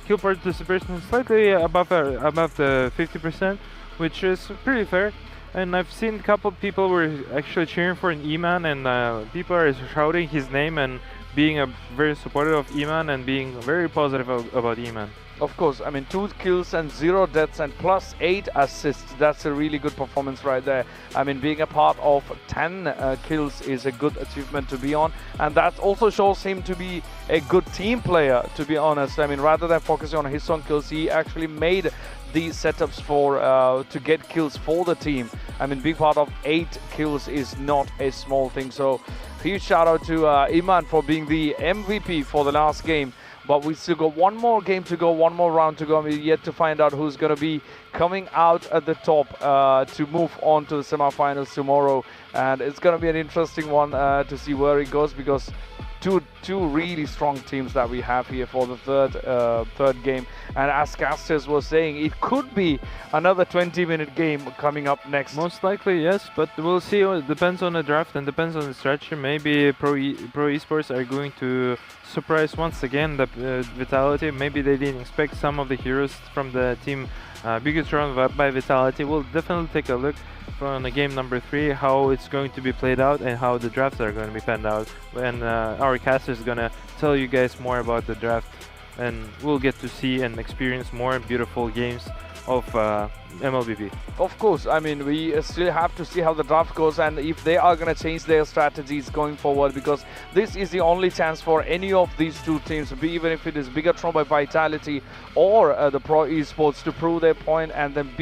kill participation slightly above the 50%, which is pretty fair. And I've seen a couple of people were actually cheering for an E-Man, and people are shouting his name and being very supportive of E-Man and being very positive about E-Man. Of course, I mean, 2 kills and 0 deaths and plus 8 assists. That's a really good performance right there. I mean, being a part of 10 kills is a good achievement to be on. And that also shows him to be a good team player, to be honest. I mean, rather than focusing on his own kills, he actually made these setups for to get kills for the team. I mean, being part of 8 kills is not a small thing. So, huge shout out to Iman for being the MVP for the last game. But we still got one more game to go, one more round to go, and we're yet to find out who's going to be coming out at the top to move on to the semifinals tomorrow. and it's going to be an interesting one to see where it goes, because two really strong teams that we have here for the third game. And as casters was saying, it could be another 20-minute game coming up next. Most likely, yes, but we'll see. It depends on the draft and depends on the strategy. Maybe Pro Esports are going to surprise once again the Vitality. Maybe they didn't expect some of the heroes from the team Biggitron by Vitality. We'll definitely take a look on the game number 3, how it's going to be played out and how the drafts are going to be panned out. And our caster is going to tell you guys more about the draft, and we'll get to see and experience more beautiful games of MLBB. Of course, I mean, we still have to see how the draft goes and if they are going to change their strategies going forward, because this is the only chance for any of these two teams, even if it is Biggitron by Vitality or the Pro Esports, to prove their point and then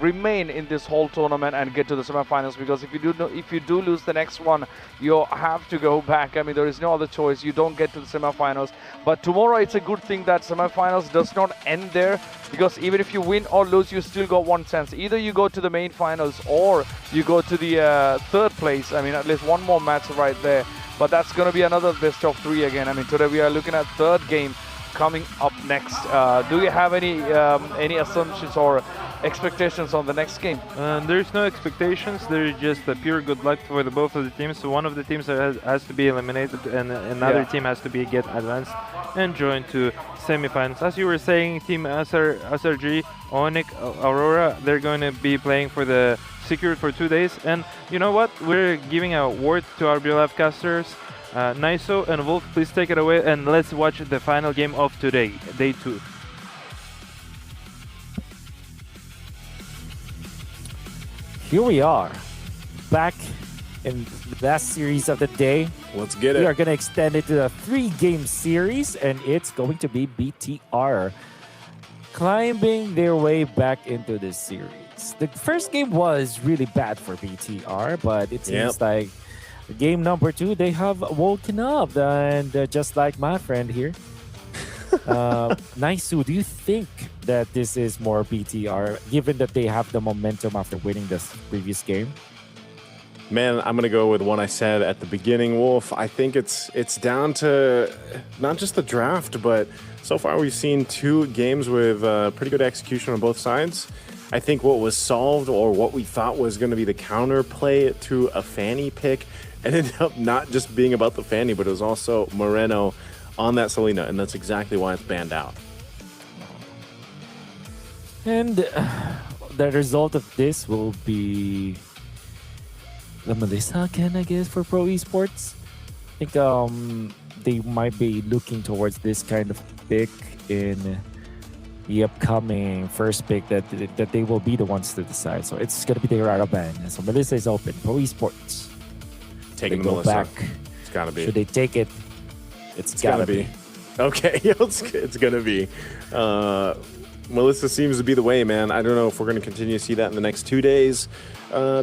remain in this whole tournament and get to the semifinals. Because if you do lose the next one, you have to go back. I mean, there is no other choice. You don't get to the semifinals. But tomorrow, it's a good thing that semifinals does not end there, because even if you win or lose, you still got one chance. Either you go to the main finals or you go to the third place. I mean, at least one more match right there. But that's going to be another best of 3 again. I mean, today we are looking at third game coming up next. Do you have any assumptions or expectations on the next game? There's no expectations. There's just a pure good luck for both of the teams. So one of the teams has to be eliminated, and another team has to get advanced and join to semifinals. As you were saying, Team SRG, Onyx, Aurora, they're going to be playing for the Secure for 2 days. And you know what? We're giving a award to our beloved casters. Naiso and Wolf, please take it away, and let's watch the final game of today, day 2. Here we are, back in the last series of the day. Let's get it. We are going to extend it to a 3-game series, and it's going to be BTR climbing their way back into this series. The first game was really bad for BTR, but it seems like game number 2, they have woken up, and just like my friend here. Naisu, do you think that this is more BTR, given that they have the momentum after winning this previous game? Man, I'm going to go with what I said at the beginning, Wolf. I think it's down to not just the draft, but so far we've seen 2 games with pretty good execution on both sides. I think what was solved, or what we thought was going to be the counterplay to a Fanny pick, ended up not just being about the Fanny, but it was also Moreno on that Selena, and that's exactly why it's banned out. And the result of this will be the Melissa again, I guess, for Pro Esports. I think they might be looking towards this kind of pick in the upcoming first pick that they will be the ones to decide. So it's going to be the Rara ban. So Melissa is open. Pro Esports. Taking go Melissa. Back. It's got to be. Should they take it? It's gotta be. Okay, it's gonna be. Melissa seems to be the way, man. I don't know if we're gonna continue to see that in the next 2 days.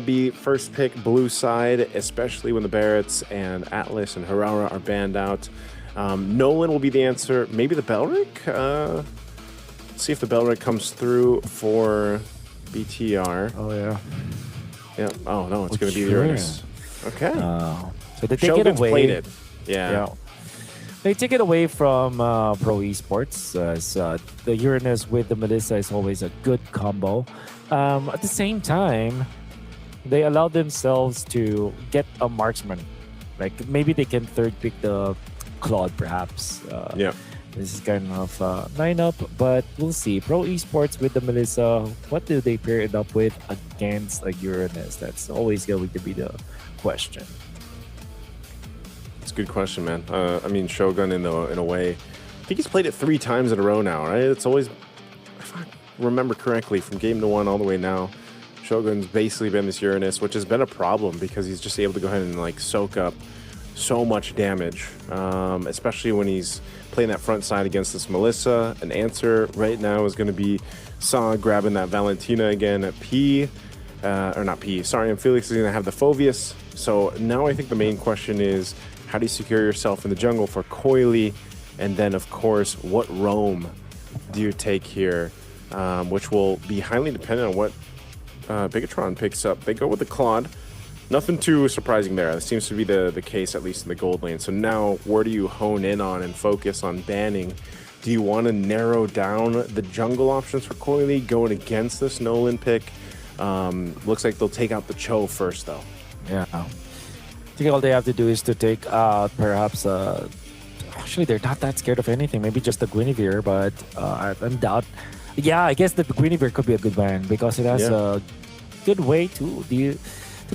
Be first pick blue side, especially when the Barretts and Atlas and Harara are banned out. Nolan will be the answer. Maybe the Belric. See if the Belric comes through for BTR. Oh yeah. Yeah. Oh no, it's gonna be the Uranus. Okay. So they take it away. Played it. Yeah. They take it away from Pro Esports, as the Uranus with the Melissa is always a good combo. At the same time, they allow themselves to get a marksman. Like maybe they can third pick the Claude, perhaps. This is kind of lineup, but we'll see. Pro Esports with the Melissa, what do they pair it up with against a Uranus? That's always going to be the question. It's a good question, man. I mean, Shogun in a way, I think he's played it 3 times in a row now, right? It's always, if I remember correctly, from game to 1 all the way now, Shogun's basically been this Uranus, which has been a problem because he's just able to go ahead and like soak up so much damage, especially when he's playing that front side against this Melissa. An answer right now is going to be Saw grabbing that Valentina again at P, or not P, sorry, and Felix is going to have the Phovius. So now I think the main question is, how do you secure yourself in the jungle for Coily? And then, of course, what roam do you take here? Which will be highly dependent on what Biggitron picks up. They go with the Claude. Nothing too surprising there. That seems to be the case, at least in the gold lane. So now, where do you hone in on and focus on banning? Do you want to narrow down the jungle options for Coily going against this Nolan pick? Looks like they'll take out the Cho first, though. Yeah. I think all they have to do is to take out perhaps... actually, they're not that scared of anything. Maybe just the Guinevere, but I'm doubt. Yeah, I guess that the Guinevere could be a good ban because it has a good way to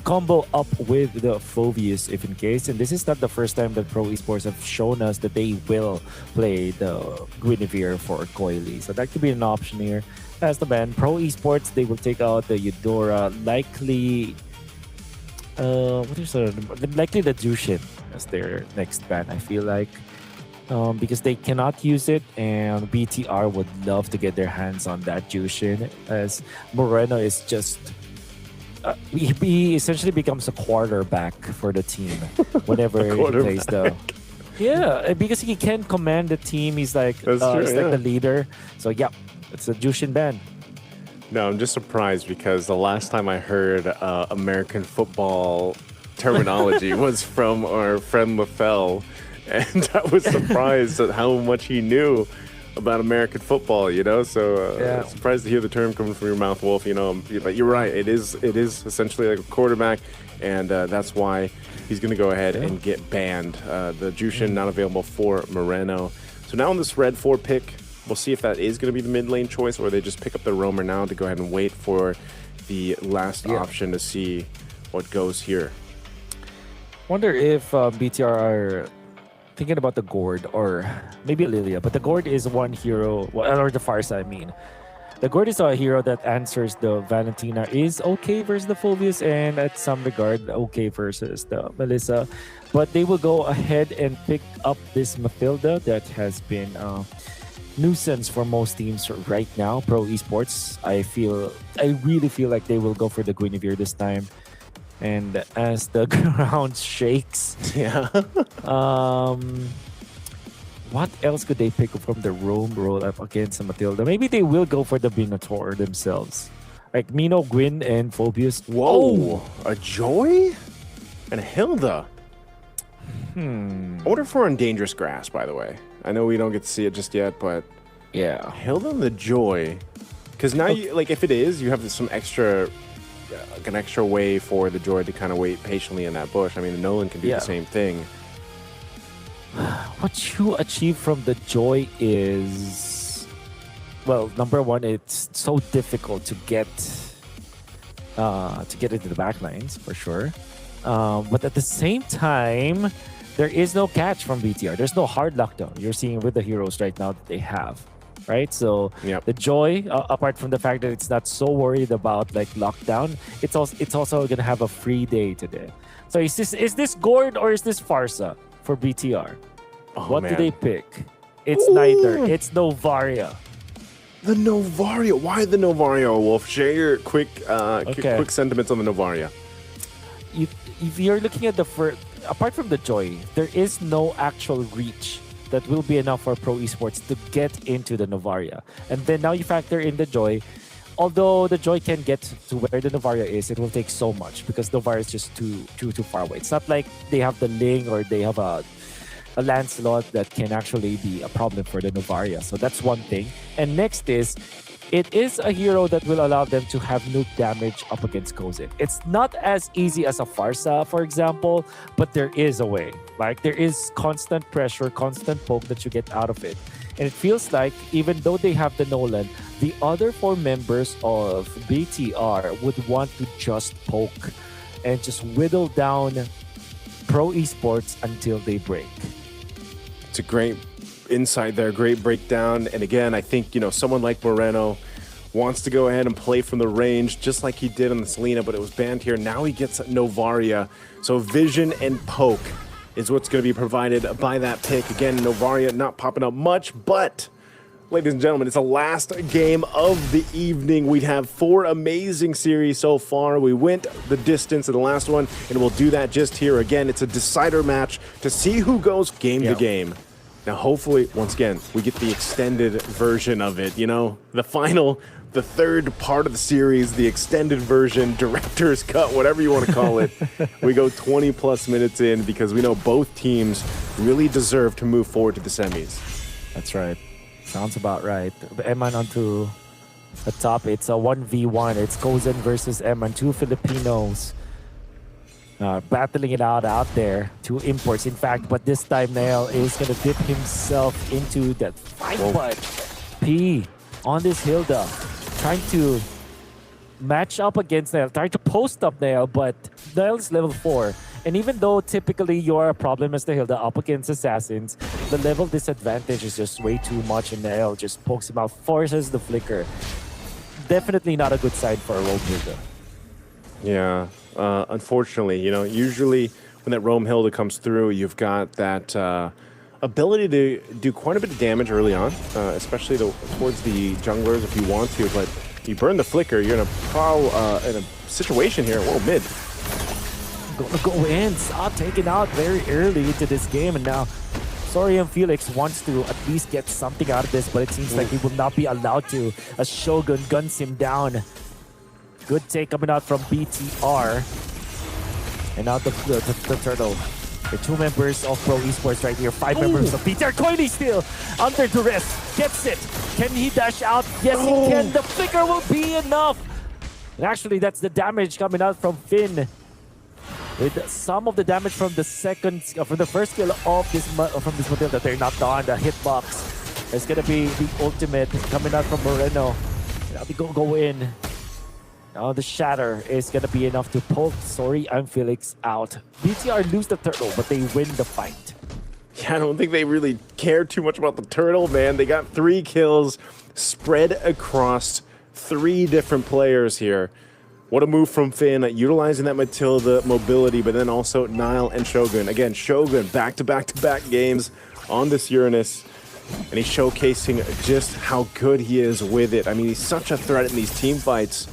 combo up with the Phoveus if in case. And this is not the first time that Pro Esports have shown us that they will play the Guinevere for Coily. So that could be an option here. As the ban, Pro Esports, they will take out the Eudora, likely likely the Jushin as their next ban, I feel like. Because they cannot use it, and BTR would love to get their hands on that Jushin, as Moreno is just he essentially becomes a quarterback for the team whenever he plays the. Yeah, because he can command the team. He's like he's like the leader. So yeah, it's a Jushin ban. No, I'm just surprised because the last time I heard American football terminology was from our friend LaFell, and I was surprised at how much he knew about American football, you know? So surprised to hear the term coming from your mouth, Wolf, you know? But you're right, it is essentially like a quarterback, and that's why he's going to go ahead and get banned. The Jushin not available for Moreno. So now on this red 4 pick, we'll see if that is going to be the mid lane choice, or they just pick up the roamer now to go ahead and wait for the last option to see what goes here. Wonder if BTR are thinking about the Gord or maybe Lilia, but the Gord is one hero, or the Farsa, I mean. The Gord is a hero that answers the Valentina, is okay versus the Phoveus, and at some regard, okay versus the Melissa. But they will go ahead and pick up this Mathilda that has been nuisance for most teams right now. Pro Esports, I really feel like they will go for the Guinevere this time. And as the ground shakes, what else could they pick up from the roam roll up against Matilda? Maybe they will go for the Minotaur themselves. Like Mino, Gwyn, and Phoveus. Whoa! A Joy? And a Hilda? Order for on Dangerous Grass, by the way. I know we don't get to see it just yet, but yeah, Hilda and the Joy. Because now, you, like, if it is, you have some extra... an extra way for the Joy to kind of wait patiently in that bush. I mean, Nolan can do the same thing. What you achieve from the Joy is, well, number one, it's so difficult to get into the back lines for sure. But at the same time, there is no catch from BTR. There's no hard lockdown. You're seeing with the heroes right now that they have. Right, so the Joy, apart from the fact that it's not so worried about like lockdown, it's also gonna have a free day today. So is this Gord or is this Farsa for BTR? What do they pick? It's neither. It's Novaria. The Novaria. Why the Novaria, Wolf? Share your quick sentiments on the Novaria. If you're looking at the first, apart from the Joy, there is no actual reach that will be enough for Pro Esports to get into the Novaria. And then now you factor in the Joy. Although the Joy can get to where the Novaria is, it will take so much because Novaria is just too far away. It's not like they have the Ling or they have a Lancelot that can actually be a problem for the Novaria. So that's one thing. And next is, it is a hero that will allow them to have nuke damage up against Kozin. It's not as easy as a Farsa, for example, but there is a way. Like, there is constant pressure, constant poke that you get out of it. And it feels like, even though they have the Nolan, the other 4 members of BTR would want to just poke and just whittle down Pro Esports until they break. It's a great insight there, great breakdown. And again, I think, you know, someone like Moreno wants to go ahead and play from the range just like he did on the Selena, but it was banned here. Now he gets Novaria. So vision and poke is what's going to be provided by that pick. Again, Novaria not popping up much, but ladies and gentlemen, it's the last game of the evening. We have 4 amazing series so far. We went the distance in the last one, and we'll do that just here again. It's a decider match to see who goes game to game. Now, hopefully, once again, we get the extended version of it. You know, the third part of the series, the extended version, director's cut, whatever you want to call it. We go 20 plus minutes in because we know both teams really deserve to move forward to the semis. That's right. Sounds about right. Eman onto the top. It's a 1v1. It's Kozen versus Eman. Two Filipinos battling it out there. Two imports, in fact. But this time, Nail is going to dip himself into that fight. But P on this Hilda, trying to match up against Nail, trying to post up Nail, but Nail's level 4. And even though typically you're a problem as the Hilda up against Assassins, the level disadvantage is just way too much, and Nail just pokes him out, forces the flicker. Definitely not a good sign for a Roam Hilda. Yeah, unfortunately, you know, usually when that Roam Hilda comes through, you've got that ability to do quite a bit of damage early on, especially towards the junglers if you want to, but you burn the flicker, you're in a situation here. Whoa, mid. Gonna go in, Saw taken out very early into this game, and now Sorian Felix wants to at least get something out of this, but it seems like he will not be allowed to as Shogun guns him down. Good take coming out from BTR. And now the turtle. The 2 members of Pro Esports right here. 5 members of BTR. Coily still under duress. Gets it. Can he dash out? Yes, he can. The flicker will be enough. And actually, that's the damage coming out from Finn. With some of the damage from the first kill of this Matilda, they're not done. The hitbox is gonna be the ultimate coming out from Moreno. Now they go in. Now the shatter is gonna be enough to pull Sorian Felix out. BTR lose the turtle, but they win the fight. Yeah, I don't think they really care too much about the turtle, man. They got 3 kills spread across 3 different players here. What a move from Finn, utilizing that Matilda mobility, but then also Nile and Shogun. Again, Shogun back-to-back-to-back games on this Uranus, and he's showcasing just how good he is with it. I mean, he's such a threat in these team fights.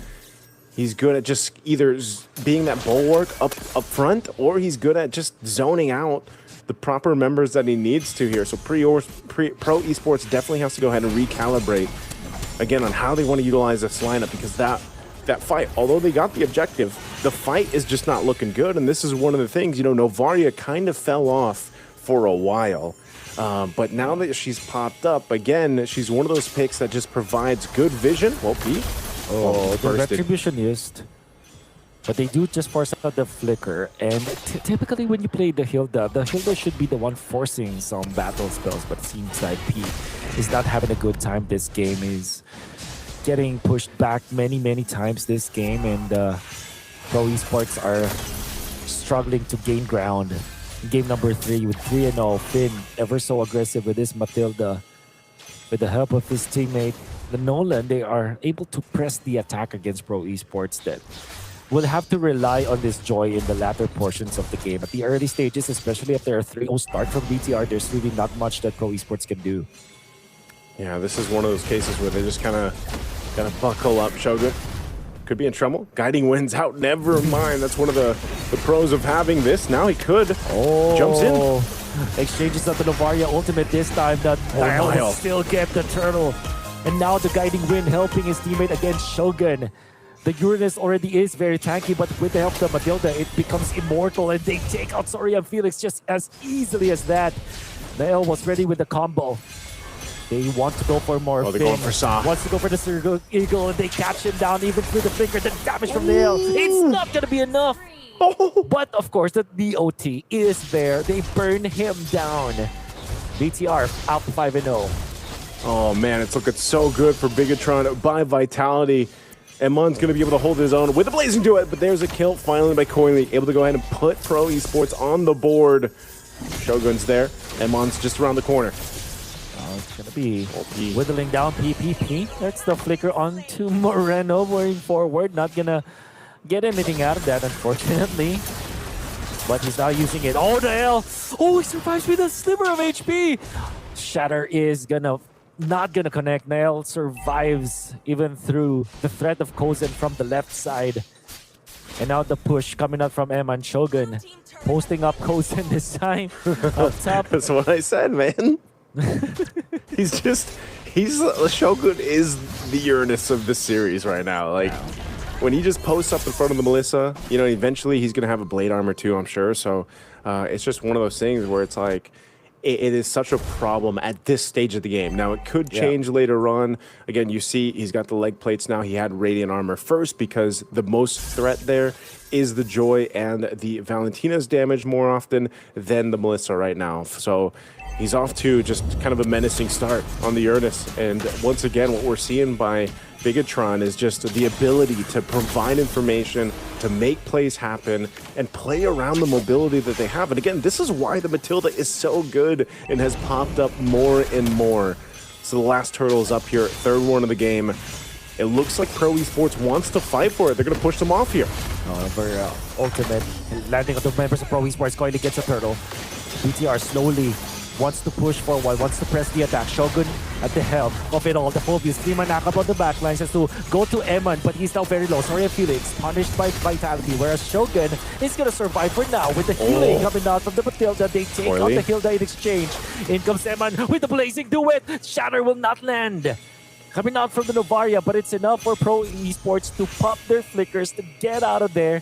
He's good at just either being that bulwark up front, or he's good at just zoning out the proper members that he needs to here. So Pro Esports definitely has to go ahead and recalibrate, again, on how they want to utilize this lineup, because that fight, although they got the objective, the fight is just not looking good. And this is one of the things, you know, Novaria kind of fell off for a while. But now that she's popped up, again, she's one of those picks that just provides good vision. The Retribution used. But they do just force out the flicker. And typically when you play the Hilda should be the one forcing some battle spells. But it seems like P is not having a good time this game. He's getting pushed back many times this game, and Pro Esports are struggling to gain ground. Game number 3 with 3-0. Finn ever so aggressive with this Matilda. With the help of his teammate, the Nolan, they are able to press the attack against Pro Esports that will have to rely on this Joy in the latter portions of the game. At the early stages, especially after a 3-0 start from BTR, there's really not much that Pro Esports can do. Yeah, this is one of those cases where they just kind of gotta buckle up. Shogun could be in trouble. Guiding Wind's out. Never mind. That's one of the pros of having this. Now he could. Jumps in. Exchanges up the Novaria ultimate this time. That Nile will still get the turtle. And now the Guiding Wind helping his teammate against Shogun. The Uranus already is very tanky, but with the help of the Matilda, it becomes immortal, and they take out Sorian Felix just as easily as that. Nile was ready with the combo. They want to go for more. They're going for Saw. Wants to go for the Circle Eagle, and they catch him down even through the flicker. The damage from Nail. It's not going to be enough. But of course, the DOT is there. They burn him down. BTR out 5-0. Oh man, it's looking so good for Bigatron by Vitality. Emon's going to be able to hold his own with a Blazing Duet, but there's a kill finally by Coily, able to go ahead and put Pro Esports on the board. Shogun's there. Emon's just around the corner. It's going to be whittling down PPP. That's the flicker onto Moreno moving forward. Not going to get anything out of that, unfortunately. But he's now using it. Oh, the hell! Oh, he survives with a sliver of HP! Shatter is not gonna connect. Nail survives even through the threat of Kozen from the left side. And now the push coming out from Eman. Shogun posting up Kozen this time up top. That's what I said, man. Shogun is the Uranus of this series right now. Like, when he just posts up in front of the Melissa, you know, eventually he's going to have a blade armor too, I'm sure. So it's just one of those things where it's like, it is such a problem at this stage of the game. Now, it could change later on. Again, you see he's got the leg plates now. He had Radiant Armor first because the most threat there is the Joy and the Valentina's damage more often than the Melissa right now. So he's off to just kind of a menacing start on the Uranus. And once again, what we're seeing by Bigatron is just the ability to provide information, to make plays happen, and play around the mobility that they have. And again, this is why the Matilda is so good and has popped up more and more. So the last turtle is up here, third one of the game. It looks like Pro Esports wants to fight for it. They're going to push them off here. Over ultimate, landing on the members of Pro Esports, going to get the turtle. BTR slowly wants to push forward, wants to press the attack. Shogun at the helm of it all. The Phobius, Klimanak on the backlines has to go to Eman, but he's now very low. Sorry, Felix punished by Vitality, whereas Shogun is going to survive for now with the healing coming out from the Matilda. They take out the Hilda in exchange. In comes Eman with the blazing duet. Shatter will not land. Coming out from the Novaria, but it's enough for Pro Esports to pop their flickers to get out of there.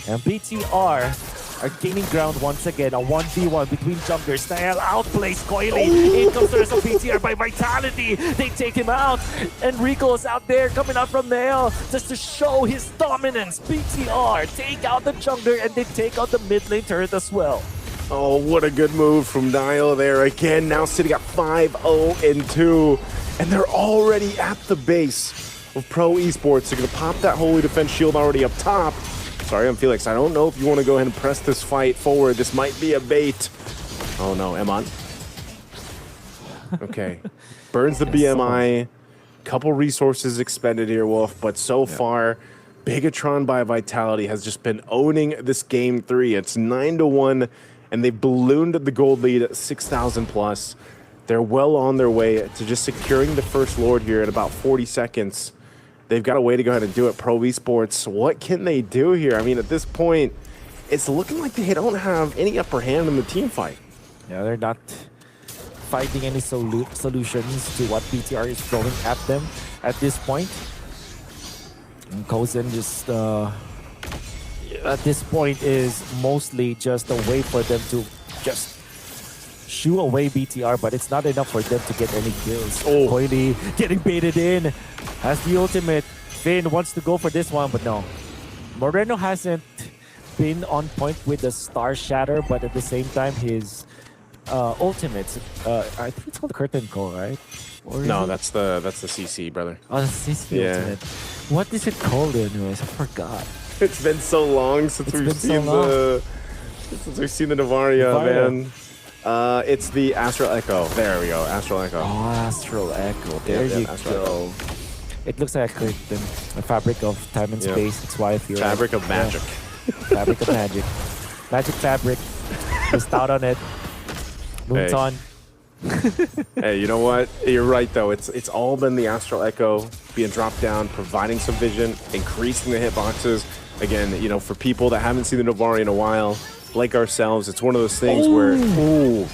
And BTR are gaining ground once again. A 1v1 between junglers. Nael outplays Coily. In comes the rest of BTR by Vitality. They take him out. And Rico is out there coming out from Nael just to show his dominance. BTR take out the jungler and they take out the mid lane turret as well. Oh, what a good move from Niall there again. Now sitting at 5-0-2. And they're already at the base of Pro Esports. They're going to pop that Holy Defense Shield already up top. Sorry, I'm Felix. I don't know if you want to go ahead and press this fight forward. This might be a bait. Oh no, Emon. Okay. Burns the BMI. Couple resources expended here, Wolf. But so far, Bigatron by Vitality has just been owning this game 3. It's 9-1, and they've ballooned the gold lead at 6,000 plus. They're well on their way to just securing the first Lord here in about 40 seconds. They've got a way to go ahead and do it. Pro Esports, what can they do here? I mean, at this point, it's looking like they don't have any upper hand in the team fight. Yeah, they're not finding any solutions to what BTR is throwing at them at this point. And Kozen just, at this point, is mostly just a way for them to just shoo away BTR, but it's not enough for them to get any kills. Coily getting baited in. Has the ultimate. Finn wants to go for this one, but no. Moreno hasn't been on point with the Star Shatter, but at the same time, his ultimates, I think it's called the Curtain Call, right? Or no, that's the CC, brother. Oh, the CC ultimate. What is it called anyways? I forgot. It's been so long since we've seen the Novaria, man. It's the Astral Echo. There we go, Astral Echo. Oh, Astral Echo. There you go. It looks like a fabric of time and space. That's why I feel fabric of magic. Fabric of magic. Magic fabric. Missed out on it. Moons on. Hey, you know what? You're right though. It's all been the Astral Echo being dropped down, providing some vision, increasing the hitboxes. Again, you know, for people that haven't seen the Novaria in a while, like ourselves, it's one of those things where,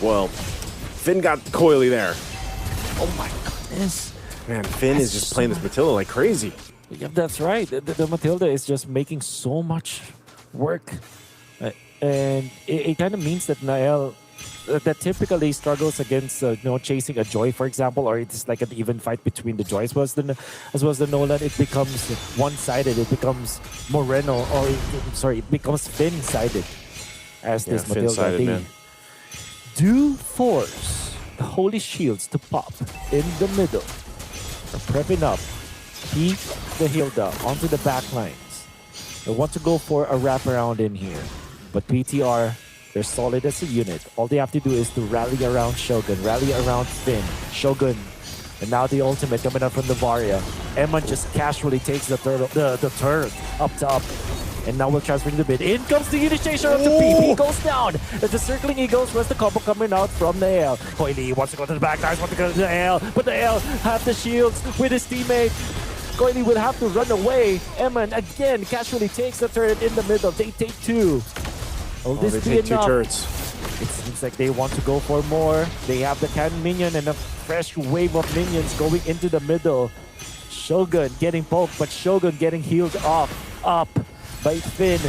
well, Finn got Coily there. Oh my goodness. Man, Finn is just playing this Matilda like crazy. Yeah, that's right. The Matilda is just making so much work. And it kind of means that Nael, that typically struggles against chasing a Joy, for example, or it's like an even fight between the Joy as well as the Nolan. It becomes one-sided. It becomes Moreno, or it becomes Finn-sided. As this Matilda, they do force the Holy Shields to pop in the middle. They're prepping up. Peek the Hilda onto the back lines. They want to go for a wraparound in here. But PTR, they're solid as a unit. All they have to do is to rally around Shogun, rally around Finn, Shogun. And now the ultimate coming up from the Varia. Eman just casually takes the turret up top. And now we're transferring the mid. In comes the initiation of the PP. Goes down. As the circling Eagles was the combo coming out from the AL. Coily wants to go to the back guys, wants to go to the AL. But the AL have the shields with his teammate. Coily will have to run away. Eman again casually takes the turret in the middle. They take two. Will this they be take enough? 2 turrets. It seems like they want to go for more. They have the cannon minion and a fresh wave of minions going into the middle. Shogun getting poked, but Shogun getting healed up by Finn.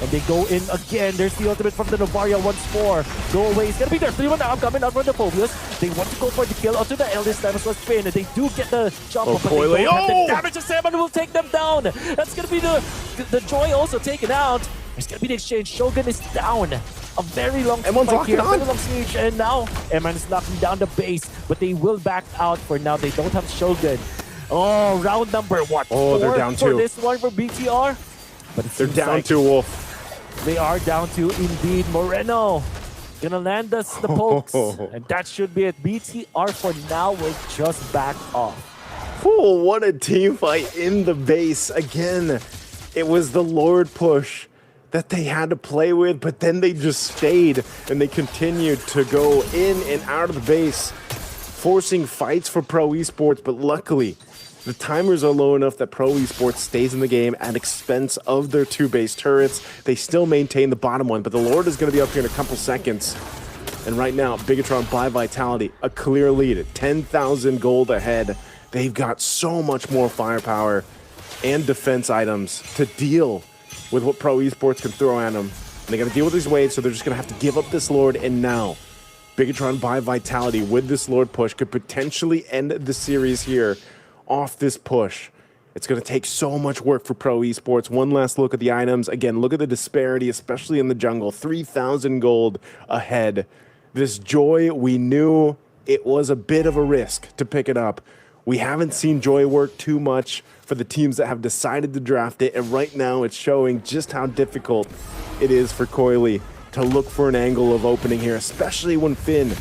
And they go in again. There's the ultimate from the Novaria once more. Go away. It's gonna be their 3-1 now coming out from the Phobias. They want to go for the kill onto the eldest time as well as Finn. And they do get the jump up, but they don't have the damage. Salmon will take them down. That's gonna be the Joy also taken out. There's gonna be the exchange. Shogun is down. A very long fight here. Very long siege. And now Eman is knocking down the base, but they will back out for now. They don't have Shogun. Oh, round number what? Oh, they're down for two. this one for BTR. But they're down to Wolf. They are down to indeed. Moreno gonna land us the pokes. And that should be it. BTR for now will just back off. Oh, what a team fight in the base. Again, it was the Lord push that they had to play with, but then they just stayed and they continued to go in and out of the base, forcing fights for Pro Esports, but luckily, the timers are low enough that Pro Esports stays in the game at expense of their two base turrets. They still maintain the bottom one, but the Lord is going to be up here in a couple seconds. And right now, Bigatron by Vitality, a clear lead at 10,000 gold ahead. They've got so much more firepower and defense items to deal with what Pro Esports can throw at them. And they got to deal with these waves, so they're just going to have to give up this Lord. And now, Bigatron by Vitality with this Lord push could potentially end the series here off this push. It's going to take so much work for Pro Esports. One last look at the items. Again, look at the disparity, especially in the jungle. 3,000 gold ahead. This Joy, we knew it was a bit of a risk to pick it up. We haven't seen Joy work too much for the teams that have decided to draft it, and right now it's showing just how difficult it is for Coily to look for an angle of opening here, especially when Finn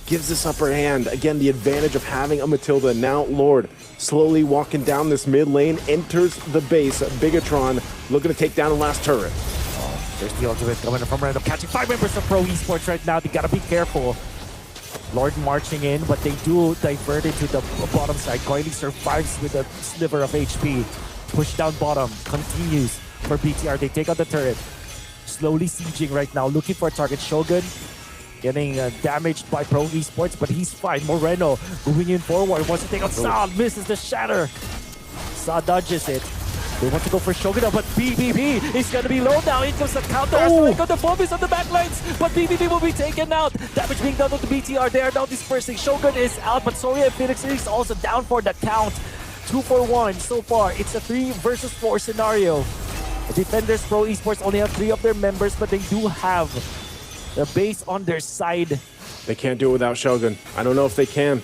gives this upper hand. Again, the advantage of having a Matilda. Now Lord slowly walking down this mid lane, enters the base. Bigatron looking to take down the last turret. There's the ultimate coming from random, catching 5 members of Pro Esports right now. They gotta be careful. Lord marching in, but they do divert it to the bottom side. Coily survives with a sliver of HP. Push down bottom, continues for BTR. They take out the turret. Slowly sieging right now, looking for a target. Shogun getting damaged by Pro Esports, but he's fine. Moreno moving in forward, wants to take out Sa, misses the shatter. Sa dodges it. They want to go for Shogun, but BBB is going to be low now. It comes the counter. Astana got the focus on the backlines, but BBB will be taken out. Damage being done to the BTR. They are now dispersing. Shogun is out, but Soria and Phoenix is also down for the count. 2 for 1 so far. It's a 3 versus 4 scenario. The Defenders Pro Esports only have 3 of their members, but they do have the base on their side. They can't do it without Shogun. I don't know if they can.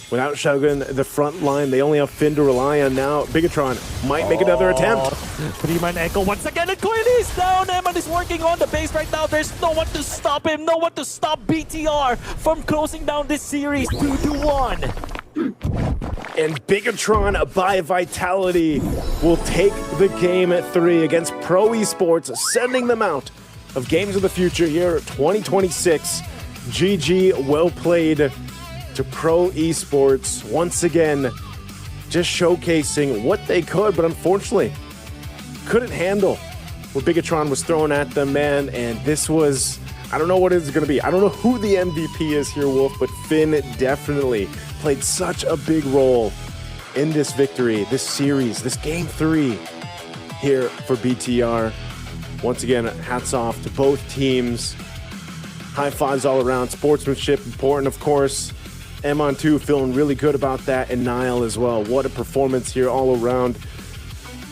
Without Shogun, the front line, they only have Finn to rely on now. Bigatron might make another attempt. 3-man echo once again, and Coily is down. Eman is working on the base right now. There's no one to stop him, no one to stop BTR from closing down this series 2-1. And Bigatron by Vitality will take the game at 3 against Pro Esports, sending them out of Games of the Future here 2026. GG, well played to Pro Esports. Once again, just showcasing what they could, but unfortunately couldn't handle what Bigatron was throwing at them, man. And this was, I don't know what it's going to be. I don't know who the MVP is here, Wolf, but Finn definitely played such a big role in this victory, this series, this Game 3 here for BTR. Once again, hats off to both teams. High fives all around. Sportsmanship important, of course. Emon too, feeling really good about that, and Niall as well. What a performance here all around.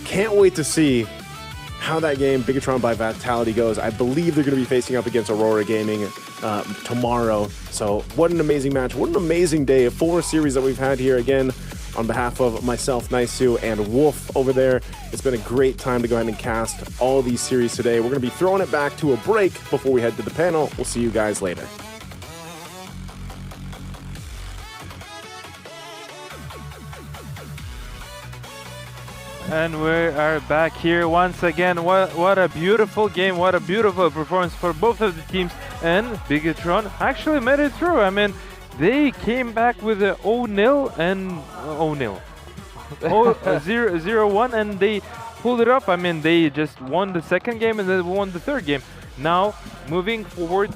Can't wait to see how that game, Bigatron by Vitality, goes. I believe they're going to be facing up against Aurora Gaming tomorrow. So what an amazing match. What an amazing day. A 4 series that we've had here again. On behalf of myself, Naisu, and Wolf over there, it's been a great time to go ahead and cast all these series today. We're going to be throwing it back to a break before we head to the panel. We'll see you guys later. And we are back here once again. What a beautiful game. What a beautiful performance for both of the teams. And Bigatron actually made it through. I mean, they came back with a 0-0 and 0-0. 0-1, and they pulled it up. I mean, they just won the second game and then won the third game. now moving forward,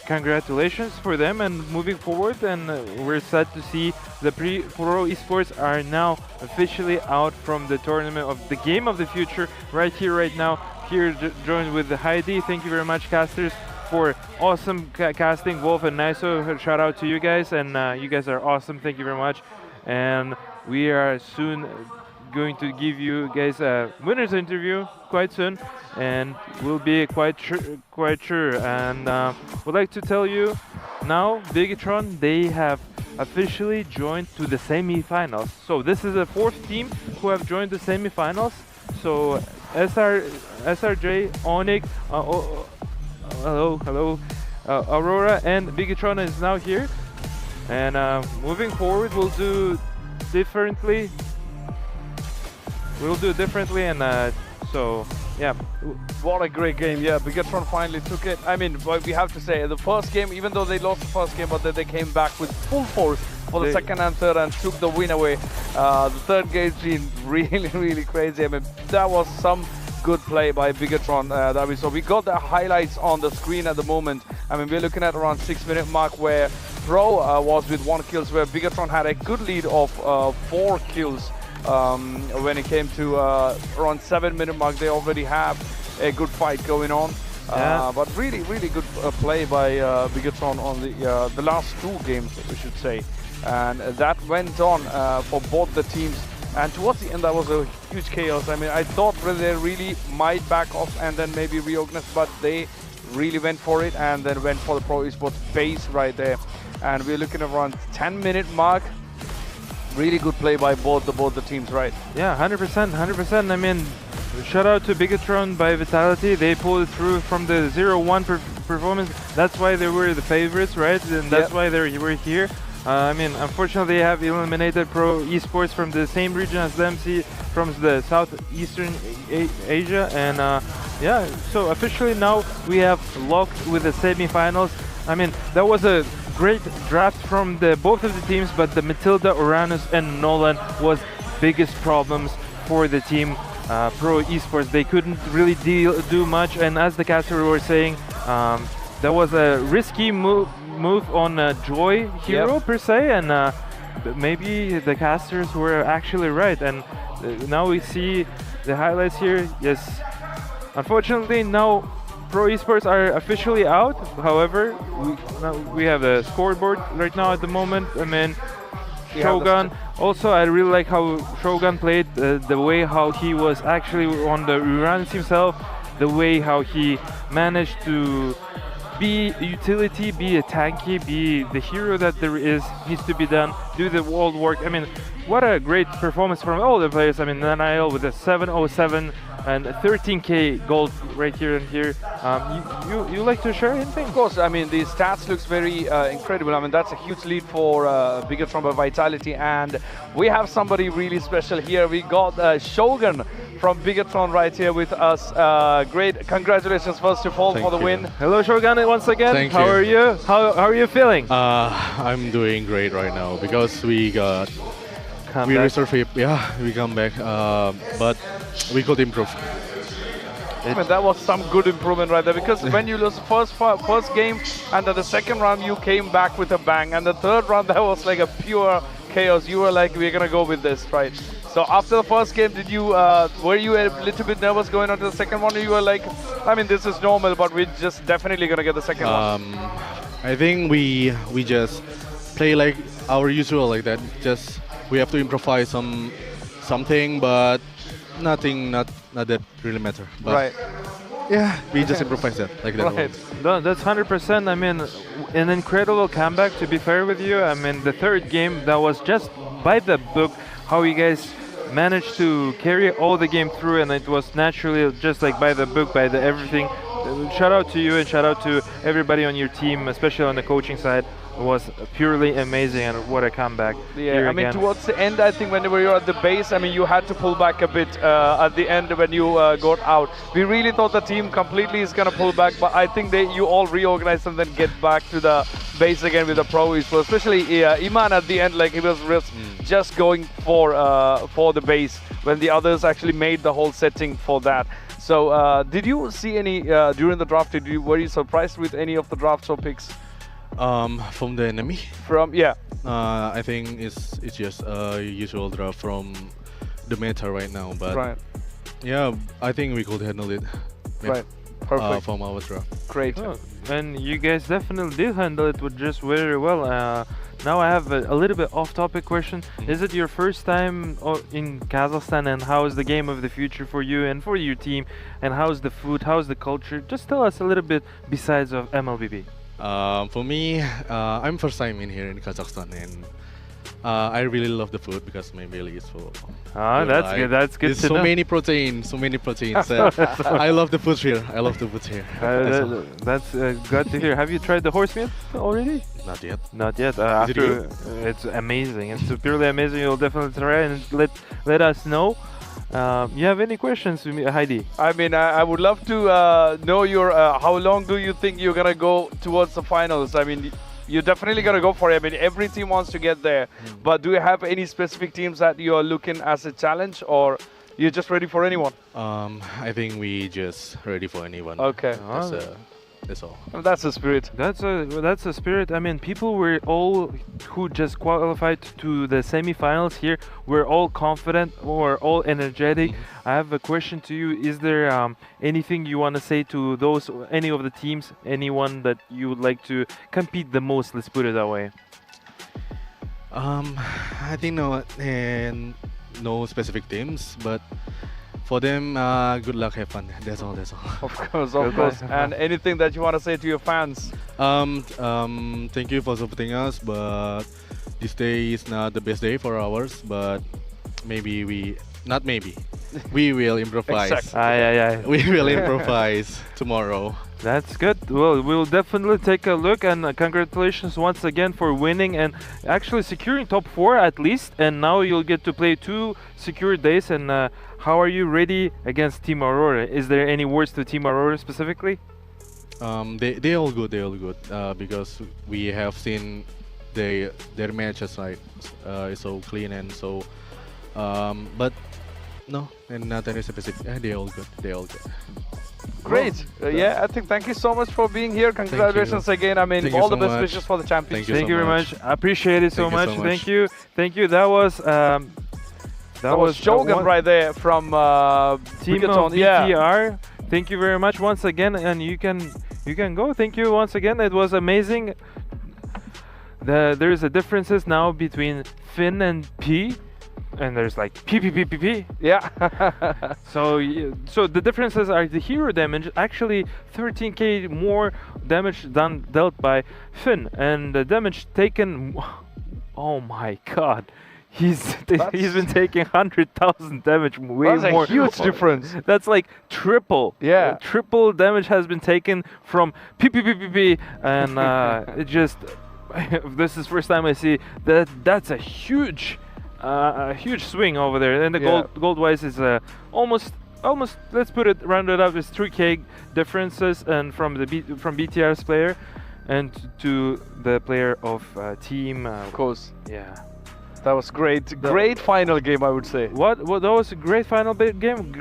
congratulations for them and moving forward, and we're sad to see the pro esports are now officially out from the tournament of the game of the future right here, right now, here joined with Heidi. Thank you very much, casters, for awesome casting. Wolf and Niso, shout out to you guys, and you guys are awesome. Thank you very much. And we are soon going to give you guys a winner's interview quite soon, and we'll be quite sure. And would like to tell you now, Bigatron, they have officially joined to the semi-finals. So this is the 4th team who have joined the semi-finals. So SRJ, Onyx, hello, Aurora and Bigatron is now here. And moving forward, we'll do differently. And so yeah. What a great game. Yeah, Bigatron finally took it. I mean, we have to say, the first game, even though they lost the first game, but then they came back with full force for the second and third and took the win away. The third game's been really crazy. I mean, that was some good play by Bigatron that we saw. We got the highlights on the screen at the moment. I mean, we're looking at around 6-minute mark where Pro was with 1 kill, where Bigatron had a good lead of 4 kills. When it came to around 7-minute mark, they already have a good fight going on. But really good play by Bigatron on the last 2 games, we should say. And that went on for both the teams. And towards the end, that was a huge chaos. I mean, I thought they really might back off and then maybe reorganize, but they really went for it and then went for the Pro Esports base right there. And we're looking at around 10-minute mark. Really good play by both the teams, right? Yeah, 100%. I mean, shout out to Bigatron by Vitality. They pulled it through from the 0-1 performance. That's why they were the favorites, right? And that's why they were here. I mean, unfortunately, they have eliminated Pro Esports from the same region as them, from the southeastern Asia. And yeah, so officially now we have locked with the semi-finals. I mean, that was a great draft from both of the teams, but the Matilda, Uranus, and Nolan was biggest problems for the team Pro Esports. They couldn't really do much, and as the caster were saying, that was a risky move on Joy hero per se, and maybe the casters were actually right. And now we see the highlights here. Yes, unfortunately now Pro Esports are officially out. However, we have the scoreboard right now at the moment. I mean, Shogun. Also, I really like how Shogun played, the way how he was actually on the Uranus himself, the way how he managed to be a utility, be a tanky, be the hero that there needs to be done, do the world work. I mean, what a great performance from all the players. I mean, Nanail with a 707 and 13k gold right here and here. You like to share anything? Of course. I mean, the stats looks very incredible. I mean, that's a huge lead for Bigatron by Vitality, and we have somebody really special here. We got Shogun from Bigatron right here with us. Great, congratulations first of all for the win. Hello Shogun once again. Thank How you. are you? How are you feeling? I'm doing great right now because we resurfaced. Yeah, we come back, but we could improve. I mean, that was some good improvement right there, because when you lose first game and then the second round you came back with a bang, and the third round that was like a pure chaos. You were like, we're gonna go with this, right? So after the first game, did you were you a little bit nervous going on to the second one, or you were like, I mean, this is normal, but we're just definitely gonna get the second one? I think we just play like our usual, like that. Just we have to improvise something, but nothing, not that really matter. But right. Yeah, we just improvise that, like that. Right. That's 100%. I mean, an incredible comeback, to be fair with you. I mean, the third game, that was just by the book, how you guys managed to carry all the game through, and it was naturally just like by the book, by the everything. Shout out to you and shout out to everybody on your team, especially on the coaching side. It was purely amazing, and what a comeback. Yeah, I mean, towards the end, I think when you were at the base, I mean, you had to pull back a bit at the end when you got out. We really thought the team completely is going to pull back, but I think you all reorganized and then get back to the base again with the Pro Esports. Especially Iman at the end, like he was just going for the base when the others actually made the whole setting for that. So did you see any during the draft? Were you surprised with any of the drafts or picks? From the enemy? I think it's just a usual draft from the meta right now, but yeah, I think we could handle it. Right, perfect. From our draft. Great. Oh, and you guys definitely did handle it with just very well. Now I have a little bit off-topic question. Is it your first time in Kazakhstan, and how is the game of the future for you and for your team, and how's the food, how's the culture? Just tell us a little bit besides of MLBB. For me, I'm first time in here in Kazakhstan, and I really love the food because my belly is full. That's good. That's good. There's so many proteins, I love the food here. That's good to hear. Have you tried the horse meat already? Not yet. Not yet. It's amazing. It's purely amazing. You'll definitely try and let us know. You have any questions, Heidi? I mean, I would love to know your. How long do you think you're gonna go towards the finals? I mean, you're definitely gonna go for it. I mean, every team wants to get there. But do you have any specific teams that you are looking as a challenge, or you're just ready for anyone? I think we just ready for anyone. Okay. That's all. That's the spirit. That's a spirit. I mean, people were all who just qualified to the semi-finals here. We're all confident. We're all energetic. I have a question to you. Is there anything you want to say to any of the teams? Anyone that you would like to compete the most? Let's put it that way. I think no specific teams, but for them, good luck, have fun. That's all. Of course. And anything that you want to say to your fans? Thank you for supporting us, but this day is not the best day for ours, but we will improvise. Exactly. We will improvise tomorrow. That's good. Well, we'll definitely take a look, and congratulations once again for winning and actually securing top 4 at least. And now you'll get to play 2 secure days. And how are you ready against Team Aurora? Is there any words to Team Aurora specifically? They all good. Because we have seen their matches is so clean and so. But no, and not any specific. They all good. Great. Yeah, I think thank you so much for being here. Congratulations again. I mean, all the best wishes for the championship. Thank you very much. I appreciate it so much. Thank you. That was Shogun right there from team of BTR. Thank you very much once again, and you can go. Thank you once again. It was amazing. There's a differences now between Finn and P. And there's like P. Yeah. So the differences are the hero damage. Actually, 13k more damage dealt by Finn, and the damage taken. Oh my God, he's been taking 100,000 damage, way that's more. That's a huge difference. That's like triple. Yeah. Triple damage has been taken from P, and it just. This is first time I see that. That's a huge swing over there, and the gold wise is almost. Let's put it rounded up is 3k differences, and from BTR's player, and to the player of team. Of course. Yeah. That was great. Great final game, I would say. What? That was a great final game.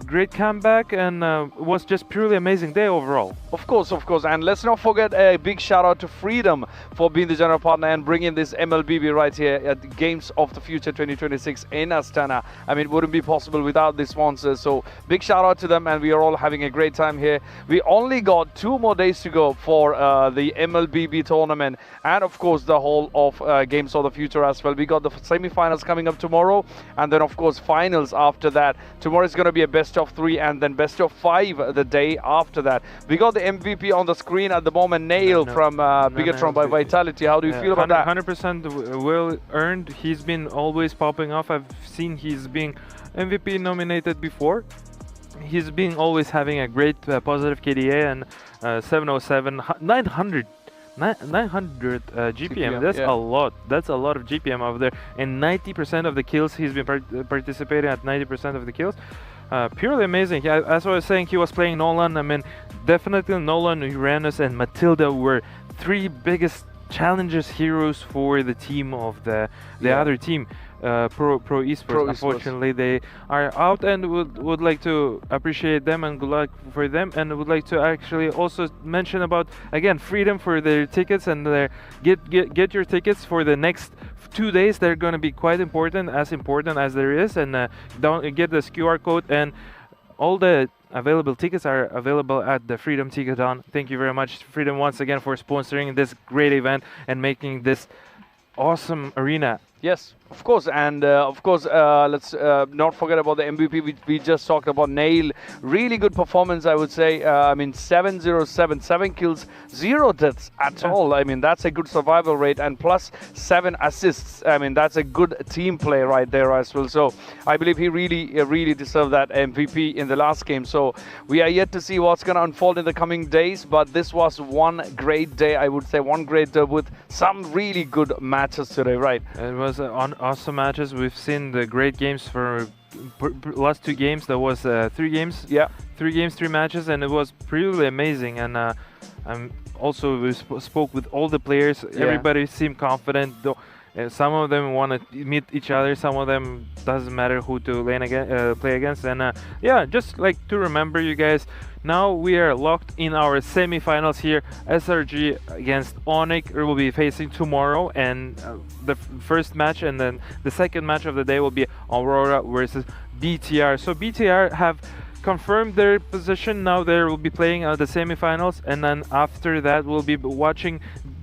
Great comeback, and it was just purely amazing day overall. Of course. And let's not forget a big shout out to Freedom for being the general partner and bringing this MLBB right here at the Games of the Future 2026 in Astana. I mean, it wouldn't be possible without the sponsors. So big shout out to them, and we are all having a great time here. We only got 2 more days to go for the MLBB tournament, and of course the whole of Games of the Future as well. We got the semi-finals coming up tomorrow, and then of course finals after that. Tomorrow is going to be a best of 3 and then best of 5 the day after that. We got the MVP on the screen at the moment, Nail from Bigatron by Vitality. How do you feel about that? 100% well earned. He's been always popping off. I've seen he's being MVP nominated before. He's been always having a great positive KDA and 707, 900 GPM. That's a lot. That's a lot of GPM over there. And 90% of the kills, he's been participating at 90% of the kills. Purely amazing. Yeah, as I was saying, he was playing Nolan. I mean, definitely Nolan, Uranus, and Matilda were 3 biggest challengers heroes for the team of the other team. Pro Esports. Unfortunately, they are out, and would like to appreciate them and good luck for them, and would like to actually also mention about again freedom for their tickets and their get your tickets for the next 2 days. They're going to be quite important as there is, and don't get this QR code, and all the available tickets are available at the Freedom Ticketon. Thank you very much, Freedom, once again for sponsoring this great event and making this awesome arena. Yes, of course, and of course, let's not forget about the MVP we just talked about. Nail, really good performance, I would say. I mean, 7 kills, 0 deaths at all. I mean, that's a good survival rate, and plus 7 assists. I mean, that's a good team play right there as well. So I believe he really deserved that MVP in the last game. So we are yet to see what's going to unfold in the coming days, but this was one great day, I would say, one great day with some really good matches today, right? It was awesome matches. We've seen the great games for last 2 games. There was 3 games. Yeah. 3 games, 3 matches, and it was really amazing. And also we spoke with all the players. Yeah. Everybody seemed confident. Though some of them want to meet each other. Some of them doesn't matter who to play against. And yeah, just like to remember you guys. Now we are locked in our semi-finals here. SRG against Onyx will be facing tomorrow, and the first match and then the second match of the day will be Aurora versus BTR. So BTR have confirmed their position. Now they will be playing the semi-finals, and then after that we'll be watching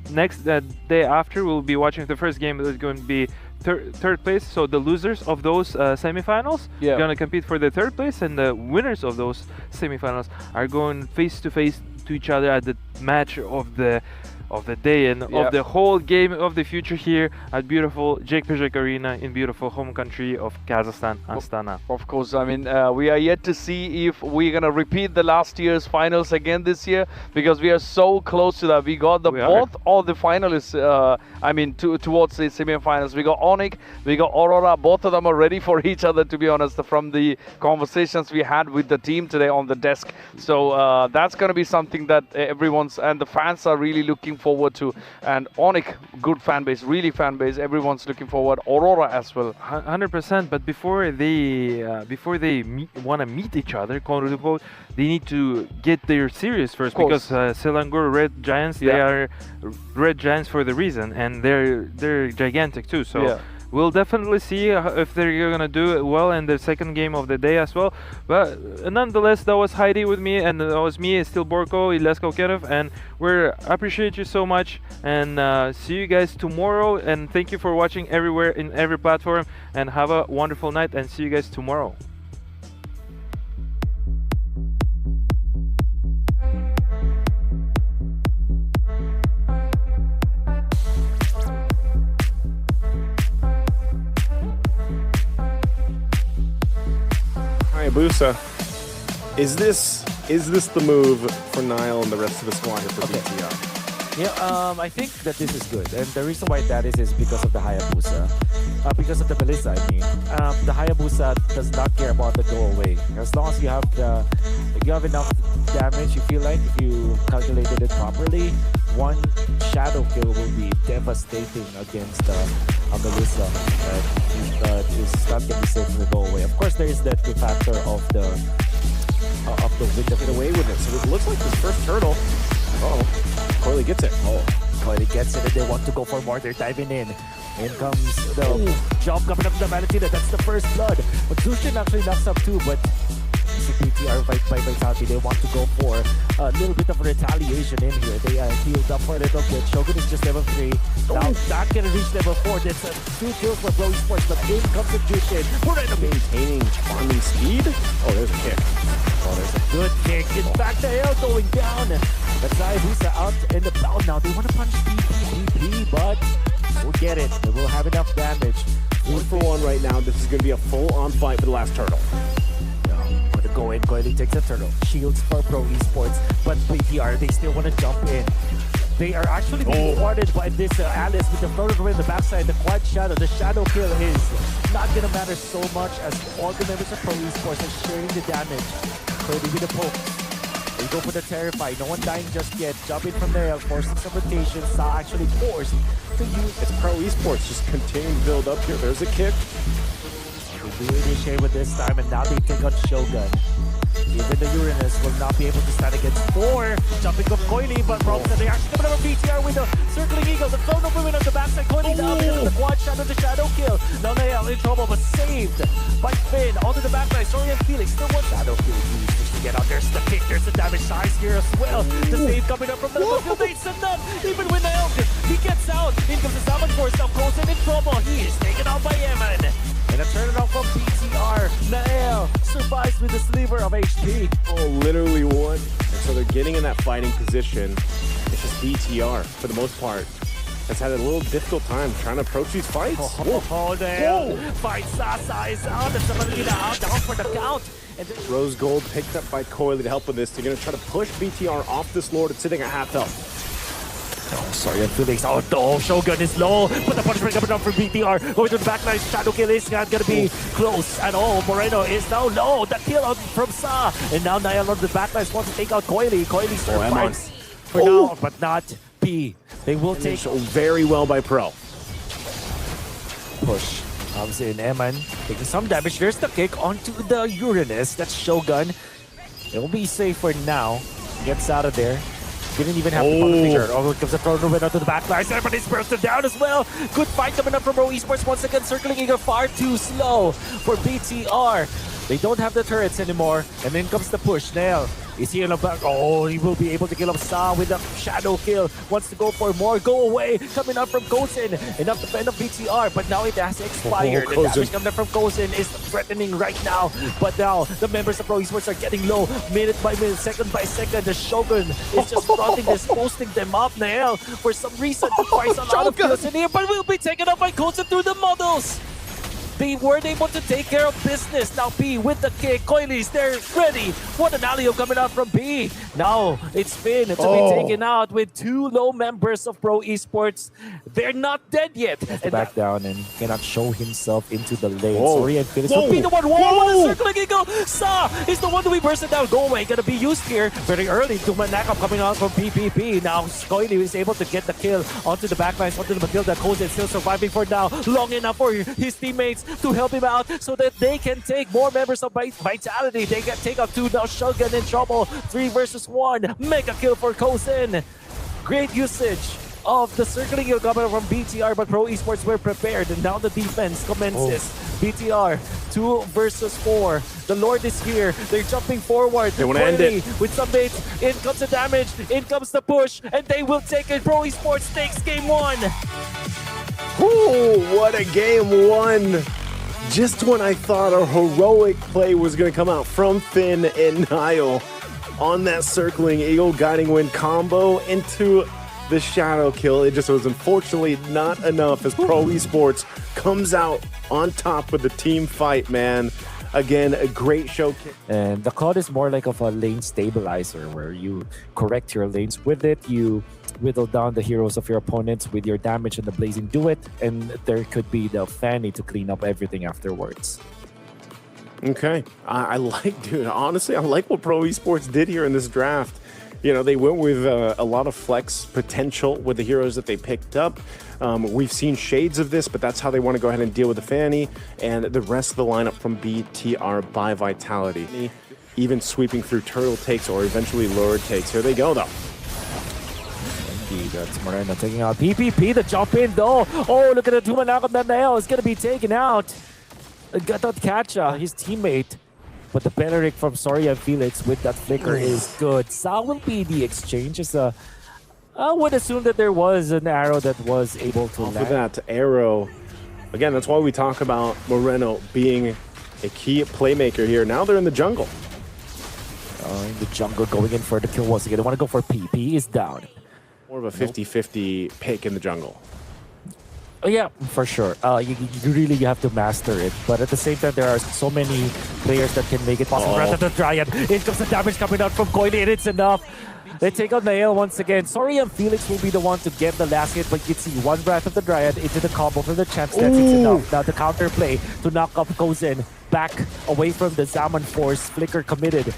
next day after we'll be watching the first game that is going to be third place. So the losers of those semifinals are going to compete for the third place, and the winners of those semifinals are going face to face to each other at the match of the day and of the whole game of the future here at beautiful Jake Pijak Arena in beautiful home country of Kazakhstan, Astana. Of course, I mean, we are yet to see if we're going to repeat the last year's finals again this year, because we are so close to that. We got both of the finalists, I mean, towards the semi-finals. We got Onyx, we got Aurora. Both of them are ready for each other, to be honest, from the conversations we had with the team today on the desk. So that's going to be something that everyone's and the fans are really looking forward to. And Onyx, good fan base, really fan base. Everyone's looking forward. Aurora as well. 100%. But before they want to meet each other, quote unquote, they need to get their series first, because Selangor Red Giants, they are Red Giants for the reason, and they're gigantic too. So we'll definitely see if they're gonna do it well in the second game of the day as well. But nonetheless, that was Heidi with me, and that was me, still Borko, Ilesko Kerov, and we appreciate you so much, and see you guys tomorrow. And thank you for watching everywhere in every platform, and have a wonderful night, and see you guys tomorrow. Busa, is this the move for Nile and the rest of the squad here for BTR? Yeah, I think that this is good, and the reason why that is because of the Hayabusa, because of the Melissa. I mean, the Hayabusa does not care about the go away. As long as you have enough damage, you feel like if you calculated it properly, one shadow kill will be devastating against a Melissa. It's not going to be safe in the go away. Of course, there is that factor of the wind Get away with it. So it looks like this first turtle. Coily gets it. Coily gets it, and they want to go for more. They're diving in. In comes the jump coming up from the Malatina. That's the first blood. But Zushin actually knocks up too, but BTR by Vitality, they want to go for a little bit of retaliation in here. They healed up for a little bit. Shogun is just level 3. Now not gonna reach level 4. That's 2 kills for Pro Esports, but in comes the Jushin. Maintaining farming speed. There's a kick. There's a good kick. In fact, the hail going down. But Hayabusa out in the bound now. They want to punch BP, but we'll get it. They will have enough damage. 1-for-1 right now. This is going to be a full-on fight for the last turtle. Go in, Coily takes a turtle. Shields for Pro Esports, but BTR, they still want to jump in. They are actually being warded by this Alice with the floater in the backside, the quad shadow. The shadow kill is not going to matter so much as all the members of Pro Esports are sharing the damage. Coily with the poke. They go for the Terrify. No one dying just yet. Jumping from there, forcing some rotation. Sa actually forced to use. It's Pro Esports just continuing to build up here. There's a kick. They do initiate with this time, and now they take on Shogun. Even the Uranus will not be able to stand against 4. Jumping up Coily, but problems that they actually coming up on BTR with the Circling Eagle. The Chrono movement on the backside. Coily down into the quad shadow, the shadow kill. Now they are in trouble, but saved by Finn. Onto the backside. Sorian Felix still one shadow kill. To get out. There's the kick. There's the damage size here as well. The save coming up from the field. It's enough. Even with the help, he gets out. In comes the Salmon Force. Now Kosen in trouble. He is taken out by Eman. And a turnaround from BTR. Nael survives with the sliver of HP. Oh, literally one. And so they're getting in that fighting position. It's just BTR, for the most part, has had a little difficult time trying to approach these fights. Nael. Fight Sasa is out. And somebody out down for the count. And Rose Gold picked up by Coily to help with this. They're going to try to push BTR off this Lord. It's sitting at half health. Oh, sorry, I'm Felix. Oh, no, Shogun is low. But the punishment coming down from BTR. Going to the backline. Shadow kill is not going to be close at all. Moreno is now low. The kill out from Sa. And now Niall on the backline wants to take out Coily. Coily survives for now, but not P. They will take very well by Pro. Push. Obviously, in Eman taking some damage. There's the kick onto the Uranus. That's Shogun. It will be safe for now. Gets out of there. Didn't even have to pull the finger. Oh, it comes a throw went onto the back line. Everybody's bursted down as well. Good fight coming up from Pro Esports. Once again, Circling Eagle far too slow for BTR. They don't have the turrets anymore. And then comes the push. Nail. Is he in the back? Oh, he will be able to kill him. Sa with a shadow kill. Wants to go for more. Go away. Coming up from Kosen. Enough to fend up BTR. But now it has expired. The damage coming up from Kosen is threatening right now. But now the members of Pro Esports are getting low. Minute by minute, second by second. The Shogun is just fronting this, posting them up. Nael, for some reason, requires a lot of kills in here. But will be taken up by Kosen through the models. They weren't able to take care of business. Now P with the kick. Coilies, they're ready. What an alley coming out from P. Now it's Finn to be taken out with 2 low members of Pro Esports. They're not dead yet. And back down and cannot show himself into the lane. Sorry, and Felix will be the one. Whoa, Circling Eagle. Sa is the one to be bursted down. Go away. Gonna be used here very early. Tumanakam coming out from PPP. Now Coily is able to get the kill onto the backlines, onto the Matilda. Kozen still surviving for now. Long enough for his teammates to help him out so that they can take more members of Vitality. They can take up 2 now. Shogun in trouble. 3 versus 1. Mega kill for Kosen. Great usage of the Circling Eagle coming from BTR, but Pro Esports were prepared. And now the defense commences. BTR 2 versus 4. The Lord is here. They're jumping forward. They want to end it with some baits. In comes the damage. In comes the push. And they will take it. Pro Esports takes game 1. Ooh, what a game 1. Just when I thought a heroic play was going to come out from Finn and Niall on that Circling Eagle guiding wind combo into the shadow kill, it just was unfortunately not enough as Pro Esports comes out on top with the team fight, man. Again, a great showcase. And the COD is more like of a lane stabilizer where you correct your lanes with it. You whittle down the heroes of your opponents with your damage and the Blazing Duet. And there could be the Fanny to clean up everything afterwards. Okay. I like, dude, honestly, I like what Pro Esports did here in this draft. You know, they went with a lot of flex potential with the heroes that they picked up. We've seen shades of this, but that's how they want to go ahead and deal with the Fanny and the rest of the lineup from BTR by Vitality. Even sweeping through turtle takes or eventually lured takes. Here they go, though. Indeed, that's Moreno taking out PPP. The jump in, though. Oh, look at the Tumanakam. That nail is going to be taken out. Got out Kacha, his teammate. But the Benerick from Soria and Felix with that flicker is good. Sa will be the exchange. I would assume that there was an arrow that was able to land. For that arrow, again, that's why we talk about Moreno being a key playmaker here. Now they're in the jungle. In the jungle, going in for the kill once again. They want to go for P. P is down. More of a 50-50 pick in the jungle. Oh, yeah, for sure. You really have to master it. But at the same time, there are so many players that can make it possible. Breath of the Dryad. In comes the damage coming out from Coily, and it's enough. They take out Nael once again. Sorry, and Felix will be the one to get the last hit, but you can see one Breath of the Dryad into the combo for the champ. That's enough. Now the counter play to knock off Kozen back away from the Zaman Force. Flicker committed.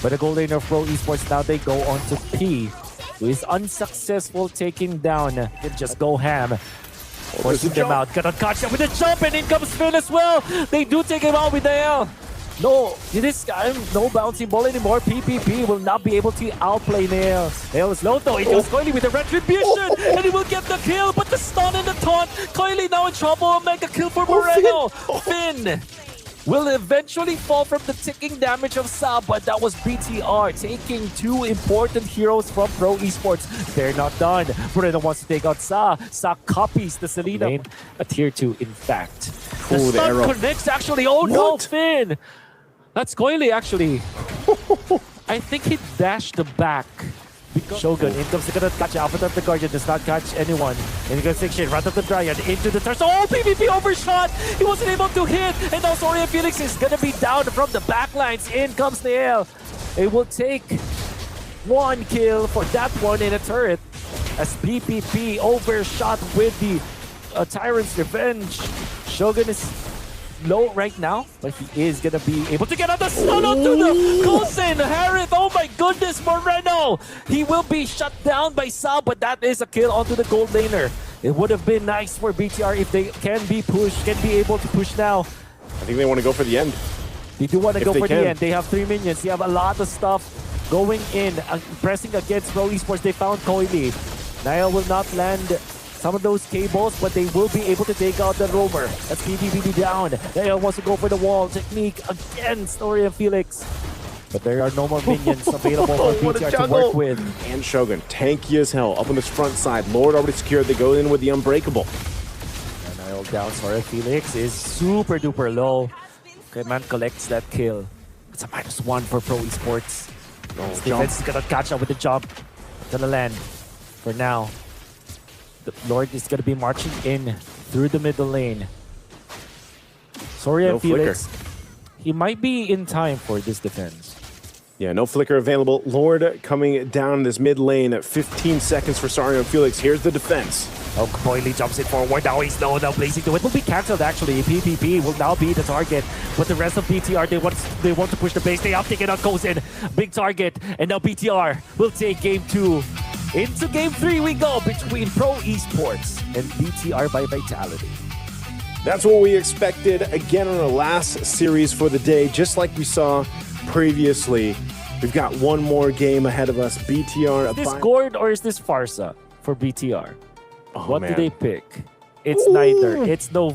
But the goal laner of Pro Esports, now they go on to P, who is unsuccessful taking down. They just go ham. Forcing them out. Gonna catch them with a jump, and in comes Finn as well. They do take him out with the L. No, this guy, no bouncing ball anymore. PPP will not be able to outplay Nail. Nail is low though. It goes Coily with the retribution, and he will get the kill. But the stun and the taunt. Coily now in trouble. Mega kill for Moreno. Finn will eventually fall from the ticking damage of Sa, but that was BTR taking two important heroes from Pro Esports. They're not done. Moreno wants to take out Sa. Sa copies the Selena. A tier 2, in fact. The stun connects actually. Oh no, Finn! That's Coily actually. I think he dashed the back. Shogun in comes to gonna catch Alpha of the Guardian, does not catch anyone. And he goes 6 shit, right up the Dryad into the turret. Oh, PvP overshot! He wasn't able to hit! And now Soria Felix is gonna be down from the backlines. In comes Nael. It will take 1 kill for that one in a turret. As PPP overshot with the Tyrant's Revenge. Shogun is low right now, but he is gonna be able to get on the stun onto the Coulson. Harith, oh my goodness, Moreno! He will be shut down by Sa, but that is a kill onto the gold laner. It would have been nice for BTR if they can be able to push now. I think they want to go for the end. They do want to go for the end. They have 3 minions. They have a lot of stuff going in, pressing against Pro Esports. They found Coily. Niall will not land some of those cables, but they will be able to take out the roamer. That's PvP down. Niall wants to go for the wall technique against Story and Felix. But there are no more minions available for BTR to work with. And Shogun, tanky as hell, up on this front side. Lord already secured. They go in with the Unbreakable. And Niall down. Story Felix is super duper low. Okay, man collects that kill. It's a -1 for Pro Esports. Defense is gonna catch up with the jump. Gonna land for now. The Lord is going to be marching in through the middle lane. Soria Felix, he might be in time for this defense. Yeah, no flicker available. Lord coming down this mid lane at 15 seconds for Sario Felix. Here's the defense. Oh, Coily jumps it forward. Now he's low. Now blazing to it. Will be cancelled actually. PPP will now be the target. But the rest of BTR, they want to push the base. They have taken out Kozen. Big target. And now BTR will take game 2. Into game 3 we go between Pro Esports and BTR by Vitality. That's what we expected again on our last series for the day. Just like we saw previously, we've got one more game ahead of us. BTR. Is this Gord or is this Farsa for BTR? What do they pick? It's neither. It's no